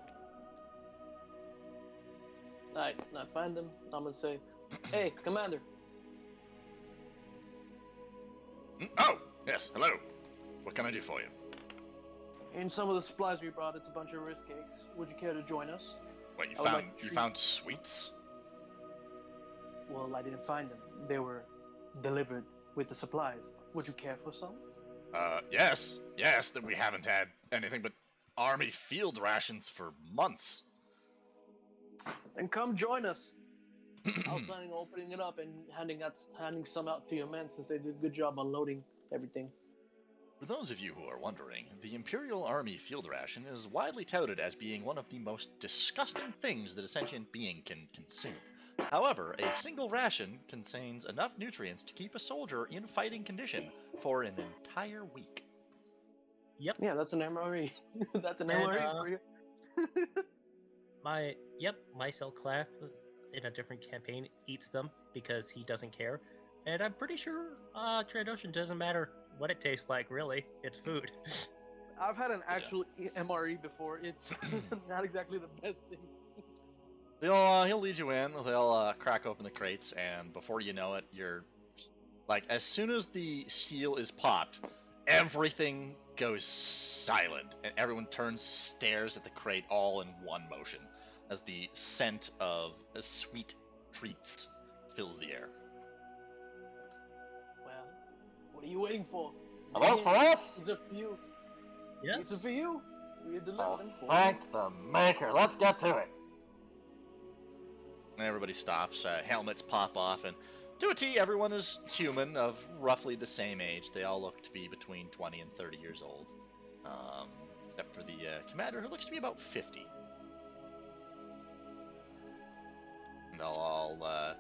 Speaker 6: Alright, I find him. I'm gonna say, "Hey, Commander."
Speaker 1: Oh, yes. Hello. What can I do for you?
Speaker 6: In some of the supplies we brought, it's a bunch of risk cakes. Would you care to join us?
Speaker 1: What you
Speaker 6: I would
Speaker 1: found?
Speaker 6: like to
Speaker 1: You
Speaker 6: treat-
Speaker 1: found sweets?
Speaker 6: Well, I didn't find them. They were delivered with the supplies. Would you care for some?
Speaker 1: Yes. Yes. That we haven't had anything but army field rations for months.
Speaker 6: Then come join us. I was planning on opening it up and handing some out to your men since they did a good job unloading everything.
Speaker 1: For those of you who are wondering, the Imperial Army field ration is widely touted as being one of the most disgusting things that a sentient being can consume. However, a single ration contains enough nutrients to keep a soldier in fighting condition for an entire week.
Speaker 5: Yep.
Speaker 6: Yeah, that's an MRE. That's an
Speaker 5: And,
Speaker 6: MRE for you.
Speaker 5: My cell class in a different campaign eats them because he doesn't care. And I'm pretty sure Trandoshan doesn't matter what it tastes like, really. It's food.
Speaker 6: I've had an actual MRE before. It's not exactly the best thing.
Speaker 1: He'll lead you in. They'll crack open the crates, and before you know it, you're like, as soon as the seal is popped, everything goes silent, and everyone stares at the crate all in one motion, as the scent of sweet treats fills the air.
Speaker 6: Well, what are you waiting for?
Speaker 1: Are those for us?
Speaker 6: These are for you.
Speaker 5: Yes.
Speaker 6: These are for you. We delivered
Speaker 1: Oh,
Speaker 6: them for you.
Speaker 1: thank the maker. Let's get to it. And everybody stops. Helmets pop off, and to a T, everyone is human of roughly the same age. They all look to be between 20 and 30 years old, except for the commander, who looks to be about 50. And they'll all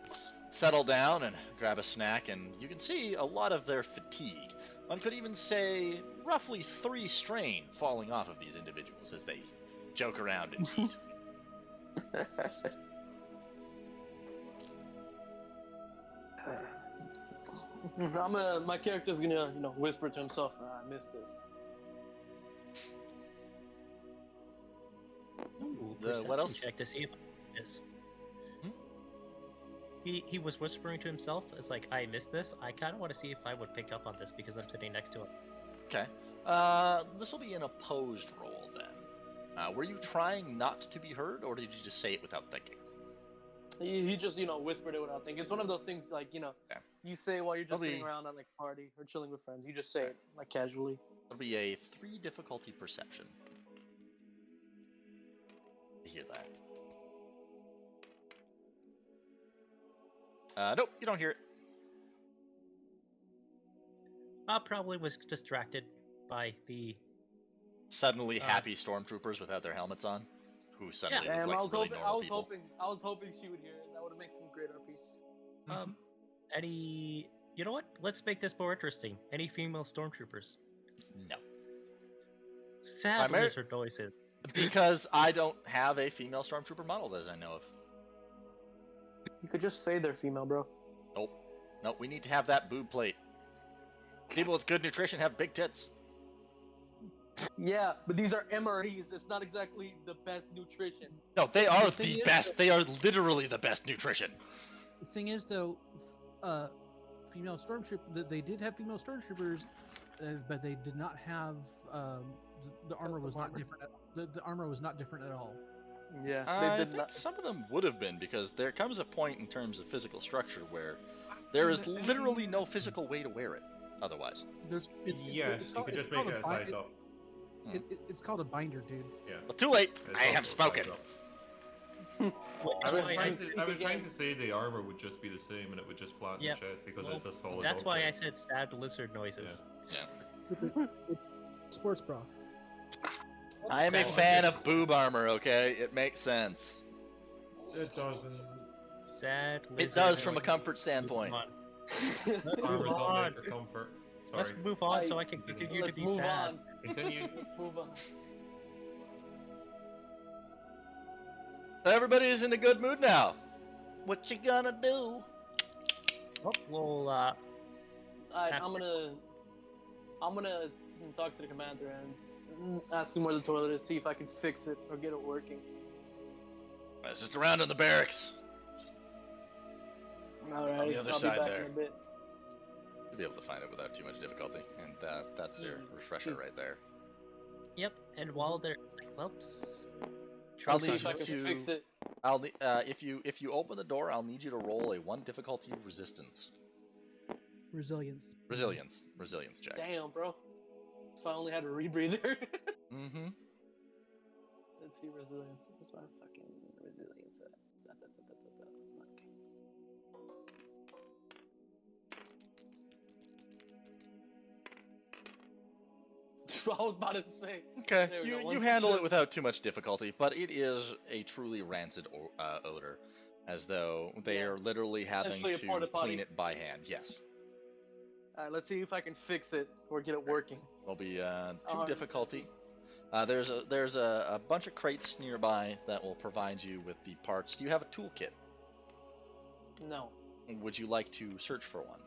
Speaker 1: settle down and grab a snack, and you can see a lot of their fatigue. One could even say roughly 3 strain falling off of these individuals as they joke around and eat.
Speaker 6: My character's gonna, whisper to himself, I missed this.
Speaker 5: Ooh,
Speaker 1: What else?
Speaker 5: check to see if this. He was whispering to himself as like, I missed this. I kind of want to see if I would pick up on this because I'm sitting next to him.
Speaker 1: Okay. This will be an opposed roll then. Were you trying not to be heard, or did you just say it without thinking?
Speaker 6: He just, whispered it without thinking. It's one of those things like, you say while you're just sitting around at like a party or chilling with friends. You just say it like casually.
Speaker 1: It'll be a 3 difficulty perception. You hear that? Nope, you don't hear it.
Speaker 5: I probably was distracted by the
Speaker 1: Suddenly happy stormtroopers without their helmets on, who suddenly look
Speaker 6: Damn,
Speaker 1: like
Speaker 6: I was
Speaker 1: really
Speaker 6: hoping,
Speaker 1: normal people.
Speaker 6: I was hoping she would hear it. That would have made some great RP.
Speaker 5: Any. You know what? Let's make this more interesting. Any female stormtroopers?
Speaker 1: No.
Speaker 5: Sad lizard noises.
Speaker 1: Because I don't have a female stormtrooper model that I know of.
Speaker 6: You could just say they're female, bro.
Speaker 1: Nope, we need to have that boob plate. People with good nutrition have big tits.
Speaker 6: Yeah, but these are MREs. It's not exactly the best nutrition.
Speaker 1: No, they are
Speaker 3: thing
Speaker 1: the
Speaker 3: is
Speaker 1: best. They are literally the best nutrition.
Speaker 3: The thing is, though, female stormtrooper. They did have female stormtroopers, but they did not have. The armor was not different. The armor was not different at all.
Speaker 6: Yeah,
Speaker 1: I think some of them would have been, because there comes a point in terms of physical structure where there is literally no physical way to wear it otherwise.
Speaker 2: Yes, you could just make it a size up.
Speaker 3: It's called a binder, dude.
Speaker 2: Yeah.
Speaker 1: Well, too late.
Speaker 2: It's
Speaker 1: I have
Speaker 2: also a
Speaker 1: spoken.
Speaker 2: size up.
Speaker 5: That's why
Speaker 2: I was trying to say the armor would just be the same and it would just flatten
Speaker 5: Yep.
Speaker 2: the chest because
Speaker 5: Well,
Speaker 2: it's a solid
Speaker 5: That's why I
Speaker 2: object.
Speaker 5: said sad lizard noises.
Speaker 3: It's sports bra.
Speaker 1: I am a fan of boob armor, okay? It makes sense.
Speaker 2: It doesn't.
Speaker 5: Sad lizard
Speaker 1: It does from a
Speaker 5: noises.
Speaker 1: comfort standpoint.
Speaker 5: Move on. Let's
Speaker 2: Armor's
Speaker 5: move
Speaker 2: not
Speaker 5: on.
Speaker 2: made for comfort. Sorry.
Speaker 5: Let's move on so I can continue to
Speaker 6: Let's
Speaker 5: be
Speaker 6: move
Speaker 5: sad.
Speaker 6: on.
Speaker 2: Continue.
Speaker 6: Let's move on.
Speaker 1: Everybody's in a good mood now. What you gonna do?
Speaker 5: Oh, well,
Speaker 6: Alright,
Speaker 5: After-
Speaker 6: I'm gonna talk to the commander and ask him where the toilet is, see if I can fix it or get it working.
Speaker 1: It's just around in the barracks.
Speaker 6: Alright,
Speaker 1: On the other
Speaker 6: I'll
Speaker 1: side
Speaker 6: be back
Speaker 1: there.
Speaker 6: in a bit.
Speaker 1: You'll be able to find it without too much difficulty, and that's your refresher right there.
Speaker 5: yep. And while they're like, whoops.
Speaker 1: I'll
Speaker 6: See
Speaker 1: need
Speaker 6: if I
Speaker 1: you
Speaker 6: can
Speaker 1: to.
Speaker 6: fix it.
Speaker 1: If you open the door, I'll need you to roll a 1 difficulty resistance.
Speaker 3: Resilience.
Speaker 1: Resilience check.
Speaker 6: Damn, bro. If I only had a rebreather.
Speaker 1: Mm-hmm.
Speaker 6: Let's see resilience. What's my fucking resilience at? Okay. I was about to say.
Speaker 1: Okay,
Speaker 6: There we go,
Speaker 1: you
Speaker 6: one's
Speaker 1: handle it
Speaker 6: percent.
Speaker 1: without too much difficulty, but it is a truly rancid odor, as though they
Speaker 6: Yeah.
Speaker 1: are literally having
Speaker 6: Essentially a
Speaker 1: to
Speaker 6: porta potty.
Speaker 1: clean it by hand. Yes.
Speaker 6: Alright, let's see if I can fix it or get it working.
Speaker 1: Will be 2
Speaker 6: Oh,
Speaker 1: difficulty. There's a bunch of crates nearby that will provide you with the parts. Do you have a toolkit?
Speaker 6: No.
Speaker 1: Would you like to search for one?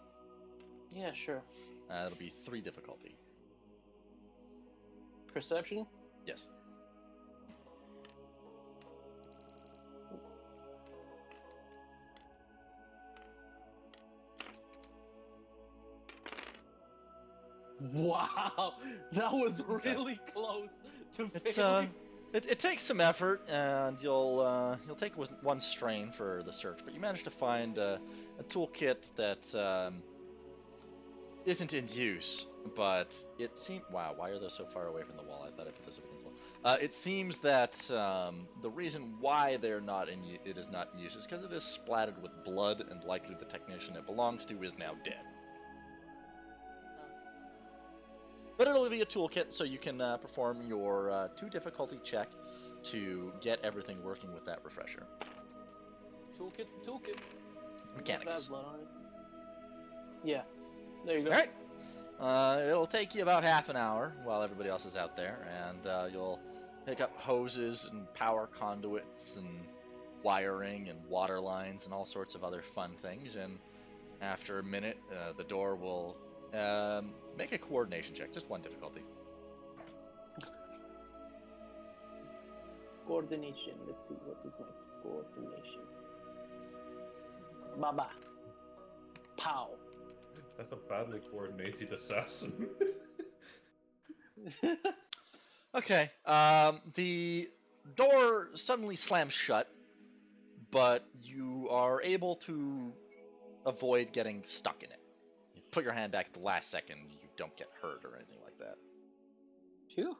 Speaker 6: Yeah, sure.
Speaker 1: It'll be 3 difficulty.
Speaker 6: Perception?
Speaker 1: Yes.
Speaker 6: Wow, that was really close to
Speaker 1: It's
Speaker 6: failing.
Speaker 1: it takes some effort, and you'll take one strain for the search, but you managed to find a toolkit that isn't in use. But it seems why are those so far away from the wall? I thought I put those up against the wall. It seems that the reason why it is not in use is because it is splattered with blood, and likely the technician it belongs to is now dead. But it'll be a toolkit, so you can perform your 2 difficulty check to get everything working with that refresher.
Speaker 6: Toolkit's a toolkit.
Speaker 1: Mechanics.
Speaker 6: Bad blood on it. Yeah, there you go.
Speaker 1: Alright. It'll take you about half an hour while everybody else is out there, and you'll pick up hoses and power conduits and wiring and water lines and all sorts of other fun things, and after a minute, the door will make a coordination check, just 1 difficulty.
Speaker 6: Coordination. Let's see, what is my coordination? Baba. Pow.
Speaker 2: That's a badly coordinated assassin.
Speaker 1: Okay, the door suddenly slams shut, but you are able to avoid getting stuck in it. You put your hand back at the last second, you don't get hurt or anything like that.
Speaker 6: Phew.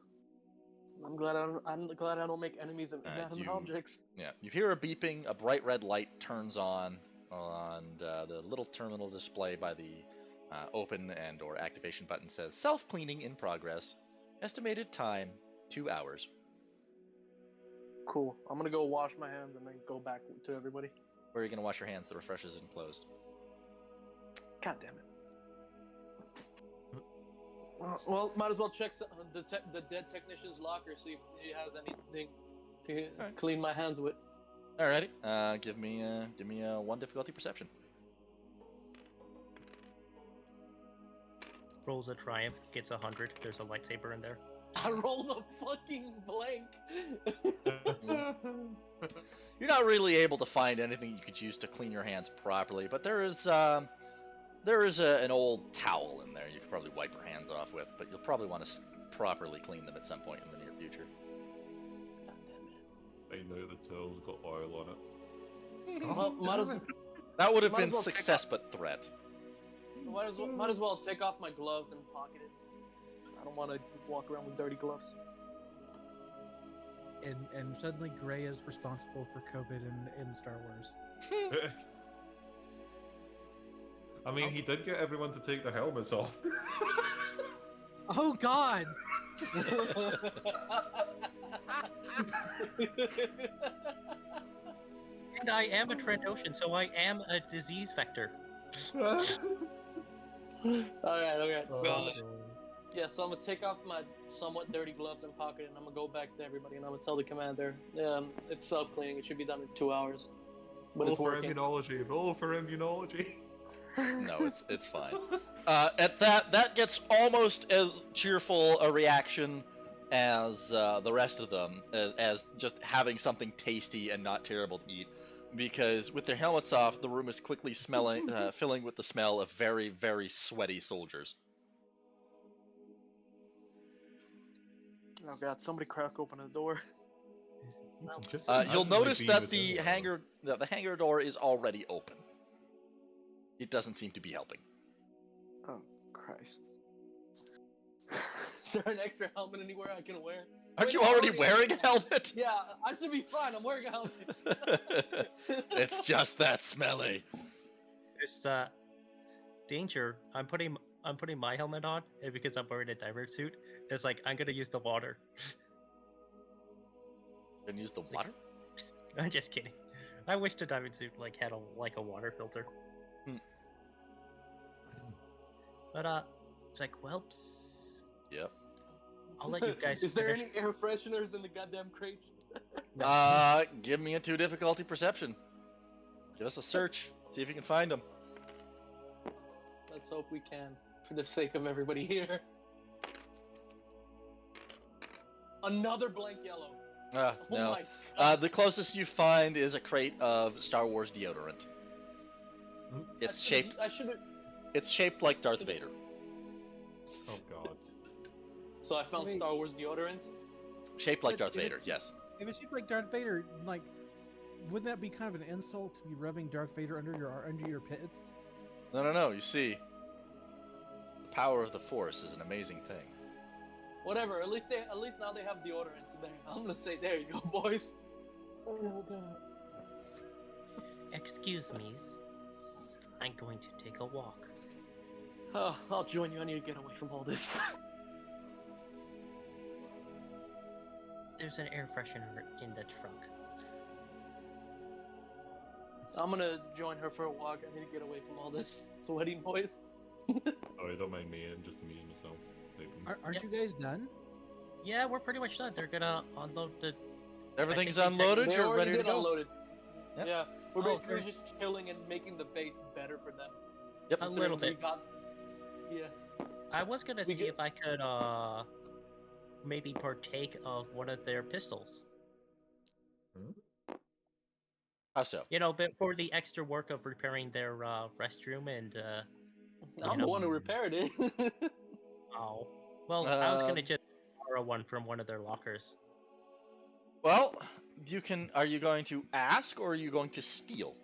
Speaker 6: I'm glad I don't make enemies of inanimate objects.
Speaker 1: Yeah, you hear a beeping, a bright red light turns on the little terminal display by the open and or activation button says self-cleaning in progress. Estimated time, 2 hours.
Speaker 6: Cool. I'm gonna go wash my hands and then go back to everybody.
Speaker 1: Where are you going to wash your hands? The refresh isn't closed.
Speaker 6: God damn it. Well, might as well check the dead technician's locker, see if he has anything to clean my hands with.
Speaker 1: Alrighty. Give me a 1 difficulty perception.
Speaker 5: Rolls a triumph, gets 100. There's a lightsaber in there.
Speaker 6: I rolled a fucking blank.
Speaker 1: You're not really able to find anything you could use to clean your hands properly, but there is an old towel in there you could probably wipe your hands off with, but you'll probably want to properly clean them at some point in the near future.
Speaker 6: God damn it.
Speaker 2: I know the towel's got oil on it.
Speaker 6: Well,
Speaker 1: That would have
Speaker 6: Might
Speaker 1: been
Speaker 6: as well
Speaker 1: success but threat.
Speaker 6: might as well take off my gloves and pocket it. I don't want to walk around with dirty gloves.
Speaker 3: And suddenly Gray is responsible for COVID in Star Wars.
Speaker 2: I mean, he did get everyone to take their helmets off.
Speaker 3: Oh God!
Speaker 5: And I am a Trandoshan, so I am a disease vector.
Speaker 6: Alright.
Speaker 4: God.
Speaker 6: So I'm gonna take off my somewhat dirty gloves and pocket, and I'm gonna go back to everybody, and I'm gonna tell the commander, it's self-cleaning. It should be done in 2 hours, but
Speaker 2: Roll
Speaker 6: it's
Speaker 2: for
Speaker 6: working.
Speaker 2: immunology. Roll for immunology.
Speaker 1: No, it's fine. At that gets almost as cheerful a reaction as the rest of them, as just having something tasty and not terrible to eat, because with their helmets off, the room is quickly filling with the smell of very, very sweaty soldiers.
Speaker 6: Oh God! Somebody crack open the door.
Speaker 1: You'll notice that the hangar door is already open. It doesn't seem to be helping.
Speaker 6: Oh Christ! Is there an extra helmet anywhere I can wear?
Speaker 1: Aren't you already wearing a helmet?
Speaker 6: Yeah, I should be fine. I'm wearing a helmet.
Speaker 1: It's just that smelly.
Speaker 5: It's danger. I'm putting my helmet on, and because I'm wearing a diver suit, it's like I'm gonna use the water.
Speaker 1: And use the water?
Speaker 5: I'm just kidding. I wish the diving suit had a water filter. But it's like, whelps.
Speaker 1: Yep.
Speaker 5: I'll let you guys.
Speaker 6: Is there
Speaker 5: finish.
Speaker 6: any air fresheners in the goddamn crates?
Speaker 1: Give me a 2 difficulty perception. Give us a search. See if you can find them.
Speaker 6: Let's hope we can, for the sake of everybody here. Another blank yellow. Oh
Speaker 1: No.
Speaker 6: my god.
Speaker 1: The closest you find is a crate of Star Wars deodorant. It's shaped.
Speaker 6: I should have.
Speaker 1: It's shaped like Darth Vader.
Speaker 2: Oh god.
Speaker 6: So I found
Speaker 3: Wait.
Speaker 6: Star Wars deodorant.
Speaker 1: Shaped like
Speaker 3: But
Speaker 1: Darth
Speaker 3: it is-
Speaker 1: Vader. Yes.
Speaker 3: If it's shaped like Darth Vader, like, wouldn't that be kind of an insult to be rubbing Darth Vader under your pits?
Speaker 1: No. You see, the power of the Force is an amazing thing.
Speaker 6: Whatever. At least now they have deodorant there. I'm gonna say, there you go, boys.
Speaker 3: Oh god.
Speaker 5: Excuse me. I'm going to take a walk.
Speaker 6: Oh, I'll join you. I need to get away from all this.
Speaker 5: There's an air freshener in the trunk.
Speaker 6: I'm gonna join her for a walk. I need to get away from all this sweaty noise.
Speaker 2: Sorry, don't mind me. I'm just amusing myself.
Speaker 3: Aren't
Speaker 5: Yep.
Speaker 3: you guys done?
Speaker 5: Yeah, we're pretty much done. They're gonna unload the.
Speaker 1: Everything's
Speaker 5: think they
Speaker 1: unloaded.
Speaker 6: They
Speaker 1: You're
Speaker 6: already
Speaker 1: ready to
Speaker 6: did
Speaker 1: go.
Speaker 6: unload it.
Speaker 1: Yep.
Speaker 6: Yeah, we're
Speaker 5: Oh,
Speaker 6: basically
Speaker 5: great.
Speaker 6: just chilling and making the base better for them.
Speaker 1: Yep.
Speaker 5: A little
Speaker 6: Considering
Speaker 5: bit.
Speaker 6: Yeah.
Speaker 5: I was gonna
Speaker 6: We
Speaker 5: see
Speaker 6: get-
Speaker 5: if I could maybe partake of one of their pistols.
Speaker 1: How so?
Speaker 5: You know, but for the extra work of repairing their restroom and
Speaker 6: I'm
Speaker 5: know-
Speaker 6: the one who repaired it.
Speaker 5: oh, well, I was gonna
Speaker 1: Um,
Speaker 5: just borrow one from one of their lockers.
Speaker 1: Well, you can. Are you going to ask or are you going to steal?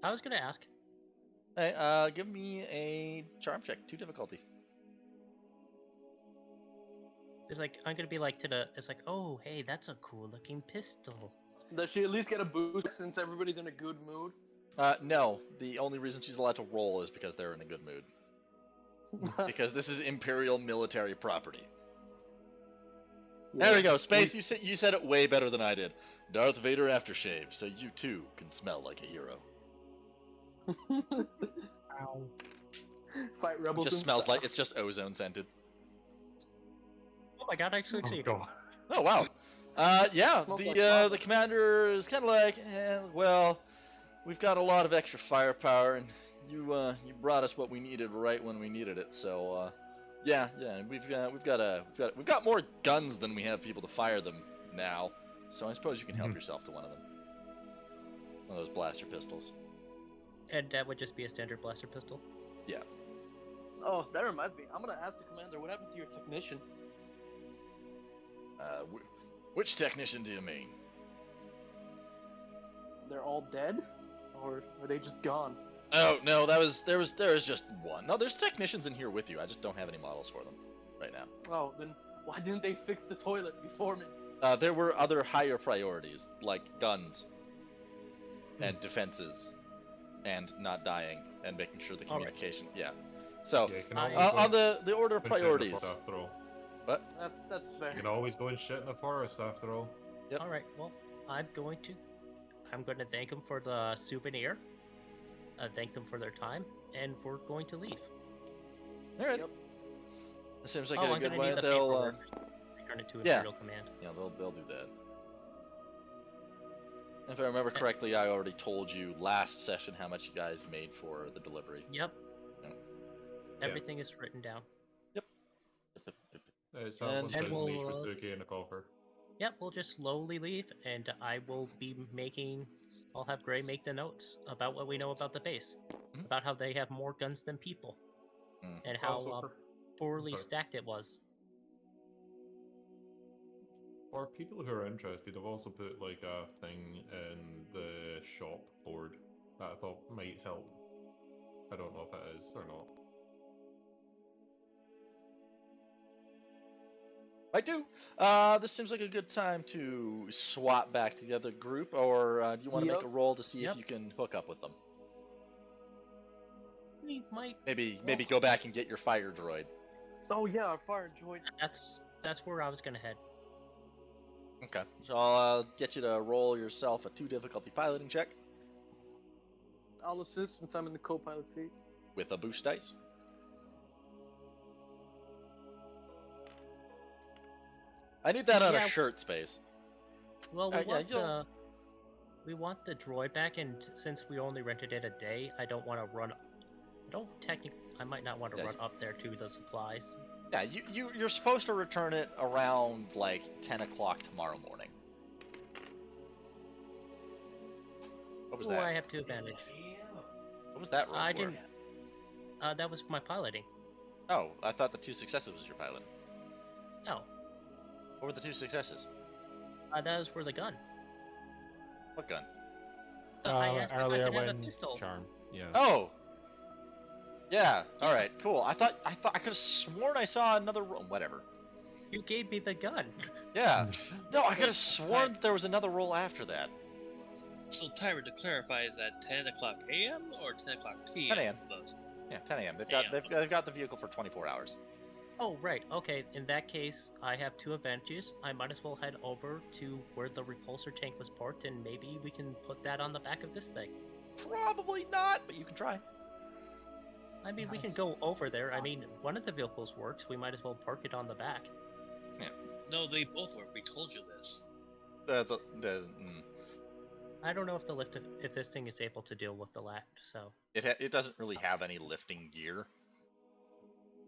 Speaker 5: I was gonna ask.
Speaker 1: Hey, give me a charm check, 2 difficulty.
Speaker 5: It's like I'm gonna be like to the. It's like, oh, hey, that's a cool looking pistol.
Speaker 6: Does she at least get a boost since everybody's in a good mood?
Speaker 1: No. The only reason she's allowed to roll is because they're in a good mood. Because this is Imperial military property. There we go, Space. You said it way better than I did. Darth Vader aftershave, so you too can smell like a hero.
Speaker 3: Ow.
Speaker 6: Fight
Speaker 1: It
Speaker 6: rebels.
Speaker 1: just
Speaker 6: and
Speaker 1: smells
Speaker 6: stuff.
Speaker 1: like it's just ozone scented.
Speaker 5: Oh my god, I actually
Speaker 2: Oh
Speaker 5: succeeded.
Speaker 2: god.
Speaker 1: Oh wow. Yeah.
Speaker 6: Smells
Speaker 1: The
Speaker 6: like lava.
Speaker 1: the commander is kind of like, well, we've got a lot of extra firepower, and you brought us what we needed right when we needed it. So yeah, we've got more guns than we have people to fire them now. So I suppose you can help
Speaker 2: Mhm.
Speaker 1: yourself to one of them. One of those blaster pistols.
Speaker 5: And that would just be a standard blaster pistol.
Speaker 6: Oh, that reminds me. I'm gonna ask the commander what happened to your technician.
Speaker 1: Which technician do you mean?
Speaker 6: They're all dead, or are they just gone?
Speaker 1: Oh no, there was just one. No, there's technicians in here with you. I just don't have any models for them right now.
Speaker 6: Oh, then why didn't they fix the toilet before me?
Speaker 1: There were other higher priorities like guns and defenses and not dying and making sure the
Speaker 5: All right.
Speaker 1: communication. Yeah. So
Speaker 2: Yeah, you can
Speaker 5: I-
Speaker 2: always go
Speaker 1: on the order of
Speaker 2: and shit in the
Speaker 1: priorities.
Speaker 2: forest after all.
Speaker 1: What?
Speaker 6: That's fair.
Speaker 2: You can always go and shit in the forest after all.
Speaker 1: Yep.
Speaker 5: All right. Well, I'm going to thank them for the souvenir. Thank them for their time, and we're going to leave.
Speaker 1: All right.
Speaker 6: Yep.
Speaker 1: It seems like
Speaker 5: oh,
Speaker 1: a
Speaker 5: I'm
Speaker 1: good
Speaker 5: gonna
Speaker 1: way.
Speaker 5: need the
Speaker 1: They'll
Speaker 5: paperwork. Return it to
Speaker 1: yeah.
Speaker 5: Imperial Command.
Speaker 1: they'll do that. If I remember correctly, I already told you last session how much you guys made for the delivery.
Speaker 5: Yep.
Speaker 1: Yeah.
Speaker 5: Everything is written down.
Speaker 2: It's
Speaker 1: And-
Speaker 2: almost
Speaker 5: And
Speaker 2: as
Speaker 5: we'll,
Speaker 2: niche with 2K in the coffer.
Speaker 5: Yep, we'll just slowly leave, and I will be making. I'll have Gray make the notes about what we know about the base,
Speaker 1: Mhm.
Speaker 5: about how they have more guns than people,
Speaker 1: Mm.
Speaker 5: and how
Speaker 2: Also for-
Speaker 5: poorly
Speaker 2: sorry.
Speaker 5: stacked it was.
Speaker 2: For people who are interested, I've also put like a thing in the shop board that I thought might help. I don't know if it is or not.
Speaker 1: I do. This seems like a good time to swap back to the other group, or do you want to make
Speaker 6: Yep.
Speaker 1: a roll to see
Speaker 5: Yep.
Speaker 1: if you can hook up with them?
Speaker 5: We might.
Speaker 1: Maybe go back and get your fire droid.
Speaker 6: Oh yeah, our fire droid.
Speaker 5: That's where I was gonna head.
Speaker 1: Okay. So I'll get you to roll yourself a 2 difficulty piloting check
Speaker 6: I'll assist since I'm in the co-pilot seat.
Speaker 1: with a boost dice. I need that on
Speaker 5: Yeah.
Speaker 1: a shirt space.
Speaker 5: Well,
Speaker 1: yeah,
Speaker 5: we want the droid back, and since we only rented it a day, I don't want to run. I might not want to
Speaker 1: Yeah,
Speaker 5: run up there to the supplies.
Speaker 1: Yeah, you're supposed to return it around like 10 o'clock tomorrow morning. What was
Speaker 5: Oh,
Speaker 1: that?
Speaker 5: I have 2 advantage.
Speaker 1: What was that roll
Speaker 5: I
Speaker 1: for?
Speaker 5: didn't. That was my piloting.
Speaker 1: Oh, I thought the 2 successes was your pilot.
Speaker 5: No,
Speaker 1: What were the 2 successes?
Speaker 5: that was for the gun.
Speaker 1: What gun?
Speaker 5: I asked if I
Speaker 7: Earlier
Speaker 5: could have a
Speaker 7: when
Speaker 5: pistol.
Speaker 7: charm. Yeah.
Speaker 1: Oh. Yeah. All right. Cool. I thought I could have sworn I saw another roll. Whatever.
Speaker 5: You gave me the gun.
Speaker 1: Yeah. No, I could have sworn that there was another roll after that.
Speaker 4: So, Tyra, to clarify, is that 10 o'clock a.m. or 10 o'clock p.m.
Speaker 1: 10 a.m.
Speaker 4: for those?
Speaker 1: Yeah, 10 a.m.
Speaker 4: AM.
Speaker 1: They've got the vehicle for 24 hours.
Speaker 5: Oh, right. Okay, in that case, I have 2 advantages. I might as well head over to where the repulsor tank was parked, and maybe we can put that on the back of this thing.
Speaker 1: Probably not, but you can try.
Speaker 5: I mean, we can go over there. I mean, one of the vehicles works. We might as well park it on the back.
Speaker 4: No, they both work. We told you this.
Speaker 5: I don't know if the lift, if this thing is able to deal with the lat, so
Speaker 1: It doesn't really have any lifting gear.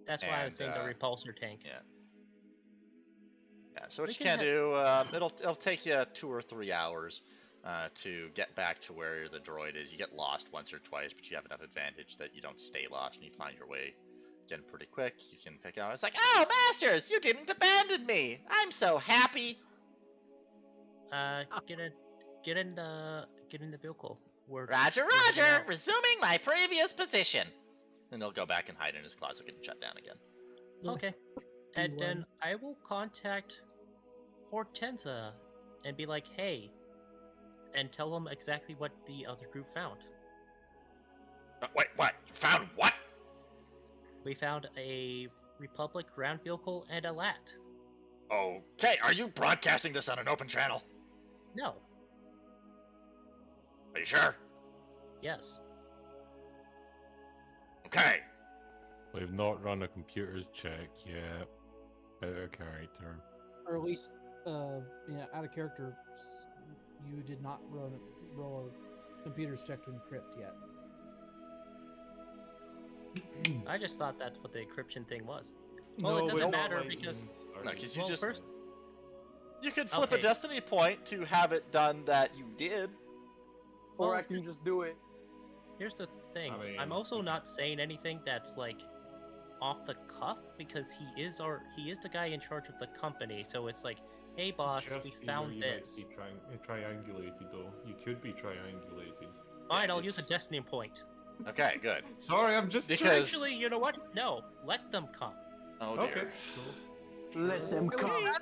Speaker 5: that's why I was
Speaker 1: And,
Speaker 5: saying the repulsor tank.
Speaker 1: Yeah. Yeah. So what
Speaker 5: We
Speaker 1: you
Speaker 5: can
Speaker 1: can
Speaker 5: have-
Speaker 1: do, it'll take you 2 or 3 hours to get back to where the droid is. You get lost once or twice, but you have enough advantage that you don't stay lost and you find your way again pretty quick. You can pick out. It's like, oh, masters, you didn't abandon me. I'm so happy.
Speaker 5: Get in the vehicle.
Speaker 1: Roger,
Speaker 5: we're heading
Speaker 1: Roger.
Speaker 5: out.
Speaker 1: Resuming my previous position. Then he'll go back and hide in his closet and shut down again.
Speaker 5: Okay. And
Speaker 3: B1.
Speaker 5: then I will contact Hortensa and be like, hey, and tell them exactly what the other group found.
Speaker 1: Wait, what? You found what?
Speaker 5: We found a Republic ground vehicle and a lat.
Speaker 1: Okay, are you broadcasting this on an open channel?
Speaker 5: No.
Speaker 1: Are you sure?
Speaker 5: Yes.
Speaker 1: Okay.
Speaker 7: We've not run a computer's check yet. Better character.
Speaker 3: Or at least, out of character, you did not roll a computer's check to encrypt yet.
Speaker 5: I just thought that's what the encryption thing was.
Speaker 2: No,
Speaker 5: Well, it
Speaker 2: we
Speaker 5: doesn't
Speaker 2: don't
Speaker 5: matter
Speaker 2: like
Speaker 5: because
Speaker 2: these
Speaker 1: No,
Speaker 2: arguments.
Speaker 1: because you
Speaker 5: well,
Speaker 1: just
Speaker 5: first,
Speaker 1: you could flip a
Speaker 5: Okay.
Speaker 1: destiny point to have it done that you did.
Speaker 6: Or
Speaker 5: Well,
Speaker 6: I can just do it.
Speaker 5: here's the thing.
Speaker 2: I mean,
Speaker 5: I'm also not saying anything that's like off the cuff because he is the guy in charge of the company. So it's like, hey boss,
Speaker 2: Just
Speaker 5: we
Speaker 2: be
Speaker 5: found
Speaker 2: where you might
Speaker 5: this.
Speaker 2: be triangulated though. You could be triangulated.
Speaker 5: Fine, I'll use a
Speaker 1: it's-
Speaker 5: destiny point.
Speaker 1: Okay, good.
Speaker 2: Sorry, I'm just
Speaker 1: Because-
Speaker 5: Actually, you know what? No, let them come.
Speaker 1: Oh dear.
Speaker 2: Okay. Cool.
Speaker 6: Let them come.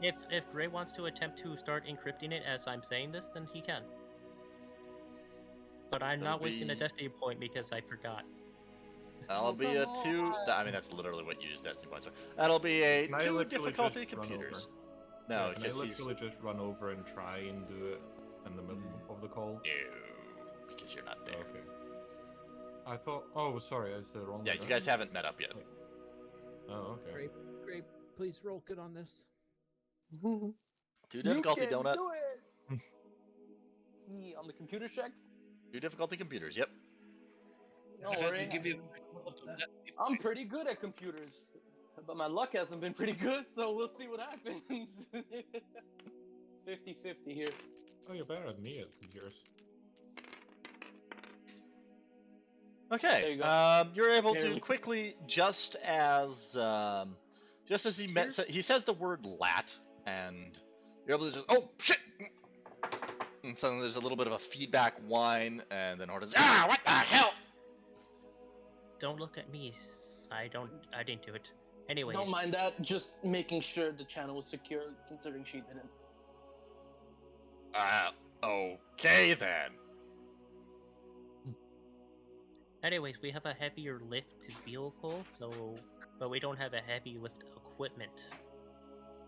Speaker 5: If Gray wants to attempt to start encrypting it as I'm saying this, then he can. But I'm not
Speaker 1: That'll
Speaker 5: wasting a
Speaker 1: be-
Speaker 5: destiny point because I forgot.
Speaker 1: That'll be a
Speaker 3: come
Speaker 1: 2. I mean, that's literally what you use destiny points for. That'll be a
Speaker 2: Can I
Speaker 1: 2
Speaker 2: literally
Speaker 1: difficulty
Speaker 2: just run
Speaker 1: computers.
Speaker 2: Yeah,
Speaker 1: No,
Speaker 2: can I
Speaker 1: because he's
Speaker 2: literally just run over and try and do it in the middle of the call?
Speaker 1: no, because you're not there.
Speaker 2: Okay. I thought. Oh, sorry, I said wrong.
Speaker 1: Yeah, you guys haven't met up yet.
Speaker 2: Oh, okay.
Speaker 3: Great, please roll good on this.
Speaker 1: 2 difficulty
Speaker 6: you can
Speaker 1: donut.
Speaker 6: Do it. Yeah, on the computer check.
Speaker 1: 2 difficulty computers. Yep.
Speaker 6: Don't
Speaker 4: If I
Speaker 6: worry.
Speaker 4: can give you
Speaker 6: I'm pretty good at computers, but my luck hasn't been pretty good, so we'll see what happens. 50-50 here.
Speaker 2: Oh, you're better than me at computers.
Speaker 6: There
Speaker 1: Okay.
Speaker 6: you go.
Speaker 1: You're able
Speaker 6: There
Speaker 1: to
Speaker 6: we-
Speaker 1: quickly, just as he says the word lat, and you're able to just, oh shit, and suddenly there's a little bit of a feedback whine, and then Horton's, what the hell?
Speaker 5: Don't look at me. I didn't do it. Anyways,
Speaker 6: Don't mind that. Just making sure the channel was secure, considering she didn't.
Speaker 1: Okay then.
Speaker 5: anyways, we have a heavier lift vehicle, but we don't have a heavy lift equipment.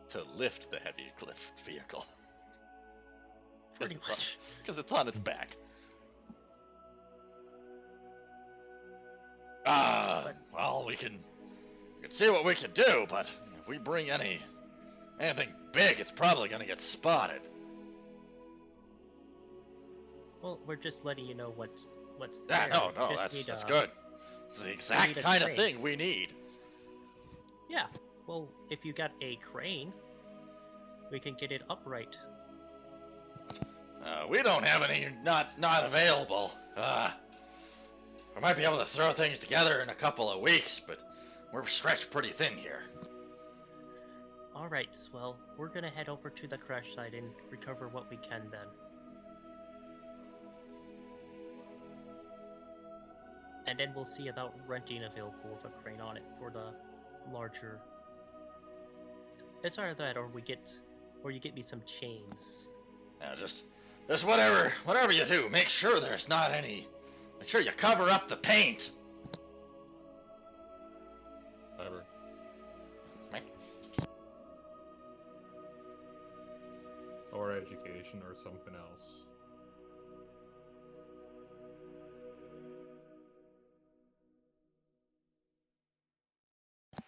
Speaker 1: To lift the heavy lift vehicle.
Speaker 5: Pretty much.
Speaker 1: Because it's on its back. Well, we can see what we can do, but if we bring anything big, it's probably gonna get spotted.
Speaker 5: Well, we're just letting you know what's
Speaker 1: Yeah,
Speaker 5: there.
Speaker 1: no,
Speaker 5: We just
Speaker 1: that's
Speaker 5: need,
Speaker 1: good. It's the
Speaker 5: need
Speaker 1: exact
Speaker 5: a
Speaker 1: kind of
Speaker 5: crane.
Speaker 1: thing we need.
Speaker 5: Yeah. Well, if you got a crane, we can get it upright.
Speaker 1: We don't have any not available. We might be able to throw things together in a couple of weeks, but we're stretched pretty thin here.
Speaker 5: Alright, well, we're gonna head over to the crash site and recover what we can then. And then we'll see about renting a vehicle with a crane on it for the larger. It's either that or you get me some chains.
Speaker 1: Now just whatever you do, make sure there's not any. Make sure you cover up the paint.
Speaker 2: Whatever.
Speaker 1: Right.
Speaker 2: Or education or something else.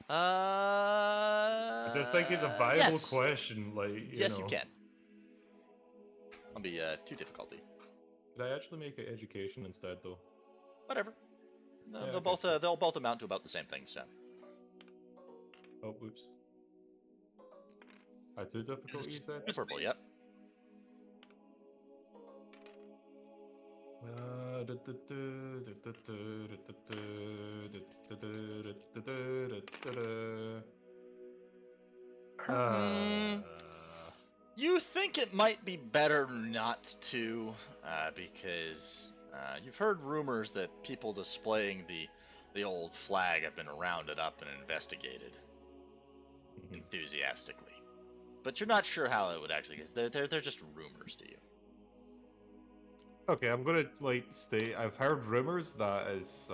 Speaker 2: I just think it's a viable
Speaker 1: yes.
Speaker 2: question, like,
Speaker 1: Yes,
Speaker 2: know.
Speaker 1: you can. I'll be too difficulty.
Speaker 2: Could I actually make it education instead, though?
Speaker 1: Whatever. No,
Speaker 2: Yeah,
Speaker 1: they'll both amount to about the same thing. So.
Speaker 2: Oh, oops. Too difficult, you said?
Speaker 1: Preferable, yep. You think it might be better not to, because you've heard rumors that people displaying the old flag have been rounded up and investigated enthusiastically. But you're not sure how it would actually, because they're just rumors to you.
Speaker 2: Okay, I'm gonna state I've heard rumors that is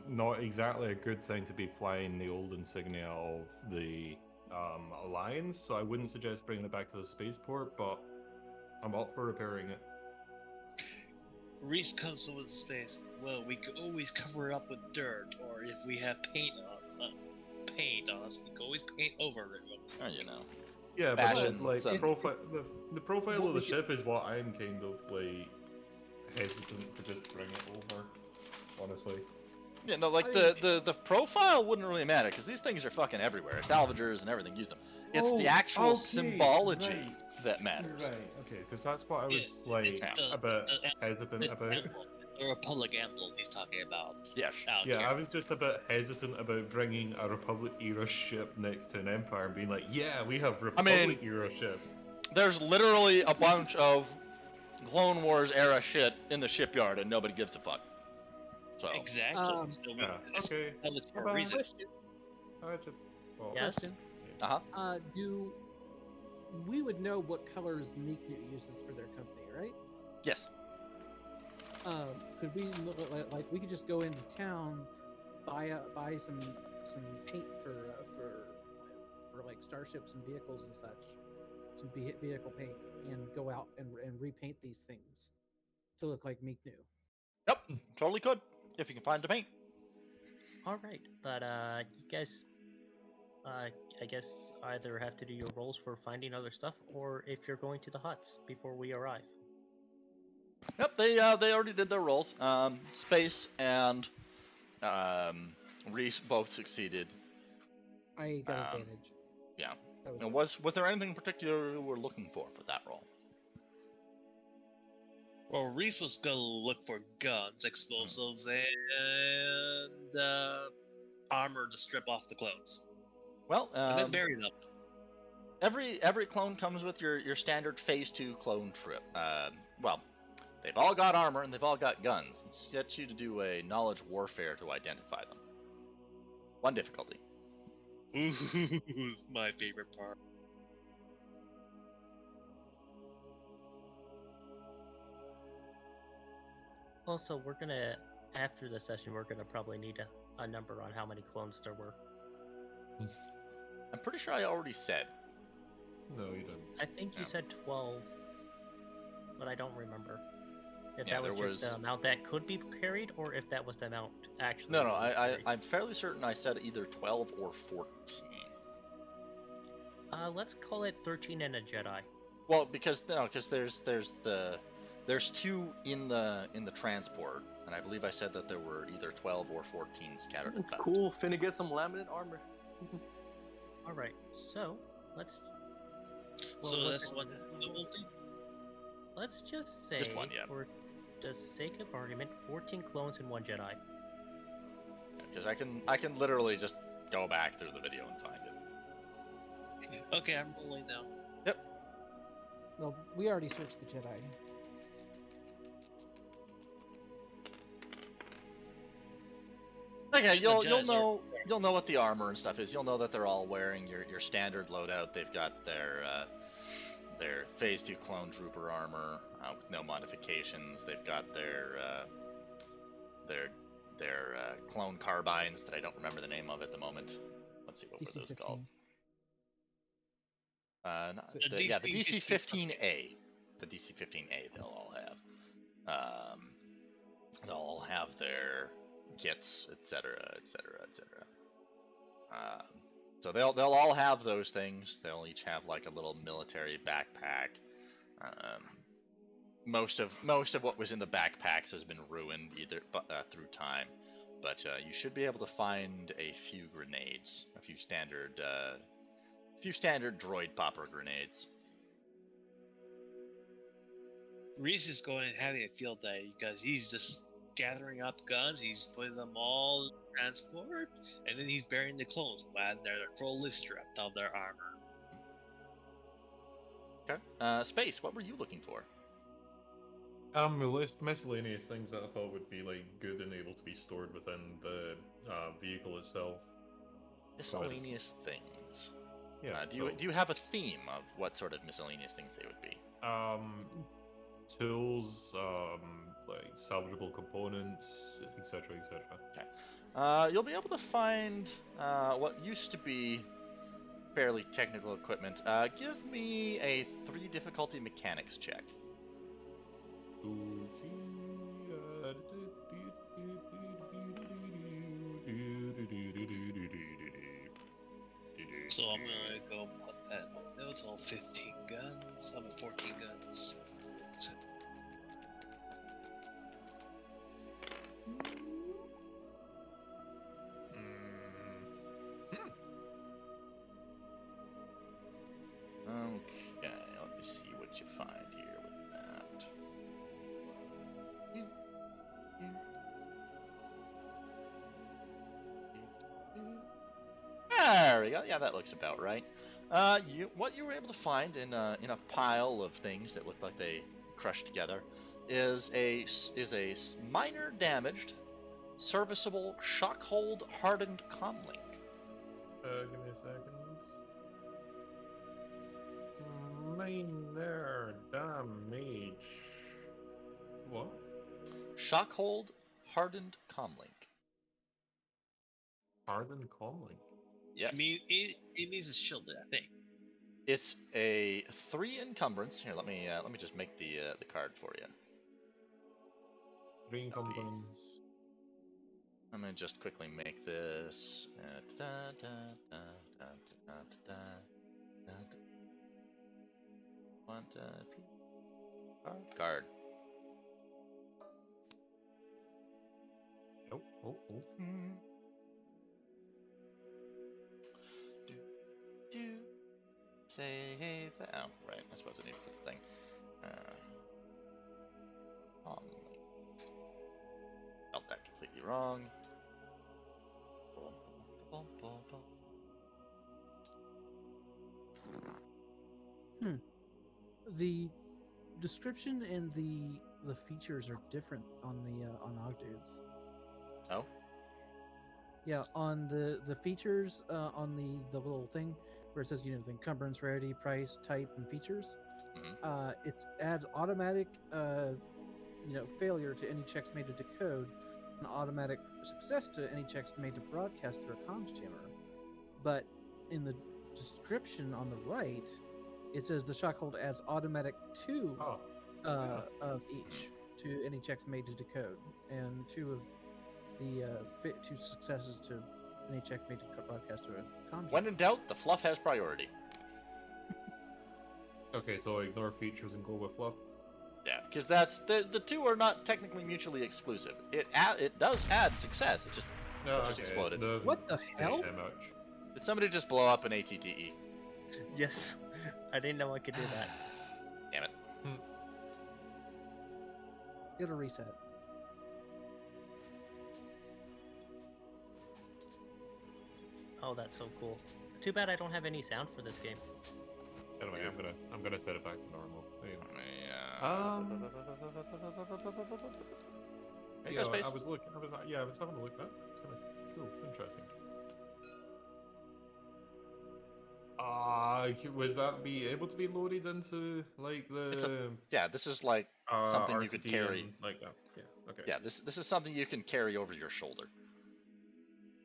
Speaker 2: not exactly a good thing to be flying the old insignia of the Alliance, so I wouldn't suggest bringing it back to the spaceport, but I'm up for repairing it.
Speaker 4: Reese comes over the space. Well, we could always cover it up with dirt, or if we have paint on us, we can always paint over it.
Speaker 1: Oh, you know.
Speaker 2: Yeah,
Speaker 1: Fashion,
Speaker 2: but
Speaker 1: so-
Speaker 2: the profile
Speaker 3: What
Speaker 2: of the
Speaker 3: we could-
Speaker 2: ship is what I'm kind of hesitant to just bring it over, honestly.
Speaker 1: Yeah, no, like
Speaker 3: I
Speaker 1: the profile wouldn't really matter because these things are fucking everywhere. Salvagers and everything use them. It's the actual symbology that matters.
Speaker 2: Right, okay, because that's what I was
Speaker 4: It's
Speaker 2: a bit hesitant
Speaker 4: It's
Speaker 2: about.
Speaker 4: the Republic emblem he's talking about.
Speaker 1: Yes.
Speaker 4: Out
Speaker 2: Yeah,
Speaker 4: here.
Speaker 2: I was just a bit hesitant about bringing a Republic era ship next to an Empire and being like, yeah, we have Republic era ships.
Speaker 1: There's literally a bunch of Clone Wars era shit in the shipyard and nobody gives a fuck. So.
Speaker 4: Exactly. So we
Speaker 2: Yeah, okay.
Speaker 4: it's for a
Speaker 2: Bye-bye.
Speaker 4: reason.
Speaker 3: Question.
Speaker 2: I just. Well,
Speaker 5: Yes?
Speaker 3: Question.
Speaker 1: Uh-huh.
Speaker 3: We would know what colors Meeknu uses for their company, right?
Speaker 1: Yes.
Speaker 3: Could we like we could just go into town, buy some paint for like starships and vehicles and such, some vehicle paint, and go out and repaint these things to look like Meeknu.
Speaker 1: Yep. Totally could if you can find the paint.
Speaker 5: Alright, but you guys, I guess either have to do your rolls for finding other stuff, or if you're going to the huts before we arrive.
Speaker 1: Yep. They already did their rolls. Space and Reese both succeeded.
Speaker 3: I got advantage.
Speaker 1: Yeah.
Speaker 3: That was
Speaker 1: And
Speaker 3: it.
Speaker 1: was there anything in particular you were looking for that roll?
Speaker 4: Well, Reese was gonna look for guns, explosives, and armor to strip off the clones,
Speaker 1: Well,
Speaker 4: and then bury them.
Speaker 1: every clone comes with your standard Phase 2 clone trip. Well, they've all got armor and they've all got guns. It's get you to do a knowledge warfare to identify them. One difficulty.
Speaker 4: Ooh, my favorite part.
Speaker 5: Also, after the session, we're gonna probably need a number on how many clones there were.
Speaker 1: I'm pretty sure I already said.
Speaker 2: No, you didn't.
Speaker 5: I think you
Speaker 1: Yeah.
Speaker 5: said 12, but I don't remember. If
Speaker 1: Yeah,
Speaker 5: that was
Speaker 1: there
Speaker 5: just the amount that could be carried, or if that was the amount actually.
Speaker 1: No,
Speaker 5: being carried.
Speaker 1: I'm fairly certain I said either 12 or 14.
Speaker 5: Let's call it 13 and a Jedi.
Speaker 1: Well, because there's 2 in the transport, and I believe I said that there were either 12 or 14 scattered about.
Speaker 6: Cool. Finna get some laminate armor.
Speaker 5: All right. So let's.
Speaker 4: So
Speaker 5: Well,
Speaker 4: that's one double thing.
Speaker 5: Let's just say,
Speaker 1: Just one, yeah.
Speaker 5: for the sake of argument, 14 clones and 1 Jedi.
Speaker 1: Because I can literally just go back through the video and find it.
Speaker 4: Okay, I'm rolling now.
Speaker 1: Yep.
Speaker 3: Well, we already searched the Jedi.
Speaker 1: Okay, you'll
Speaker 4: Jedis
Speaker 1: know what the armor and stuff is. You'll know that they're all wearing your standard loadout. They've got their Phase 2 clone trooper armor with no modifications. They've got their clone carbines that I don't remember the name of at the moment. Let's see, what were those called?
Speaker 4: The
Speaker 1: The
Speaker 4: DC-15.
Speaker 1: DC-15A. The DC-15A they'll all have. They'll all have their kits, etc., etc., etc. So they'll all have those things. They'll each have like a little military backpack. Most of what was in the backpacks has been ruined either through time, but you should be able to find a few grenades, a few standard droid popper grenades.
Speaker 4: Reese is going and having a field day because he's just gathering up guns. He's putting them all in transport, and then he's burying the clones when they're fully stripped of their armor.
Speaker 1: Okay. Space. What were you looking for?
Speaker 2: Miscellaneous things that I thought would be like good and able to be stored within the vehicle itself.
Speaker 1: Miscellaneous things.
Speaker 2: Yeah.
Speaker 1: Do you have a theme of what sort of miscellaneous things they would be?
Speaker 2: Tools, like salvageable components, etc., etc.
Speaker 1: Okay. You'll be able to find what used to be fairly technical equipment. Give me a 3 difficulty mechanics check.
Speaker 4: So I'm gonna go with that. That was all 15 guns. I'm at 14 guns.
Speaker 1: Okay, let me see what you find here with that. There we go. Yeah, that looks about right. What you were able to find in a pile of things that looked like they crushed together is a minor damaged, serviceable shockhold hardened comlink.
Speaker 2: Give me a second. Minor damage. What?
Speaker 1: Shockhold hardened comlink.
Speaker 2: Hardened comlink.
Speaker 1: Yes.
Speaker 4: I mean, it means it's shielded, I think.
Speaker 1: It's a 3 encumbrance. Here, let me just make the card for you.
Speaker 2: 3 encumbrance.
Speaker 1: I'm gonna just quickly make this. Card.
Speaker 2: Oh.
Speaker 1: Save that. Oh, right. I suppose I need to put the thing. Spelled that completely wrong.
Speaker 3: The description and the features are different on the on Ogdudes.
Speaker 1: Oh.
Speaker 3: Yeah, on the features on the little thing where it says the encumbrance, rarity, price, type, and features.
Speaker 1: Mhm.
Speaker 3: It's adds automatic failure to any checks made to decode, and automatic success to any checks made to broadcast through a comms jammer. But in the description on the right, it says the shockhold adds automatic 2 of each to any checks made to decode, and 2 of the 2 successes to any check made to broadcast through a comms
Speaker 1: When
Speaker 3: jammer.
Speaker 1: in doubt, the fluff has priority.
Speaker 2: Okay, so ignore features and go with fluff.
Speaker 1: Yeah, because that's the two are not technically mutually exclusive. It does add success. It just
Speaker 2: No,
Speaker 1: just exploded.
Speaker 3: What the hell?
Speaker 2: How much?
Speaker 1: Did somebody just blow up an ATTE?
Speaker 5: Yes, I didn't know I could do that.
Speaker 1: Damn it.
Speaker 3: It'll reset.
Speaker 5: Oh, that's so cool. Too bad I don't have any sound for this game.
Speaker 2: Anyway, I'm gonna set it back to normal.
Speaker 1: There you
Speaker 2: Yeah,
Speaker 1: go, Space.
Speaker 2: I was having a look at that. Kind of cool, interesting. Was that be able to be loaded into like the
Speaker 1: Yeah, this is like something you could
Speaker 2: RTT
Speaker 1: carry.
Speaker 2: and like that? Yeah. Okay.
Speaker 1: Yeah, this is something you can carry over your shoulder.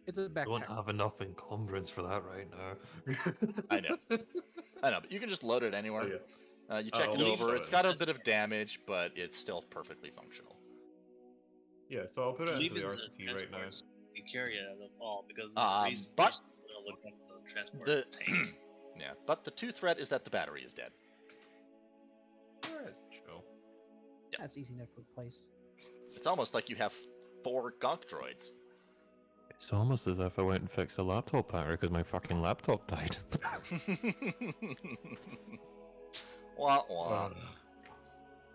Speaker 3: It's a
Speaker 7: I don't
Speaker 3: backpack.
Speaker 7: have enough encumbrance for that right now.
Speaker 1: I know, but you can just load it anywhere.
Speaker 2: Oh, yeah.
Speaker 1: You check
Speaker 2: I'll
Speaker 1: it
Speaker 2: leave
Speaker 1: over.
Speaker 2: it.
Speaker 1: It's got a bit of damage, but it's still perfectly functional.
Speaker 2: Yeah, so I'll put it into
Speaker 4: Leave
Speaker 2: the
Speaker 4: it in
Speaker 2: RTT right now.
Speaker 4: transports. You carry it at all because
Speaker 1: But
Speaker 4: look at the transport
Speaker 1: the
Speaker 4: tank.
Speaker 1: yeah, but the 2 threat is that the battery is dead.
Speaker 2: That's chill.
Speaker 3: That's easy enough to replace.
Speaker 1: It's almost like you have 4 gonk droids.
Speaker 7: It's almost as if I went and fixed a laptop battery because my fucking laptop died.
Speaker 1: Wah wah.
Speaker 2: So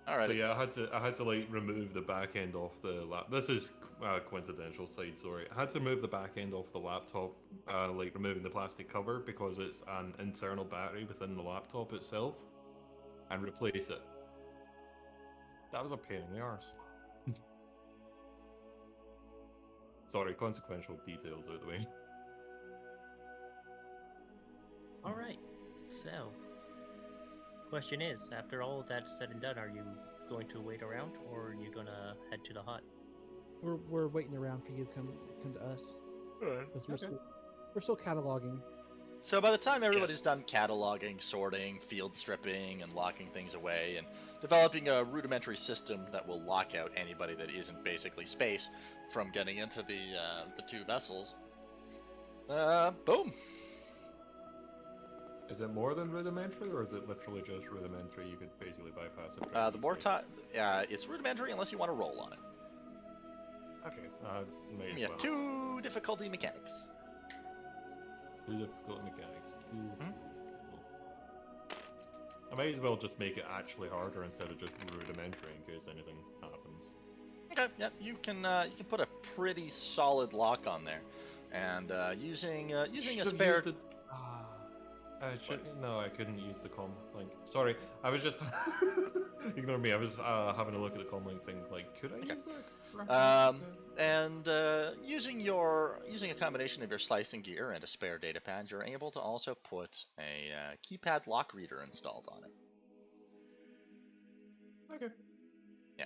Speaker 1: Alright.
Speaker 2: yeah, I had to like remove the back end off the lap. This is coincidental side story. I had to remove the back end off the laptop, like removing the plastic cover because it's an internal battery within the laptop itself, and replace it. That was a pain in the arse. Sorry, consequential details out of the way.
Speaker 5: Alright, so. Question is, after all of that's said and done, are you going to wait around or are you gonna head to the hut?
Speaker 3: We're waiting around for you to come to us.
Speaker 1: Alright.
Speaker 3: 'Cause we're still cataloging.
Speaker 1: So by the time everybody's
Speaker 4: Yes.
Speaker 1: done cataloging, sorting, field stripping, and locking things away, and developing a rudimentary system that will lock out anybody that isn't basically space from getting into the 2 vessels, boom.
Speaker 2: Is it more than rudimentary, or is it literally just rudimentary? You could basically bypass it. pretty
Speaker 1: The more
Speaker 2: easily?
Speaker 1: time, it's rudimentary unless you want to roll on it.
Speaker 2: Okay. May as
Speaker 1: Yeah,
Speaker 2: well.
Speaker 1: 2 difficulty mechanics.
Speaker 2: Too difficult mechanics. Cool.
Speaker 1: Hmm?
Speaker 2: I might as well just make it actually harder instead of just rudimentary in case anything happens.
Speaker 1: Okay, yeah, you can put a pretty solid lock on there, and using a
Speaker 2: Should've
Speaker 1: spare.
Speaker 2: used No, I couldn't use the com link. Sorry, I was just ignore me. I was having a look at the com link thing. Like, could I use that?
Speaker 1: And using a combination of your slicing gear and a spare data pad, you're able to also put a keypad lock reader installed on it.
Speaker 2: Okay.
Speaker 1: Yeah.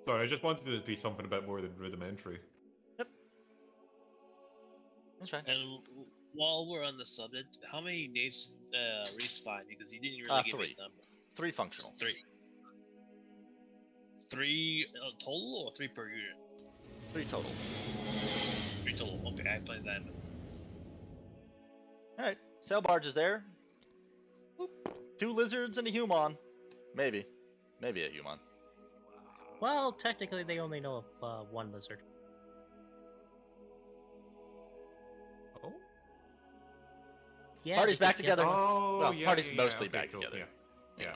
Speaker 2: Sorry, I just wanted it to be something a bit more than rudimentary.
Speaker 1: That's right.
Speaker 4: And while we're on the subject, how many nades Reese find? Because you didn't really give
Speaker 1: 3.
Speaker 4: me a number.
Speaker 1: 3 functional.
Speaker 4: 3. 3 total or 3 per unit?
Speaker 1: 3 total.
Speaker 4: 3 total. Okay, I played that.
Speaker 1: All right, sail barge is there. Boop. 2 lizards and a human. Maybe a human.
Speaker 5: Well, technically they only know of one lizard.
Speaker 2: Oh.
Speaker 5: Yeah,
Speaker 1: Party's
Speaker 5: because
Speaker 1: back
Speaker 5: the
Speaker 1: together.
Speaker 5: other-
Speaker 2: Oh,
Speaker 1: Well,
Speaker 2: yeah,
Speaker 1: party's
Speaker 2: yeah,
Speaker 1: mostly
Speaker 2: okay,
Speaker 1: back
Speaker 2: cool,
Speaker 1: together.
Speaker 2: Yeah.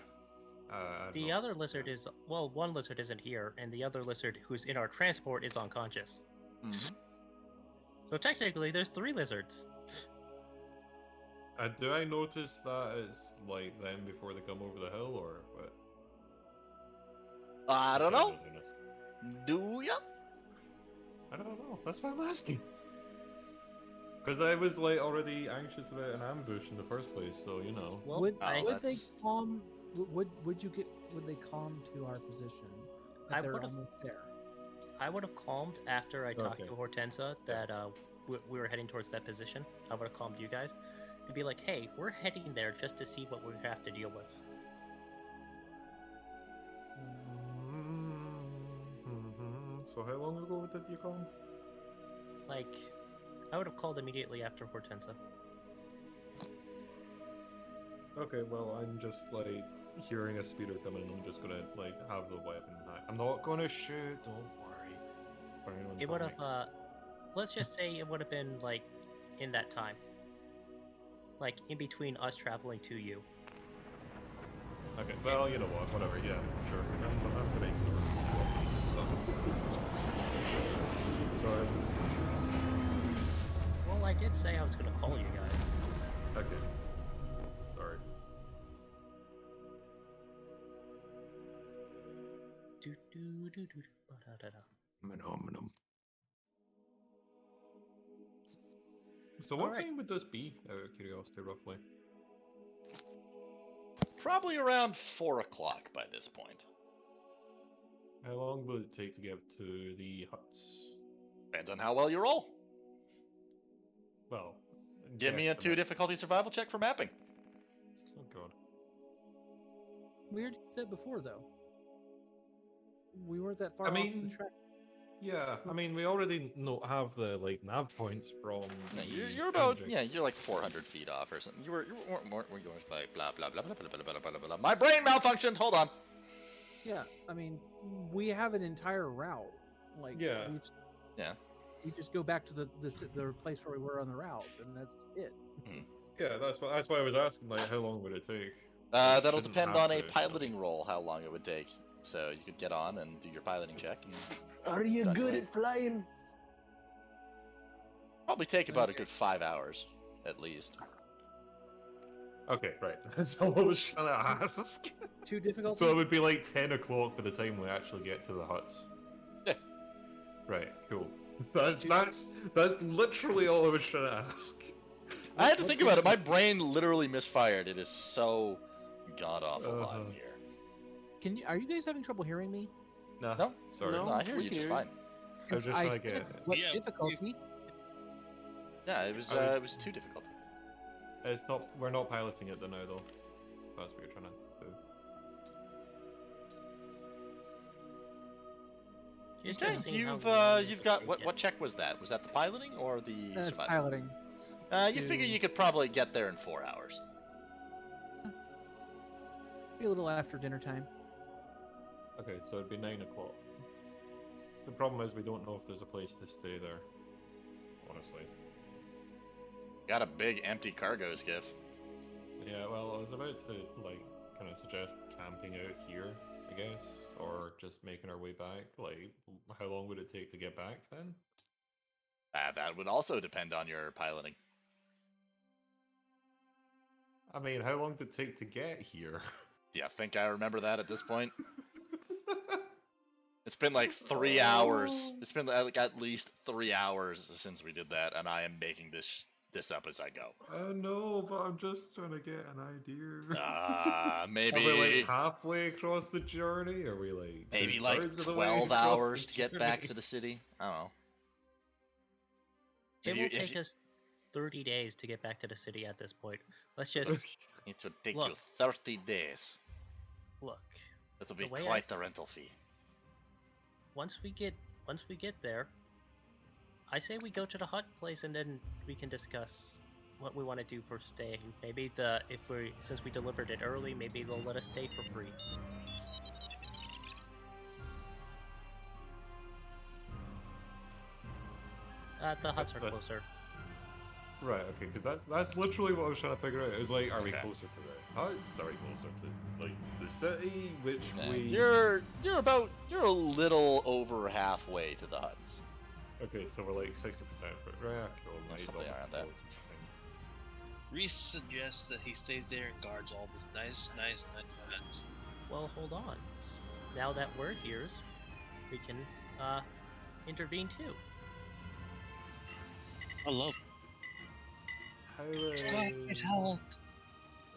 Speaker 5: The other lizard is, well, one lizard isn't here, and the other lizard who's in our transport is unconscious.
Speaker 1: Mhm.
Speaker 5: So technically, there's 3 lizards.
Speaker 2: Do I notice that it's like them before they come over the hill, or what?
Speaker 1: I don't know.
Speaker 2: Notice.
Speaker 1: Do ya?
Speaker 2: I don't know. That's why I'm asking. Because I was like already anxious about an ambush in the first place, so you know.
Speaker 5: Well,
Speaker 3: would
Speaker 1: Oh,
Speaker 3: would they
Speaker 1: that's-
Speaker 3: calm? Would they calm to our position? That
Speaker 5: I
Speaker 3: they're
Speaker 5: would've-
Speaker 3: almost there.
Speaker 5: I would have calmed after I talked
Speaker 2: Okay.
Speaker 5: to Hortensa that we were heading towards that position. I would have calmed you guys and be like, "Hey, we're heading there just to see what we have to deal with."
Speaker 2: So how long ago did you come?
Speaker 5: Like, I would have called immediately after Hortensa.
Speaker 2: Okay, well, I'm just like hearing a speeder coming, and I'm just gonna like have the weapon. I'm not gonna shoot. Don't worry. For anyone
Speaker 5: It would have,
Speaker 2: panics.
Speaker 5: let's just say it would have been like in that time, like in between us traveling to you.
Speaker 2: Okay, well, you know what? Whatever. Yeah, sure. I'm gonna ignore stuff. Sorry.
Speaker 5: Well, I did say I was gonna call you guys.
Speaker 2: Okay. Sorry.
Speaker 5: Do do do do da da da.
Speaker 2: Phenomenal. So what
Speaker 5: Alright.
Speaker 2: time would this be, out of curiosity, roughly?
Speaker 1: Probably around 4 o'clock by this point.
Speaker 2: How long will it take to get to the huts?
Speaker 1: Depends on how well you roll.
Speaker 2: Well,
Speaker 1: Give me a
Speaker 2: guesstimate.
Speaker 1: 2 difficulty survival check for mapping.
Speaker 2: Oh god.
Speaker 3: We already did that before, though. We weren't that far
Speaker 2: I
Speaker 3: off
Speaker 2: mean,
Speaker 3: the track.
Speaker 2: Yeah, I mean, we already have the like nav points from.
Speaker 1: No,
Speaker 2: the
Speaker 1: you're about
Speaker 2: project.
Speaker 1: you're like 400 feet off or something. You weren't going like blah blah blah blah blah blah blah blah blah. My brain malfunctioned. Hold on.
Speaker 3: Yeah, I mean, we have an entire route. Like,
Speaker 2: Yeah.
Speaker 3: we just go back to the place where we were on the route, and that's it.
Speaker 2: Yeah, that's why I was asking, like, how long would it take?
Speaker 1: That'll
Speaker 2: shouldn't
Speaker 1: depend
Speaker 2: have
Speaker 1: on a
Speaker 2: to,
Speaker 1: piloting roll how long it would take. So you could get on and do your piloting check. And
Speaker 6: Are you
Speaker 1: Done
Speaker 6: good
Speaker 1: with.
Speaker 6: at flying?
Speaker 1: probably take about a good 5 hours at least.
Speaker 2: Okay, right. That's all I was trying to ask.
Speaker 3: Too difficult.
Speaker 2: So it would be like 10 o'clock by the time we actually get to the huts.
Speaker 1: Yeah.
Speaker 2: Right, cool. That's literally all I was trying to ask.
Speaker 1: I had to think about it. My brain literally misfired. It is so god awful
Speaker 2: Uh-huh.
Speaker 1: on here.
Speaker 3: Are you guys having trouble hearing me?
Speaker 2: Nah,
Speaker 1: No,
Speaker 2: sorry.
Speaker 6: No.
Speaker 1: No, I hear
Speaker 6: we
Speaker 1: you just
Speaker 6: hear
Speaker 1: fine.
Speaker 2: I was just trying to get.
Speaker 3: said what
Speaker 4: Yeah,
Speaker 3: difficulty?
Speaker 1: Yeah, it was too difficult.
Speaker 2: It's not. We're not piloting it now, though. That's what you're trying to do.
Speaker 5: Just
Speaker 1: Okay,
Speaker 5: seeing how
Speaker 1: you've
Speaker 5: long it
Speaker 1: you've
Speaker 5: would
Speaker 1: got
Speaker 5: take
Speaker 1: what
Speaker 5: it.
Speaker 1: what check was that? Was that the piloting or the
Speaker 3: It's
Speaker 1: survival?
Speaker 3: piloting.
Speaker 1: You figure
Speaker 3: to-
Speaker 1: you could probably get there in 4 hours.
Speaker 3: Be a little after dinner time.
Speaker 2: Okay, so it'd be 9 o'clock. The problem is we don't know if there's a place to stay there. Honestly.
Speaker 1: Got a big empty cargo skiff.
Speaker 2: Yeah, well, I was about to like kind of suggest camping out here, I guess, or just making our way back. Like, how long would it take to get back then?
Speaker 1: That would also depend on your piloting.
Speaker 2: I mean, how long did it take to get here?
Speaker 1: Do you think I remember that at this point? It's been like 3 hours. It's been like at least 3 hours since we did that, and I am making this up as I go.
Speaker 2: I know, but I'm just trying to get an idea. Are
Speaker 1: Maybe
Speaker 2: we like halfway across the journey? Are we like
Speaker 1: maybe like
Speaker 2: two-thirds of the way
Speaker 1: 12
Speaker 2: across
Speaker 1: hours
Speaker 2: the
Speaker 1: to get back
Speaker 2: journey?
Speaker 1: to the city. I don't know.
Speaker 5: It
Speaker 1: If
Speaker 5: will
Speaker 1: you- if
Speaker 5: take
Speaker 1: you-
Speaker 5: us 30 days to get back to the city at this point. Let's just
Speaker 1: It would take you
Speaker 5: Look.
Speaker 1: 30 days.
Speaker 5: look.
Speaker 1: That will be
Speaker 5: The way
Speaker 1: quite
Speaker 5: I
Speaker 1: the
Speaker 5: s-
Speaker 1: rental fee.
Speaker 5: Once we get there, I say we go to the hut place and then we can discuss what we want to do for staying. Maybe since we delivered it early, maybe they'll let us stay for free. The huts are
Speaker 2: the-
Speaker 5: closer.
Speaker 2: Right, okay, because that's literally what I was trying to figure out. Is like, are we
Speaker 1: Okay.
Speaker 2: closer to the huts? Are we closer to like the city? Which
Speaker 1: Yeah,
Speaker 2: we
Speaker 1: you're a little over halfway to the huts.
Speaker 2: Okay, so we're like 60%. Right, cool. Nice.
Speaker 1: Something around that.
Speaker 4: Reese suggests that he stays there and guards all this nice nuts.
Speaker 5: Well, hold on. Now that we're here, we can intervene too.
Speaker 4: I love
Speaker 2: How
Speaker 4: it. Help!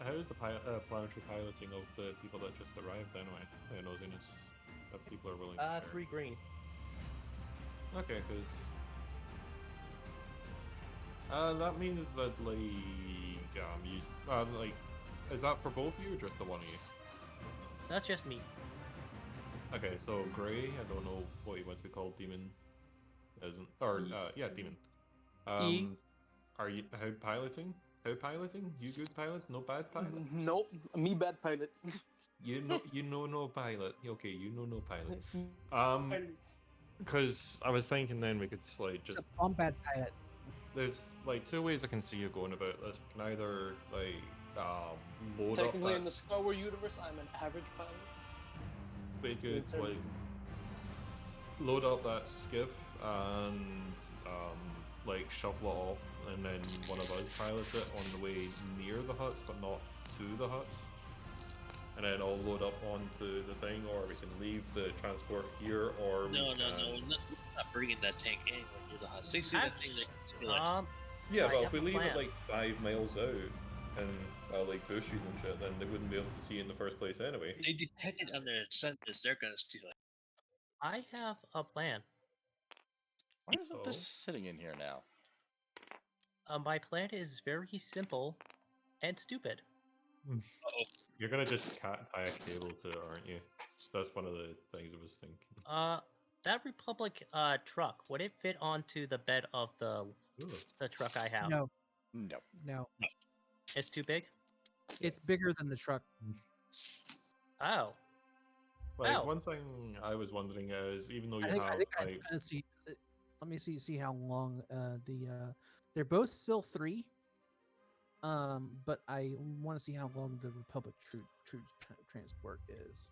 Speaker 2: how is the planetary piloting of the people that just arrived anyway? I know that people are willing to share.
Speaker 5: 3 green.
Speaker 2: Okay, because that means that is that for both of you or just the one of you?
Speaker 5: That's just me.
Speaker 2: Okay, so Gray, I don't know what you want to be called, Demon, isn't, or yeah, Demon.
Speaker 3: E.
Speaker 2: Are you how piloting? How piloting? You good pilot? No bad pilot?
Speaker 6: Nope, me bad pilot.
Speaker 2: You know no pilot. Okay, you know no pilot. Because I was thinking then we could like
Speaker 3: It's
Speaker 2: just
Speaker 3: a combat pilot.
Speaker 2: there's like two ways I can see you going about this. We can either like load up
Speaker 6: Technically, in the
Speaker 2: that
Speaker 6: Star Wars universe, I'm an average pilot.
Speaker 2: we could like load up that skiff and like shuffle it off, and then one of us pilots it on the way near the huts, but not to the huts. And then I'll load up onto the thing, or we can leave the transport here, or we
Speaker 4: No,
Speaker 2: can...
Speaker 4: we're not bringing that tank anywhere near the huts. They see that thing, they can steal it.
Speaker 2: Yeah,
Speaker 5: I
Speaker 2: but if
Speaker 5: have
Speaker 2: we
Speaker 5: a
Speaker 2: leave it
Speaker 5: plan.
Speaker 2: like 5 miles out and like bushes and shit, then they wouldn't be able to see it in the first place anyway.
Speaker 4: They detect it on their sensors. They're gonna steal it.
Speaker 5: I have a plan.
Speaker 1: Why isn't this sitting in here now?
Speaker 5: My plan is very simple and stupid.
Speaker 2: You're gonna just tie a cable to it, aren't you? That's one of the things I was thinking.
Speaker 5: That Republic truck, would it fit onto the bed of the truck I have?
Speaker 3: No,
Speaker 1: No.
Speaker 3: no.
Speaker 5: It's too big?
Speaker 3: It's bigger than the truck.
Speaker 5: Oh.
Speaker 2: Like
Speaker 5: Oh.
Speaker 2: one thing I was wondering is, even though you
Speaker 3: I think
Speaker 2: have
Speaker 3: I
Speaker 2: like
Speaker 3: kind of see. Let me see how long they're both still 3. But I want to see how long the Republic troops transport is.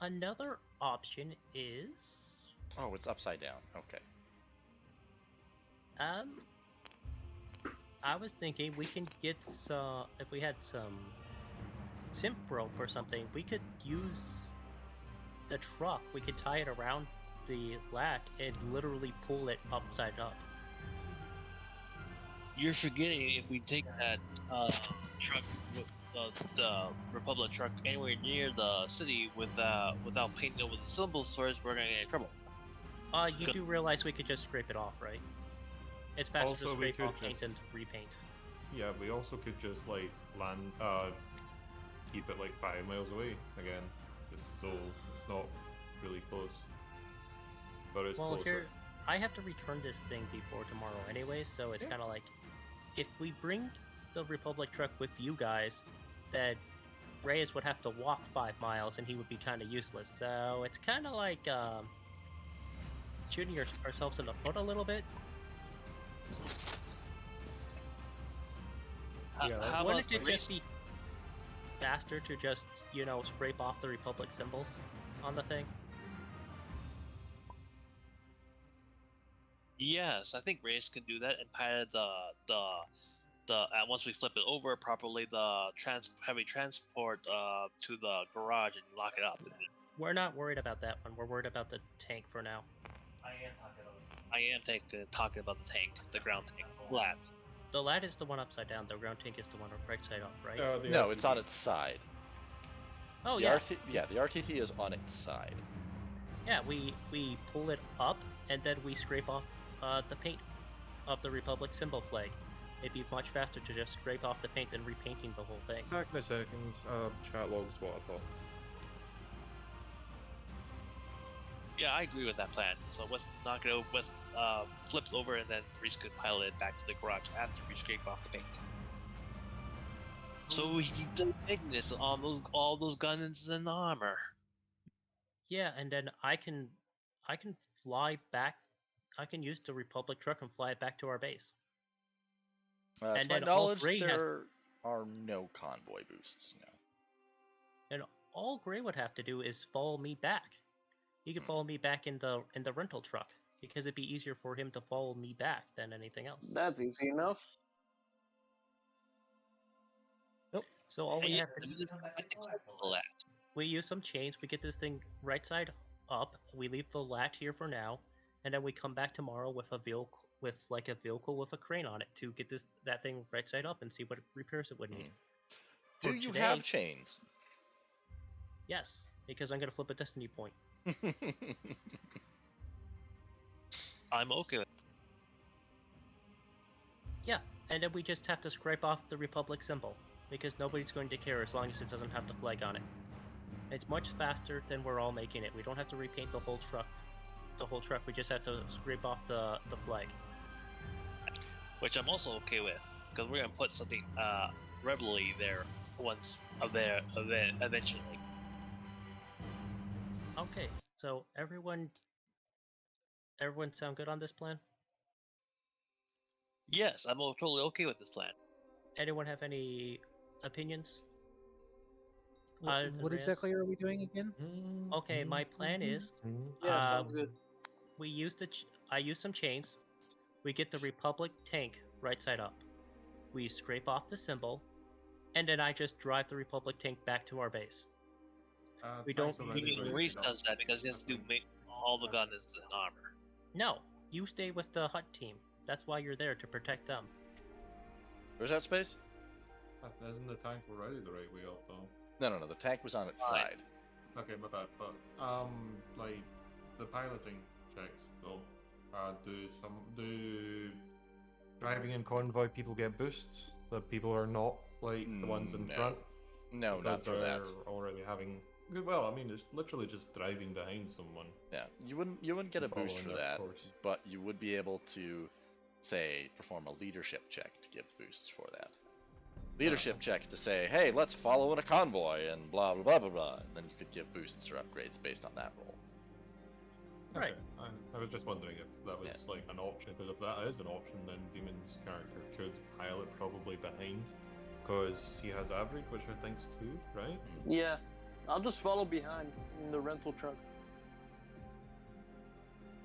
Speaker 5: Another option is
Speaker 1: Oh, it's upside down. Okay.
Speaker 5: I was thinking we can get some, if we had some simp rope or something, we could use the truck, we could tie it around the lat and literally pull it upside up.
Speaker 4: You're forgetting if we take that truck, the Republic truck, anywhere near the city without painting over the symbol source, we're gonna get in trouble.
Speaker 5: You do realize we could just scrape it off, right? It's faster
Speaker 2: Also,
Speaker 5: to
Speaker 2: we
Speaker 5: scrape
Speaker 2: could
Speaker 5: off paint
Speaker 2: just-
Speaker 5: than to repaint.
Speaker 2: yeah, we also could just like land keep it like 5 miles away again, just so it's not really close. But it's
Speaker 5: Well,
Speaker 2: closer.
Speaker 5: here, I have to return this thing before tomorrow anyway, so it's kind of like, if we bring the Republic truck with you guys, then Reyes would have to walk 5 miles and he would be kind of useless. So it's kind of like shooting ourselves in the foot a little bit.
Speaker 2: Yeah,
Speaker 4: How
Speaker 5: Wouldn't
Speaker 4: about
Speaker 5: it
Speaker 4: race?
Speaker 5: just be faster to just, scrape off the Republic symbols on the thing?
Speaker 4: Yes, I think Reyes can do that and pilot once we flip it over properly, the heavy transport to the garage and lock it up.
Speaker 5: We're not worried about that one. We're worried about the tank for now.
Speaker 4: I am talking about the tank, the ground tank, lat.
Speaker 5: The lat is the one upside down. The ground tank is the one right side up, right?
Speaker 2: the
Speaker 1: No, it's
Speaker 2: RTT.
Speaker 1: on its side.
Speaker 5: Oh
Speaker 1: The
Speaker 5: yeah.
Speaker 1: the RTT is on its side.
Speaker 5: Yeah, we pull it up and then we scrape off the paint of the Republic symbol flag. It'd be much faster to just scrape off the paint than repainting the whole thing.
Speaker 2: Back in a second. Chat logs what I thought.
Speaker 4: Yeah, I agree with that plan. So let's knock it over. Let's flip it over, and then Reese could pilot it back to the garage after we scrape off the paint. So we can do Ignis on all those guns and armor.
Speaker 5: Yeah, and then I can fly back. I can use the Republic truck and fly it back to our base.
Speaker 1: To
Speaker 5: And
Speaker 1: my
Speaker 5: then all
Speaker 1: knowledge,
Speaker 5: Gray has-
Speaker 1: there are no convoy boosts now.
Speaker 5: And all Gray would have to do is follow me back. He could follow me back in the rental truck because it'd be easier for him to follow me back than anything else.
Speaker 6: That's easy enough.
Speaker 5: So all we have to do,
Speaker 4: Lat.
Speaker 5: we use some chains, we get this thing right side up, we leave the lat here for now, and then we come back tomorrow with a vehicle with a crane on it to get that thing right side up and see what repairs it would need.
Speaker 1: Do
Speaker 5: For
Speaker 1: you
Speaker 5: today-
Speaker 1: have chains?
Speaker 5: Yes, because I'm gonna flip a destiny point.
Speaker 4: I'm okay with
Speaker 5: Yeah, and then we just have to scrape off the Republic symbol because nobody's going to care as long as it doesn't have the flag on it. It's much faster than we're all making it. We don't have to repaint the whole truck. We just have to scrape off the flag.
Speaker 4: which I'm also okay with. because we're gonna put something rebelly there once of there eventually.
Speaker 5: Okay, so everyone sound good on this plan?
Speaker 4: Yes, I'm totally okay with this plan.
Speaker 5: Anyone have any opinions?
Speaker 3: What exactly are we doing again?
Speaker 5: Okay, my plan is
Speaker 6: Yeah, sounds good.
Speaker 5: we use I use some chains. We get the Republic tank right side up. We scrape off the symbol, and then I just drive the Republic tank back to our base. We don't
Speaker 4: Reese does that because he has to do all the guns in armor.
Speaker 5: No, you stay with the Hut team. That's why you're there, to protect them.
Speaker 1: Where's that space?
Speaker 2: Isn't the tank already the right way up though?
Speaker 1: No. The tank was on its
Speaker 4: Fine.
Speaker 1: side.
Speaker 2: Okay, my bad. But like the piloting checks though, do driving in convoy people get boosts that people are not like the ones in
Speaker 1: No.
Speaker 2: front?
Speaker 1: No,
Speaker 2: Because
Speaker 1: not for that.
Speaker 2: they're already having. Well, I mean, it's literally just driving behind someone.
Speaker 1: Yeah, you wouldn't get a boost
Speaker 2: Following
Speaker 1: for
Speaker 2: their
Speaker 1: that,
Speaker 2: course.
Speaker 1: but you would be able to, say, perform a leadership check to give boosts for that. Leadership checks to say, hey, let's follow in a convoy and blah blah blah blah blah, and then you could give boosts or upgrades based on that roll.
Speaker 5: Right.
Speaker 2: Okay. I was just wondering if that was like an option, because if that is an option, then Demon's character could pilot probably behind, because he has average, which I think's 2, right?
Speaker 6: Yeah, I'll just follow behind in the rental truck.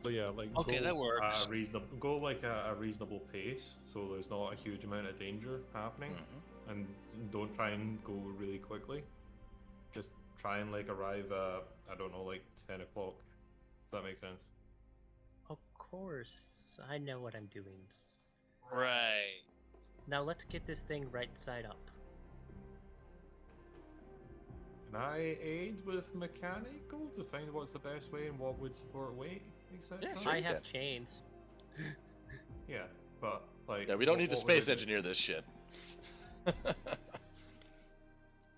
Speaker 2: So yeah, like
Speaker 4: Okay,
Speaker 2: go
Speaker 4: that works.
Speaker 2: At a reasonable, go like at a reasonable pace, so there's not a huge amount of danger happening, and don't try and go really quickly. Just try and like arrive at, I don't know, like 10 o'clock. Does that make sense?
Speaker 5: Of course, I know what I'm doing.
Speaker 4: Right.
Speaker 5: Now let's get this thing right side up.
Speaker 2: Can I aid with mechanical to find what's the best way and what would support weight, etc.?
Speaker 1: Yeah, sure.
Speaker 5: I
Speaker 1: you
Speaker 5: have
Speaker 1: can.
Speaker 5: chains.
Speaker 2: Yeah, but like.
Speaker 1: Yeah, we don't need to
Speaker 2: what would I
Speaker 1: space
Speaker 2: do?
Speaker 1: engineer this shit.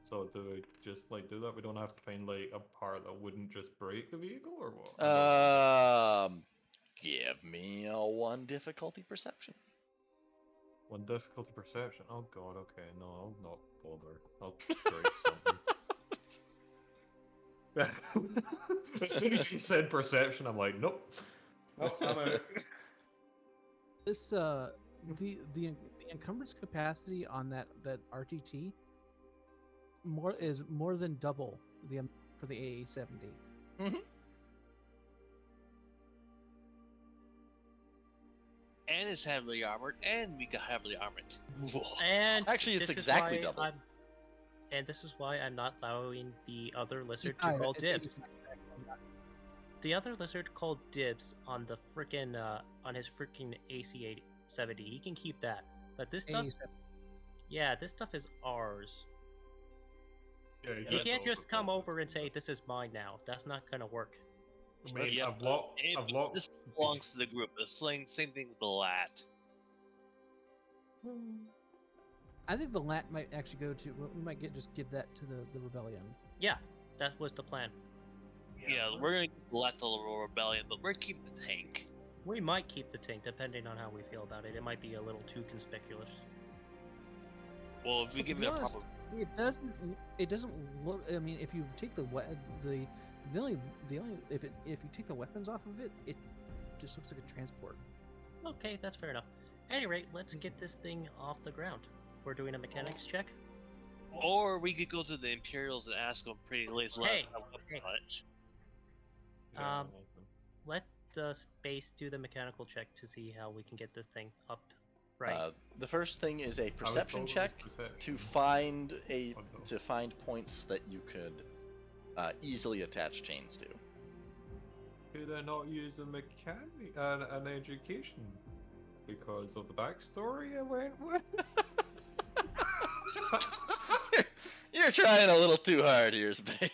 Speaker 2: So do we just like do that? We don't have to find like a part that wouldn't just break the vehicle, or what?
Speaker 1: Give me a 1 difficulty perception.
Speaker 2: 1 difficulty perception. Oh god. Okay, no, I'll not bother. I'll break something. As soon as he said perception, I'm like, nope. Nope, I'm out.
Speaker 3: This the encumbrance capacity on that RTT is more than double the for the AA-70.
Speaker 4: And it's heavily armored, and we got heavily armored.
Speaker 5: And
Speaker 1: Actually, it's
Speaker 5: this is
Speaker 1: exactly
Speaker 5: why
Speaker 1: double.
Speaker 5: And this is why I'm not allowing the other lizard
Speaker 3: Yeah,
Speaker 5: to call
Speaker 3: it's
Speaker 5: dibs.
Speaker 3: 85.
Speaker 5: The other lizard called dibs on the frickin' on his frickin' AC-70. He can keep that. But this stuff, yeah, this stuff is ours.
Speaker 2: Yeah,
Speaker 5: He can't just come over and say, "This is mine now." That's not gonna work.
Speaker 2: I mean,
Speaker 4: Yep,
Speaker 2: I've locked.
Speaker 4: This belongs to the group. The same thing with the lat.
Speaker 3: I think the lat might actually go to. We might just give that to the rebellion.
Speaker 5: Yeah, that was the plan.
Speaker 4: Yeah, we're gonna keep the lat to the rebellion, but we're keeping the tank.
Speaker 5: We might keep the tank depending on how we feel about it. It might be a little too conspicuous.
Speaker 4: Well, if we give it a proper.
Speaker 3: It doesn't look. I mean, if you take the only if you take the weapons off of it, it just looks like a transport.
Speaker 5: Okay, that's fair enough. At any rate, let's get this thing off the ground. We're doing a mechanics check.
Speaker 4: Or we could go to the Imperials and ask them pretty late.
Speaker 5: Hey,
Speaker 4: Hey.
Speaker 5: Let the space do the mechanical check to see how we can get this thing up. Right.
Speaker 1: The first thing is a perception
Speaker 2: told it was
Speaker 1: check
Speaker 2: perception.
Speaker 1: to find points that you could easily attach chains to.
Speaker 2: Could I not use a mechanic, an education, because of the backstory I went with?
Speaker 1: You're trying a little too hard here, Space.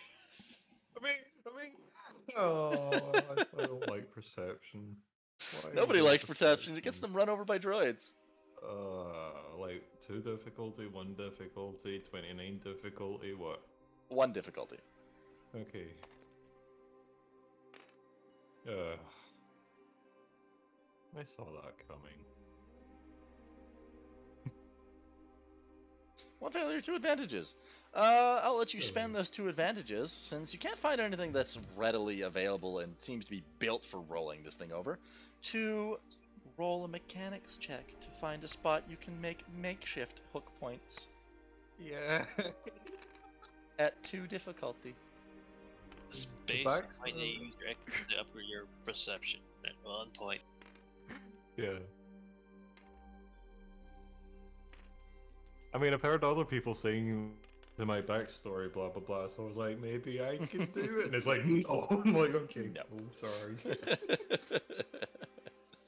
Speaker 2: I mean, oh, I don't like perception. Why
Speaker 1: Nobody
Speaker 2: do
Speaker 1: likes perception. It gets them run over by droids.
Speaker 2: Like 2 difficulty, 1 difficulty, 29 difficulty, what?
Speaker 1: 1 difficulty.
Speaker 2: Okay. I saw that coming.
Speaker 1: One failure, 2 advantages. I'll let you spend those 2 advantages, since you can't find anything that's readily available and seems to be built for rolling this thing over, to roll a mechanics check to find a spot you can make makeshift hook points
Speaker 2: Yeah.
Speaker 1: at 2 difficulty.
Speaker 4: Space
Speaker 2: back's,
Speaker 4: when you use your action to upgrade your perception at 1 point.
Speaker 2: Yeah. I mean, I've heard other people saying to my backstory, blah blah blah. So I was like, maybe I can do it. And it's like, no. I'm like, okay,
Speaker 1: No.
Speaker 2: oh, sorry.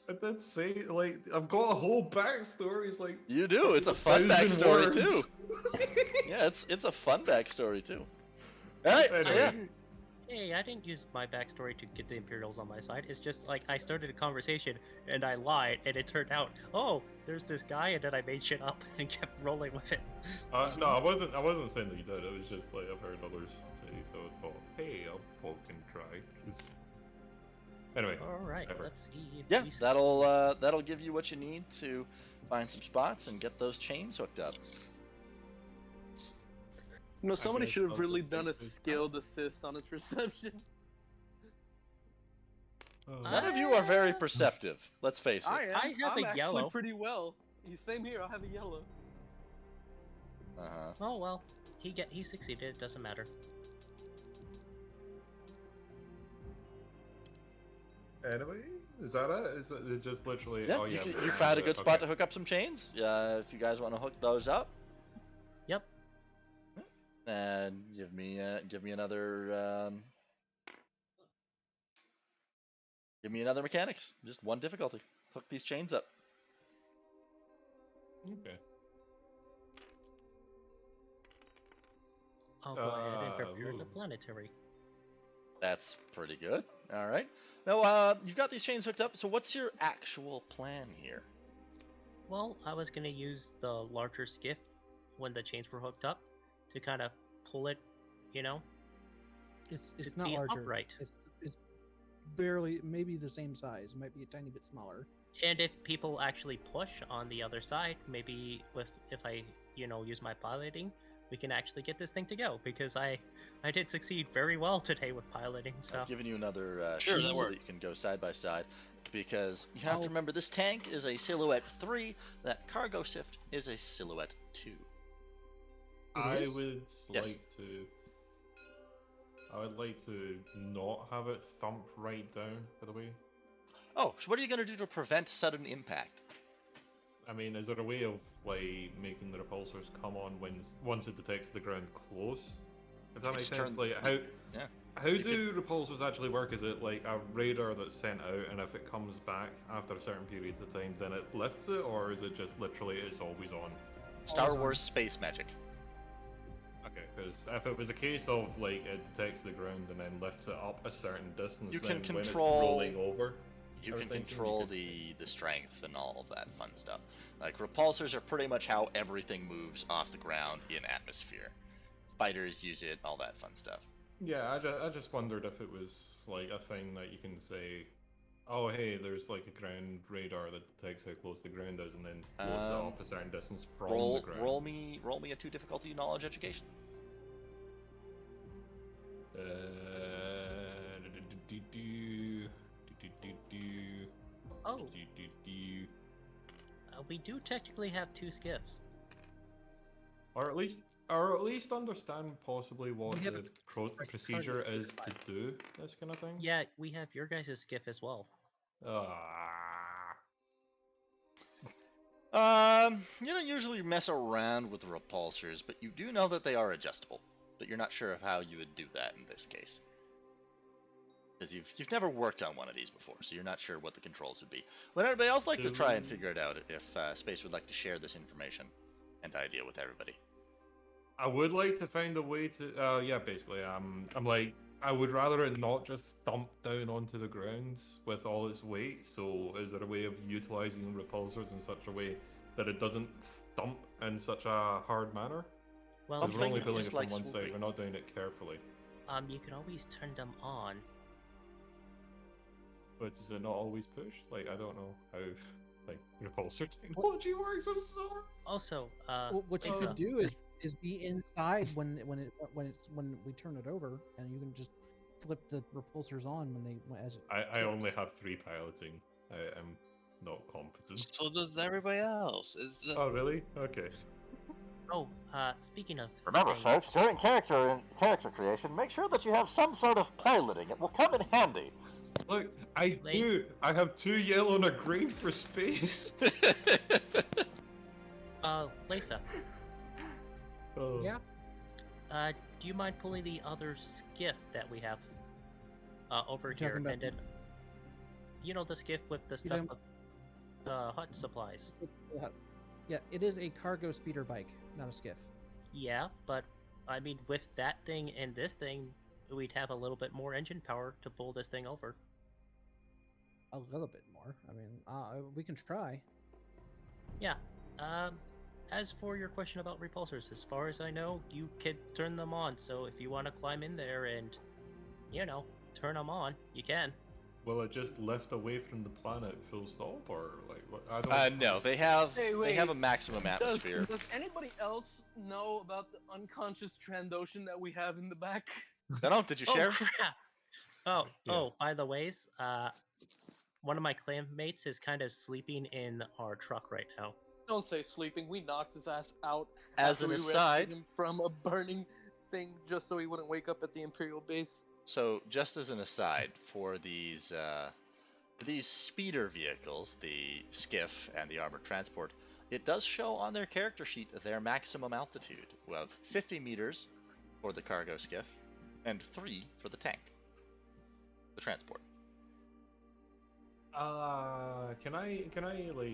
Speaker 2: I did say, like, I've got a whole backstory. It's like
Speaker 1: You do. It's a fun
Speaker 2: 1,000
Speaker 1: backstory
Speaker 2: words.
Speaker 1: too. Yeah, it's a fun backstory too. All right. So
Speaker 2: Anyway.
Speaker 1: yeah.
Speaker 5: Hey, I didn't use my backstory to get the Imperials on my side. It's just like I started a conversation and I lied, and it turned out, oh, there's this guy, and then I made shit up and kept rolling with it.
Speaker 2: No, I wasn't saying that you did. It was just like I've heard others say, so I thought, hey, I'll poke and try. 'Cause- Anyway.
Speaker 5: All right,
Speaker 2: whatever.
Speaker 5: let's see. If
Speaker 1: Yeah,
Speaker 5: we-
Speaker 1: that'll give you what you need to find some spots and get those chains hooked up.
Speaker 6: No, somebody
Speaker 2: guess
Speaker 6: should have
Speaker 2: I'll
Speaker 6: really
Speaker 2: just
Speaker 6: done a
Speaker 2: take this
Speaker 6: skilled assist on his perception.
Speaker 1: None of you are very perceptive. Let's face it.
Speaker 6: I am.
Speaker 5: I have
Speaker 6: I'm
Speaker 5: a
Speaker 6: actually
Speaker 5: yellow.
Speaker 6: pretty well. Same here. I have a yellow.
Speaker 1: Uh-huh.
Speaker 5: Oh well, he succeeded. It doesn't matter.
Speaker 2: Anyway, is that it? Is it just literally?
Speaker 1: Yeah,
Speaker 2: Oh,
Speaker 1: you,
Speaker 2: yeah.
Speaker 1: you found a good spot
Speaker 2: Okay.
Speaker 1: to hook up some chains. If you guys want to hook those up,
Speaker 5: Yep.
Speaker 1: and give me another mechanics. Just 1 difficulty. Hook these chains up.
Speaker 2: Okay.
Speaker 5: I'll go ahead and prepare the
Speaker 2: ooh.
Speaker 5: planetary.
Speaker 1: That's pretty good. All right. Now, you've got these chains hooked up. So what's your actual plan here?
Speaker 5: Well, I was gonna use the larger skiff when the chains were hooked up to kind of pull it, you know.
Speaker 3: It's
Speaker 5: It'd
Speaker 3: not
Speaker 5: be
Speaker 3: larger.
Speaker 5: upright.
Speaker 3: It's barely, maybe the same size. It might be a tiny bit smaller.
Speaker 5: And if people actually push on the other side, maybe if I use my piloting, we can actually get this thing to go, because I did succeed very well today with piloting. So
Speaker 1: I've given you another
Speaker 4: Sure,
Speaker 1: sheet
Speaker 4: that
Speaker 1: so
Speaker 4: works.
Speaker 1: that you can go side by side, because you have
Speaker 3: I'll-
Speaker 1: to remember this tank is a silhouette 3. That cargo shift is a silhouette 2.
Speaker 2: I
Speaker 3: is?
Speaker 2: would
Speaker 1: Yes.
Speaker 2: like to. I would like to not have it thump right down. By the way,
Speaker 1: Oh, so what are you going to do to prevent sudden impact?
Speaker 2: I mean, is there a way of like making the repulsors come on once it detects the ground close? If that
Speaker 1: You
Speaker 2: makes
Speaker 1: just
Speaker 2: sense.
Speaker 1: turn-
Speaker 2: Like how
Speaker 1: Yeah.
Speaker 2: how do repulsors actually work? Is it like a radar that's sent out, and if it comes back after a certain period of time, then it lifts it, or is it just literally it's always on?
Speaker 1: Star
Speaker 3: Always on.
Speaker 1: Wars space magic.
Speaker 2: Okay, because if it was a case of like it detects the ground and then lifts it up a certain distance,
Speaker 1: You
Speaker 2: then
Speaker 1: can
Speaker 2: when it's
Speaker 1: control-
Speaker 2: rolling over,
Speaker 1: You
Speaker 2: I was
Speaker 1: can
Speaker 2: thinking you
Speaker 1: control
Speaker 2: could-
Speaker 1: the strength and all of that fun stuff. Like, repulsors are pretty much how everything moves off the ground in atmosphere. Fighters use it, all that fun stuff.
Speaker 2: Yeah, I just wondered if it was like a thing that you can say, oh hey, there's like a ground radar that detects how close the ground is and then floats it up a certain distance from the ground.
Speaker 1: Roll me a 2 difficulty knowledge education.
Speaker 5: Oh. We do technically have 2 skiffs.
Speaker 2: Or at least understand possibly what
Speaker 3: We have
Speaker 2: the procedure is to do this kind of thing.
Speaker 5: Yeah, we have your guys' skiff as well.
Speaker 1: You don't usually mess around with repulsors, but you do know that they are adjustable. But you're not sure of how you would do that in this case. Because you've never worked on one of these before, so you're not sure what the controls would be. Would anybody else like to try and figure it out if Space would like to share this information and idea with everybody?
Speaker 2: I would like to find a way to. Yeah, basically, I'm like, I would rather it not just thump down onto the ground with all its weight. So, is there a way of utilizing repulsors in such a way that it doesn't thump in such a hard manner?
Speaker 5: Well,
Speaker 2: Because we're only
Speaker 1: Thumping
Speaker 2: building
Speaker 1: is
Speaker 2: it
Speaker 1: like
Speaker 2: from one side.
Speaker 1: swooping.
Speaker 2: We're not doing it carefully.
Speaker 5: you can always turn them on.
Speaker 2: But does it not always push? Like, I don't know how. like repulsor technology works. I'm sorry.
Speaker 5: Also,
Speaker 3: What you
Speaker 5: Lisa,
Speaker 3: could do is be inside when we turn it over, and you can just flip the repulsors on as it.
Speaker 2: I only
Speaker 3: trips.
Speaker 2: have 3 piloting. I am not competent.
Speaker 4: So does everybody else.
Speaker 2: Oh really? Okay.
Speaker 5: Oh, speaking of
Speaker 8: Remember,
Speaker 5: things,
Speaker 8: folks, during character creation, make sure that you have some sort of piloting. It will come in handy.
Speaker 2: Look, I
Speaker 5: Lace.
Speaker 2: do. I have 2 yellow and a green for space.
Speaker 5: Lisa,
Speaker 2: Oh.
Speaker 3: Yeah.
Speaker 5: do you mind pulling the other skiff that we have over
Speaker 3: You're
Speaker 5: here?
Speaker 3: talking about-
Speaker 5: And then, you know, the skiff with the
Speaker 3: You
Speaker 5: stuff,
Speaker 3: don't-
Speaker 5: with the hut supplies.
Speaker 3: Yeah, it is a cargo speeder bike, not a skiff.
Speaker 5: Yeah, but I mean, with that thing and this thing, we'd have a little bit more engine power to pull this thing over.
Speaker 3: A little bit more. I mean, we can try.
Speaker 5: Yeah. As for your question about repulsors, as far as I know, you can turn them on. So if you want to climb in there and, you know, turn them on, you can.
Speaker 2: Will it just lift away from the planet full stop, or like what? I don't.
Speaker 1: No, they have
Speaker 6: Hey,
Speaker 1: they have a
Speaker 6: wait.
Speaker 1: maximum atmosphere.
Speaker 6: Does anybody else know about the unconscious Trandoshan that we have in the back?
Speaker 1: No, did you share?
Speaker 5: Oh crap! Oh,
Speaker 2: Yeah.
Speaker 5: oh, by the ways, one of my clan mates is kind of sleeping in our truck right now.
Speaker 6: Don't say sleeping. We knocked his ass out
Speaker 1: As
Speaker 6: after
Speaker 1: an
Speaker 6: we rescued
Speaker 1: aside,
Speaker 6: him from a burning thing just so he wouldn't wake up at the Imperial base.
Speaker 1: so just as an aside, for these speeder vehicles, the skiff and the armored transport, it does show on their character sheet their maximum altitude of 50 meters for the cargo skiff and 3 for the tank, the transport.
Speaker 2: Can I like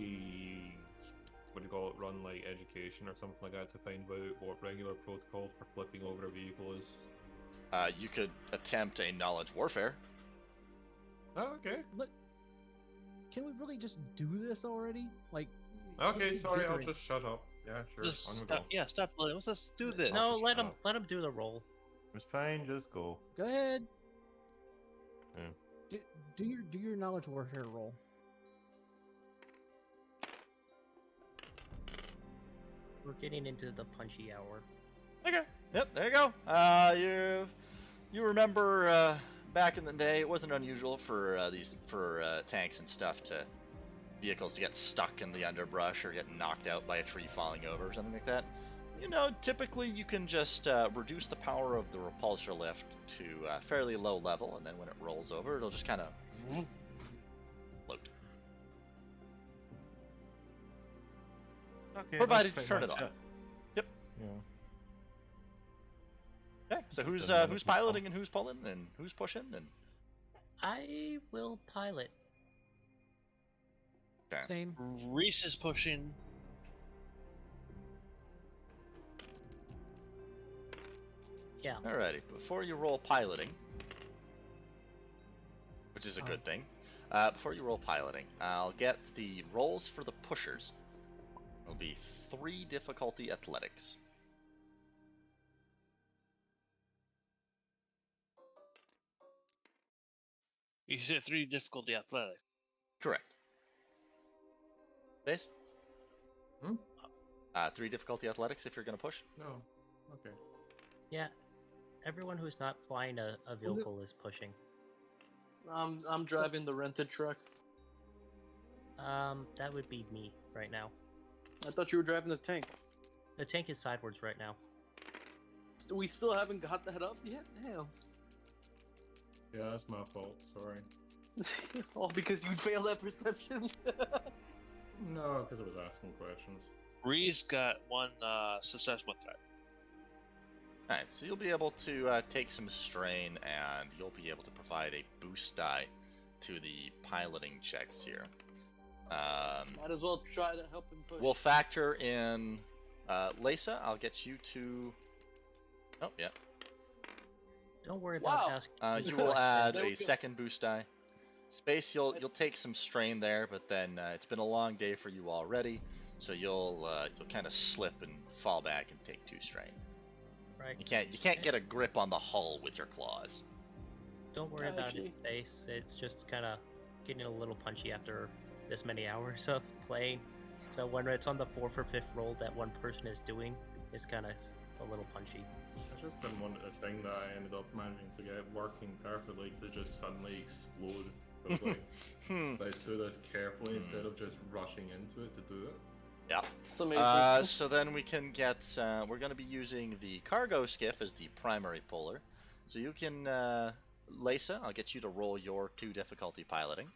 Speaker 2: what do you call it? Run like education or something like that to find out what regular protocol for flipping over a vehicle is?
Speaker 1: You could attempt a knowledge warfare.
Speaker 2: Oh, okay.
Speaker 3: Look, can we really just do this already? Like.
Speaker 2: Okay,
Speaker 3: keep
Speaker 2: sorry, I'll
Speaker 3: dithering.
Speaker 2: just shut up. Yeah, sure.
Speaker 4: Just
Speaker 2: On we
Speaker 4: stop.
Speaker 2: go.
Speaker 4: Yeah, stop. Let's just do this.
Speaker 5: No, let
Speaker 2: shut
Speaker 5: him
Speaker 2: up.
Speaker 5: do the roll.
Speaker 7: It's fine, just go.
Speaker 3: Go ahead.
Speaker 7: Yeah.
Speaker 3: Do your knowledge warfare roll.
Speaker 5: We're getting into the punchy hour.
Speaker 1: Okay. Yep. There you go. You remember back in the day, it wasn't unusual for tanks and stuff vehicles to get stuck in the underbrush or get knocked out by a tree falling over or something like that. You know, typically you can just reduce the power of the repulsor lift to a fairly low level, and then when it rolls over, it'll just kind of float.
Speaker 7: Okay.
Speaker 1: Provided
Speaker 7: that's
Speaker 1: you turn
Speaker 7: pretty
Speaker 1: it
Speaker 7: much
Speaker 1: on. Yep.
Speaker 7: Yeah.
Speaker 1: Okay. So
Speaker 7: Just another
Speaker 1: who's
Speaker 7: people.
Speaker 1: piloting and who's pulling and who's pushing and.
Speaker 5: I will pilot.
Speaker 1: Okay.
Speaker 3: Same.
Speaker 4: Reese is pushing.
Speaker 5: Yeah.
Speaker 1: Alrighty. Before you roll piloting, which is a good thing. Before you roll piloting, I'll get the rolls for the pushers. It'll be 3 difficulty athletics.
Speaker 4: You said 3 difficulty athletics.
Speaker 1: Correct. Base?
Speaker 2: Hmm?
Speaker 1: 3 difficulty athletics if you're gonna push.
Speaker 2: No. Okay.
Speaker 5: Yeah. Everyone who's not flying a vehicle is pushing.
Speaker 6: I'm driving the rented truck.
Speaker 5: That would be me right now.
Speaker 6: I thought you were driving the tank.
Speaker 5: The tank is sideways right now.
Speaker 6: We still haven't got that up yet? Damn.
Speaker 2: Yeah, that's my fault. Sorry.
Speaker 6: All because you failed that perception.
Speaker 2: No, because I was asking questions.
Speaker 4: Reese got 1 success with that.
Speaker 1: Alright, so you'll be able to take some strain, and you'll be able to provide a boost die to the piloting checks here.
Speaker 6: Might as well try to help him push.
Speaker 1: We'll factor in Lisa. I'll get you to. Oh yeah.
Speaker 5: Don't worry about
Speaker 6: Wow.
Speaker 5: asking.
Speaker 1: You will add
Speaker 6: There we
Speaker 1: a
Speaker 6: go.
Speaker 1: second boost die. Space, you'll take some strain there, but then it's been a long day for you already, so you'll kind of slip and fall back and take 2 strain.
Speaker 5: Right.
Speaker 1: You can't get a grip on the hull with your claws.
Speaker 5: Don't worry about
Speaker 6: Actually-
Speaker 5: its base. It's just kind of getting a little punchy after this many hours of playing. So when it's on the 4th or 5th roll that one person is doing, it's kind of a little punchy.
Speaker 2: I just didn't want a thing that I ended up managing to get working perfectly to just suddenly explode. So it's like, let's do this carefully instead of just rushing into it to do it.
Speaker 1: Yeah.
Speaker 6: It's amazing.
Speaker 1: So then we can get, we're going to be using the cargo skiff as the primary puller. So you can, Lisa, I'll get you to roll your 2 difficulty piloting.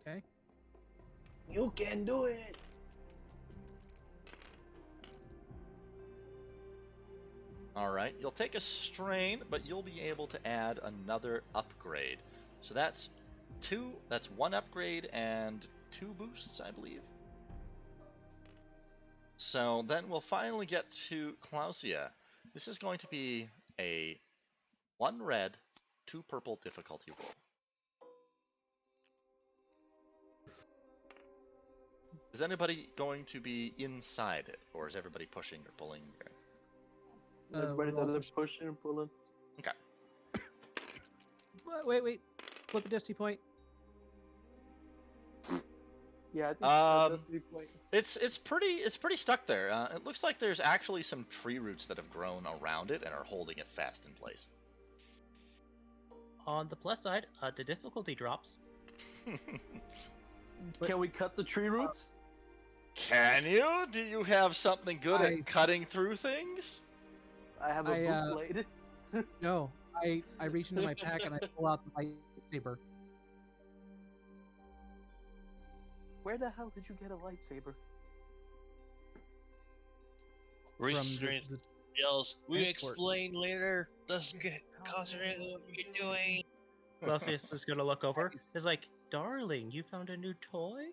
Speaker 3: Okay.
Speaker 6: You can do it.
Speaker 1: Alright, you'll take a strain, but you'll be able to add another upgrade. So that's 1 upgrade and 2 boosts, I believe. So then we'll finally get to Klausia. This is going to be a 1 red, 2 purple difficulty roll. Is anybody going to be inside it, or is everybody pushing or pulling?
Speaker 6: Everybody's
Speaker 3: we're all
Speaker 6: either
Speaker 3: pushing.
Speaker 6: pushing or pulling.
Speaker 1: Okay.
Speaker 3: Wait. Flip a destiny point.
Speaker 6: Yeah, I think that's the point.
Speaker 1: It's pretty stuck there. It looks like there's actually some tree roots that have grown around it and are holding it fast in place.
Speaker 5: On the plus side, the difficulty drops.
Speaker 6: Can we cut the tree roots?
Speaker 1: Can you? Do you have something good at cutting through things?
Speaker 6: I have a boot blade.
Speaker 3: No, I reach into my pack and I pull out the lightsaber.
Speaker 6: Where the hell did you get a lightsaber?
Speaker 4: Reese
Speaker 3: the
Speaker 4: yells, "We
Speaker 3: transport.
Speaker 4: explain later. Doesn't get concentrate on what you're doing."
Speaker 5: Celsius is gonna look over. He's like, "Darling, you found a new toy?"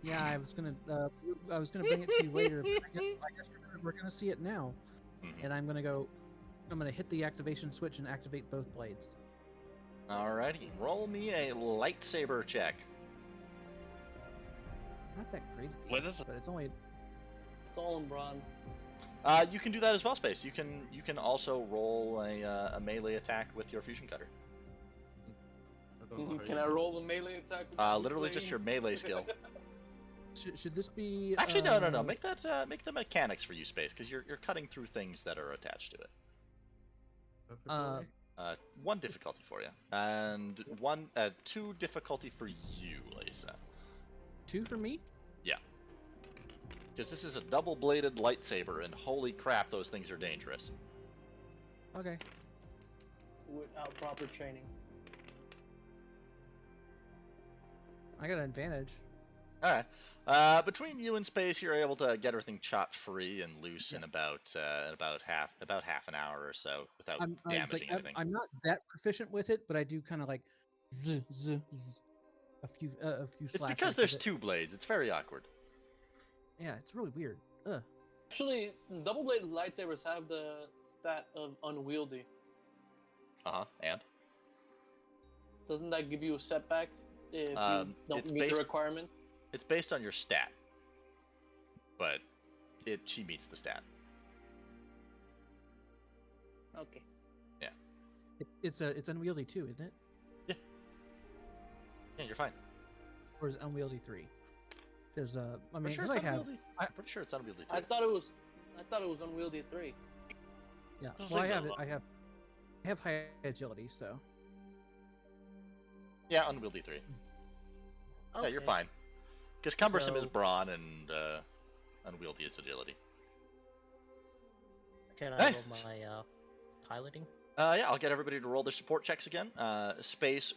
Speaker 3: Yeah, I was gonna bring it to you later. But I guess we're gonna see it now, and I'm gonna hit the activation switch and activate both blades.
Speaker 1: Alrighty, roll me a lightsaber check.
Speaker 3: Not that great,
Speaker 4: What is it?
Speaker 3: but it's only.
Speaker 6: It's all in brawn.
Speaker 1: You can do that as well, Space. You can also roll a melee attack with your fusion cutter.
Speaker 2: I don't know how
Speaker 6: Can
Speaker 2: you
Speaker 6: I
Speaker 2: do it.
Speaker 6: roll a melee attack? With
Speaker 1: Literally just your melee skill.
Speaker 3: Should this be?
Speaker 1: Actually, no. Make make the mechanics for you, Space, because you're cutting through things that are attached to it.
Speaker 2: Difficulty?
Speaker 1: 1 difficulty for you, and 2 difficulty for you, Lisa.
Speaker 3: 2 for me.
Speaker 1: Yeah. Because this is a double-bladed lightsaber, and holy crap, those things are dangerous.
Speaker 3: Okay.
Speaker 6: Without proper training.
Speaker 3: I got an advantage.
Speaker 1: Alright. Between you and Space, you're able to get everything chopped free and loose in about half an hour or so without damaging anything.
Speaker 3: I'm not that proficient with it, but I do kind of like z, a few
Speaker 1: It's
Speaker 3: slashes.
Speaker 1: because
Speaker 3: with
Speaker 1: there's
Speaker 3: it.
Speaker 1: 2 blades. It's very awkward.
Speaker 3: Yeah, it's really weird. Ugh.
Speaker 6: Actually, double-bladed lightsabers have the stat of unwieldy.
Speaker 1: And?
Speaker 6: Doesn't that give you a setback if you don't
Speaker 1: it's
Speaker 6: meet
Speaker 1: based-
Speaker 6: the requirement?
Speaker 1: It's based on your stat. But she meets the stat.
Speaker 6: Okay.
Speaker 3: It's unwieldy too, isn't it?
Speaker 1: Yeah, you're fine.
Speaker 3: Or is it unwieldy 3? Because I mean,
Speaker 1: Sure
Speaker 3: 'cause
Speaker 1: it's
Speaker 3: I have.
Speaker 1: unwieldy. I'm pretty sure it's unwieldy too.
Speaker 6: I thought it was unwieldy at 3.
Speaker 3: Yeah.
Speaker 4: Just
Speaker 3: Well, I
Speaker 4: leave it
Speaker 3: have it.
Speaker 4: alone.
Speaker 3: I have high agility, so.
Speaker 1: Yeah, unwieldy 3. Yeah, you're
Speaker 5: Okay.
Speaker 1: fine. Because cumbersome is
Speaker 5: So-
Speaker 1: brawn and unwieldy is agility.
Speaker 5: Can I
Speaker 1: Hey.
Speaker 5: roll my piloting?
Speaker 1: Yeah, I'll get everybody to roll their support checks again. Space,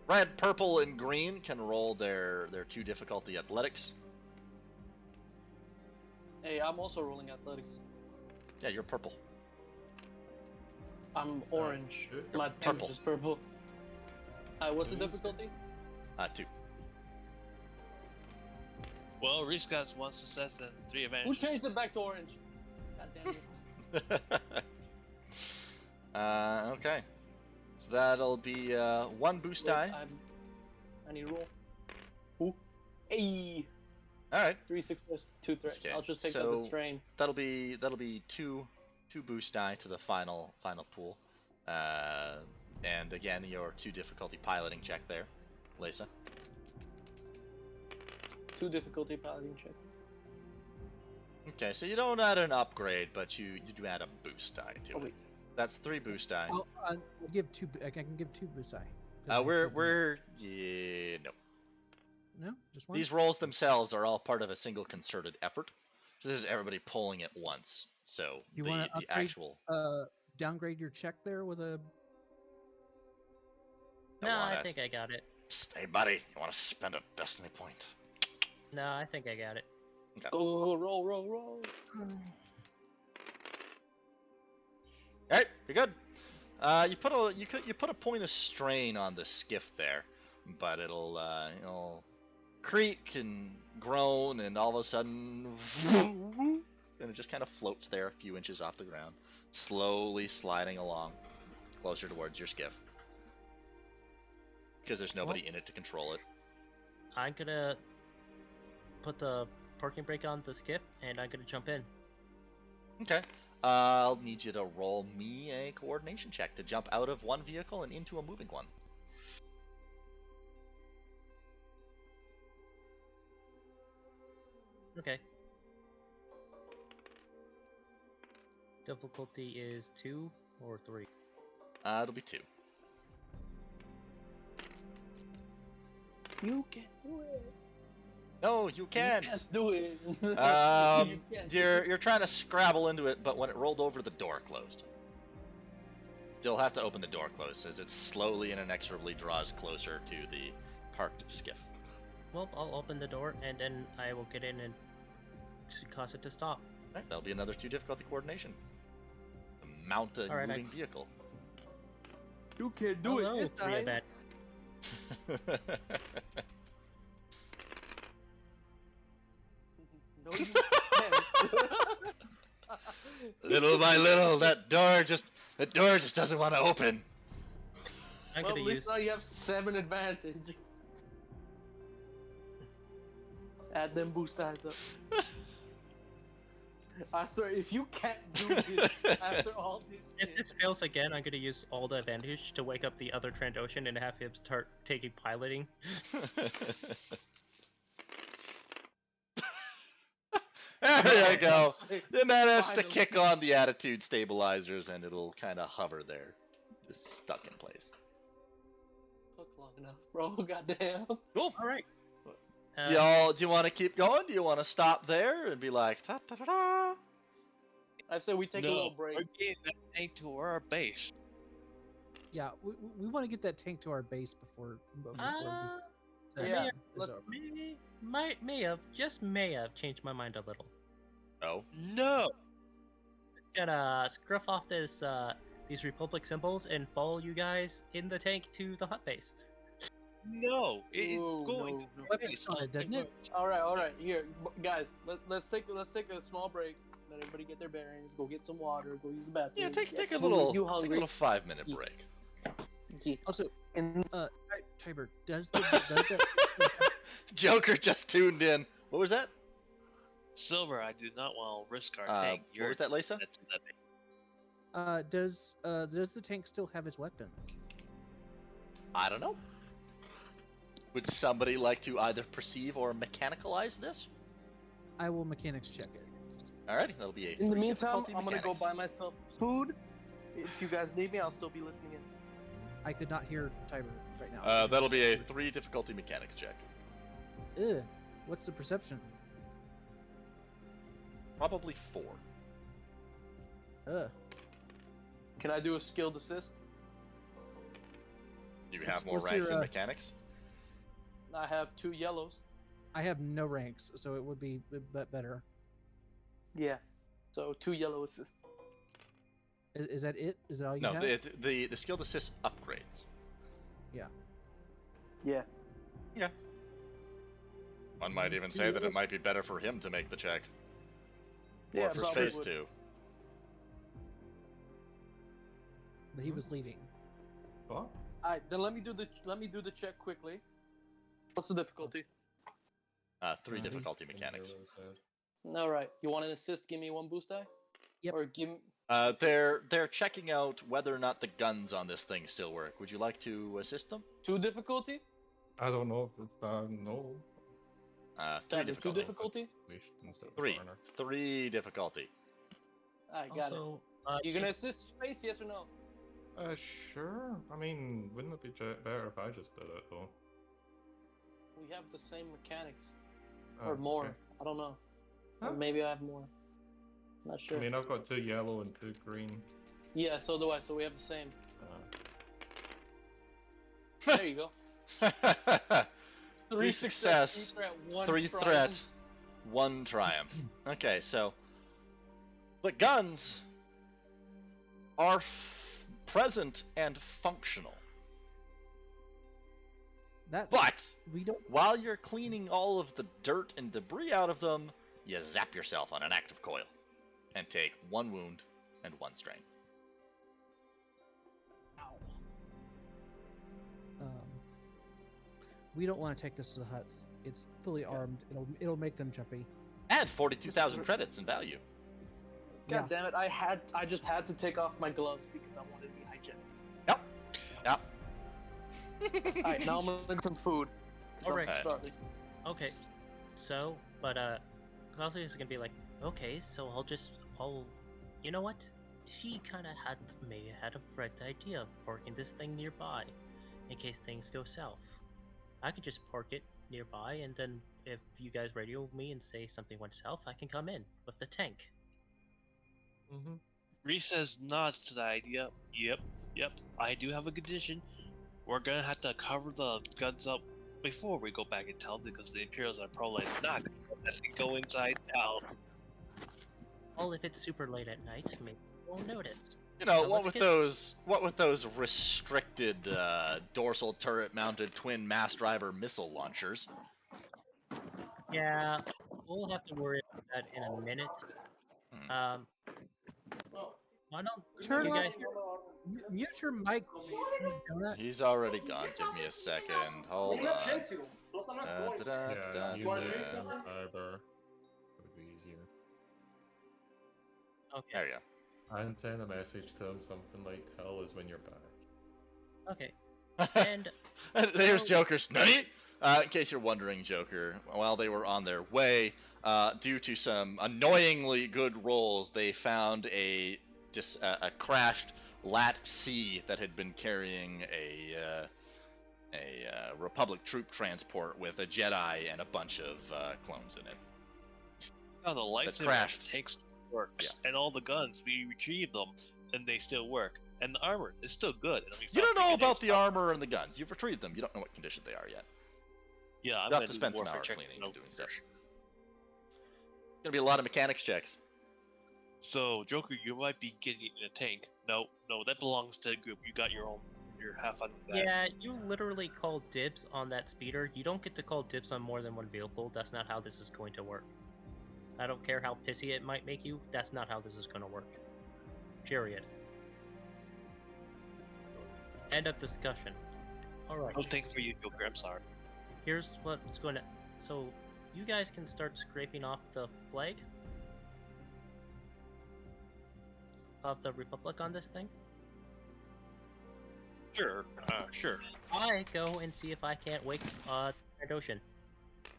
Speaker 1: red, purple, and green can roll their 2 difficulty athletics.
Speaker 6: Hey, I'm also rolling athletics.
Speaker 1: Yeah, you're purple.
Speaker 6: I'm orange.
Speaker 2: You're
Speaker 6: My
Speaker 1: purple.
Speaker 6: purple. Is purple. What's the
Speaker 2: Who is it?
Speaker 6: difficulty?
Speaker 1: 2.
Speaker 4: Well, Reese got 1 success and 3
Speaker 6: Who
Speaker 4: advantages.
Speaker 6: changed it back to orange? God damn it.
Speaker 1: Okay. So that'll be 1 boost die.
Speaker 6: I need to roll. Ooh. Hey!
Speaker 1: All right.
Speaker 6: 3 success, 2 threat.
Speaker 1: Okay,
Speaker 6: I'll just take
Speaker 1: so-
Speaker 6: that as strain.
Speaker 1: That'll be 2 2 boost die to the final pool. And again, your 2 difficulty piloting check there, Lisa.
Speaker 6: 2 difficulty piloting check.
Speaker 1: Okay, so you don't add an upgrade, but you do add a boost die to it. That's 3 boost die.
Speaker 3: I'll give 2. I can give 2 boost die. 'cause I have two boost-
Speaker 1: No.
Speaker 3: No, just one.
Speaker 1: These rolls themselves are all part of a single concerted effort. So this is everybody pulling at once. So
Speaker 3: You
Speaker 1: the
Speaker 3: want to
Speaker 1: actual.
Speaker 3: downgrade your check there with a.
Speaker 5: No, I think I got it.
Speaker 8: Psst, hey, buddy, you want to spend a destiny point?
Speaker 5: No, I think I got it.
Speaker 1: Okay.
Speaker 6: Go, roll.
Speaker 1: All right, you're good. You put a point of strain on the skiff there, but it'll creak and groan, and all of a sudden, and it just kind of floats there a few inches off the ground, slowly sliding along, closer towards your skiff, because there's nobody in it to control it.
Speaker 5: I'm gonna put the parking brake on the skiff, and I'm gonna jump in.
Speaker 1: Okay. I'll need you to roll me a coordination check to jump out of one vehicle and into a moving one.
Speaker 5: Okay. Difficulty is 2 or 3.
Speaker 1: It'll be 2.
Speaker 6: You can do it.
Speaker 1: No, you can't.
Speaker 6: You can't do it. You can't.
Speaker 1: You're trying to scrabble into it, but when it rolled over, the door closed. You'll have to open the door closed as it slowly and inexorably draws closer to the parked skiff.
Speaker 5: Well, I'll open the door, and then I will get in and cause it to stop.
Speaker 1: Alright, that'll be another 2 difficulty coordination. To mount a
Speaker 5: Alright,
Speaker 1: moving vehicle.
Speaker 6: You can do
Speaker 5: Hello,
Speaker 6: it this
Speaker 5: Three of
Speaker 6: time.
Speaker 5: that.
Speaker 6: No, you can't.
Speaker 1: Little by little, that door just doesn't want to open.
Speaker 5: I'm
Speaker 6: Well,
Speaker 5: gonna
Speaker 6: at least
Speaker 5: use.
Speaker 6: now you have 7 advantage. Add them boost dice up. I swear, if you can't do this after all this
Speaker 5: If
Speaker 6: shit,
Speaker 5: this fails again, I'm gonna use all the advantage to wake up the other Trandoshan and have him start taking piloting.
Speaker 1: There you go.
Speaker 6: Yes.
Speaker 1: You managed to
Speaker 6: Finally.
Speaker 1: kick on the attitude stabilizers, and it'll kind of hover there, just stuck in place.
Speaker 6: Took long enough, bro. Goddamn.
Speaker 1: Cool.
Speaker 5: All right.
Speaker 1: Do you want to keep going? Do you want to stop there and be like ta ta ta ta?
Speaker 6: I said we take a little break.
Speaker 4: We're getting that thing to our base.
Speaker 3: Yeah, we want to get that tank to our base before this.
Speaker 6: Yeah,
Speaker 3: is
Speaker 6: let's-
Speaker 3: over.
Speaker 5: May have changed my mind a little.
Speaker 1: Oh,
Speaker 4: No!
Speaker 5: Gonna scruff off these Republic symbols and follow you guys in the tank to the hut base.
Speaker 4: No! It's
Speaker 6: Whoa,
Speaker 4: going
Speaker 6: no,
Speaker 4: to
Speaker 6: no.
Speaker 4: our base.
Speaker 3: Solid, doesn't it?
Speaker 6: All right. Here, guys, let's take a small break. Let everybody get their bearings. Go get some water. Go use the bathroom.
Speaker 1: yeah. Take
Speaker 6: get
Speaker 1: a
Speaker 6: food.
Speaker 1: little
Speaker 6: You hungry?
Speaker 1: 5-minute
Speaker 6: Yeah.
Speaker 1: break.
Speaker 6: Yeah.
Speaker 3: Also,
Speaker 6: And
Speaker 3: Tiber, does that
Speaker 1: Joker just tuned in. What was that?
Speaker 4: Silver, I do not want to risk our
Speaker 1: What
Speaker 4: tank.
Speaker 1: was that, Lisa?
Speaker 3: does the tank still have its weapons?
Speaker 1: I don't know. Would somebody like to either perceive or mechanicalize this?
Speaker 3: I will mechanics check it.
Speaker 1: Alrighty, that'll be a
Speaker 6: in the
Speaker 1: 3
Speaker 6: meantime,
Speaker 1: difficulty
Speaker 6: I'm gonna go
Speaker 1: mechanics.
Speaker 6: buy myself food. If you guys need me, I'll still be listening in.
Speaker 3: I could not hear Tiber right now.
Speaker 1: That'll be a 3 difficulty mechanics check.
Speaker 3: Ugh, what's the perception?
Speaker 1: Probably 4.
Speaker 3: Ugh.
Speaker 6: Can I do a skilled assist?
Speaker 1: You have
Speaker 3: What's-
Speaker 1: more
Speaker 3: what's
Speaker 1: ranks
Speaker 3: your,
Speaker 1: in mechanics?
Speaker 6: I have 2 yellows.
Speaker 3: I have no ranks, so it would be better.
Speaker 6: Yeah. So 2 yellow assist.
Speaker 3: Is that it? Is that all you
Speaker 1: No,
Speaker 3: have?
Speaker 1: the skilled assist upgrades.
Speaker 6: Yeah.
Speaker 1: Yeah. One might even say that it might be better for him to make the check.
Speaker 6: Yeah,
Speaker 1: Or for
Speaker 6: probably
Speaker 1: Space
Speaker 6: would.
Speaker 1: to.
Speaker 3: But he was leaving.
Speaker 2: What?
Speaker 6: Alright, then let me do the check quickly. What's the difficulty?
Speaker 1: 3 difficulty mechanics.
Speaker 6: All right. You want an assist? Give me 1 boost die.
Speaker 3: Yep.
Speaker 6: Or give.
Speaker 1: They're checking out whether or not the guns on this thing still work. Would you like to assist them?
Speaker 6: 2 difficulty?
Speaker 2: I don't know if it's no.
Speaker 1: 3
Speaker 6: Chapter 2
Speaker 1: difficulty.
Speaker 6: difficulty?
Speaker 2: Instead of
Speaker 1: 3.
Speaker 2: burner.
Speaker 1: 3 difficulty.
Speaker 6: I got it.
Speaker 5: Also,
Speaker 6: You gonna assist Space, yes or no?
Speaker 2: Sure. I mean, wouldn't it be better if I just did it though?
Speaker 6: We have the same mechanics.
Speaker 2: Oh,
Speaker 6: Or more.
Speaker 2: okay.
Speaker 6: I don't know.
Speaker 2: Huh?
Speaker 6: Or maybe I have more. Not sure.
Speaker 2: I mean, I've got 2 yellow and 2 green.
Speaker 6: Yeah, so do I, so we have the same.
Speaker 2: Uh,
Speaker 6: There you go.
Speaker 1: 3 success,
Speaker 6: 3 threat, 1
Speaker 1: 3
Speaker 6: triumph.
Speaker 1: threat, 1 triumph. Okay, so the guns are present and functional.
Speaker 3: That
Speaker 1: But
Speaker 3: we don't.
Speaker 1: while you're cleaning all of the dirt and debris out of them, you zap yourself on an active coil and take 1 wound and 1 strain.
Speaker 3: We don't want to take this to the huts. It's fully armed. It'll make them jumpy.
Speaker 1: And 42,000 credits in value.
Speaker 6: God damn it! I just had to take off my gloves because I wanted to be hygienic.
Speaker 1: Yep.
Speaker 6: Alright, now I'm gonna get some food. 'Cause I'm
Speaker 5: Alright.
Speaker 6: starving.
Speaker 5: okay. So, but Clausius is gonna be like, okay, so you know what? She kind of had a bright idea of parking this thing nearby, in case things go south. I could just park it nearby, and then if you guys radio me and say something went south, I can come in with the tank.
Speaker 2: mm-hmm.
Speaker 4: Reese says nods to the idea. Yep. I do have a condition. We're gonna have to cover the guns up before we go back in town because the Imperials are probably not gonna let us go inside town.
Speaker 5: Well, if it's super late at night, maybe you won't notice.
Speaker 1: You know,
Speaker 5: So
Speaker 1: what
Speaker 5: let's
Speaker 1: with those restricted dorsal turret-mounted twin mass driver missile launchers?
Speaker 5: Yeah, we'll have to worry about that in a minute. Why don't
Speaker 3: Turn
Speaker 5: you
Speaker 3: off
Speaker 5: guys?
Speaker 3: Mute your mic, Donut.
Speaker 1: He's already gone. Give me a second. Hold on.
Speaker 2: Yeah,
Speaker 1: Da-da-da-da-da.
Speaker 2: use it either. Would be easier.
Speaker 5: Okay.
Speaker 1: There you go.
Speaker 2: And send a message to him, something like, "Tell us when you're back."
Speaker 5: Okay. And
Speaker 1: There's Joker's Nutty! In case you're wondering, Joker, while they were on their way, due to some annoyingly good rolls, they found a crashed Lat C that had been carrying a Republic troop transport with a Jedi and a bunch of clones in it.
Speaker 4: Now the lightsaber
Speaker 1: crashed.
Speaker 4: tanks works, and all the guns we retrieve them, and they still work, and the armor is still good. And we
Speaker 1: You don't
Speaker 4: found
Speaker 1: know
Speaker 4: three
Speaker 1: about
Speaker 4: grenades
Speaker 1: the
Speaker 4: top.
Speaker 1: armor and the guns. You've retrieved them. You don't know what condition they are yet.
Speaker 4: Yeah, I'm
Speaker 1: You'll
Speaker 4: gonna
Speaker 1: have to
Speaker 4: do
Speaker 1: spend
Speaker 4: the
Speaker 1: some
Speaker 4: warfare
Speaker 1: hours
Speaker 4: check.
Speaker 1: cleaning
Speaker 4: No,
Speaker 1: and doing stuff. Gonna be a lot of mechanics checks.
Speaker 4: So Joker, you might be getting in a tank. No, that belongs to the group. You got your own. You're half on with that.
Speaker 5: yeah, you literally called dibs on that speeder. You don't get to call dibs on more than one vehicle. That's not how this is going to work. I don't care how pissy it might make you. That's not how this is going to work. Period. End of discussion. Alright.
Speaker 4: No tank for you, Joker. I'm sorry.
Speaker 5: Here's what's going to. So, you guys can start scraping off the flag of the Republic on this thing.
Speaker 4: Sure. Sure.
Speaker 5: I go and see if I can't wake Trandoshan,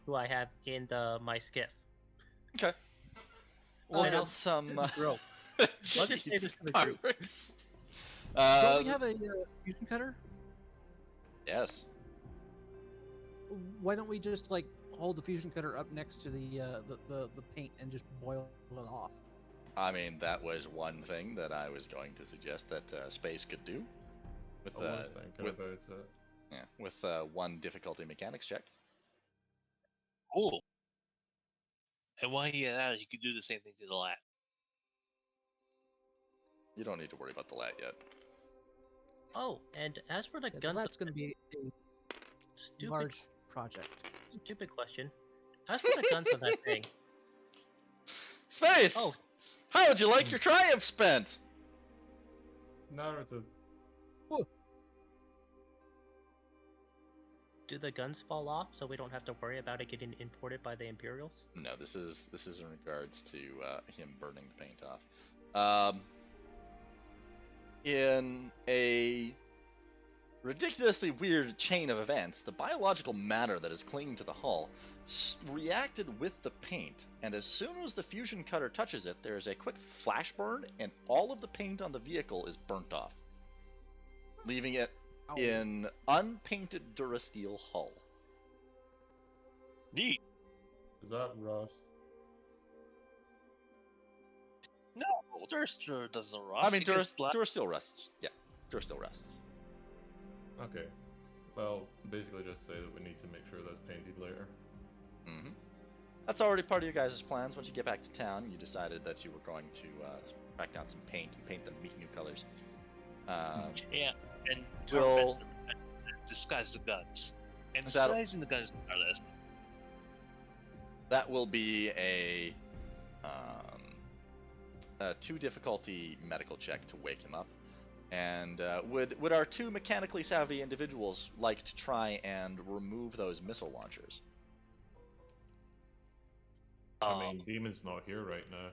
Speaker 5: who I have in my skiff.
Speaker 1: Okay.
Speaker 5: Well,
Speaker 1: We'll
Speaker 5: I'll-
Speaker 1: get some.
Speaker 5: Bro, I'll just say this to the group.
Speaker 1: Sparks.
Speaker 3: Don't we have a fusion cutter?
Speaker 1: Yes.
Speaker 3: Why don't we just like hold the fusion cutter up next to the paint and just boil it off?
Speaker 1: I mean, that was one thing that I was going to suggest that Space could do. With
Speaker 2: I was thinking about it.
Speaker 1: yeah, with 1 difficulty mechanics check.
Speaker 4: Cool. And while he had that, he could do the same thing to the lat.
Speaker 1: You don't need to worry about the lat yet.
Speaker 5: Oh, and as for the
Speaker 3: Yeah,
Speaker 5: guns,
Speaker 3: that's going to be a
Speaker 5: stupid,
Speaker 3: large project.
Speaker 5: stupid question. As for the guns of that thing,
Speaker 1: Space!
Speaker 5: Oh.
Speaker 1: How would you like your triumph spent?
Speaker 2: Narrative.
Speaker 5: do the guns fall off so we don't have to worry about it getting imported by the Imperials?
Speaker 1: No, this is in regards to him burning the paint off. in a ridiculously weird chain of events, the biological matter that is clinging to the hull reacted with the paint, and as soon as the fusion cutter touches it, there is a quick flash burn, and all of the paint on the vehicle is burnt off, leaving it in unpainted Durasteel hull.
Speaker 4: Neat.
Speaker 2: Is that rust?
Speaker 4: No, Durster doesn't rust.
Speaker 1: I mean,
Speaker 4: It gets black.
Speaker 1: Durasteel rusts. Yeah, Durasteel rusts.
Speaker 2: Okay. Well, basically just say that we need to make sure that's painted later.
Speaker 1: Mm-hmm. That's already part of your guys' plans. Once you get back to town, you decided that you were going to track down some paint and paint them meet new colors.
Speaker 4: Yeah, and
Speaker 1: Will-
Speaker 4: disguise the guns. And
Speaker 1: Is that-
Speaker 4: disguising the guns regardless.
Speaker 1: That will be a 2 difficulty medical check to wake him up. And would our 2 mechanically savvy individuals like to try and remove those missile launchers?
Speaker 2: I mean, Demon's not here right now.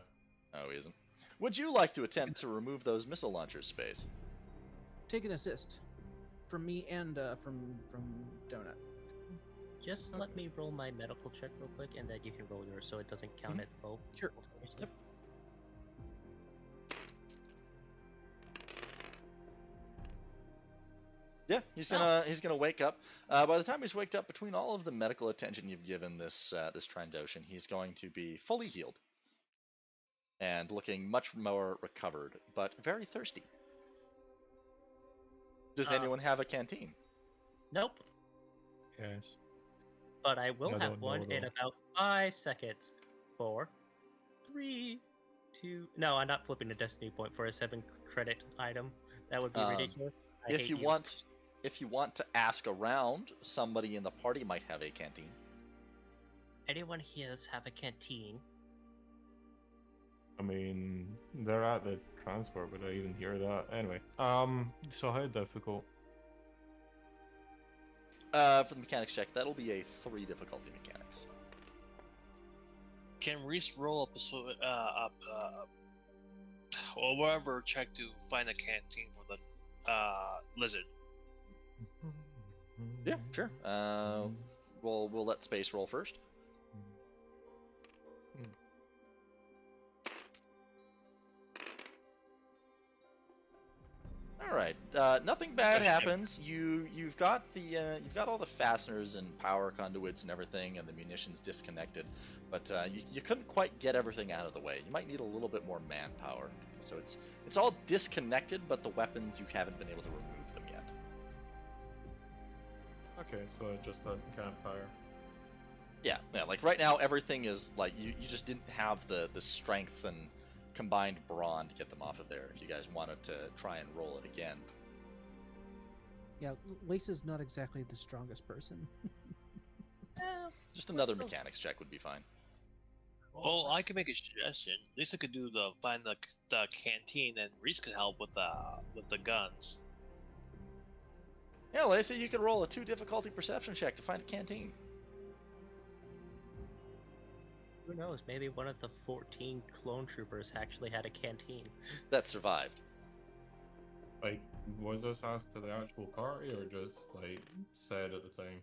Speaker 1: Oh, he isn't. Would you like to attempt to remove those missile launchers, Space?
Speaker 3: Take an assist from me and from Donut.
Speaker 5: Just let me roll my medical check real quick, and then you can roll yours, so it doesn't count at both.
Speaker 3: Sure.
Speaker 5: Yep.
Speaker 1: Yeah, he's gonna wake up. By the time he's waked up, between all of the medical attention you've given this Trandoshan, he's going to be fully healed and looking much more recovered, but very thirsty. Does anyone have a canteen?
Speaker 5: Nope.
Speaker 7: Yes.
Speaker 5: But I will
Speaker 7: I
Speaker 5: have
Speaker 7: don't know,
Speaker 5: one in
Speaker 7: though.
Speaker 5: about 5 seconds. 4, 3, 2. No, I'm not flipping a destiny point for a 7 credit item. That would be ridiculous. I
Speaker 1: If
Speaker 5: hate
Speaker 1: you want to ask around, somebody in the party might have a canteen.
Speaker 5: Anyone here have a canteen?
Speaker 7: I mean, they're at the transport, but I even hear that. Anyway, so how difficult?
Speaker 1: For the mechanics check, that'll be a 3 difficulty mechanics.
Speaker 4: Can Reese roll or whatever check to find a canteen for the lizard?
Speaker 1: Yeah, sure. We'll let Space roll first. All right. Nothing bad happens. You've got all the fasteners and power conduits and everything, and the munitions disconnected, but you couldn't quite get everything out of the way. You might need a little bit more manpower. So it's all disconnected, but the weapons you haven't been able to remove them yet.
Speaker 2: Okay, so just a campfire.
Speaker 1: Yeah. Like right now, everything is like you just didn't have the strength and combined brawn to get them off of there. If you guys wanted to try and roll it again.
Speaker 3: Yeah, Lisa's not exactly the strongest person.
Speaker 1: Just another mechanics check would be fine.
Speaker 4: Well, I can make a suggestion. Lisa could do find the canteen, and Reese could help with the guns.
Speaker 1: Yeah, Lacey, you could roll a 2 difficulty perception check to find a canteen.
Speaker 5: Who knows? Maybe one of the 14 clone troopers actually had a canteen.
Speaker 1: That survived.
Speaker 2: Like, was this asked to the actual party or just, like, said at the time?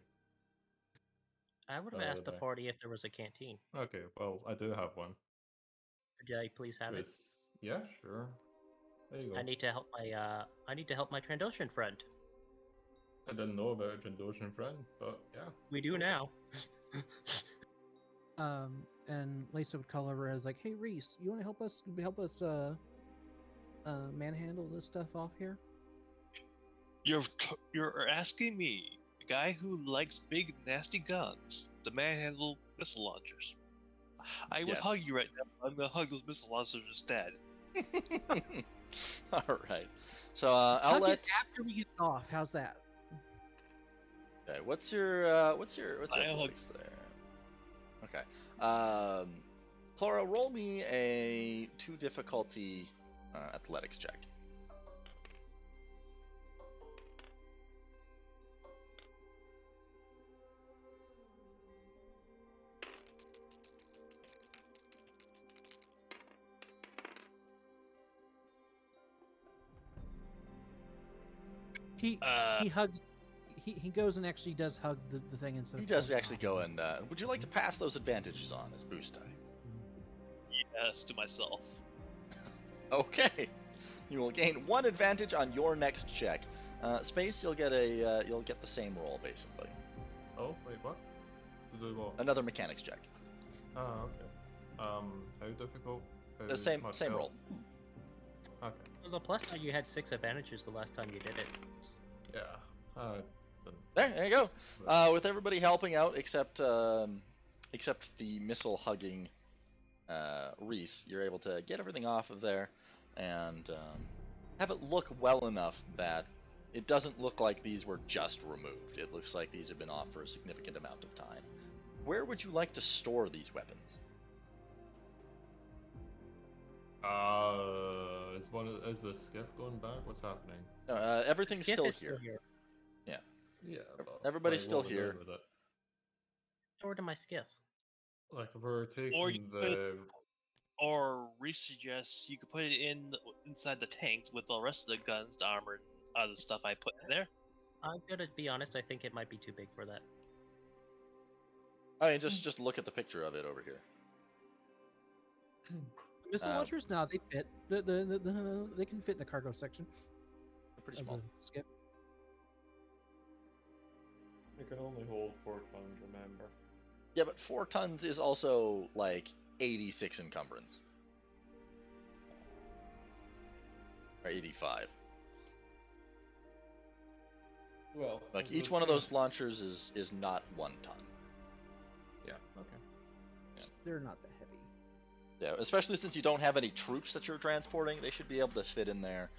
Speaker 5: I would have asked the party if there was a canteen.
Speaker 2: Okay, well, I do have one.
Speaker 5: Could I please have it?
Speaker 2: Yeah, sure. There you go.
Speaker 5: I need to help my Trandoshan friend.
Speaker 2: I didn't know about a Trandoshan friend, but yeah.
Speaker 5: We do now.
Speaker 3: And Lisa would call over as like, "Hey Reese, you want to help us manhandle this stuff off here?"
Speaker 4: You're asking me, a guy who likes big nasty guns, to manhandle missile launchers. I would
Speaker 1: Yes.
Speaker 4: hug you right now. I'm gonna hug those missile launchers instead.
Speaker 1: All right. So I'll
Speaker 3: Hug
Speaker 1: let.
Speaker 3: it after we get off. How's that?
Speaker 1: Okay, what's your
Speaker 4: I'll
Speaker 1: athletics there? Okay. Clara, roll me a 2 difficulty athletics check.
Speaker 3: He hugs. He goes and actually does hug the thing instead.
Speaker 1: He
Speaker 3: of
Speaker 1: does
Speaker 3: pulling it
Speaker 1: actually
Speaker 3: off.
Speaker 1: go and. Would you like to pass those advantages on as boost die?
Speaker 4: Yes, to myself.
Speaker 1: Okay. You will gain 1 advantage on your next check. Space, you'll get the same roll basically.
Speaker 2: Oh, wait, what? To do what?
Speaker 1: Another mechanics check.
Speaker 2: Oh, okay. How difficult?
Speaker 1: The same
Speaker 2: much
Speaker 1: same roll.
Speaker 2: Okay.
Speaker 5: Well, the plus side, you had 6 advantages the last time you did it.
Speaker 2: Yeah.
Speaker 1: There you go. With everybody helping out except the missile hugging Reese, you're able to get everything off of there and have it look well enough that it doesn't look like these were just removed. It looks like these have been off for a significant amount of time. Where would you like to store these weapons?
Speaker 2: Is the skiff going back? What's happening?
Speaker 1: Everything's
Speaker 5: Skiff
Speaker 1: still
Speaker 5: is
Speaker 1: here.
Speaker 2: Yeah.
Speaker 1: Everybody's
Speaker 2: like,
Speaker 1: still
Speaker 2: what we're
Speaker 1: here.
Speaker 2: doing with it.
Speaker 5: Stored in my skiff.
Speaker 2: Like if we're taking
Speaker 4: Or you
Speaker 2: the
Speaker 4: Or Reese suggests you could put it inside the tanks with the rest of the guns, the armor, and other stuff I put in there.
Speaker 5: I'm gonna be honest, I think it might be too big for that.
Speaker 1: I mean, just look at the picture of it over here.
Speaker 3: Missile launchers? No, they fit. They can fit in the cargo section.
Speaker 1: They're pretty
Speaker 3: of
Speaker 1: small.
Speaker 3: the skiff.
Speaker 2: it can only hold 4 tons, remember.
Speaker 1: Yeah, but 4 tons is also like 86 encumbrance. Or 85.
Speaker 2: Well,
Speaker 1: Like each one of those launchers is not 1 ton.
Speaker 2: Yeah. Okay.
Speaker 3: They're not that heavy.
Speaker 1: Yeah, especially since you don't have any troops that you're transporting, they should be able to fit in there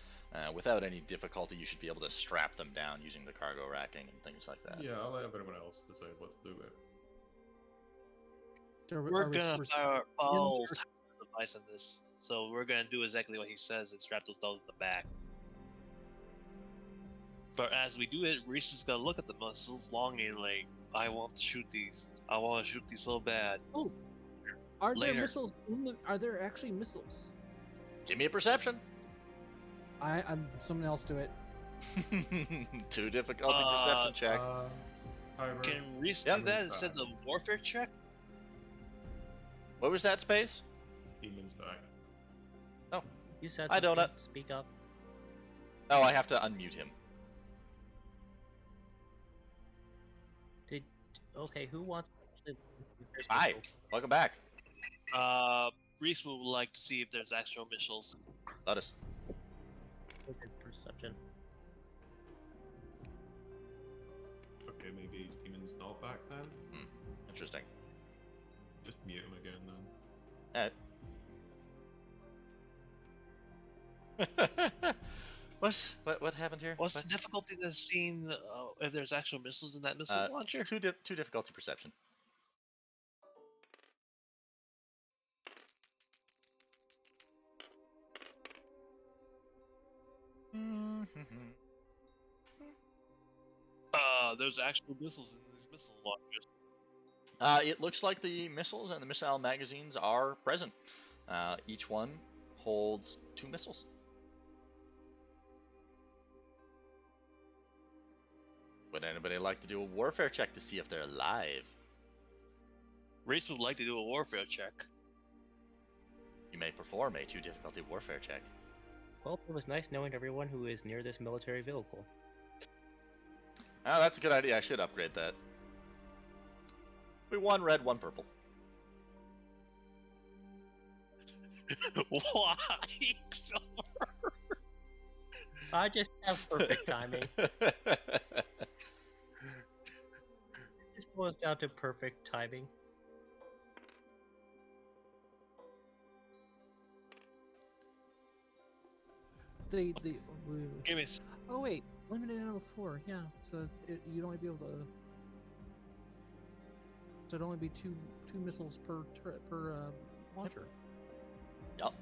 Speaker 1: without any difficulty. You should be able to strap them down using the cargo racking and things like that.
Speaker 2: Yeah, I'll let everyone else decide what to do with it.
Speaker 4: We're gonna follow advice on this, so we're gonna do exactly what he says and strap those down in the back. But as we do it, Reese is gonna look at the missiles longingly. I want to shoot these. I want to shoot these so bad.
Speaker 3: Oh, are there
Speaker 4: Later.
Speaker 3: missiles? Are there actually missiles?
Speaker 1: Give me a perception.
Speaker 3: I'm someone else do it.
Speaker 1: 2 difficulty perception check.
Speaker 4: Can Reese
Speaker 1: Yep.
Speaker 4: do that instead of warfare check?
Speaker 1: What was that, Space?
Speaker 2: Demon's back.
Speaker 5: You said
Speaker 1: Hi,
Speaker 5: something.
Speaker 1: Donut.
Speaker 5: Speak up.
Speaker 1: Oh, I have to unmute him.
Speaker 5: Okay, who wants to...
Speaker 1: Hi, welcome back.
Speaker 4: Reese would like to see if there's actual missiles.
Speaker 1: Lotus.
Speaker 5: Perception.
Speaker 2: Okay, maybe Demon's not back then.
Speaker 1: Interesting.
Speaker 2: Just mute him again then.
Speaker 1: What happened here?
Speaker 4: What's the difficulty in seeing if there's actual missiles in that missile launcher?
Speaker 1: 2 difficulty perception.
Speaker 4: There's actual missiles in these missile launchers.
Speaker 1: It looks like the missiles and the missile magazines are present. Each one holds 2 missiles. Would anybody like to do a warfare check to see if they're alive?
Speaker 4: Reese would like to do a warfare check.
Speaker 1: You may perform a 2 difficulty warfare check.
Speaker 5: Well, it was nice knowing everyone who is near this military vehicle.
Speaker 1: Oh, that's a good idea. I should upgrade that. We 1 red, 1 purple.
Speaker 4: Why?
Speaker 5: I just have perfect timing. This boils down to perfect timing.
Speaker 4: Give me.
Speaker 3: Oh wait, limited out of 4. Yeah, so you'd only be able to. So it'd only be two missiles per launcher.
Speaker 1: Yup.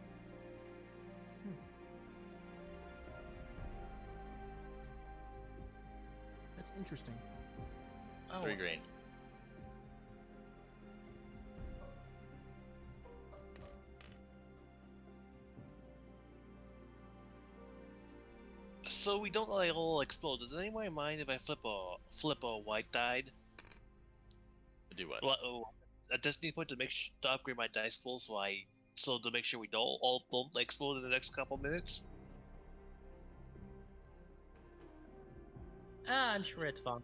Speaker 3: That's interesting.
Speaker 1: 3 green.
Speaker 4: So So we don't like all explode. Does anyone mind if I flip a white die?
Speaker 1: Do what?
Speaker 4: Well, a destiny point to to upgrade my dice pool, so to make sure we don't explode in the next couple minutes.
Speaker 5: I'm sure it's fun.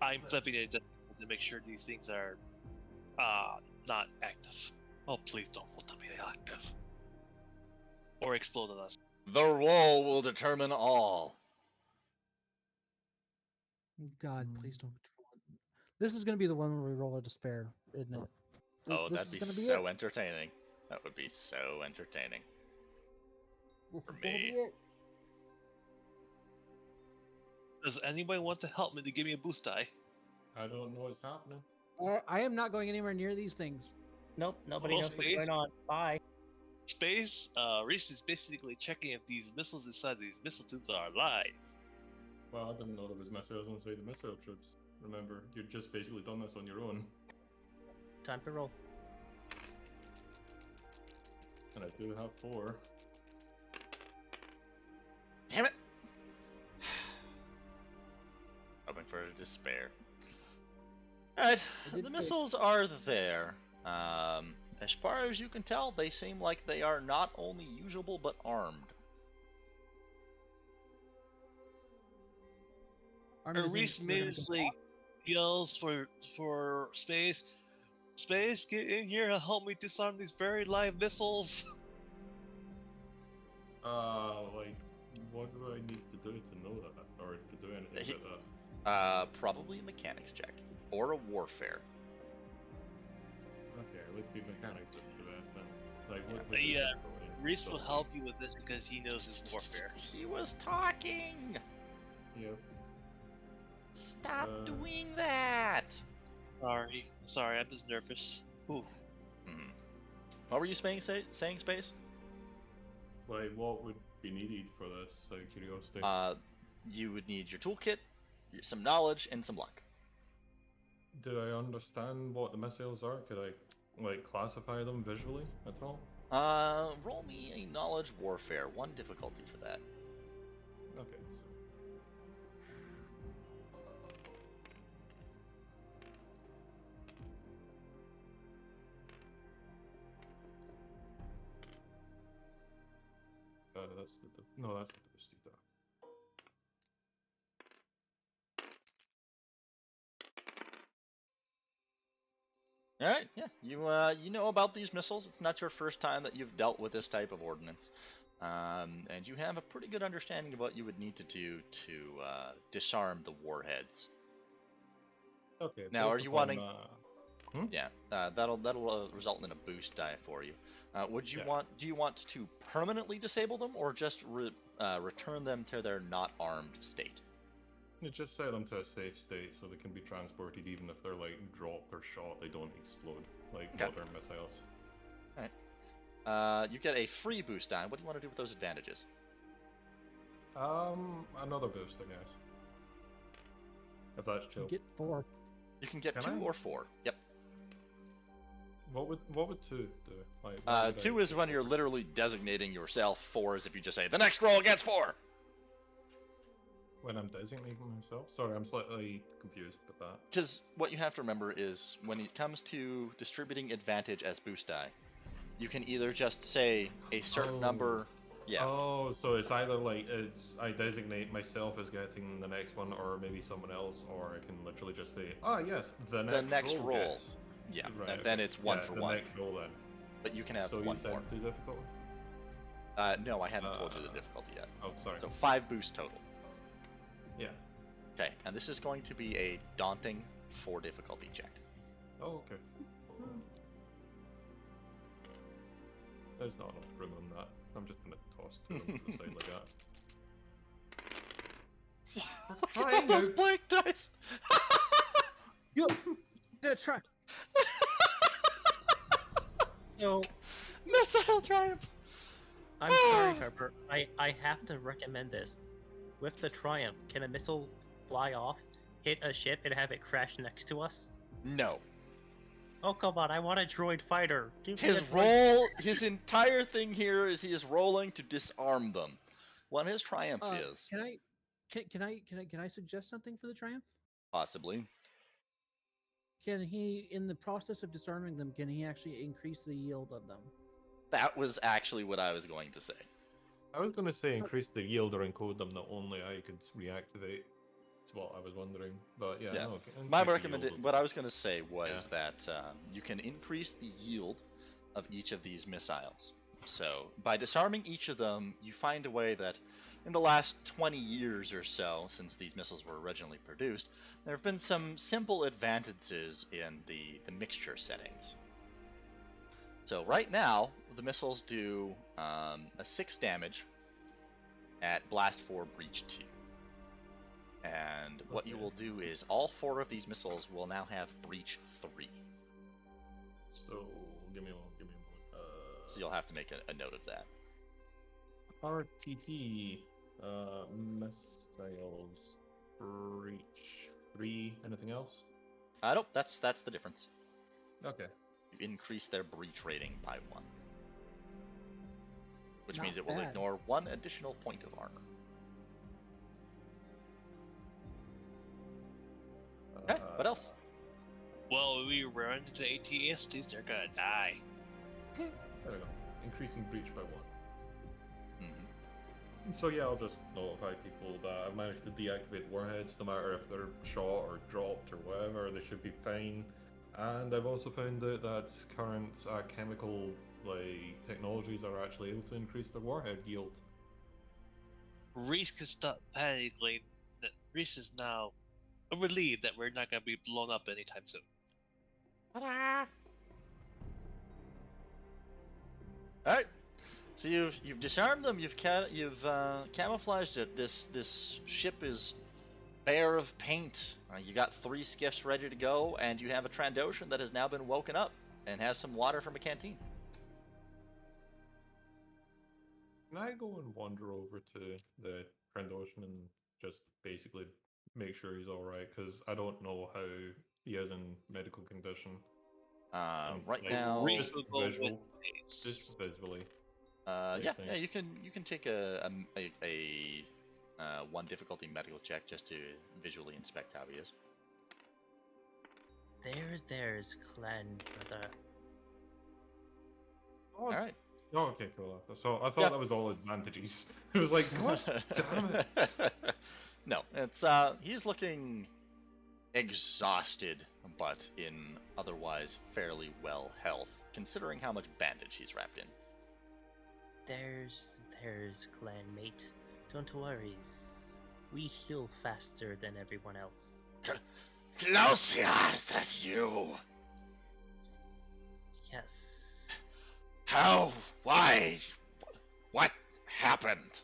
Speaker 4: I'm flipping it to make sure these things are not active. Oh, please don't let them be active or explode on us.
Speaker 1: The roll will determine all.
Speaker 3: God, please don't. This is going to be the one where we roll a despair, isn't it?
Speaker 1: Oh,
Speaker 3: This
Speaker 1: that'd be
Speaker 3: is gonna be
Speaker 1: so
Speaker 3: it.
Speaker 1: entertaining. That would be so entertaining.
Speaker 3: This
Speaker 1: for
Speaker 3: is gonna
Speaker 1: me.
Speaker 3: be it.
Speaker 4: Does anybody want to help me to give me a boost die?
Speaker 2: I don't know what's happening.
Speaker 3: I am not going anywhere near these things.
Speaker 5: Nope, nobody
Speaker 4: Well,
Speaker 5: knows what's
Speaker 4: space-
Speaker 5: going on. Bye.
Speaker 4: Space, Reese is basically checking if these missiles inside these missile tubes are alive.
Speaker 2: Well, I didn't know there was missiles inside the missile troops. Remember, you've just basically done this on your own.
Speaker 5: Time to roll.
Speaker 2: And I do have 4.
Speaker 1: Damn it! Hoping for a despair. Alright,
Speaker 3: I did
Speaker 1: the
Speaker 3: say-
Speaker 1: missiles are there. As far as you can tell, they seem like they are not only usable but armed.
Speaker 3: Armed as in
Speaker 4: Reese
Speaker 3: they're gonna
Speaker 4: immediately yells for Space. Space, get in here and help me disarm these very live missiles.
Speaker 2: Like, what do I need to do to know that? Or to do anything about that?
Speaker 1: Probably a mechanics check. Or a warfare.
Speaker 2: Okay, let's be mechanics at the best then. Like, what
Speaker 4: Yeah.
Speaker 2: the
Speaker 4: Yeah,
Speaker 2: difficulty?
Speaker 4: Reese will help you with this because he knows his warfare.
Speaker 1: He was talking!
Speaker 2: Yep.
Speaker 1: Stop
Speaker 2: Uh,
Speaker 1: doing that!
Speaker 4: Sorry, I'm just nervous. Ooh.
Speaker 1: Hmm. What were you saying, Space?
Speaker 2: Like, what would be needed for this, out of curiosity?
Speaker 1: You would need your toolkit, some knowledge, and some luck.
Speaker 2: Do I understand what the missiles are? Could I, like, classify them visually at all?
Speaker 1: Roll me a knowledge warfare. 1 difficulty for that.
Speaker 2: Okay, so... that's the... No, that's the boosted die.
Speaker 1: All right, yeah, you know about these missiles. It's not your first time that you've dealt with this type of ordnance, and you have a pretty good understanding of what you would need to do to disarm the warheads.
Speaker 2: Okay.
Speaker 1: Now, are
Speaker 2: based
Speaker 1: you
Speaker 2: upon,
Speaker 1: wanting? Yeah, that'll result in a boost die for you. Would you
Speaker 2: Yeah.
Speaker 1: do you want to permanently disable them or just return them to their not armed state?
Speaker 2: You just set them to a safe state so they can be transported even if they're like dropped or shot, they don't explode like
Speaker 1: Okay.
Speaker 2: modern missiles.
Speaker 1: You get a free boost die. What do you want to do with those advantages?
Speaker 2: Another boost, I guess. If that's chill.
Speaker 3: Get 4.
Speaker 1: You can get
Speaker 2: Can
Speaker 1: 2
Speaker 2: I?
Speaker 1: or 4. Yep.
Speaker 2: What would 2 do? Like, why would I
Speaker 1: 2 is
Speaker 2: just
Speaker 1: when
Speaker 2: go
Speaker 1: you're
Speaker 2: for-
Speaker 1: literally designating yourself. 4 is if you just say the next roll gets 4.
Speaker 2: When I'm designating myself? Sorry, I'm slightly confused with that.
Speaker 1: Because what you have to remember is when it comes to distributing advantage as boost die, you can either just say a certain
Speaker 2: Oh.
Speaker 1: number. Yeah.
Speaker 2: Oh, so it's either like I designate myself as getting the next one, or maybe someone else, or I can literally just say, oh yes, the next
Speaker 1: next roll.
Speaker 2: gets.
Speaker 1: Yeah.
Speaker 2: Right,
Speaker 1: And then
Speaker 2: okay.
Speaker 1: it's 1
Speaker 2: Yeah,
Speaker 1: for
Speaker 2: the
Speaker 1: 1.
Speaker 2: next roll then.
Speaker 1: But you can have
Speaker 2: So
Speaker 1: 1
Speaker 2: you said
Speaker 1: more.
Speaker 2: too difficult?
Speaker 1: No, I haven't told you the difficulty yet.
Speaker 2: Oh, sorry.
Speaker 1: So 5 boosts total.
Speaker 2: Yeah.
Speaker 1: Okay, and this is going to be a daunting 4 difficulty check.
Speaker 2: Oh, okay. There's not enough room on that. I'm just gonna toss 2 to the side like that.
Speaker 1: Look at all those blank dice!
Speaker 3: Yo, that's right.
Speaker 5: So,
Speaker 1: Missile triumph!
Speaker 5: I'm sorry, Harper. I have to recommend this. With the Triumph, can a missile fly off, hit a ship, and have it crash next to us?
Speaker 1: No.
Speaker 5: Oh come on! I want a droid fighter. Give me
Speaker 1: His
Speaker 5: a droid.
Speaker 1: his entire thing here is he is rolling to disarm them. What his triumph is,
Speaker 3: Can I suggest something for the triumph?
Speaker 1: possibly.
Speaker 3: Can he, in the process of disarming them, can he actually increase the yield of them?
Speaker 1: That was actually what I was going to say.
Speaker 2: I was going to say increase the yield or encode them that only I could reactivate. That's what I was wondering. But yeah,
Speaker 1: Yeah.
Speaker 2: no.
Speaker 1: My
Speaker 2: increase the
Speaker 1: recommendation,
Speaker 2: yield
Speaker 1: what
Speaker 2: of
Speaker 1: I was going to say was
Speaker 2: Yeah.
Speaker 1: that you can increase the yield of each of these missiles. So by disarming each of them, you find a way that in the last 20 years or so, since these missiles were originally produced, there have been some simple advantages in the mixture settings. So right now, the missiles do a 6 damage at Blast 4 Breach 2. And what you
Speaker 2: Okay.
Speaker 1: will do is all 4 of these missiles will now have Breach 3.
Speaker 2: So give me a moment.
Speaker 1: So you'll have to make a note of that.
Speaker 2: RTT missiles breach 3. Anything else?
Speaker 1: Nope, that's the difference.
Speaker 2: Okay.
Speaker 1: You increase their breach rating by 1. Which
Speaker 3: Not
Speaker 1: means it will
Speaker 3: bad.
Speaker 1: ignore 1 additional point of armor. Okay, what else?
Speaker 4: Well, we run into ATSTs, they're gonna die.
Speaker 2: There we go. Increasing breach by 1.
Speaker 1: Mm-hmm.
Speaker 2: So yeah, I'll just notify people that I've managed to deactivate warheads, no matter if they're shot or dropped or whatever, they should be fine. And I've also found out that current chemical technologies are actually able to increase the warhead yield.
Speaker 4: Reese can stop panicking. Reese is now relieved that we're not gonna be blown up anytime soon.
Speaker 1: All right. So you've disarmed them. You've camouflaged it. This ship is bare of paint. You got 3 skiffs ready to go, and you have a Trandoshan that has now been woken up and has some water from a canteen.
Speaker 2: Can I go and wander over to the Trandoshan and just basically make sure he's alright? Because I don't know how he is in medical condition.
Speaker 1: Right
Speaker 2: Like,
Speaker 1: now,
Speaker 4: Reese will go with
Speaker 2: visual,
Speaker 4: Ace.
Speaker 2: just visually.
Speaker 1: yeah,
Speaker 2: thing.
Speaker 1: yeah, you can take a 1 difficulty medical check just to visually inspect how he is.
Speaker 5: There's clan brother.
Speaker 2: Oh,
Speaker 1: All right.
Speaker 2: oh, okay, cool. So I thought
Speaker 1: Yeah.
Speaker 2: that was all advantages. It was like, what? Damn it.
Speaker 1: No, it's he's looking exhausted, but in otherwise fairly well health, considering how much bandage he's wrapped in.
Speaker 5: There's clanmate. Don't worry. We heal faster than everyone else.
Speaker 1: Klausia, is that you?
Speaker 5: Yes.
Speaker 1: How? Why? What happened?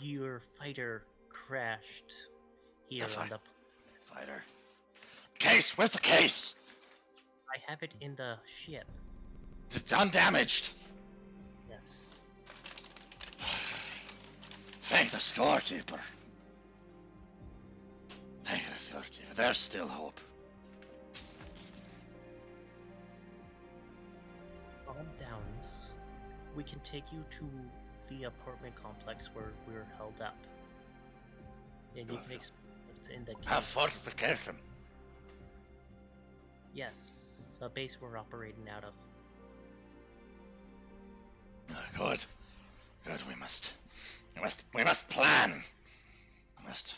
Speaker 5: Your fighter crashed here
Speaker 1: The
Speaker 5: on the.
Speaker 1: Fighter. Case, where's the case?
Speaker 5: I have it in the ship.
Speaker 1: It's undamaged.
Speaker 5: Yes.
Speaker 1: Thank the scorekeeper. Thank the scorekeeper. There's still hope.
Speaker 5: Calm down. We can take you to the apartment complex where we're held up. And you can explain what's in the case.
Speaker 1: Have fortification.
Speaker 5: Yes, a base we're operating out of.
Speaker 1: Good. Good, we must plan. We must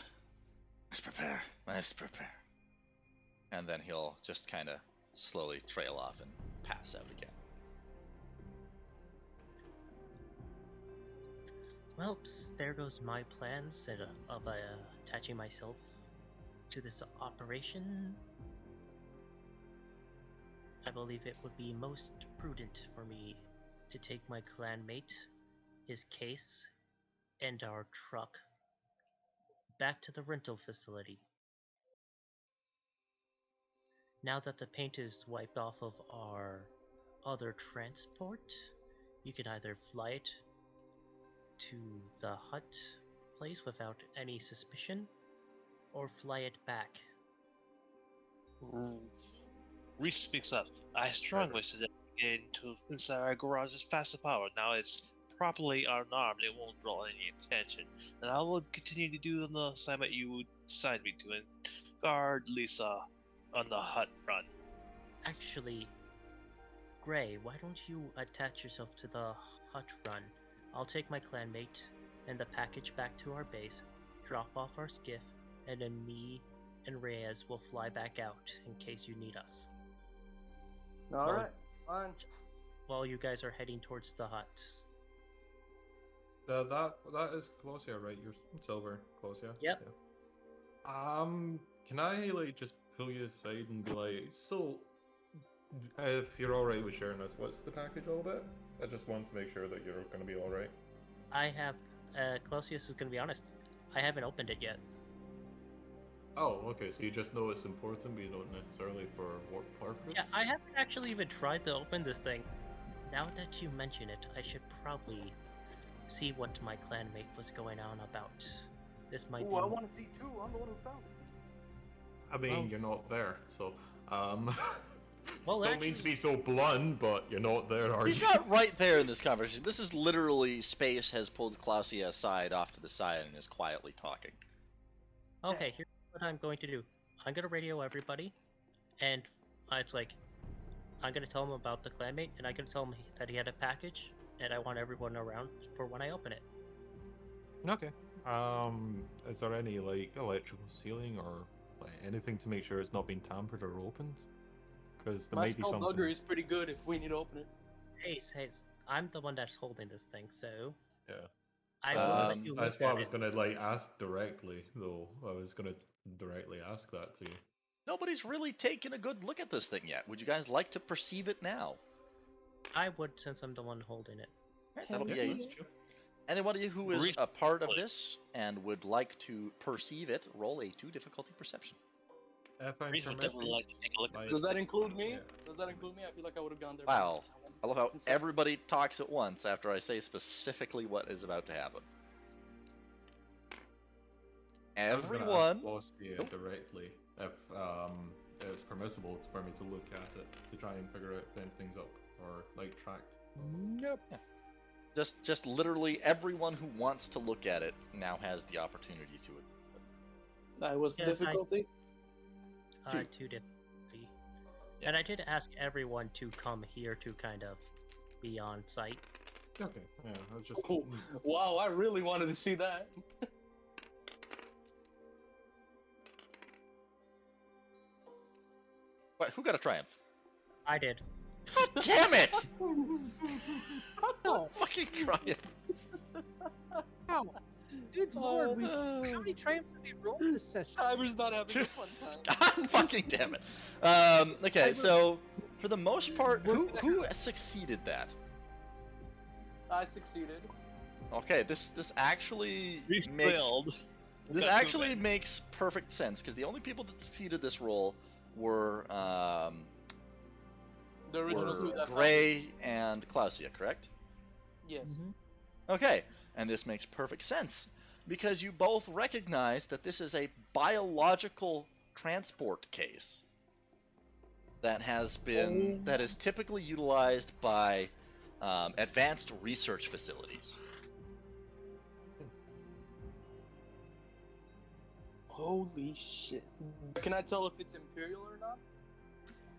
Speaker 1: prepare. Must prepare. And then he'll just kind of slowly trail off and pass out again.
Speaker 5: Well, there goes my plans of attaching myself to this operation. I believe it would be most prudent for me to take my clanmate, his case, and our truck back to the rental facility. Now that the paint is wiped off of our other transport, you can either fly it to the hut place without any suspicion, or fly it back.
Speaker 4: Reese speaks up. I strongly suggest we get into inside our garage as fast as possible. Now it's properly unarmed, it won't draw any attention. And I will continue to do the assignment you assigned me to and guard Lisa on the hut run.
Speaker 5: Actually, Gray, why don't you attach yourself to the hut run? I'll take my clanmate and the package back to our base, drop off our skiff, and then me and Reyes will fly back out in case you need us.
Speaker 6: Alright, fine.
Speaker 5: While you guys are heading towards the hut.
Speaker 2: That is Closia, right? You're Silver, Closia?
Speaker 5: Yep.
Speaker 2: Yeah. Can I, like, just pull you aside and be like, so, if you're alright with sharing this, what's the package all about? I just want to make sure that you're gonna be alright.
Speaker 5: I have, Closius is gonna be honest, I haven't opened it yet.
Speaker 2: Oh, okay, so you just know it's important, but you don't necessarily for what purpose?
Speaker 5: Yeah, I haven't actually even tried to open this thing. Now that you mention it, I should probably see what my clanmate was going on about. This might be...
Speaker 6: I want to see too. I'm the one who found it.
Speaker 2: I mean,
Speaker 5: Well-
Speaker 2: you're not there, so,
Speaker 5: Well,
Speaker 2: don't
Speaker 5: actually,
Speaker 2: mean to be so blunt, but you're not there, are
Speaker 1: He's
Speaker 2: you?
Speaker 1: not right there in this conversation. This is literally Space has pulled Clausia aside off to the side and is quietly talking.
Speaker 5: okay, here's what I'm going to do. I'm gonna radio everybody, and it's like, I'm gonna tell them about the clanmate, and I'm gonna tell them that he had a package, and I want everyone around for when I open it.
Speaker 7: Okay.
Speaker 2: Is there any, like, electrical sealing or like, anything to make sure it's not being tampered or opened? Because there
Speaker 6: My
Speaker 2: might be something.
Speaker 6: skullduggery is pretty good if we need to open it.
Speaker 5: Hey, I'm the one that's holding this thing, so
Speaker 2: Yeah.
Speaker 5: I will let you
Speaker 2: That's
Speaker 5: look
Speaker 2: what I
Speaker 5: at
Speaker 2: was
Speaker 5: it.
Speaker 2: gonna like ask directly, though. I was gonna directly ask that to you.
Speaker 1: Nobody's really taken a good look at this thing yet. Would you guys like to perceive it now?
Speaker 5: I would, since I'm the one holding it.
Speaker 1: Alright, that'll be
Speaker 2: Yeah,
Speaker 1: a...
Speaker 2: that's true.
Speaker 1: Anybody who is
Speaker 4: Reach-
Speaker 1: a part of this and would like to perceive it, roll a 2 difficulty perception.
Speaker 2: If I'm
Speaker 4: Reese would
Speaker 2: permitted,
Speaker 4: definitely like to take a look at
Speaker 2: like-
Speaker 4: this.
Speaker 6: Does that include me?
Speaker 2: Yeah.
Speaker 6: Does that include me? I feel like I would have gone there.
Speaker 1: Wow. I love how
Speaker 6: Since I-
Speaker 1: everybody talks at once after I say specifically what is about to happen.
Speaker 2: I'm gonna ask
Speaker 1: Everyone...
Speaker 2: Closia
Speaker 1: Nope.
Speaker 2: directly if it's permissible for me to look at it to try and figure out if anything's up or like tracked.
Speaker 3: Nope.
Speaker 1: Just literally everyone who wants to look at it now has the opportunity to it.
Speaker 6: That was
Speaker 5: Yes,
Speaker 6: difficulty.
Speaker 5: 2 difficulty. And I did ask everyone to come here to kind of be on site.
Speaker 2: Okay, yeah, I was just.
Speaker 6: Oh, wow, I really wanted to see that.
Speaker 1: What? Who got a triumph?
Speaker 5: I did.
Speaker 1: God damn it!
Speaker 3: No,
Speaker 1: Fucking triumph!
Speaker 3: no. Good lord, we,
Speaker 1: Uh,
Speaker 3: how many triumphs have we rolled this session?
Speaker 6: Timer's not having a fun time.
Speaker 1: God fucking damn it. Okay, so for the most part, who succeeded that?
Speaker 6: I succeeded.
Speaker 1: Okay, this actually
Speaker 4: Reese
Speaker 1: makes
Speaker 4: failed.
Speaker 1: this
Speaker 4: Got to
Speaker 1: actually
Speaker 4: it.
Speaker 1: makes perfect sense because the only people that succeeded this roll were
Speaker 6: The original two that
Speaker 1: Gray and Clausia, correct?
Speaker 6: Yes.
Speaker 1: Okay, and this makes perfect sense because you both recognize that this is a biological transport case that has been that is typically utilized by advanced research facilities.
Speaker 6: Holy shit. Can I tell if it's Imperial or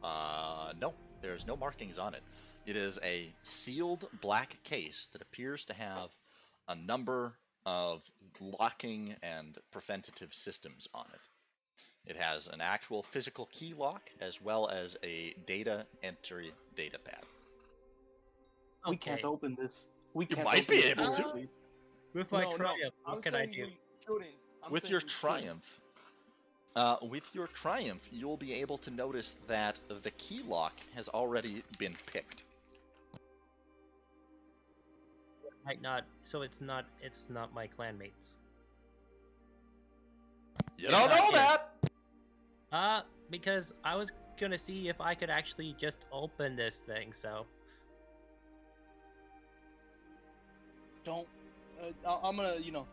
Speaker 6: not?
Speaker 1: No, there's no markings on it. It is a sealed black case that appears to have a number of locking and preventative systems on it. It has an actual physical key lock as well as a data entry data pad.
Speaker 6: We can't open this. We
Speaker 1: You
Speaker 6: can't
Speaker 1: might
Speaker 6: open
Speaker 1: be
Speaker 6: this,
Speaker 1: able to.
Speaker 6: please.
Speaker 5: With my
Speaker 6: No,
Speaker 5: triumph,
Speaker 6: I'm
Speaker 5: what can I
Speaker 6: saying
Speaker 5: do?
Speaker 6: we shouldn't. I'm
Speaker 1: With
Speaker 6: saying
Speaker 1: your
Speaker 6: we shouldn't.
Speaker 1: triumph, you'll be able to notice that the key lock has already been picked.
Speaker 5: Might not. So it's not my clanmates.
Speaker 1: You don't know that.
Speaker 5: Because I was gonna see if I could actually just open this thing. So
Speaker 6: Don't. I'm gonna, I'm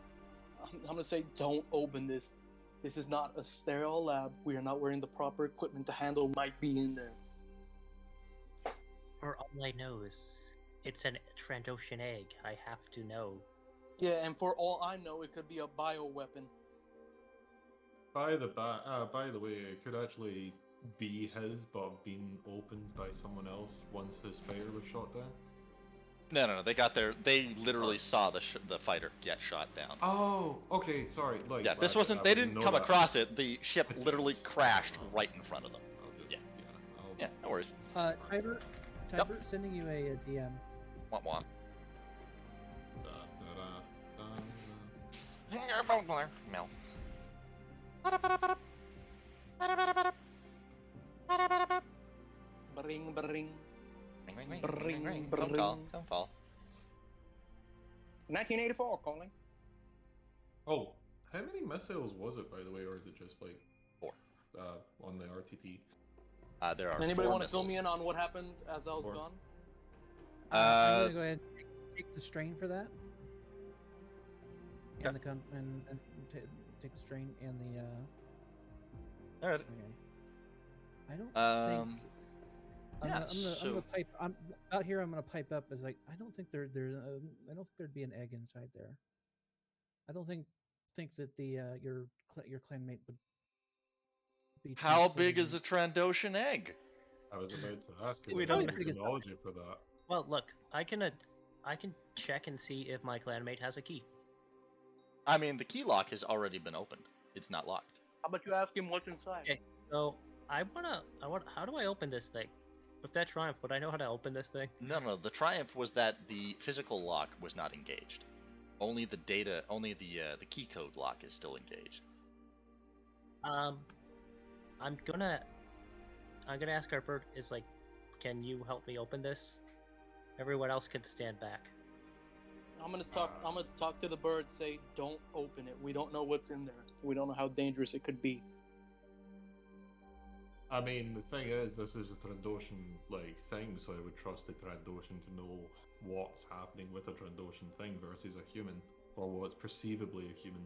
Speaker 6: gonna say don't open this. This is not a sterile lab. We are not wearing the proper equipment to handle what might be in there.
Speaker 5: For all I know is it's an Trandoshan egg. I have to know.
Speaker 6: Yeah, and for all I know, it could be a bioweapon.
Speaker 2: By the way, it could actually be his, but being opened by someone else once his fighter was shot down.
Speaker 1: No. They got there. They literally saw the fighter get shot down.
Speaker 2: Oh, okay, sorry. Like,
Speaker 1: Yeah, this wasn't. They didn't come across it. The ship literally crashed right in front of them. Yeah, no worries.
Speaker 3: Tiber, sending you a DM.
Speaker 1: Womp womp. No.
Speaker 6: Bring, bring.
Speaker 1: Ring. Come fall.
Speaker 6: 1984 calling.
Speaker 2: Oh, how many missiles was it, by the way, or is it just like
Speaker 1: 4?
Speaker 2: On the RTT?
Speaker 1: There are
Speaker 6: Anybody
Speaker 1: 4
Speaker 6: want to fill me
Speaker 1: missiles.
Speaker 6: in on what happened as I was
Speaker 2: 4.
Speaker 6: gone?
Speaker 3: I'm gonna go ahead and take the strain for that. And
Speaker 1: Okay.
Speaker 3: take the strain and the.
Speaker 1: All right.
Speaker 3: Okay. I don't think.
Speaker 1: yeah,
Speaker 3: I'm gonna pipe. I'm out here. I'm gonna pipe up as like I don't think I don't think there'd be an egg inside there. I don't think that the your clanmate would be.
Speaker 1: How big
Speaker 3: transporting-
Speaker 1: is a Trandoshan egg?
Speaker 2: I was about to ask.
Speaker 5: We
Speaker 2: Is
Speaker 5: don't-
Speaker 2: there technology for that?
Speaker 5: Well, look, I can check and see if my clanmate has a key.
Speaker 1: I mean, the key lock has already been opened. It's not locked.
Speaker 6: How about you ask him what's inside?
Speaker 5: Okay. So I want. How do I open this thing? With that triumph, would I know how to open this thing?
Speaker 1: No. The triumph was that the physical lock was not engaged. Only the the key code lock is still engaged.
Speaker 5: I'm gonna ask our bird. Is like, can you help me open this? Everyone else can stand back.
Speaker 6: I'm gonna talk to the bird. Say, don't open it. We don't know what's in there. We don't know how dangerous it could be.
Speaker 2: I mean, the thing is, this is a Trandoshan thing, so I would trust the Trandoshan to know what's happening with a Trandoshan thing versus a human, or what's perceivably a human.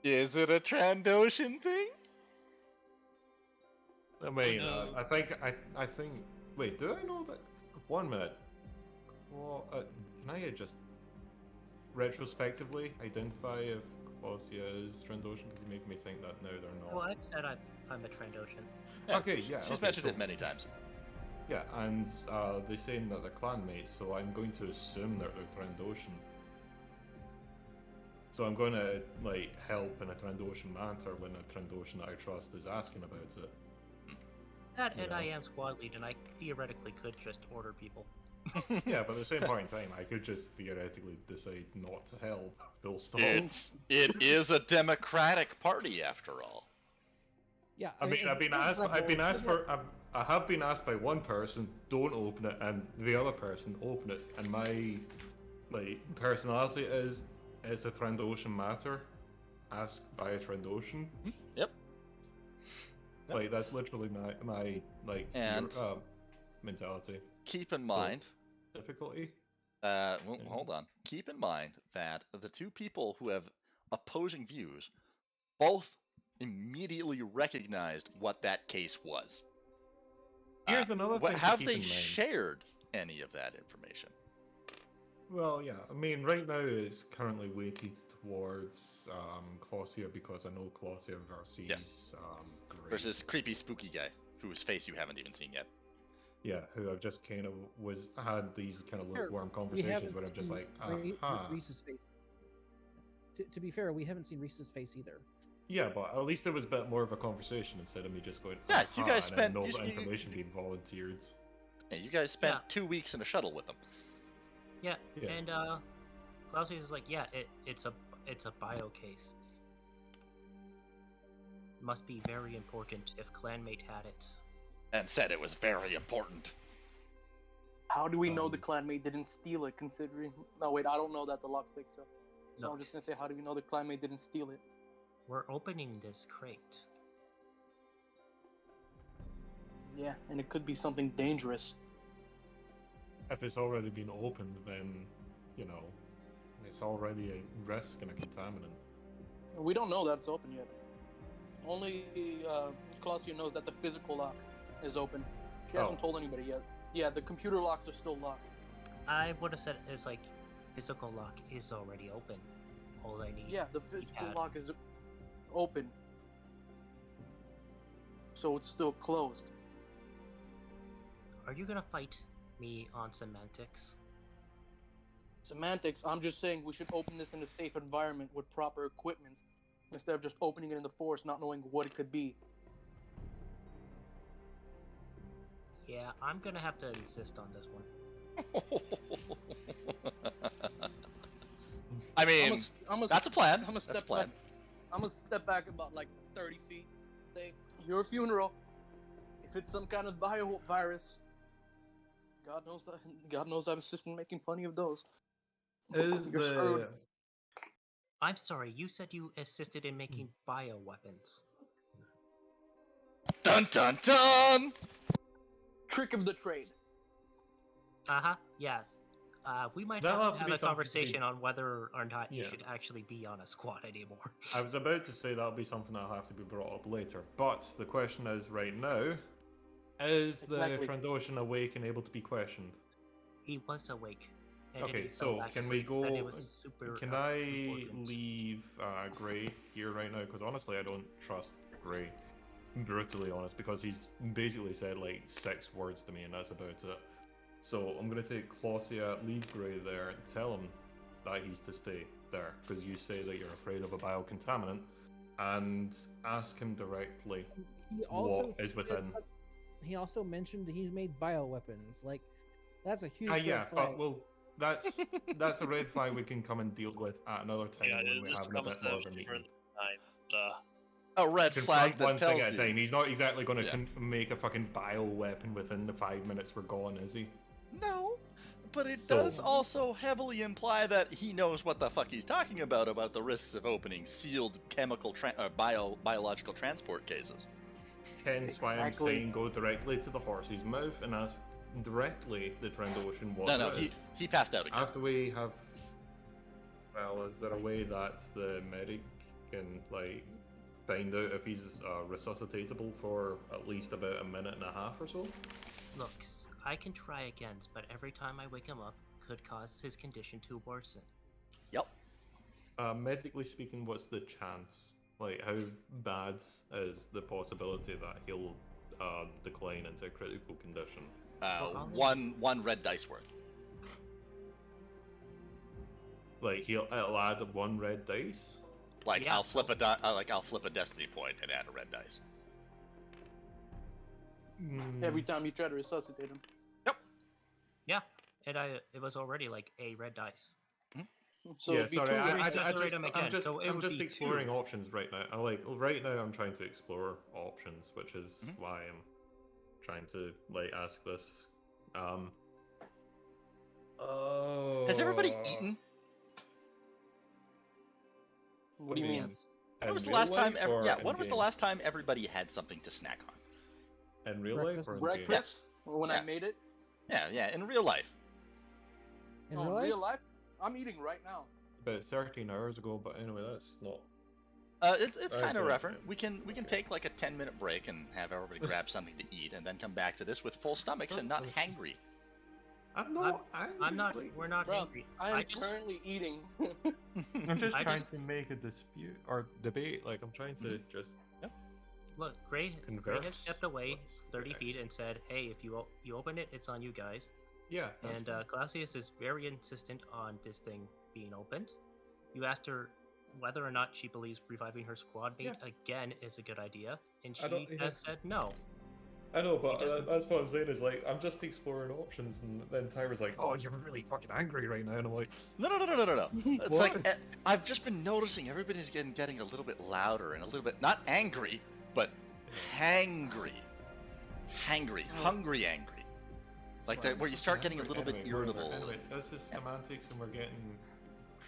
Speaker 1: Is it a Trandoshan thing?
Speaker 2: I mean,
Speaker 4: no.
Speaker 2: I think. Wait, do I know that? 1 minute. Well, can I just retrospectively identify if Colossia is Trandoshan? Because you make me think that now they're not.
Speaker 5: Well, I've said I'm a Trandoshan.
Speaker 1: Yeah,
Speaker 2: Okay, yeah,
Speaker 1: She's
Speaker 2: okay,
Speaker 1: mentioned
Speaker 2: so-
Speaker 1: it many times.
Speaker 2: Yeah, and they're saying that they're clanmates, so I'm going to assume that they're Trandoshan. So I'm going to help in a Trandoshan matter when a Trandoshan that I trust is asking about it.
Speaker 5: That and
Speaker 2: Yeah.
Speaker 5: I am squad lead, and I theoretically could just order people.
Speaker 2: Yeah, but at the same point in time, I could just theoretically decide not to help. Full stop.
Speaker 1: It is a democratic party after all.
Speaker 3: Yeah.
Speaker 2: I mean, I have been asked by one person, don't open it, and the other person, open it, and my personality is, it's a Trandoshan matter, asked by a Trandoshan.
Speaker 1: Yep.
Speaker 2: That's literally my
Speaker 1: And-
Speaker 2: mentality.
Speaker 1: Keep in
Speaker 2: So-
Speaker 1: mind.
Speaker 2: Difficulty?
Speaker 1: Hold on. Keep in mind that the two people who have opposing views both immediately recognized what that case was.
Speaker 2: Here's another thing to
Speaker 1: Have
Speaker 2: keep
Speaker 1: they
Speaker 2: in mind.
Speaker 1: shared any of that information?
Speaker 2: Well, yeah. I mean, right now it's currently weighted towards Colossia because I know Colossia versus
Speaker 1: Yes.
Speaker 2: Gray.
Speaker 1: Versus creepy spooky guy whose face you haven't even seen yet.
Speaker 2: Yeah, who I've just kind of had these kind of
Speaker 3: Sure,
Speaker 2: lukewarm
Speaker 3: we
Speaker 2: conversations
Speaker 3: haven't
Speaker 2: where I'm just
Speaker 3: seen
Speaker 2: like,
Speaker 3: Reese's face. To be fair, we haven't seen Reese's face either.
Speaker 2: Yeah, but at least there was a bit more of a conversation instead of me just going,
Speaker 1: Yeah, you guys
Speaker 2: and then
Speaker 1: spent-
Speaker 2: all
Speaker 1: you-
Speaker 2: the
Speaker 1: you-
Speaker 2: information being volunteered.
Speaker 1: Yeah, you guys spent
Speaker 5: Yeah.
Speaker 1: 2 weeks in a shuttle with them.
Speaker 5: Yeah,
Speaker 2: Yeah.
Speaker 5: and Clausius is like, yeah, it's a bio case. Must be very important if clanmate had it.
Speaker 1: And said it was very important.
Speaker 6: How do we know the clanmate didn't steal it? Considering, no, wait, I don't know that the lock's big, so
Speaker 5: No.
Speaker 6: I'm just gonna say, how do we know the clanmate didn't steal it?
Speaker 5: We're opening this crate.
Speaker 6: Yeah, and it could be something dangerous.
Speaker 2: If it's already been opened, then, it's already a risk and a contaminant.
Speaker 6: We don't know that it's open yet. Only Colossia knows that the physical lock is open. She hasn't
Speaker 2: Oh.
Speaker 6: told anybody yet. Yeah, the computer locks are still locked.
Speaker 5: I would have said it's like physical lock is already open. All I need.
Speaker 6: Yeah, the physical
Speaker 5: keypad.
Speaker 6: lock is open. So it's still closed.
Speaker 5: Are you gonna fight me on semantics?
Speaker 6: Semantics, I'm just saying we should open this in a safe environment with proper equipment instead of just opening it in the forest not knowing what it could be.
Speaker 5: Yeah, I'm gonna have to insist on this one.
Speaker 1: I mean, that's a plan.
Speaker 6: I'm gonna
Speaker 1: That's a
Speaker 6: step
Speaker 1: plan.
Speaker 6: back. I'm gonna step back about like 30 feet. Say, your funeral. If it's some kind of virus, God knows I've assisted in making plenty of those.
Speaker 2: Is
Speaker 6: You're screwed.
Speaker 5: I'm sorry, you said you assisted in making bioweapons.
Speaker 1: Dun dun dun!
Speaker 6: Trick of the trade.
Speaker 5: Yes. We might
Speaker 2: That'll
Speaker 5: have
Speaker 2: have
Speaker 5: to
Speaker 2: to be
Speaker 5: have a
Speaker 2: something to
Speaker 5: conversation
Speaker 2: be-
Speaker 5: on whether or not you
Speaker 2: Yeah.
Speaker 5: should actually be on a squad anymore.
Speaker 2: I was about to say that'll be something that'll have to be brought up later, but the question is right now, is
Speaker 6: Exactly.
Speaker 2: the Trandoshan awake and able to be questioned?
Speaker 5: He was awake. And then
Speaker 2: Okay,
Speaker 5: he fell
Speaker 2: so
Speaker 5: back
Speaker 2: can
Speaker 5: asleep,
Speaker 2: we
Speaker 5: said
Speaker 2: go?
Speaker 5: it was super,
Speaker 2: Can I
Speaker 5: important.
Speaker 2: leave Gray here right now? Because honestly, I don't trust Gray. Brutally honest, because he's basically said like 6 words to me, and that's about it. So I'm gonna take Clausia, leave Gray there, and tell him that he's to stay there, because you say that you're afraid of a biocontaminant, and ask him directly
Speaker 3: He also
Speaker 2: what is
Speaker 3: said
Speaker 2: within.
Speaker 3: some- He also mentioned that he's made bioweapons. Like, that's a huge
Speaker 2: Yeah,
Speaker 3: red flag.
Speaker 2: but well, that's a red flag we can come and deal with at another time
Speaker 4: Yeah,
Speaker 2: when we
Speaker 4: this
Speaker 2: have a
Speaker 4: comes
Speaker 2: bit more
Speaker 4: to
Speaker 2: of a meeting.
Speaker 4: different time.
Speaker 1: A red flag
Speaker 2: Confront
Speaker 1: that
Speaker 2: one thing
Speaker 1: tells
Speaker 2: at a
Speaker 1: you.
Speaker 2: time. He's not exactly going to
Speaker 1: Yeah.
Speaker 2: make a fucking bio weapon within the 5 minutes we're gone, is he?
Speaker 1: No, but it
Speaker 2: So-
Speaker 1: does also heavily imply that he knows what the fuck he's talking about the risks of opening sealed chemical biological transport cases.
Speaker 2: Hence why I'm
Speaker 6: Exactly.
Speaker 2: saying go directly to the horse's mouth and ask directly the Trandoshan what
Speaker 1: No,
Speaker 2: it
Speaker 1: he,
Speaker 2: is.
Speaker 1: he passed out again.
Speaker 2: After we have, well, is there a way that the medic can like find out if he's resuscitatable for at least about a minute and a half or so?
Speaker 5: Look, I can try again, but every time I wake him up could cause his condition to worsen.
Speaker 1: Yep.
Speaker 2: Medically speaking, what's the chance? Like, how bad is the possibility that he'll decline into a critical condition?
Speaker 5: Well,
Speaker 1: One red dice worth.
Speaker 2: Like, it'll add 1 red dice?
Speaker 1: Like
Speaker 5: Yeah.
Speaker 1: I'll flip a destiny point and add a red dice.
Speaker 6: Every time you try to resuscitate him.
Speaker 5: Yeah, and it was already like a red dice.
Speaker 6: So
Speaker 2: yeah,
Speaker 6: it'd be
Speaker 2: sorry,
Speaker 6: 2
Speaker 2: I
Speaker 5: resuscitate him again, so it
Speaker 2: I'm
Speaker 5: would
Speaker 2: just
Speaker 5: be
Speaker 2: exploring
Speaker 5: 2.
Speaker 2: options right now. Right now I'm trying to explore options, which is why I'm trying to, like, ask this. Oh.
Speaker 1: Has everybody eaten?
Speaker 6: What do you mean?
Speaker 1: When was the last time? When was the last time everybody had something to snack on?
Speaker 2: In real life or in game?
Speaker 6: Breakfast? When I made it?
Speaker 1: Yeah, in real life.
Speaker 3: In
Speaker 6: No,
Speaker 3: real
Speaker 6: in
Speaker 3: life?
Speaker 6: real life? I'm eating right now.
Speaker 2: About 13 hours ago, but anyway, that's not.
Speaker 1: It's kind of
Speaker 2: Okay.
Speaker 1: referent. We can take like a 10-minute break and have everybody grab something to eat, and then come back to this with full stomachs and not hangry.
Speaker 2: I'm not.
Speaker 5: I'm not. We're not
Speaker 6: Bro,
Speaker 5: angry.
Speaker 6: I am
Speaker 5: just,
Speaker 6: currently eating.
Speaker 2: I'm just
Speaker 5: I
Speaker 2: trying
Speaker 5: just-
Speaker 2: to make a dispute or debate. Like, I'm trying to just.
Speaker 5: look. Gray has
Speaker 2: Converse.
Speaker 5: stepped away
Speaker 2: Let's
Speaker 5: 30
Speaker 2: go.
Speaker 5: feet and said, "Hey, if you open it, it's on you guys."
Speaker 2: Yeah. that's
Speaker 5: And
Speaker 2: fine.
Speaker 5: Clausius is very insistent on this thing being opened. You asked her whether or not she believes reviving her squad mate again is a good idea, and
Speaker 2: I don't
Speaker 5: she
Speaker 2: think
Speaker 5: has
Speaker 2: that-
Speaker 5: said no.
Speaker 2: I know, but
Speaker 5: He doesn't-
Speaker 2: that's what I'm saying is, like, I'm just exploring options, and then Tyra's like, "Oh, you're really fucking angry right now," and I'm like,
Speaker 1: No. It's
Speaker 2: What?
Speaker 1: like I've just been noticing everybody's getting a little bit louder and a little bit not angry, but hangry, hungry. Like that, where you start getting a little bit irritable.
Speaker 2: Anyway, this is semantics, and we're getting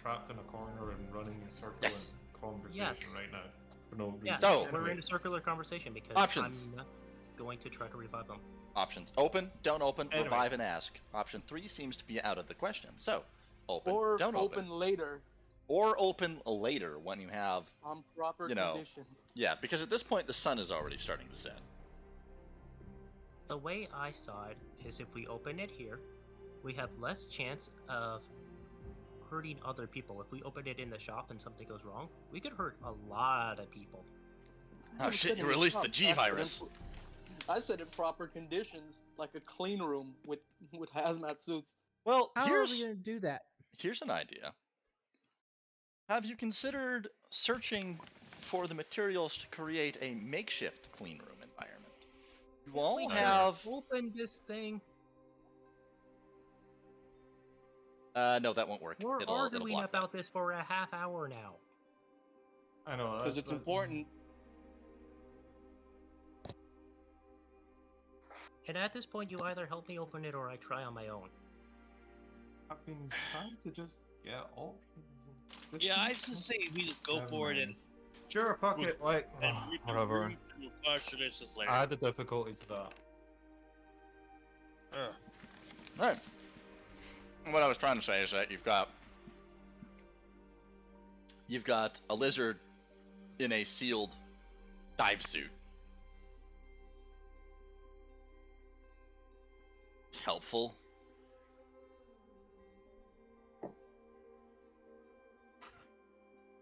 Speaker 2: trapped in a corner and running in circle
Speaker 1: Yes.
Speaker 2: conversation
Speaker 5: Yes.
Speaker 2: right now for no reason.
Speaker 5: Yeah,
Speaker 1: So-
Speaker 5: we're in a circular conversation because
Speaker 1: Options.
Speaker 5: I'm going to try to revive them.
Speaker 1: Options: open, don't open,
Speaker 2: Anyway.
Speaker 1: revive and ask. Option 3 seems to be out of the question. So, open,
Speaker 6: Or
Speaker 1: don't
Speaker 6: open later
Speaker 1: or open later when you have
Speaker 6: on proper
Speaker 1: You know.
Speaker 6: conditions.
Speaker 1: because at this point the sun is already starting to set.
Speaker 5: The way I saw it is if we open it here, we have less chance of hurting other people. If we open it in the shop and something goes wrong, we could hurt a lot of people.
Speaker 1: Oh shit, you released the G virus.
Speaker 6: I said in proper conditions, like a clean room with hazmat suits.
Speaker 1: Well,
Speaker 3: How are we going to do that?
Speaker 1: here's an idea. Have you considered searching for the materials to create a makeshift clean room environment? You all
Speaker 5: We
Speaker 1: have...
Speaker 5: open this thing.
Speaker 1: No, that won't work.
Speaker 5: We're
Speaker 1: it'll
Speaker 5: arguing
Speaker 1: block
Speaker 5: about this for a half hour now.
Speaker 2: I know.
Speaker 6: Because it's important.
Speaker 5: And at this point, you either help me open it or I try on my own.
Speaker 2: I've been trying to just get options.
Speaker 4: Yeah, I just say we just go
Speaker 2: Never
Speaker 4: for it
Speaker 2: mind.
Speaker 4: and
Speaker 2: Sure, fuck it. Like,
Speaker 4: we can
Speaker 2: whatever.
Speaker 4: do postulations later.
Speaker 2: Add the difficulty to that.
Speaker 1: Right. What I was trying to say is that you've got a lizard in a sealed dive suit. Helpful.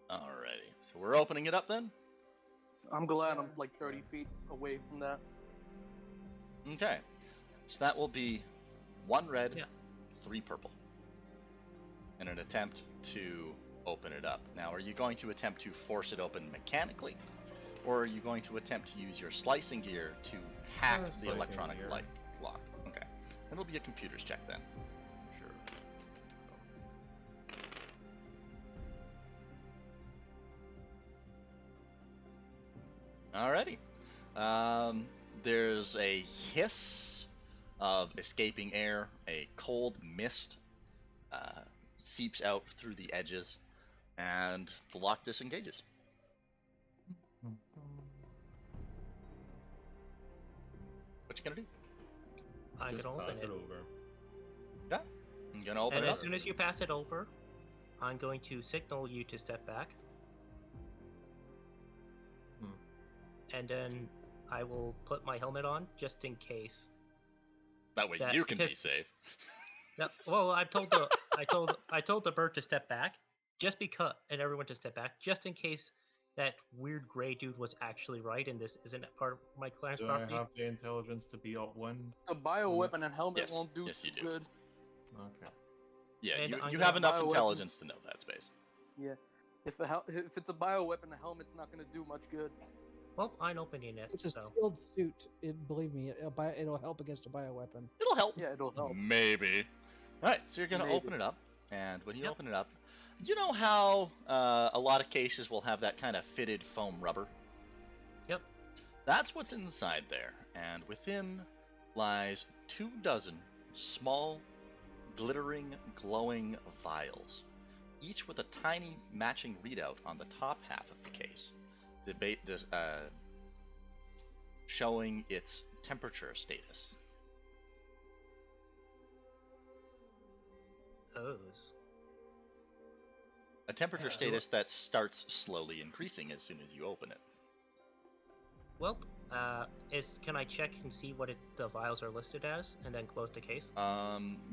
Speaker 1: Alrighty, so we're opening it up then?
Speaker 6: I'm glad I'm like 30 feet away from that.
Speaker 1: Okay, so that will be 1 red,
Speaker 5: Yeah.
Speaker 1: 3 purple, in an attempt to open it up. Now, are you going to attempt to force it open mechanically, or are you going to attempt to use your slicing gear to hack the
Speaker 2: Slicing
Speaker 1: electronic
Speaker 2: gear.
Speaker 1: lock? Okay, it'll be a computer's check then.
Speaker 2: Sure.
Speaker 1: Alrighty. There's a hiss of escaping air. A cold mist seeps out through the edges, and the lock disengages. What you gonna do?
Speaker 5: I'm
Speaker 2: Just
Speaker 5: gonna
Speaker 2: pass
Speaker 5: open it.
Speaker 2: over.
Speaker 1: Yeah, I'm gonna open
Speaker 5: And
Speaker 1: it
Speaker 5: as
Speaker 1: up.
Speaker 5: soon as you pass it over, I'm going to signal you to step back. And then I will put my helmet on just in case.
Speaker 1: That way
Speaker 5: that-
Speaker 1: you can be
Speaker 5: because-
Speaker 1: safe.
Speaker 5: No, well, I told the bird to step back, just because, and everyone to step back, just in case that weird gray dude was actually right, and this isn't part of my clan's
Speaker 2: Do I
Speaker 5: property.
Speaker 2: have the intelligence to be upwind?
Speaker 6: The bioweapon and helmet
Speaker 1: Yes,
Speaker 6: won't do
Speaker 1: yes, you
Speaker 6: too
Speaker 1: do.
Speaker 6: good.
Speaker 2: Okay.
Speaker 1: Yeah,
Speaker 5: And
Speaker 1: you
Speaker 5: I'm
Speaker 1: have
Speaker 5: gonna
Speaker 1: enough
Speaker 6: bioweapon-
Speaker 1: intelligence to know that space.
Speaker 6: Yeah. If it's a bioweapon, the helmet's not gonna do much good.
Speaker 5: Well, I'm opening it.
Speaker 3: It's a
Speaker 5: So
Speaker 3: sealed suit. Believe me, it'll help against a bioweapon.
Speaker 1: It'll help.
Speaker 6: Yeah, it'll help.
Speaker 1: Maybe. Alright, so you're gonna
Speaker 6: Maybe.
Speaker 1: open it up, and when you
Speaker 5: Yep.
Speaker 1: open it up, you know how a lot of cases will have that kind of fitted foam rubber?
Speaker 5: Yep.
Speaker 1: That's what's inside there, and within lies 24 small, glittering, glowing vials, each with a tiny matching readout on the top half of the case, showing its temperature status.
Speaker 5: those.
Speaker 1: A temperature status that starts slowly increasing as soon as you open it.
Speaker 5: Well, can I check and see what the vials are listed as, and then close the case?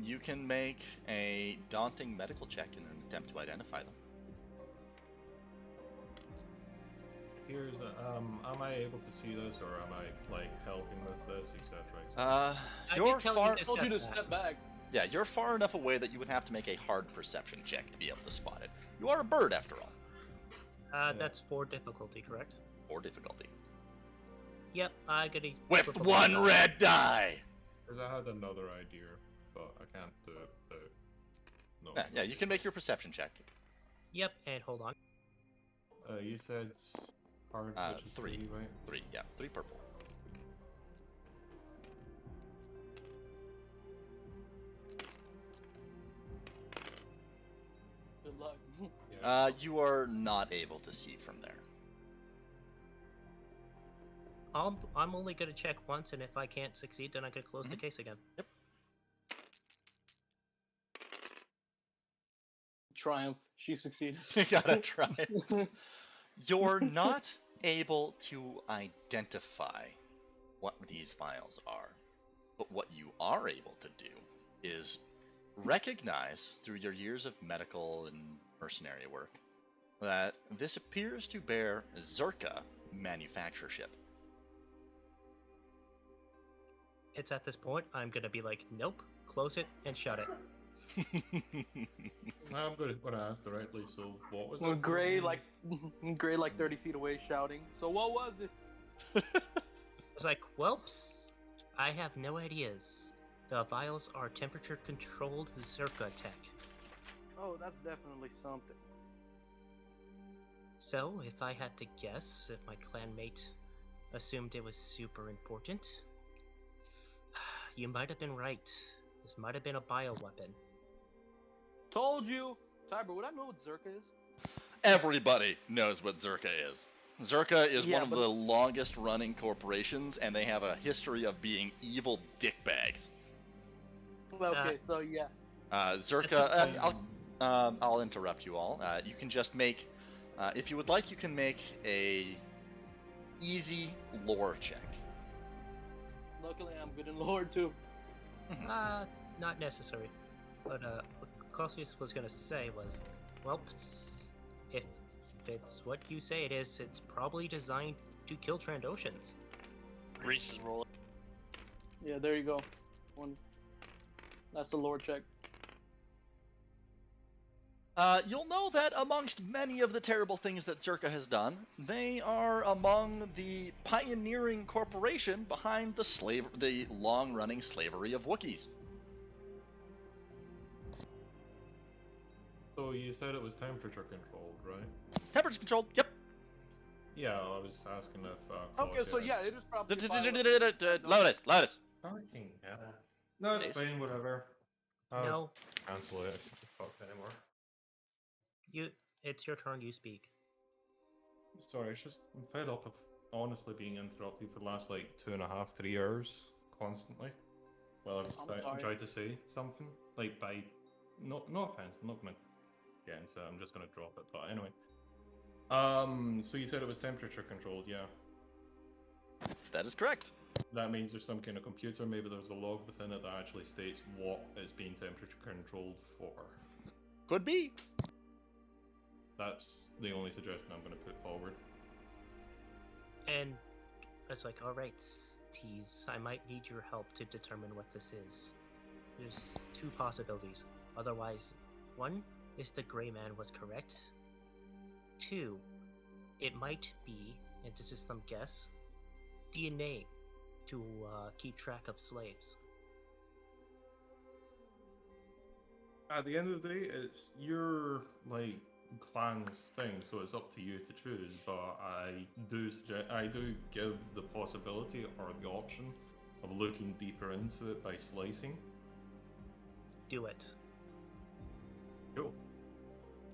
Speaker 1: You can make a daunting medical check in an attempt to identify them.
Speaker 2: Here's am I able to see this, or am I like helping with this, etc.?
Speaker 5: I
Speaker 1: You're
Speaker 5: did tell
Speaker 1: far.
Speaker 5: you
Speaker 6: I told you to step back.
Speaker 1: Yeah, you're far enough away that you would have to make a hard perception check to be able to spot it. You are a bird, after all.
Speaker 5: That's 4 difficulty, correct?
Speaker 1: Or difficulty.
Speaker 5: Yep, I got a.
Speaker 1: With
Speaker 5: triple
Speaker 1: 1
Speaker 5: difficulty.
Speaker 1: red die.
Speaker 2: Because I had another idea, but I can't do it. No.
Speaker 1: Yeah, you can make your perception check.
Speaker 5: Yep, and hold on.
Speaker 2: You said hard, which is
Speaker 1: 3.
Speaker 2: 3, right?
Speaker 1: 3, yeah, 3 purple.
Speaker 6: Good luck.
Speaker 2: Yeah.
Speaker 1: You are not able to see from there.
Speaker 5: I'm only gonna check once, and if I can't succeed, then I could close the case again.
Speaker 6: Triumph. She succeeded.
Speaker 1: You gotta try it. You're not able to identify what these vials are. But what you are able to do is recognize through your years of medical and mercenary work that this appears to bear Zerka manufacturership.
Speaker 5: It's at this point I'm gonna be like, nope, close it and shut it.
Speaker 2: I'm going to ask directly. So, what was
Speaker 6: Well,
Speaker 2: it?
Speaker 6: Gray like 30 feet away shouting. So what was it?
Speaker 5: I was like, whoops, I have no ideas. The vials are temperature controlled Zerka tech.
Speaker 6: Oh, that's definitely something.
Speaker 5: So, if I had to guess, if my clanmate assumed it was super important, you might have been right. This might have been a bioweapon.
Speaker 6: Told you. Tiber, would I know what Zerka is?
Speaker 1: Everybody knows what Zerka is. Zerka is
Speaker 6: Yeah,
Speaker 1: one of
Speaker 6: but-
Speaker 1: the longest running corporations, and they have a history of being evil dickbags.
Speaker 6: Okay, so yeah.
Speaker 1: Zerka, I'll interrupt you all. You can just make, if you would like, you can make a easy lore check.
Speaker 6: Luckily, I'm good in lore too.
Speaker 5: Not necessary. But what Clausius was gonna say was, well, if it's what you say it is, it's probably designed to kill Trandoshans.
Speaker 4: Reese is rolling.
Speaker 6: Yeah, there you go. One. That's the lore check.
Speaker 1: You'll know that amongst many of the terrible things that Zerka has done, they are among the pioneering corporation behind the long-running slavery of Wookiees.
Speaker 2: So, you said it was temperature controlled, right?
Speaker 1: Temperature controlled, yep.
Speaker 2: Yeah, I was asking if.
Speaker 6: Okay, so yeah, it is probably.
Speaker 1: Lotus.
Speaker 2: Fucking hell. No, it's
Speaker 1: Yes.
Speaker 2: fine, whatever.
Speaker 5: No,
Speaker 2: Cancel it. Fuck anymore.
Speaker 5: it's your turn. You speak.
Speaker 2: Sorry, it's just I'm fed up of honestly being interrupted for the last like 2.5, 3 hours constantly. Well, I'm trying to say something like by no offense, I'm not gonna get into it. I'm just gonna drop it. But anyway, so you said it was temperature controlled, yeah?
Speaker 1: That is correct.
Speaker 2: That means there's some kind of computer. Maybe there's a log within it that actually states what it's being temperature controlled for.
Speaker 1: Could be.
Speaker 2: That's the only suggestion I'm going to put forward.
Speaker 5: And it's like, all right, Tease, I might need your help to determine what this is. There's two possibilities. Otherwise, one is the Gray Man was correct. Two, it might be, and this is some guess, DNA to keep track of slaves.
Speaker 2: At the end of the day, it's your like clan's thing, so it's up to you to choose. But I do give the possibility or the option of looking deeper into it by slicing.
Speaker 5: Do it.
Speaker 2: Cool.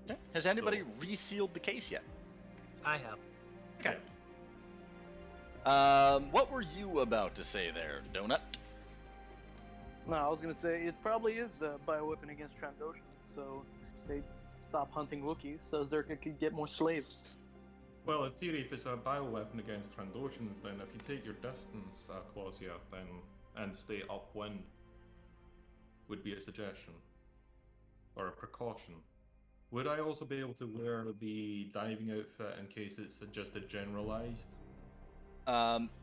Speaker 1: Okay. Has anybody resealed the case yet?
Speaker 5: I have.
Speaker 1: Okay. What were you about to say there, Donut?
Speaker 6: No, I was gonna say it probably is a bioweapon against Trandoshans, so they stop hunting Wookiees so Zerka could get more slaves.
Speaker 2: Well, in theory, if it's a bioweapon against Trandoshans, then if you take your distance, Clausia, then and stay upwind, would be a suggestion or a precaution. Would I also be able to wear the diving outfit in case it's just a generalized?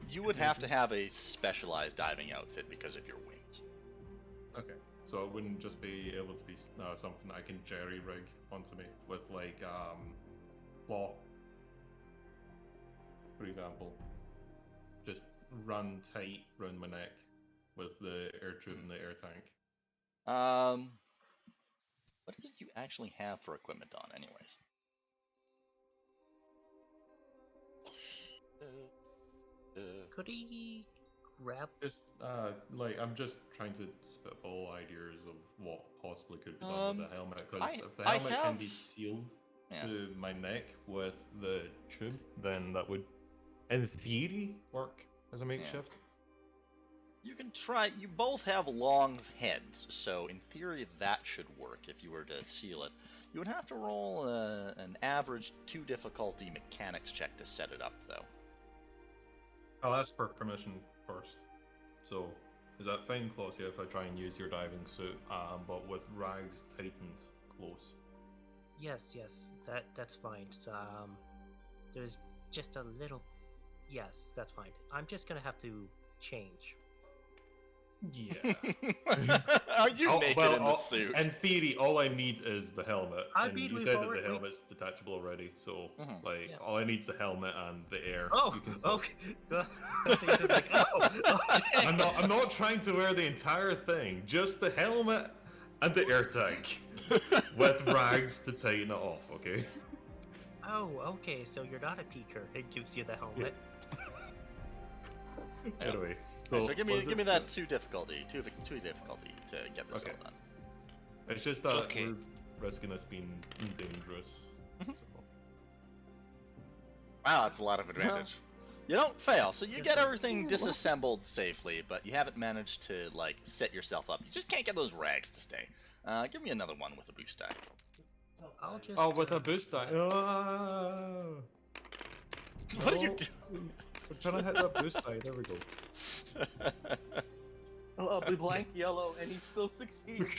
Speaker 1: You would have to have a specialized diving outfit because of your wings.
Speaker 2: Okay, so it wouldn't just be able to be something I can jerry rig onto me with like claw, for example. Just run tight round my neck with the air tube and the air tank.
Speaker 1: What did you actually have for equipment on, anyways?
Speaker 5: Could he grab?
Speaker 2: Just like I'm just trying to spitball ideas of what possibly could be done with the helmet. Because if the helmet can be sealed to my neck with the tube, then that would, in theory, work as a makeshift.
Speaker 1: You can try. You both have long heads, so in theory that should work if you were to seal it. You would have to roll an average 2 difficulty mechanics check to set it up, though.
Speaker 2: I'll ask for permission first. So, Is that fine, Claudia, if I try and use your diving suit, but with rags tightened close?
Speaker 5: Yes, that's fine. There's just a little. Yes, that's fine. I'm just gonna have to change.
Speaker 2: Yeah.
Speaker 1: Are you naked in the suit?
Speaker 2: In theory, all I need is the helmet.
Speaker 5: I
Speaker 2: And
Speaker 5: mean,
Speaker 2: you
Speaker 5: we've
Speaker 2: said that
Speaker 5: already-
Speaker 2: the helmet's detachable already, so
Speaker 1: Mhm.
Speaker 2: all I need is the helmet and the air.
Speaker 5: Oh,
Speaker 2: You can still-
Speaker 5: okay. It's like, oh, okay.
Speaker 2: I'm not trying to wear the entire thing, just the helmet and the air tank. With rags to tighten it off, okay?
Speaker 5: Oh, okay. So you're not a peeker. It gives you the helmet.
Speaker 2: Anyway.
Speaker 1: So give
Speaker 2: was
Speaker 1: me
Speaker 2: it-
Speaker 1: that two difficulty to get this
Speaker 2: Okay.
Speaker 1: all done.
Speaker 2: It's just that
Speaker 4: Okay.
Speaker 2: we're risking us being dangerous.
Speaker 1: Mhm.
Speaker 2: So.
Speaker 1: Wow, that's a lot of advantage. You don't fail, so you get everything disassembled safely, but you haven't managed to like set yourself up. You just can't get those rags to stay. Give me another one with a boost die.
Speaker 5: I'll just.
Speaker 2: Oh, with a boost die. Oh.
Speaker 1: What are you
Speaker 2: No.
Speaker 1: doing?
Speaker 2: I'm trying to hit that boost die. There we go.
Speaker 6: Ugly blank yellow, and he still succeeds.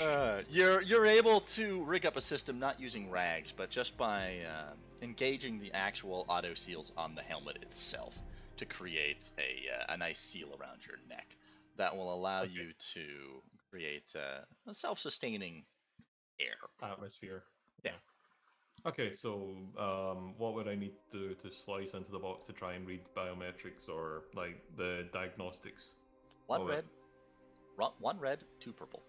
Speaker 1: You're able to rig up a system not using rags, but just by engaging the actual auto seals on the helmet itself to create a nice seal around your neck that will allow you to create a self-sustaining air.
Speaker 2: Atmosphere.
Speaker 1: Yeah.
Speaker 2: Okay, so what would I need to slice into the box to try and read biometrics or like the diagnostics?
Speaker 1: One
Speaker 2: of it?
Speaker 1: red, two purple.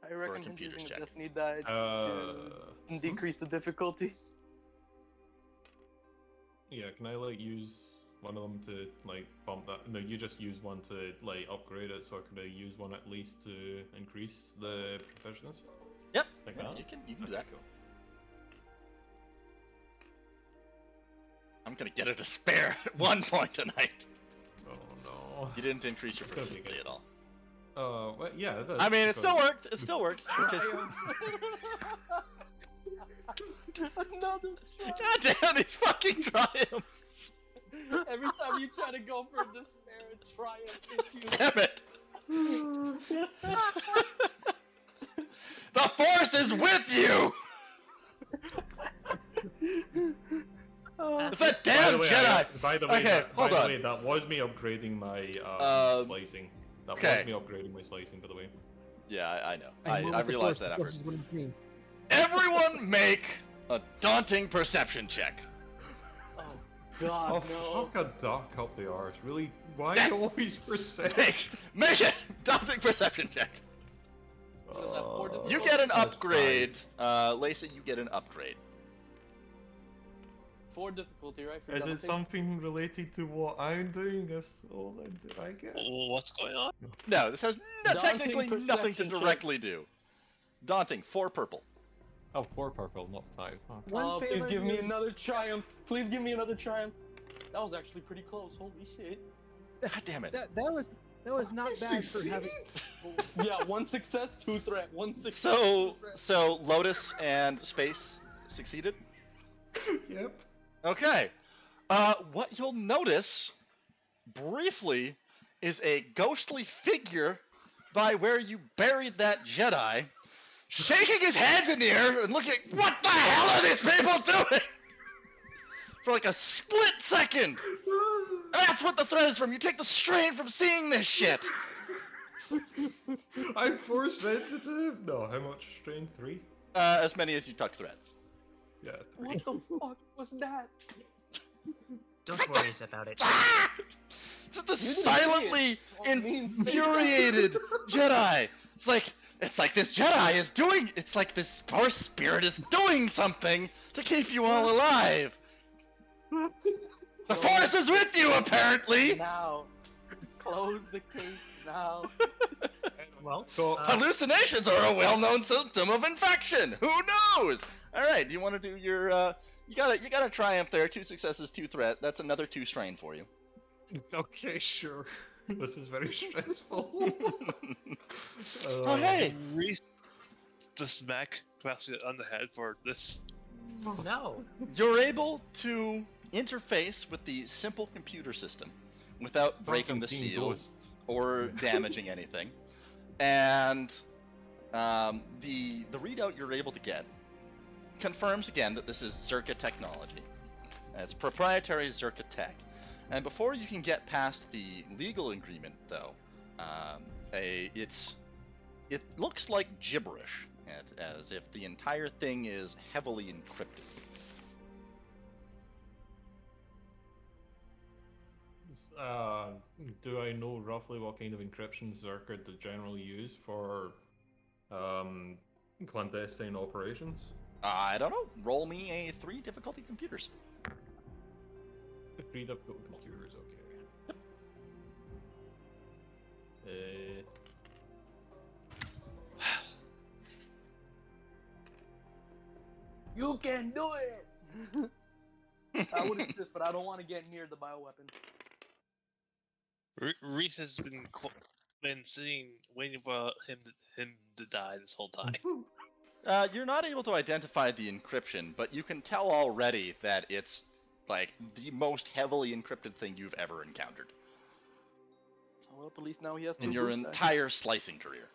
Speaker 6: I reckon him
Speaker 1: computer's
Speaker 6: using
Speaker 1: check.
Speaker 6: a destiny die can decrease the difficulty.
Speaker 2: Yeah, can I like use one of them to like bump that? No, you just use one to like upgrade it, so I could use one at least to increase the proficiency?
Speaker 1: Yep.
Speaker 2: Like
Speaker 1: Yeah,
Speaker 2: that?
Speaker 1: you can do
Speaker 2: Okay,
Speaker 1: that.
Speaker 2: cool.
Speaker 1: I'm gonna get a despair at 1 point tonight.
Speaker 2: Oh no.
Speaker 1: You didn't increase your
Speaker 2: It's gonna be
Speaker 1: proficiency
Speaker 2: good.
Speaker 1: at all.
Speaker 2: Well, yeah, it does.
Speaker 1: I mean, it still
Speaker 2: because-
Speaker 1: worked. It still works because.
Speaker 6: Another try.
Speaker 1: God damn these fucking triumphs!
Speaker 6: Every time you try to go for despair, a triumph hits
Speaker 1: Damn it! The force is with you! It's a
Speaker 2: By
Speaker 1: damn
Speaker 2: the way,
Speaker 1: Jedi!
Speaker 2: by the way,
Speaker 1: Okay, hold on.
Speaker 2: that was me upgrading my slicing. That
Speaker 1: okay.
Speaker 2: was me upgrading my slicing, by the way.
Speaker 1: Yeah, I know.
Speaker 3: And
Speaker 1: I
Speaker 3: with the
Speaker 1: realized
Speaker 3: force,
Speaker 1: that
Speaker 3: the
Speaker 1: after.
Speaker 3: force is what it means.
Speaker 1: Everyone make a daunting perception check.
Speaker 6: Oh God,
Speaker 2: Oh,
Speaker 6: no.
Speaker 2: fuck a duck up the arse. Really? Why
Speaker 1: Yes!
Speaker 2: always percent?
Speaker 1: Make it! Daunting perception check.
Speaker 6: What is that, 4 difficulty?
Speaker 1: You get an
Speaker 2: That's
Speaker 1: upgrade. Lacey, you get an upgrade.
Speaker 6: 4 difficulty, right? For
Speaker 2: Is it
Speaker 6: daunting?
Speaker 2: something related to what I'm doing? If so, then do I get?
Speaker 4: Oh, what's going on?
Speaker 1: No, this has
Speaker 6: Daunting
Speaker 1: technically nothing to
Speaker 6: perception check.
Speaker 1: directly do. Daunting, 4 purple.
Speaker 7: Oh, 4 purple, not 5. Huh.
Speaker 3: One
Speaker 6: Oh, please
Speaker 3: favor
Speaker 6: give me
Speaker 3: you-
Speaker 6: another triumph. Please give me another triumph. That was actually pretty close. Holy shit.
Speaker 1: God damn it.
Speaker 3: That was not bad for having.
Speaker 6: Yeah, 1 success, 2 threat. 1 success.
Speaker 1: So,
Speaker 6: 2 threat.
Speaker 1: so Lotus and Space succeeded.
Speaker 2: Yep.
Speaker 1: Okay. What you'll notice, briefly, is a ghostly figure by where you buried that Jedi, shaking his hands in the air and looking, what the hell are these people doing? For like a split second. That's what the threat is from. You take the strain from seeing this shit.
Speaker 2: I'm force sensitive. No, how much strain? 3?
Speaker 1: As many as you tuck threads.
Speaker 2: Yeah. 3.
Speaker 6: What the fuck was that?
Speaker 5: Don't worry about it.
Speaker 1: Ah! Just the
Speaker 6: You didn't see
Speaker 1: silently
Speaker 6: it. Oh, mean space.
Speaker 1: infuriated Jedi. It's like this Jedi is doing. It's like this Force spirit is doing something to keep you all alive. The Force is with you, apparently.
Speaker 6: Now. Close the case now.
Speaker 5: Well,
Speaker 2: So,
Speaker 1: Hallucinations are a well-known symptom of infection. Who knows? All right. Do you want to do your? You got a triumph there. 2 successes, 2 threat. That's another 2 strain for you.
Speaker 2: okay, sure. This is very stressful.
Speaker 1: Oh hey.
Speaker 4: Reese to smack Claudia on the head for this.
Speaker 5: no.
Speaker 1: You're able to interface with the simple computer system without breaking the
Speaker 2: Constantine
Speaker 1: seal
Speaker 2: ghosts.
Speaker 1: or damaging anything. And the readout you're able to get confirms again that this is Zerka technology. It's proprietary Zerka tech. And before you can get past the legal agreement, though, it looks like gibberish, as if the entire thing is heavily encrypted.
Speaker 2: Do I know roughly what kind of encryption Zerka generally use for clandestine operations?
Speaker 1: I don't know. Roll me a 3 difficulty computers.
Speaker 2: 3 difficult computers, okay.
Speaker 6: You can do it! I would assist, but I don't want to get near the bioweapon.
Speaker 4: Reese has been sitting, waiting for him to die this whole time.
Speaker 1: You're not able to identify the encryption, but you can tell already that it's like the most heavily encrypted thing you've ever encountered
Speaker 6: Well, at least now he has to
Speaker 1: in your
Speaker 6: boost that.
Speaker 1: entire slicing career.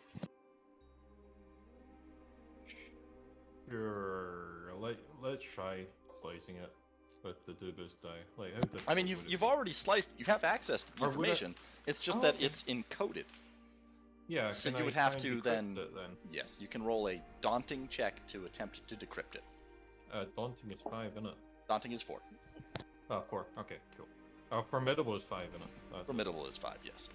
Speaker 2: Sure, let's try slicing it with the do boost die. Like, how difficult
Speaker 1: I mean,
Speaker 2: would it
Speaker 1: you've
Speaker 2: be?
Speaker 1: already sliced. You have access to the
Speaker 2: Or would it-
Speaker 1: information. It's just
Speaker 2: Oh,
Speaker 1: that
Speaker 2: okay.
Speaker 1: it's encoded.
Speaker 2: Yeah,
Speaker 1: So
Speaker 2: can
Speaker 1: you
Speaker 2: I
Speaker 1: would
Speaker 2: try
Speaker 1: have
Speaker 2: and
Speaker 1: to
Speaker 2: decrypt
Speaker 1: then.
Speaker 2: it then?
Speaker 1: Yes, you can roll a daunting check to attempt to decrypt it.
Speaker 2: Daunting is 5, isn't it?
Speaker 1: Daunting is 4.
Speaker 2: Oh, 4. Okay, cool. Formidable is 5, isn't it? That's
Speaker 1: Formidable is 5. Yes.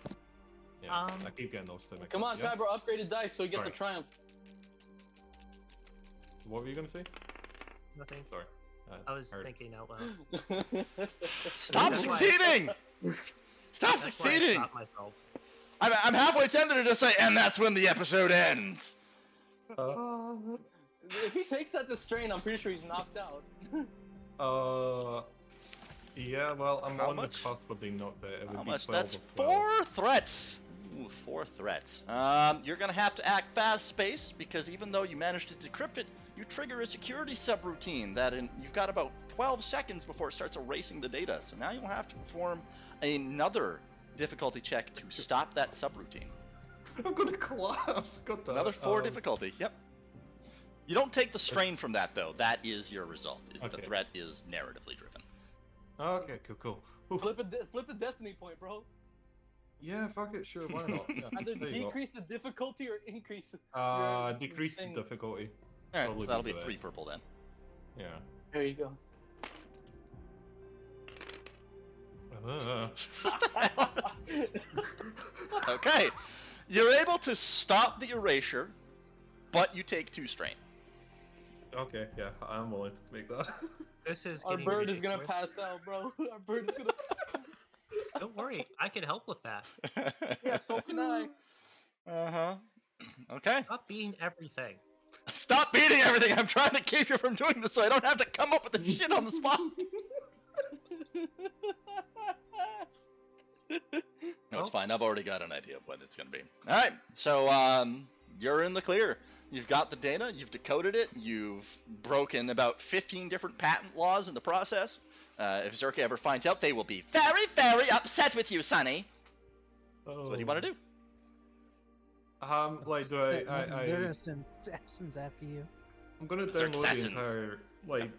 Speaker 2: Yeah, I keep getting those two mixed
Speaker 6: Come
Speaker 2: up.
Speaker 6: on,
Speaker 2: Yeah?
Speaker 6: Tiber, upgraded dice so he gets
Speaker 2: Sorry.
Speaker 6: a triumph.
Speaker 2: What were you gonna say?
Speaker 5: Nothing.
Speaker 2: Sorry.
Speaker 5: I was
Speaker 2: heard.
Speaker 5: thinking out loud.
Speaker 1: Stop
Speaker 5: That's why-
Speaker 1: succeeding! Stop
Speaker 5: That's why I
Speaker 1: succeeding!
Speaker 5: stopped myself.
Speaker 1: I'm halfway tempted to just say, and that's when the episode ends.
Speaker 6: If he takes that to strain, I'm pretty sure he's knocked out.
Speaker 2: Yeah, well, I'm
Speaker 1: How
Speaker 2: on
Speaker 1: much?
Speaker 2: the cusp of being knocked out. It would
Speaker 1: How
Speaker 2: be
Speaker 1: much?
Speaker 2: 12
Speaker 1: That's
Speaker 2: of 12.
Speaker 1: 4 threats. Ooh, 4 threats. You're gonna have to act fast, Space, because even though you managed to decrypt it, you trigger a security subroutine you've got about 12 seconds before it starts erasing the data. So now you'll have to perform another difficulty check to stop that subroutine.
Speaker 2: I'm gonna collapse. Got that.
Speaker 1: Another 4 difficulty. Yep. You don't take the strain from that though. That is your result. The
Speaker 2: Okay.
Speaker 1: threat is narratively driven.
Speaker 2: Okay, cool. Oof.
Speaker 6: Flip a destiny point, bro.
Speaker 2: Yeah, fuck it, sure, why not? Yeah,
Speaker 6: Either
Speaker 2: there you go.
Speaker 6: decrease the difficulty or increase your
Speaker 2: Decrease the
Speaker 6: thing.
Speaker 2: difficulty.
Speaker 1: All right,
Speaker 2: Probably
Speaker 1: so that'll
Speaker 2: be
Speaker 1: be
Speaker 2: the
Speaker 1: 3
Speaker 2: best.
Speaker 1: purple then.
Speaker 2: Yeah.
Speaker 6: There you go.
Speaker 1: Okay, you're able to stop the erasure, but you take 2 strain.
Speaker 2: Okay, yeah, I'm willing to make that.
Speaker 5: This is
Speaker 6: Our
Speaker 5: getting
Speaker 6: bird is gonna
Speaker 5: ridiculous.
Speaker 6: pass out, bro. Our bird is gonna pass out.
Speaker 5: Don't worry, I can help with that.
Speaker 6: Yeah, so can I.
Speaker 1: Uh-huh. Okay.
Speaker 5: Stop being everything.
Speaker 1: Stop beating everything! I'm trying to keep you from doing this so I don't have to come up with the shit on the spot! No, it's fine. I've already got an idea of what it's gonna be. Alright, so, you're in the clear. You've got the data, you've decoded it, you've broken about 15 different patent laws in the process. If Zerka ever finds out, they will be very, very upset with you, Sonny. So what do you want to do?
Speaker 2: Like, do I
Speaker 3: They're gonna send assassins after you.
Speaker 2: I'm gonna
Speaker 1: Search
Speaker 2: download the
Speaker 1: sessions.
Speaker 2: entire, like,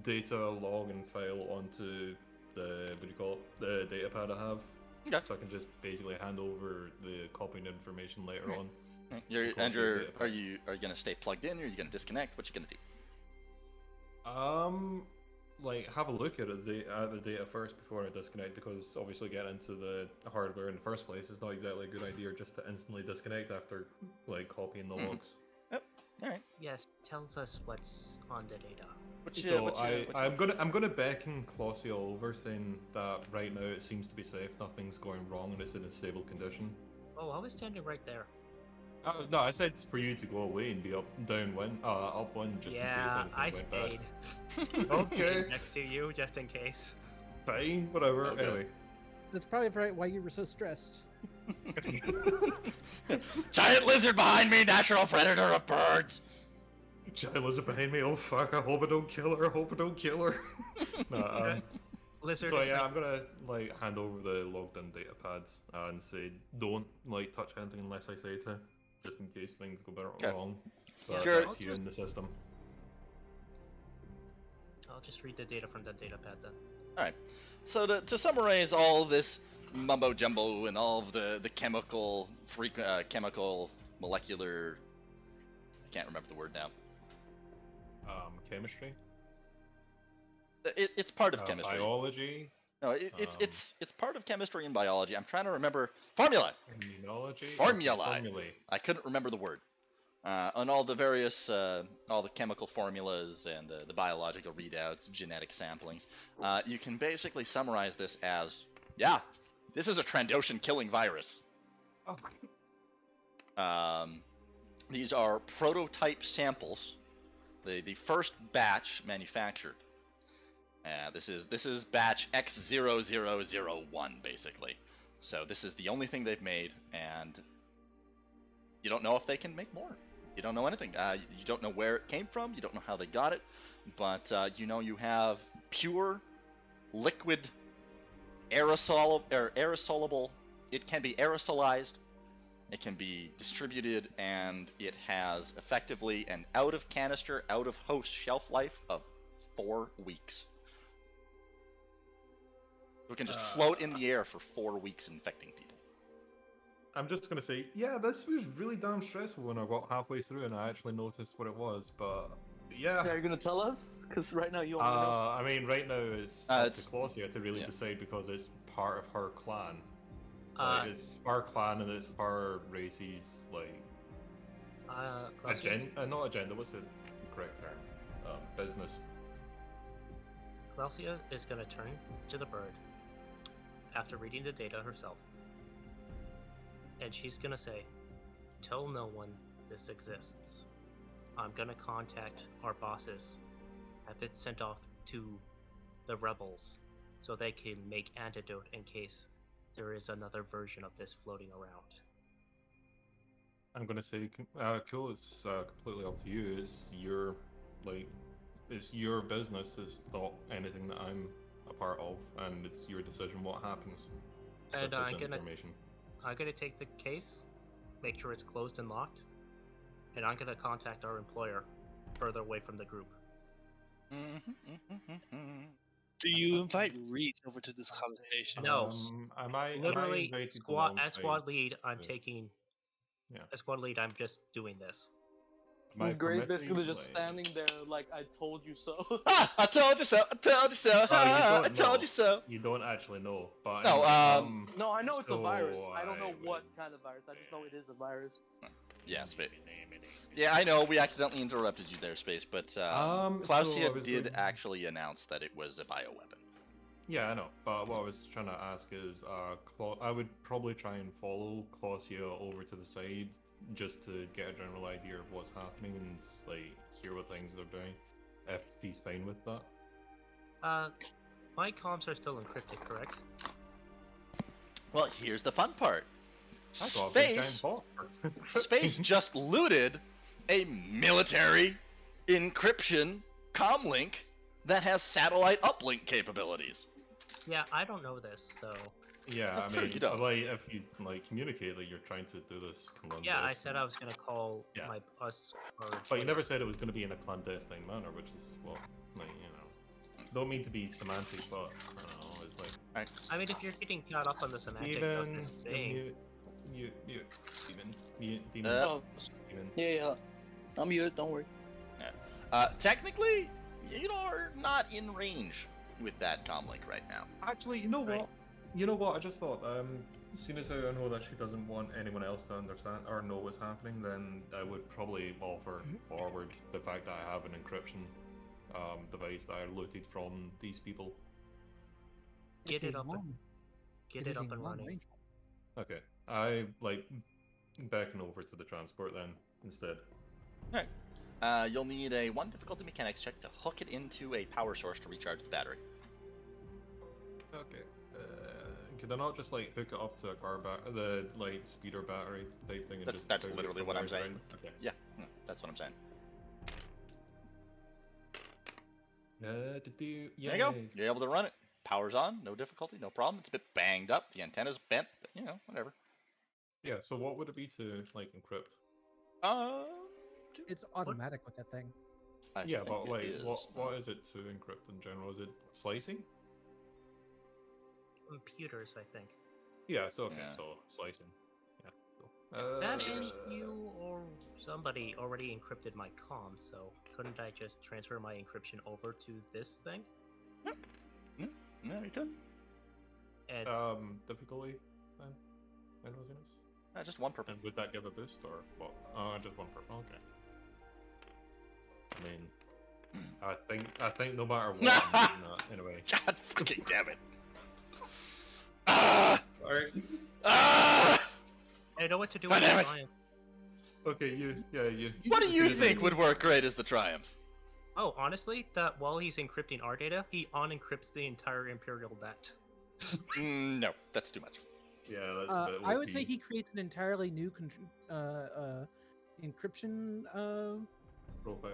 Speaker 2: data log and file onto the, what do you call it, the data pad I have.
Speaker 1: Okay.
Speaker 2: So I can just basically hand over the copied information later on.
Speaker 1: Are you gonna stay plugged in, or are you gonna disconnect? What you gonna do?
Speaker 2: Like, have a look at the data first before I disconnect, because obviously getting into the hardware in the first place is not exactly a good idea just to instantly disconnect after, like, copying the logs.
Speaker 1: Alright.
Speaker 5: Yes, tells us what's on the data.
Speaker 2: So I'm gonna beckon Clossia over, saying that right now it seems to be safe, nothing's going wrong, and it's in a stable condition.
Speaker 5: Oh, I was standing right there.
Speaker 2: No, I said for you to go away and be upwind just
Speaker 5: Yeah, I
Speaker 2: in case anything went
Speaker 5: stayed.
Speaker 2: bad. Okay,
Speaker 5: Next to you, just in case.
Speaker 2: fine, whatever.
Speaker 1: Okay.
Speaker 2: Anyway,
Speaker 3: That's probably right why you were so stressed.
Speaker 1: Giant lizard behind me, natural predator of birds.
Speaker 2: giant lizard behind me. Oh fuck! I hope I don't kill her. I hope I don't kill her. No,
Speaker 5: Blizzard.
Speaker 2: So
Speaker 5: is
Speaker 2: yeah,
Speaker 5: like,
Speaker 2: I'm gonna like hand over the logged in data pads and say don't like touch anything unless I say to, just in case things go
Speaker 1: Okay.
Speaker 2: wrong.
Speaker 5: Yeah,
Speaker 2: But
Speaker 1: Sure.
Speaker 2: that's you in the system.
Speaker 5: I'll just read the data from that data pad then.
Speaker 1: Alright. So to summarize all this mumbo jumbo and all of the chemical chemical molecular, I can't remember the word now.
Speaker 2: Chemistry,
Speaker 1: It's part of chemistry.
Speaker 2: biology,
Speaker 1: No, it's part of chemistry and biology. I'm trying to remember formula.
Speaker 2: immunology,
Speaker 1: Formulae.
Speaker 2: formulae.
Speaker 1: I couldn't remember the word. On all the various, all the chemical formulas and the biological readouts, genetic samplings, you can basically summarize this as, yeah, this is a Trandoshan killing virus.
Speaker 2: Oh.
Speaker 1: These are prototype samples, the first batch manufactured. This is batch X0001 basically. So this is the only thing they've made, and you don't know if they can make more. You don't know anything. You don't know where it came from. You don't know how they got it, but you know you have pure, liquid, aerosolable. It can be aerosolized. It can be distributed, and it has effectively an out of canister, out of host shelf life of 4 weeks. So it can just float in the air for 4 weeks, infecting people.
Speaker 2: I'm just gonna say, yeah, this was really damn stressful when I got halfway through and I actually noticed what it was, but yeah.
Speaker 6: Are you gonna tell us? Because right now you only know.
Speaker 2: I mean, right now it's up to
Speaker 1: it's-
Speaker 2: Claudia to really
Speaker 1: yeah.
Speaker 2: decide because it's part of her clan.
Speaker 5: Uh,
Speaker 2: It's her clan and it's her race's like
Speaker 5: Clausius,
Speaker 2: not agenda. What's the correct term? Business.
Speaker 5: Clausia is gonna turn to the bird after reading the data herself, and she's gonna say, "Tell no one this exists. I'm gonna contact our bosses, have it sent off to the rebels, so they can make antidote in case there is another version of this floating around."
Speaker 2: I'm gonna say, cool. It's completely up to you. It's your it's your business. It's not anything that I'm a part of, and it's your decision what happens with
Speaker 5: And
Speaker 2: this
Speaker 5: I'm
Speaker 2: information.
Speaker 5: gonna take the case, make sure it's closed and locked, and I'm gonna contact our employer further away from the group.
Speaker 4: Do you invite Reese over to this conversation?
Speaker 5: No.
Speaker 2: Am I
Speaker 5: Literally,
Speaker 2: invited
Speaker 5: squad as squad
Speaker 2: alongside
Speaker 5: lead, I'm
Speaker 2: the-
Speaker 5: taking.
Speaker 2: Yeah.
Speaker 5: As squad lead, I'm just doing this.
Speaker 2: am I
Speaker 6: Gray's
Speaker 2: permitted,
Speaker 6: basically just
Speaker 2: like-
Speaker 6: standing there like, I told you so.
Speaker 1: I told you so. I told you so.
Speaker 2: Oh, you
Speaker 1: I
Speaker 2: don't
Speaker 1: told
Speaker 2: know.
Speaker 1: you so.
Speaker 2: You don't actually know, but
Speaker 1: No,
Speaker 2: anyway,
Speaker 6: No, I know it's a virus.
Speaker 2: so
Speaker 6: I don't know
Speaker 2: I
Speaker 6: what
Speaker 2: would-
Speaker 6: kind of virus. I just know it is a virus.
Speaker 1: Yeah, Space. Yeah, I know we accidentally interrupted you there, Space, but
Speaker 2: so I
Speaker 1: Clausia
Speaker 2: was
Speaker 1: did
Speaker 2: going-
Speaker 1: actually announce that it was a bioweapon.
Speaker 2: Yeah, I know. But what I was trying to ask is, I would probably try and follow Claudia over to the side just to get a general idea of what's happening and like hear what things are doing. If he's fine with that.
Speaker 5: My comms are still encrypted, correct?
Speaker 1: Well, here's the fun part.
Speaker 2: I got a big giant
Speaker 1: Space,
Speaker 2: bot.
Speaker 1: Space just looted a military encryption comlink that has satellite uplink capabilities.
Speaker 5: Yeah, I don't know this, so.
Speaker 2: Yeah,
Speaker 1: That's
Speaker 2: I
Speaker 1: true,
Speaker 2: mean,
Speaker 1: you don't.
Speaker 2: like if you like communicate that you're trying to do this clandestine.
Speaker 5: Yeah, I said I was gonna call
Speaker 2: Yeah.
Speaker 5: us. Or
Speaker 2: But you never said it was going to be in a clandestine manner, which is well, like don't mean to be semantic, but I don't know, it's like
Speaker 5: I mean, if you're getting caught up on the semantics of
Speaker 2: even
Speaker 5: this thing,
Speaker 2: demon.
Speaker 6: Oh,
Speaker 2: Demon.
Speaker 6: yeah. I'm muted, don't worry.
Speaker 1: Technically, you are not in range with that comlink right now.
Speaker 2: Actually, you know what?
Speaker 5: Right.
Speaker 2: You know what? I just thought, seeing as how I know that she doesn't want anyone else to understand or know what's happening, then I would probably offer forward the fact that I have an encryption device that I looted from these people.
Speaker 5: get
Speaker 3: It's
Speaker 5: it
Speaker 3: a
Speaker 5: up,
Speaker 3: long-
Speaker 5: get
Speaker 3: it
Speaker 5: it
Speaker 3: is
Speaker 5: up
Speaker 3: a
Speaker 5: and
Speaker 3: long
Speaker 5: running.
Speaker 3: range.
Speaker 2: Okay, I like backing over to the transport then instead.
Speaker 1: You'll need a 1 difficulty mechanics check to hook it into a power source to recharge the battery.
Speaker 2: Okay. Could I not just like hook it up to a car the like speeder battery type thing? And
Speaker 1: That's-
Speaker 2: just
Speaker 1: that's
Speaker 2: toggle it
Speaker 1: literally
Speaker 2: from
Speaker 1: what I'm
Speaker 2: wires
Speaker 1: saying.
Speaker 2: around? Okay.
Speaker 1: Yeah, that's what I'm saying.
Speaker 2: Yeah.
Speaker 1: There you go. You're able to run it. powers on, no difficulty, no problem. It's a bit banged up, the antenna's bent, but whatever.
Speaker 2: Yeah. So what would it be to like encrypt?
Speaker 3: It's automatic with that thing.
Speaker 2: Yeah,
Speaker 1: think
Speaker 2: but
Speaker 1: it
Speaker 2: like,
Speaker 1: is.
Speaker 2: what is it to encrypt in general? Is it slicing?
Speaker 5: Computers, I think.
Speaker 2: Yeah. So okay.
Speaker 1: Yeah.
Speaker 2: So slicing. Yeah. Cool.
Speaker 5: That is, you or somebody already encrypted my comm, so couldn't I just transfer my encryption over to this thing?
Speaker 1: Yeah, you could.
Speaker 5: And
Speaker 2: Difficulty then? Nosiness?
Speaker 1: Just one purple.
Speaker 2: And would that give a boost or what? Just one purple. Okay. I mean, I think no matter what, I'm doing that anyway.
Speaker 1: God fucking damn it.
Speaker 2: Alright.
Speaker 5: I know what to do
Speaker 1: God
Speaker 5: with
Speaker 1: damn
Speaker 5: the
Speaker 1: it.
Speaker 5: triumph.
Speaker 2: Okay, you.
Speaker 1: What do you think would work great as the Triumph?
Speaker 5: Oh, honestly, that while he's encrypting our data, he unencrypts the entire Imperial debt.
Speaker 1: No, that's too much.
Speaker 2: Yeah, that's a bit
Speaker 3: I would say
Speaker 2: OP.
Speaker 3: he creates an entirely new encryption
Speaker 2: Profile.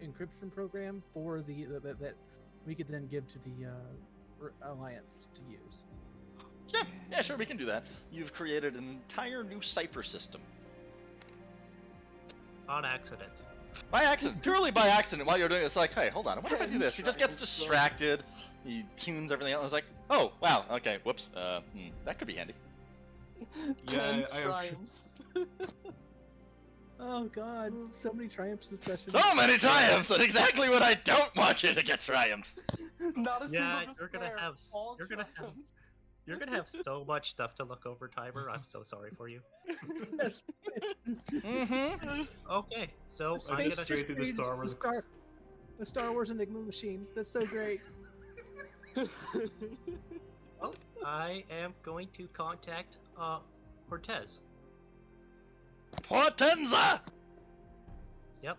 Speaker 3: encryption program for that we could then give to the alliance to use.
Speaker 1: Yeah, sure, we can do that. You've created an entire new cipher system.
Speaker 5: On accident.
Speaker 1: By accident, purely by accident, while you're doing it, it's like, hey, hold on, what if I do this? He just gets distracted, he tunes everything out, and it's like, oh, wow, okay, whoops, that could be handy.
Speaker 2: Yeah, I am.
Speaker 6: triumphs.
Speaker 3: Oh god, so many triumphs this session.
Speaker 1: So many triumphs, and exactly when I don't want you to get triumphs.
Speaker 6: Not a
Speaker 5: Yeah,
Speaker 6: single
Speaker 5: you're gonna
Speaker 6: despair.
Speaker 5: have
Speaker 6: All
Speaker 5: you're gonna have
Speaker 6: triumphs.
Speaker 5: you're gonna have so much stuff to look over, Tiber. I'm so sorry for you.
Speaker 3: Yes.
Speaker 1: Mm-hmm.
Speaker 5: Okay, so I'm
Speaker 3: Space
Speaker 5: gonna
Speaker 2: just created the Star Wars-
Speaker 3: the Star Wars Enigma machine. That's so great.
Speaker 5: well, I am going to contact Cortez.
Speaker 1: Portenza!
Speaker 5: Yep.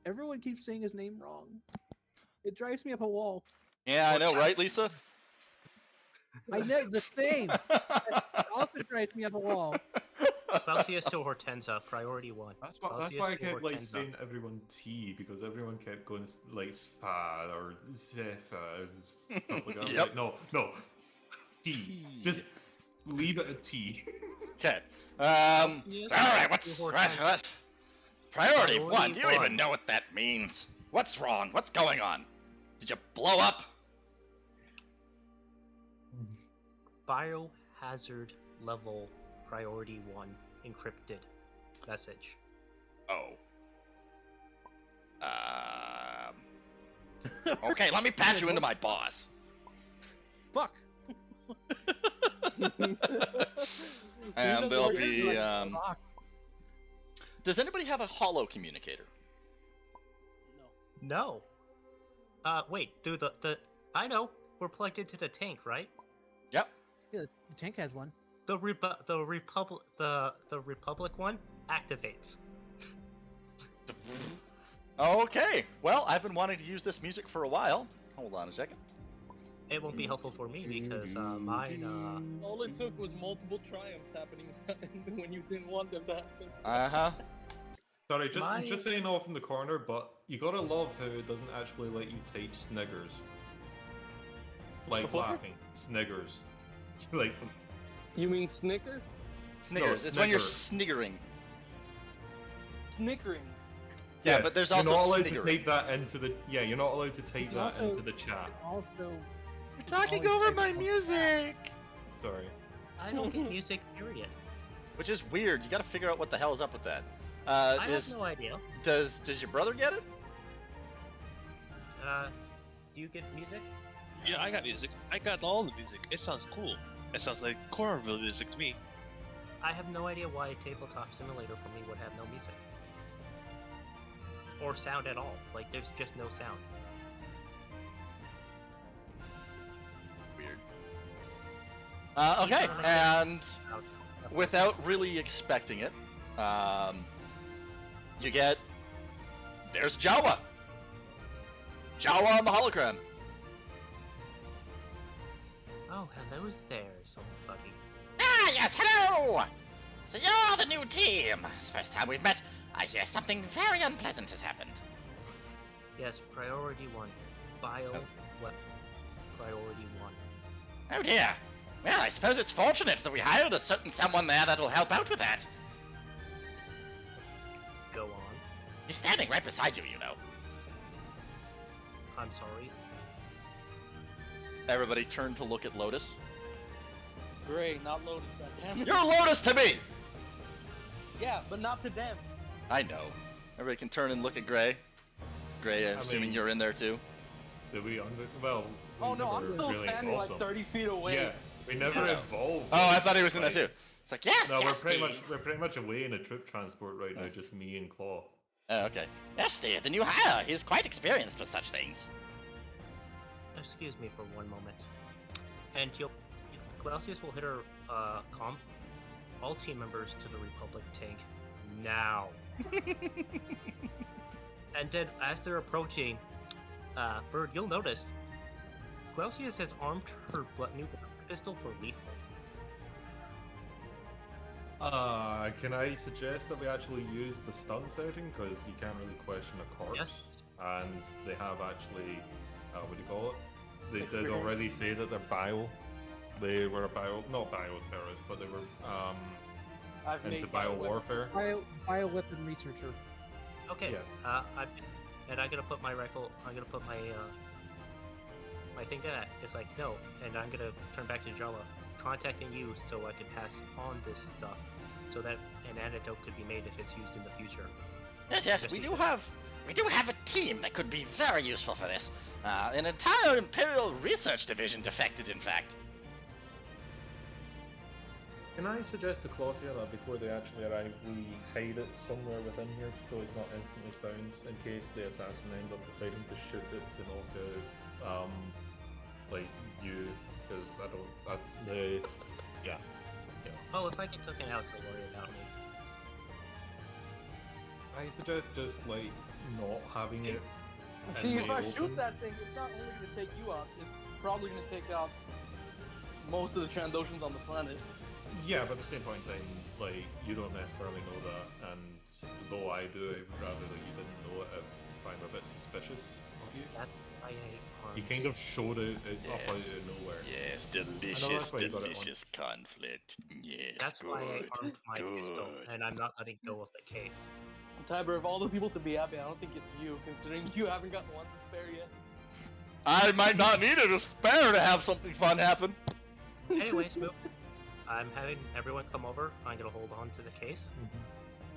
Speaker 3: Everyone keeps saying his name wrong. It drives me up a wall.
Speaker 1: Yeah, I know, right, Lisa?
Speaker 3: I know the same. It also drives me up a wall.
Speaker 5: Celsius to Hortenza, priority 1.
Speaker 2: That's why
Speaker 5: Celsius
Speaker 2: I
Speaker 5: to
Speaker 2: kept like
Speaker 5: Hortenza.
Speaker 2: saying everyone T because everyone kept going like Spa or Zephyr stuff like that. I was
Speaker 1: Yep.
Speaker 2: like, no, T. Just leave it at T.
Speaker 1: Okay.
Speaker 5: Yes,
Speaker 1: Alright, what's
Speaker 5: to
Speaker 1: what?
Speaker 5: Hortenza.
Speaker 1: Priority
Speaker 5: Priority
Speaker 1: 1, do you even
Speaker 5: 1.
Speaker 1: know what that means? What's wrong? What's going on? Did you blow up?
Speaker 5: Biohazard level priority 1 encrypted message.
Speaker 1: Oh. Okay, let me patch you into my boss.
Speaker 3: Fuck.
Speaker 1: And there'll be,
Speaker 3: Fuck.
Speaker 1: Does anybody have a holo communicator?
Speaker 5: No. Wait, do the I know, we're plugged into the tank, right?
Speaker 1: Yep.
Speaker 3: Yeah, the tank has one.
Speaker 5: The Republic one activates.
Speaker 1: Okay, well, I've been wanting to use this music for a while. Hold on a second.
Speaker 5: It won't be helpful for me because mine
Speaker 6: All it took was multiple triumphs happening when you didn't want them to happen.
Speaker 1: Uh-huh.
Speaker 2: Sorry,
Speaker 5: My-
Speaker 2: just saying off in the corner, but you gotta love how it doesn't actually let you type sniggers. Like
Speaker 6: What?
Speaker 2: laughing. Sniggers. Like,
Speaker 6: You mean snicker?
Speaker 1: Sniggers.
Speaker 2: No,
Speaker 1: It's when you're
Speaker 2: snigger.
Speaker 1: sniggering.
Speaker 6: Snickering.
Speaker 1: Yeah,
Speaker 2: yes,
Speaker 1: but there's
Speaker 2: you're
Speaker 1: also
Speaker 2: not allowed
Speaker 1: sniggering.
Speaker 2: to type that into the. Yeah, you're not allowed to type
Speaker 3: You
Speaker 2: that
Speaker 3: also-
Speaker 2: into the chat.
Speaker 3: Also,
Speaker 1: You're talking
Speaker 3: always
Speaker 1: over
Speaker 3: type
Speaker 1: my
Speaker 3: it on
Speaker 1: music!
Speaker 2: Sorry.
Speaker 5: I don't get music, period.
Speaker 1: Which is weird. You gotta figure out what the hell is up with that.
Speaker 5: I have no idea.
Speaker 1: Does your brother get it?
Speaker 5: Do you get music?
Speaker 4: Yeah, I got music. I got all the music. It sounds cool. It sounds like Cornville music to me.
Speaker 5: I have no idea why a tabletop simulator for me would have no music. Or sound at all. Like, there's just no sound.
Speaker 1: Weird. Okay, and without really expecting it, you get... There's Jawa! Jawa on the hologram!
Speaker 5: Oh, hello there, somebody.
Speaker 8: Ah, yes, hello! So you're the new team. First time we've met, I hear something very unpleasant has happened.
Speaker 5: Yes, priority 1. Bio priority 1.
Speaker 1: Oh dear. Well, I suppose it's fortunate that we hired a certain someone there that'll help out with that.
Speaker 5: Go on.
Speaker 1: He's standing right beside you, you know.
Speaker 5: I'm sorry.
Speaker 1: Everybody turn to look at Lotus.
Speaker 6: Gray, not Lotus, goddammit.
Speaker 1: You're Lotus to me!
Speaker 6: Yeah, but not to them.
Speaker 1: I know. Everybody can turn and look at Gray. Gray, I'm assuming you're in there too.
Speaker 2: Did we well, we
Speaker 6: Oh no, I'm
Speaker 2: never
Speaker 6: still
Speaker 2: really
Speaker 6: standing like
Speaker 2: involved them.
Speaker 6: 30 feet away.
Speaker 2: Yeah, we never involved.
Speaker 1: Oh, I thought he was
Speaker 2: them,
Speaker 1: in there too. It's like, yes,
Speaker 2: No,
Speaker 1: yes,
Speaker 2: we're pretty much away in a troop transport right now, just me and Claw.
Speaker 1: Oh, okay. Yes, Steve, the new hire. He's quite experienced with such things.
Speaker 5: Excuse me for one moment. And Clausius will hit her comm. All team members to the Republic tank now. And then as they're approaching, Bird, you'll notice Clausius has armed her new pistol for lethal.
Speaker 2: Can I suggest that we actually use the stun setting, because you can't really question a corpse?
Speaker 5: Yes.
Speaker 2: And they have actually, what do you call it? They did
Speaker 6: Experience.
Speaker 2: already say that they're bio. They were not bio-terrorists, but they were
Speaker 6: I've
Speaker 2: into
Speaker 6: made
Speaker 2: bio warfare.
Speaker 3: Bioweapon researcher.
Speaker 5: Okay.
Speaker 2: Yeah.
Speaker 5: I'm gonna put my rifle. I'm gonna put my my thing that is like no, and I'm gonna turn back to Jala, contacting you so I can pass on this stuff, so that an antidote could be made if it's used in the future.
Speaker 1: Yes, yes, we do have a team that could be very useful for this. An entire Imperial Research Division defected, in fact.
Speaker 2: Can I suggest to Clausia that before they actually arrive, we hide it somewhere within here so it's not instantly found in case the assassin ends up deciding to shoot it to knock out, like you, because yeah.
Speaker 5: Oh, if I get taken out, don't worry about me.
Speaker 2: I suggest just like not having it.
Speaker 6: See, if I
Speaker 2: open.
Speaker 6: shoot that thing, it's not only going to take you out, it's probably going to take out most of the Trandoshans on the planet.
Speaker 2: Yeah, but at the same point in time, like, you don't necessarily know that, and though I do, I would rather that you didn't know it if I'm a bit suspicious of you.
Speaker 5: That's why I armed.
Speaker 2: You kind of showed it up out
Speaker 1: Yes.
Speaker 2: of nowhere.
Speaker 1: Yes,
Speaker 2: I know that's why you got it on.
Speaker 1: conflict. Yes,
Speaker 5: That's why I armed my pistol, and I'm not letting go of the case.
Speaker 6: Tiber, of all the people to be happy, I don't think it's you, considering you haven't got one to spare yet.
Speaker 1: I might not need it to spare to have something fun happen.
Speaker 5: Anyways, move. I'm having everyone come over. I'm gonna hold on to the case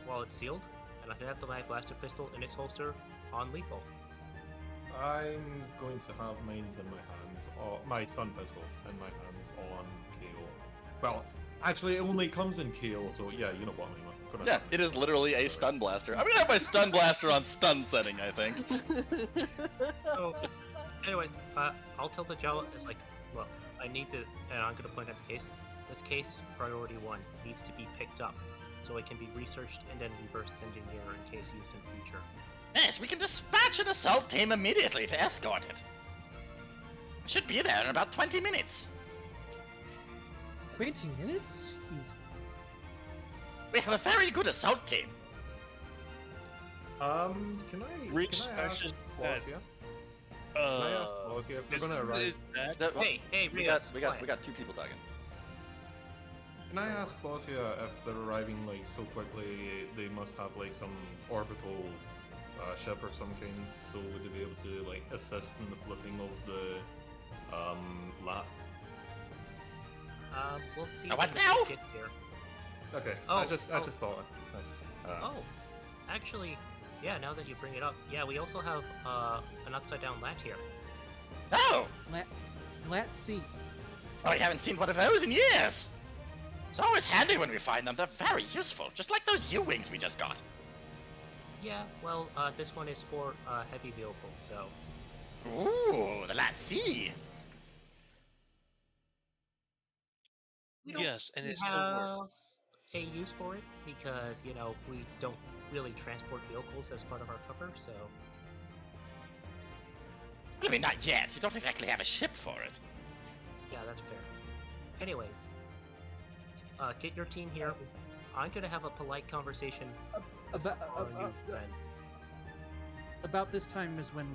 Speaker 5: while it's sealed, and I'm gonna have the Mag Blaster pistol in its holster on lethal.
Speaker 2: I'm going to have mines in my hands, my stun pistol in my hands on KO. Well, actually, it only comes in KO, so yeah, you know what I mean.
Speaker 1: Yeah, it is literally a stun blaster. I'm gonna have my stun blaster on stun setting, I think.
Speaker 5: So, anyways, I'll tell the Jawa, it's like, look, I need to, and I'm gonna point out the case. This case, priority 1, needs to be picked up, so it can be researched and then reverse engineer in case used in the future.
Speaker 1: Yes, we can dispatch an assault team immediately to escort it. We should be there in about 20 minutes.
Speaker 3: 20 minutes? Jeez.
Speaker 1: We have a very good assault team.
Speaker 2: Can I ask Clausia? Can I ask Clausia if we're gonna arrive?
Speaker 5: Hey,
Speaker 1: we
Speaker 5: Rios,
Speaker 1: got 2 people talking.
Speaker 2: Can I ask Clausia if they're arriving like so quickly? They must have like some orbital ship or some kind. So would they be able to like assist in the flipping of the lap?
Speaker 5: We'll see
Speaker 1: What
Speaker 5: when
Speaker 1: now?
Speaker 5: we get here.
Speaker 2: Okay.
Speaker 5: Oh,
Speaker 2: I just thought.
Speaker 5: Oh, actually, yeah, now that you bring it up, yeah, we also have an upside down lat here.
Speaker 1: Oh!
Speaker 3: Let's see.
Speaker 1: Oh, I haven't seen one of those in years! It's always handy when we find them. They're very useful, just like those U-Wings we just got.
Speaker 5: Yeah, well, this one is for heavy vehicles, so...
Speaker 1: Ooh, the Lat-C!
Speaker 4: Yes, and it's
Speaker 5: have a use for it, because, you know, we don't really transport vehicles as part of our cover, so...
Speaker 1: I mean, not yet. You don't exactly have a ship for it.
Speaker 5: Yeah, that's fair. Anyways, get your team here. I'm gonna have a polite conversation
Speaker 3: About,
Speaker 5: on you, friend.
Speaker 3: about this time is when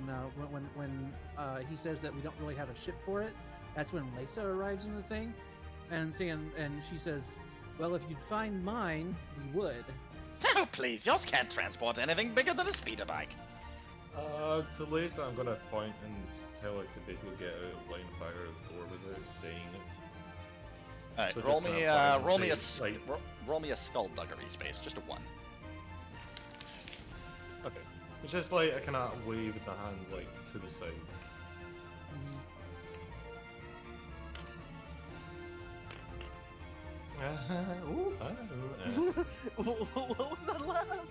Speaker 3: he says that we don't really have a ship for it. That's when Lisa arrives in the thing, and she says, "Well, if you'd find mine, we would."
Speaker 1: Oh, please, yours can't transport anything bigger than a speeder bike.
Speaker 2: To Lisa, I'm gonna point and tell her to basically get out of line of fire of the door without saying it.
Speaker 1: Alright,
Speaker 2: So
Speaker 1: roll
Speaker 2: just
Speaker 1: me,
Speaker 2: gonna point
Speaker 1: roll
Speaker 2: and
Speaker 1: me a,
Speaker 2: say, like,
Speaker 1: roll me a skullduggery space, just a 1.
Speaker 2: okay. It's just like I cannot wave the hand like to the side.
Speaker 6: What was that laugh?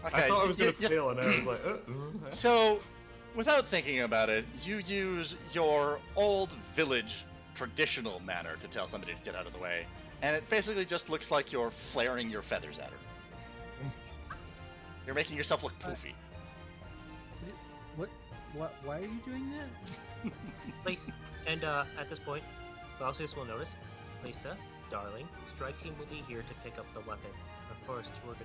Speaker 2: I thought I was gonna fail, and I was like,
Speaker 1: So, without thinking about it, you use your old village traditional manner to tell somebody to get out of the way, and it basically just looks like you're flaring your feathers at her. You're making yourself look poofy.
Speaker 3: Why are you doing that?
Speaker 5: Lisa, and at this point, Clausius will notice. Lisa, darling, strike team will be here to pick up the weapon. But first, I'm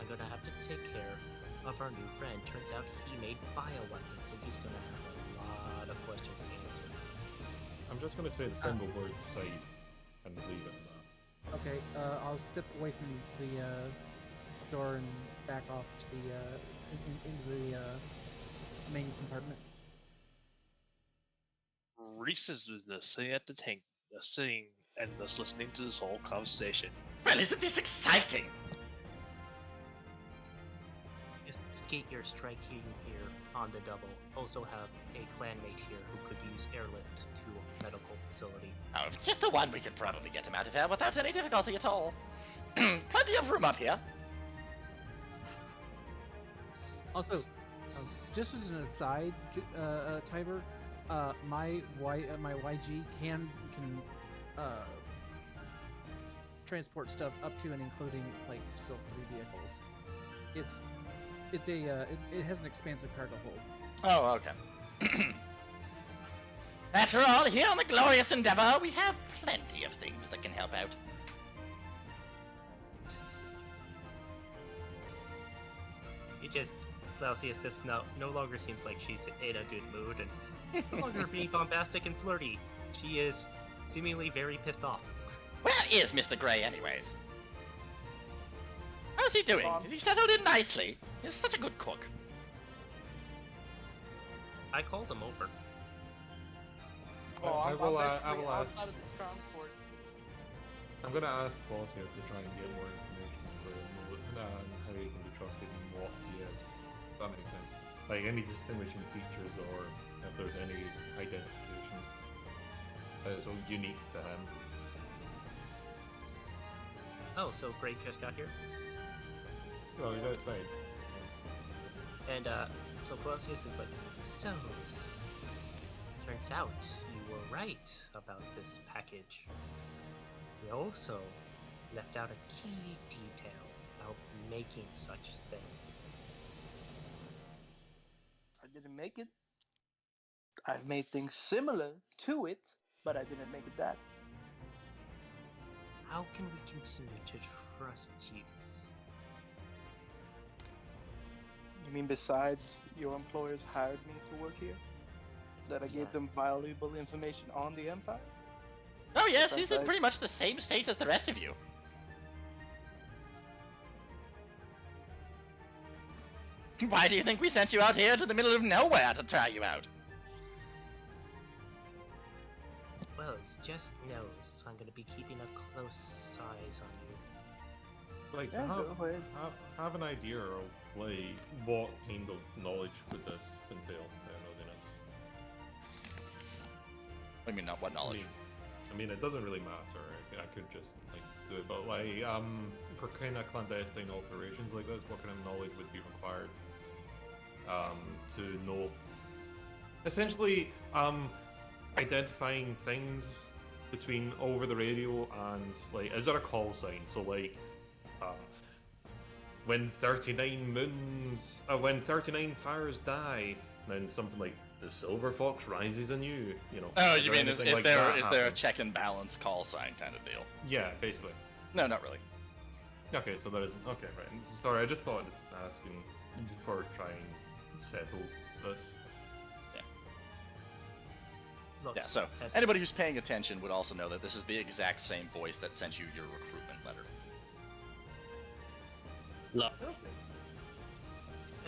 Speaker 5: gonna have to take care of our new friend. Turns out he made bioweapons, and he's gonna have a lot of questions to answer.
Speaker 2: I'm just gonna say the single word "side" and leave it at that.
Speaker 3: Okay, I'll step away from the door and back off to the into the main compartment.
Speaker 4: Reese is sitting at the tank, sitting and just listening to this whole conversation.
Speaker 1: Well, isn't this exciting?
Speaker 5: Escape your strike team here on the double. Also have a clanmate here who could use airlift to a medical facility.
Speaker 1: Oh, if it's just the one, we could probably get him out of here without any difficulty at all. Plenty of room up here.
Speaker 3: Also, just as an aside, Tiber, my YG can transport stuff up to and including like Silk 3 vehicles. It has an expansive cargo hold.
Speaker 1: Oh, okay. After all, here on the Glorious Endeavor, we have plenty of things that can help out.
Speaker 5: Clausius just no longer seems like she's in a good mood and no longer being bombastic and flirty. She is seemingly very pissed off.
Speaker 1: Where is Mr. Gray, anyways? How's he doing? Is he settled in nicely? He's such a good cook.
Speaker 5: I called him over.
Speaker 6: Oh,
Speaker 2: I will ask.
Speaker 6: outside of the transport.
Speaker 2: I'm gonna ask Clausia to try and get more information for him and how he can be trusted and what he is. If that makes sense. Like any distinguishing features or if there's any identification that is so unique to him.
Speaker 5: Oh, so Gray just got here?
Speaker 2: Oh, he's outside.
Speaker 5: And so Clausius is like, turns out you were right about this package. We also left out a key detail about making such thing.
Speaker 6: I didn't make it. I've made things similar to it, but I didn't make it that.
Speaker 5: How can we continue to trust you?
Speaker 6: You mean besides your employers hired me to work here? That I gave them valuable information on the Empire?
Speaker 1: Oh yes, he's in pretty much the same state as the rest of you. Why do you think we sent you out here to the middle of nowhere to try you out?
Speaker 5: Well, it's just knows I'm gonna be keeping a close eyes on you.
Speaker 2: Like,
Speaker 6: Yeah,
Speaker 2: to
Speaker 6: go ahead.
Speaker 2: have an idea of like what kind of knowledge would this entail? Nossiness.
Speaker 1: I mean, not what knowledge.
Speaker 2: I mean, it doesn't really matter. I could just like do it, but like, for kind of clandestine operations like this, what kind of knowledge would be required to know? Essentially, identifying things between over the radio and like, is there a call sign? So like, when 39 fires die, then something like the Silver Fox rises anew. You know.
Speaker 1: Oh, you mean is
Speaker 2: like
Speaker 1: there a
Speaker 2: happen?
Speaker 1: check and balance call sign kind of deal?
Speaker 2: Yeah, basically.
Speaker 1: No, not really.
Speaker 2: Okay, so that is okay, right. Sorry, I just thought asking for trying to settle this.
Speaker 5: Look,
Speaker 1: Yeah, so
Speaker 5: as-
Speaker 1: anybody who's paying attention would also know that this is the exact same voice that sent you your recruitment letter.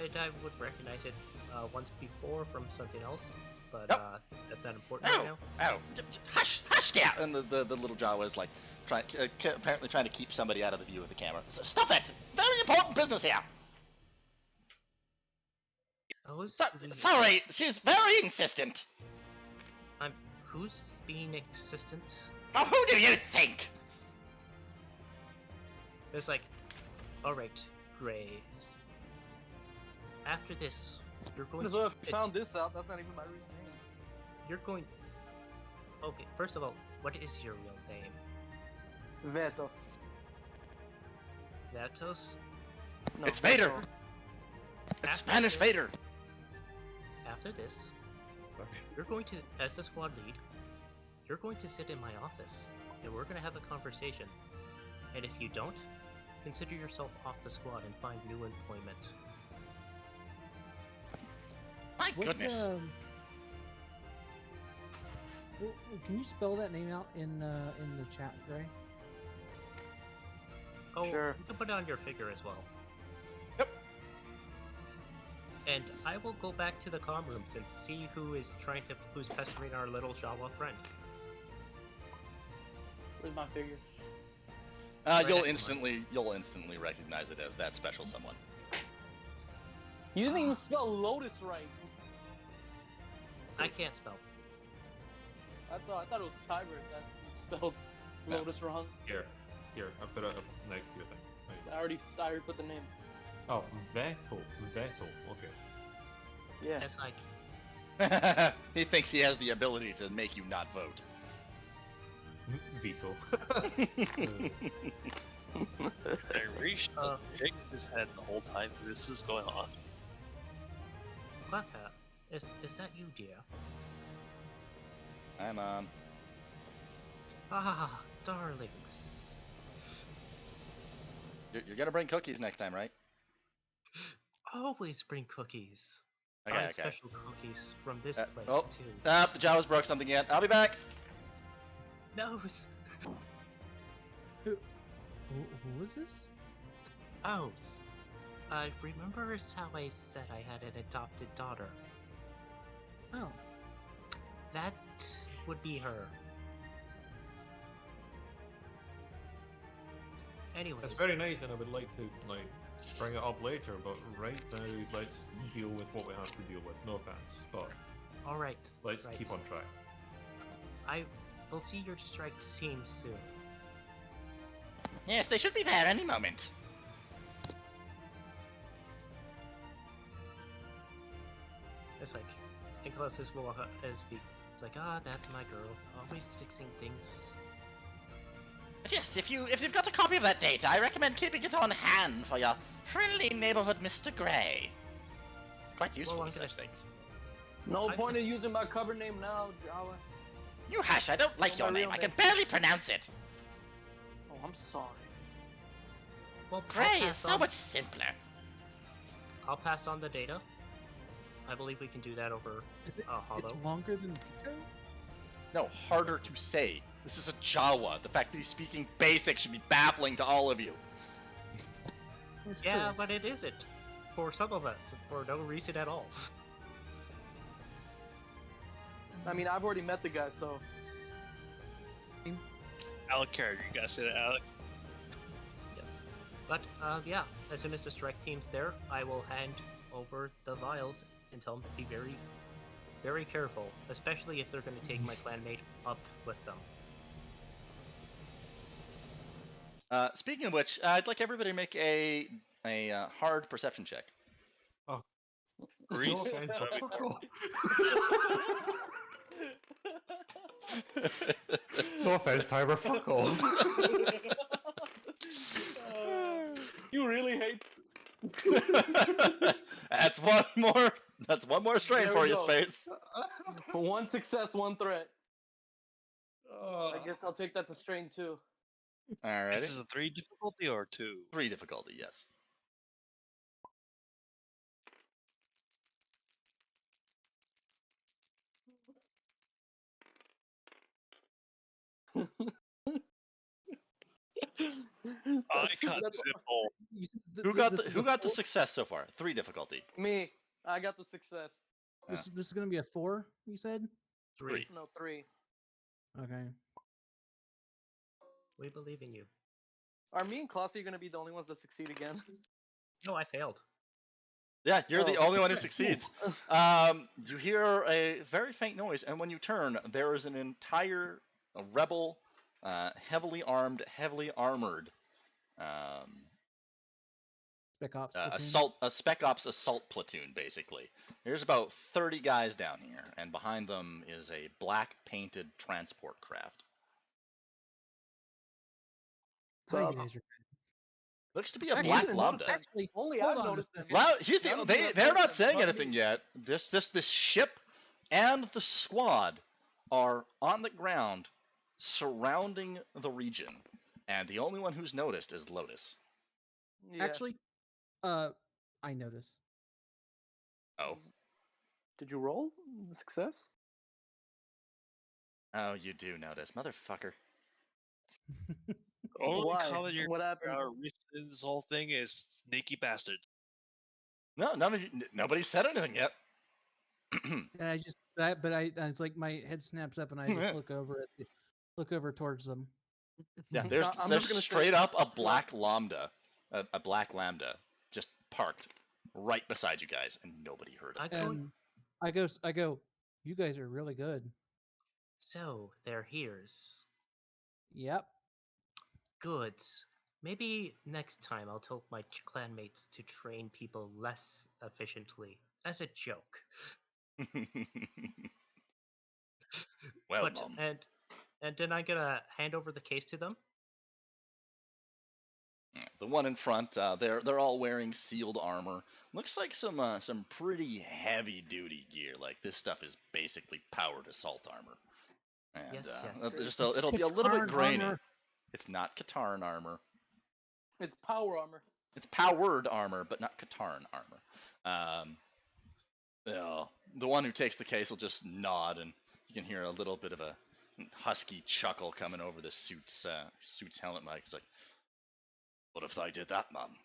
Speaker 5: And I would recognize it once before from something else, but
Speaker 1: Yep.
Speaker 5: that's not important right now.
Speaker 1: Hush, yeah! And the little Jawa is like, apparently trying to keep somebody out of the view of the camera. Stop it! Very important business here! Sorry, she's very insistent!
Speaker 5: Who's being insistent?
Speaker 1: Oh, who do you think?
Speaker 5: It's like, alright, Grace. After this, you're going
Speaker 6: As
Speaker 5: to...
Speaker 6: well, if you found this out, that's not even my real name.
Speaker 5: You're going... Okay, first of all, what is your real name?
Speaker 6: Veto.
Speaker 5: Vatos?
Speaker 6: No,
Speaker 1: It's Vader!
Speaker 6: Veto.
Speaker 1: It's
Speaker 5: After
Speaker 1: Spanish
Speaker 5: this-
Speaker 1: Vader!
Speaker 5: After this, you're going to, as the squad lead, you're going to sit in my office, and we're going to have a conversation. And if you don't, consider yourself off the squad and find new employment.
Speaker 1: My goodness.
Speaker 3: Can you spell that name out in the chat, Gray?
Speaker 5: Oh,
Speaker 6: Sure.
Speaker 5: you can put it on your figure as well.
Speaker 1: Yep.
Speaker 5: And I will go back to the comm rooms and see who's pestering our little Jawa friend.
Speaker 6: Where's my figure?
Speaker 1: You'll
Speaker 5: next to
Speaker 1: instantly recognize it as that special someone.
Speaker 6: You didn't even spell Lotus right.
Speaker 5: I can't spell.
Speaker 6: I thought it was Tiber that spelled
Speaker 2: Yeah.
Speaker 6: Lotus wrong.
Speaker 2: Here, I put it up next to your thing. Right.
Speaker 6: I already put the name.
Speaker 2: Oh, Veto. Okay.
Speaker 6: Yeah.
Speaker 5: It's like,
Speaker 1: He thinks he has the ability to make you not vote.
Speaker 2: Veto.
Speaker 4: And Rish shaking his head the whole time this is going on.
Speaker 5: Quacka, is that you, dear?
Speaker 1: Hi, Mom.
Speaker 5: Ah, darlings.
Speaker 1: You're gonna bring cookies next time, right?
Speaker 5: Always bring cookies.
Speaker 1: Okay,
Speaker 5: Find
Speaker 1: okay.
Speaker 5: special cookies from this place,
Speaker 1: Oh,
Speaker 5: too.
Speaker 1: the Jawas broke something again. I'll be back!
Speaker 5: Nose!
Speaker 3: Who was this?
Speaker 5: O's. Remembers how I said I had an adopted daughter?
Speaker 3: Oh,
Speaker 5: That would be her. Anyways,
Speaker 2: That's very nice, and I would like to bring it up later. But right now, let's deal with what we have to deal with. No offense, but
Speaker 5: alright.
Speaker 2: let's
Speaker 5: right.
Speaker 2: keep on track.
Speaker 5: I will see your strike team soon.
Speaker 1: Yes, they should be there any moment.
Speaker 5: It's like, Nicholas is more as be. It's like, that's my girl, always fixing things.
Speaker 1: But yes, if you've got a copy of that data, I recommend keeping it on hand for your friendly neighborhood Mr. Gray. It's quite useful
Speaker 5: Well,
Speaker 1: with
Speaker 5: I'm
Speaker 1: such
Speaker 5: gonna-
Speaker 1: things.
Speaker 6: No
Speaker 5: I'm
Speaker 6: point
Speaker 5: just-
Speaker 6: in using my cover name now, Jawa.
Speaker 1: You hush, I don't like
Speaker 6: Oh,
Speaker 1: your
Speaker 6: my
Speaker 1: name.
Speaker 6: real
Speaker 1: I can
Speaker 6: name.
Speaker 1: barely pronounce it.
Speaker 6: Oh, I'm sorry.
Speaker 5: Well,
Speaker 1: Gray is so much simpler.
Speaker 5: I'll pass on the data. I believe we can do that over
Speaker 3: is it?
Speaker 5: Hollow.
Speaker 3: It's longer than Vito.
Speaker 1: No, harder to say. This is a Jawa. The fact that he's speaking basic should be baffling to all of you.
Speaker 3: That's
Speaker 5: Yeah,
Speaker 3: true.
Speaker 5: but it isn't. For some of us, for no reason at all.
Speaker 6: I mean, I've already met the guy, so
Speaker 4: Alec character, you gotta say that, Alec.
Speaker 5: Yes. But, yeah, as soon as the strike team's there, I will hand over the vials and tell them to be very, very careful, especially if they're going to take my clanmate up with them.
Speaker 1: Speaking of which, I'd like everybody to make a hard perception check.
Speaker 4: Reese,
Speaker 2: offense, but fuck off. No offense, Tiber. Fuck off.
Speaker 6: you really hate.
Speaker 1: That's one more. That's one more strain
Speaker 6: There
Speaker 1: for
Speaker 6: we
Speaker 1: you,
Speaker 6: go.
Speaker 1: Space.
Speaker 6: For one success, one threat.
Speaker 2: Oh.
Speaker 6: I guess I'll take that to strain too.
Speaker 1: Alrighty.
Speaker 4: this is a 3 difficulty or 2?
Speaker 1: 3 difficulty, yes.
Speaker 4: I got
Speaker 6: That's-
Speaker 4: simple.
Speaker 1: Who got the success so far? 3 difficulty.
Speaker 6: Me. I got the success.
Speaker 3: This is going to be a 4, you said?
Speaker 1: 3.
Speaker 6: No, 3.
Speaker 3: Okay.
Speaker 5: We believe in you.
Speaker 6: Are me and Classy going to be the only ones that succeed again?
Speaker 5: No, I failed.
Speaker 1: Yeah, you're the
Speaker 6: Oh,
Speaker 1: only one who
Speaker 3: okay,
Speaker 1: succeeds. You hear a very faint noise, and when you turn, there is an entire rebel, heavily armed, heavily armored
Speaker 3: Spec Ops platoon.
Speaker 1: a Spec Ops assault platoon, basically. There's about 30 guys down here, and behind them is a black painted transport craft.
Speaker 3: So
Speaker 6: So,
Speaker 3: you guys are
Speaker 1: Looks to be a
Speaker 3: Actually,
Speaker 1: black
Speaker 6: didn't
Speaker 1: lambda.
Speaker 6: notice that.
Speaker 3: Actually,
Speaker 6: Only
Speaker 3: hold
Speaker 6: I've
Speaker 3: on a
Speaker 6: noticed them.
Speaker 3: second.
Speaker 1: Well,
Speaker 6: None of you have
Speaker 1: they're not
Speaker 6: noticed them
Speaker 1: saying
Speaker 6: but
Speaker 1: anything
Speaker 6: me.
Speaker 1: yet. This ship and the squad are on the ground, surrounding the region, and the only one who's noticed is Lotus.
Speaker 6: Yeah.
Speaker 3: Actually, I notice.
Speaker 1: Oh,
Speaker 6: Did you roll the success?
Speaker 1: oh, you do notice, motherfucker.
Speaker 4: Only
Speaker 6: Why?
Speaker 4: comment you're
Speaker 6: What happened?
Speaker 4: in this whole thing is sneaky bastard.
Speaker 1: No, nobody said anything yet.
Speaker 3: And I just, it's like my head snaps up, and I just look over towards them.
Speaker 1: Yeah,
Speaker 6: I'm
Speaker 1: there's
Speaker 6: just gonna say
Speaker 1: straight up a
Speaker 6: it's
Speaker 1: black lambda, a black lambda, just parked right beside you guys, and nobody heard
Speaker 5: I
Speaker 1: it.
Speaker 5: go.
Speaker 3: And I go. You guys are really good.
Speaker 5: So they're here's.
Speaker 3: Yep.
Speaker 5: Good. Maybe next time I'll tell my clanmates to train people less efficiently. As a joke.
Speaker 1: Well,
Speaker 5: But
Speaker 1: Mom.
Speaker 5: and then I'm gonna hand over the case to them.
Speaker 1: The one in front, they're all wearing sealed armor. Looks like some pretty heavy duty gear. Like this stuff is basically powered assault armor. And
Speaker 5: Yes, yes.
Speaker 1: it'll be a little bit
Speaker 3: Katarn
Speaker 1: grainy.
Speaker 3: armor.
Speaker 1: It's not Katarn armor.
Speaker 6: It's power armor.
Speaker 1: It's powered armor, but not Katarn armor. The one who takes the case will just nod, and you can hear a little bit of a husky chuckle coming over the suit's helmet mic. It's like, "What if I did that, Mum?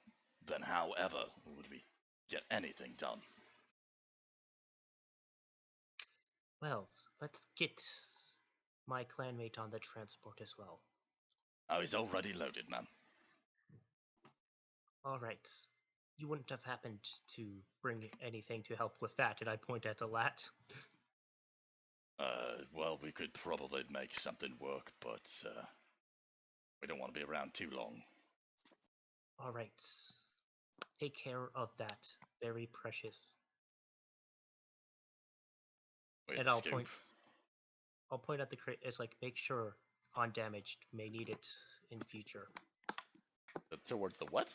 Speaker 1: Then how ever would we get anything done?"
Speaker 5: Well, let's get my clanmate on the transport as well.
Speaker 1: Oh, he's already loaded, Mum.
Speaker 5: Alright. You wouldn't have happened to bring anything to help with that, did I point at a lat?
Speaker 1: Well, we could probably make something work, but we don't want to be around too long.
Speaker 5: Alright. Take care of that. Very precious.
Speaker 1: Wait,
Speaker 5: And I'll
Speaker 1: scoop.
Speaker 5: point at the crate. It's like, make sure undamaged, may need it in future.
Speaker 1: Towards the what?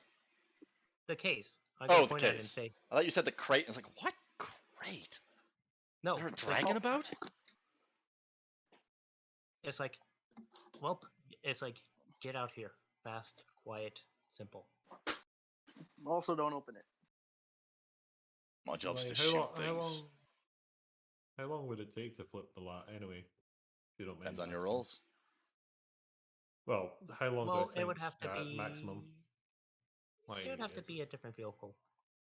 Speaker 5: The case. I'm
Speaker 1: Oh,
Speaker 5: gonna
Speaker 1: the
Speaker 5: point at it and
Speaker 1: case.
Speaker 5: say,
Speaker 1: I thought you said the crate. I was like, what crate?
Speaker 5: no.
Speaker 1: You're a
Speaker 5: it's
Speaker 1: dragon
Speaker 5: called-
Speaker 1: about?
Speaker 5: It's like, well, it's like, get out here. Fast, quiet, simple.
Speaker 6: Also, don't open it.
Speaker 1: My job's
Speaker 2: Like,
Speaker 1: to shoot things.
Speaker 2: How long would it take to flip the lot anyway? If you don't
Speaker 1: Depends
Speaker 2: mind
Speaker 1: on your
Speaker 2: asking.
Speaker 1: rolls.
Speaker 2: Well, how long do I
Speaker 5: Well,
Speaker 2: think
Speaker 5: it would have to
Speaker 2: at
Speaker 5: be
Speaker 2: maximum? Like,
Speaker 5: It would have to
Speaker 2: is
Speaker 5: be a
Speaker 2: it-
Speaker 5: different vehicle.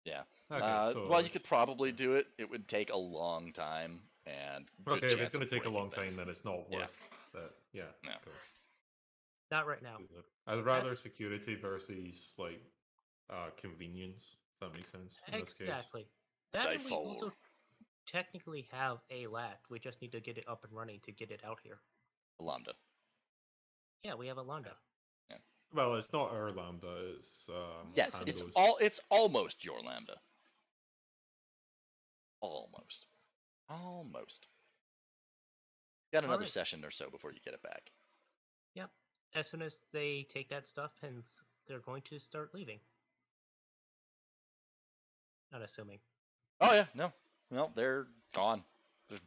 Speaker 1: Yeah.
Speaker 2: Okay, so
Speaker 1: Well, you could
Speaker 2: it's-
Speaker 1: probably do it. It would take a long time, and good
Speaker 2: Okay, if it's
Speaker 1: chance
Speaker 2: going
Speaker 1: of
Speaker 2: to take a
Speaker 1: breaking
Speaker 2: long time,
Speaker 1: things.
Speaker 2: then it's not
Speaker 1: Yeah.
Speaker 2: worth that. Yeah,
Speaker 1: Yeah.
Speaker 2: cool.
Speaker 5: Not right now.
Speaker 2: I'd rather security versus like convenience. If that makes sense. In this case.
Speaker 5: Exactly. That and we
Speaker 1: Default.
Speaker 5: also technically have a lat. We just need to get it up and running to get it out here.
Speaker 1: Lambda.
Speaker 5: Yeah, we have a Lambda.
Speaker 2: Well, it's not our lambda. It's
Speaker 1: Yes,
Speaker 2: Pando's.
Speaker 1: it's almost your lambda. Almost. Almost. Got another
Speaker 5: Alright.
Speaker 1: session or so before you get it back.
Speaker 5: Yep. As soon as they take that stuff, and they're going to start leaving. Not assuming.
Speaker 1: Oh yeah, no, they're gone. Just-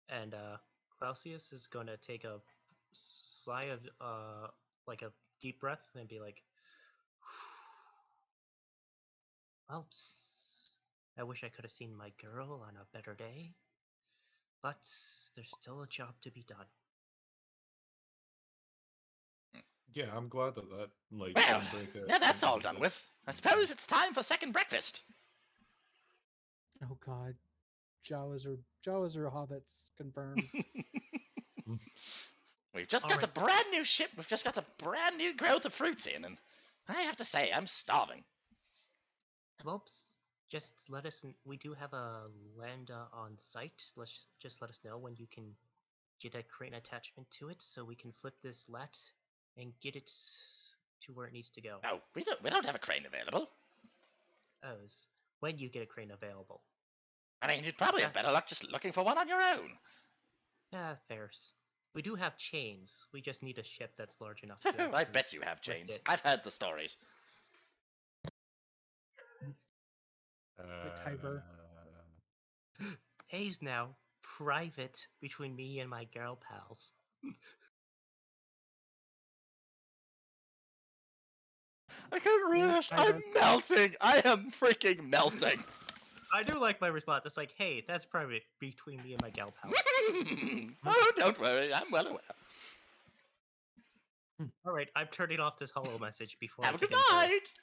Speaker 5: And Clausius is going to take a sigh of like a deep breath and be like, well, I wish I could have seen my girl on a better day, but there's still a job to be done.
Speaker 2: Yeah, I'm glad that like
Speaker 1: Well,
Speaker 2: didn't break it.
Speaker 1: now that's all done with. I suppose it's time for second breakfast.
Speaker 3: Oh God, Jawas are hobbits confirmed.
Speaker 1: We've just
Speaker 5: All
Speaker 1: got a
Speaker 5: right.
Speaker 1: brand new ship. We've just got a brand new growth of fruits in, and I have to say, I'm starving.
Speaker 5: Whoops. Just let us. We do have a land on site. Just let us know when you can get a crane attachment to it, so we can flip this lat and get it to where it needs to go.
Speaker 1: No, we don't have a crane available.
Speaker 5: O's. When you get a crane available.
Speaker 1: I mean, you'd probably have better luck just looking for one on your own.
Speaker 5: Yeah, fairs. We do have chains. We just need a ship that's large enough to.
Speaker 1: I bet you have chains.
Speaker 5: it.
Speaker 1: I've heard the stories.
Speaker 3: The Tiber.
Speaker 5: Hayes now private between me and my girl pals.
Speaker 1: I can't read it. I'm melting. I am freaking melting.
Speaker 5: I do like my response. It's like, hey, that's private between me and my gal pals.
Speaker 1: Oh, don't worry. I'm well aware.
Speaker 5: All right, I'm turning off this hollow message before
Speaker 1: Have
Speaker 5: I
Speaker 1: a good
Speaker 5: get embarrassed.
Speaker 1: night.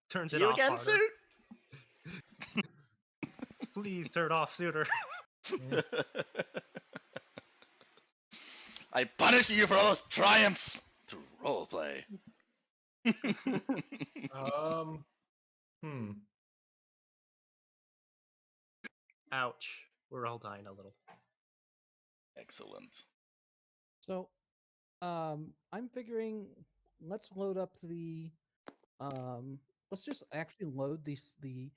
Speaker 5: Turns
Speaker 1: See
Speaker 5: it
Speaker 1: you
Speaker 5: off
Speaker 1: again
Speaker 5: harder.
Speaker 1: soon.
Speaker 5: Please turn off sooner.
Speaker 1: I punish you for all those triumphs through roleplay.
Speaker 2: Hmm.
Speaker 5: Ouch. We're all dying a little.
Speaker 1: Excellent.
Speaker 3: So, I'm figuring let's load up the let's just actually load the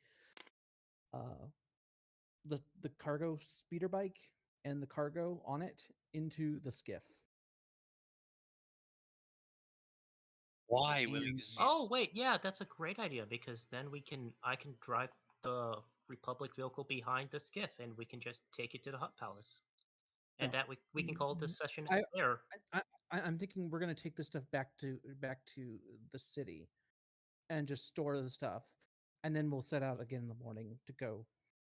Speaker 3: cargo speeder bike and the cargo on it into the skiff.
Speaker 4: Why? When we
Speaker 3: And-
Speaker 4: can see
Speaker 5: Oh wait, yeah, that's a great idea because then I can drive the Republic vehicle behind the skiff and we can just take it to the Hut Palace. And
Speaker 3: No.
Speaker 5: that we can call this session
Speaker 3: I-
Speaker 5: there.
Speaker 3: I'm thinking we're gonna take this stuff back to the city, and just store the stuff, and then we'll set out again in the morning to go.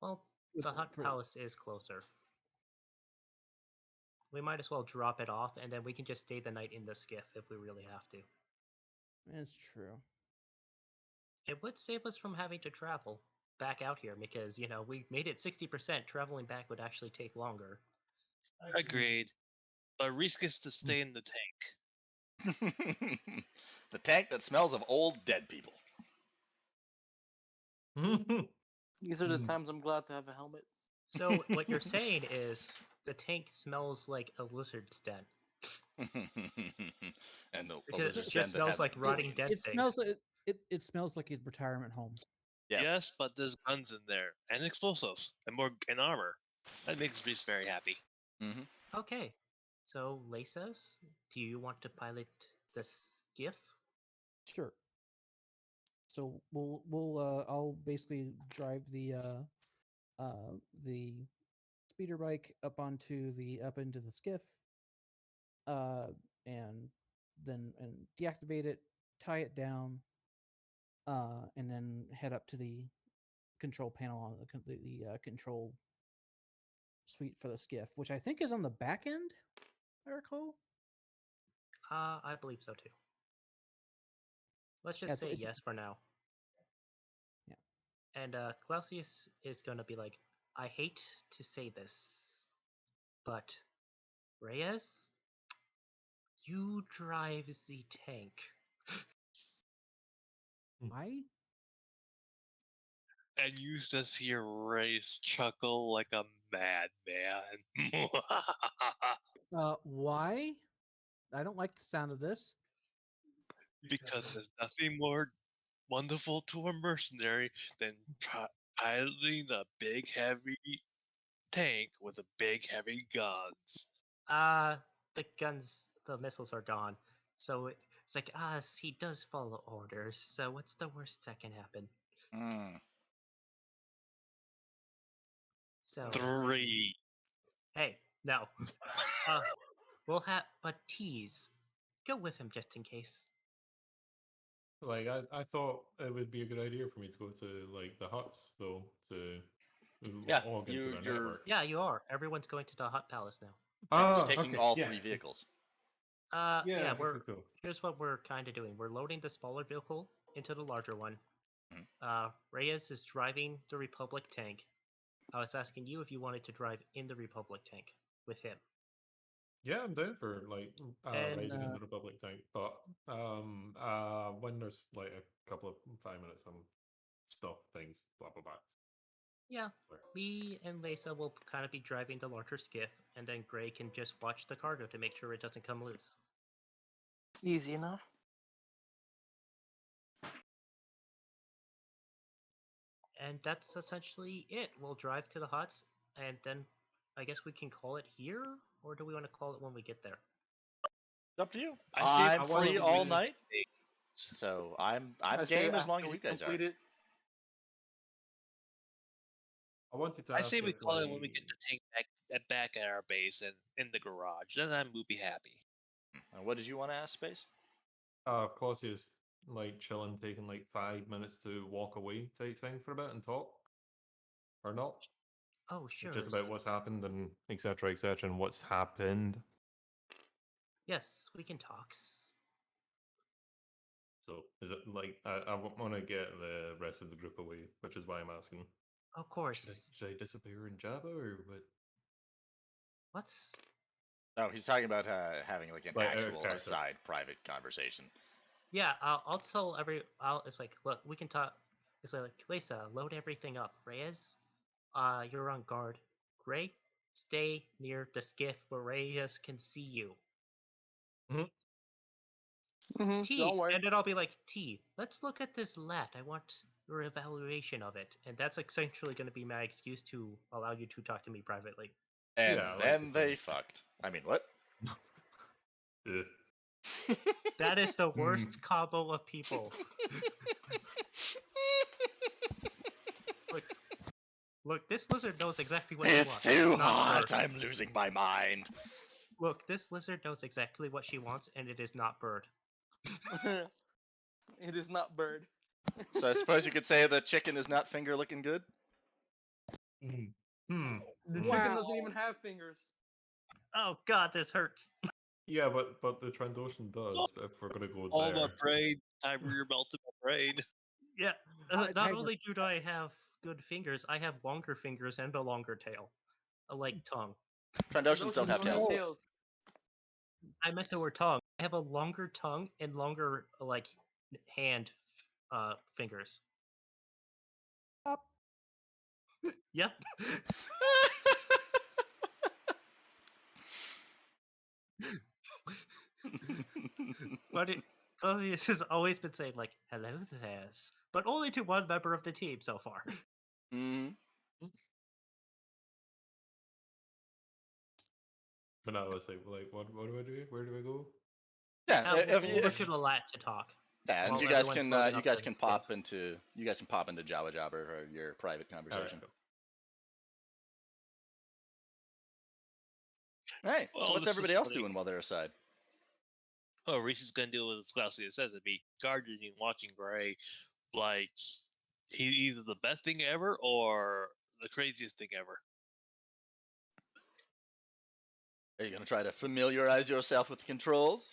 Speaker 5: Well,
Speaker 3: for
Speaker 5: the Hut
Speaker 3: for-
Speaker 5: Palace is closer. We might as well drop it off and then we can just stay the night in the skiff if we really have to.
Speaker 3: It's true.
Speaker 5: It would save us from having to travel back out here because, we made it 60%. Traveling back would actually take longer.
Speaker 4: Agreed. But Reese gets to stay in the tank.
Speaker 1: The tank that smells of old dead people.
Speaker 6: These are the times I'm glad to have a helmet.
Speaker 5: So what you're saying is the tank smells like a lizard's den.
Speaker 1: And
Speaker 5: Because it just smells like rotting dead
Speaker 3: It
Speaker 5: things.
Speaker 3: smells like it smells like a retirement home.
Speaker 4: Yes, but there's guns in there, and explosives, and armor. That makes Reese very happy.
Speaker 1: Mm-hmm.
Speaker 5: Okay, so Laces, do you want to pilot the skiff?
Speaker 3: Sure. So I'll basically drive the speeder bike up into the skiff, and then deactivate it, tie it down, and then head up to the control panel on the control suite for the skiff, which I think is on the back end. I recall.
Speaker 5: I believe so too. Let's just say yes for now.
Speaker 3: Yeah.
Speaker 5: And Clausius is gonna be like, I hate to say this, but Reyes, you drive the tank.
Speaker 3: Why?
Speaker 4: And you just hear Reese chuckle like a madman.
Speaker 3: Why? I don't like the sound of this.
Speaker 4: Because there's nothing more wonderful to a mercenary than piloting a big heavy tank with a big heavy guns.
Speaker 5: The missiles are gone. So it's like, he does follow orders, so what's the worst that can happen? So
Speaker 4: 3.
Speaker 5: Hey, no. But tease. Go with him just in case.
Speaker 2: Like I thought it would be a good idea for me to go to like the huts though to log into their network.
Speaker 5: Yeah, you are. Everyone's going to the Hut Palace now.
Speaker 1: Taking all 3 vehicles.
Speaker 3: Yeah,
Speaker 2: cool.
Speaker 5: here's what we're kind of doing. We're loading the smaller vehicle into the larger one.
Speaker 1: Mhm.
Speaker 5: Reyes is driving the Republic tank. I was asking you if you wanted to drive in the Republic tank with him.
Speaker 2: Yeah, I'm down for like
Speaker 5: And,
Speaker 2: riding in the Republic tank, but when there's like a couple of 5 minutes, some stuff, things, blah blah blah.
Speaker 5: Yeah,
Speaker 2: Where?
Speaker 5: me and Lisa will kind of be driving the larger skiff, and then Gray can just watch the cargo to make sure it doesn't come loose.
Speaker 6: Easy enough.
Speaker 5: And that's essentially it. We'll drive to the huts, and then I guess we can call it here, or do we want to call it when we get there?
Speaker 1: It's up to you.
Speaker 4: I say
Speaker 1: I'm
Speaker 2: I want
Speaker 1: free
Speaker 2: to
Speaker 1: all
Speaker 2: do-
Speaker 1: night, so I'm
Speaker 6: I say
Speaker 1: game as long
Speaker 6: after
Speaker 1: as
Speaker 6: we
Speaker 1: you guys are.
Speaker 6: complete it.
Speaker 2: I wanted to
Speaker 4: I
Speaker 2: ask
Speaker 4: say we
Speaker 2: if,
Speaker 4: call it
Speaker 2: like,
Speaker 4: when we get the tank back at our base and in the garage. Then I will be happy.
Speaker 1: What did you want to ask, Space?
Speaker 2: Clausius like chilling, taking like 5 minutes to walk away type thing for a bit and talk, or not?
Speaker 5: Oh, sure.
Speaker 2: Just about what's happened and etc. and what's happened.
Speaker 5: Yes, we can talk.
Speaker 2: So is it like I want to get the rest of the group away, which is why I'm asking.
Speaker 5: Of course.
Speaker 2: Should I disappear in Java or what?
Speaker 5: What's...
Speaker 1: Oh, he's talking about having like an
Speaker 2: Like,
Speaker 1: actual
Speaker 2: character.
Speaker 1: aside private conversation.
Speaker 5: Yeah, I'll tell it's like, look, we can talk. It's like, Lisa, load everything up. Reyes, you're on guard. Gray, stay near the skiff where Reyes can see you. T,
Speaker 6: Don't worry.
Speaker 5: and then I'll be like, T, let's look at this lat. I want your evaluation of it. And that's essentially going to be my excuse to allow you to talk to me privately.
Speaker 1: And
Speaker 2: Yeah, I like
Speaker 1: then
Speaker 2: it,
Speaker 1: they
Speaker 2: though.
Speaker 1: fucked. I mean, what?
Speaker 2: Ugh.
Speaker 5: That is the worst combo of people. Look, this lizard knows exactly what she
Speaker 1: It's
Speaker 5: wants.
Speaker 1: too
Speaker 5: It's not
Speaker 1: hot.
Speaker 5: Bird.
Speaker 1: I'm losing my mind.
Speaker 5: Look, this lizard knows exactly what she wants, and it is not Bird.
Speaker 6: It is not bird.
Speaker 1: So I suppose you could say the chicken is not finger looking good.
Speaker 6: The chicken
Speaker 3: Wow.
Speaker 6: doesn't even have fingers.
Speaker 5: Oh God, this hurts.
Speaker 2: Yeah, but the Transocean does. If we're gonna go
Speaker 4: All
Speaker 2: there.
Speaker 4: my brain. I melted my brain.
Speaker 5: Yeah. Not
Speaker 3: Tiger.
Speaker 5: only do I have good fingers, I have longer fingers and a longer tail, like tongue.
Speaker 1: Trandoshans don't have tails.
Speaker 6: tails.
Speaker 5: I meant the word tongue. I have a longer tongue and longer like hand fingers.
Speaker 3: Up.
Speaker 5: Yep. But Claudius has always been saying like, "Hello, Zaz," but only to one member of the team so far.
Speaker 1: Mm.
Speaker 2: But now let's say, like, what do I do? Where do I go?
Speaker 1: Yeah,
Speaker 5: We'll go to the lat to talk.
Speaker 1: yeah, and
Speaker 5: while
Speaker 1: you guys
Speaker 5: everyone's
Speaker 1: can
Speaker 5: loading
Speaker 1: you
Speaker 5: up
Speaker 1: guys
Speaker 5: their
Speaker 1: can
Speaker 5: stuff.
Speaker 1: pop into Jabba Jabba for your private conversation.
Speaker 2: Alright,
Speaker 1: All right.
Speaker 4: Well,
Speaker 1: So what's
Speaker 4: this is
Speaker 1: everybody else
Speaker 4: funny.
Speaker 1: doing while they're aside?
Speaker 4: Oh, Reese is gonna do what Clausius says and be gardening, watching Gray, like either the best thing ever or the craziest thing ever.
Speaker 1: Are you gonna try to familiarize yourself with the controls?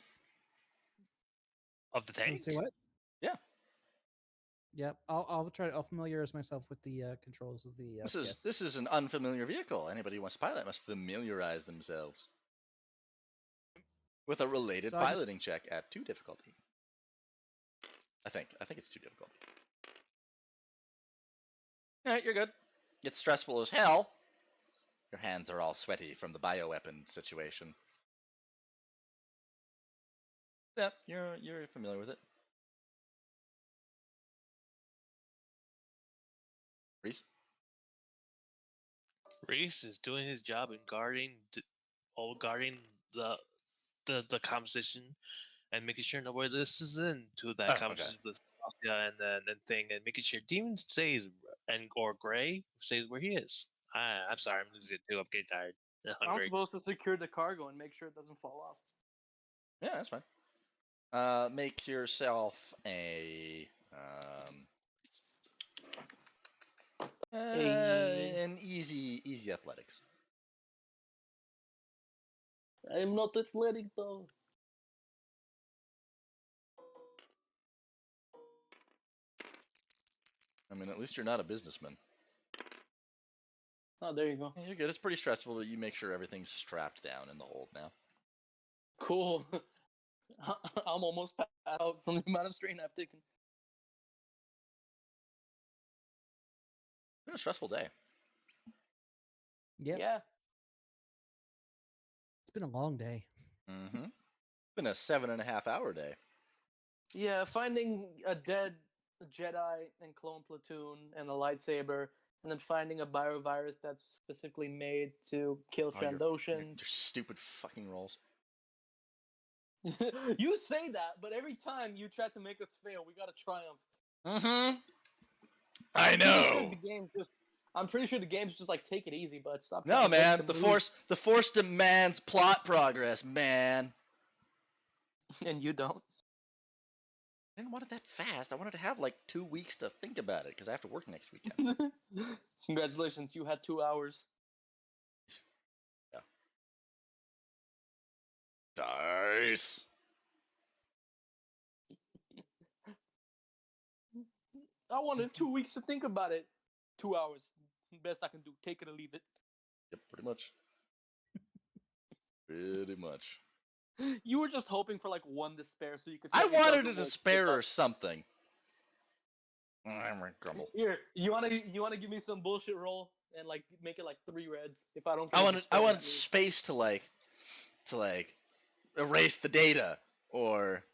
Speaker 4: Of the tank?
Speaker 3: Say what?
Speaker 1: Yeah.
Speaker 3: Yep. I'll try. I'll familiarize myself with the controls of the skiff.
Speaker 1: This is an unfamiliar vehicle. Anybody who wants to pilot must familiarize themselves with a related
Speaker 3: So I just-
Speaker 1: piloting check at 2 difficulty. I think it's 2 difficulty. All right, you're good. It's stressful as hell. Your hands are all sweaty from the bioweapon situation. Yeah, you're familiar with it. Reese?
Speaker 4: Reese is doing his job in guarding the conversation and making sure nobody listens in to that
Speaker 1: okay.
Speaker 4: conversation with Claudia and thing, and making sure Demon stays and or Gray stays where he is. I'm sorry, I'm losing it too. I'm getting tired. I'm
Speaker 6: I'm
Speaker 4: hungry.
Speaker 6: supposed to secure the cargo and make sure it doesn't fall off.
Speaker 1: Yeah, that's fine. Make yourself an easy athletics.
Speaker 6: I'm not athletic though.
Speaker 1: I mean, at least you're not a businessman.
Speaker 6: Oh, there you go.
Speaker 1: Yeah, you're good. It's pretty stressful, but you make sure everything's strapped down in the hold now.
Speaker 6: Cool. I'm almost passed out from the amount of strain I've taken.
Speaker 1: It's been a stressful day.
Speaker 3: Yep.
Speaker 6: Yeah.
Speaker 3: It's been a long day.
Speaker 1: Mm-hmm. It's been a 7.5-hour day.
Speaker 6: Yeah, finding a dead Jedi and clone platoon and a lightsaber, and then finding a biovirus that's specifically made to kill
Speaker 1: Oh, your
Speaker 6: Trandoshans.
Speaker 1: stupid fucking rolls.
Speaker 6: You say that, but every time you try to make us fail, we got a triumph.
Speaker 1: Mm-hmm. I
Speaker 6: I'm pretty
Speaker 1: know.
Speaker 6: sure I'm pretty sure the game's just like take it easy, but stop.
Speaker 1: No,
Speaker 6: trying to make
Speaker 1: man.
Speaker 6: the
Speaker 1: The force demands plot progress, man.
Speaker 6: and you don't.
Speaker 1: I didn't want it that fast. I wanted to have like 2 weeks to think about it because I have to work next weekend.
Speaker 6: Congratulations, you had 2 hours.
Speaker 1: Yeah. Dice.
Speaker 6: I wanted 2 weeks to think about it. 2 hours, best I can do. Take it or leave it.
Speaker 1: Yep, pretty much. Pretty much.
Speaker 6: You were just hoping for like one despair so you could say
Speaker 1: I
Speaker 6: it
Speaker 1: wanted
Speaker 6: doesn't
Speaker 1: a
Speaker 6: work,
Speaker 1: despair
Speaker 6: pick
Speaker 1: or
Speaker 6: up.
Speaker 1: something. I'm gonna grumble.
Speaker 6: Here, you wanna give me some bullshit roll and like make it like 3 reds if I don't get
Speaker 1: I
Speaker 6: a
Speaker 1: wanted
Speaker 6: despair, that means-
Speaker 1: space to like erase the data or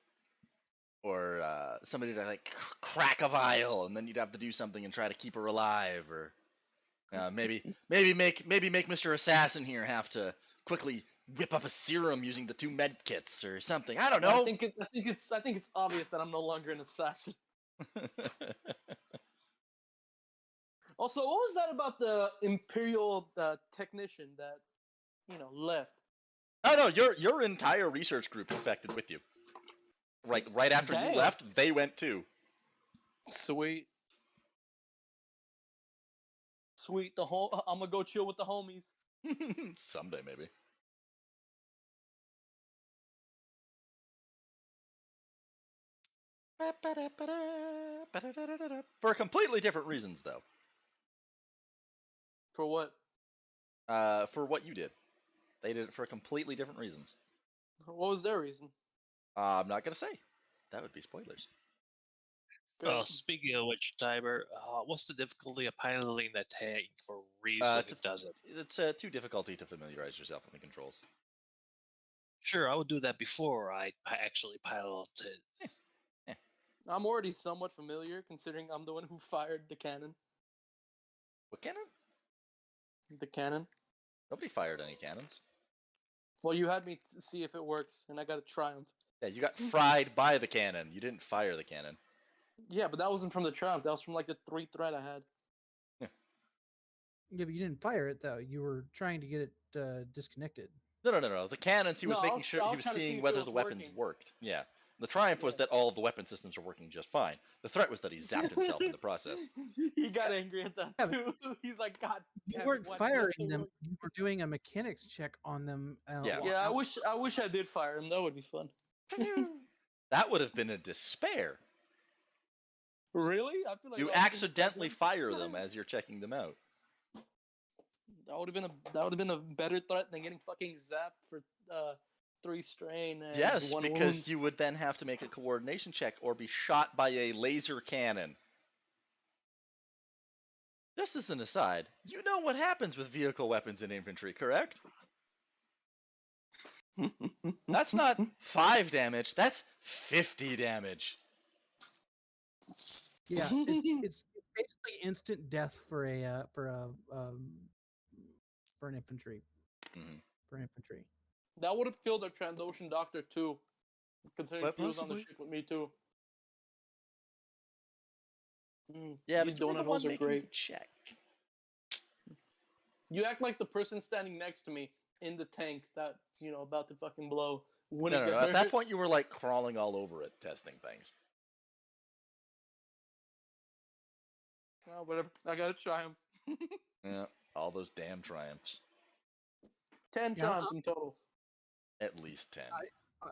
Speaker 1: somebody to like crack a vial and then you'd have to do something and try to keep her alive or maybe make Mr. Assassin here have to quickly whip up a serum using the 2 med kits or something. I don't know.
Speaker 6: I think it's obvious that I'm no longer an assassin. Also, what was that about the Imperial technician that left?
Speaker 1: Oh no, your entire research group infected with you. Right after
Speaker 6: Damn.
Speaker 1: you left, they went too.
Speaker 6: Sweet. I'm gonna go chill with the homies.
Speaker 1: Someday maybe. For completely different reasons, though.
Speaker 6: For what?
Speaker 1: For what you did. They did it for completely different reasons.
Speaker 6: What was their reason?
Speaker 1: I'm not gonna say. That would be spoilers.
Speaker 6: Good.
Speaker 4: Speaking of which, Tiber, what's the difficulty of piloting that tank for Riesling who does it?
Speaker 1: It's too difficulty to familiarize yourself with the controls.
Speaker 4: Sure, I would do that before I actually pilot it.
Speaker 6: I'm already somewhat familiar, considering I'm the one who fired the cannon.
Speaker 1: What cannon?
Speaker 6: The cannon.
Speaker 1: Nobody fired any cannons.
Speaker 6: Well, you had me see if it works, and I got a triumph.
Speaker 1: Yeah, you got fried by the cannon. You didn't fire the cannon.
Speaker 6: Yeah, but that wasn't from the triumph. That was from like the 3 threat I had.
Speaker 3: Yeah, but you didn't fire it though. You were trying to get it disconnected.
Speaker 1: No. The cannons, he was making sure
Speaker 6: I
Speaker 1: he
Speaker 6: was
Speaker 1: was
Speaker 6: trying to see
Speaker 1: seeing
Speaker 6: if
Speaker 1: whether
Speaker 6: it
Speaker 1: the
Speaker 6: was
Speaker 1: weapons
Speaker 6: working.
Speaker 1: worked. Yeah. The triumph was
Speaker 6: Yeah.
Speaker 1: that all of the weapon systems are working just fine. The threat was that he zapped himself in the process.
Speaker 6: He got angry at that
Speaker 3: Yeah,
Speaker 6: too. He's like, God
Speaker 3: You
Speaker 6: damn it,
Speaker 3: weren't
Speaker 6: why did
Speaker 3: firing
Speaker 6: that
Speaker 3: them.
Speaker 6: work?"
Speaker 3: You were doing a mechanics check on them.
Speaker 1: Yeah.
Speaker 6: Yeah, I wish I did fire him. That would be fun.
Speaker 1: That would have been a despair.
Speaker 6: Really? I feel like
Speaker 1: You
Speaker 6: that would've been
Speaker 1: accidentally
Speaker 6: better.
Speaker 1: fire them as you're checking them out.
Speaker 6: That would have been a better threat than getting fucking zapped for 3 strain and
Speaker 1: Yes,
Speaker 6: 1
Speaker 1: because
Speaker 6: wound.
Speaker 1: you would then have to make a coordination check or be shot by a laser cannon. Just as an aside, you know what happens with vehicle weapons in infantry, correct? That's not 5 damage, that's 50 damage.
Speaker 3: Yeah, it's basically instant death for an infantry.
Speaker 1: Mhm.
Speaker 3: For infantry.
Speaker 6: That would have killed our Trandoshan doctor too, considering
Speaker 1: Quite
Speaker 6: he was on the
Speaker 1: possibly.
Speaker 6: ship with me too.
Speaker 1: Yeah,
Speaker 6: These
Speaker 1: but you were the
Speaker 6: donut
Speaker 1: one
Speaker 6: holes are
Speaker 1: making
Speaker 6: great.
Speaker 1: the check.
Speaker 6: You act like the person standing next to me in the tank that about to fucking blow.
Speaker 1: No,
Speaker 6: Wouldn't get
Speaker 1: At that
Speaker 6: hurt.
Speaker 1: point you were like crawling all over it, testing things.
Speaker 6: Oh, whatever. I gotta try him.
Speaker 1: Yeah, all those damn triumphs.
Speaker 6: 10
Speaker 3: Yeah,
Speaker 6: triumphs in total.
Speaker 1: At least 10.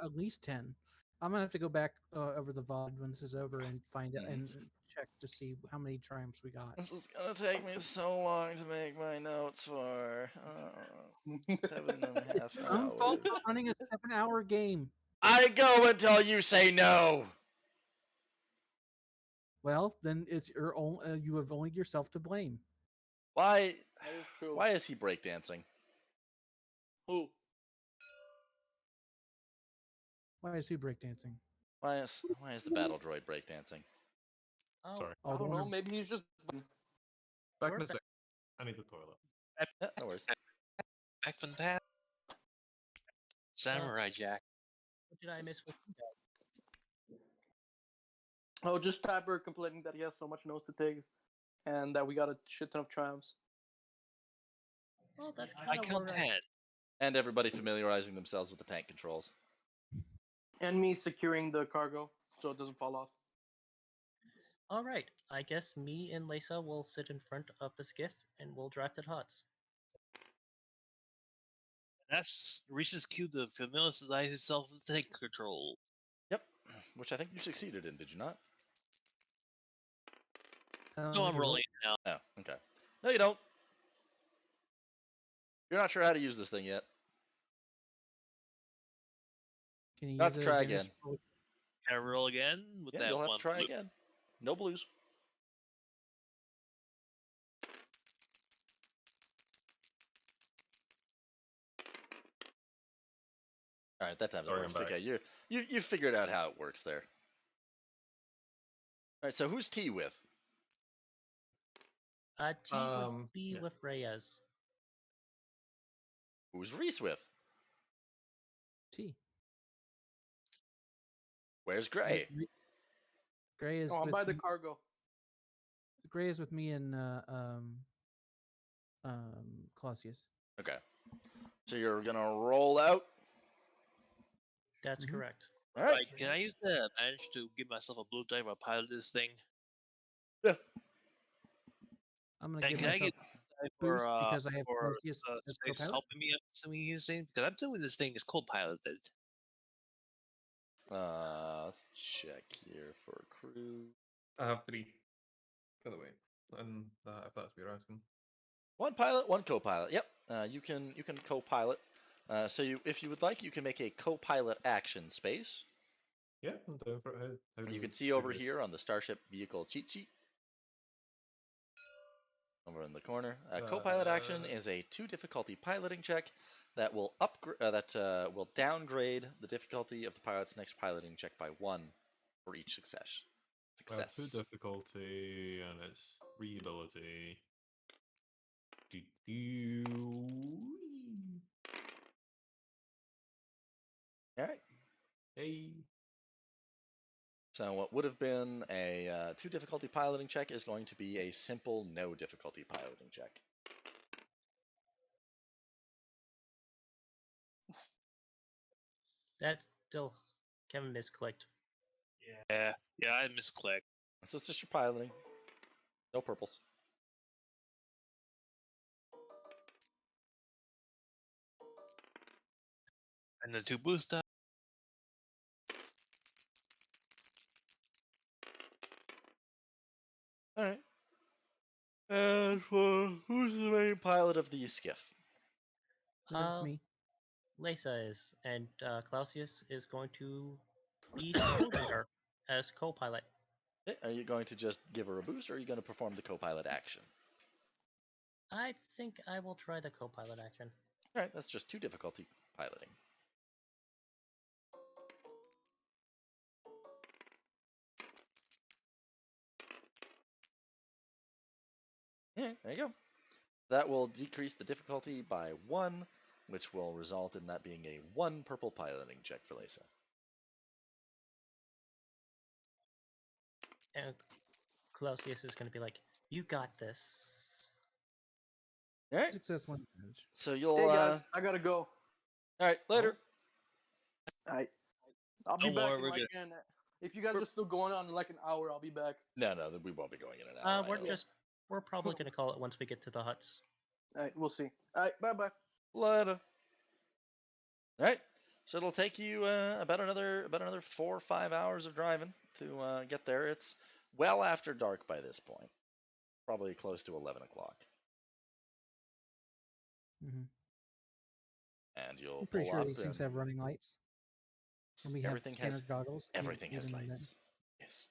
Speaker 3: At least 10. I'm gonna have to go back over the VOD when this is over and find out and check to see how many triumphs we got.
Speaker 1: This is gonna take me so long to make my notes for 7.5
Speaker 3: Own fault
Speaker 1: hours.
Speaker 3: for running a 7-hour game.
Speaker 1: I go until you say no.
Speaker 3: Well, then it's your own. You have only yourself to blame.
Speaker 1: Why?
Speaker 6: That is true.
Speaker 1: Why is he breakdancing?
Speaker 6: Who?
Speaker 3: Why is he breakdancing?
Speaker 1: Why is the battle droid breakdancing?
Speaker 5: Oh,
Speaker 2: Sorry.
Speaker 6: I don't know. Maybe he's just.
Speaker 2: Back in a sec. I need the toilet.
Speaker 1: Yeah, no worries.
Speaker 4: Back from the past. Samurai Jack.
Speaker 5: what did I miss with you guys?
Speaker 6: Oh, just Tyber complaining that he has so much nose to take, and that we got a shit ton of triumphs.
Speaker 5: Well, that's
Speaker 4: I
Speaker 5: kind of
Speaker 4: count 10.
Speaker 1: And everybody familiarizing themselves with the tank controls.
Speaker 6: And me securing the cargo so it doesn't fall off.
Speaker 5: All right. I guess me and Lisa will sit in front of the skiff and we'll drive to the huts.
Speaker 4: That's Reese's cue to familiarize himself with tank control.
Speaker 1: Yep, which I think you succeeded in, did you not?
Speaker 4: No, I'm rolling now.
Speaker 1: Oh, okay. No, you don't. You're not sure how to use this thing yet.
Speaker 3: Can you
Speaker 1: You'll have
Speaker 3: use
Speaker 1: to
Speaker 3: it
Speaker 1: try
Speaker 3: again?
Speaker 1: again.
Speaker 4: Can I roll again with
Speaker 1: Yeah,
Speaker 4: that
Speaker 1: you'll have
Speaker 4: one
Speaker 1: to try
Speaker 4: blue?
Speaker 1: again. No blues. All right, that time's
Speaker 2: Sorry,
Speaker 1: works.
Speaker 2: I'm back.
Speaker 1: Okay, you figured out how it works there. All right, so who's T with?
Speaker 5: T would be
Speaker 2: yeah.
Speaker 5: with Reyes.
Speaker 1: Who's Reese with?
Speaker 3: T.
Speaker 1: Where's Gray?
Speaker 3: Gray is
Speaker 6: Oh, I'm
Speaker 3: with
Speaker 6: by the cargo.
Speaker 3: Gray is with me and Clausius.
Speaker 1: Okay, so you're gonna roll out.
Speaker 5: That's
Speaker 3: Mhm.
Speaker 5: correct.
Speaker 1: All right.
Speaker 4: Can I use the advantage to give myself a blue die while I pilot this thing?
Speaker 1: Yeah.
Speaker 3: I'm gonna
Speaker 4: And
Speaker 3: give
Speaker 4: can I
Speaker 3: myself
Speaker 4: get
Speaker 3: boost because I have
Speaker 4: for
Speaker 3: Clausius as
Speaker 4: Space
Speaker 3: co-pilot.
Speaker 4: helping me assuming he's saying because I'm doing this thing is co-piloted.
Speaker 1: Let's check here for crew.
Speaker 2: I have 3, by the way. And if that's what you're asking.
Speaker 1: One pilot, one co-pilot. Yep. You can co-pilot. So if you would like, you can make a co-pilot action space.
Speaker 2: Yeah, I'm down for it.
Speaker 1: You can see over here on the Starship Vehicle cheat sheet. Over in the corner, co-pilot action is a 2 difficulty piloting check that will will downgrade the difficulty of the pilot's next piloting check by 1 for each success.
Speaker 2: 2 difficulty and it's 3 ability.
Speaker 1: All right.
Speaker 2: Hey.
Speaker 1: So what would have been a 2 difficulty piloting check is going to be a simple no difficulty piloting check.
Speaker 5: That's still Kevin misclicked.
Speaker 4: Yeah, I misclicked.
Speaker 1: So it's just your piloting. No purples.
Speaker 4: And the 2 boost die.
Speaker 1: All right. And for who's the main pilot of the skiff?
Speaker 3: That's me.
Speaker 5: Lisa is, and Clausius is going to be supporting her as co-pilot.
Speaker 1: Okay, are you going to just give her a boost, or are you going to perform the co-pilot action?
Speaker 5: I think I will try the co-pilot action.
Speaker 1: All right, that's just 2 difficulty piloting. Yeah, there you go. That will decrease the difficulty by 1, which will result in that being a 1 purple piloting check for Lisa.
Speaker 5: And Clausius is going to be like, "You got this."
Speaker 1: All right.
Speaker 3: Success 1 advantage.
Speaker 1: So you'll.
Speaker 6: Hey guys, I gotta go.
Speaker 1: All right, later.
Speaker 6: Alright. I'll be
Speaker 4: Don't
Speaker 6: back
Speaker 4: worry,
Speaker 6: in if you guys are still going on in like an hour, I'll be back.
Speaker 1: No, we won't be going in an hour.
Speaker 5: We're probably going to call it once we get to the huts.
Speaker 6: Alright, we'll see. Alright, bye bye.
Speaker 1: Later. All right. So it'll take you about another 4 or 5 hours of driving to get there. It's well after dark by this point, probably close to 11 o'clock,
Speaker 3: Mm-hmm.
Speaker 1: and you'll
Speaker 3: I'm pretty
Speaker 1: pull
Speaker 3: sure
Speaker 1: up
Speaker 3: these things
Speaker 1: and
Speaker 3: have running lights. And we have
Speaker 1: everything
Speaker 3: scanner
Speaker 1: has
Speaker 3: goggles.
Speaker 1: everything has
Speaker 3: even then.
Speaker 1: lights. Yes.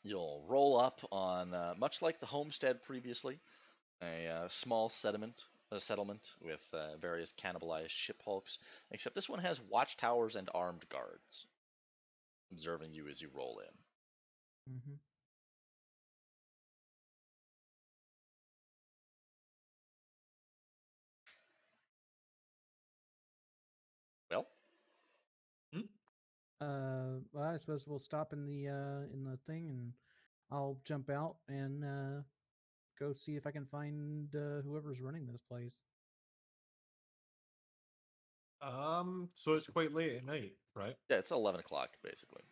Speaker 1: You'll roll up on much like the homestead previously, a small settlement with various cannibalized ship hulks, except this one has watchtowers and armed guards observing you as you roll in.
Speaker 3: Mm-hmm.
Speaker 1: Well,
Speaker 3: Well, I suppose we'll stop in the thing, and I'll jump out and go see if I can find whoever's running this place.
Speaker 2: So it's quite late at night, right?
Speaker 1: yeah, it's 11 o'clock basically.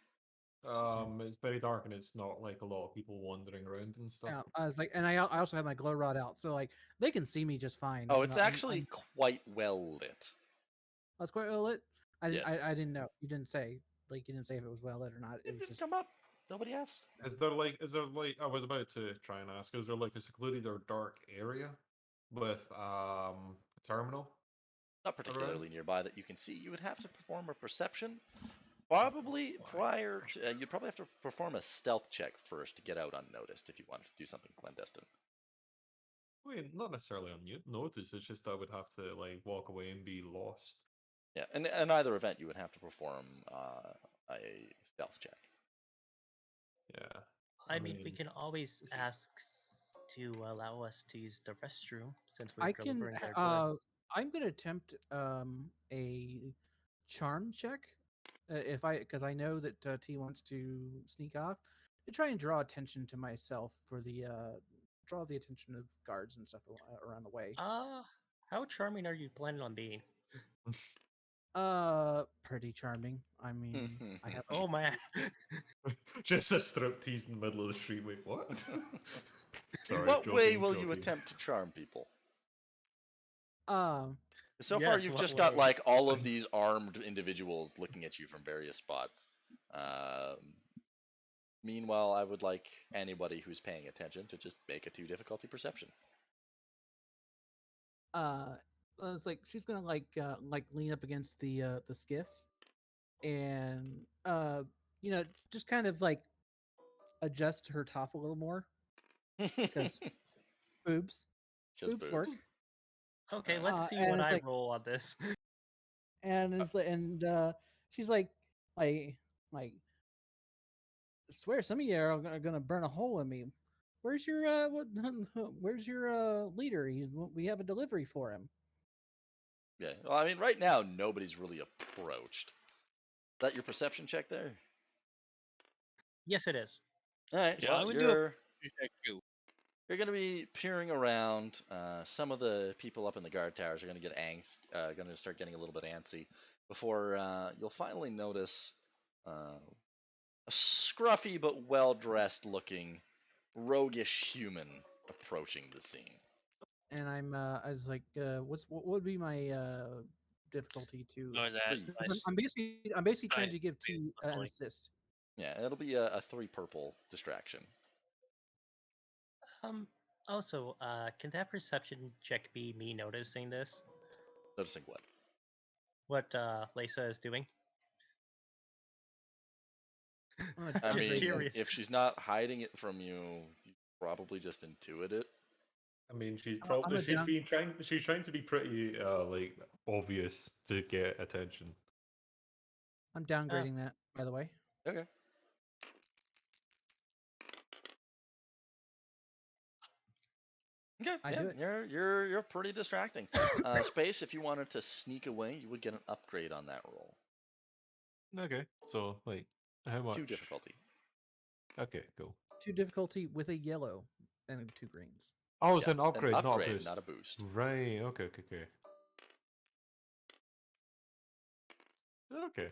Speaker 2: It's very dark and it's not like a lot of people wandering around and stuff.
Speaker 3: Yeah, I was like, and I also have my glow rod out, so like they can see me just fine.
Speaker 1: Oh,
Speaker 3: You
Speaker 1: it's
Speaker 3: know,
Speaker 1: actually quite well lit.
Speaker 3: I was quite well lit. I didn't.
Speaker 1: Yes.
Speaker 3: I didn't know. You didn't say. Like you didn't say if it was well lit or not. It
Speaker 1: It
Speaker 3: was
Speaker 1: didn't
Speaker 3: just.
Speaker 1: come up. Nobody asked.
Speaker 2: Is there like I was about to try and ask, is there like a secluded or dark area with a terminal?
Speaker 1: Not particularly nearby that you can see. You would have to perform a perception. Probably prior to. You'd probably have to perform a stealth check first to get out unnoticed if you wanted to do something clandestine.
Speaker 2: I mean, not necessarily on notice, it's just I would have to like walk away and be lost.
Speaker 1: Yeah, and in either event, you would have to perform a stealth check.
Speaker 5: I
Speaker 2: I
Speaker 5: mean, we
Speaker 2: mean,
Speaker 5: can always
Speaker 2: this is-
Speaker 5: ask to allow us to use the restroom since we're
Speaker 3: I can.
Speaker 5: delivering their goods.
Speaker 3: I'm gonna attempt a charm check because I know that T wants to sneak off to try and draw attention to myself for the draw the attention of guards and stuff around the way.
Speaker 5: How charming are you planning on being?
Speaker 3: Pretty charming. I mean, I have.
Speaker 5: Oh man.
Speaker 2: Just a striptease in the middle of the street. Wait, what?
Speaker 1: In
Speaker 2: Sorry,
Speaker 1: what way
Speaker 2: joking,
Speaker 1: will you
Speaker 2: joking.
Speaker 1: attempt to charm people?
Speaker 3: Um,
Speaker 1: So far,
Speaker 5: Yes,
Speaker 1: you've
Speaker 5: what
Speaker 1: just got
Speaker 5: way?
Speaker 1: like all of these armed individuals looking at you from various spots. Meanwhile, I would like anybody who's paying attention to just make a 2 difficulty perception.
Speaker 3: it's like she's gonna like lean up against the skiff, and you know, just kind of like adjust her top a little more because boobs.
Speaker 1: Just
Speaker 3: Boobs work.
Speaker 5: Okay,
Speaker 1: Uh,
Speaker 5: let's see
Speaker 3: and
Speaker 5: what
Speaker 3: it's
Speaker 5: I
Speaker 3: like-
Speaker 5: roll on this.
Speaker 3: And it's like, and she's like, I swear some of you are gonna burn a hole in me. Where's your where's your leader? We have a delivery for him.
Speaker 1: Yeah. Well, I mean, right now nobody's really approached. Is that your perception check there?
Speaker 5: Yes, it is.
Speaker 1: All right.
Speaker 4: Yeah,
Speaker 1: well,
Speaker 4: I would do a
Speaker 1: you're going to be peering around. Some of the people up in the guard towers are going to get going to start getting a little bit antsy before you'll finally notice a scruffy but well-dressed looking roguish human approaching the scene.
Speaker 3: And I was like, what would be my difficulty to?
Speaker 4: Or that.
Speaker 1: Three.
Speaker 3: Because I'm basically trying
Speaker 4: Nice
Speaker 3: to give T an
Speaker 4: definitely.
Speaker 3: assist.
Speaker 1: Yeah, it'll be a 3 purple distraction.
Speaker 5: Also, can that perception check be me noticing this?
Speaker 1: Noticing what?
Speaker 5: What Lisa is doing?
Speaker 1: I
Speaker 5: Just
Speaker 1: mean,
Speaker 5: curious.
Speaker 1: if she's not hiding it from you, you probably just intuit it.
Speaker 2: I mean, she's
Speaker 3: I'm
Speaker 2: probably
Speaker 3: a down-
Speaker 2: she's trying to be pretty like obvious to get attention.
Speaker 3: I'm downgrading that, by the way.
Speaker 1: Okay. Okay,
Speaker 3: I
Speaker 1: yeah,
Speaker 3: do it.
Speaker 1: You're pretty distracting. Space, if you wanted to sneak away, you would get an upgrade on that roll.
Speaker 2: Okay, so like how much?
Speaker 1: 2 difficulty.
Speaker 2: Okay, cool.
Speaker 3: 2 difficulty with a yellow and 2 greens.
Speaker 2: Oh, it's
Speaker 1: Yeah,
Speaker 2: an upgrade, not a boost.
Speaker 1: not a boost.
Speaker 2: Right. Okay. Okay.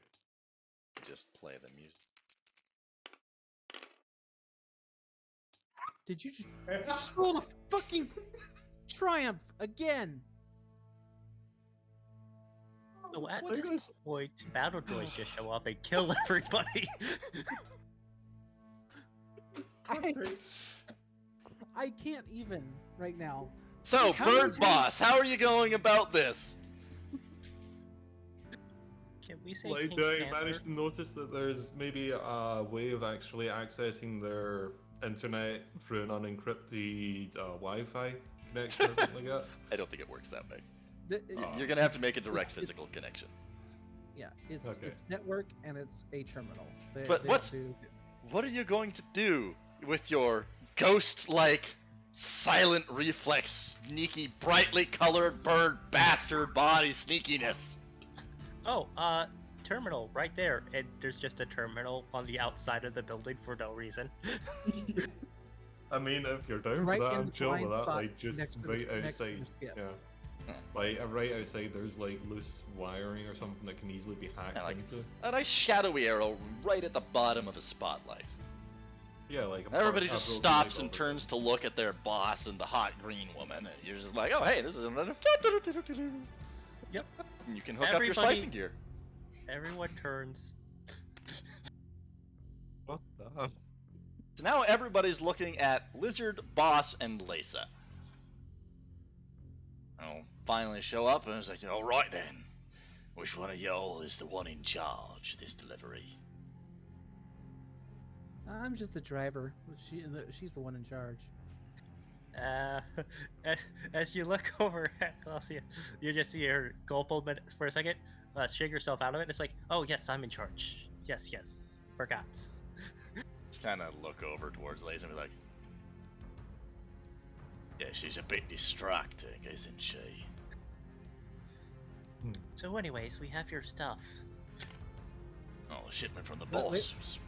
Speaker 1: Just play the music.
Speaker 3: Did you just roll a fucking triumph again?
Speaker 5: So at
Speaker 2: Like
Speaker 5: this
Speaker 2: this.
Speaker 5: point, battle droids just show up and kill everybody.
Speaker 3: I can't even right now.
Speaker 1: So,
Speaker 3: How many
Speaker 1: Bird
Speaker 3: times-
Speaker 1: Boss, how are you going about this?
Speaker 5: Can we say
Speaker 2: Like,
Speaker 5: Pink
Speaker 2: do I
Speaker 5: Panther?
Speaker 2: manage to notice that there's maybe a way of actually accessing their internet through an unencrypted Wi-Fi connection or something like that?
Speaker 1: I don't think it works that way.
Speaker 3: The-
Speaker 1: You're gonna have to make a direct
Speaker 3: it's-
Speaker 1: physical connection.
Speaker 3: Yeah, it's
Speaker 2: Okay.
Speaker 3: it's network and it's a terminal.
Speaker 1: But what's-
Speaker 3: do-
Speaker 1: What are you going to do with your ghost-like, silent reflex, sneaky, brightly colored bird bastard body sneakiness?
Speaker 5: Oh, terminal right there, and there's just a terminal on the outside of the building for no reason.
Speaker 2: I mean, if you're down
Speaker 3: Right
Speaker 2: for that,
Speaker 3: in
Speaker 2: I'm
Speaker 3: the
Speaker 2: chill with
Speaker 3: blind
Speaker 2: that.
Speaker 3: spot
Speaker 2: Like, just
Speaker 3: next to the-
Speaker 2: right
Speaker 3: next to the
Speaker 2: outside.
Speaker 3: skip.
Speaker 2: Yeah.
Speaker 1: Huh.
Speaker 2: Like, right outside, there's like loose wiring or something that can easily be hacked
Speaker 1: Yeah, like-
Speaker 2: into.
Speaker 1: A nice shadowy arrow right at the bottom of a spotlight.
Speaker 2: Yeah, like
Speaker 1: Everybody just
Speaker 2: broken
Speaker 1: stops
Speaker 2: light
Speaker 1: and
Speaker 2: bulb.
Speaker 1: turns to look at their boss and the hot green woman. And you're just like, oh, hey, this is another.
Speaker 5: Yep.
Speaker 1: And you can hook up your
Speaker 5: Everybody-
Speaker 1: slicing gear.
Speaker 5: Everyone turns.
Speaker 2: What the?
Speaker 1: So now everybody's looking at Lizard, Boss, and Lisa. I'll finally show up and it's like, all right then. Which one of y'all is the one in charge of this delivery?
Speaker 3: I'm just the driver. She's the one in charge.
Speaker 5: As you look over at Claudia, you just see her gulp a bit for a second, shake yourself out of it. It's like, oh yes, I'm in charge. Yes, forgot.
Speaker 1: Just kind of look over towards Lisa and be like, yeah, she's a bit distracting, isn't she?
Speaker 5: So, anyways, we have your stuff.
Speaker 1: Oh, the shipment from the
Speaker 3: Wait, wait.
Speaker 1: boss. was-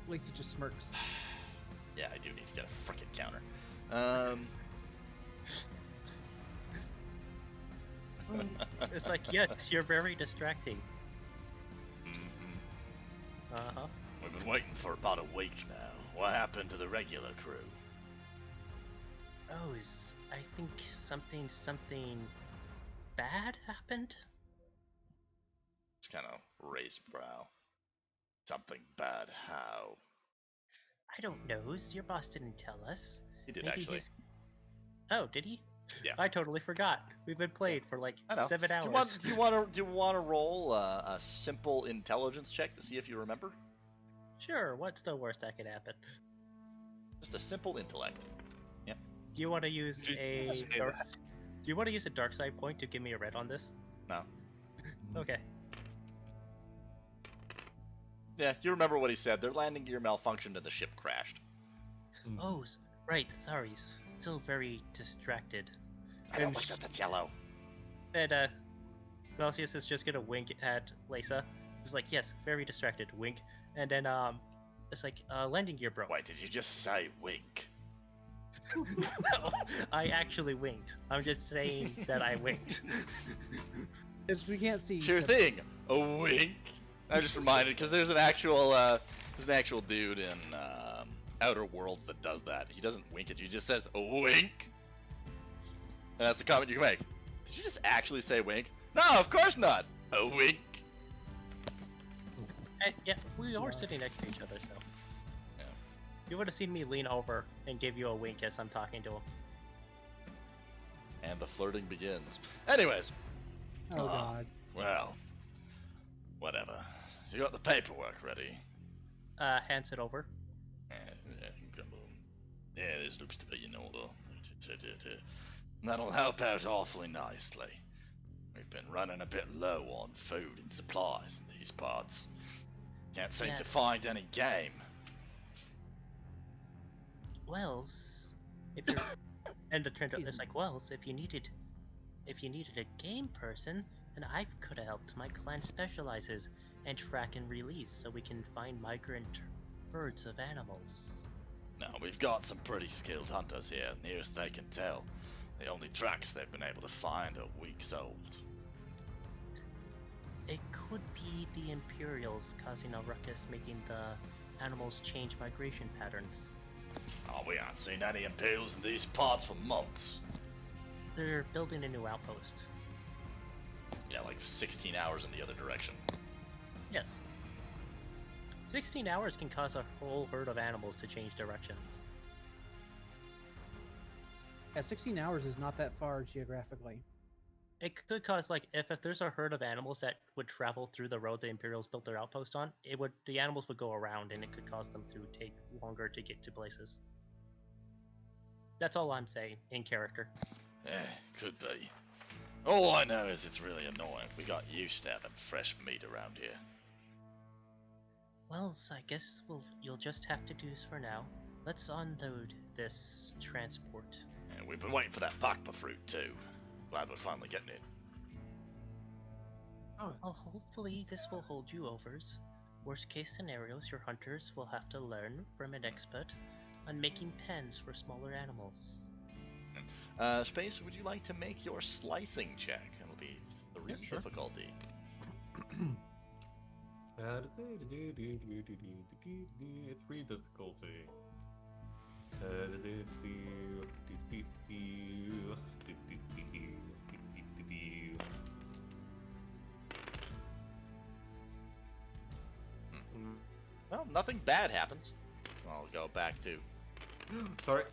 Speaker 3: Lisa just smirks.
Speaker 1: Yeah, I do need to get a frickin' counter.
Speaker 5: It's like, yes, you're very distracting.
Speaker 1: Mhm.
Speaker 5: Uh huh.
Speaker 1: We've been waiting for about a week now. What happened to the regular crew?
Speaker 5: Oh, I think something bad happened?
Speaker 1: Just kind of raise a brow. Something bad, how?
Speaker 5: I don't know. Your boss didn't tell us.
Speaker 1: He did
Speaker 5: Maybe
Speaker 1: actually.
Speaker 5: his- Oh, did he?
Speaker 1: Yeah.
Speaker 5: I totally forgot. We've been playing for like
Speaker 1: I know.
Speaker 5: 7 hours.
Speaker 1: Do you want to roll a simple intelligence check to see if you remember?
Speaker 5: Sure. What's the worst that could happen?
Speaker 1: Just a simple intellect.
Speaker 5: Do you want to use a
Speaker 4: Just say
Speaker 5: dark?
Speaker 4: that.
Speaker 5: Do you want to use a dark side point to give me a red on this?
Speaker 1: No.
Speaker 5: Okay.
Speaker 1: Yeah, you remember what he said. Their landing gear malfunctioned and the ship crashed.
Speaker 5: Oh, right. Sorry. Still very distracted.
Speaker 1: I don't
Speaker 5: And
Speaker 1: like that. That's yellow.
Speaker 5: And Celsius is just gonna wink at Lisa. He's like, yes, very distracted. Wink. And then it's like landing gear broke.
Speaker 1: Wait, did you just say wink?
Speaker 5: No, I actually winked. I'm just saying that I winked.
Speaker 3: It's we can't see.
Speaker 1: Sure
Speaker 3: each other.
Speaker 1: thing. A wink. I'm just reminded because there's an actual dude in Outer Worlds that does that. He doesn't wink at you. He just says a wink. And that's a comment you can make. Did you just actually say wink? No, of course not. A wink.
Speaker 5: And, yeah, we are sitting next to each other, so.
Speaker 1: Yeah.
Speaker 5: You would have seen me lean over and give you a wink as I'm talking to him.
Speaker 1: And the flirting begins. Anyways,
Speaker 3: Oh god.
Speaker 1: well, whatever. You got the paperwork ready?
Speaker 5: Hands it over.
Speaker 1: Yeah, this looks to be in order. That'll help out awfully nicely. We've been running a bit low on food and supplies in these parts. Can't seem to
Speaker 5: Yes.
Speaker 1: find any game.
Speaker 5: Wells, if you're and the trend is like Wells, if you needed a game person, then I could have helped. My clan specializes in track and release, so we can find migrant herds of animals.
Speaker 1: Now, we've got some pretty skilled hunters here, nearest they can tell. The only tracks they've been able to find are weeks old.
Speaker 5: It could be the Imperials causing a ruckus, making the animals change migration patterns.
Speaker 1: Oh, we haven't seen any Imperials in these parts for months.
Speaker 5: They're building a new outpost.
Speaker 1: Yeah, like 16 hours in the other direction.
Speaker 5: Yes. 16 hours can cause a whole herd of animals to change directions.
Speaker 3: Yeah, 16 hours is not that far geographically.
Speaker 5: It could cause, like, if there's a herd of animals that would travel through the road the Imperials built their outpost on, the animals would go around, and it could cause them to take longer to get to places. That's all I'm saying, in character.
Speaker 1: Could be. All I know is it's really annoying. We got used to having fresh meat around here.
Speaker 5: Well, so I guess you'll just have to do this for now. Let's unload this transport.
Speaker 1: And we've been waiting for that pakpa fruit too. Glad we're finally getting it.
Speaker 5: Well, hopefully this will hold you overs. Worst case scenarios, your hunters will have to learn from an expert on making pens for smaller animals.
Speaker 1: Space, would you like to make your slicing check? It'll be 3
Speaker 2: Yeah, sure.
Speaker 1: difficulty.
Speaker 2: 3 difficulty.
Speaker 1: Well, nothing bad happens. I'll go back to...
Speaker 2: Sorry.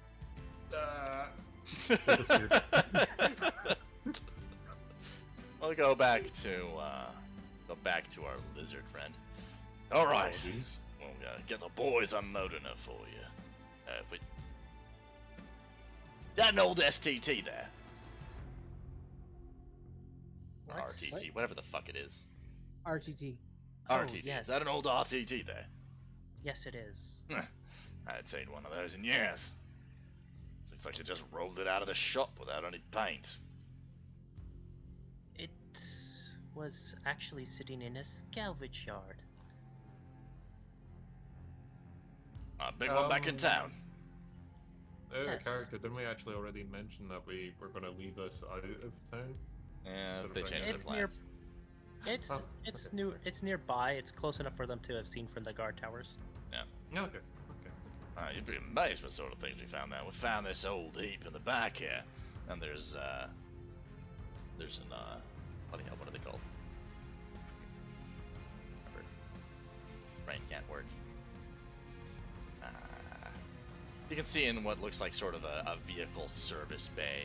Speaker 1: I'll go back to our lizard friend. All right. We'll get the boys unloading it for you. But that an old STT there.
Speaker 5: What?
Speaker 1: RTT, whatever the fuck it is.
Speaker 3: RTT.
Speaker 5: Oh,
Speaker 1: RTT.
Speaker 5: yes.
Speaker 1: Is that an old RTT there?
Speaker 5: Yes, it is.
Speaker 1: I hadn't seen one of those in years. Looks like they just rolled it out of the shop without any paint.
Speaker 5: It was actually sitting in a salvage yard.
Speaker 1: A big one back in town.
Speaker 5: Yes.
Speaker 2: Character, didn't we actually already mention that we were going to leave this out of town?
Speaker 1: Yeah,
Speaker 2: Sort of
Speaker 1: they
Speaker 2: thing.
Speaker 1: changed their
Speaker 5: It's
Speaker 1: plans.
Speaker 5: It's
Speaker 2: okay.
Speaker 5: new. It's nearby. It's close enough for them to have seen from the guard towers.
Speaker 2: Okay.
Speaker 1: You'd be amazed what sort of things we found there. We found this old heap in the back here, and there's an what are they called? Brain can't work. You can see in what looks like sort of a vehicle service bay,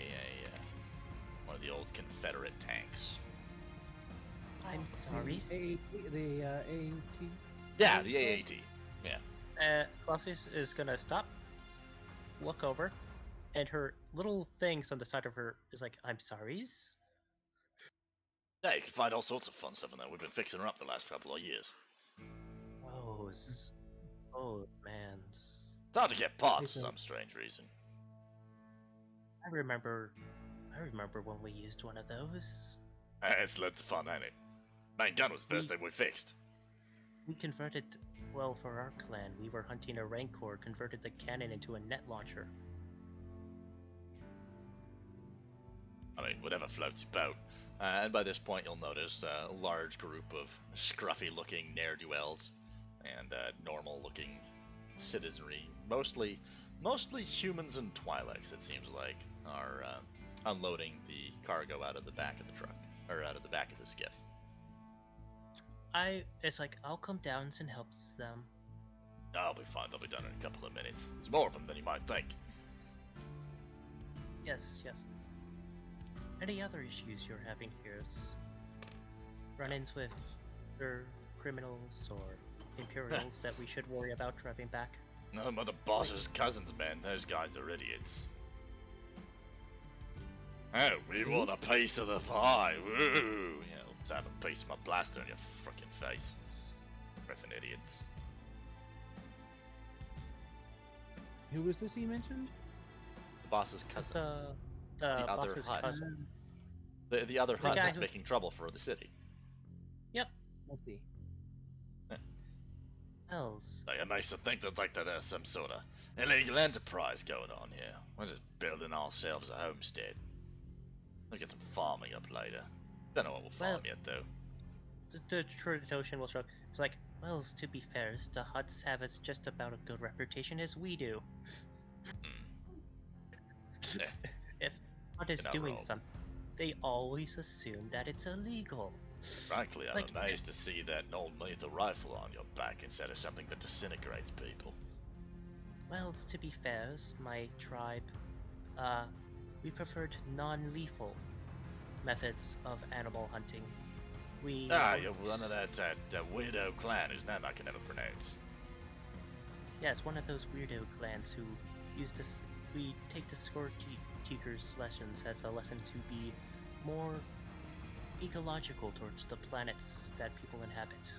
Speaker 1: one of the old Confederate tanks.
Speaker 5: I'm sorry.
Speaker 3: The AAT.
Speaker 1: Yeah, the AAT.
Speaker 5: Clausius is gonna stop, look over, and her little things on the side of her is like, "I'm sorry's."
Speaker 1: Yeah, you can find all sorts of fun stuff in there. We've been fixing her up the last couple of years.
Speaker 5: Oh man.
Speaker 1: It's hard to get parts for some strange reason.
Speaker 5: I remember when we used one of those.
Speaker 1: It's loads of fun, ain't it? Main gun was the first thing we fixed.
Speaker 5: We converted, well, for our clan, we were hunting a Rancor, converted the cannon into a net launcher.
Speaker 1: I mean, whatever floats your boat. And by this point, you'll notice a large group of scruffy-looking ne'er-do-wells and normal-looking citizenry, mostly humans and Twi'leks, it seems like, are unloading the cargo out of the back of the truck, or out of the back of the skiff.
Speaker 5: It's like, I'll come down and help them.
Speaker 1: I'll be fine, they'll be done in a couple of minutes. There's more of them than you might think.
Speaker 5: Yes. Any other issues you're having here? Run-ins with other criminals or Imperials that we should worry about driving back?
Speaker 1: No, I'm the boss's cousins, man. Those guys are idiots. Oh, we want a piece of the pie. Woo! Yeah, let's have a piece of my blaster in your frickin' face. Griffin idiots.
Speaker 3: Who was this he mentioned?
Speaker 1: The boss's cousin.
Speaker 5: The
Speaker 1: other
Speaker 5: boss's
Speaker 1: hut.
Speaker 5: cousin.
Speaker 1: The other hut
Speaker 5: guy
Speaker 1: that's
Speaker 5: who-
Speaker 1: making trouble for the city.
Speaker 3: Let's see.
Speaker 5: Hells.
Speaker 1: Like, it makes to think that there's some sort of illegal enterprise going on here. We're just building ourselves a homestead. We'll get some farming up later. Don't know what we'll farm
Speaker 5: Well-
Speaker 1: yet, though.
Speaker 5: The Tradition will shrug. It's like, well, to be fair, the Huts have as just about a good reputation as we do.
Speaker 1: Yeah.
Speaker 5: If Hut is
Speaker 1: You're not
Speaker 5: doing
Speaker 1: wrong.
Speaker 5: something, They always assume that it's illegal.
Speaker 1: Frankly, I'm
Speaker 5: Like-
Speaker 1: amazed to see that old lethal rifle on your back instead of something that disintegrates people.
Speaker 5: Well, to be fair, my tribe, we preferred non-lethal methods of animal hunting. We
Speaker 1: You're one of that weirdo clan whose name I can never pronounce.
Speaker 5: Yes, one of those weirdo clans who use this. We take the scorekeepers' lessons as a lesson to be more ecological towards the planets that people inhabit.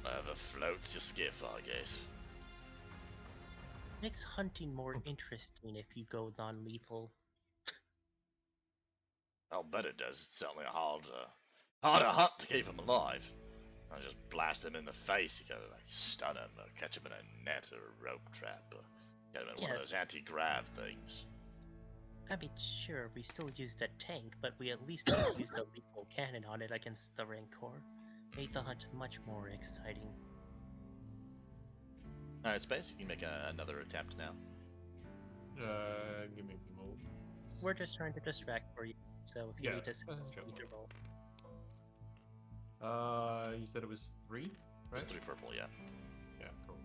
Speaker 1: Whatever floats your skiff, I guess.
Speaker 5: Makes hunting more interesting if you go non-lethal.
Speaker 1: I'll bet it does. It's certainly harder hunt to keep him alive. I just blast him in the face. You gotta like stun him, or catch him in a net or a rope trap, or get him in one of those
Speaker 5: Yes.
Speaker 1: anti-grav things.
Speaker 5: I mean, sure, we still used a tank, but we at least used a lethal cannon on it against the Rancor. Made the hunt much more exciting.
Speaker 1: Alright, Space, you can make another attempt now.
Speaker 2: Give me a few more.
Speaker 5: We're just trying to distract for you, so if you
Speaker 2: Yeah,
Speaker 5: need to
Speaker 2: that's true.
Speaker 5: need to roll.
Speaker 2: You said it was 3, right?
Speaker 1: It's 3 purple, yeah.
Speaker 2: Yeah, cool.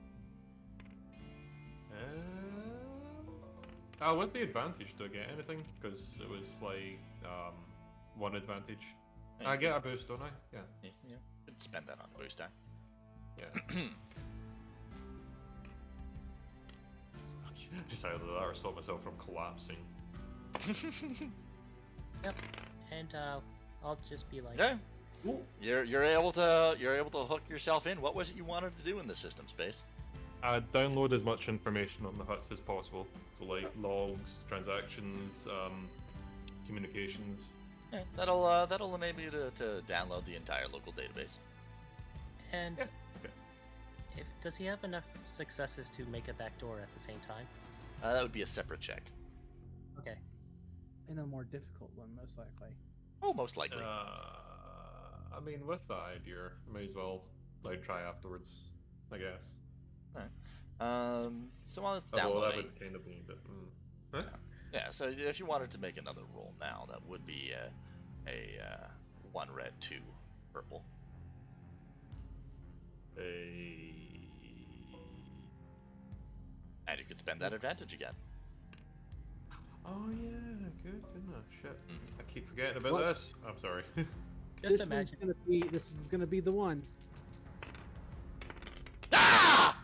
Speaker 2: With the advantage, do I get anything? Because it was like, 1 advantage. I get a boost, don't I? Yeah.
Speaker 1: Yeah. Could spend that on the booster.
Speaker 2: Yeah. Just either that or stop myself from collapsing.
Speaker 5: Yep, and I'll just be like,
Speaker 1: Yeah. You're able to hook yourself in. What was it you wanted to do in the system, Space?
Speaker 2: Download as much information on the huts as possible. So like logs, transactions, communications.
Speaker 1: Yeah, that'll enable you to download the entire local database.
Speaker 5: and
Speaker 2: Yeah. Okay.
Speaker 5: does he have enough successes to make a backdoor at the same time?
Speaker 1: That would be a separate check.
Speaker 5: Okay.
Speaker 3: And a more difficult one, most likely.
Speaker 1: Oh, most likely.
Speaker 2: I mean, with that idea, I may as well like try afterwards, I guess.
Speaker 1: So while it's
Speaker 2: Although that
Speaker 1: downloading,
Speaker 2: would kind of be a bit. Huh?
Speaker 1: yeah. So if you wanted to make another roll now, that would be a 1 red, 2 purple. And you could spend that advantage again.
Speaker 2: Oh yeah, good, enough. Shit, I keep forgetting about
Speaker 3: What?
Speaker 2: this. I'm sorry.
Speaker 5: Just
Speaker 3: This
Speaker 5: imagine.
Speaker 3: This is gonna be the one.
Speaker 1: Ah!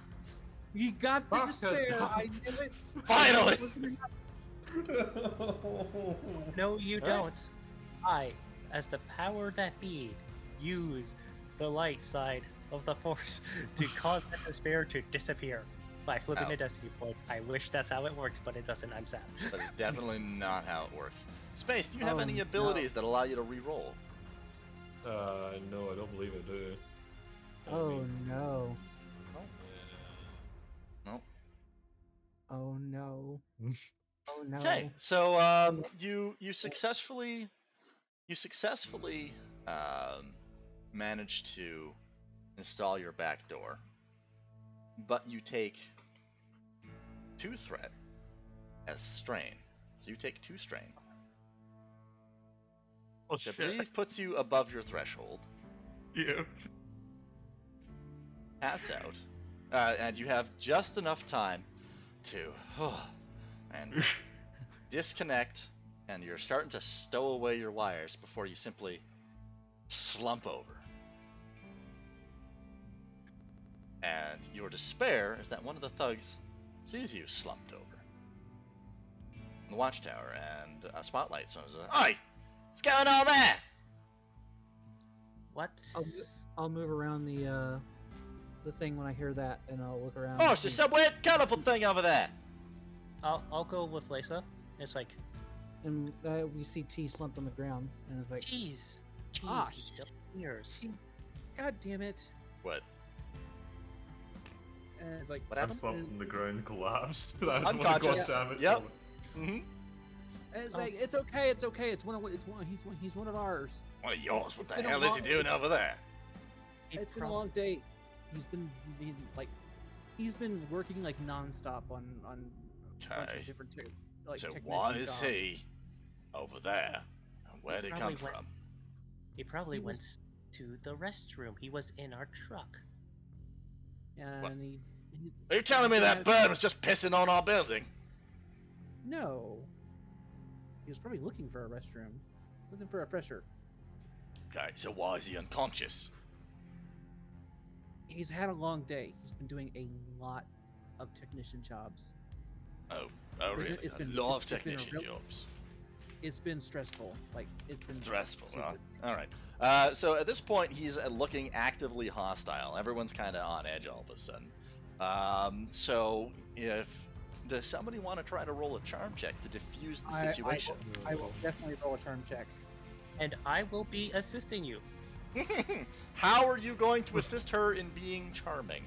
Speaker 3: You got the
Speaker 2: Fuck
Speaker 3: despair.
Speaker 2: it.
Speaker 3: I knew it.
Speaker 1: Finally!
Speaker 3: It was gonna happen.
Speaker 5: No, you
Speaker 1: Right.
Speaker 5: don't. I, as the power that be, use the light side of the Force to cause that despair to disappear by flipping
Speaker 1: Ow.
Speaker 5: a destiny point. I wish that's how it works, but it doesn't. I'm sad.
Speaker 1: That is definitely not how it works. Space, do you have
Speaker 3: Oh,
Speaker 1: any
Speaker 3: no.
Speaker 1: abilities that allow you to re-roll?
Speaker 2: No, I don't believe I do. I
Speaker 3: Oh
Speaker 2: mean,
Speaker 3: no.
Speaker 1: No.
Speaker 3: Oh no. Oh no.
Speaker 1: Okay, so you successfully managed to install your back door, but you take 2 threat as strain. So you take 2 strain, which I believe puts you above your threshold.
Speaker 2: Yeah.
Speaker 1: Pass out, and you have just enough time to and disconnect, and you're starting to stow away your wires before you simply slump over. And your despair is that one of the thugs sees you slumped over in the watchtower, and a spotlight says, "Oi! What's going on there?"
Speaker 5: What?
Speaker 3: I'll move around the thing when I hear that, and I'll look around.
Speaker 1: Oh,
Speaker 3: and
Speaker 1: it's
Speaker 3: see-
Speaker 1: just some weird colorful thing over there.
Speaker 5: I'll go with Lisa. It's like,
Speaker 3: And we see T slumped on the ground, and it's like,
Speaker 5: jeez,
Speaker 3: Ah,
Speaker 5: he still hears.
Speaker 3: T, God damn it!
Speaker 1: What?
Speaker 3: And it's like,
Speaker 1: What
Speaker 2: I'm
Speaker 1: happened?
Speaker 2: slumped in the ground, collapsed. That's
Speaker 1: Unconscious.
Speaker 2: God damn it.
Speaker 1: Yep. Mm-hmm.
Speaker 3: and it's like, it's okay, it's okay. It's he's one of ours.
Speaker 1: One of yours. What
Speaker 3: It's
Speaker 1: the
Speaker 3: been a
Speaker 1: hell is he
Speaker 3: long-
Speaker 1: doing over there?
Speaker 3: It's been a long day. He's been working like nonstop on a bunch
Speaker 1: Okay.
Speaker 3: of different
Speaker 1: So
Speaker 3: technician
Speaker 1: why is
Speaker 3: jobs.
Speaker 1: he over there? And Where'd he come
Speaker 5: Probably went-
Speaker 1: from?
Speaker 5: He probably
Speaker 3: He was-
Speaker 5: went to the restroom. He was in our truck.
Speaker 3: And he
Speaker 1: Are you telling me
Speaker 3: he's
Speaker 1: that
Speaker 3: gonna-
Speaker 1: bird was just pissing on our building?
Speaker 3: No. He was probably looking for a restroom, looking for a fresher.
Speaker 1: Okay, so why is he unconscious?
Speaker 3: He's had a long day. He's been doing a lot of technician jobs.
Speaker 1: Oh
Speaker 3: It's
Speaker 1: really?
Speaker 3: it's been-
Speaker 1: a lot of
Speaker 3: it's been a
Speaker 1: technician
Speaker 3: real-
Speaker 1: jobs.
Speaker 3: It's been stressful. Like it's been
Speaker 1: Stressful, huh?
Speaker 3: super-
Speaker 1: Alright. So at this point, he's looking actively hostile. Everyone's kind of on edge all of a sudden. So does somebody want to try to roll a charm check to diffuse the situation?
Speaker 3: I will definitely roll a charm check.
Speaker 5: And I will be assisting you.
Speaker 1: How are you going to assist her in being charming?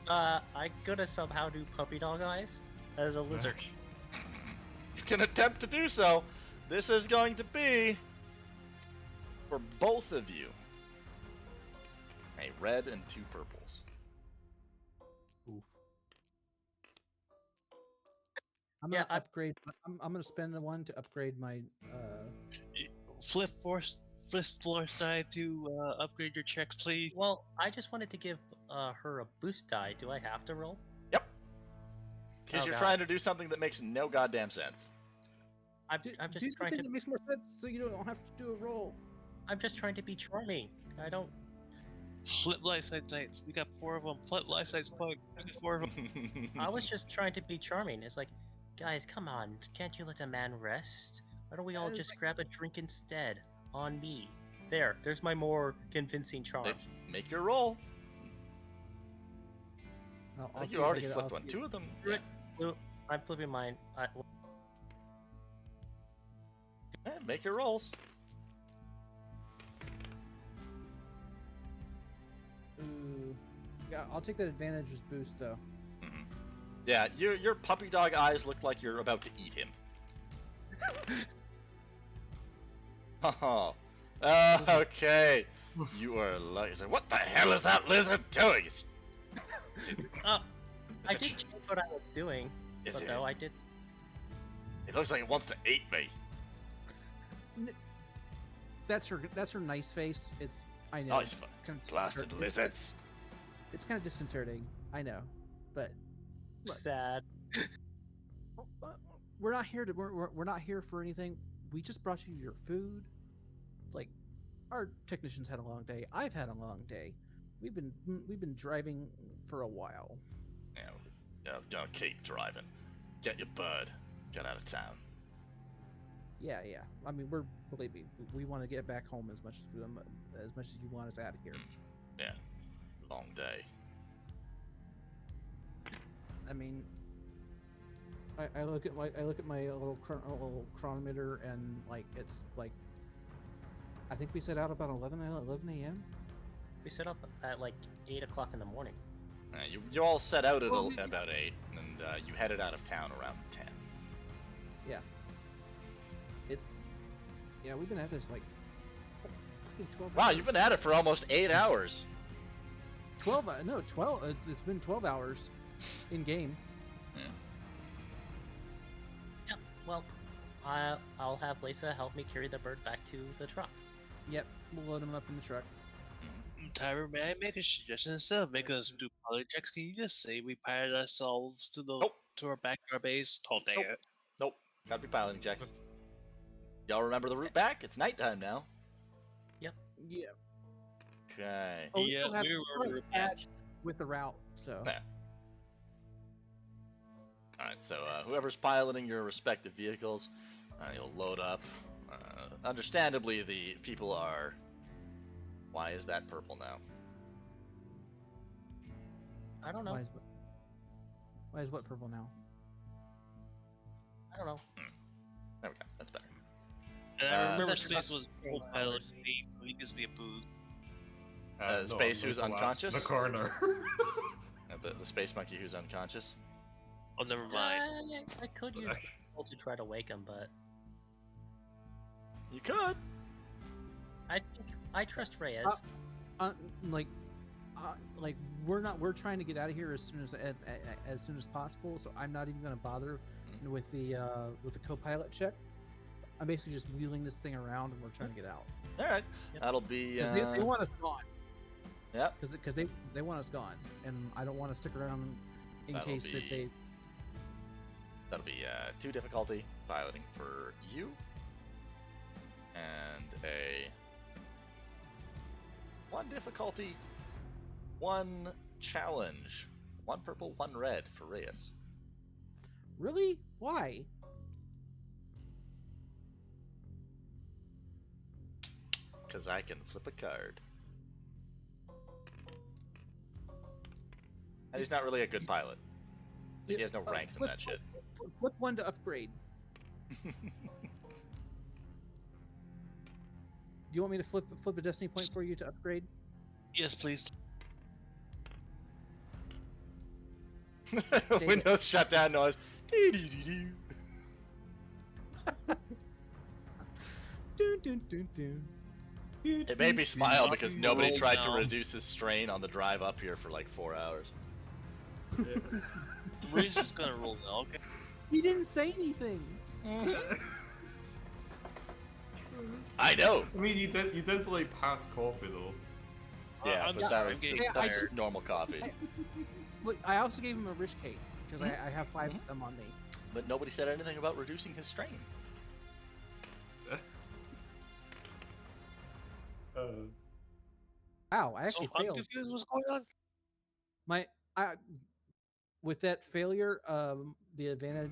Speaker 5: I gotta somehow do puppy dog eyes as a lizard.
Speaker 1: You can attempt to do so. This is going to be for both of you. A red and 2 purples.
Speaker 2: Oof.
Speaker 3: I'm gonna
Speaker 5: Yeah,
Speaker 3: upgrade. I'm gonna spend the one to upgrade my.
Speaker 4: Flip floor side to upgrade your checks, please.
Speaker 5: Well, I just wanted to give her a boost die. Do I have to roll?
Speaker 1: Yep. Because
Speaker 5: Oh,
Speaker 1: you're
Speaker 5: God.
Speaker 1: trying to do something that makes no goddamn sense.
Speaker 5: I'm
Speaker 3: Do
Speaker 5: just
Speaker 3: something
Speaker 5: trying to.
Speaker 3: that makes more sense, so you don't have to do a roll.
Speaker 5: I'm just trying to be charming. I don't.
Speaker 4: Flip life size dice. We got 4 of them. Flip life size bug. 4 of them.
Speaker 5: I was just trying to be charming. It's like, guys, come on. Can't you let a man rest? Why don't we all
Speaker 3: It's
Speaker 5: just
Speaker 3: like-
Speaker 5: grab a drink instead? On me. There's my more convincing charm.
Speaker 1: Make your roll.
Speaker 3: I'll
Speaker 1: I think
Speaker 3: see
Speaker 1: you
Speaker 3: if I
Speaker 1: already
Speaker 3: get it.
Speaker 1: flipped
Speaker 3: I'll
Speaker 1: one.
Speaker 3: see-
Speaker 1: 2 of them.
Speaker 5: Do it. I'm flipping mine.
Speaker 1: Yeah, make your rolls.
Speaker 3: Ooh. Yeah, I'll take that advantage as boost though.
Speaker 1: Mhm. Yeah, your puppy dog eyes look like you're about to eat him. Oh, okay. You are like, what the hell is that lizard doing? Is it,
Speaker 5: I
Speaker 1: it
Speaker 5: did change what I was doing.
Speaker 1: is
Speaker 5: But
Speaker 1: it,
Speaker 5: no, I did.
Speaker 1: it looks like it wants to eat me.
Speaker 3: That's her nice face. It's I know.
Speaker 1: Nice
Speaker 3: it's
Speaker 1: one.
Speaker 3: kind of
Speaker 1: Blasted
Speaker 3: disconcerting.
Speaker 1: lizards.
Speaker 3: It's kind of disconcerting. I know, but Look.
Speaker 5: Sad.
Speaker 3: we're not here to we're not here for anything. We just brought you your food. It's like our technicians had a long day. I've had a long day. We've been driving for a while.
Speaker 1: Yeah, don't keep driving. Get your bird. Get out of town.
Speaker 3: Yeah. I mean, believe me, we want to get back home as much as you want us out of here.
Speaker 1: Yeah, long day.
Speaker 3: I mean, I look at my little chronometer and like it's like I think we set out about 11 a.m.
Speaker 5: We set up at like 8 o'clock in the morning.
Speaker 1: You all set out at
Speaker 3: Well, we-
Speaker 1: about 8, and you headed out of town around 10.
Speaker 3: Yeah, we've been at this like fucking 12
Speaker 1: Wow,
Speaker 3: hours.
Speaker 1: you've been at it for almost 8 hours.
Speaker 3: 12. No, 12. It's been 12 hours in game.
Speaker 5: Yeah. Well, I'll have Lisa help me carry the bird back to the truck.
Speaker 3: Yep, we'll load them up in the truck.
Speaker 4: Tyler, may I make a suggestion? Instead of making us do pilot checks, can you just say we pilot ourselves to the
Speaker 1: Nope.
Speaker 4: to our backyard base? Oh, dang
Speaker 1: Nope.
Speaker 4: it.
Speaker 1: Nope, gotta be piloting checks. Y'all remember the route back? It's nighttime now.
Speaker 3: Yeah.
Speaker 1: Okay.
Speaker 3: Oh, we
Speaker 4: Yeah,
Speaker 3: still have,
Speaker 4: we
Speaker 3: we
Speaker 4: were
Speaker 3: still have
Speaker 4: route
Speaker 3: a patch with the route. So
Speaker 1: Yeah. Alright, so whoever's piloting your respective vehicles, you'll load up. Understandably, the people are... Why is that purple now?
Speaker 5: I don't know.
Speaker 3: why is what purple now?
Speaker 5: I don't know.
Speaker 1: There we go, that's better.
Speaker 4: And I remember
Speaker 5: That's
Speaker 4: Space
Speaker 5: about
Speaker 4: was
Speaker 5: 8
Speaker 4: co-pilot
Speaker 5: hours.
Speaker 4: me, so he gives me a boost.
Speaker 1: Uh, Space,
Speaker 2: I'm
Speaker 1: who's
Speaker 2: the collapse
Speaker 1: unconscious?
Speaker 2: in the corner.
Speaker 1: The space monkey who's unconscious.
Speaker 4: Oh, never mind.
Speaker 5: I could use people to try to wake him, but
Speaker 1: You could!
Speaker 5: I think I trust Reyes.
Speaker 3: Like we're trying to get out of here as soon as possible. So I'm not even gonna bother with the co-pilot check. I'm basically just wheeling this thing around, and we're trying to get out.
Speaker 1: All right,
Speaker 5: Yep.
Speaker 1: that'll be.
Speaker 3: Because they want us gone.
Speaker 1: Yep.
Speaker 3: Because they want us gone, and I don't want to stick around in
Speaker 1: That'll
Speaker 3: case that they.
Speaker 1: That'll be 2 difficulty piloting for you, and a 1 difficulty, 1 challenge, 1 purple, 1 red for Reyes.
Speaker 3: Really? Why?
Speaker 1: Because I can flip a card. And he's not really a good pilot. He has no ranks in that shit.
Speaker 3: Flip 1 to upgrade. Do you want me to flip a destiny point for you to upgrade?
Speaker 4: Yes, please.
Speaker 1: Windows shutdown noise. Doo-doo-doo-doo.
Speaker 3: Dun, dun, dun, dun.
Speaker 1: It made me smile because nobody
Speaker 4: Roll
Speaker 1: tried to
Speaker 4: down.
Speaker 1: reduce his strain on the drive up here for like 4 hours.
Speaker 4: Ray's just gonna roll now, okay?
Speaker 3: He didn't say anything.
Speaker 1: I know.
Speaker 2: I mean, you did like pass coffee though.
Speaker 1: Yeah,
Speaker 4: I'm
Speaker 1: but that
Speaker 4: sorry,
Speaker 1: was,
Speaker 4: I'm getting
Speaker 1: that was
Speaker 4: tired.
Speaker 1: just normal coffee.
Speaker 3: Look, I also gave him a rich cake because I have 5 of them on me.
Speaker 1: But nobody said anything about reducing his strain.
Speaker 3: Wow, I actually
Speaker 4: So I'm
Speaker 3: failed.
Speaker 4: confused what's going on.
Speaker 3: With that failure, the advantage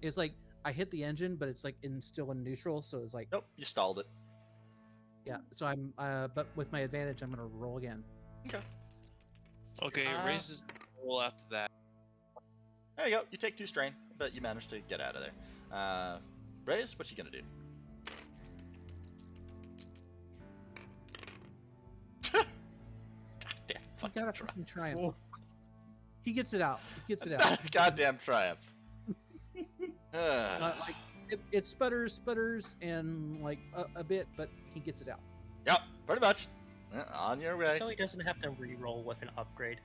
Speaker 3: it's like I hit the engine, but it's like still in neutral, so it's like
Speaker 1: Nope, you stalled it.
Speaker 3: yeah. So I'm but with my advantage, I'm gonna roll again.
Speaker 4: Okay, Ray's is gonna roll after that.
Speaker 1: There you go. You take 2 strain, but you managed to get out of there. Reyes, what you gonna do? Goddamn
Speaker 3: He
Speaker 1: fucking
Speaker 3: got a
Speaker 1: triumph.
Speaker 3: fucking triumph. He gets it out. He gets it out.
Speaker 1: Goddamn triumph.
Speaker 3: Like it sputters, and like a bit, but he gets it out.
Speaker 1: Yep, pretty much. On your way.
Speaker 5: So he doesn't have to re-roll with an upgrade.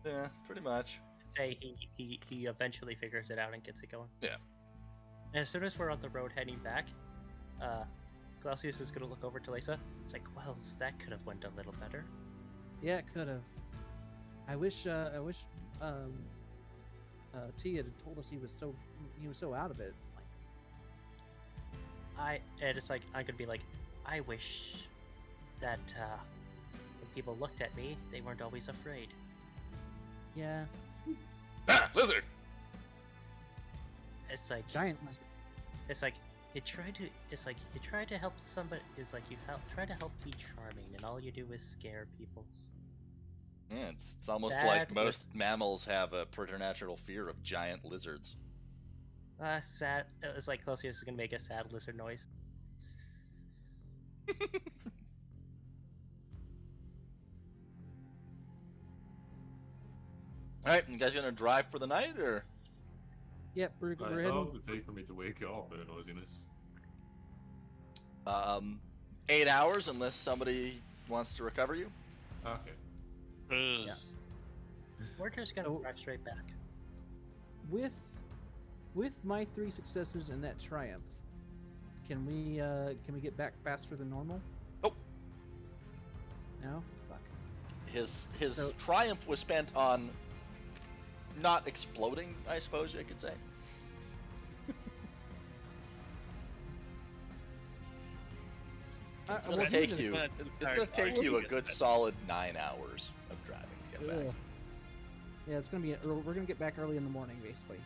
Speaker 1: Yeah, pretty much.
Speaker 5: Say he eventually figures it out and gets it going.
Speaker 1: Yeah.
Speaker 5: And as soon as we're on the road heading back, Clausius is gonna look over to Lisa. It's like, well, that could have went a little better.
Speaker 3: Yeah, it could have. I wish T had told us he was so out of it.
Speaker 5: And it's like I could be like, I wish that when people looked at me, they weren't always afraid.
Speaker 3: Yeah,
Speaker 1: Ah, lizard!
Speaker 5: It's like
Speaker 3: giant lizard.
Speaker 5: it's like you try to help somebody. It's like try to help be charming, and all you do is scare people.
Speaker 1: Yeah, it's almost
Speaker 5: Sad
Speaker 1: like
Speaker 5: with-
Speaker 1: most mammals have a preternatural fear of giant lizards.
Speaker 5: Sad. It's like Clausius is gonna make a sad lizard noise.
Speaker 1: Alright, you guys gonna drive for the night, or?
Speaker 3: Yep, we're
Speaker 2: How
Speaker 3: heading.
Speaker 2: long does it take for me to wake up at noisiness?
Speaker 1: 8 hours, unless somebody wants to recover you.
Speaker 2: Okay.
Speaker 4: Ugh.
Speaker 3: Yeah.
Speaker 5: We're just gonna
Speaker 3: So-
Speaker 5: drive straight back.
Speaker 3: With my 3 successes and that triumph, can we get back faster than normal?
Speaker 1: Nope.
Speaker 3: No? Fuck.
Speaker 1: His
Speaker 3: So-
Speaker 1: triumph was spent on not exploding, I suppose you could say. It's gonna
Speaker 3: well,
Speaker 1: take
Speaker 3: even-
Speaker 1: you.
Speaker 4: It's
Speaker 1: It's gonna take you a good solid 9 hours of driving to get back.
Speaker 3: Ugh. Yeah, it's gonna be. We're gonna get back early in the morning, basically.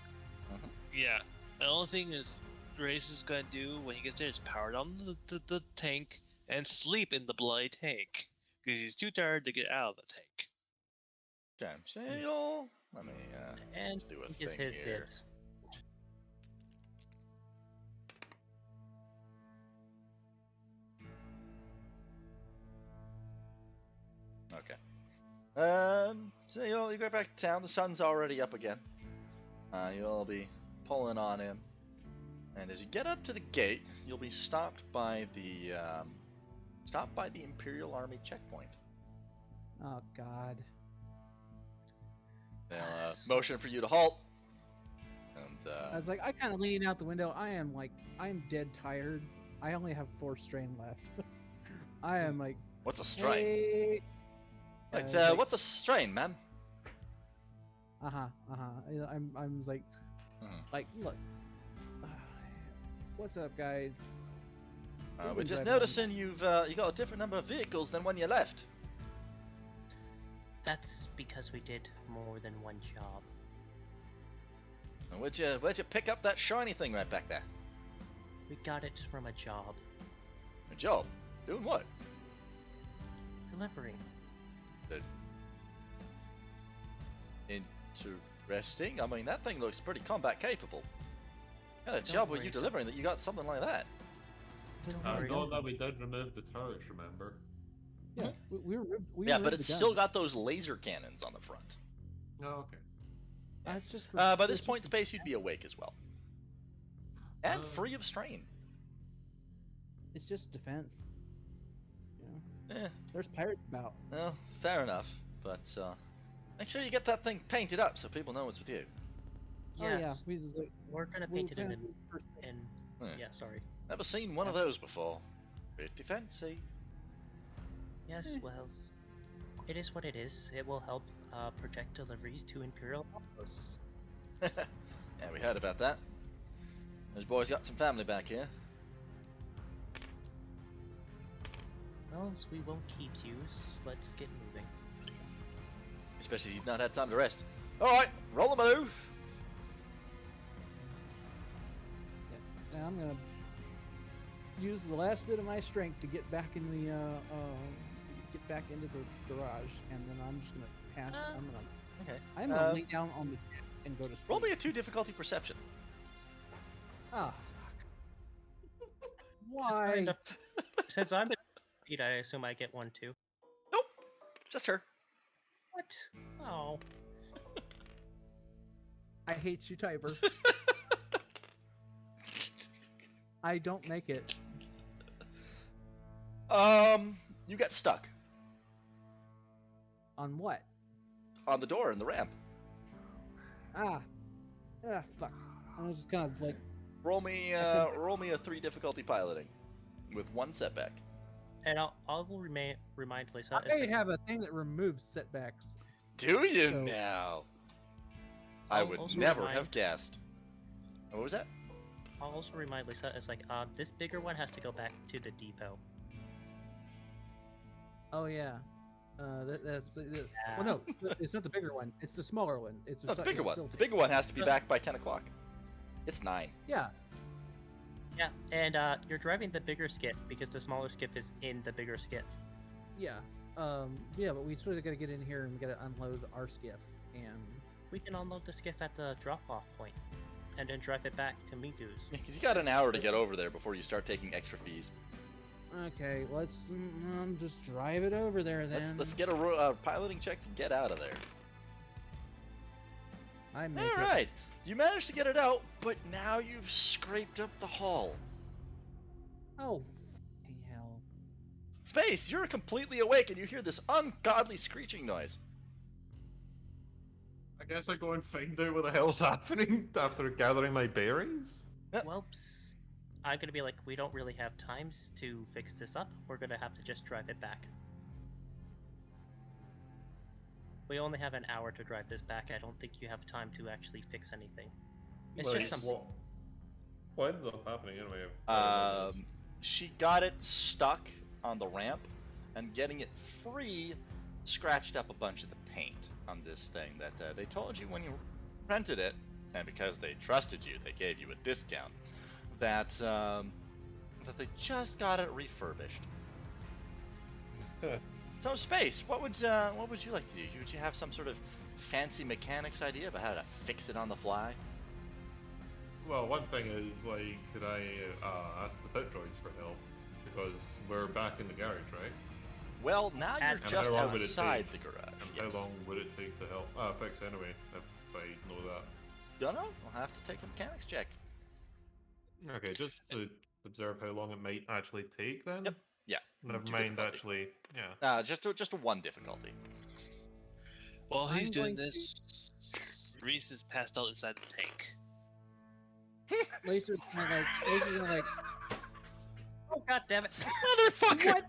Speaker 4: Yeah. The only thing is, Ray's is gonna do when he gets there is power down the tank and sleep in the bloody tank because he's too tired to get out of the tank.
Speaker 1: Okay, sail. Let me
Speaker 5: And
Speaker 1: let's do a
Speaker 5: he gets
Speaker 1: thing
Speaker 5: his
Speaker 1: here.
Speaker 5: dibs.
Speaker 1: Okay. So you go back to town. The sun's already up again. You'll be pulling on in, and as you get up to the gate, you'll be stopped by the Imperial Army checkpoint.
Speaker 3: Oh God.
Speaker 1: They'll motion for you to halt, and
Speaker 3: I was like, I kind of leaning out the window. I'm dead tired. I only have 4 strain left. I am like,
Speaker 1: What's a strain?
Speaker 3: hey.
Speaker 1: Right,
Speaker 3: it's like,
Speaker 1: what's a strain, man?
Speaker 3: I'm like, look. What's up, guys?
Speaker 1: We're just noticing you got a different number of vehicles than when you left.
Speaker 5: That's because we did more than one job.
Speaker 1: And where'd you pick up that shiny thing right back there?
Speaker 5: We got it from a job.
Speaker 1: A job? Doing what?
Speaker 5: Delivering.
Speaker 1: Interesting. I mean, that thing looks pretty combat capable. What kind of job were you delivering that you got something like that?
Speaker 2: I know that we did remove the turrets, remember?
Speaker 3: Yeah, we
Speaker 1: Yeah, but
Speaker 3: removed
Speaker 1: it's
Speaker 3: the
Speaker 1: still
Speaker 3: gun.
Speaker 1: got those laser cannons on the front.
Speaker 2: Oh, okay.
Speaker 3: That's just for,
Speaker 1: By this
Speaker 3: that's
Speaker 1: point,
Speaker 3: just for-
Speaker 1: Space, you'd be awake as well. And free of strain.
Speaker 3: It's just defense. You know, there's pirates about.
Speaker 1: Well, fair enough. But make sure you get that thing painted up so people know it's with you.
Speaker 5: Yes.
Speaker 3: Oh yeah, we just like,
Speaker 5: We're gonna
Speaker 3: we
Speaker 5: paint it in.
Speaker 3: painted it first.
Speaker 5: Yeah, sorry.
Speaker 1: Never seen one of those before. Pretty fancy.
Speaker 5: Yes, well, it is what it is. It will help protect deliveries to Imperial outposts.
Speaker 1: Yeah, we heard about that. Those boys got some family back here.
Speaker 5: Well, we won't keep you. Let's get moving.
Speaker 1: Especially if you've not had time to rest. Alright, roll the move!
Speaker 3: Now I'm gonna use the last bit of my strength to get back in the get back into the garage, and then I'm just gonna pass. I'm gonna lay down on the jet and go to sleep.
Speaker 1: Roll me a 2 difficulty perception.
Speaker 3: Ah, fuck. Why?
Speaker 5: Since I'm I assume I get one too.
Speaker 1: Nope, just her.
Speaker 5: What? Oh.
Speaker 3: I hate you, Tiber. I don't make it.
Speaker 1: You get stuck
Speaker 3: On what?
Speaker 1: on the door in the ramp.
Speaker 3: Ah, fuck. I was just kind of like.
Speaker 1: Roll me a 3 difficulty piloting, with 1 setback.
Speaker 5: And I'll remind Lisa.
Speaker 3: I have a thing that removes setbacks.
Speaker 1: Do you
Speaker 3: So-
Speaker 1: now? I
Speaker 5: I'll
Speaker 1: would
Speaker 5: also
Speaker 1: never
Speaker 5: remind-
Speaker 1: have guessed. What was that?
Speaker 5: I'll also remind Lisa. It's like this bigger one has to go back to the depot.
Speaker 3: Oh yeah. That's the well, no, it's not the bigger one. It's the smaller one. It's
Speaker 1: No, the bigger
Speaker 3: it's
Speaker 1: one.
Speaker 3: still-
Speaker 1: The bigger one has to be back by 10 o'clock. It's 9.
Speaker 3: Yeah.
Speaker 5: Yeah, and you're driving the bigger skiff because the smaller skiff is in the bigger skiff.
Speaker 3: Yeah. Yeah, but we sort of got to get in here and we got to unload our skiff and.
Speaker 5: We can unload the skiff at the drop-off point, and then drive it back to Miku's.
Speaker 1: Yeah, because you got an hour to get over there before you start taking extra fees.
Speaker 3: Okay, let's just drive it over there then.
Speaker 1: Let's get a piloting check to get out of there.
Speaker 3: I make it.
Speaker 1: Alright, you managed to get it out, but now you've scraped up the hull.
Speaker 3: Oh, fucking hell.
Speaker 1: Space, you're completely awake and you hear this ungodly screeching noise.
Speaker 2: I guess I go and find out what the hell's happening after gathering my bearings.
Speaker 5: Whoops. I'm gonna be like, we don't really have times to fix this up. We're gonna have to just drive it back. We only have an hour to drive this back. I don't think you have time to actually fix anything. It's
Speaker 2: Like,
Speaker 5: just some.
Speaker 2: what ended up happening anyway?
Speaker 1: She got it stuck on the ramp, and getting it free scratched up a bunch of the paint on this thing that they told you when you rented it, and because they trusted you, they gave you a discount, that they just got it refurbished. So, Space, what would you like to do? Would you have some sort of fancy mechanics idea about how to fix it on the fly?
Speaker 2: Well, one thing is, like, could I ask the pit droids for help? Because we're back in the garage, right?
Speaker 1: Well, now you're
Speaker 2: And
Speaker 1: just
Speaker 2: how long would it
Speaker 1: outside
Speaker 2: take?
Speaker 1: the garage.
Speaker 2: And
Speaker 1: Yes.
Speaker 2: how long would it take to help fix anyway, if I know that?
Speaker 1: Don't know. We'll have to take a mechanics check.
Speaker 2: Okay, just to observe how long it might actually take then?
Speaker 1: Yep. Yeah.
Speaker 2: Never
Speaker 1: Two
Speaker 2: mind,
Speaker 1: difficulty.
Speaker 2: actually. Yeah.
Speaker 1: Just a 1 difficulty.
Speaker 4: While he's
Speaker 3: I'm
Speaker 4: doing
Speaker 3: going to-
Speaker 4: this, Reese is passed out inside the tank.
Speaker 3: Laser's gonna like,
Speaker 5: Oh god damn it!
Speaker 1: Motherfucker!
Speaker 3: what?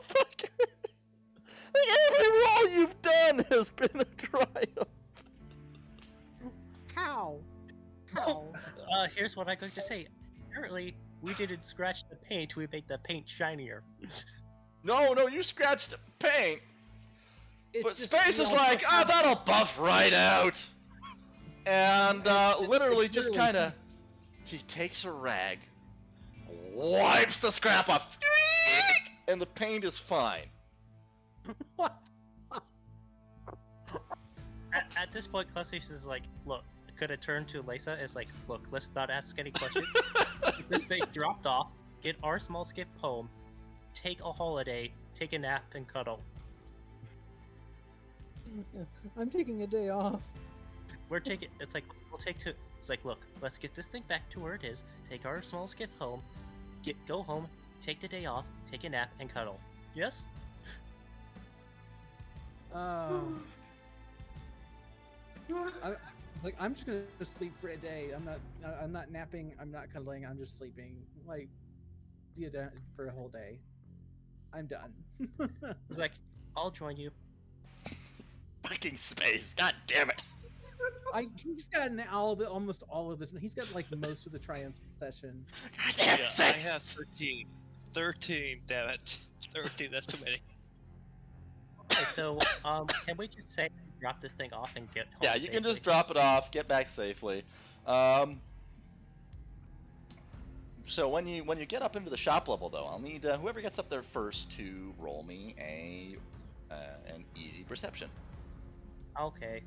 Speaker 1: Motherfucker! Every roll you've done has been a triumph.
Speaker 3: How? How?
Speaker 5: Here's what I'm going to say. Apparently, we didn't scratch the paint, we made the paint shinier.
Speaker 1: No, you scratched the paint.
Speaker 3: It's
Speaker 1: But
Speaker 3: just
Speaker 1: Space
Speaker 3: we
Speaker 1: is
Speaker 3: also
Speaker 1: like,
Speaker 3: have-
Speaker 1: that'll buff right out. And literally
Speaker 3: it's
Speaker 1: just
Speaker 3: literally-
Speaker 1: kind of, he takes a rag, wipes the scrap off, squeak, and the paint is fine.
Speaker 3: What?
Speaker 5: At this point, Classius is like, look, could have turned to Lisa is like, look, let's not ask any questions. Get this thing dropped off, get our small skip home, take a holiday, take a nap, and cuddle.
Speaker 3: I'm taking a day off.
Speaker 5: We're taking. It's like we'll take two. It's like, look, let's get this thing back to where it is. Take our small skip home, go home, take the day off, take a nap, and cuddle. Yes.
Speaker 3: I'm like, I'm just gonna sleep for a day. I'm not napping. I'm not cuddling. I'm just sleeping. Like, for a whole day. I'm done.
Speaker 5: It's like, I'll join you.
Speaker 1: Fucking Space, god damn it.
Speaker 3: He's gotten almost all of this. He's got like most of the triumph session.
Speaker 1: God damn
Speaker 4: Yeah,
Speaker 1: it,
Speaker 4: I
Speaker 1: Space.
Speaker 4: have 13. 13, damn it. 13, that's too many.
Speaker 5: Okay, so can we just say drop this thing off and get home?
Speaker 1: Yeah, you can
Speaker 5: safely?
Speaker 1: just drop it off, get back safely. So when you get up into the shop level, though, I'll need whoever gets up there first to roll me an easy perception.
Speaker 5: Okay.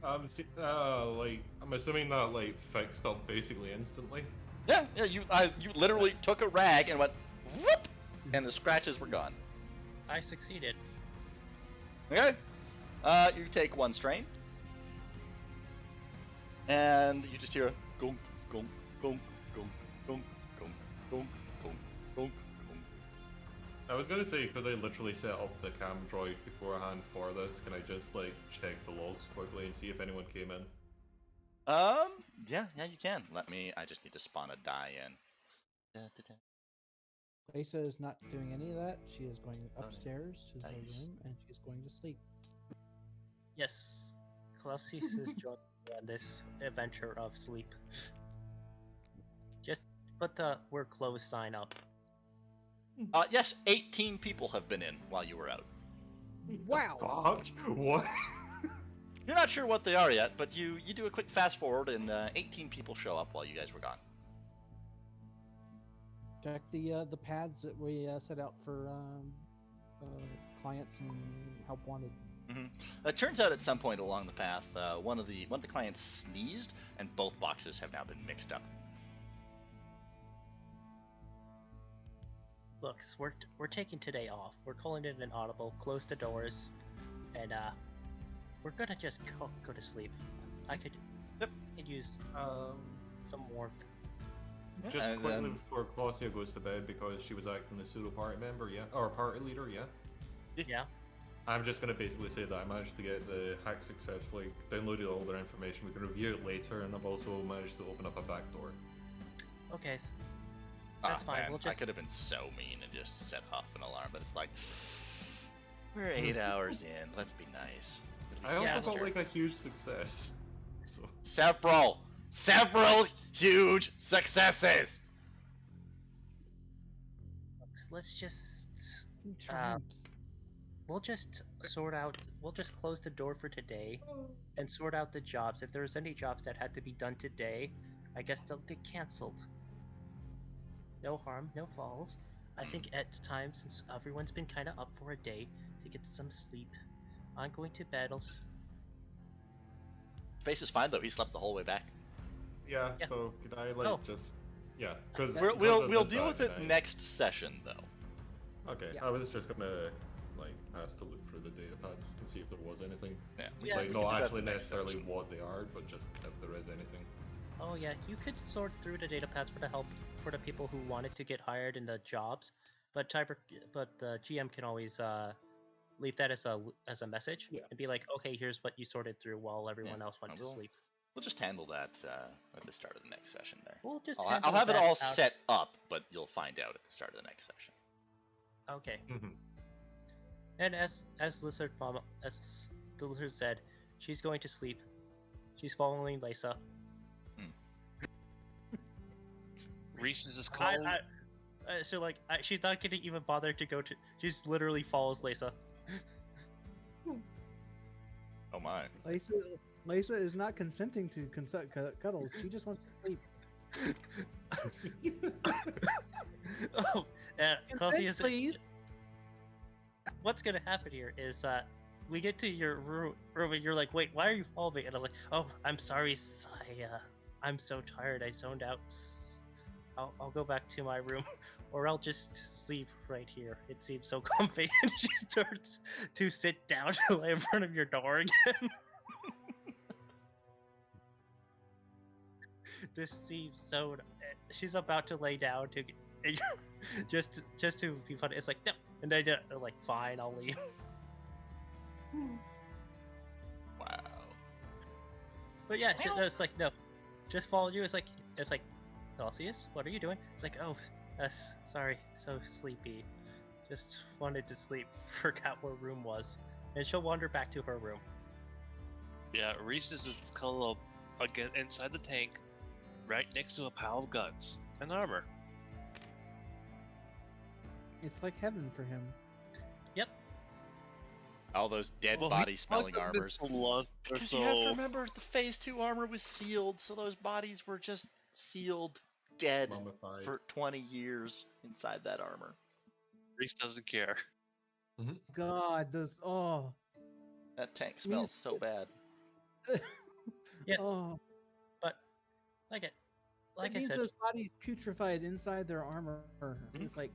Speaker 2: Like, I'm assuming that like fixed up basically instantly.
Speaker 1: Yeah, you literally took a rag and went whoop, and the scratches were gone.
Speaker 5: I succeeded.
Speaker 1: Okay. You take 1 strain, and you just hear a gunk, gunk, gunk, gunk, gunk, gunk, gunk, gunk, gunk, gunk.
Speaker 2: I was gonna say, because I literally set up the cam droid beforehand for this, can I just like check the logs quickly and see if anyone came in?
Speaker 1: Yeah, you can. I just need to spawn a die in.
Speaker 3: Lisa is not doing any of that. She is going upstairs to her
Speaker 1: Nice.
Speaker 3: room and she's going to sleep.
Speaker 5: Yes. Classius is joining me on this adventure of sleep. Just put the "we're closed" sign up.
Speaker 1: Yes, 18 people have been in while you were out.
Speaker 3: Wow.
Speaker 2: Fuck! What?
Speaker 1: You're not sure what they are yet, but you do a quick fast forward, and 18 people show up while you guys were gone.
Speaker 3: Check the pads that we set out for clients and help wanted.
Speaker 1: It turns out at some point along the path, one of the clients sneezed, and both boxes have now been mixed up.
Speaker 5: Look, we're taking today off. We're calling it an audible. Close the doors, and we're gonna just go to sleep. I could use some warmth.
Speaker 2: Just
Speaker 1: And
Speaker 2: quickly
Speaker 1: then-
Speaker 2: before Claudia goes to bed, because she was acting as pseudo party member, yeah? Or party leader, yeah?
Speaker 5: Yeah.
Speaker 2: I'm just gonna basically say that I managed to get the hack successfully, downloaded all their information, we can review it later, and I've also managed to open up a back door.
Speaker 5: Okay. That's fine.
Speaker 1: Man,
Speaker 5: We'll
Speaker 1: I
Speaker 5: just.
Speaker 1: could have been so mean and just set off an alarm, but it's like, we're 8 hours in. Let's be nice. It'll be
Speaker 2: I also
Speaker 5: Yeah,
Speaker 2: got
Speaker 1: faster.
Speaker 2: like a huge success. So
Speaker 1: Several huge successes.
Speaker 5: Let's just.
Speaker 3: Triumphs.
Speaker 5: We'll just sort out. We'll just close the door for today, and sort out the jobs. If there's any jobs that had to be done today, I guess they'll get canceled. No harm, no falls. I think at times, since everyone's been kind of up for a day, to get some sleep, I'm going to bed.
Speaker 1: Space is fine though. He slept the whole way back.
Speaker 2: yeah,
Speaker 5: Yeah.
Speaker 2: so could I like
Speaker 5: Oh.
Speaker 2: just because
Speaker 1: We'll deal with it next session though.
Speaker 2: Okay,
Speaker 3: Yeah.
Speaker 2: I was just gonna like ask to look through the data pads and see if there was anything.
Speaker 1: Yeah.
Speaker 5: Yeah,
Speaker 2: Like
Speaker 5: we
Speaker 2: not
Speaker 1: can do that
Speaker 2: actually
Speaker 1: next
Speaker 2: necessarily
Speaker 1: session.
Speaker 2: what they are, but just if there is anything.
Speaker 5: Oh yeah, you could sort through the data pads for the people who wanted to get hired in the jobs, but the GM can always leave that as a message
Speaker 2: Yeah.
Speaker 5: and be like, okay, here's what you sorted through while everyone else went to
Speaker 1: we'll-
Speaker 5: sleep.
Speaker 1: We'll just handle that at the start of the next session there.
Speaker 5: We'll just
Speaker 1: I'll have it
Speaker 5: handle
Speaker 1: all
Speaker 5: that out-
Speaker 1: set up, but you'll find out at the start of the next session.
Speaker 5: Okay.
Speaker 2: Mhm.
Speaker 5: And as Lizard Mama, as the Lizard said, she's going to sleep. She's following Lysa.
Speaker 4: Reese is cold.
Speaker 5: So like, she's not gonna even bother to go to. She's literally follows Lysa.
Speaker 1: Oh my.
Speaker 3: Lysa is not consenting to cuddles. She just wants to sleep.
Speaker 5: Oh,
Speaker 3: Consent, please.
Speaker 5: What's gonna happen here is we get to your room and you're like, wait, why are you following me? And I'm like, oh, I'm sorry, I'm so tired, I zoned out. I'll go back to my room, or I'll just sleep right here. It seems so comfy. And she starts to sit down to lay in front of your door again. This seems so. She's about to lay down to just to be funny. It's like no, and they're like, fine, I'll leave.
Speaker 1: Wow.
Speaker 5: But yeah, it's like no, just follow you. It's like Celsius, what are you doing? It's like, oh, sorry, so sleepy. Just wanted to sleep. Forgot where room was, and she'll wander back to her room.
Speaker 4: Yeah, Reese is cuddled up again inside the tank, right next to a pile of guns and armor.
Speaker 3: It's like heaven for him.
Speaker 5: Yep.
Speaker 1: All those dead body-smelling armors. Because you have to remember, the Phase 2 armor was sealed, so those bodies were just sealed, dead
Speaker 2: Mummified.
Speaker 1: for 20 years inside that armor.
Speaker 4: Reese doesn't care.
Speaker 3: God, those
Speaker 1: That tank smells so bad.
Speaker 5: Yes.
Speaker 3: Oh,
Speaker 5: But like
Speaker 3: it
Speaker 5: I
Speaker 3: means
Speaker 5: said,
Speaker 3: those bodies putrefied inside their armor. It's like,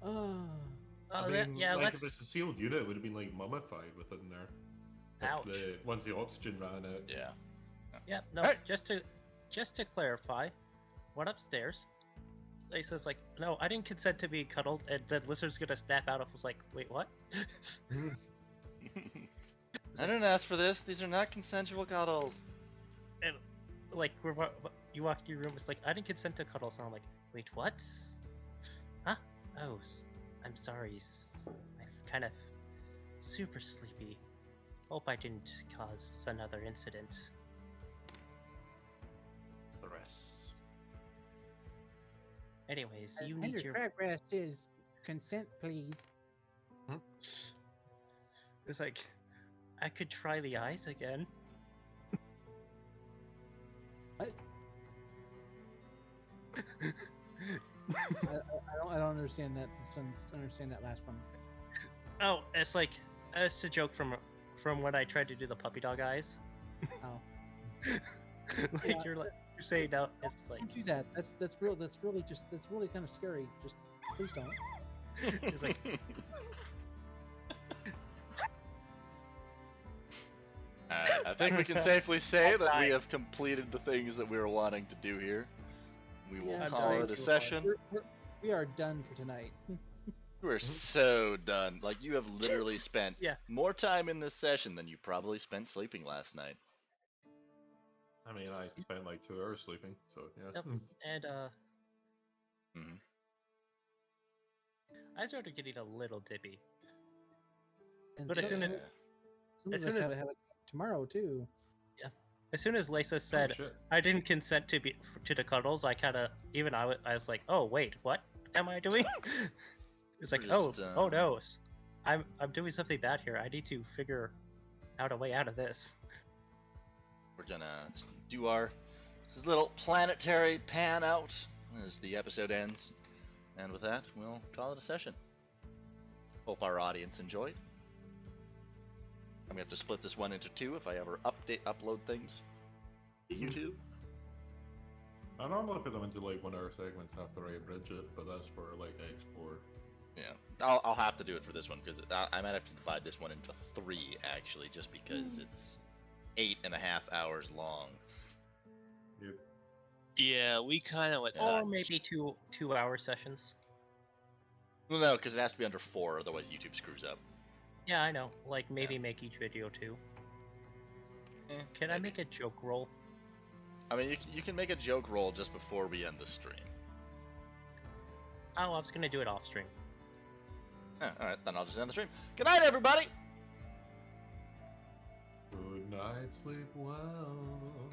Speaker 2: I mean,
Speaker 5: yeah,
Speaker 2: like
Speaker 5: let's.
Speaker 2: if it's a sealed unit, it would have been like mummified within there.
Speaker 5: Ouch.
Speaker 2: Once the oxygen ran out.
Speaker 1: Yeah.
Speaker 5: Yeah, no,
Speaker 1: Alright.
Speaker 5: just to clarify, went upstairs. Lisa's like, no, I didn't consent to be cuddled, and the Lizard's gonna snap out. I was like, wait, what?
Speaker 1: I didn't ask for this. These are not consensual cuddles.
Speaker 5: And like, you walk in your room. It's like, I didn't consent to cuddles. And I'm like, wait, what? Huh? Oh, I'm sorry. I'm kind of super sleepy. Hope I didn't cause another incident.
Speaker 2: The rest.
Speaker 5: Anyways, you
Speaker 3: and
Speaker 5: need
Speaker 3: your
Speaker 5: your.
Speaker 3: crab rest is consent, please.
Speaker 5: It's like, I could try the eyes again.
Speaker 3: What? I don't understand that. Understand that last one.
Speaker 5: Oh, it's like it's a joke from when I tried to do the puppy dog eyes.
Speaker 3: Oh.
Speaker 5: Like
Speaker 3: Yeah.
Speaker 5: you're saying no, it's like
Speaker 3: Don't do that. That's really kind of scary. Just please don't.
Speaker 5: it's like
Speaker 1: I think we can safely say that we have completed the things that we were wanting to do here. We will
Speaker 3: Yeah,
Speaker 1: call
Speaker 5: sorry.
Speaker 1: it a session.
Speaker 3: We are done for tonight.
Speaker 1: We're so done. Like, you have literally spent
Speaker 5: Yeah.
Speaker 1: more time in this session than you probably spent sleeping last night.
Speaker 2: I mean, I spent like 2 hours sleeping, so yeah.
Speaker 5: Yep. And
Speaker 1: Mhm.
Speaker 5: I started getting a little dippy.
Speaker 3: And
Speaker 5: But as soon as-
Speaker 3: some of
Speaker 5: as
Speaker 3: us
Speaker 5: soon as-
Speaker 3: have it tomorrow too.
Speaker 5: As soon as Lysa said
Speaker 2: shit.
Speaker 5: I didn't consent to the cuddles, I kind of I was like, oh wait, what am I doing? It's like,
Speaker 1: We're just,
Speaker 5: oh no, I'm doing something bad here. I need to figure out a way out of this.
Speaker 1: We're gonna do this little planetary pan out as the episode ends. And with that, we'll call it a session. Hope our audience enjoyed. I'm gonna have to split this one into 2 if I ever upload things to YouTube.
Speaker 2: I normally put them into like 1 hour segments after I abridge it, but that's for like export.
Speaker 1: Yeah, I'll have to do it for this one because I might have to divide this one into 3 actually, just because it's 8.5 hours long.
Speaker 2: Yep.
Speaker 4: Yeah, we kind of went
Speaker 5: Or
Speaker 4: nuts.
Speaker 5: maybe 2 hour sessions.
Speaker 1: Well, no, because it has to be under 4, otherwise YouTube screws up.
Speaker 5: Yeah, I know. Like maybe make each video 2. Can I make a joke roll?
Speaker 1: I mean, you can make a joke roll just before we end the stream.
Speaker 5: Oh, I was gonna do it off stream.
Speaker 1: Alright, then I'll just end the stream. Good night, everybody!
Speaker 2: Good night, sleep well.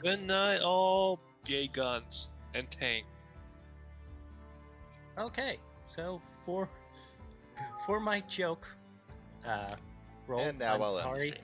Speaker 4: Good night, all gay guns and tank.
Speaker 5: Okay, so for my joke, roll.
Speaker 1: And now
Speaker 5: I'm
Speaker 1: I'll end the
Speaker 5: sorry.
Speaker 1: stream.